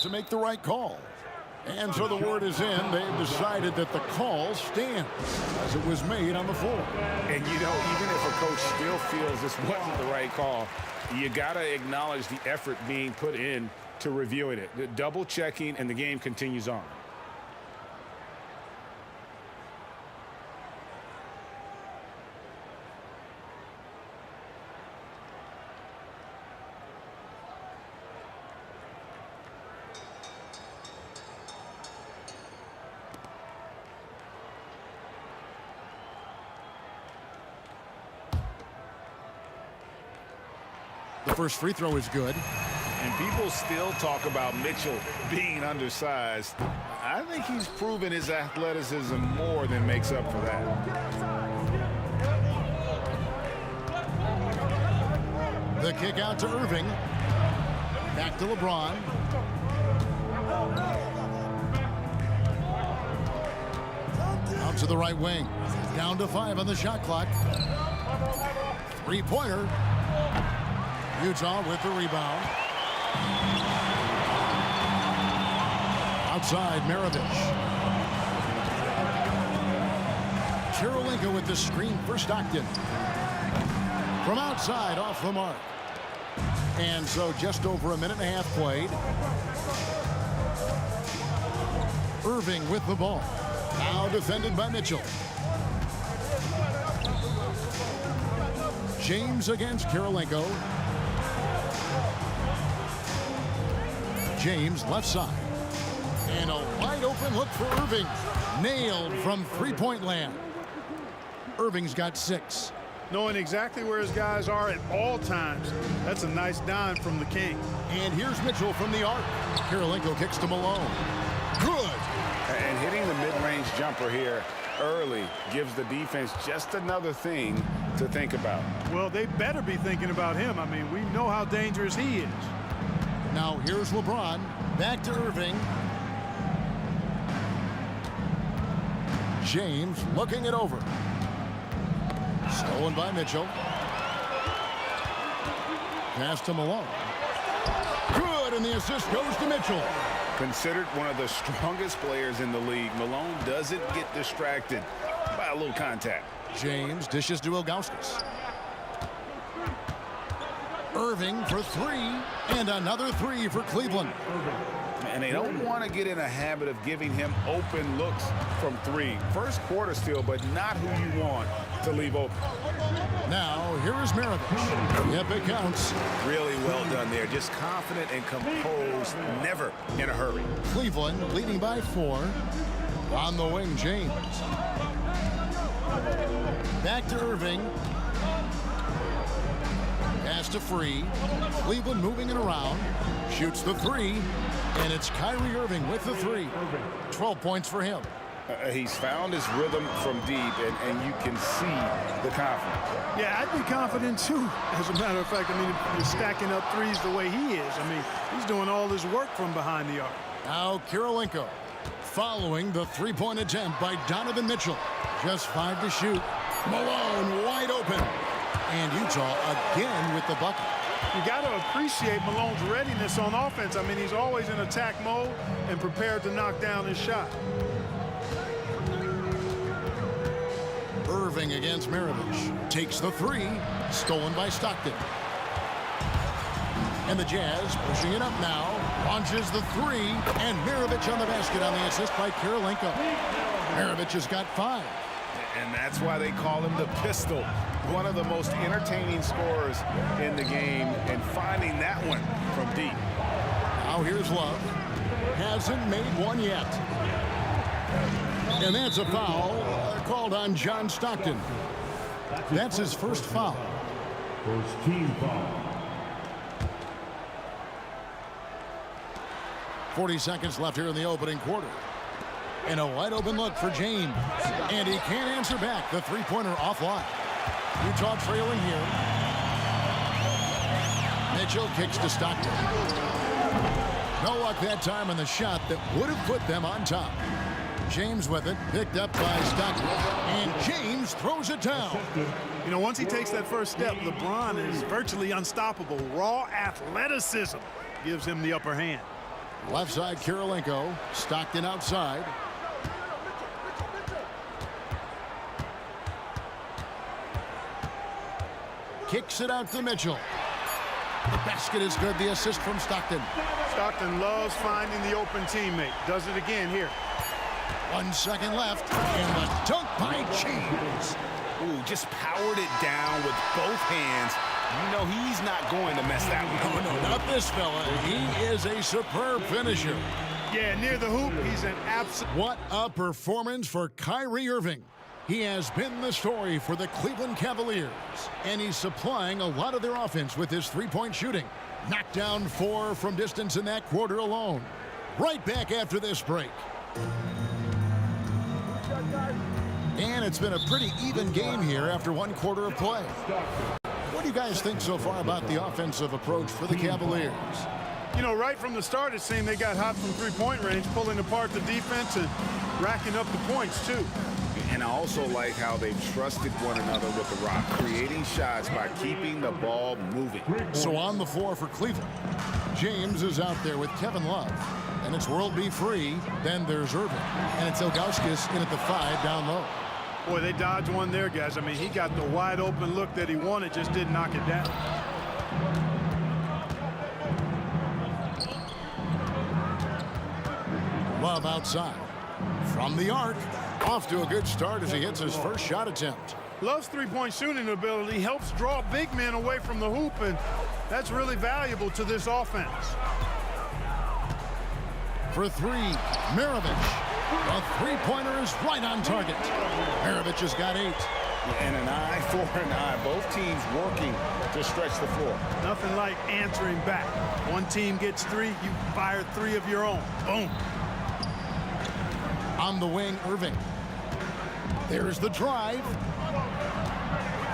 To make the right call. And so the word is in. They've decided that the call stands as it was made on the floor. And you know, even if a coach still feels this wasn't the right call, you got to acknowledge the effort being put in to reviewing it. The double checking, and the game continues on. The first free throw is good. And people still talk about Mitchell being undersized. I think he's proven his athleticism more than makes up for that. The kick out to Irving. Back to LeBron. Out to the right wing. Down to 5 on the shot clock. Three-pointer. Utah with the rebound. Outside, Maravich. Kirilenko with the screen for Stockton. From outside, off the mark. And so just over a minute and a half played. Irving with the ball. Now defended by Mitchell. James against Kirilenko. James left side. And a wide open look for Irving. Nailed from three-point land. Irving's got 6. knowing exactly where his guys are at all times. That's a nice dime from the King. And here's Mitchell from the arc. Kirilenko kicks to Malone. Good. And hitting the mid-range jumper here early gives the defense just another thing to think about. Well, they better be thinking about him. I mean, we know how dangerous he is. Now here's LeBron. Back to Irving. James looking it over. Stolen by Mitchell. Pass to Malone. Good, and the assist goes to Mitchell. Considered one of the strongest players in the league, Malone doesn't get distracted by a little contact. James dishes to Ilgauskas. Irving for three, and another three for Cleveland. And they don't want to get in a habit of giving him open looks from three. First quarter still, but not who you want to leave open. Now, here is Maravich. Yep, it counts. Really well done there. Just confident and composed, never in a hurry. Cleveland leading by 4. On the wing, James. Back to Irving. Pass to Free. Cleveland moving it around. Shoots the three. And it's Kyrie Irving with the three. 12 points for him. He's found his rhythm from deep, and you can see the confidence. Yeah, I'd be confident too. As a matter of fact, I mean, if you're stacking up threes the way he is, I mean, he's doing all his work from behind the arc. Now Kirilenko following the three-point attempt by Donovan Mitchell. Just 5 to shoot. Malone wide open. And Utah again with the bucket. You got to appreciate Malone's readiness on offense. I mean, he's always in attack mode and prepared to knock down his shot. Irving against Maravich. Takes the three. Stolen by Stockton. And the Jazz pushing it up now. Launches the three. And Maravich on the basket on the assist by Kirilenko. Maravich has got 5. And that's why they call him the pistol. One of the most entertaining scorers in the game, and finding that one from deep. Now here's Love. Hasn't made one yet. And that's a foul called on John Stockton. That's his first foul. First team foul. 40 seconds left here in the opening quarter. And a wide open look for James. And he can't answer back. The three-pointer offline. Utah trailing here. Mitchell kicks to Stockton. No luck that time on the shot that would have put them on top. James with it, picked up by Stockton. And James throws it down. You know, once he takes that first step, LeBron is virtually unstoppable. Raw athleticism gives him the upper hand. Left side, Kirilenko. Stockton outside. Kicks it out to Mitchell. The basket is good. The assist from Stockton. Stockton loves finding the open teammate. Does it again here. 1 second left. And the dunk by James. Ooh, just powered it down with both hands. You know he's not going to mess that one up. No, not this fella. He is a superb finisher. Yeah, near the hoop, he's an absolute. What a performance for Kyrie Irving. He has been the story for the Cleveland Cavaliers, and he's supplying a lot of their offense with his three-point shooting. Knocked down 4 from distance in that quarter alone. Right back after this break. And it's been a pretty even game here after 1 quarter of play. What do you guys think so far about the offensive approach for the Cavaliers? You know, right from the start, it seemed they got hot from three-point range, pulling apart the defense and racking up the points, too. And I also like how they've trusted one another with the rock, creating shots by keeping the ball moving. So on the floor for Cleveland, James is out there with Kevin Love. And it's World B. Free. Then there's Irving. And it's Ilgauskas in at the 5 down low. Boy, they dodged one there, guys. I mean, he got the wide open look that he wanted, just didn't knock it down. Love outside. From the arc. Off to a good start as he hits his first shot attempt. Love's three-point shooting ability helps draw big men away from the hoop, and that's really valuable to this offense. For 3, Maravich. The three-pointer is right on target. Maravich has got 8. And an eye for an eye. Both teams working to stretch the floor. Nothing like answering back. One team gets 3, you fire 3 of your own. Boom. On the wing, Irving. There's the drive.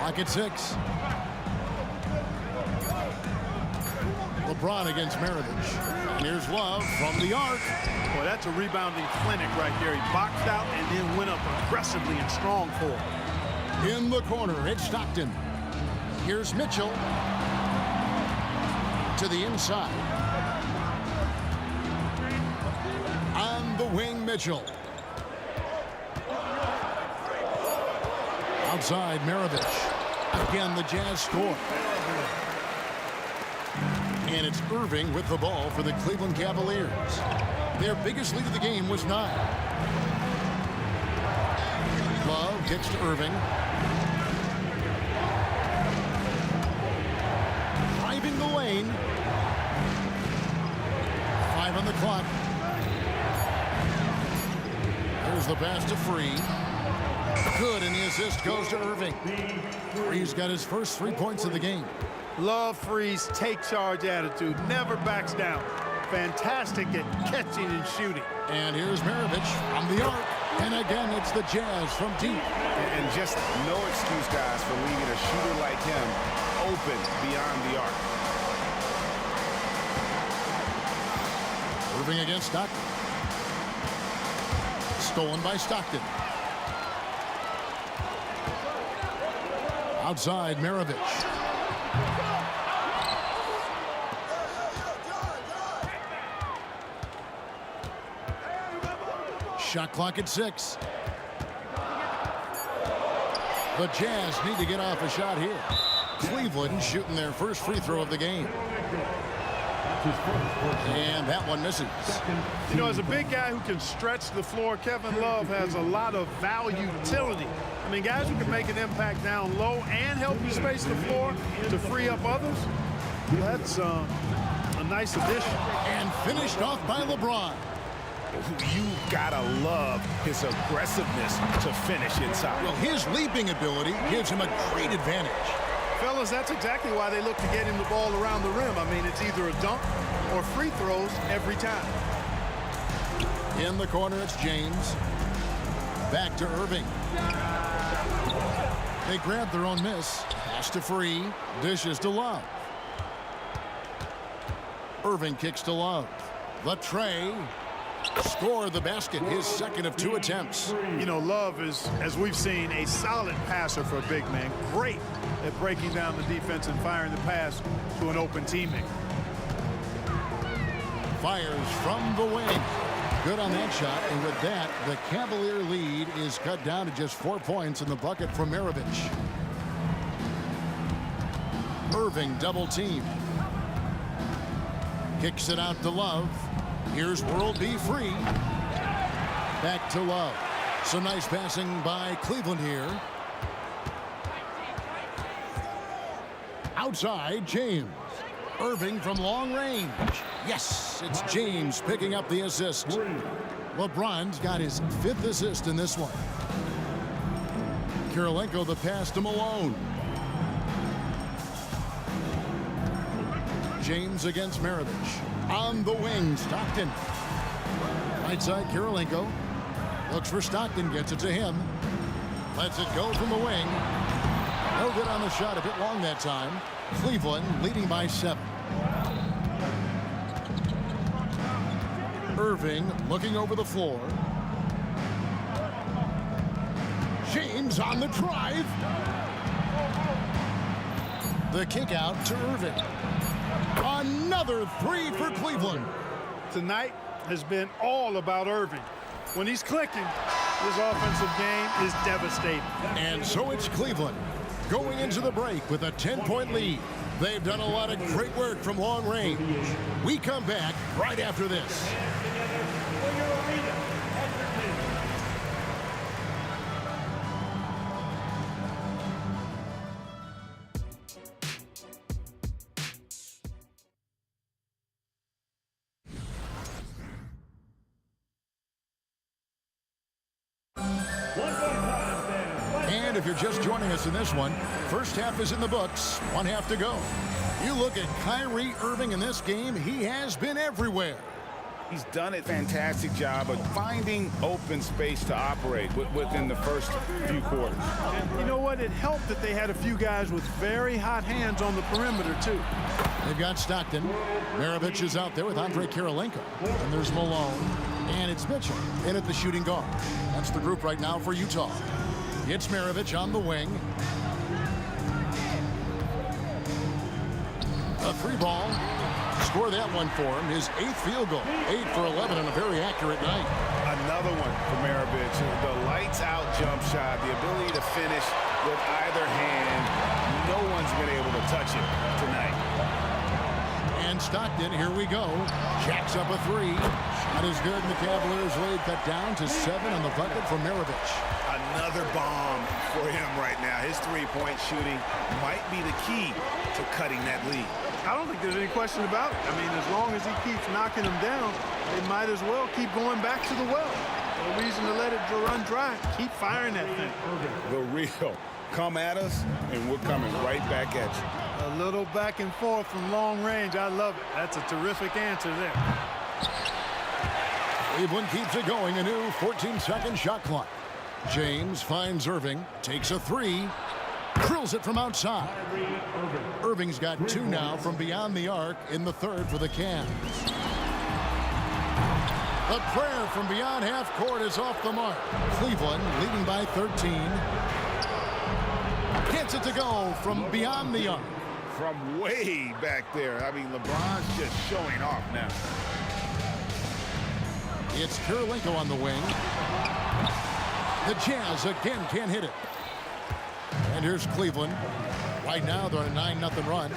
Clock at 6. LeBron against Maravich. And here's Love from the arc. Boy, that's a rebounding clinic right there. He boxed out and then went up aggressively and strong for it. In the corner, it's Stockton. Here's Mitchell. To the inside. On the wing, Mitchell. Outside, Maravich. Again, the Jazz score. And it's Irving with the ball for the Cleveland Cavaliers. Their biggest lead of the game was 9. Love kicks to Irving. Driving the lane. 5 on the clock. There's the pass to Free. Good, and the assist goes to Irving. Free's got his first 3 points of the game. Love Free's take charge attitude. Never backs down. Fantastic at catching and shooting. And here's Maravich from the arc. And again, it's the Jazz from deep. And just no excuse, guys, for leaving a shooter like him open beyond the arc. Irving against Stockton. Stolen by Stockton. Outside, Maravich. Shot clock at 6. The Jazz need to get off a shot here. Cleveland shooting their first free throw of the game. And that one misses. You know, as a big guy who can stretch the floor, Kevin Love has a lot of value utility. I mean, guys who can make an impact down low and help you space the floor to free up others. That's a nice addition. And finished off by LeBron. You gotta love his aggressiveness to finish inside. Well, his leaping ability gives him a great advantage. Fellas, that's exactly why they look to get him the ball around the rim. I mean, it's either a dunk or free throws every time. In the corner, it's James. Back to Irving. They grab their own miss. Pass to Free. Dishes to Love. Irving kicks to Love. The tray. Score the basket, his second of 2 attempts. You know, Love is, as we've seen, a solid passer for a big man. Great at breaking down the defense and firing the pass to an open teammate. Fires from the wing. Good on that shot, and with that, the Cavalier lead is cut down to just 4 points in the bucket from Maravich. Irving double team. Kicks it out to Love. Here's World B Free. Back to Love. Some nice passing by Cleveland here. Outside, James. Irving from long range. Yes, it's James picking up the assist. LeBron's got his 5th assist in this one. Kirilenko the pass to Malone. James against Maravich. On the wing, Stockton. Right side, Kirilenko. Looks for Stockton, gets it to him. Lets it go from the wing. No good on the shot, a bit long that time. Cleveland leading by 7. Irving looking over the floor. James on the drive. The kick out to Irving. Another 3 for Cleveland. Tonight has been all about Irving. When he's clicking, his offensive game is devastating. And so it's Cleveland going into the break with a 10-point lead. They've done a lot of great work from long range. We come back right after this. if you're just joining us in this one, first half is in the books, one half to go. You look at Kyrie Irving in this game, he has been everywhere. He's done a fantastic job of finding open space to operate within the first few quarters. And you know what? It helped that they had a few guys with very hot hands on the perimeter, too. They've got Stockton. Maravich is out there with Andre Kirilenko. And there's Malone. And it's Mitchell in at the shooting guard. That's the group right now for Utah. It's Maravich on the wing. A free ball. Score that one for him. His 8th field goal. 8 for 11 on a very accurate night. Another one for Maravich. The lights-out jump shot, the ability to finish with either hand. No one's been able to touch it tonight. And Stockton, here we go. Jacks up a 3. Shot is good, and the Cavaliers lead cut down to 7 on the bucket for Maravich. Another bomb for him right now. His three-point shooting might be the key to cutting that lead. I don't think there's any question about it. I mean, as long as he keeps knocking them down, they might as well keep going back to the well. No reason to let it run dry. Keep firing that thing. The real. Come at us, and we're coming right back at you. A little back and forth from long range. I love it. That's a terrific answer there. Cleveland keeps it going. A new 14-second shot clock. James finds Irving. Takes a 3. Drills it from outside. Irving's got 2 now from beyond the arc in the 3rd for the Cavs. A prayer from beyond half court is off the mark. Cleveland leading by 13. Gets it to go from beyond the arc. From way back there. I mean, LeBron's just showing off now. It's Kirilenko on the wing. The Jazz again can't hit it. And here's Cleveland. Right now they're on a 9-0 run.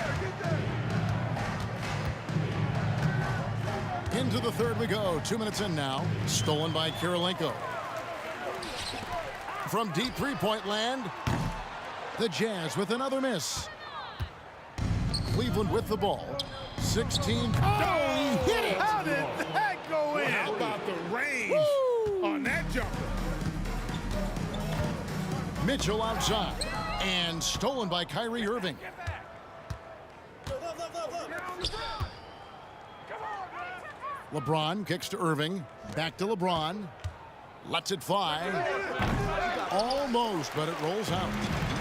Into the 3rd we go. 2 minutes in now. Stolen by Kirilenko. From deep three-point land, the Jazz with another miss. Cleveland with the ball. 16. Oh, he hit it! How did that go in? How about the range on that jumper? Mitchell outside. And stolen by Kyrie Irving. LeBron kicks to Irving. Back to LeBron. Lets it fly. Almost, but it rolls out.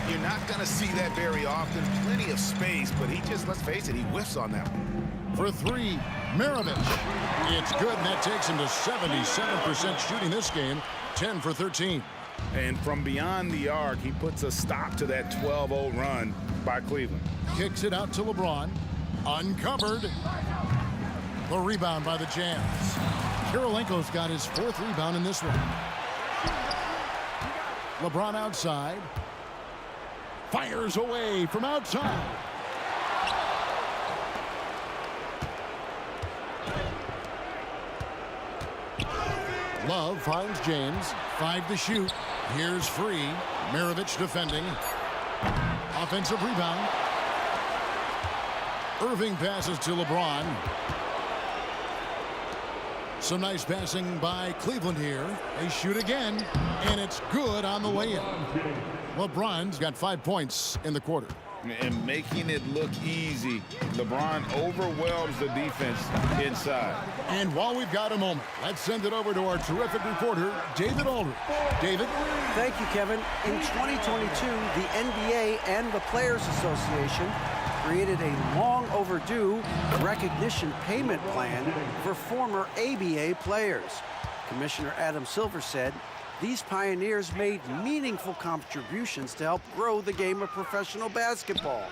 You're not going to see that very often. Plenty of space, but he just, let's face it, he whiffs on that one. For 3, Maravich. It's good, and that takes him to 77% shooting this game. 10 for 13. And from beyond the arc, he puts a stop to that 12-0 run by Cleveland. Kicks it out to LeBron. Uncovered. The rebound by the Jazz. Kirilenko's got his 4th rebound in this one. LeBron outside. Fires away from outside. Love finds James. 5 to shoot. Here's free. Maravich defending. Offensive rebound. Irving passes to LeBron. Some nice passing by Cleveland here. They shoot again, and it's good on the way in. LeBron's got 5 points in the quarter. And making it look easy, LeBron overwhelms the defense inside. And while we've got a moment, let's send it over to our terrific reporter, David Aldridge. David? Thank you, Kevin. In 2022, the NBA and the Players Association created a long overdue recognition payment plan for former ABA players. Commissioner Adam Silver said these pioneers made meaningful contributions to help grow the game of professional basketball,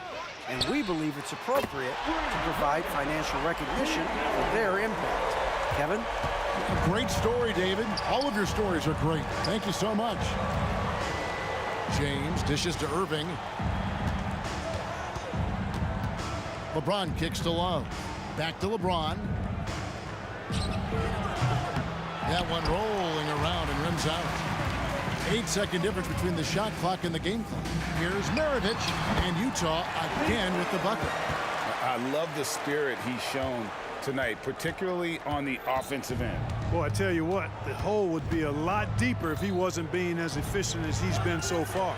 and we believe it's appropriate to provide financial recognition for their impact. Kevin? A great story, David. All of your stories are great. Thank you so much. James dishes to Irving. LeBron kicks to Love. Back to LeBron. That one rolling around and rims out. 8-second difference between the shot clock and the game clock. Here's Maravich, and Utah again with the bucket. I love the spirit he's shown tonight, particularly on the offensive end. Boy, I tell you what, the hole would be a lot deeper if he wasn't being as efficient as he's been so far.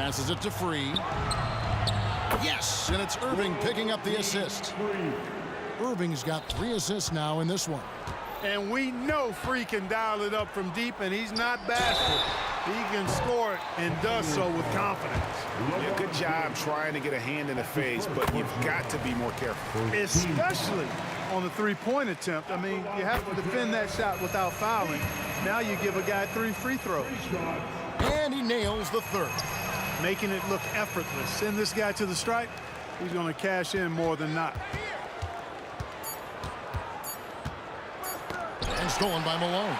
Passes it to Free. Yes, and it's Irving picking up the assist. Irving's got 3 assists now in this one. And we know Free can dial it up from deep, and he's not bashful. He can score it and does so with confidence. Yeah, good job trying to get a hand in the face, but you've got to be more careful. Especially on the three-point attempt. I mean, you have to defend that shot without fouling. Now you give a guy 3 free throws. And he nails the third. Making it look effortless. Send this guy to the stripe. He's going to cash in more than not. And stolen by Malone.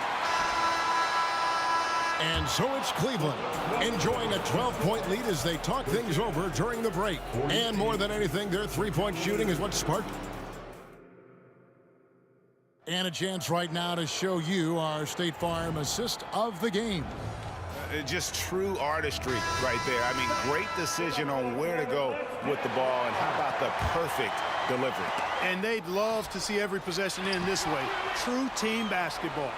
And so it's Cleveland enjoying a 12-point lead as they talk things over during the break. And more than anything, their three-point shooting is what sparked. And a chance right now to show you our State Farm assist of the game. Just true artistry right there. I mean, great decision on where to go with the ball, and how about the perfect delivery. And they'd love to see every possession end this way. True team basketball.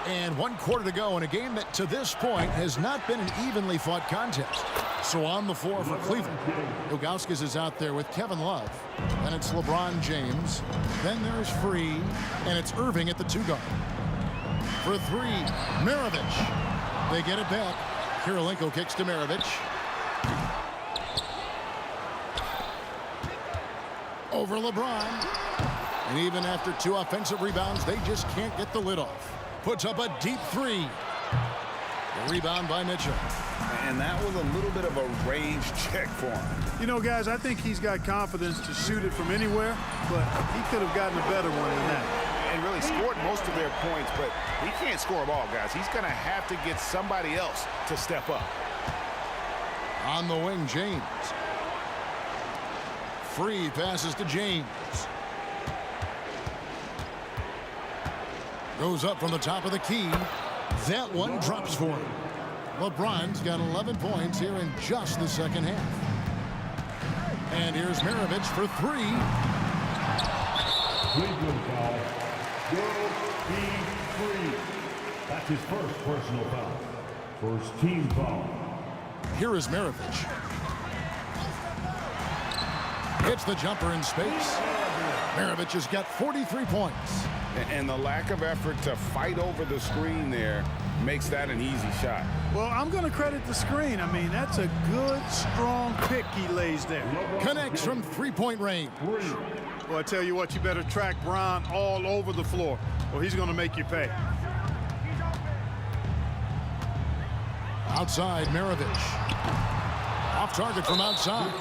And 1 quarter to go in a game that to this point has not been an evenly fought contest. So on the floor for Cleveland, Ilgauskas is out there with Kevin Love. Then it's LeBron James. Then there's Free. And it's Irving at the 2-guard. For 3, Maravich. They get it back. Kirilenko kicks to Maravich. Over LeBron. And even after 2 offensive rebounds, they just can't get the lid off. Puts up a deep 3. The rebound by Mitchell. And that was a little bit of a range check for him. You know, guys, I think he's got confidence to shoot it from anywhere, but he could have gotten a better one than that. And really scored most of their points, but he can't score them all, guys. He's going to have to get somebody else to step up. On the wing, James. Free passes to James. Goes up from the top of the key. That one drops for him. LeBron's got 11 points here in just the second half. And here's Maravich for 3. Cleveland foul. Will be free. That's his first personal foul. First team foul. Here is Maravich. Hits the jumper in space. Maravich has got 43 points. And the lack of effort to fight over the screen there makes that an easy shot. Well, I'm going to credit the screen. I mean, that's a good, strong pick he lays there. Connects from 3-point range. Well, I tell you what, you better track Bron all over the floor, or he's going to make you pay. Outside, Maravich. Off target from outside.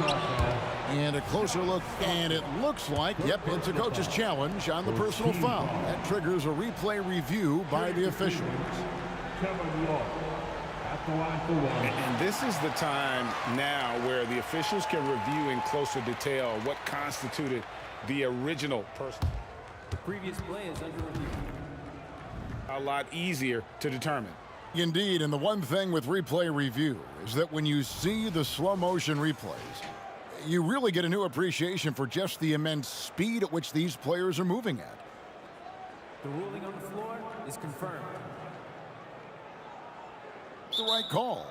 And a closer look, and it looks like, yep, it's a coach's challenge on the personal foul. That triggers a replay review by the officials. And this is the time now where the officials can review in closer detail what constituted the original person. The previous play is under review. A lot easier to determine. Indeed, and the one thing with replay review is that when you see the slow motion replays, you really get a new appreciation for just the immense speed at which these players are moving at. The ruling on the floor is confirmed. The right call.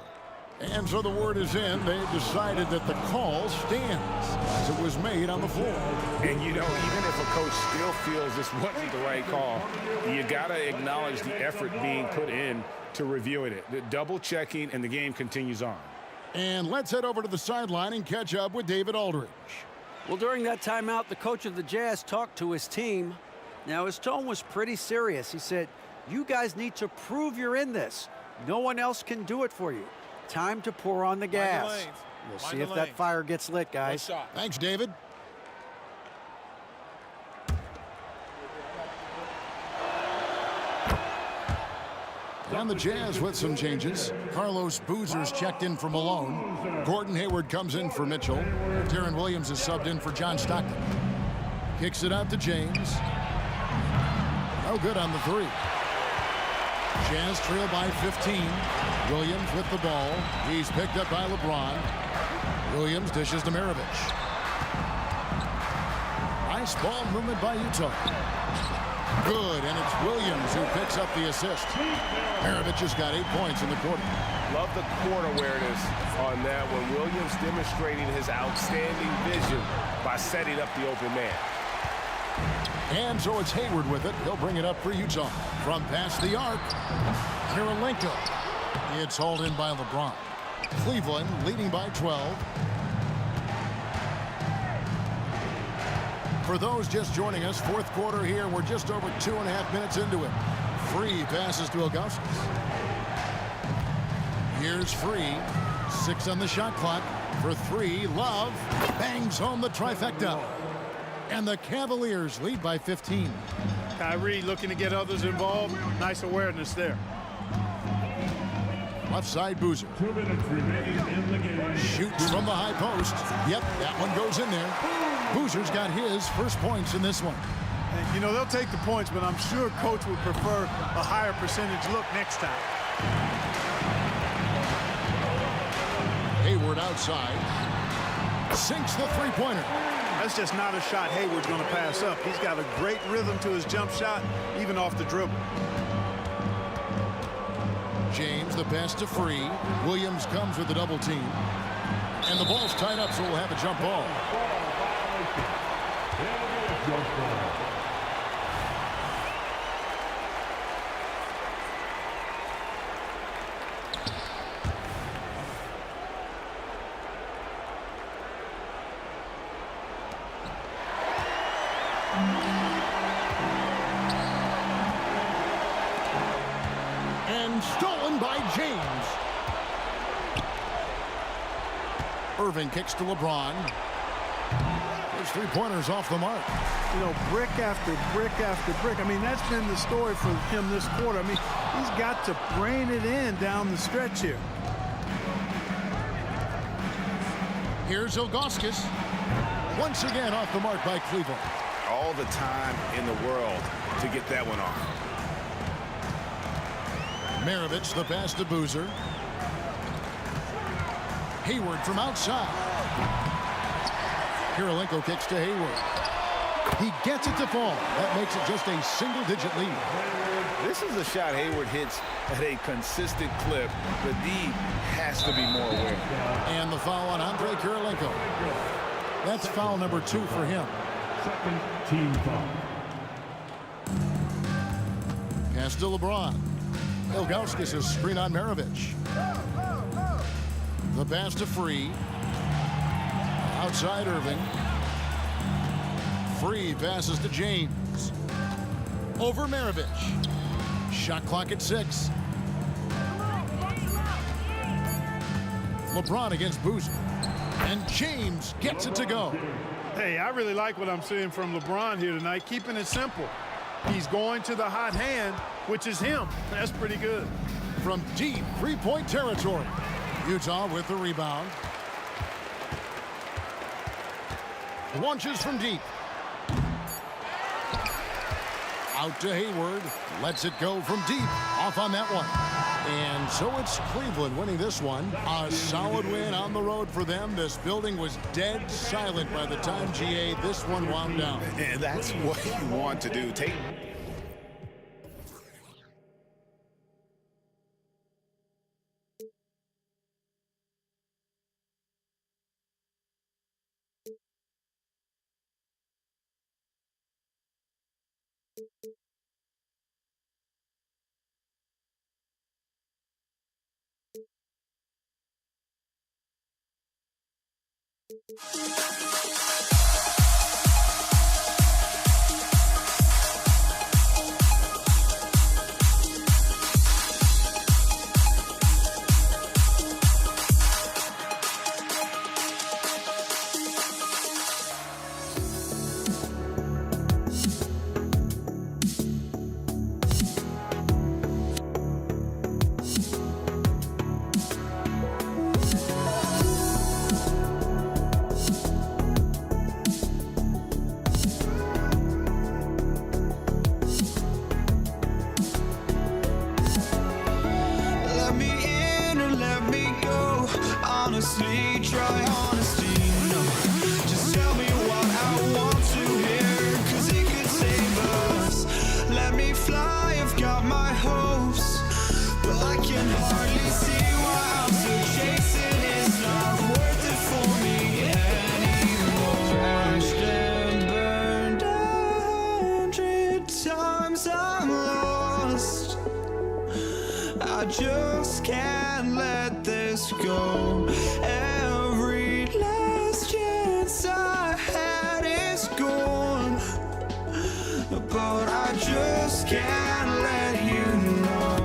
And so the word is in. They've decided that the call stands as it was made on the floor. And, you know, even if a coach still feels this wasn't the right call, you got to acknowledge the effort being put in to reviewing it. The double checking, and the game continues on. And let's head over to the sideline and catch up with David Aldridge. Well, during that timeout, the coach of the Jazz talked to his team. Now, his tone was pretty serious. He said, you guys need to prove you're in this. No one else can do it for you. Time to pour on the gas. We'll see if that fire gets lit, guys. Thanks, David. On the Jazz with some changes. Carlos Boozer's checked in for Malone. Gordon Hayward comes in for Mitchell. Deron Williams is subbed in for John Stockton. Kicks it out to James. No good on the 3. Jazz trail by 15. Williams with the ball. He's picked up by LeBron. Williams dishes to Maravich. Nice ball movement by Utah. Good, and it's Williams who picks up the assist. Maravich has got 8 points in the quarter. Love the court awareness on that one. Williams demonstrating his outstanding vision by setting up the open man. And so it's Hayward with it. He'll bring it up for Utah. From past the arc, Kirilenko. It's hauled in by LeBron. Cleveland leading by 12. For those just joining us, fourth quarter here. We're just over 2.5 minutes into it. Free passes to Ilgauskas. Here's Free. 6 on the shot clock. For 3, Love bangs home the trifecta. And the Cavaliers lead by 15. Kyrie looking to get others involved. Nice awareness there. Left side, Boozer. 2 minutes remaining in the game. Shoots from the high post. Yep, that one goes in there. Boozer's got his first points in this one. And, you know, they'll take the points, but I'm sure coach would prefer a higher percentage look next time. Hayward outside. Sinks the three-pointer. That's just not a shot Hayward's going to pass up. He's got a great rhythm to his jump shot, even off the dribble. James, the pass to Free. Williams comes with the double team. And the ball's tied up, so we'll have a jump ball. And stolen by James. Irving kicks to LeBron. His three-pointers off the mark. You know, brick after brick after brick. I mean, that's been the story for him this quarter. I mean, he's got to brain it in down the stretch here. Here's Ilgauskas. Once again off the mark by Cleveland. All the time in the world to get that one off. Maravich, the pass to Boozer. Hayward from outside. Kirilenko kicks to Hayward. He gets it to fall. That makes it just a single-digit lead. This is a shot Hayward hits at a consistent clip. The D has to be more aware. And the foul on Andre Kirilenko. That's foul number 2 for him. Second team foul. Pass to LeBron. Ilgauskas is screen on Maravich. The pass to Free. Outside Irving. Free passes to James. Over Maravich. Shot clock at 6. LeBron against Boozer. And James gets it to go. Hey, I really like what I'm seeing from LeBron here tonight, keeping it simple. He's going to the hot hand, which is him. That's pretty good. From deep three-point territory. Utah with the rebound. Launches from deep. Out to Hayward. Lets it go from deep. Off on that one. And so it's Cleveland winning this one. A solid win on the road for them. This building was dead silent by the time, GA, this one wound down. And that's what you want to do. Take Let me in or let me go. Honestly, try honesty. No, just tell me what I want to hear, 'cause it could save us. Let me fly, I've got my hopes, but I can hardly see why just can't let you know.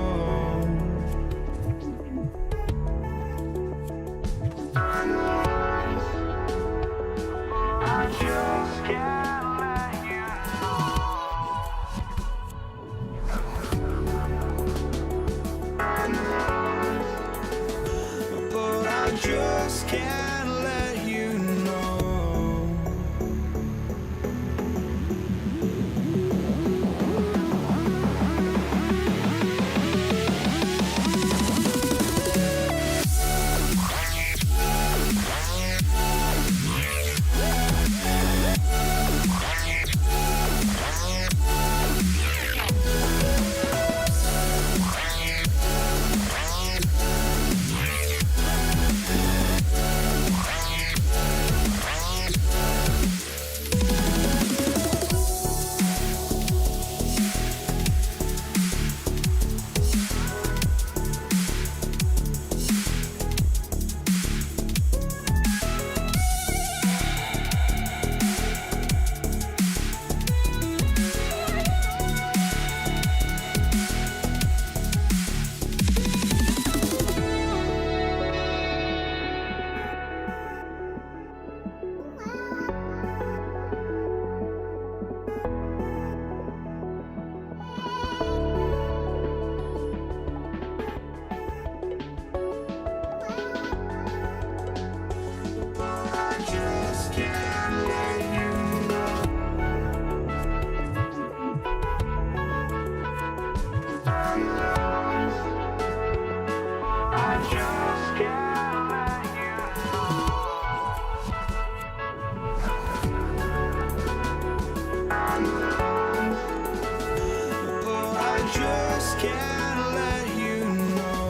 I just can't let you know. But I just can't let you know.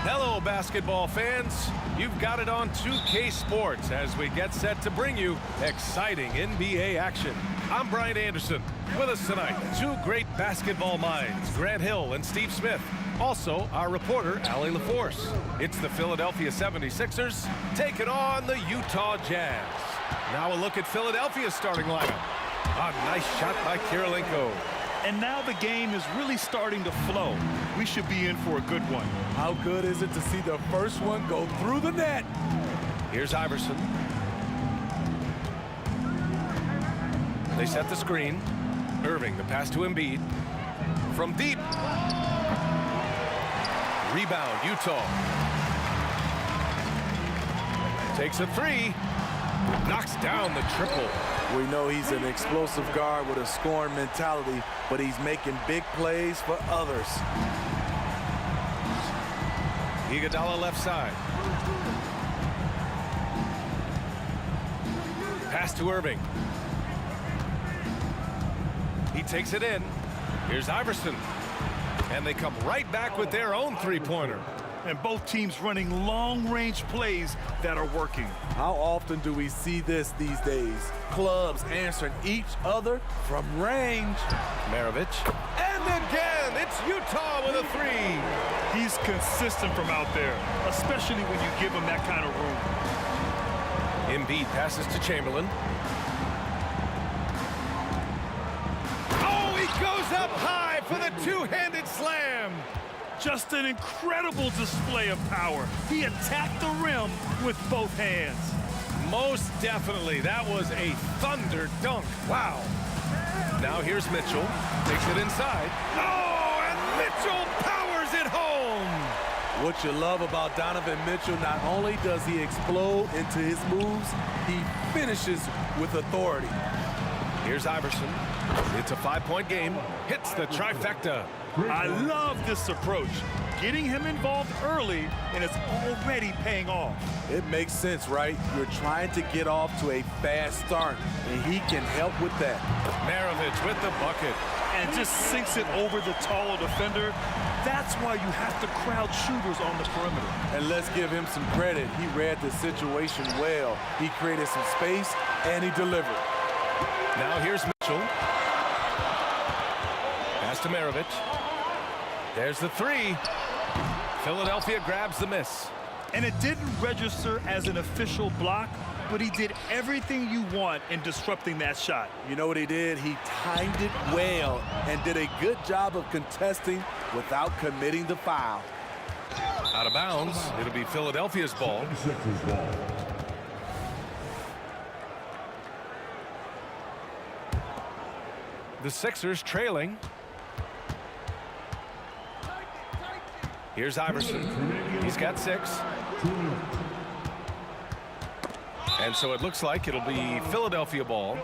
Hello, basketball fans. You've got it on 2K Sports as we get set to bring you exciting NBA action. I'm Brian Anderson. With us tonight, two great basketball minds, Grant Hill and Steve Smith. Also, our reporter, Allie LaForce. It's the Philadelphia 76ers taking on the Utah Jazz. Now a look at Philadelphia's starting lineup. A nice shot by Kirilenko. And now the game is really starting to flow. We should be in for a good one. How good is it to see the first one go through the net? Here's Iverson. They set the screen. Irving, the pass to Embiid. From deep. Rebound, Utah. Takes a three. Knocks down the triple. We know he's an explosive guard with a scoring mentality, but he's making big plays for others. Iguodala left side. Pass to Irving. He takes it in. Here's Iverson. And they come right back with their own three-pointer. And both teams running long-range plays that are working. How often do we see this these days? Clubs answering each other from range. Maravich. And again, it's Utah with a three. He's consistent from out there, especially when you give him that kind of room. Embiid passes to Chamberlain. Oh, he goes up high for the two-handed slam. Just an incredible display of power. He attacked the rim with both hands. Most definitely. That was a thunder dunk. Wow. Now here's Mitchell. Takes it inside. Oh, and Mitchell powers it home. What you love about Donovan Mitchell, not only does he explode into his moves, he finishes with authority. Here's Iverson. It's a 5-point game. Hits the trifecta. I love this approach. Getting him involved early, and it's already paying off. It makes sense, right? You're trying to get off to a fast start, and he can help with that. Maravich with the bucket. And just sinks it over the taller defender. That's why you have to crowd shooters on the perimeter. And let's give him some credit. He read the situation well. He created some space, and he delivered. Now here's Mitchell. Pass to Maravich. There's the three. Philadelphia grabs the miss. And it didn't register as an official block, but he did everything you want in disrupting that shot. You know what he did? He timed it well and did a good job of contesting without committing the foul. Out of bounds. It'll be Philadelphia's ball. The Sixers trailing. Here's Iverson. He's got 6. And so it looks like it'll be Philadelphia ball.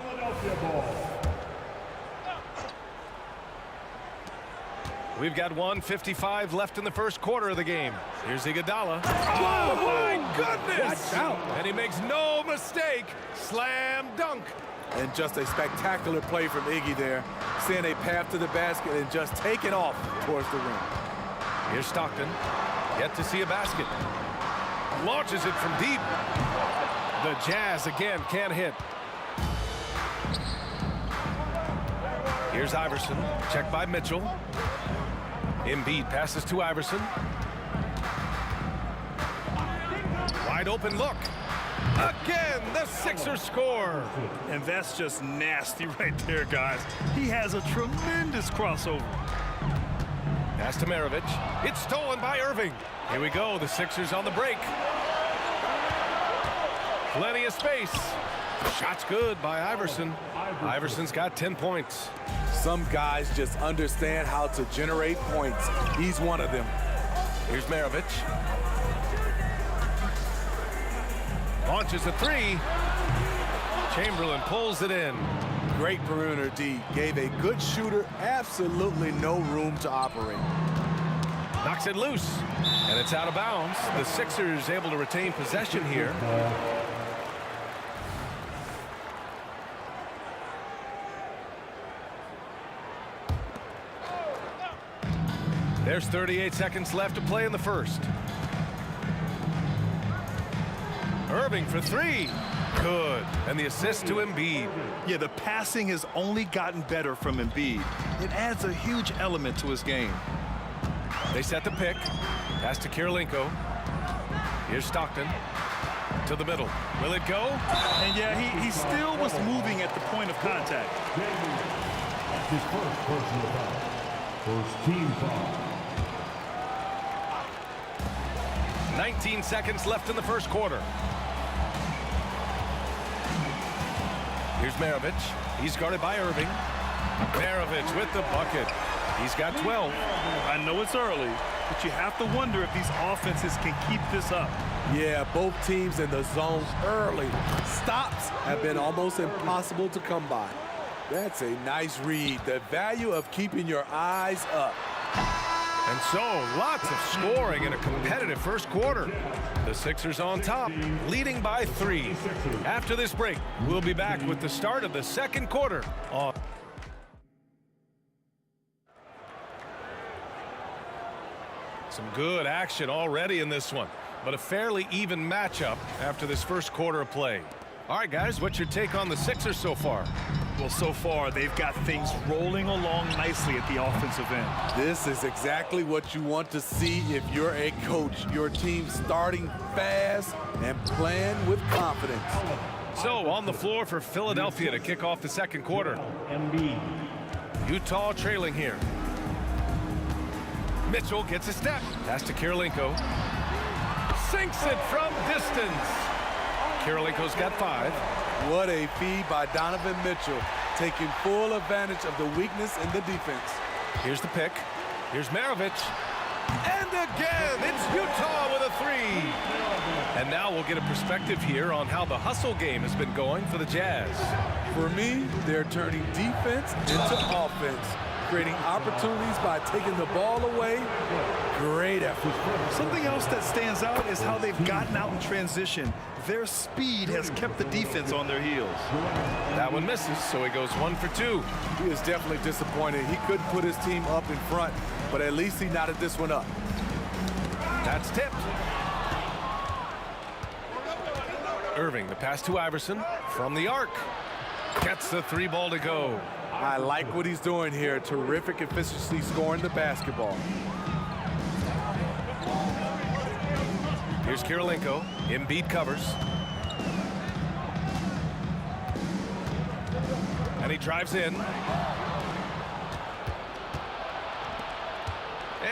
We've got 1:55 left in the first quarter of the game. Here's Iguodala. Oh, my goodness! Watch out. And he makes no mistake. Slam dunk. And just a spectacular play from Iggy there. Seeing a path to the basket and just taking off towards the rim. Here's Stockton. Yet to see a basket. Launches it from deep. The Jazz again can't hit. Here's Iverson. Checked by Mitchell. Embiid passes to Iverson. Wide open look. Again, the Sixers score. And that's just nasty right there, guys. He has a tremendous crossover. Pass to Maravich. It's stolen by Irving. Here we go. The Sixers on the break. Plenty of space. Shot's good by Iverson. Iverson's got 10 points. Some guys just understand how to generate points. He's one of them. Here's Maravich. Launches a 3. Chamberlain pulls it in. Great perimeter D. Gave a good shooter absolutely no room to operate. Knocks it loose. And it's out of bounds. The Sixers able to retain possession here. There's 38 seconds left to play in the first. Irving for 3. Good. And the assist to Embiid. Yeah, the passing has only gotten better from Embiid. It adds a huge element to his game. They set the pick. Pass to Kirilenko. Here's Stockton. To the middle. Will it go? And yeah, he still was moving at the point of contact. That's his first personal foul. First team foul. 19 seconds left in the first quarter. Here's Maravich. He's guarded by Irving. Maravich with the bucket. He's got 12. I know it's early, but you have to wonder if these offenses can keep this up. Yeah, both teams in the zone early. Stops have been almost impossible to come by. That's a nice read. The value of keeping your eyes up. And so, lots of scoring in a competitive first quarter. The Sixers on top, leading by 3. After this break, we'll be back with the start of the second quarter. Some good action already in this one, but a fairly even matchup after this first quarter of play. All right, guys, what's your take on the Sixers so far? Well, so far, they've got things rolling along nicely at the offensive end. This is exactly what you want to see if you're a coach. Your team starting fast and playing with confidence. So, on the floor for Philadelphia to kick off the second quarter. Utah trailing here. Mitchell gets a step. Pass to Kirilenko. Sinks it from distance. Kirilenko's got 5. What a feed by Donovan Mitchell, taking full advantage of the weakness in the defense. Here's the pick. Here's Maravich. And again, it's Utah with a 3. And now we'll get a perspective here on how the hustle game has been going for the Jazz. For me, they're turning defense into offense, creating opportunities by taking the ball away. Great effort. Something else that stands out is how they've gotten out in transition. Their speed has kept the defense on their heels. That one misses, so he goes 1 for 2. He is definitely disappointed. He couldn't put his team up in front, but at least he knotted this one up. That's tipped. Irving, the pass to Iverson from the arc. Gets the 3 ball to go. I like what he's doing here. Terrific efficiency scoring the basketball. Here's Kirilenko. Embiid covers. And he drives in.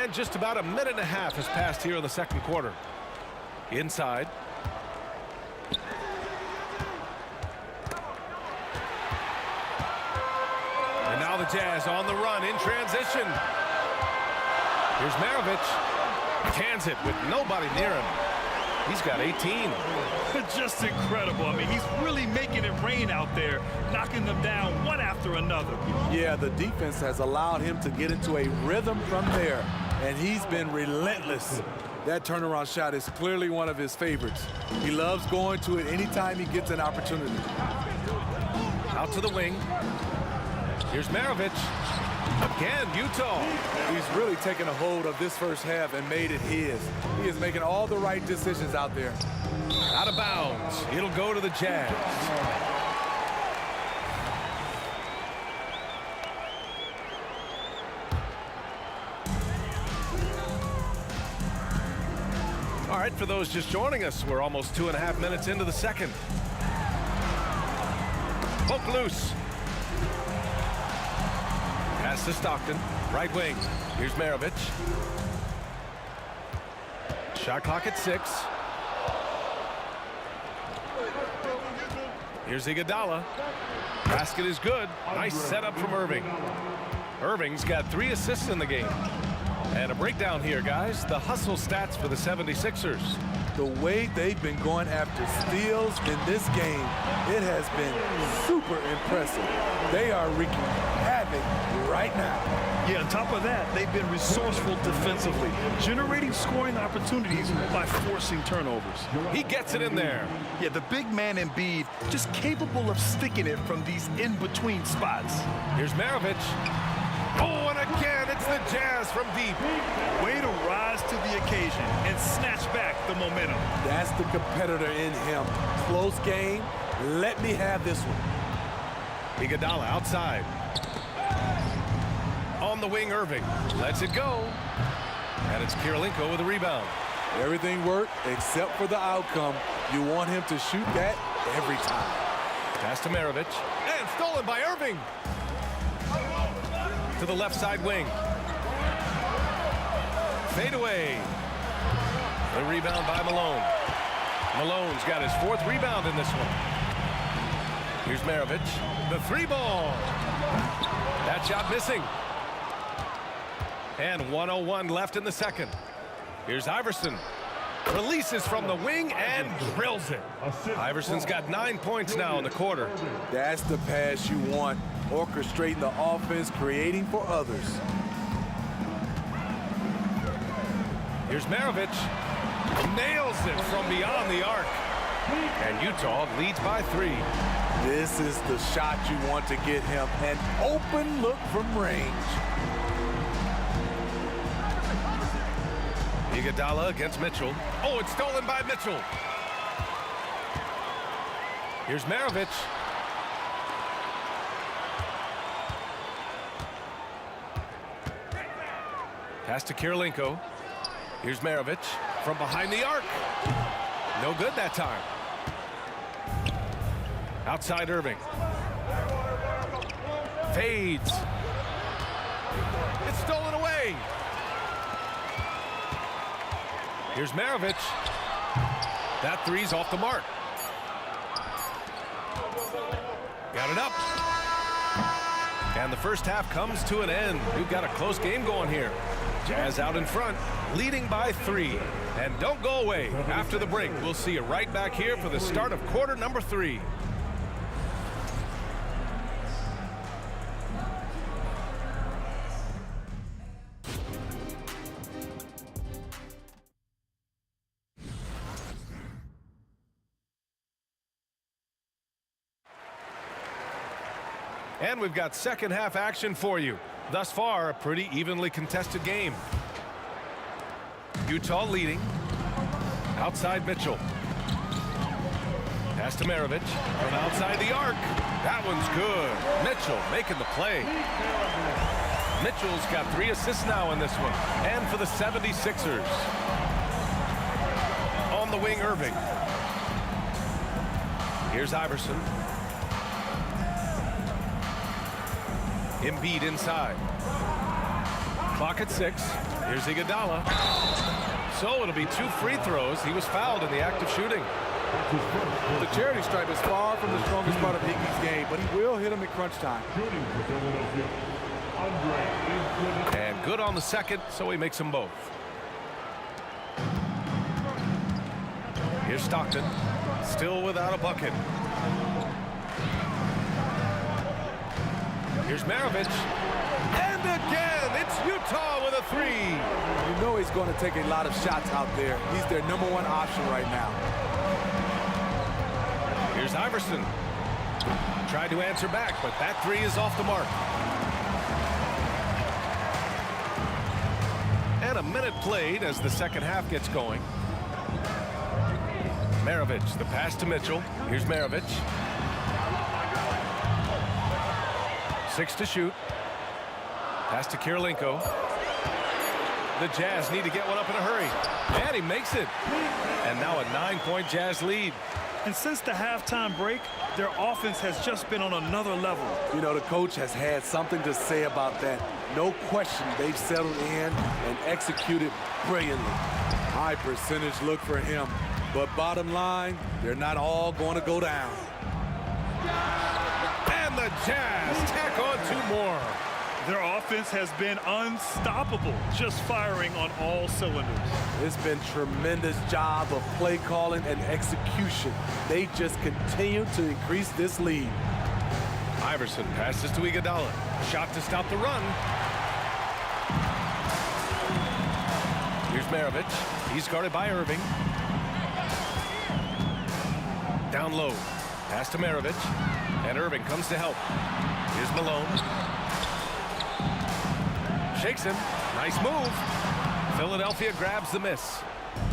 And just about a minute and a half has passed here in the second quarter. Inside. And now the Jazz on the run in transition. Here's Maravich. Cans it with nobody near him. He's got 18. Just incredible. I mean, he's really making it rain out there, knocking them down one after another. Yeah, the defense has allowed him to get into a rhythm from there, and he's been relentless. That turnaround shot is clearly one of his favorites. He loves going to it anytime he gets an opportunity. Out to the wing. Here's Maravich. Again, Utah. He's really taken a hold of this first half and made it his. He is making all the right decisions out there. Out of bounds. It'll go to the Jazz. All right, for those just joining us, we're almost 2.5 minutes into the second. Poke loose. Pass to Stockton, right wing. Here's Maravich. Shot clock at 6. Here's Iguodala. Basket is good. Nice setup from Irving. Irving's got 3 assists in the game. And a breakdown here, guys. The hustle stats for the 76ers. The way they've been going after steals in this game, it has been super impressive. They are wreaking havoc right now. Yeah, on top of that, they've been resourceful defensively, generating scoring opportunities by forcing turnovers. He gets it in there. Yeah, the big man Embiid just capable of sticking it from these in-between spots. Here's Maravich. Oh, and again, it's the Jazz from deep. Way to rise to the occasion and snatch back the momentum. That's the competitor in him. Close game. Let me have this one. Iguodala outside. On the wing, Irving. Lets it go. And it's Kirilenko with a rebound. Everything worked except for the outcome. You want him to shoot that every time. Pass to Maravich. And stolen by Irving. To the left side wing. Fade away. The rebound by Malone. Malone's got his 4th rebound in this one. Here's Maravich. The 3 ball. That shot missing. And 1:01 left in the second. Here's Iverson. Releases from the wing and drills it. Iverson's got 9 points now in the quarter. That's the pass you want. Orchestrating the offense, creating for others. Here's Maravich. Nails it from beyond the arc. And Utah leads by 3. This is the shot you want to get him. An open look from range. Iguodala against Mitchell. Oh, it's stolen by Mitchell. Here's Maravich. Pass to Kirilenko. Here's Maravich from behind the arc. No good that time. Outside Irving. Fades. It's stolen away. Here's Maravich. That three's off the mark. Got it up. And the first half comes to an end. We've got a close game going here. Jazz out in front, leading by 3. And don't go away. After the break, we'll see you right back here for the start of quarter number 3. And we've got second half action for you. Thus far, a pretty evenly contested game. Utah leading. Outside Mitchell. Pass to Maravich from outside the arc. That one's good. Mitchell making the play. Mitchell's got 3 assists now in this one. And for the 76ers. On the wing, Irving. Here's Iverson. Embiid inside. Clock at 6. Here's Iguodala. So it'll be 2 free throws. He was fouled in the act of shooting. The charity stripe is far from the strongest part of Iggy's game, but he will hit him at crunch time. And good on the second, so he makes them both. Here's Stockton. Still without a bucket. Here's Maravich. And again, it's Utah with a 3. You know he's going to take a lot of shots out there. He's their #1 option right now. Here's Iverson. Tried to answer back, but that 3 is off the mark. And a minute played as the second half gets going. Maravich, the pass to Mitchell. Here's Maravich. 6 to shoot. Pass to Kirilenko. The Jazz need to get one up in a hurry. And he makes it. And now a 9-point Jazz lead. And since the halftime break, their offense has just been on another level. You know, the coach has had something to say about that. No question, they've settled in and executed brilliantly. High percentage look for him. But bottom line, they're not all going to go down. And the Jazz tack on 2 more. Their offense has been unstoppable, just firing on all cylinders. It's been tremendous job of play calling and execution. They just continue to increase this lead. Iverson passes to Iguodala. Shot to stop the run. Here's Maravich. He's guarded by Irving. Down low. Pass to Maravich. And Irving comes to help. Here's Malone. Shakes him. Nice move. Philadelphia grabs the miss.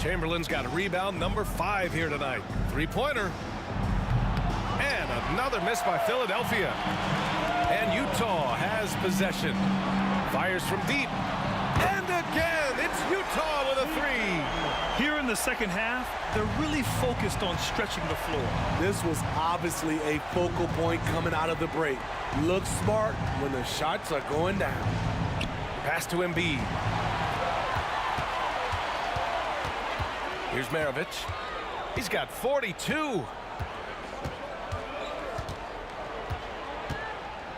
Chamberlain's got a rebound, number 5 here tonight. 3-pointer. And another miss by Philadelphia. And Utah has possession. Fires from deep. And again, it's Utah with a 3. Here in the second half, they're really focused on stretching the floor. This was obviously a focal point coming out of the break. Look smart when the shots are going down. Pass to Embiid. Here's Maravich. He's got 42.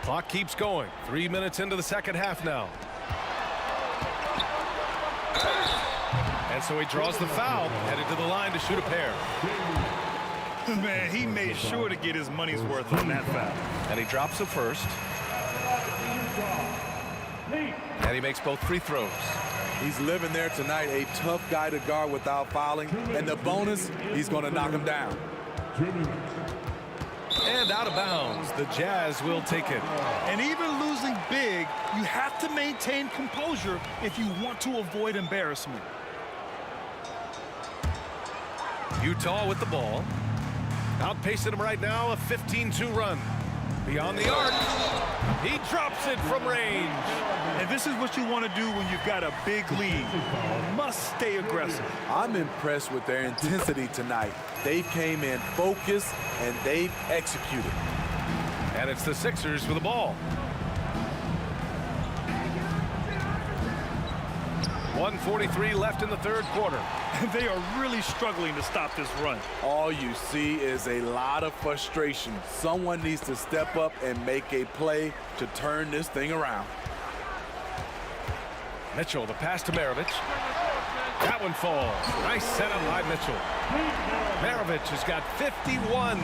Clock keeps going. 3 minutes into the second half now. And so he draws the foul, headed to the line to shoot a pair. Man, he made sure to get his money's worth on that foul. And he drops the first. And he makes both free throws. He's living there tonight, a tough guy to guard without fouling. And the bonus, he's going to knock him down. And out of bounds, the Jazz will take it. And even losing big, you have to maintain composure if you want to avoid embarrassment. Utah with the ball. Outpacing him right now, a 15-2 run. Beyond the arc. He drops it from range. And this is what you want to do when you've got a big lead. You must stay aggressive. I'm impressed with their intensity tonight. They came in focused and they've executed. And it's the Sixers with the ball. 1:43 left in the third quarter. And they are really struggling to stop this run. All you see is a lot of frustration. Someone needs to step up and make a play to turn this thing around. Mitchell, the pass to Maravich. That one falls. Nice setup by Mitchell. Maravich has got 51.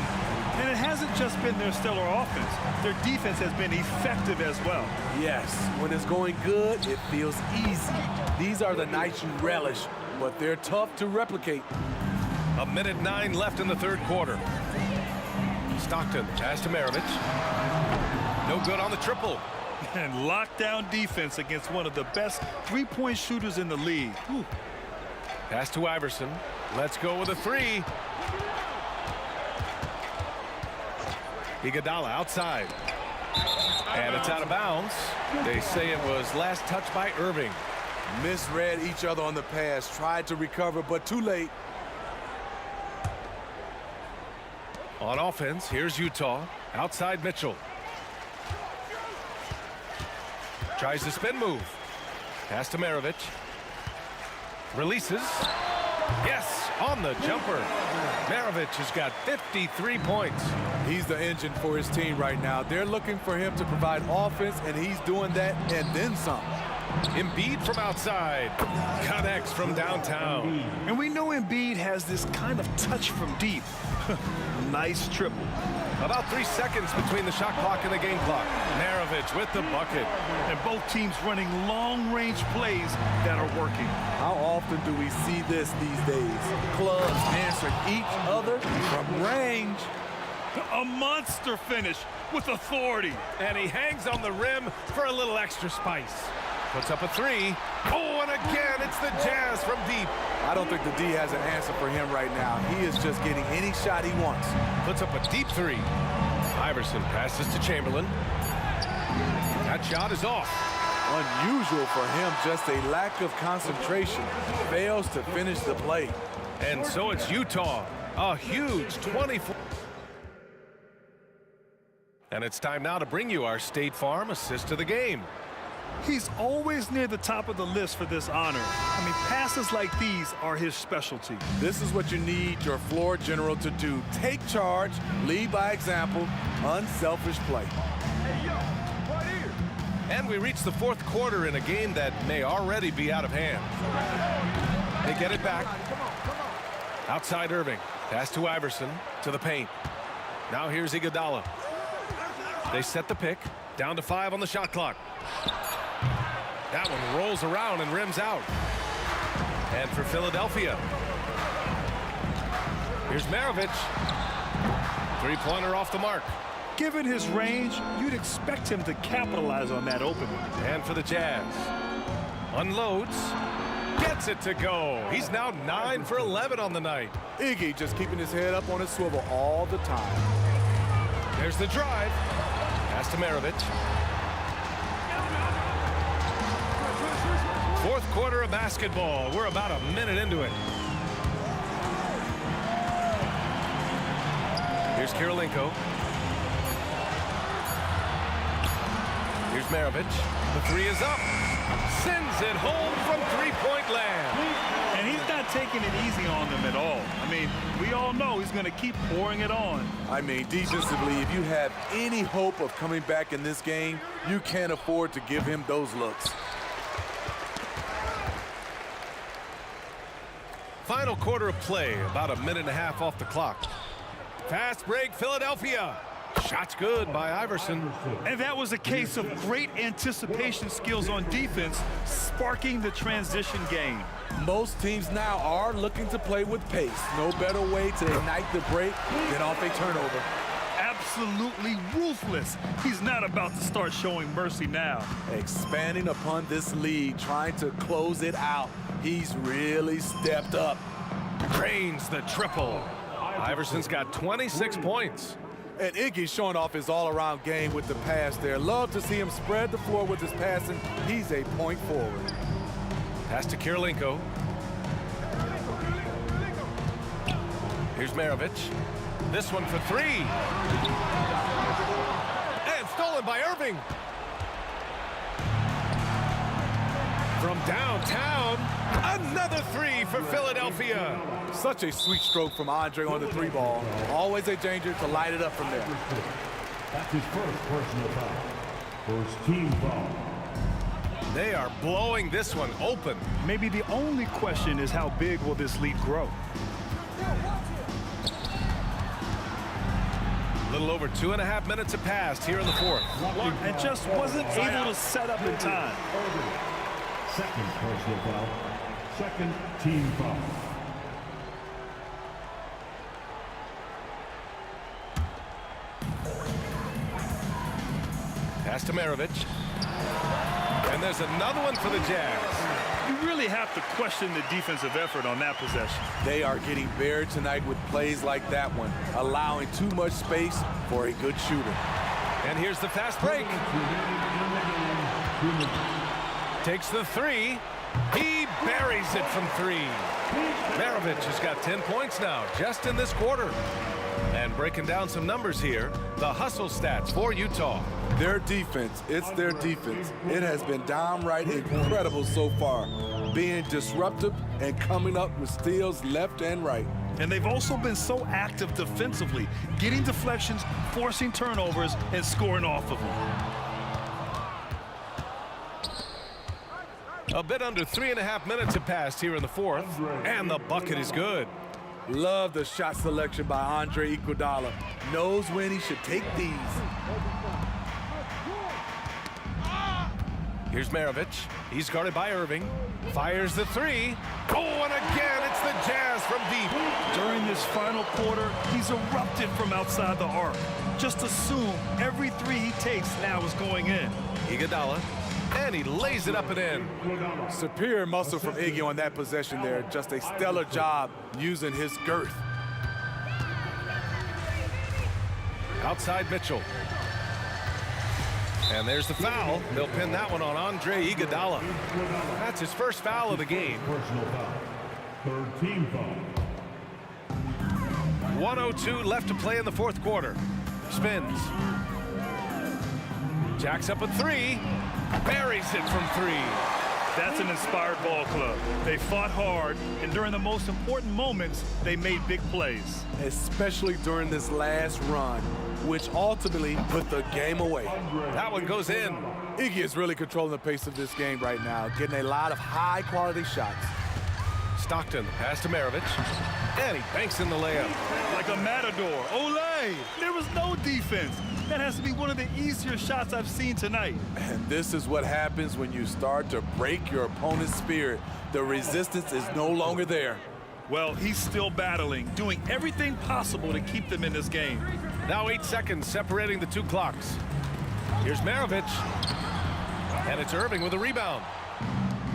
And it hasn't just been their stellar offense. Their defense has been effective as well. Yes, when it's going good, it feels easy. These are the nights you relish, but they're tough to replicate. 1:09 left in the third quarter. Stockton, pass to Maravich. No good on the triple. And lockdown defense against one of the best three-point shooters in the league. Whew. Pass to Iverson. Let's go with a three. Iguodala outside. And it's out of bounds. They say it was last touched by Irving. Misread each other on the pass. Tried to recover, but too late. On offense, here's Utah. Outside Mitchell. Tries the spin move. Pass to Maravich. Releases. Yes, on the jumper. Maravich has got 53 points. He's the engine for his team right now. They're looking for him to provide offense, and he's doing that and then some. Embiid from outside. Connects from downtown. And we know Embiid has this kind of touch from deep. Nice triple. About 3 seconds between the shot clock and the game clock. Maravich with the bucket. And both teams running long-range plays that are working. How often do we see this these days? Clubs answering each other from range. A monster finish with authority. And he hangs on the rim for a little extra spice. Puts up a three. Oh, and again, it's the Jazz from deep. I don't think the D has an answer for him right now. He is just getting any shot he wants. Puts up a deep three. Iverson passes to Chamberlain. That shot is off. Unusual for him, just a lack of concentration. Fails to finish the play. And so it's Utah. A huge 24. And it's time now to bring you our State Farm assist of the game. He's always near the top of the list for this honor. I mean, passes like these are his specialty. This is what you need your floor general to do. Take charge, lead by example, unselfish play. And we reach the fourth quarter in a game that may already be out of hand. They get it back. Outside Irving. Pass to Iverson to the paint. Now here's Iguodala. They set the pick. Down to 5 on the shot clock. That one rolls around and rims out. And for Philadelphia, here's Maravich. Three-pointer off the mark. Given his range, you'd expect him to capitalize on that opening. And for the Jazz, unloads, gets it to go. He's now 9 for 11 on the night. Iggy just keeping his head up on his swivel all the time. There's the drive. Pass to Maravich. Fourth quarter of basketball. We're about a minute into it. Here's Kirilenko. Here's Maravich. The three is up. Sends it home from three-point land. And he's not taking it easy on them at all. I mean, we all know he's going to keep pouring it on. I mean, defensively, if you have any hope of coming back in this game, you can't afford to give him those looks. Final quarter of play, about a minute and a half off the clock. Fast break, Philadelphia. Shots good by Iverson. And that was a case of great anticipation skills on defense, sparking the transition game. Most teams now are looking to play with pace. No better way to ignite the break than off a turnover. Absolutely ruthless. He's not about to start showing mercy now. Expanding upon this lead, trying to close it out. He's really stepped up. Drains the triple. Iverson's got 26 points. And Iggy's showing off his all-around game with the pass there. Love to see him spread the floor with his passing. He's a point forward. Pass to Kirilenko. Here's Maravich. This one for three. And stolen by Irving. From downtown, another three for Philadelphia. Such a sweet stroke from Andre on the three ball. Always a danger to light it up from there. That's his first personal foul. First team foul. They are blowing this one open. Maybe the only question is how big will this lead grow? A little over 2.5 minutes have passed here in the fourth. And just wasn't able to set up in time. Second personal foul. Second team foul. Pass to Maravich. And there's another one for the Jazz. You really have to question the defensive effort on that possession. They are getting buried tonight with plays like that one, allowing too much space for a good shooter. And here's the fast break. Takes the three. He buries it from three. Maravich has got 10 points now, just in this quarter. And breaking down some numbers here, the hustle stats for Utah. Their defense, it's their defense. It has been downright incredible so far, being disruptive and coming up with steals left and right. And they've also been so active defensively, getting deflections, forcing turnovers, and scoring off of them. A bit under 3.5 minutes have passed here in the fourth, and the bucket is good. Love the shot selection by Andre Iguodala. Knows when he should take these. Here's Maravich. He's guarded by Irving. Fires the three. Oh, and again, it's the Jazz from deep. During this final quarter, he's erupted from outside the arc. Just assume every three he takes now is going in. Iguodala. And he lays it up and in. Superior muscle from Iggy on that possession there. Just a stellar job using his girth. Outside Mitchell. And there's the foul. They'll pin that one on Andre Iguodala. That's his first foul of the game. Personal foul. Third team foul. 1:02 left to play in the fourth quarter. Spins. Jacks up a three. Buries it from three. That's an inspired ball club. They fought hard, and during the most important moments, they made big plays. Especially during this last run, which ultimately put the game away. That one goes in. Iggy is really controlling the pace of this game right now, getting a lot of high-quality shots. Stockton pass to Maravich, and he banks in the layup. Like a matador. Olé! There was no defense. That has to be one of the easier shots I've seen tonight. And this is what happens when you start to break your opponent's spirit. The resistance is no longer there. Well, he's still battling, doing everything possible to keep them in this game. Now 8 seconds separating the two clocks. Here's Maravich. And it's Irving with a rebound.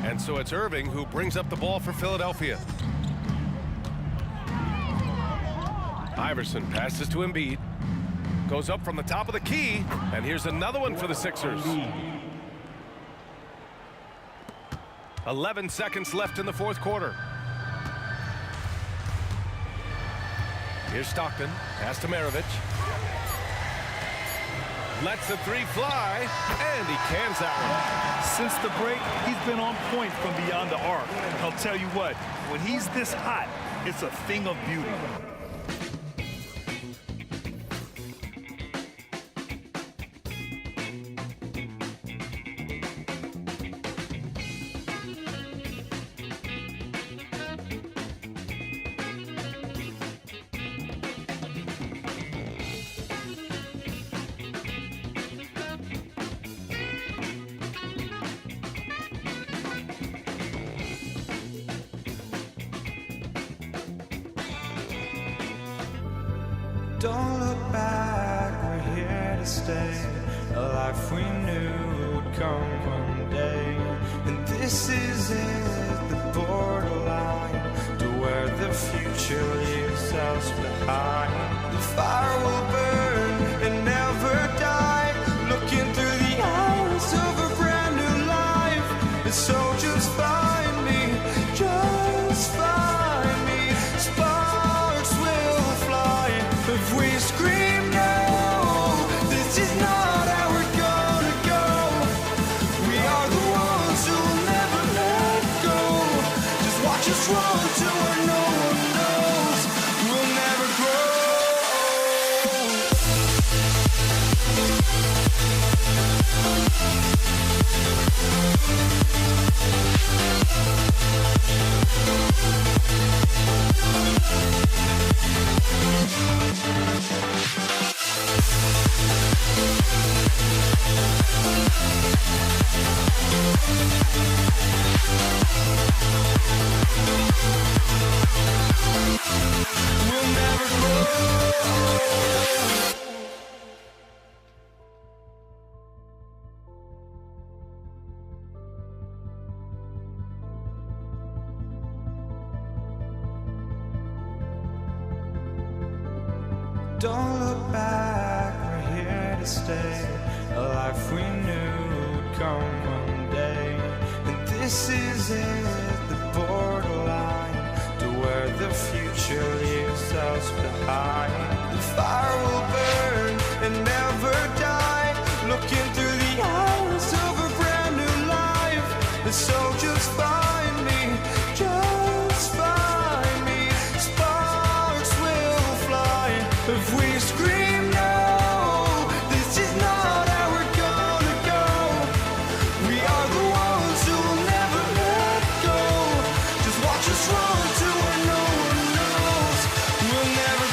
And so it's Irving who brings up the ball for Philadelphia. Iverson passes to Embiid. Goes up from the top of the key, and here's another one for the Sixers. 11 seconds left in the fourth quarter. Here's Stockton, pass to Maravich. Lets the three fly, and he cans that one. Since the break, he's been on point from beyond the arc. I'll tell you what, when he's this hot, it's a thing of beauty. Don't look back, we're here to stay. A life we knew would come one day. And this is it, the borderline to where the future leaves us behind. The fire will burn and never die. Looking through the eyes of a brand new life. And so just find me, just find me. Sparks will fly if we scream no. This is not how we're gonna go. We are the ones who'll never let We'll never grow. Don't look back, we're here to stay. A life we knew would come one day. And this is it, the borderline to where the future leaves us behind. The fire will burn and never die. Looking through the eyes of a brand new life. And so just find me, just find me. Sparks will fly if we scream no. This is not how we're gonna go. We are the ones who will never let go. Just watch us run to where no one knows. We'll never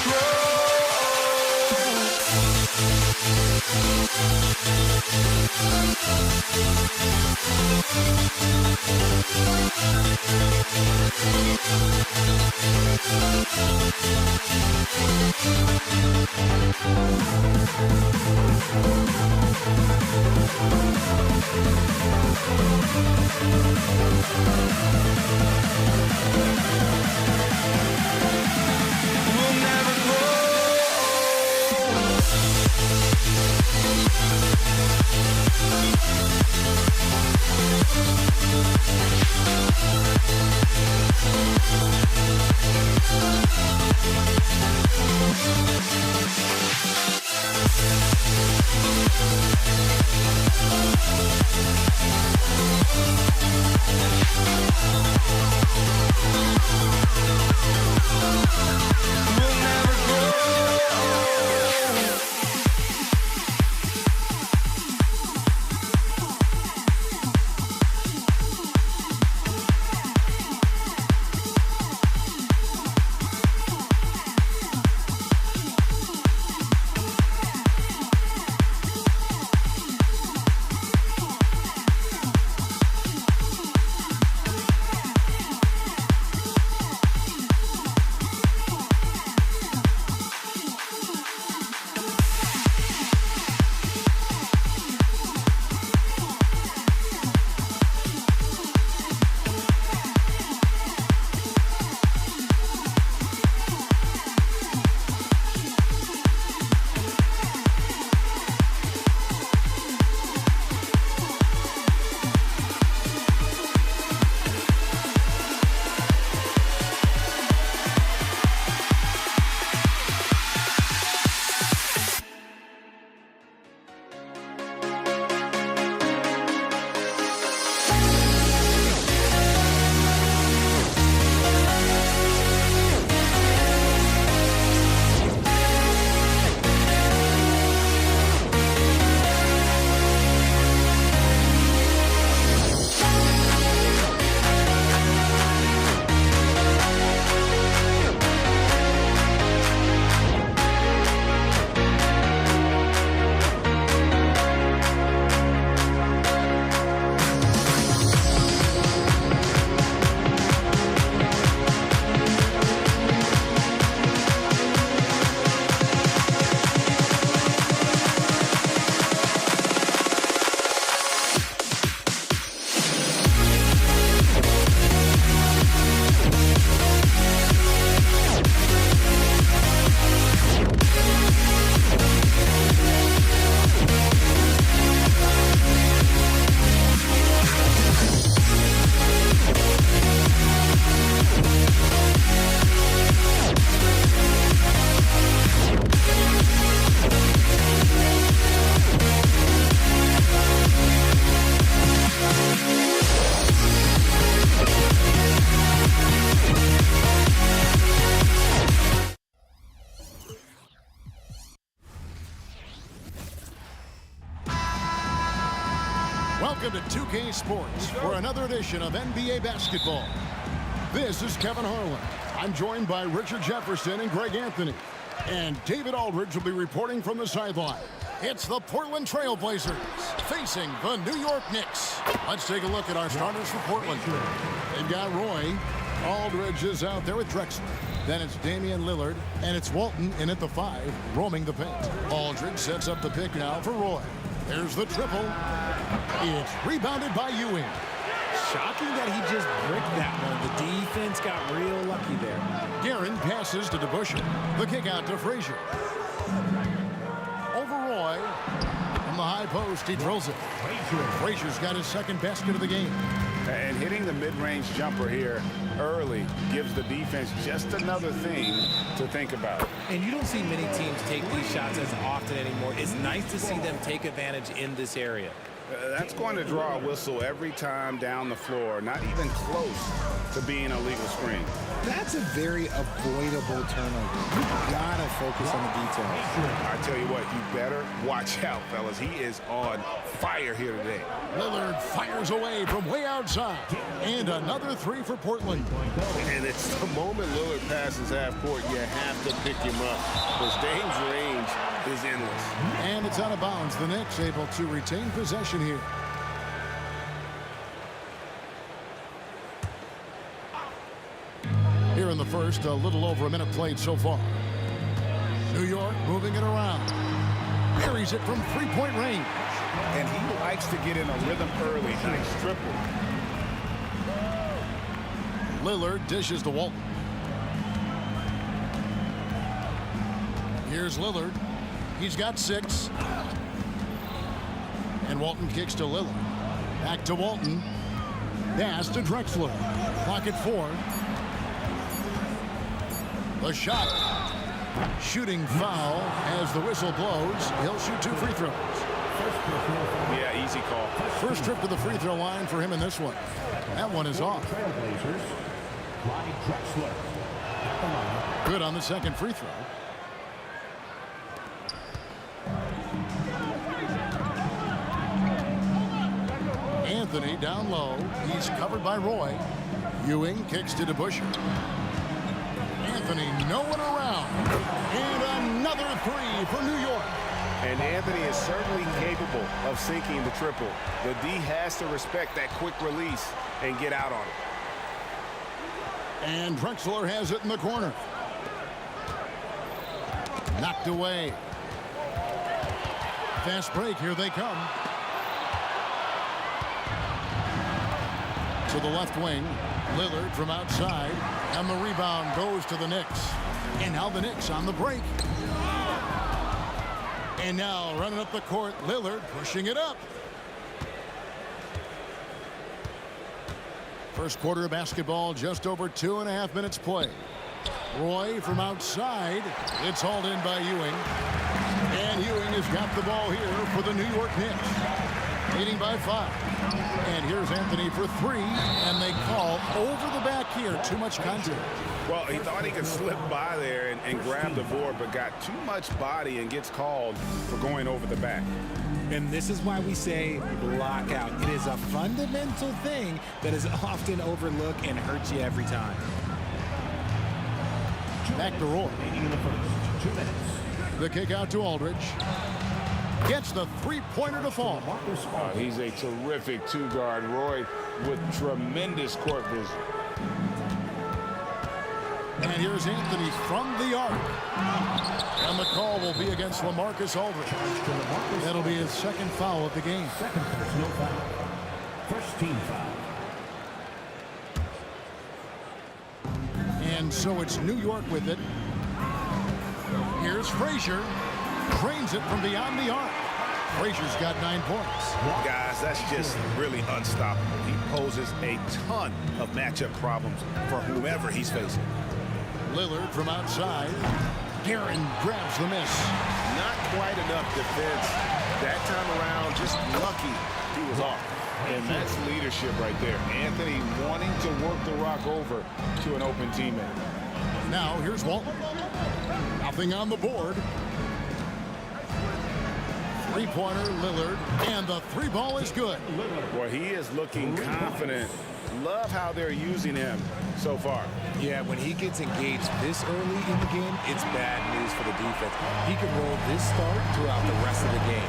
Welcome to 2K Sports for another edition of NBA basketball. This is Kevin Harlan. I'm joined by Richard Jefferson and Greg Anthony. And David Aldridge will be reporting from the sideline. It's the Portland Trail Blazers facing the New York Knicks. Let's take a look at our starters for Portland. They've got Roy. Aldridge is out there with Drexler. Then it's Damian Lillard, and it's Walton in at the 5, roaming the paint. Aldridge sets up the pick now for Roy. There's the triple. It's rebounded by Ewing. Shocking that he just bricked that one. The defense got real lucky there. Guerin passes to DeBusschere. The kick out to Frazier. Over Roy. From the high post, he drills it. Frazier's got his second basket of the game. And hitting the mid-range jumper here early gives the defense just another thing to think about. And you don't see many teams take these shots as often anymore. It's nice to see them take advantage in this area. That's going to draw a whistle every time down the floor, not even close to being a legal screen. That's a very avoidable turnover. You gotta focus on the details. I tell you what, you better watch out, fellas. He is on fire here today. Lillard fires away from way outside. And another 3 for Portland. And it's the moment Lillard passes half court, you have to pick him up. Because Dame's range is endless. And it's out of bounds. The Knicks able to retain possession here. Here in the first, a little over a minute played so far. New York moving it around. Carries it from three-point range. And he likes to get in a rhythm early. Nice triple. Lillard dishes to Walton. Here's Lillard. He's got 6. And Walton kicks to Lillard. Back to Walton. Pass to Drexler. Clock at 4. The shot. Shooting foul as the whistle blows. He'll shoot 2 free throws. Yeah, easy call. First trip to the free throw line for him in this one. That one is off. Good on the second free throw. Anthony down low. He's covered by Roy. Ewing kicks to DeBusschere. Anthony no one around. And another 3 for New York. And Anthony is certainly capable of sinking the triple. The D has to respect that quick release and get out on it. And Drexler has it in the corner. Knocked away. Fast break, here they come. To the left wing, Lillard from outside, and the rebound goes to the Knicks. And now the Knicks on the break. And now running up the court, Lillard pushing it up. First quarter of basketball, just over 2.5 minutes played. Roy from outside. It's hauled in by Ewing. And Ewing has got the ball here for the New York Knicks. Leading by 5. And here's Anthony for 3. And they call over the back here. Too much contact. Well, he thought he could slip by there and grab the board, but got too much body and gets called for going over the back. And this is why we say block out. It is a fundamental thing that is often overlooked and hurts you every time. Back to Roy. The kick out to Aldridge. Gets the three-pointer to fall. He's a terrific 2-guard. Roy with tremendous court vision. And here's Anthony from the arc. And the call will be against LaMarcus Aldridge. That'll be his second foul of the game. Second personal foul. First team foul. And so it's New York with it. Here's Frazier. Drains it from beyond the arc. Frazier's got 9 points. Guys, that's just really unstoppable. He poses a ton of matchup problems for whomever he's facing. Lillard from outside. Guerin grabs the miss. Not quite enough defense. That time around, just lucky he was off. And that's leadership right there. Anthony wanting to work the rock over to an open teammate. Now here's Walton. Nothing on the board. Three-pointer, Lillard, and the three ball is good. Boy, he is looking confident. Love how they're using him so far. Yeah, when he gets engaged this early in the game, it's bad news for the defense. He can roll this start throughout the rest of the game.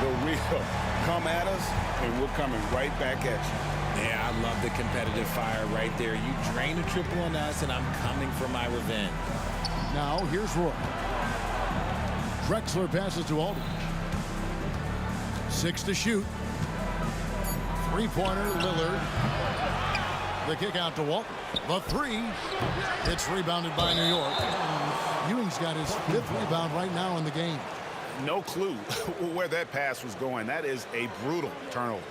The real come at us, and we're coming right back at you. Yeah, I love the competitive fire right there. You drain a triple on us, and I'm coming for my revenge. Now, here's Roy. Drexler passes to Aldridge. 6 to shoot. Three-pointer, Lillard. The kick out to Walton. The three. It's rebounded by New York. Ewing's got his 5th rebound right now in the game. No clue where that pass was going. That is a brutal turnover.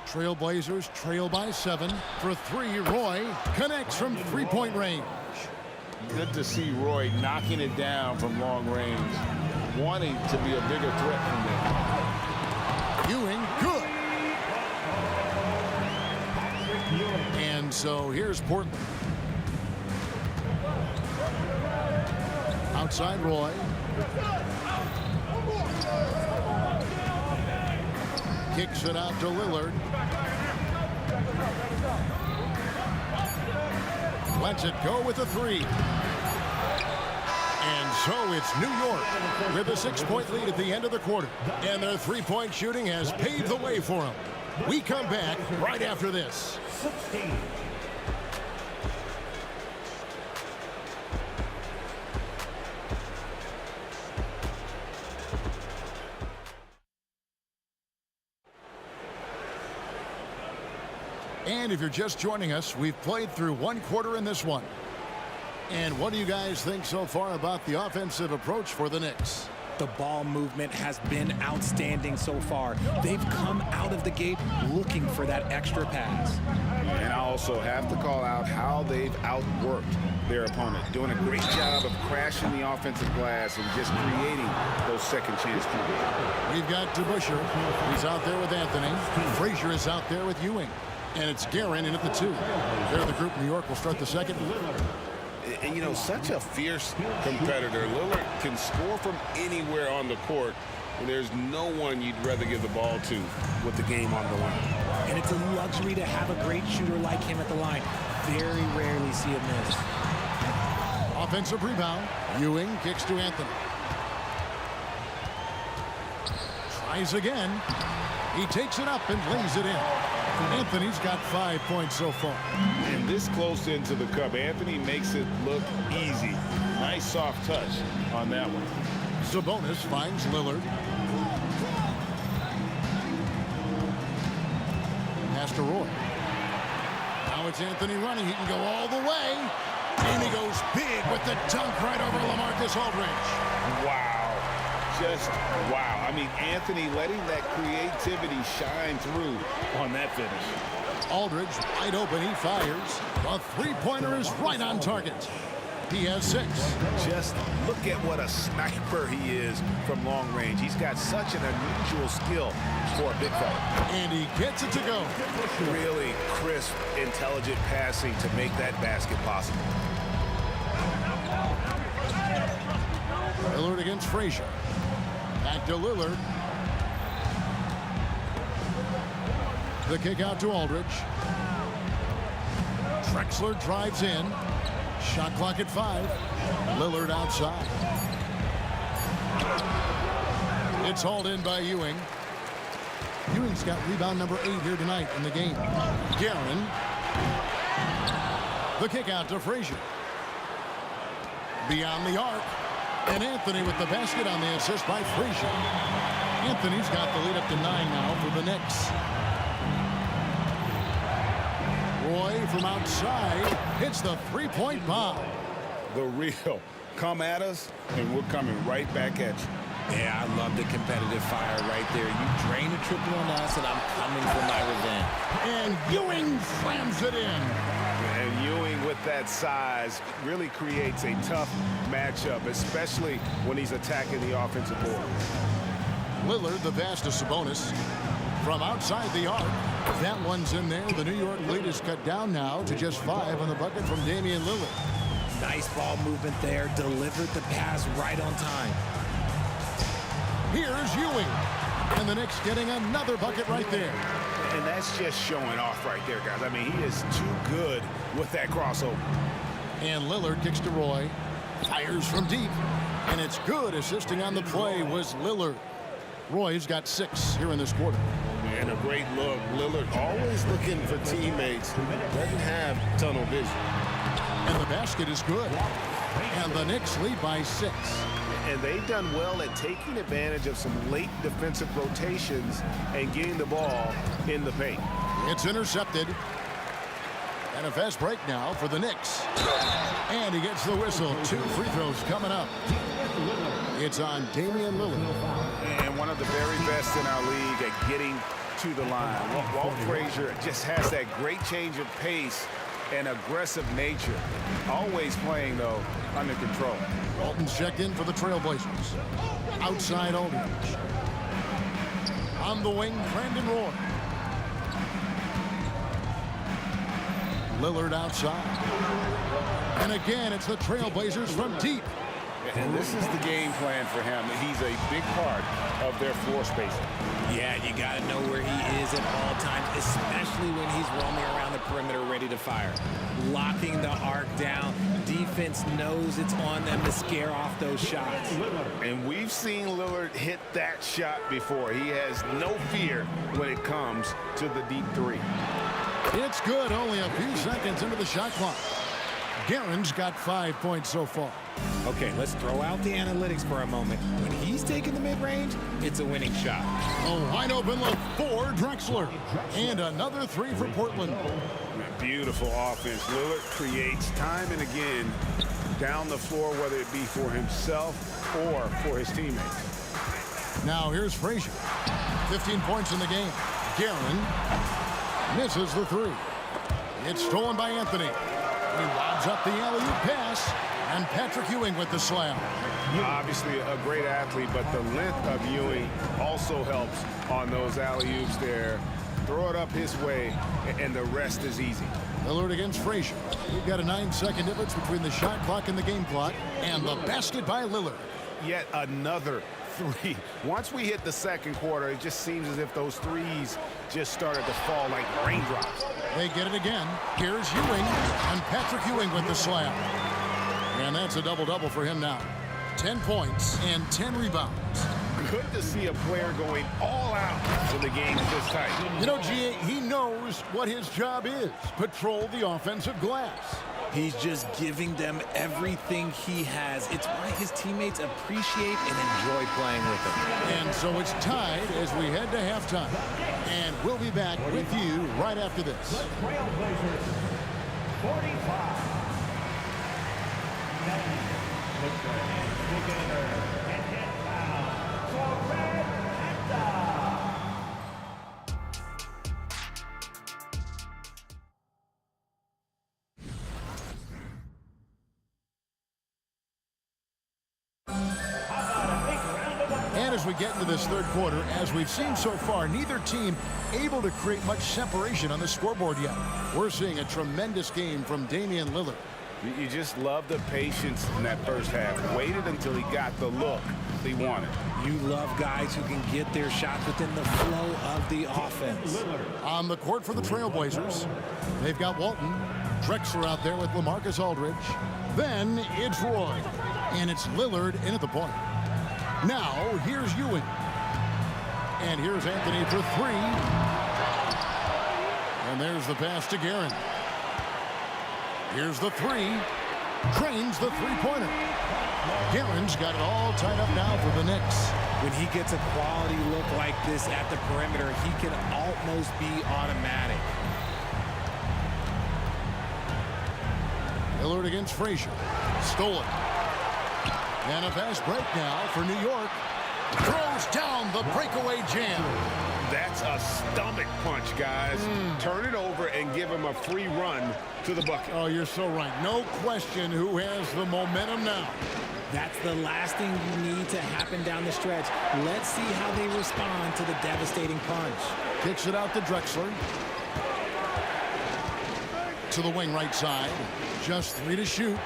Trailblazers trail by 7 for 3. Roy connects from three-point range. Good to see Roy knocking it down from long range, wanting to be a bigger threat from there. Ewing, good. And so here's Portland. Outside Roy. Kicks it out to Lillard. Lets it go with a 3. And so it's New York with a 6-point lead at the end of the quarter. And their three-point shooting has paved the way for them. We come back right after this. And if you're just joining us, we've played through 1 quarter in this one. And what do you guys think so far about the offensive approach for the Knicks? The ball movement has been outstanding so far. They've come out of the gate looking for that extra pass. And I also have to call out how they've outworked their opponent, doing a great job of crashing the offensive glass and just creating those second chance points. We've got DeBusschere. He's out there with Anthony. Frazier is out there with Ewing. And it's Guerin in at the 2. They're the group. New York will start the second. And, you know, such a fierce competitor. Lillard can score from anywhere on the court, and there's no one you'd rather give the ball to with the game on the line. And it's a luxury to have a great shooter like him at the line. Very rarely see him miss. Offensive rebound. Ewing kicks to Anthony. Tries again. He takes it up and lays it in. Anthony's got 5 points so far. And this close into the cup, Anthony makes it look easy. Nice soft touch on that one. Sabonis finds Lillard. Pass to Roy. Now it's Anthony running. He can go all the way. And he goes big with the dunk right over LaMarcus Aldridge. Wow. Just wow. I mean, Anthony letting that creativity shine through on that finish. Aldridge wide open. He fires. The three-pointer is right on target. He has 6. Just look at what a sniper he is from long range. He's got such an unusual skill for a big fella. And he gets it to go. Really crisp, intelligent passing to make that basket possible. Lillard against Frazier. Back to Lillard. The kick out to Aldridge. Drexler drives in. Shot clock at 5. Lillard outside. It's hauled in by Ewing. Ewing's got rebound number 8 here tonight in the game. Guerin. The kick out to Frazier. Beyond the arc. And Anthony with the basket on the assist by Frazier. Anthony's got the lead up to 9 now for the Knicks. Roy from outside hits the three-point bomb. The real come at us, and we're coming right back at you. Yeah, I love the competitive fire right there. You drain a triple on us, and I'm coming for my revenge. And Ewing slams it in. And Ewing with that size really creates a tough matchup, especially when he's attacking the offensive board. Lillard, the pass to Sabonis. from outside the arc. That one's in there. The New York lead is cut down now to just 5 on the bucket from Damian Lillard. Nice ball movement there. Delivered the pass right on time. Here's Ewing. And the Knicks getting another bucket right there. And that's just showing off right there, guys. I mean, he is too good with that crossover. And Lillard kicks to Roy. Fires from deep. And it's good. Assisting on the play was Lillard. Roy's got 6 here in this quarter. And a great look. Lillard always looking for teammates. Doesn't have tunnel vision. And the basket is good. And the Knicks lead by 6. And they've done well at taking advantage of some late defensive rotations and getting the ball in the paint. It's intercepted. And a fast break now for the Knicks. And he gets the whistle. 2 free throws coming up. It's on Damian Lillard. And one of the very best in our league at getting to the line. Walt Frazier just has that great change of pace and aggressive nature. Always playing, though, under control. Walton's checked in for the Trailblazers. Outside Aldridge. On the wing, Brandon Roy. Lillard outside. And again, it's the Trailblazers from deep. And this is the game plan for him. He's a big part of their floor spacing. Yeah, you got to know where he is at all times, especially when he's roaming around the perimeter ready to fire. Locking the arc down. Defense knows it's on them to scare off those shots. And we've seen Lillard hit that shot before. He has no fear when it comes to the deep 3. It's good. Only a few seconds into the shot clock. Guerin's got 5 points so far. Okay, let's throw out the analytics for a moment. When he's taking the mid-range, it's a winning shot. A wide open look for Drexler. And another 3 for Portland. Beautiful offense. Lillard creates time and again down the floor, whether it be for himself or for his teammates. Now here's Frazier. 15 points in the game. Guerin misses the 3. It's stolen by Anthony. He lobs up the alley-oop pass, and Patrick Ewing with the slam. Obviously a great athlete, but the length of Ewing also helps on those alley-oops there. Throw it up his way, and the rest is easy. Lillard against Frazier. We've got a 9-second difference between the shot clock and the game clock, and the basket by Lillard. Yet another 3. Once we hit the second quarter, it just seems as if those threes just started to fall like raindrops. They get it again. Here's Ewing, and Patrick Ewing with the slam. And that's a double-double for him now. 10 points and 10 rebounds. Good to see a player going all out when the game is this tight. You know, G.A., he knows what his job is. Patrol the offensive glass. He's just giving them everything he has. It's why his teammates appreciate and enjoy playing with him. And so it's tied as we head to halftime. And we'll be back with you right after this. The Trailblazers, 45. And hit foul for Red Panda. And as we get into this third quarter, as we've seen so far, neither team able to create much separation on the scoreboard yet. We're seeing a tremendous game from Damian Lillard. You just love the patience in that first half. Waited until he got the look he wanted. You love guys who can get their shots within the flow of the offense. On the court for the Trailblazers, they've got Walton. Drexler out there with LaMarcus Aldridge. Then it's Roy. And it's Lillard in at the point. Now, here's Ewing. And here's Anthony for 3. And there's the pass to Guerin. Here's the 3. Drains the three-pointer. Guerin's got it all tied up now for the Knicks. When he gets a quality look like this at the perimeter, he can almost be automatic. Lillard against Frazier. Stolen. And a fast break now for New York. Throws down the breakaway jam. That's a stomach punch, guys. Turn it over and give him a free run to the bucket. Oh, you're so right. No question who has the momentum now. That's the last thing you need to happen down the stretch. Let's see how they respond to the devastating punch. Kicks it out to Drexler. To the wing right side. Just 3 to shoot.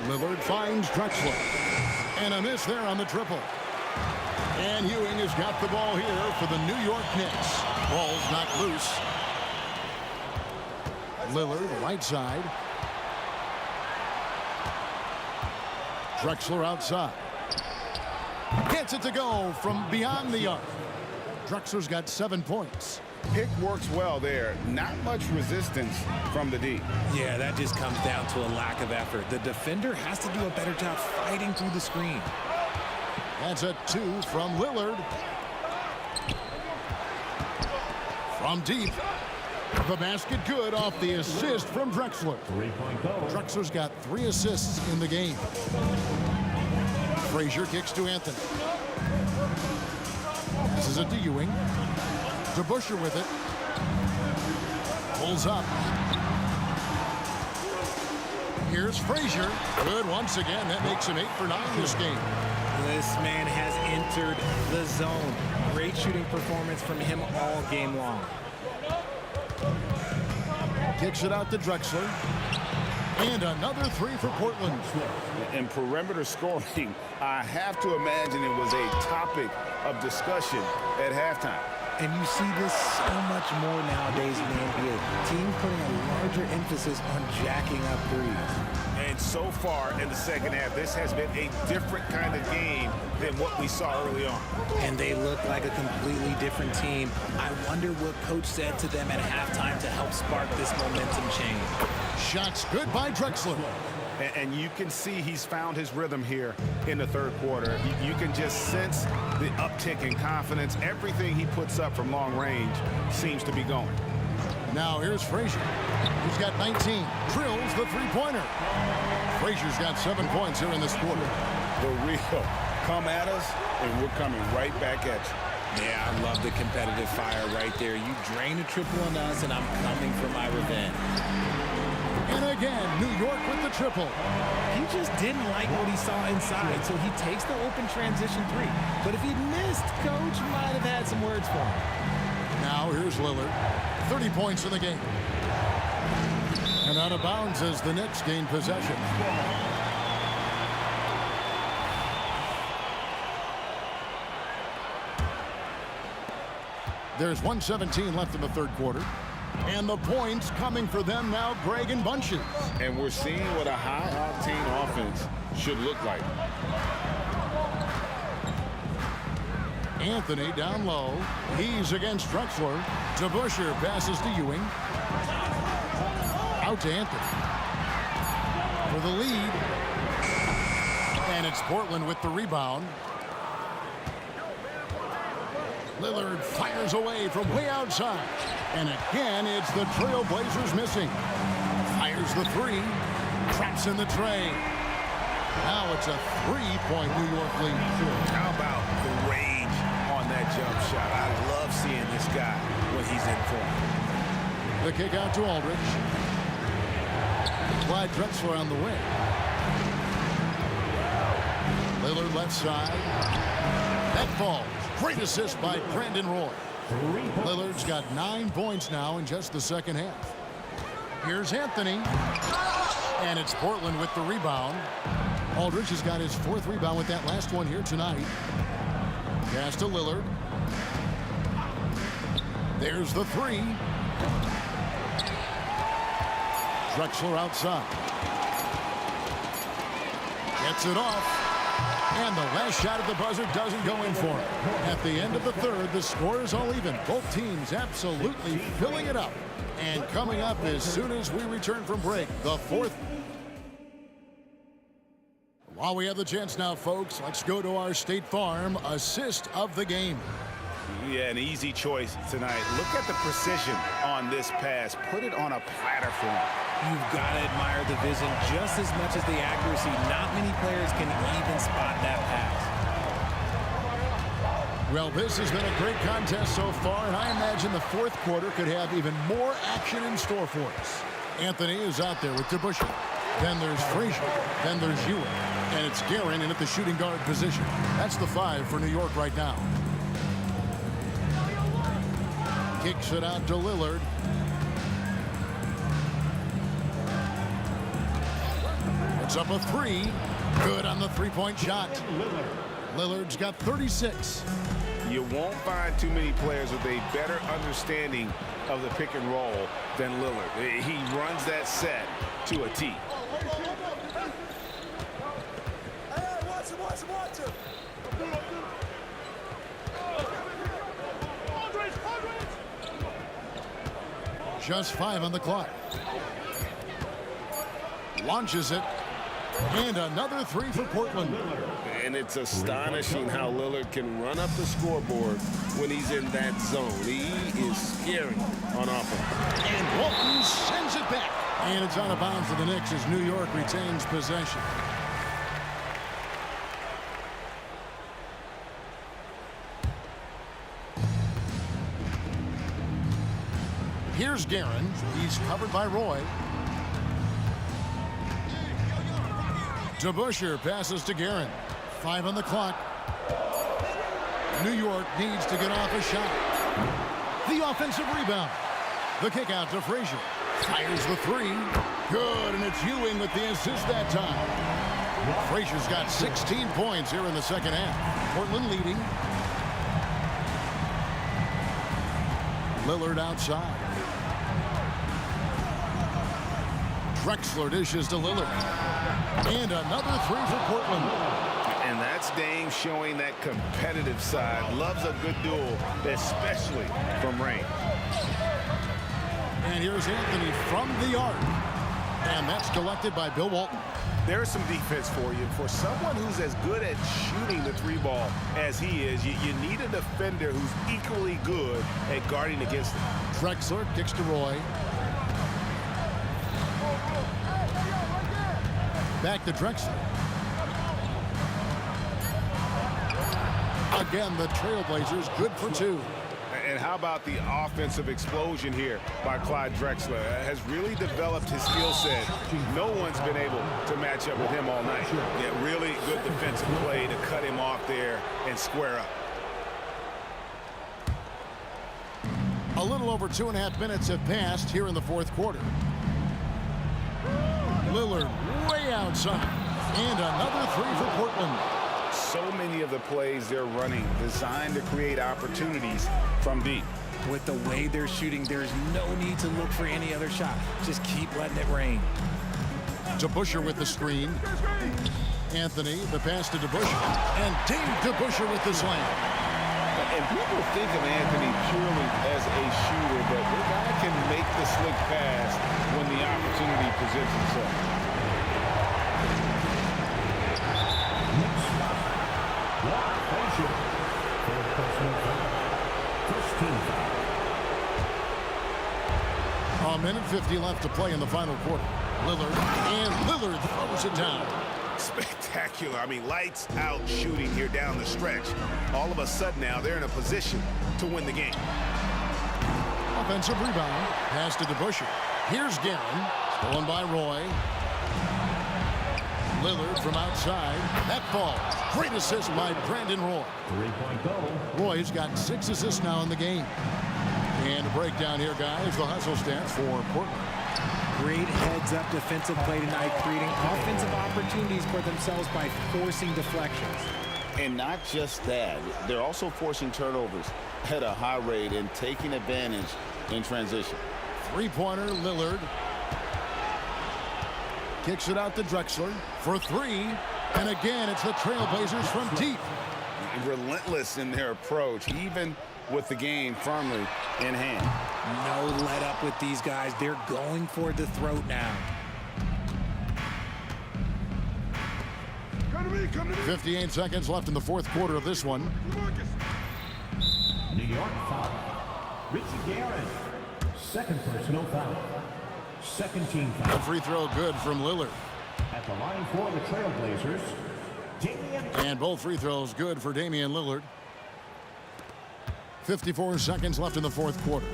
Lillard finds Drexler. And a miss there on the triple. And Ewing has got the ball here for the New York Knicks. Ball's knocked loose. Lillard, right side. Drexler outside. Gets it to go from beyond the arc. Drexler's got 7 points. Pick works well there. Not much resistance from the D. Yeah, that just comes down to a lack of effort. The defender has to do a better job fighting through the screen. That's a 2 from Lillard. From deep. The basket good off the assist from Drexler. Drexler's got 3 assists in the game. Frazier kicks to Anthony. This is it to Ewing. To Busher with it. Pulls up. Here's Frazier. Good once again. That makes him 8 for 9 this game. This man has entered the zone. Great shooting performance from him all game long. Kicks it out to Drexler. And another 3 for Portland. In perimeter scoring, I have to imagine it was a topic of discussion at halftime. And you see this so much more nowadays in the NBA. Teams putting a larger emphasis on jacking up threes. And so far in the second half, this has been a different kind of game than what we saw early on. And they look like a completely different team. I wonder what coach said to them at halftime to help spark this momentum change. Shots good by Drexler. And you can see he's found his rhythm here in the third quarter. You can just sense the uptick in confidence. Everything he puts up from long range seems to be going. Now here's Frazier. He's got 19. Drills the three-pointer. Frazier's got 7 points here in this quarter. The real come at us, and we're coming right back at you. Yeah, I love the competitive fire right there. You drain a triple on us, and I'm coming for my revenge. And again, New York with the triple. He just didn't like what he saw inside, so he takes the open transition 3. But if he'd missed, Coach might have had some words for him. Now here's Lillard. 30 points in the game. And out of bounds as the Knicks gain possession. There's 1:17 left in the third quarter. And the points coming for them now, Greg and Bunches. And we're seeing what a high-octane offense should look like. Anthony down low. He's against Drexler. To Busher. Passes to Ewing. Out to Anthony. For the lead. And it's Portland with the rebound. Lillard fires away from way outside. And again, it's the Trailblazers missing. Fires the 3. Traps in the tray. Now it's a 3-point New York lead. How about the range on that jump shot? I love seeing this guy when he's in form. The kick out to Aldridge. Clyde Drexler on the wing. Lillard left side. That falls. Great assist by Brandon Roy. Lillard's got 9 points now in just the second half. Here's Anthony. And it's Portland with the rebound. Aldridge has got his 4th rebound with that last one here tonight. Pass to Lillard. There's the 3. Drexler outside. Gets it off. And the last shot at the buzzer doesn't go in for him. At the end of the third, the score is all even. Both teams absolutely filling it up. And coming up as soon as we return from break, the 4th. While we have the chance now, folks, let's go to our State Farm assist of the game. Yeah, an easy choice tonight. Look at the precision on this pass. Put it on a platter for him. You've got to admire the vision just as much as the accuracy. Not many players can even spot that pass. Well, this has been a great contest so far, and I imagine the 4th quarter could have even more action in store for us. Anthony is out there with DeBusschere. Then there's Frazier. Then there's Ewing. And it's Guerin in at the shooting guard position. That's the 5 for New York right now. Kicks it out to Lillard. It's up a three. Good on the three-point shot. Lillard's got 36. You won't find too many players with a better understanding of the pick and roll than Lillard. He runs that set to a T. Just 5 on the clock. Launches it. And another three for Portland. And it's astonishing how Lillard can run up the scoreboard when he's in that zone. He is scary on offense. And Walton sends it back. And it's out of bounds to the Knicks as New York retains possession. Here's Guerin. He's covered by Roy. DeBusschere passes to Guerin. 5 on the clock. New York needs to get off a shot. The offensive rebound. The kick out to Frazier. Fires the three. Good, and it's Ewing with the assist that time. Frazier's got 16 points here in the second half. Portland leading. Lillard outside. Drexler dishes to Lillard. And another three for Portland. And that's Dame showing that competitive side. Loves a good duel, especially from range. And here's Anthony from the arc. And that's collected by Bill Walton. There's some defense for you. For someone who's as good at shooting the three ball as he is, you need a defender who's equally good at guarding against him. Drexler kicks to Roy. Back to Drexler. Again, the Trailblazers good for 2. And how about the offensive explosion here by Clyde Drexler? Has really developed his skill set. No one's been able to match up with him all night. Yeah, really good defensive play to cut him off there and square up. A little over 2.5 minutes have passed here in the fourth quarter. Lillard way outside. And another three for Portland. So many of the plays they're running designed to create opportunities from deep. With the way they're shooting, there's no need to look for any other shot. Just keep letting it rain. DeBusschere with the screen. Anthony, the pass to DeBusschere. And Dave DeBusschere with the slam. And people think of Anthony purely as a shooter, but the guy can make the slick pass when the opportunity presents itself. A minute 50 left to play in the final quarter. Lillard throws it down. Spectacular. I mean, lights out shooting here down the stretch. All of a sudden now they're in a position to win the game. Offensive rebound. Pass to DeBusschere. Here's Guerin. Stolen by Roy. Lillard from outside. That ball. Great assist by Brandon Roy. 3-point goal. Roy's got 6 assists now in the game. And a breakdown here, guys. The hustle stats for Portland. Great heads-up defensive play tonight, creating offensive opportunities for themselves by forcing deflections. And not just that, they're also forcing turnovers at a high rate and taking advantage in transition. Three-pointer, Lillard. Kicks it out to Drexler for 3. And again, it's the Trailblazers from deep. Relentless in their approach, even with the game firmly in hand. No let up with these guys. They're going for the throat now. 58 seconds left in the fourth quarter of this one. New York foul. Richie Guerin. Second personal foul. Second team foul. A free throw good from Lillard. At the line for the Trailblazers, Damian. And both free throws good for Damian Lillard. 54 seconds left in the fourth quarter.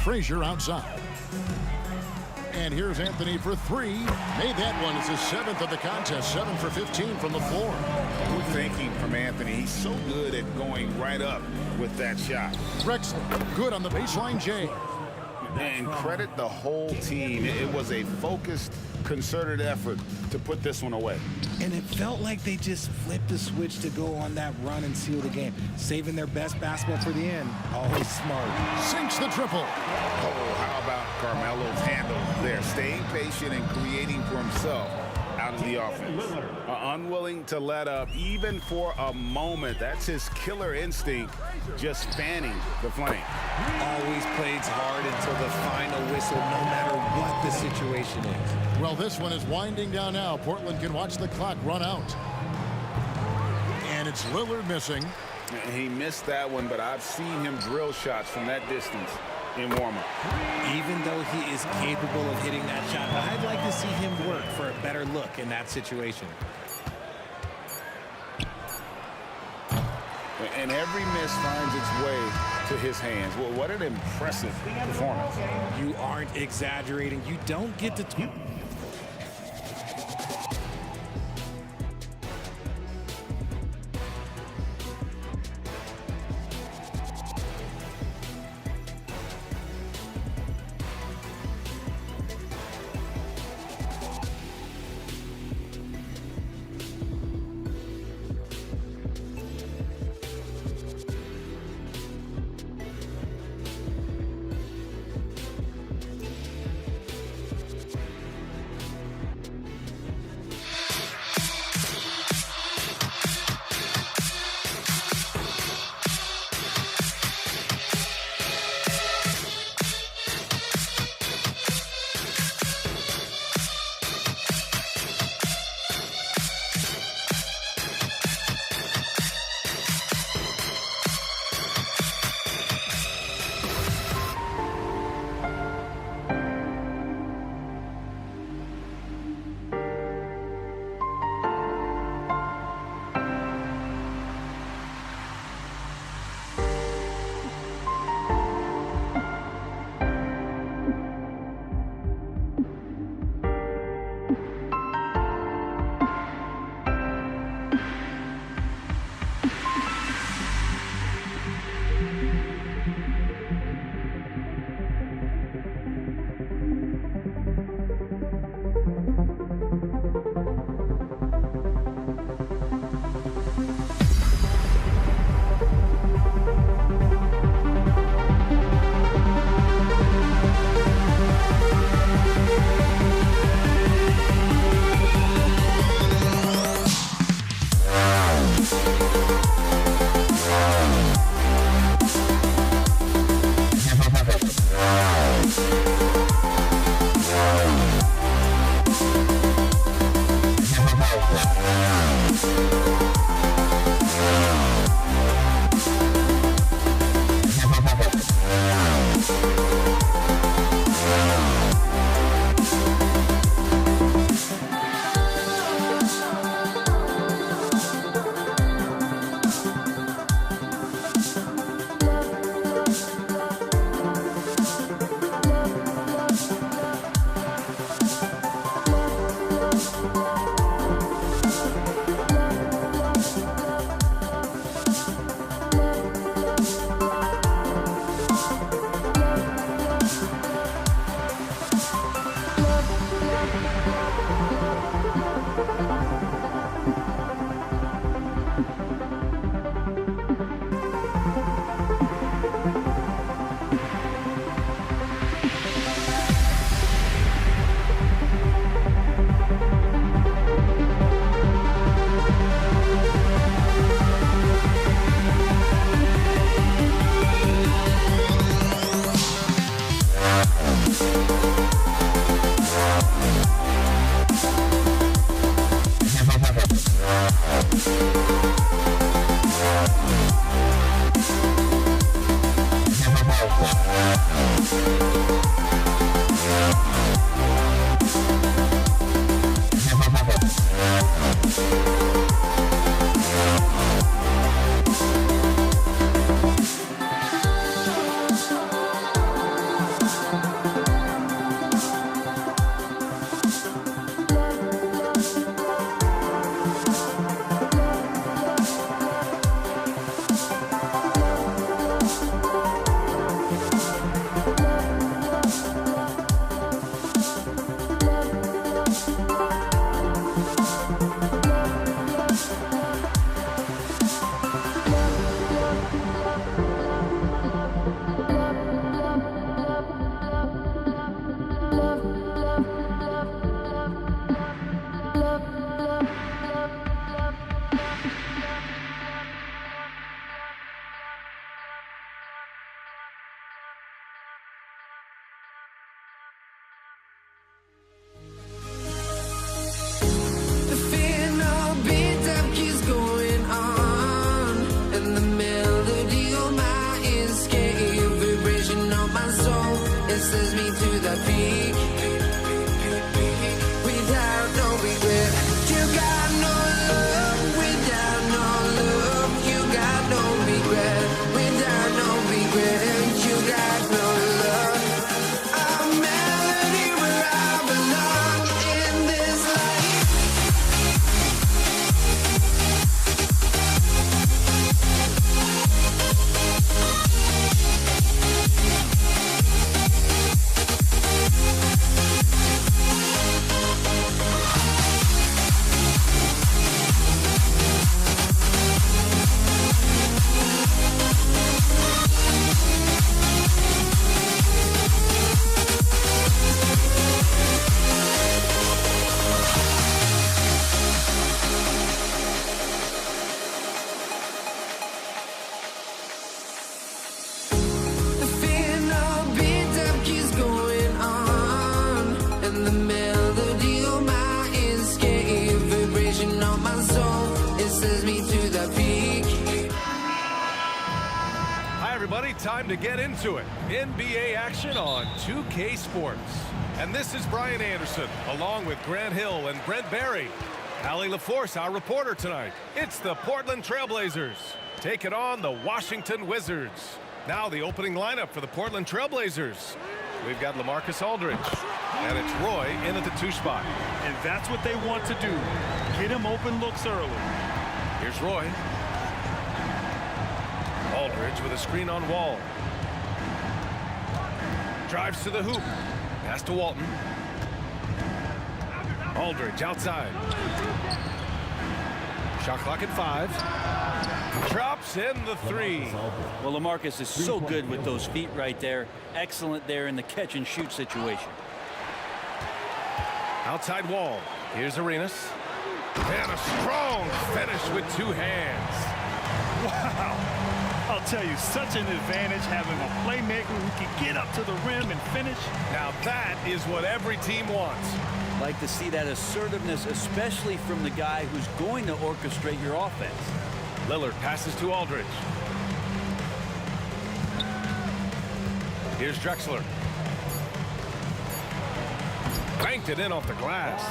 Frazier outside. And here's Anthony for three. Made that one. It's his 7th of the contest. 7 for 15 from the floor. Good thinking from Anthony. He's so good at going right up with that shot. Drexler, good on the baseline J. And credit the whole team. It was a focused, concerted effort to put this one away. And it felt like they just flipped the switch to go on that run and seal the game. Saving their best basketball for the end. Always smart. Sinks the triple. Oh, how about Carmelo's handle there? Staying patient and creating for himself out of the offense. Unwilling to let up even for a moment. That's his killer instinct, just fanning the flame. Always plays hard until the final whistle, no matter what the situation is. Well, this one is winding down now. Portland can watch the clock run out. And it's Lillard missing. He missed that one, but I've seen him drill shots from that distance in warm-up. Even though he is capable of hitting that shot, I'd like to see him work for a better look in that situation. And every miss finds its way to his hands. Well, what an impressive performance. You aren't exaggerating. You don't get to... The fear no beat up keeps going on, and the melody of my escape, vibration of my soul, it sends me to the peak. Without no regret, you got no love. Without no love, you got no regret. Without no regret, you got no love. A melody where I belong in this life. The fear no beat up keeps going on, and the melody of my escape, vibration of my soul, it sends me to the peak. Hi, everybody. Time to get into it. NBA action on 2K Sports. And this is Brian Anderson, along with Grant Hill and Brent Barry. Allie LaForce, our reporter tonight. It's the Portland Trailblazers taking on the Washington Wizards. Now the opening lineup for the Portland Trailblazers. We've got LaMarcus Aldridge, and it's Roy in at the 2 spot. And that's what they want to do. Get him open looks early. Here's Roy. Aldridge with a screen on Wall. Drives to the hoop. Pass to Walton. Aldridge outside. Shot clock at 5. Drops in the 3. Well, LaMarcus is so good with those feet right there. Excellent there in the catch and shoot situation. Outside Wall. Here's Arenas. And a strong finish with 2 hands. Wow. I'll tell you, such an advantage having a playmaker who can get up to the rim and finish. Now that is what every team wants. Like to see that assertiveness, especially from the guy who's going to orchestrate your offense. Lillard passes to Aldridge. Here's Drexler. Banked it in off the glass.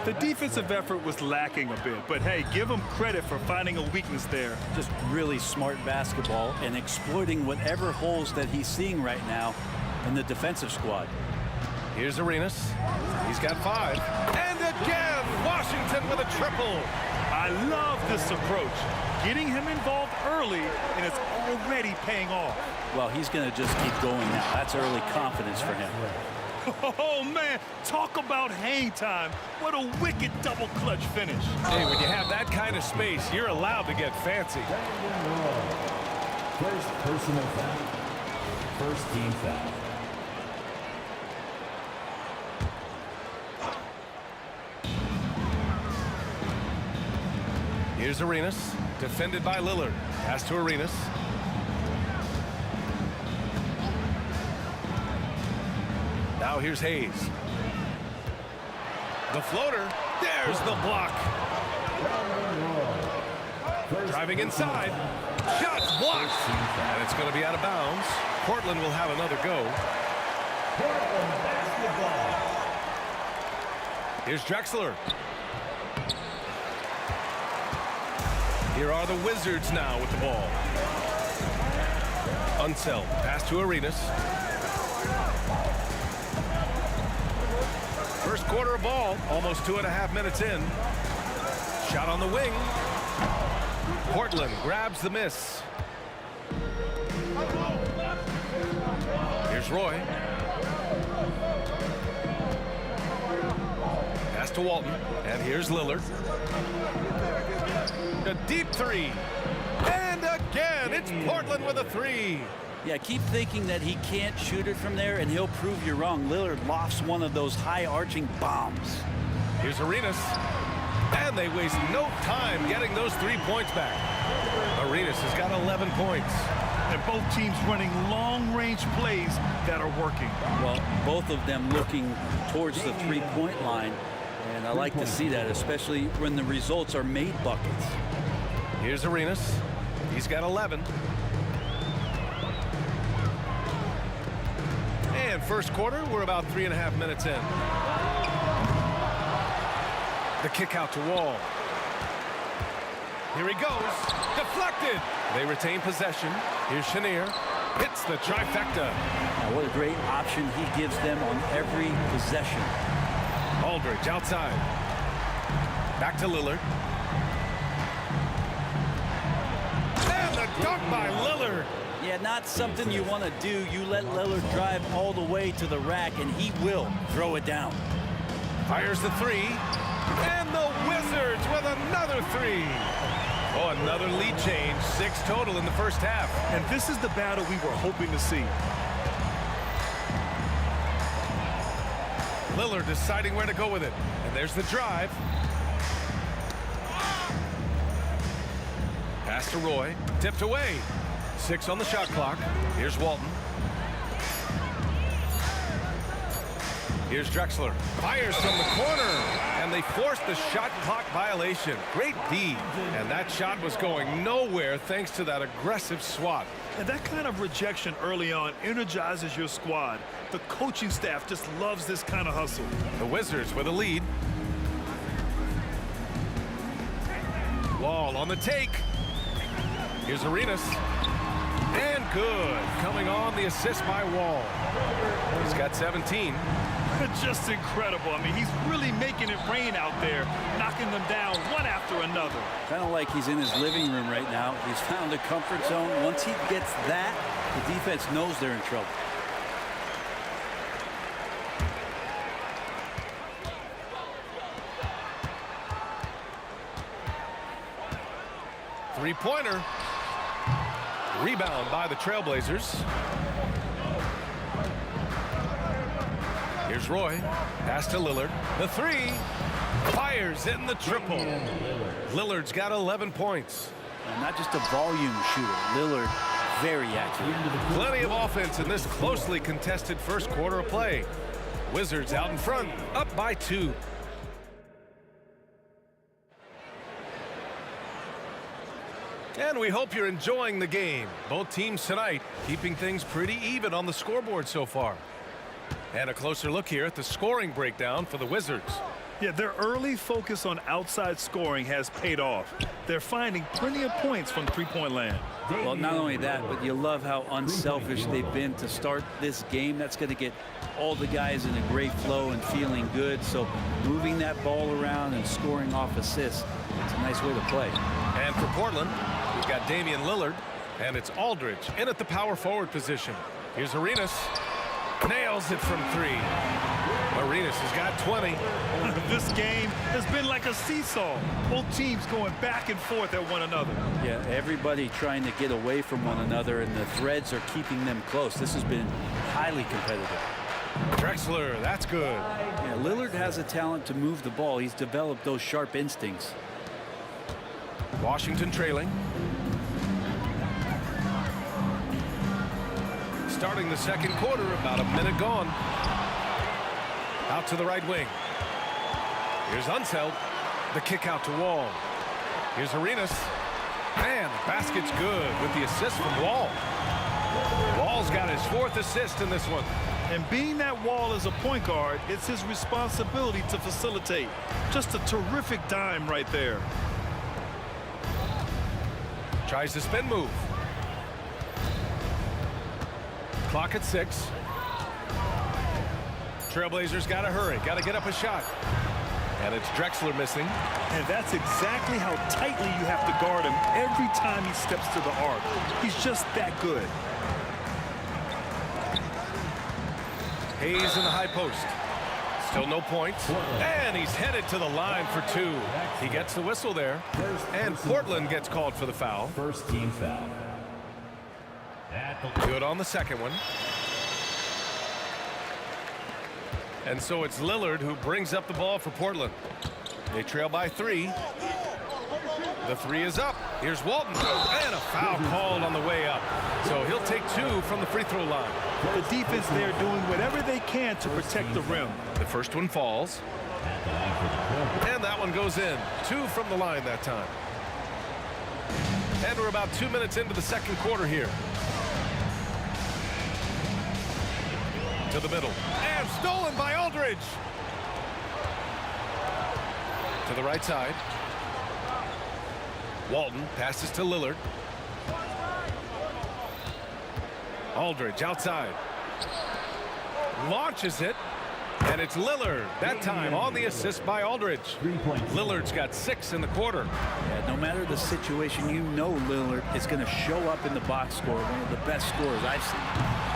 The defensive effort was lacking a bit, but hey, give him credit for finding a weakness there. Just really smart basketball and exploiting whatever holes that he's seeing right now in the defensive squad. Here's Arenas. He's got 5. And again, Washington with a triple. I love this approach. Getting him involved early, and it's already paying off. Well, he's going to just keep going now. That's early confidence for him. Oh, man, talk about hang time. What a wicked double clutch finish. Hey, when you have that kind of space, you're allowed to get fancy. First personal foul. First team foul. Here's Arenas, defended by Lillard. Pass to Arenas. Now here's Hayes. The floater. There's the block. Driving inside. Shots blocked. And it's going to be out of bounds. Portland will have another go. Here's Drexler. Here are the Wizards now with the ball. Unseld. Pass to Arenas. First quarter of ball. Almost 2.5 minutes in. Shot on the wing. Portland grabs the miss. Here's Roy. Pass to Walton. And here's Lillard. A deep 3. And again, it's Portland with a 3. Yeah, keep thinking that he can't shoot it from there, and he'll prove you wrong. Lillard lofts one of those high-arching bombs. Here's Arenas. And they waste no time getting those 3 points back. Arenas has got 11 points. And both teams running long-range plays that are working. Well, both of them looking towards the three-point line. And I like to see that, especially when the results are made buckets. Here's Arenas. He's got 11. And first quarter, we're about 3.5 minutes in. The kick out to Wall. Here he goes. Deflected. They retain possession. Here's Chenier. Hits the trifecta. Now, what a great option he gives them on every possession. Aldridge outside. Back to Lillard. And the dunk by Lillard. Yeah, not something you want to do. You let Lillard drive all the way to the rack, and he will throw it down. Fires the three. And the Wizards with another three. Oh, another lead change. 6 total in the first half. And this is the battle we were hoping to see. Lillard deciding where to go with it. And there's the drive. Pass to Roy. Tipped away. 6 on the shot clock. Here's Walton. Here's Drexler. Fires from the corner. And they forced the shot clock violation. Great D. And that shot was going nowhere thanks to that aggressive swat. And that kind of rejection early on energizes your squad. The coaching staff just loves this kind of hustle. The Wizards with a lead. Wall on the take. Here's Arenas. And good. Coming on the assist by Wall. He's got 17. Just incredible. I mean, he's really making it rain out there, knocking them down one after another. Kind of like he's in his living room right now. He's found a comfort zone. Once he gets that, the defense knows they're in trouble. Three-pointer. Rebound by the Trailblazers. Here's Roy. Pass to Lillard. The three. Fires in the triple. Lillard's got 11 points. And not just a volume shooter. Lillard, very accurate. Plenty of offense in this closely contested first quarter of play. Wizards out in front, up by 2. And we hope you're enjoying the game. Both teams tonight keeping things pretty even on the scoreboard so far. And a closer look here at the scoring breakdown for the Wizards. Yeah, their early focus on outside scoring has paid off. They're finding plenty of points from three-point land. Well, not only that, but you love how unselfish they've been to start this game. That's going to get all the guys in a great flow and feeling good. So moving that ball around and scoring off assists, it's a nice way to play. And for Portland, we've got Damian Lillard, and it's Aldridge in at the power forward position. Here's Arenas. Nails it from 3. Arenas has got 20. This game has been like a seesaw. Both teams going back and forth at one another. Yeah, everybody trying to get away from one another, and the threads are keeping them close. This has been highly competitive. Drexler, that's good. Yeah, Lillard has a talent to move the ball. He's developed those sharp instincts. Washington trailing. Starting the second quarter, about a minute gone. Out to the right wing. Here's Unseld. The kick out to Wall. Here's Arenas. And the basket's good with the assist from Wall. Wall's got his 4th assist in this one. And being that Wall is a point guard, it's his responsibility to facilitate. Just a terrific dime right there. Tries the spin move. Clock at 6. Trailblazers got to hurry. Got to get up a shot. And it's Drexler missing. And that's exactly how tightly you have to guard him every time he steps to the arc. He's just that good. Hayes in the high post. Still no points. And he's headed to the line for 2. He gets the whistle there. And Portland gets called for the foul. First team foul. At Good on the second one. And so it's Lillard who brings up the ball for Portland. They trail by 3. The 3 is up. Here's Walton. And a foul called on the way up. So he'll take 2 from the free throw line. The defense there doing whatever they can to protect the rim. The first one falls. And that one goes in. 2 from the line that time. And we're about 2 minutes into the second quarter here. To the middle. And stolen by Aldridge. To the right side. Walton passes to Lillard. Aldridge outside. Launches it. And it's Lillard. That time on the assist by Aldridge. Lillard's got 6 in the quarter. Yeah, no matter the situation, you know Lillard is going to show up in the box score. One of the best scorers I've seen.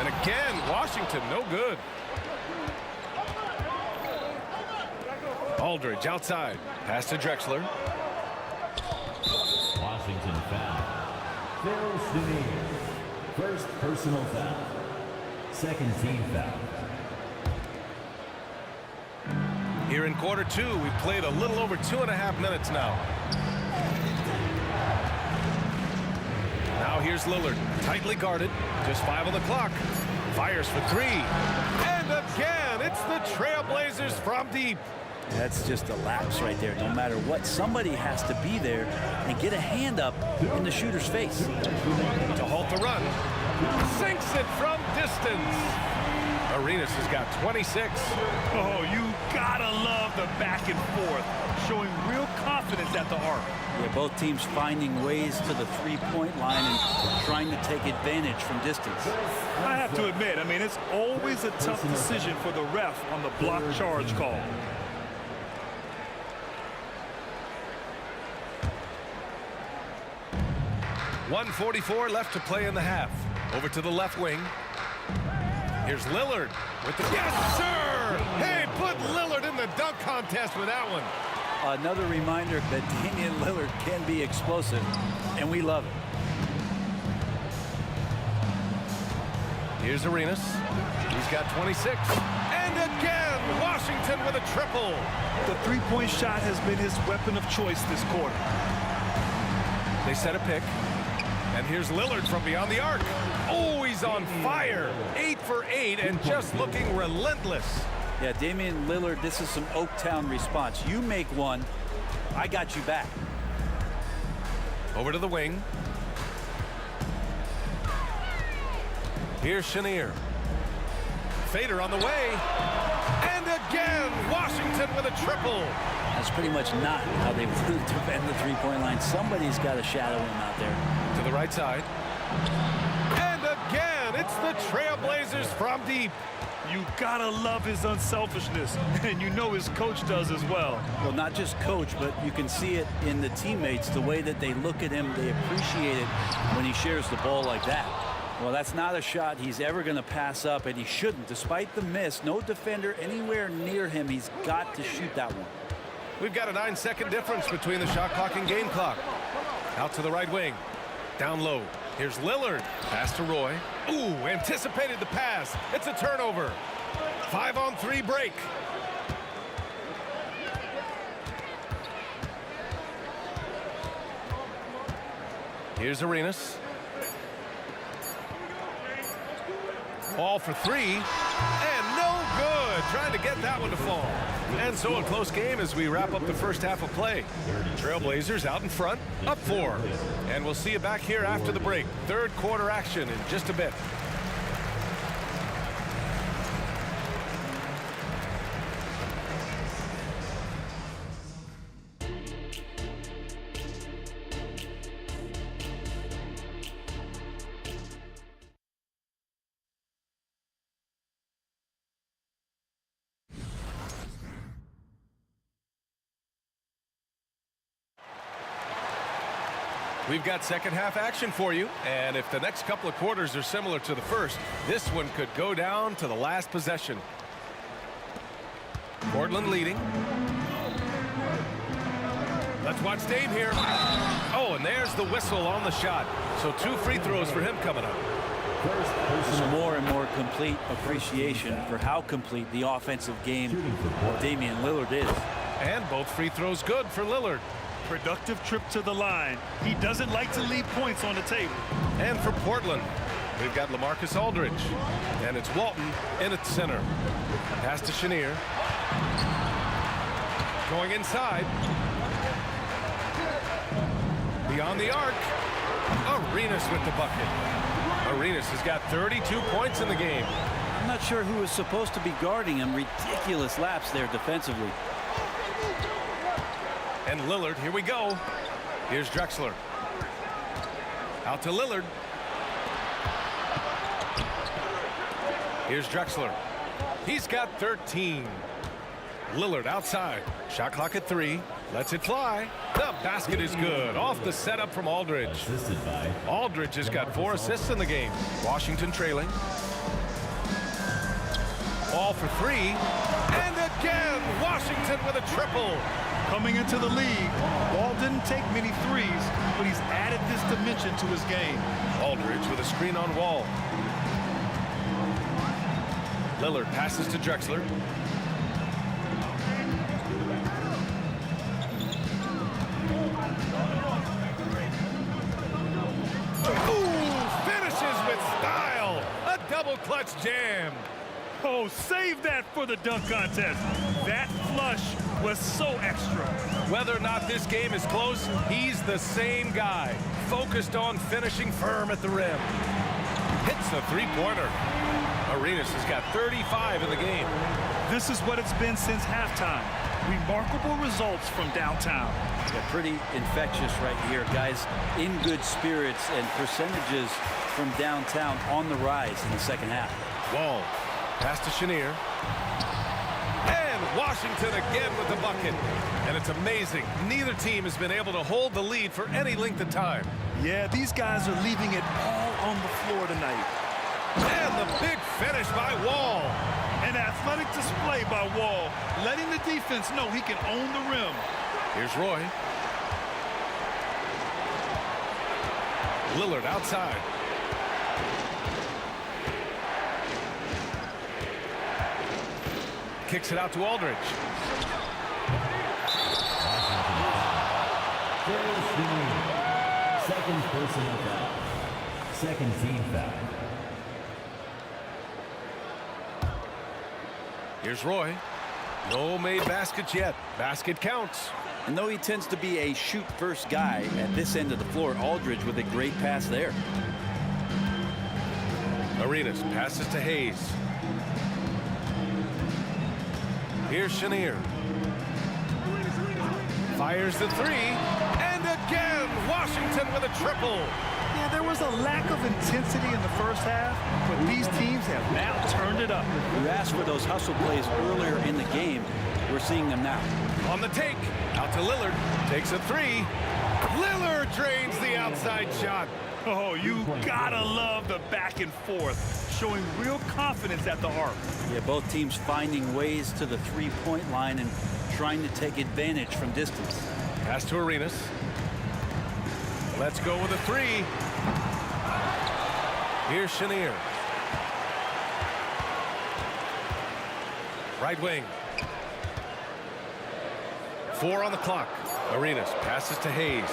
And again, Washington, no good. Aldridge outside. Pass to Drexler. Washington foul. Phil Chenier. First personal foul. Second team foul. Here in quarter 2, we've played a little over 2.5 minutes now. Now here's Lillard, tightly guarded, just 5 on the clock. Fires for 3. And again, it's the Trailblazers from deep. That's just a lapse right there. No matter what, somebody has to be there and get a hand up in the shooter's face. To halt the run. Sinks it from distance. Arenas has got 26. Oh, you gotta love the back and forth, showing real confidence at the arc. Yeah, both teams finding ways to the three-point line and trying to take advantage from distance. I have to admit, I mean, it's always a tough decision for the ref on the block charge call. .144 left to play in the half. Over to the left wing. Here's Lillard with the... Yes, sir! Hey, put Lillard in the dunk contest with that one. Another reminder that Damian Lillard can be explosive, and we love it. Here's Arenas. He's got 26. And again, Washington with a triple. The three-point shot has been his weapon of choice this quarter. They set a pick. And here's Lillard from beyond the arc. Oh, he's on fire. 8 for 8 and just looking relentless. Yeah, Damian Lillard, this is some Oaktown response. You make one, I got you back. Over to the wing. Here's Chenier. Fader on the way. And again, Washington with a triple. That's pretty much not how they want to defend the three-point line. Somebody's got to shadow him out there. To the right side. And again, it's the Trailblazers from deep. You gotta love his unselfishness, and you know his coach does as well. Well, not just coach, but you can see it in the teammates, the way that they look at him. They appreciate it when he shares the ball like that. Well, that's not a shot he's ever going to pass up, and he shouldn't. Despite the miss, no defender anywhere near him. He's got to shoot that one. We've got a 9-second difference between the shot clock and game clock. Out to the right wing. Down low. Here's Lillard. Pass to Roy. Ooh, anticipated the pass. It's a turnover. 5-on-3 break. Here's Arenas. Ball for 3. And no good. Trying to get that one to fall. And so a close game as we wrap up the first half of play. Trailblazers out in front, up 4. And we'll see you back here after the break. Third quarter action in just a bit. We've got second half action for you, and if the next couple of quarters are similar to the first, this one could go down to the last possession. Portland leading. Let's watch Dame here. Oh, and there's the whistle on the shot. So 2 free throws for him coming up. There's more and more complete appreciation for how complete the offensive game of Damian Lillard is. And both free throws good for Lillard. Productive trip to the line. He doesn't like to leave points on the table. And for Portland, we've got LaMarcus Aldridge. And it's Walton in at center. Pass to Chenier. Going inside. Beyond the arc. Arenas with the bucket. Arenas has got 32 points in the game. I'm not sure who was supposed to be guarding him. Ridiculous lapse there defensively. And Lillard, here we go. Here's Drexler. Out to Lillard. Here's Drexler. He's got 13. Lillard outside. Shot clock at 3. Lets it fly. The basket is good. Off the setup from Aldridge. Aldridge has got 4 assists in the game. Washington trailing. Ball for 3. And again, Washington with a triple. Coming into the league, Ball didn't take many threes, but he's added this dimension to his game. Aldridge with a screen on Wall. Lillard passes to Drexler. Finishes with style. A double clutch jam. Oh, save that for the dunk contest. That flush was so extra. Whether or not this game is close, he's the same guy. Focused on finishing firm at the rim. Hits the three-pointer. Arenas has got 35 in the game. This is what it's been since halftime. Remarkable results from downtown. Yeah, pretty infectious right here, guys. In good spirits and percentages from downtown on the rise in the second half. Wall. Pass to Chenier. And Washington again with the bucket. And it's amazing. Neither team has been able to hold the lead for any length of time. Yeah, these guys are leaving it all on the floor tonight. And the big finish by Wall. An athletic display by Wall, letting the defense know he can own the rim. Here's Roy. Lillard outside. Kicks it out to Aldridge. Second personal foul. Second team foul. Here's Roy. No made baskets yet. Basket counts. And though he tends to be a shoot-first guy at this end of the floor, Aldridge with a great pass there. Arenas passes to Hayes. Here's Chenier. Fires the 3. And again, Washington with a triple. Yeah, there was a lack of intensity in the first half, but these teams have now turned it up. You asked for those hustle plays earlier in the game. We're seeing them now. On the take. Out to Lillard. Takes a 3. Lillard drains the outside shot. Oh, you gotta love the back and forth, showing real confidence at the arc. Yeah, both teams finding ways to the three-point line and trying to take advantage from distance. Pass to Arenas. Let's go with a 3. Here's Chenier. Right wing. 4 on the clock. Arenas passes to Hayes.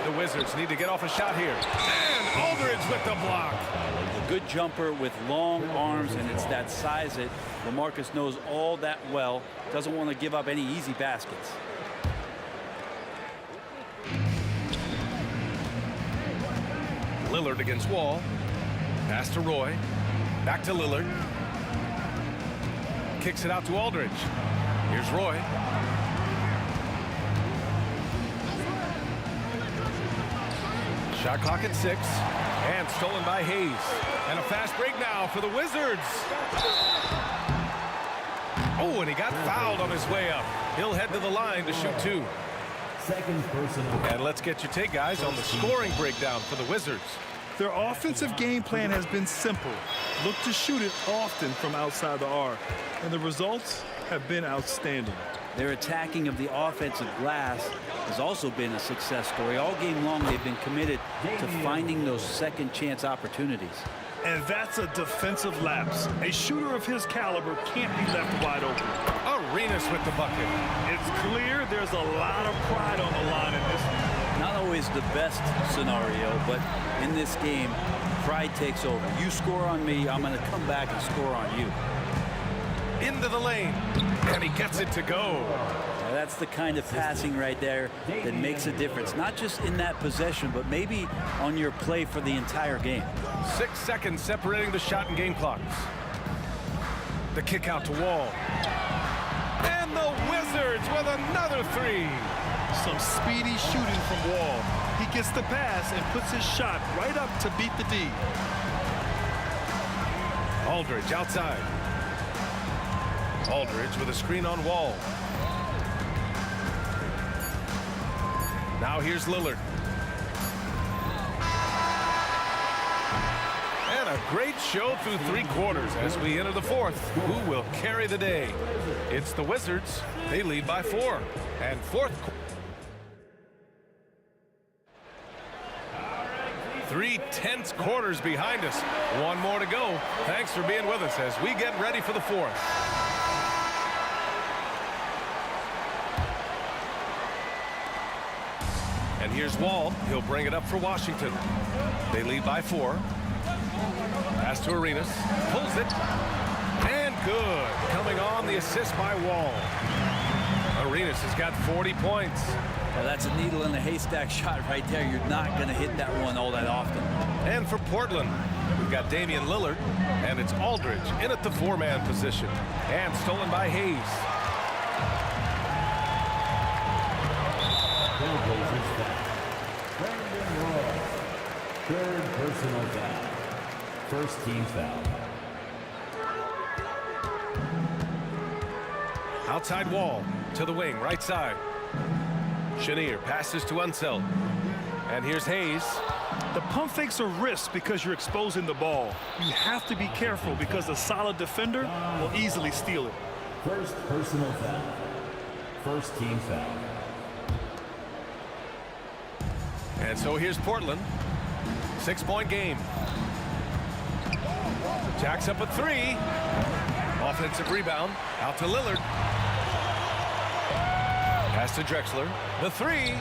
The Wizards need to get off a shot here. And Aldridge with the block. A good jumper with long arms, and it's that size that LaMarcus knows all that well. Doesn't want to give up any easy baskets. Lillard against Wall. Pass to Roy. Back to Lillard. Kicks it out to Aldridge. Here's Roy. Shot clock at 6. And stolen by Hayes. And a fast break now for the Wizards. Oh, and he got fouled on his way up. He'll head to the line to shoot 2. Second personal. And let's get your take, guys, on the scoring breakdown for the Wizards. Their offensive game plan has been simple. Look to shoot it often from outside the arc. And the results have been outstanding. Their attacking of the offensive glass has also been a success story. All game long, they've been committed to finding those second chance opportunities. And that's a defensive lapse. A shooter of his caliber can't be left wide open. Arenas with the bucket. It's clear there's a lot of pride on the line in this one. Not always the best scenario, but in this game, pride takes over. You score on me, I'm going to come back and score on you. Into the lane, and he gets it to go. Now that's the kind of passing right there that makes a difference, not just in that possession, but maybe on your play for the entire game. 6 seconds separating the shot and game clocks. The kick out to Wall. And the Wizards with another three. Some speedy shooting from Wall. He gets the pass and puts his shot right up to beat the D. Aldridge outside. Aldridge with a screen on Wall. Now here's Lillard. And a great show through 3 quarters as we enter the 4th. Who will carry the day? It's the Wizards. They lead by 4. And 4th. 3 tense quarters behind us. 1 more to go. Thanks for being with us as we get ready for the 4th. And here's Wall. He'll bring it up for Washington. They lead by 4. Pass to Arenas. Pulls it. And good. Coming on the assist by Wall. Arenas has got 40 points. Well, that's a needle in a haystack shot right there. You're not going to hit that one all that often. And for Portland, we've got Damian Lillard. And it's Aldridge in at the 4-man position. And stolen by Hayes. Brandon Roy, 3rd personal foul. 1st team foul. Outside Wall to the wing, right side. Chenier passes to Unseld. And here's Hayes. The pump fakes are risks because you're exposing the ball. You have to be careful because a solid defender will easily steal it. 1st personal foul. 1st team foul. And so here's Portland. 6-point game. Jacks up a 3. Offensive rebound. Out to Lillard. Pass to Drexler. The 3.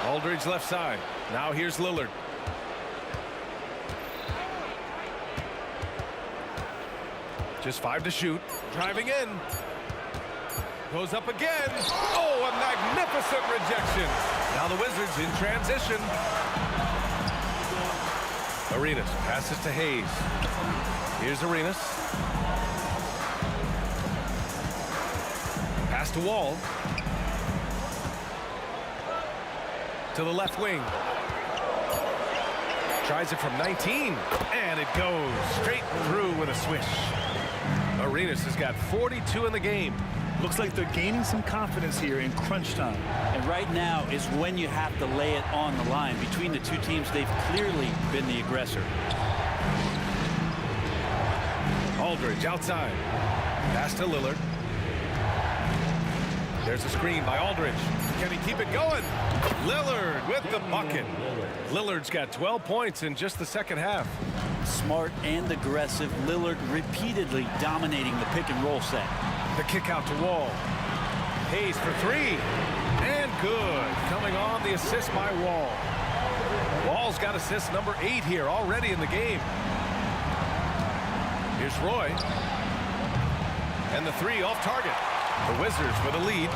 Aldridge left side. Now here's Lillard. Just 5 to shoot. Driving in. Goes up again. Oh, a magnificent rejection. Now the Wizards in transition. Arenas passes to Hayes. Here's Arenas. Pass to Wall. To the left wing. Tries it from 19. And it goes straight through with a swish. Arenas has got 42 in the game. Looks like they're gaining some confidence here in crunch time. And right now is when you have to lay it on the line. Between the two teams, they've clearly been the aggressor. Aldridge outside. Pass to Lillard. There's a screen by Aldridge. Can he keep it going? Lillard with the bucket. Lillard's got 12 points in just the second half. Smart and aggressive. Lillard repeatedly dominating the pick and roll set. The kick out to Wall. Hayes for 3. And good. Coming on the assist by Wall. Wall's got assist number 8 here already in the game. Here's Roy. And the 3 off target. The Wizards with a lead.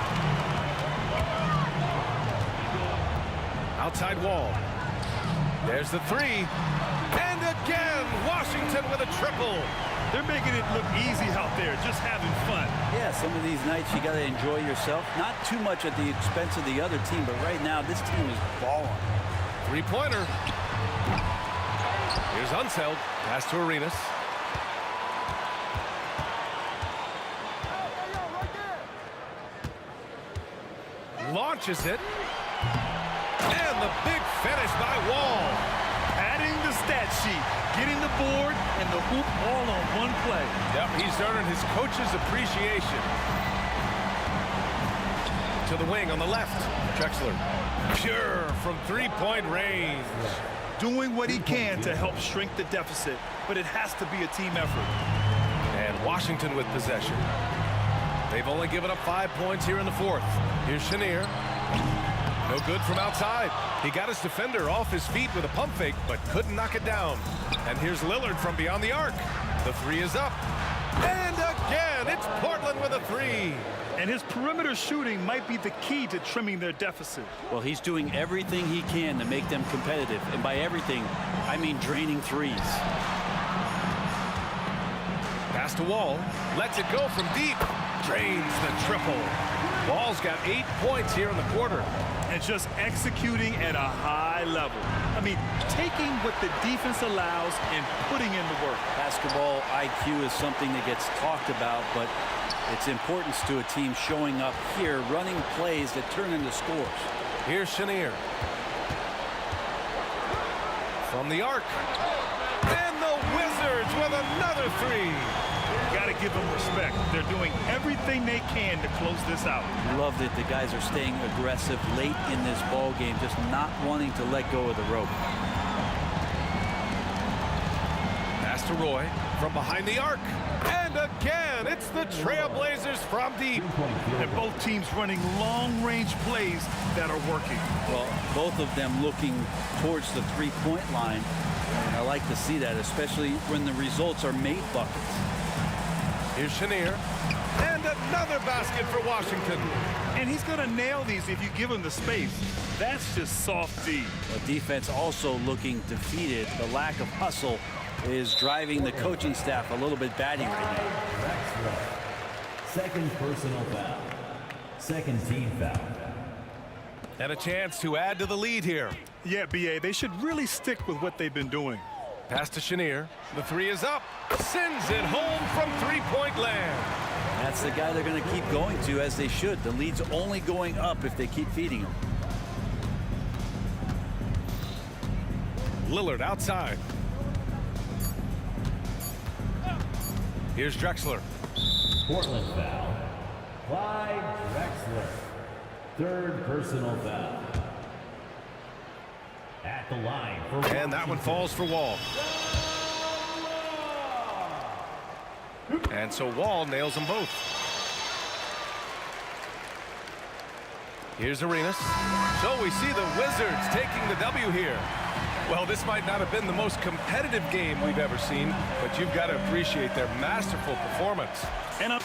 Outside Wall. There's the 3. And again, Washington with a triple. They're making it look easy out there, just having fun. Yeah, some of these nights you got to enjoy yourself. Not too much at the expense of the other team, but right now this team is balling. 3-pointer. Here's Unseld. Pass to Arenas. Launches it. And the big finish by Wall. Adding the stat sheet, getting the board and the hoop all on one play. Yep, he's earning his coach's appreciation. To the wing on the left. Drexler. Pure from 3-point range. doing what he can to help shrink the deficit, but it has to be a team effort. And Washington with possession. They've only given up 5 points here in the fourth. Here's Chenier. No good from outside. He got his defender off his feet with a pump fake, but couldn't knock it down. And here's Lillard from beyond the arc. The three is up. And again, it's Portland with a three. And his perimeter shooting might be the key to trimming their deficit. Well, he's doing everything he can to make them competitive. And by everything, I mean draining threes. Pass to Wall. Lets it go from deep. Drains the triple. Wall's got 8 points here in the quarter. And just executing at a high level. I mean, taking what the defense allows and putting in the work. Basketball IQ is something that gets talked about, but its importance to a team showing up here, running plays that turn into scores. Here's Chenier. From the arc. And the Wizards with another three. Got to give them respect. They're doing everything they can to close this out. Love that the guys are staying aggressive late in this ball game, just not wanting to let go of the rope. Pass to Roy from behind the arc. And again, it's the Trailblazers from deep. And both teams running long-range plays that are working. Well, both of them looking towards the three-point line. And I like to see that, especially when the results are made buckets. Here's Chenier. And another basket for Washington. And he's going to nail these if you give him the space. That's just soft D. Well, defense also looking defeated. The lack of hustle is driving the coaching staff a little bit batty right now. Second personal foul. Second team foul. And a chance to add to the lead here. Yeah, B.A., they should really stick with what they've been doing. Pass to Chenier. The three is up. Sends it home from three-point land. That's the guy they're going to keep going to, as they should. The lead's only going up if they keep feeding him. Lillard outside. Here's Drexler. Portland foul. Clyde Drexler. Third personal foul. At the line for Washington. And that one falls for Wall. And so Wall nails them both. Here's Arenas. So we see the Wizards taking the W here. Well, this might not have been the most competitive game we've ever seen, but you've got to appreciate their masterful performance. And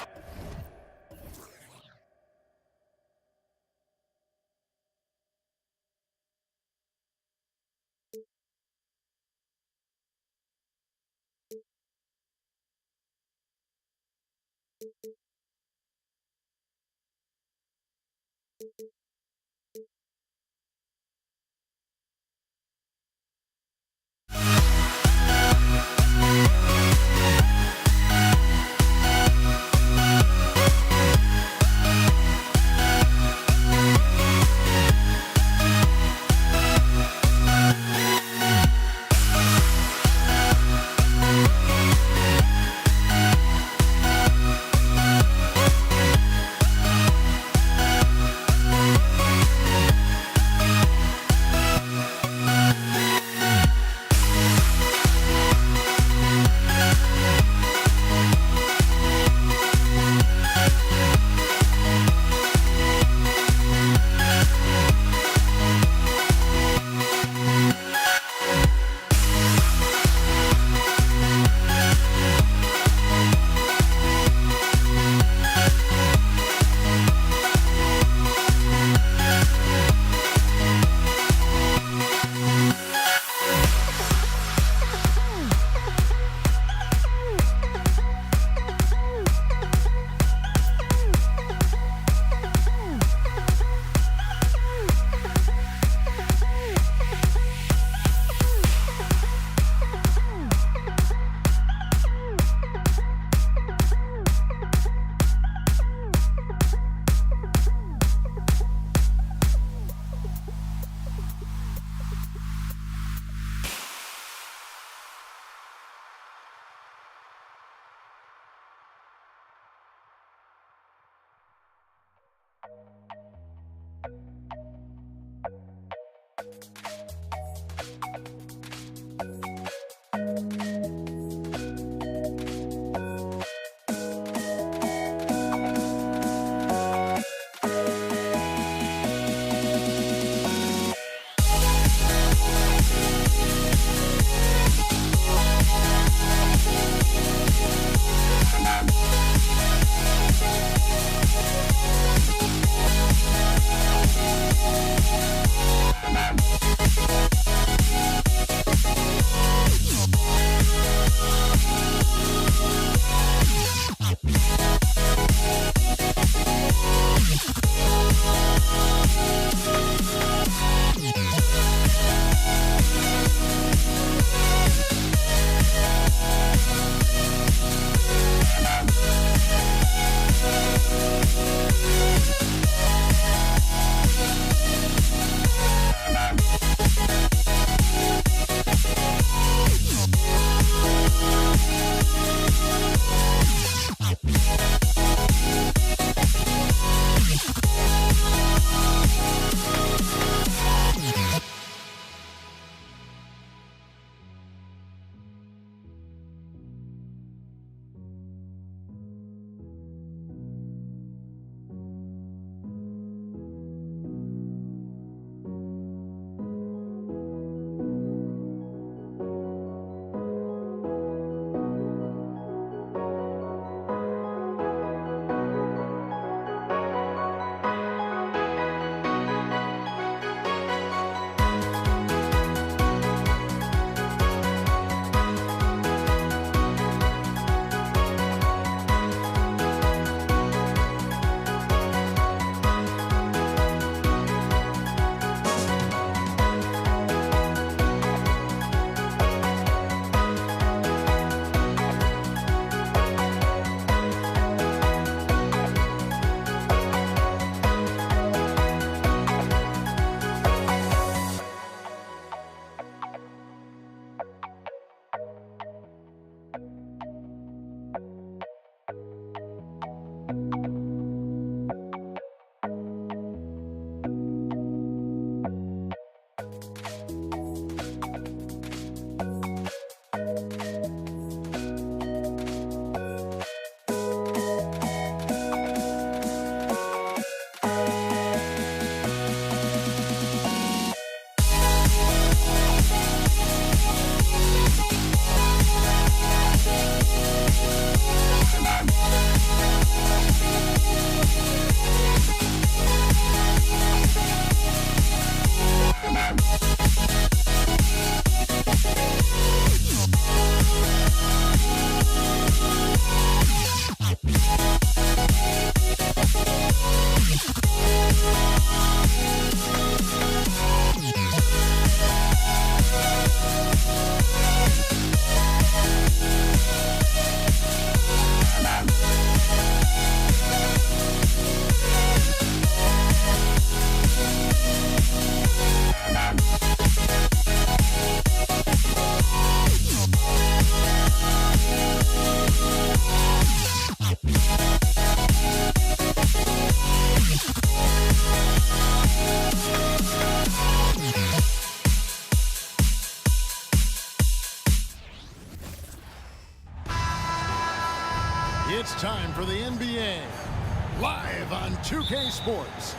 Live on 2K Sports.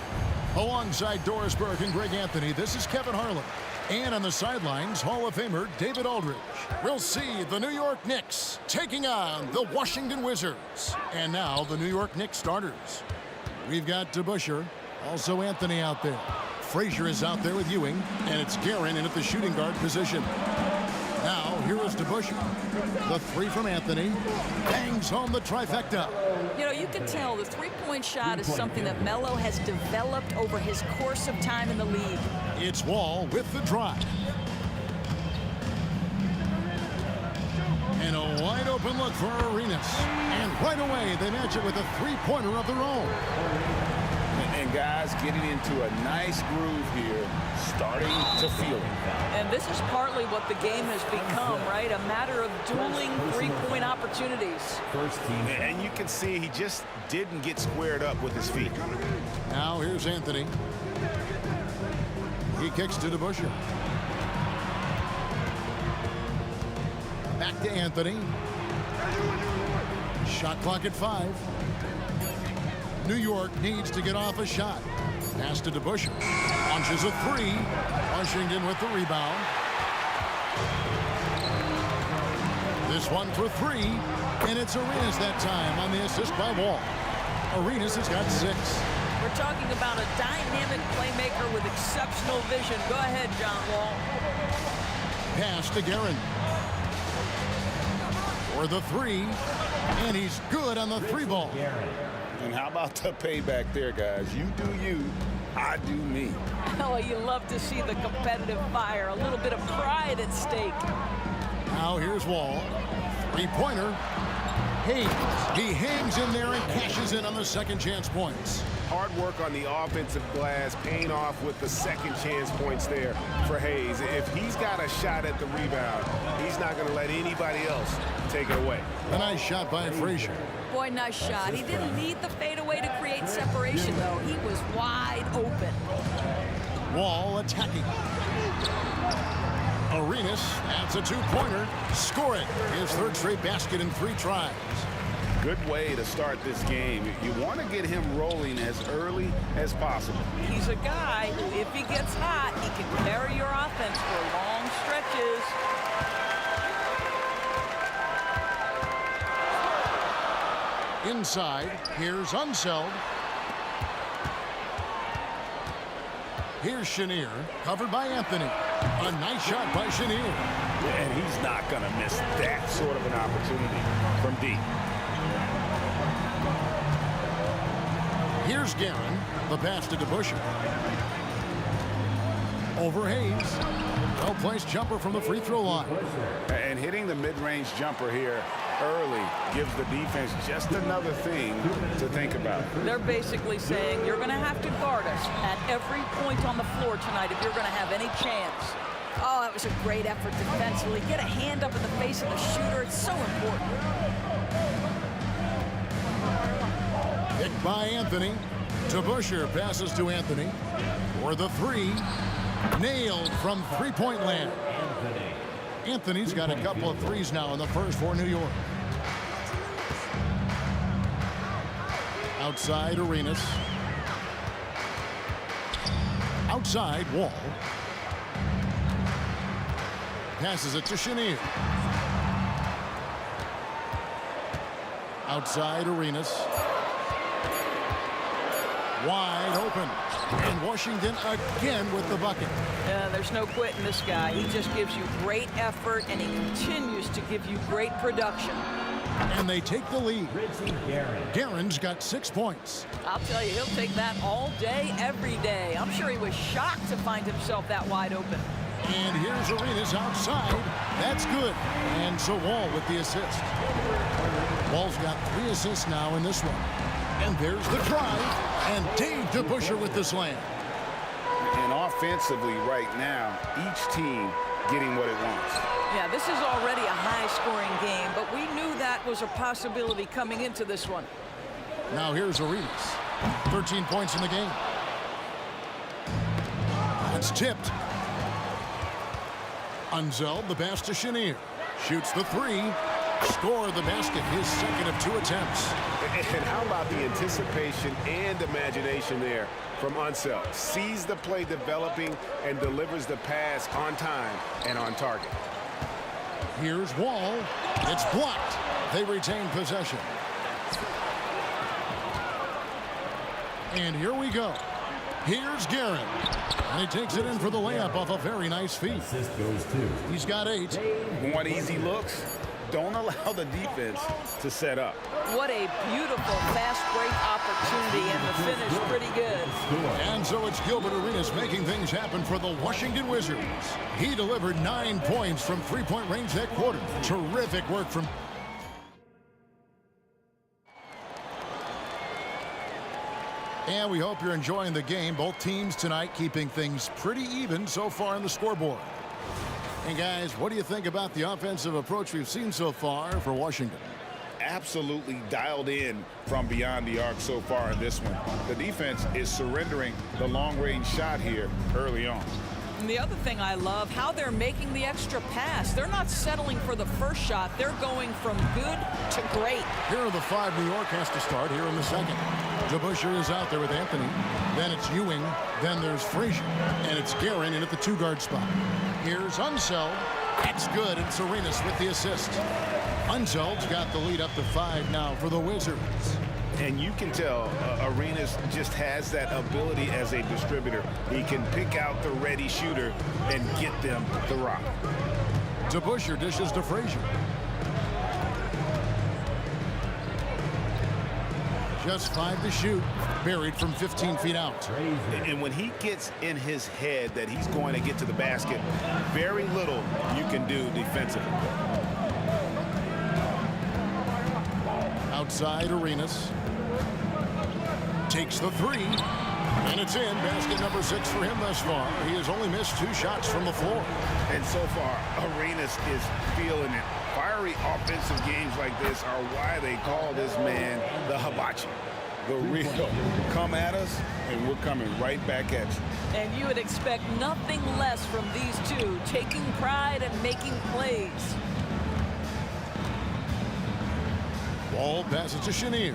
Alongside Doris Burke and Greg Anthony, this is Kevin Harlan. And on the sidelines, Hall of Famer David Aldridge. We'll see the New York Knicks taking on the Washington Wizards. And now the New York Knicks starters. We've got DeBusschere, also Anthony out there. Frazier is out there with Ewing, and it's Guerin in at the shooting guard position. Now, here is DeBusschere. The three from Anthony. Bangs home the trifecta. You know, you can tell the three-point shot is something that Melo has developed over his course of time in the league. It's Wall with the drive. And a wide-open look for Arenas. And right away, they match it with a three-pointer of their own. And guys getting into a nice groove here, starting to feel it. And this is partly what the game has become, right? A matter of dueling three-point opportunities. And you can see he just didn't get squared up with his feet. Now here's Anthony. He kicks to DeBusschere. Back to Anthony. Shot clock at 5. New York needs to get off a shot. Pass to DeBusschere. Launches a three. Washington with the rebound. This one for three. And it's Arenas that time on the assist by Wall. Arenas has got 6. We're talking about a dynamic playmaker with exceptional vision. Go ahead, John Wall. Pass to Guerin. For the three. And he's good on the three ball. And how about the payback there, guys? You do you, I do me. Oh, you love to see the competitive fire. A little bit of pride at stake. Now here's Wall. Three-pointer. Hayes. He hangs in there and cashes in on the second chance points. Hard work on the offensive glass, paying off with the second chance points there for Hayes. If he's got a shot at the rebound, he's not going to let anybody else take it away. A nice shot by Frazier. Boy, nice shot. He didn't need the fadeaway to create separation, though. He was wide open. Wall attacking. Arenas adds a two-pointer. Score it. His third straight basket in 3 tries. Good way to start this game. You want to get him rolling as early as possible. He's a guy who, if he gets hot, he can carry your offense for long stretches. Inside, here's Unseld. Here's Chenier, covered by Anthony. A nice shot by Chenier. And he's not going to miss that sort of an opportunity from deep. Here's Guerin. The pass to DeBusschere. Over Hayes. Well-placed jumper from the free throw line. And hitting the mid-range jumper here early gives the defense just another thing to think about. They're basically saying you're going to have to guard us at every point on the floor tonight if you're going to have any chance. Oh, that was a great effort defensively. Get a hand up in the face of the shooter. It's so important. Picked by Anthony. DeBusschere passes to Anthony. For the three. Nailed from three-point land. Anthony's got a couple of threes now in the first for New York. Outside, Arenas. Outside, Wall. Passes it to Chenier. Outside, Arenas. Wide open. And Washington again with the bucket. Yeah, there's no quitting this guy. He just gives you great effort, and he continues to give you great production. And they take the lead. Guerin's got 6 points. I'll tell you, he'll take that all day, every day. I'm sure he was shocked to find himself that wide open. And here's Arenas outside. That's good. And so Wall with the assist. Wall's got 3 assists now in this one. And there's the drive. And Dave DeBusschere with the slam. And offensively right now, each team getting what it wants. Yeah, this is already a high-scoring game, but we knew that was a possibility coming into this one. Now here's Arenas. 13 points in the game. It's tipped. Unseld, the pass to Chenier. Shoots the three. score the basket, his second of 2 attempts. And how about the anticipation and imagination there from Unseld? Sees the play developing and delivers the pass on time and on target. Here's Wall. It's blocked. They retain possession. And here we go. Here's Guerin. And he takes it in for the layup off a very nice feed. He's got 8. Want easy looks? Don't allow the defense to set up. What a beautiful fast break opportunity, and the finish pretty good. And so it's Gilbert Arenas making things happen for the Washington Wizards. He delivered 9 points from 3-point range that quarter. Terrific work from... And we hope you're enjoying the game. Both teams tonight keeping things pretty even so far on the scoreboard. And guys, what do you think about the offensive approach we've seen so far for Washington? Absolutely dialed in from beyond the arc so far in this one. The defense is surrendering the long-range shot here early on. And the other thing I love, how they're making the extra pass. They're not settling for the first shot. They're going from good to great. Here are the 5 New York has to start here in the second. DeBusschere is out there with Anthony. Then it's Ewing. Then there's Frazier. And it's Guerin in at the 2-guard spot. Here's Unseld. That's good, and Arenas with the assist. Unseld's got the lead up to 5 now for the Wizards. And you can tell Arenas just has that ability as a distributor. He can pick out the ready shooter and get them the rock. DeBusschere dishes to Frazier. Just 5 to shoot, buried from 15 feet out. And when he gets in his head that he's going to get to the basket, very little you can do defensively. Outside, Arenas takes the 3, and it's in. Basket number 6 for him thus far. He has only missed 2 shots from the floor. And so far, Arenas is feeling it. Fiery offensive games like this are why they call this man the hibachi. The real come at us, and we're coming right back at you. And you would expect nothing less from these two, taking pride and making plays. Ball passes to Chenier.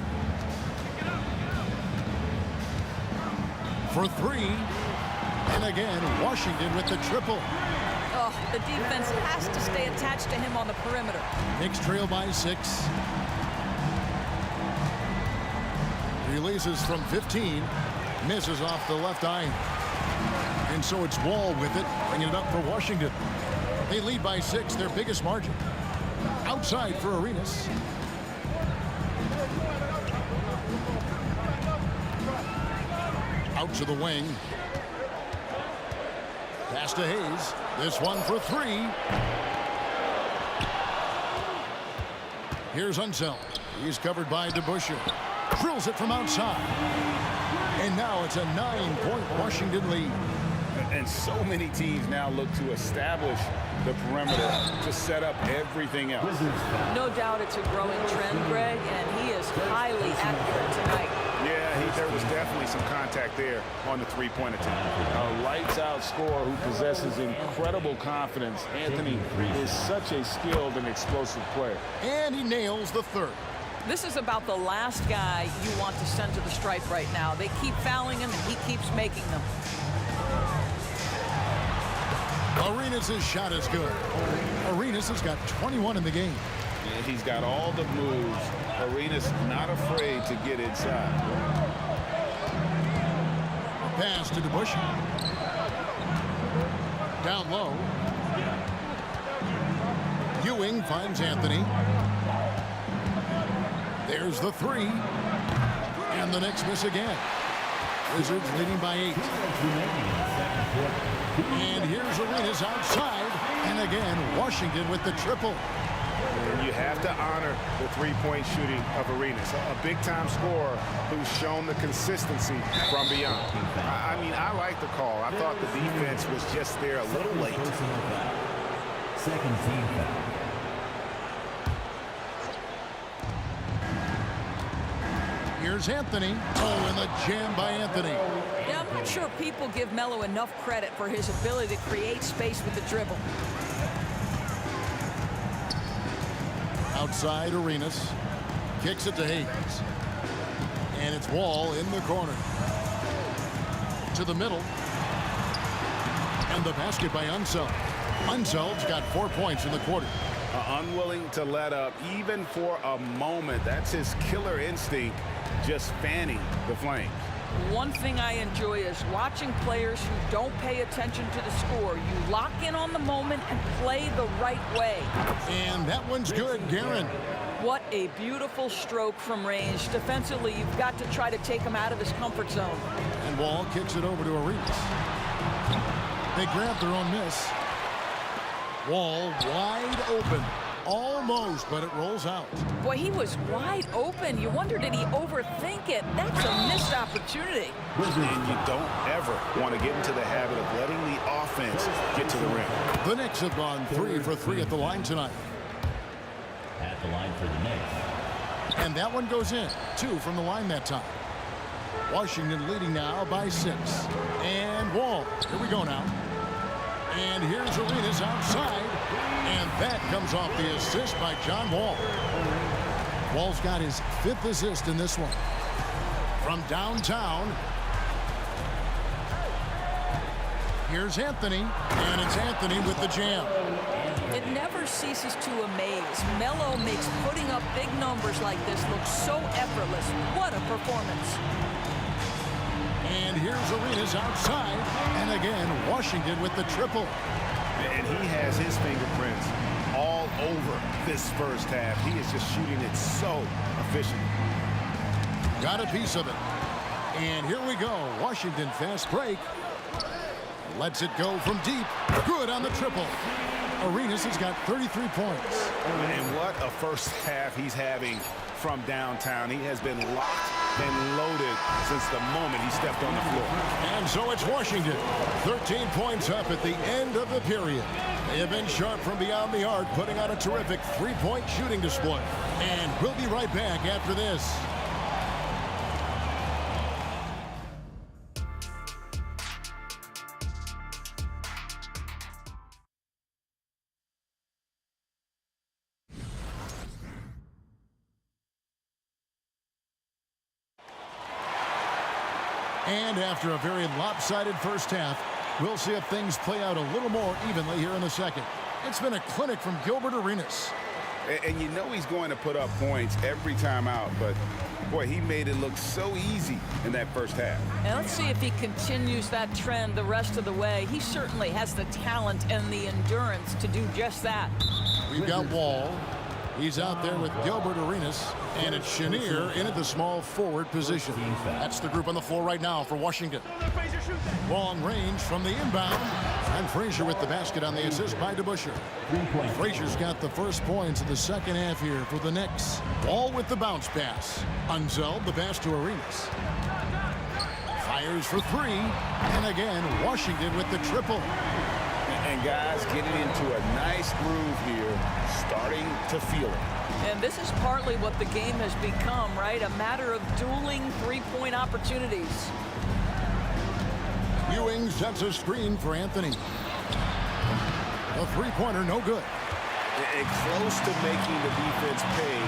For 3. And again, Washington with the triple. Oh, the defense has to stay attached to him on the perimeter. Knicks trail by 6. Releases from 15. Misses off the left eye. And so it's Wall with it, bringing it up for Washington. They lead by 6, their biggest margin. Outside for Arenas. Out to the wing. Pass to Hayes. This one for 3. Here's Unseld. He's covered by DeBusschere. Drills it from outside. And now it's a 9-point Washington lead. And so many teams now look to establish the perimeter to set up everything else. No doubt it's a growing trend, Greg, and he is highly accurate tonight. Yeah, there was definitely some contact there on the 3-point attempt. A lights-out scorer who possesses incredible confidence. Anthony is such a skilled and explosive player. And he nails the 3rd. This is about the last guy you want to send to the stripe right now. They keep fouling him, and he keeps making them. Arenas' shot is good. Arenas has got 21 in the game. And he's got all the moves. Arenas not afraid to get inside. Pass to DeBusschere. Down low. Ewing finds Anthony. There's the 3. And the Knicks miss again. Wizards leading by 8. And here's Arenas outside. And again, Washington with the triple. And you have to honor the 3-point shooting of Arenas, a big-time scorer who's shown the consistency from beyond. I mean, I like the call. I thought the defense was just there a little late. Second team foul. Here's Anthony. Oh, and the jam by Anthony. Yeah, I'm not sure people give Melo enough credit for his ability to create space with the dribble. Outside Arenas. Kicks it to Hayes. And it's Wall in the corner. To the middle. And the basket by Unseld. Unseld's got 4 points in the quarter. Unwilling to let up even for a moment. That's his killer instinct, just fanning the flames. One thing I enjoy is watching players who don't pay attention to the score. You lock in on the moment and play the right way. And that one's good, Guerin. What a beautiful stroke from range. Defensively, you've got to try to take him out of his comfort zone. And Wall kicks it over to Arenas. They grab their own miss. Wall wide open. Almost, but it rolls out. Boy, he was wide open. You wonder, did he overthink it? That's a missed opportunity. And you don't ever want to get into the habit of letting the offense get to the rim. The Knicks have gone 3 for 3 at the line tonight. At the line for the Knicks. And that one goes in. 2 from the line that time. Washington leading now by 6. And Wall. Here we go now. And here's Arenas outside. And that comes off the assist by John Wall. Wall's got his 5th assist in this one. From downtown, here's Anthony. And it's Anthony with the jam. It never ceases to amaze. Melo makes putting up big numbers like this look so effortless. What a performance. And here's Arenas outside. And again, Washington with the triple. And he has his fingerprints all over this first half. He is just shooting it so efficient. Got a piece of it. And here we go. Washington fast break. Lets it go from deep. Good on the triple. Arenas has got 33 points. And what a first half he's having from downtown. He has been locked and loaded since the moment he stepped on the floor. And so it's Washington. 13 points up at the end of the period. They have been sharp from beyond the arc, putting on a terrific three-point shooting display. And we'll be right back after this. And after a very lopsided first half, we'll see if things play out a little more evenly here in the second. It's been a clinic from Gilbert Arenas. And you know he's going to put up points every time out, but boy, he made it look so easy in that first half. And let's see if he continues that trend the rest of the way. He certainly has the talent and the endurance to do just that. We've got Wall. He's out there with Gilbert Arenas, and it's Chenier in at the small forward position. That's the group on the floor right now for Washington. Long range from the inbound, and Frazier with the basket on the assist by DeBusschere. Frazier's got the first points of the second half here for the Knicks. Wall with the bounce pass. Unseld the pass to Arenas. Fires for 3, and again, Washington with the triple. And guys getting into a nice groove here, starting to feel it. And this is partly what the game has become, right? A matter of dueling three-point opportunities. Ewing sets a screen for Anthony. A three-pointer, no good. And close to making the defense pay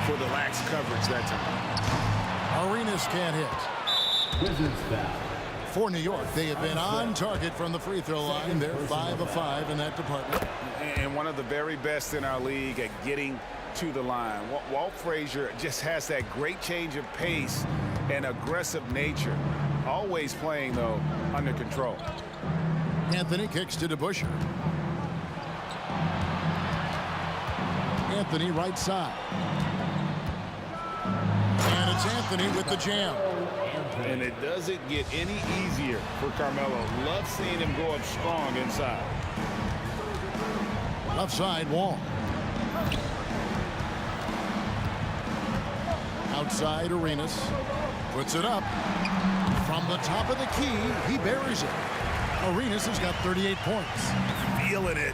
for the lax coverage that time. Arenas can't hit. Wizards foul. For New York, they have been on target from the free throw line. They're 5 of 5 in that department. And one of the very best in our league at getting to the line. Walt Frazier just has that great change of pace and aggressive nature. Always playing, though, under control. Anthony kicks to DeBusschere. Anthony right side. And it's Anthony with the jam. And it doesn't get any easier for Carmelo. Love seeing him go up strong inside. Left side, Wall. Outside, Arenas. Puts it up. From the top of the key, he buries it. Arenas has got 38 points. Feeling it.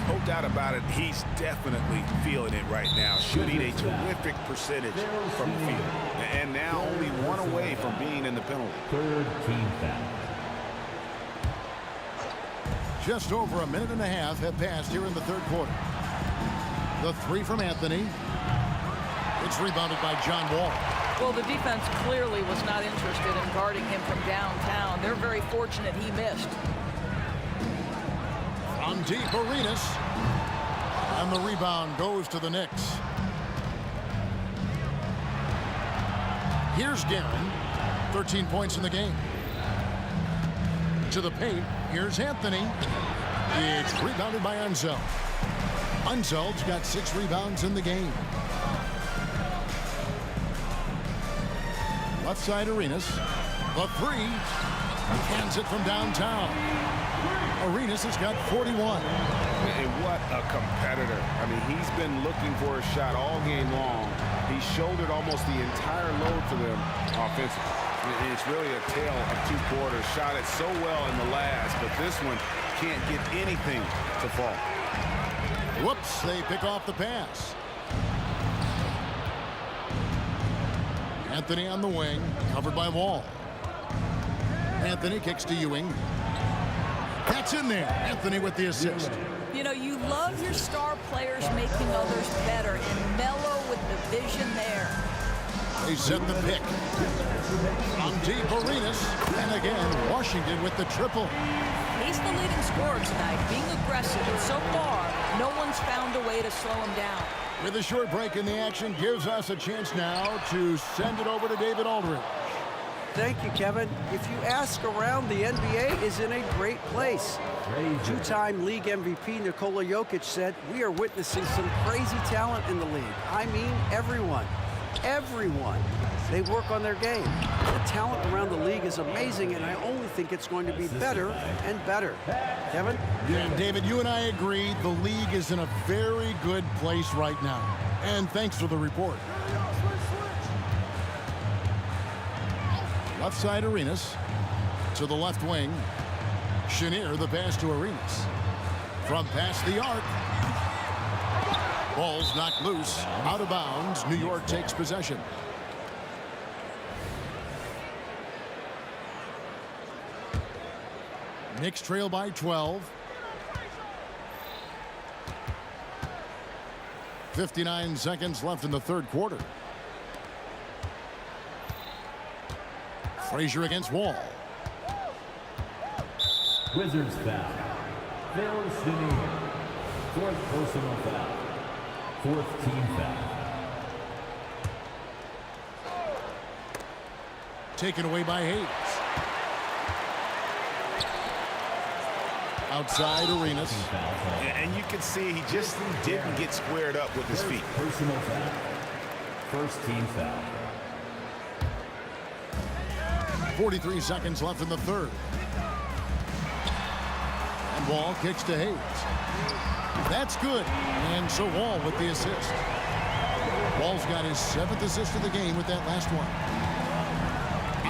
No doubt about it. He's definitely feeling it right now. Shooting a terrific percentage from the field. And now only one away from being in the penalty. Third team foul. Just over a minute and a half have passed here in the third quarter. The 3 from Anthony. It's rebounded by John Wall. Well, the defense clearly was not interested in guarding him from downtown. They're very fortunate he missed. From deep, Arenas. And the rebound goes to the Knicks. Here's Guerin. 13 points in the game. To the paint. Here's Anthony. It's rebounded by Unseld. Unseld's got 6 rebounds in the game. Left side, Arenas. The 3. Cans it from downtown. Arenas has got 41. And what a competitor. I mean, he's been looking for a shot all game long. He shouldered almost the entire load for them offensively. It's really a tale of 2 quarters. Shot it so well in the last, but this one can't get anything to fall. Whoops, they pick off the pass. Anthony on the wing, covered by Wall. Anthony kicks to Ewing. That's in there. Anthony with the assist. You know, you love your star players making others better, and Melo with the vision there. They set the pick. From deep, Arenas. And again, Washington with the triple. He's the leading scorer tonight, being aggressive, and so far, no one's found a way to slow him down. With a short break in the action, gives us a chance now to send it over to David Aldridge. Thank you, Kevin. If you ask around, the NBA is in a great place. 2-time league MVP Nikola Jokic said, "We are witnessing some crazy talent in the league. I mean, everyone. Everyone. They work on their game. The talent around the league is amazing, and I only think it's going to be better and better." Kevin? Yeah, David, you and I agree the league is in a very good place right now. And thanks for the report. Left side, Arenas. To the left wing. Chenier, the pass to Arenas. From past the arc. Ball's knocked loose. Out of bounds. New York takes possession. Knicks trail by 12. 59 seconds left in the third quarter. Frazier against Wall. Wizards foul. Phil Chenier. 4th personal foul. 4th team foul. Taken away by Hayes. Outside, Arenas. And you can see he just didn't get squared up with his feet. Personal foul. 1st team foul. 43 seconds left in the third. And Wall kicks to Hayes. That's good. And so Wall with the assist. Wall's got his 7th assist of the game with that last one.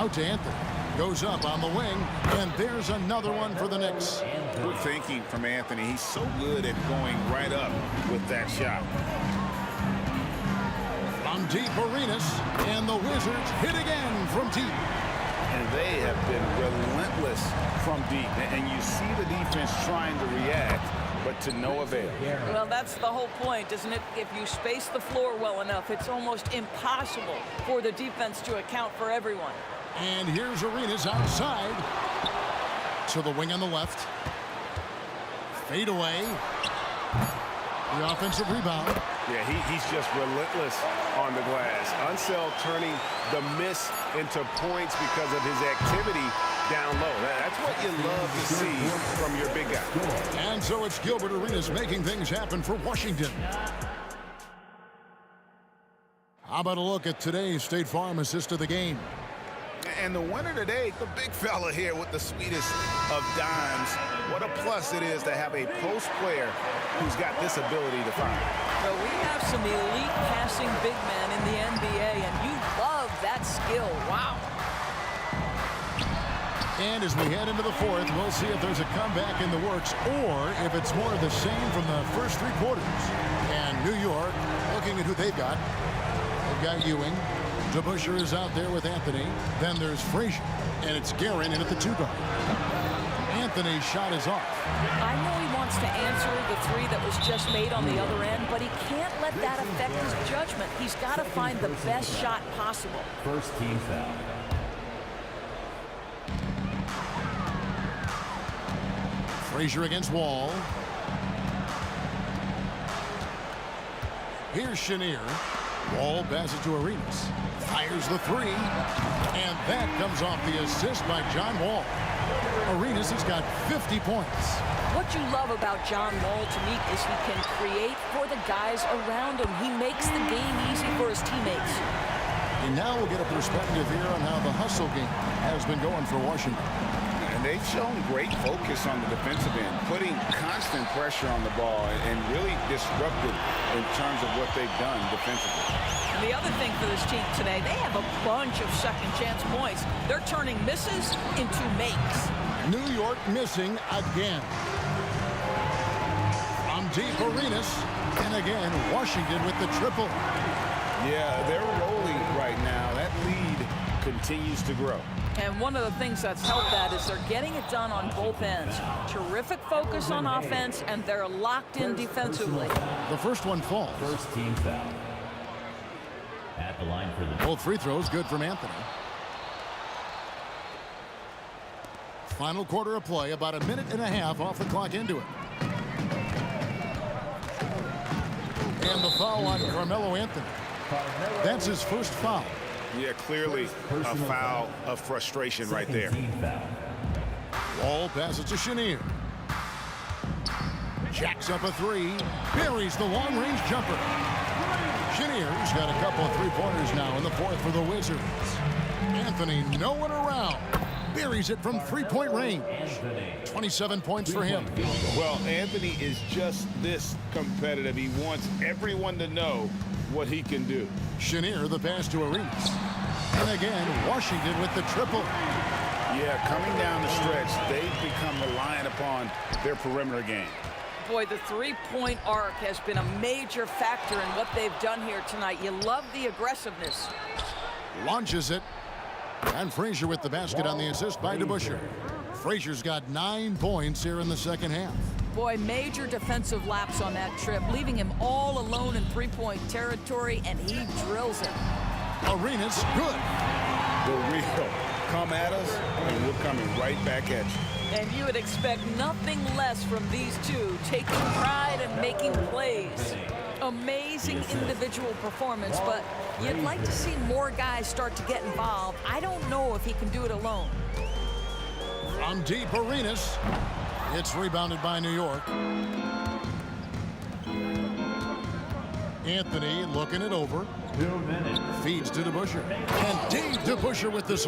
Out to Anthony. Goes up on the wing. And there's another one for the Knicks. Good thinking from Anthony. He's so good at going right up with that shot. From deep, Arenas. And the Wizards hit again from deep. And they have been relentless from deep. And you see the defense trying to react, but to no avail. Well, that's the whole point, isn't it? If you space the floor well enough, it's almost impossible for the defense to account for everyone. And here's Arenas outside. To the wing on the left. Fade away. The offensive rebound. Yeah, he's just relentless on the glass. Unseld turning the miss into points because of his activity down low. That's what you love to see from your big guy. And so it's Gilbert Arenas making things happen for Washington. How about a look at today's State Farm assist of the game? And the winner today, the big fella here with the sweetest of dimes. What a plus it is to have a post player who's got this ability to fire. So we have some elite passing big men in the NBA, and you love that skill. Wow. And as we head into the fourth, we'll see if there's a comeback in the works or if it's more of the same from the first 3 quarters. And New York, looking at who they've got. They've got Ewing. DeBusschere is out there with Anthony. Then there's Frazier. And it's Guerin in at the 2 guard. Anthony's shot is off. I know he wants to answer the three that was just made on the other end, but he can't let that affect his judgment. He's got to find the best shot possible. First team foul. Frazier against Wall. Here's Chenier. Wall passes to Arenas. Fires the three. And that comes off the assist by John Wall. Arenas has got 50 points. What you love about John Wall to me is he can create for the guys around him. He makes the game easy for his teammates. And now we'll get a perspective here on how the hustle game has been going for Washington. And they've shown great focus on the defensive end, putting constant pressure on the ball and really disrupted in terms of what they've done defensively. And the other thing for this team today, they have a bunch of second chance points. They're turning misses into makes. New York missing again. From deep, Arenas. And again, Washington with the triple. Yeah, they're rolling right now. That lead continues to grow. And one of the things that's helped that is they're getting it done on both ends. Terrific focus on offense, and they're locked in defensively. The first one falls. First team foul. At the line for the both free throws good from Anthony. Final quarter of play, about a minute and a half off the clock into it. And the foul on Carmelo Anthony. That's his first foul. Yeah, clearly a foul of frustration right there. Wall passes to Chenier. Jacks up a three. Buries the long-range jumper. Chenier's got a couple of three-pointers now in the fourth for the Wizards. Anthony nowhere around. Buries it from three-point range. 27 points for him. Well, Anthony is just this competitive. He wants everyone to know what he can do. Chenier, the pass to Arenas. And again, Washington with the triple. Yeah, coming down the stretch, they've become reliant upon their perimeter game. Boy, the three-point arc has been a major factor in what they've done here tonight. You love the aggressiveness. Launches it. And Frazier with the basket on the assist by DeBusschere. Frazier's got 9 points here in the second half. Boy, major defensive lapse on that trip, leaving him all alone in three-point territory, and he drills it. Arenas, good. The real come at us, and we're coming right back at you. And you would expect nothing less from these two, taking pride and making plays. Amazing individual performance, but you'd like to see more guys start to get involved. I don't know if he can do it alone. From deep, Arenas. It's rebounded by New York. Anthony looking it over. 2 minutes. Feeds to DeBusschere. And Dave DeBusschere with this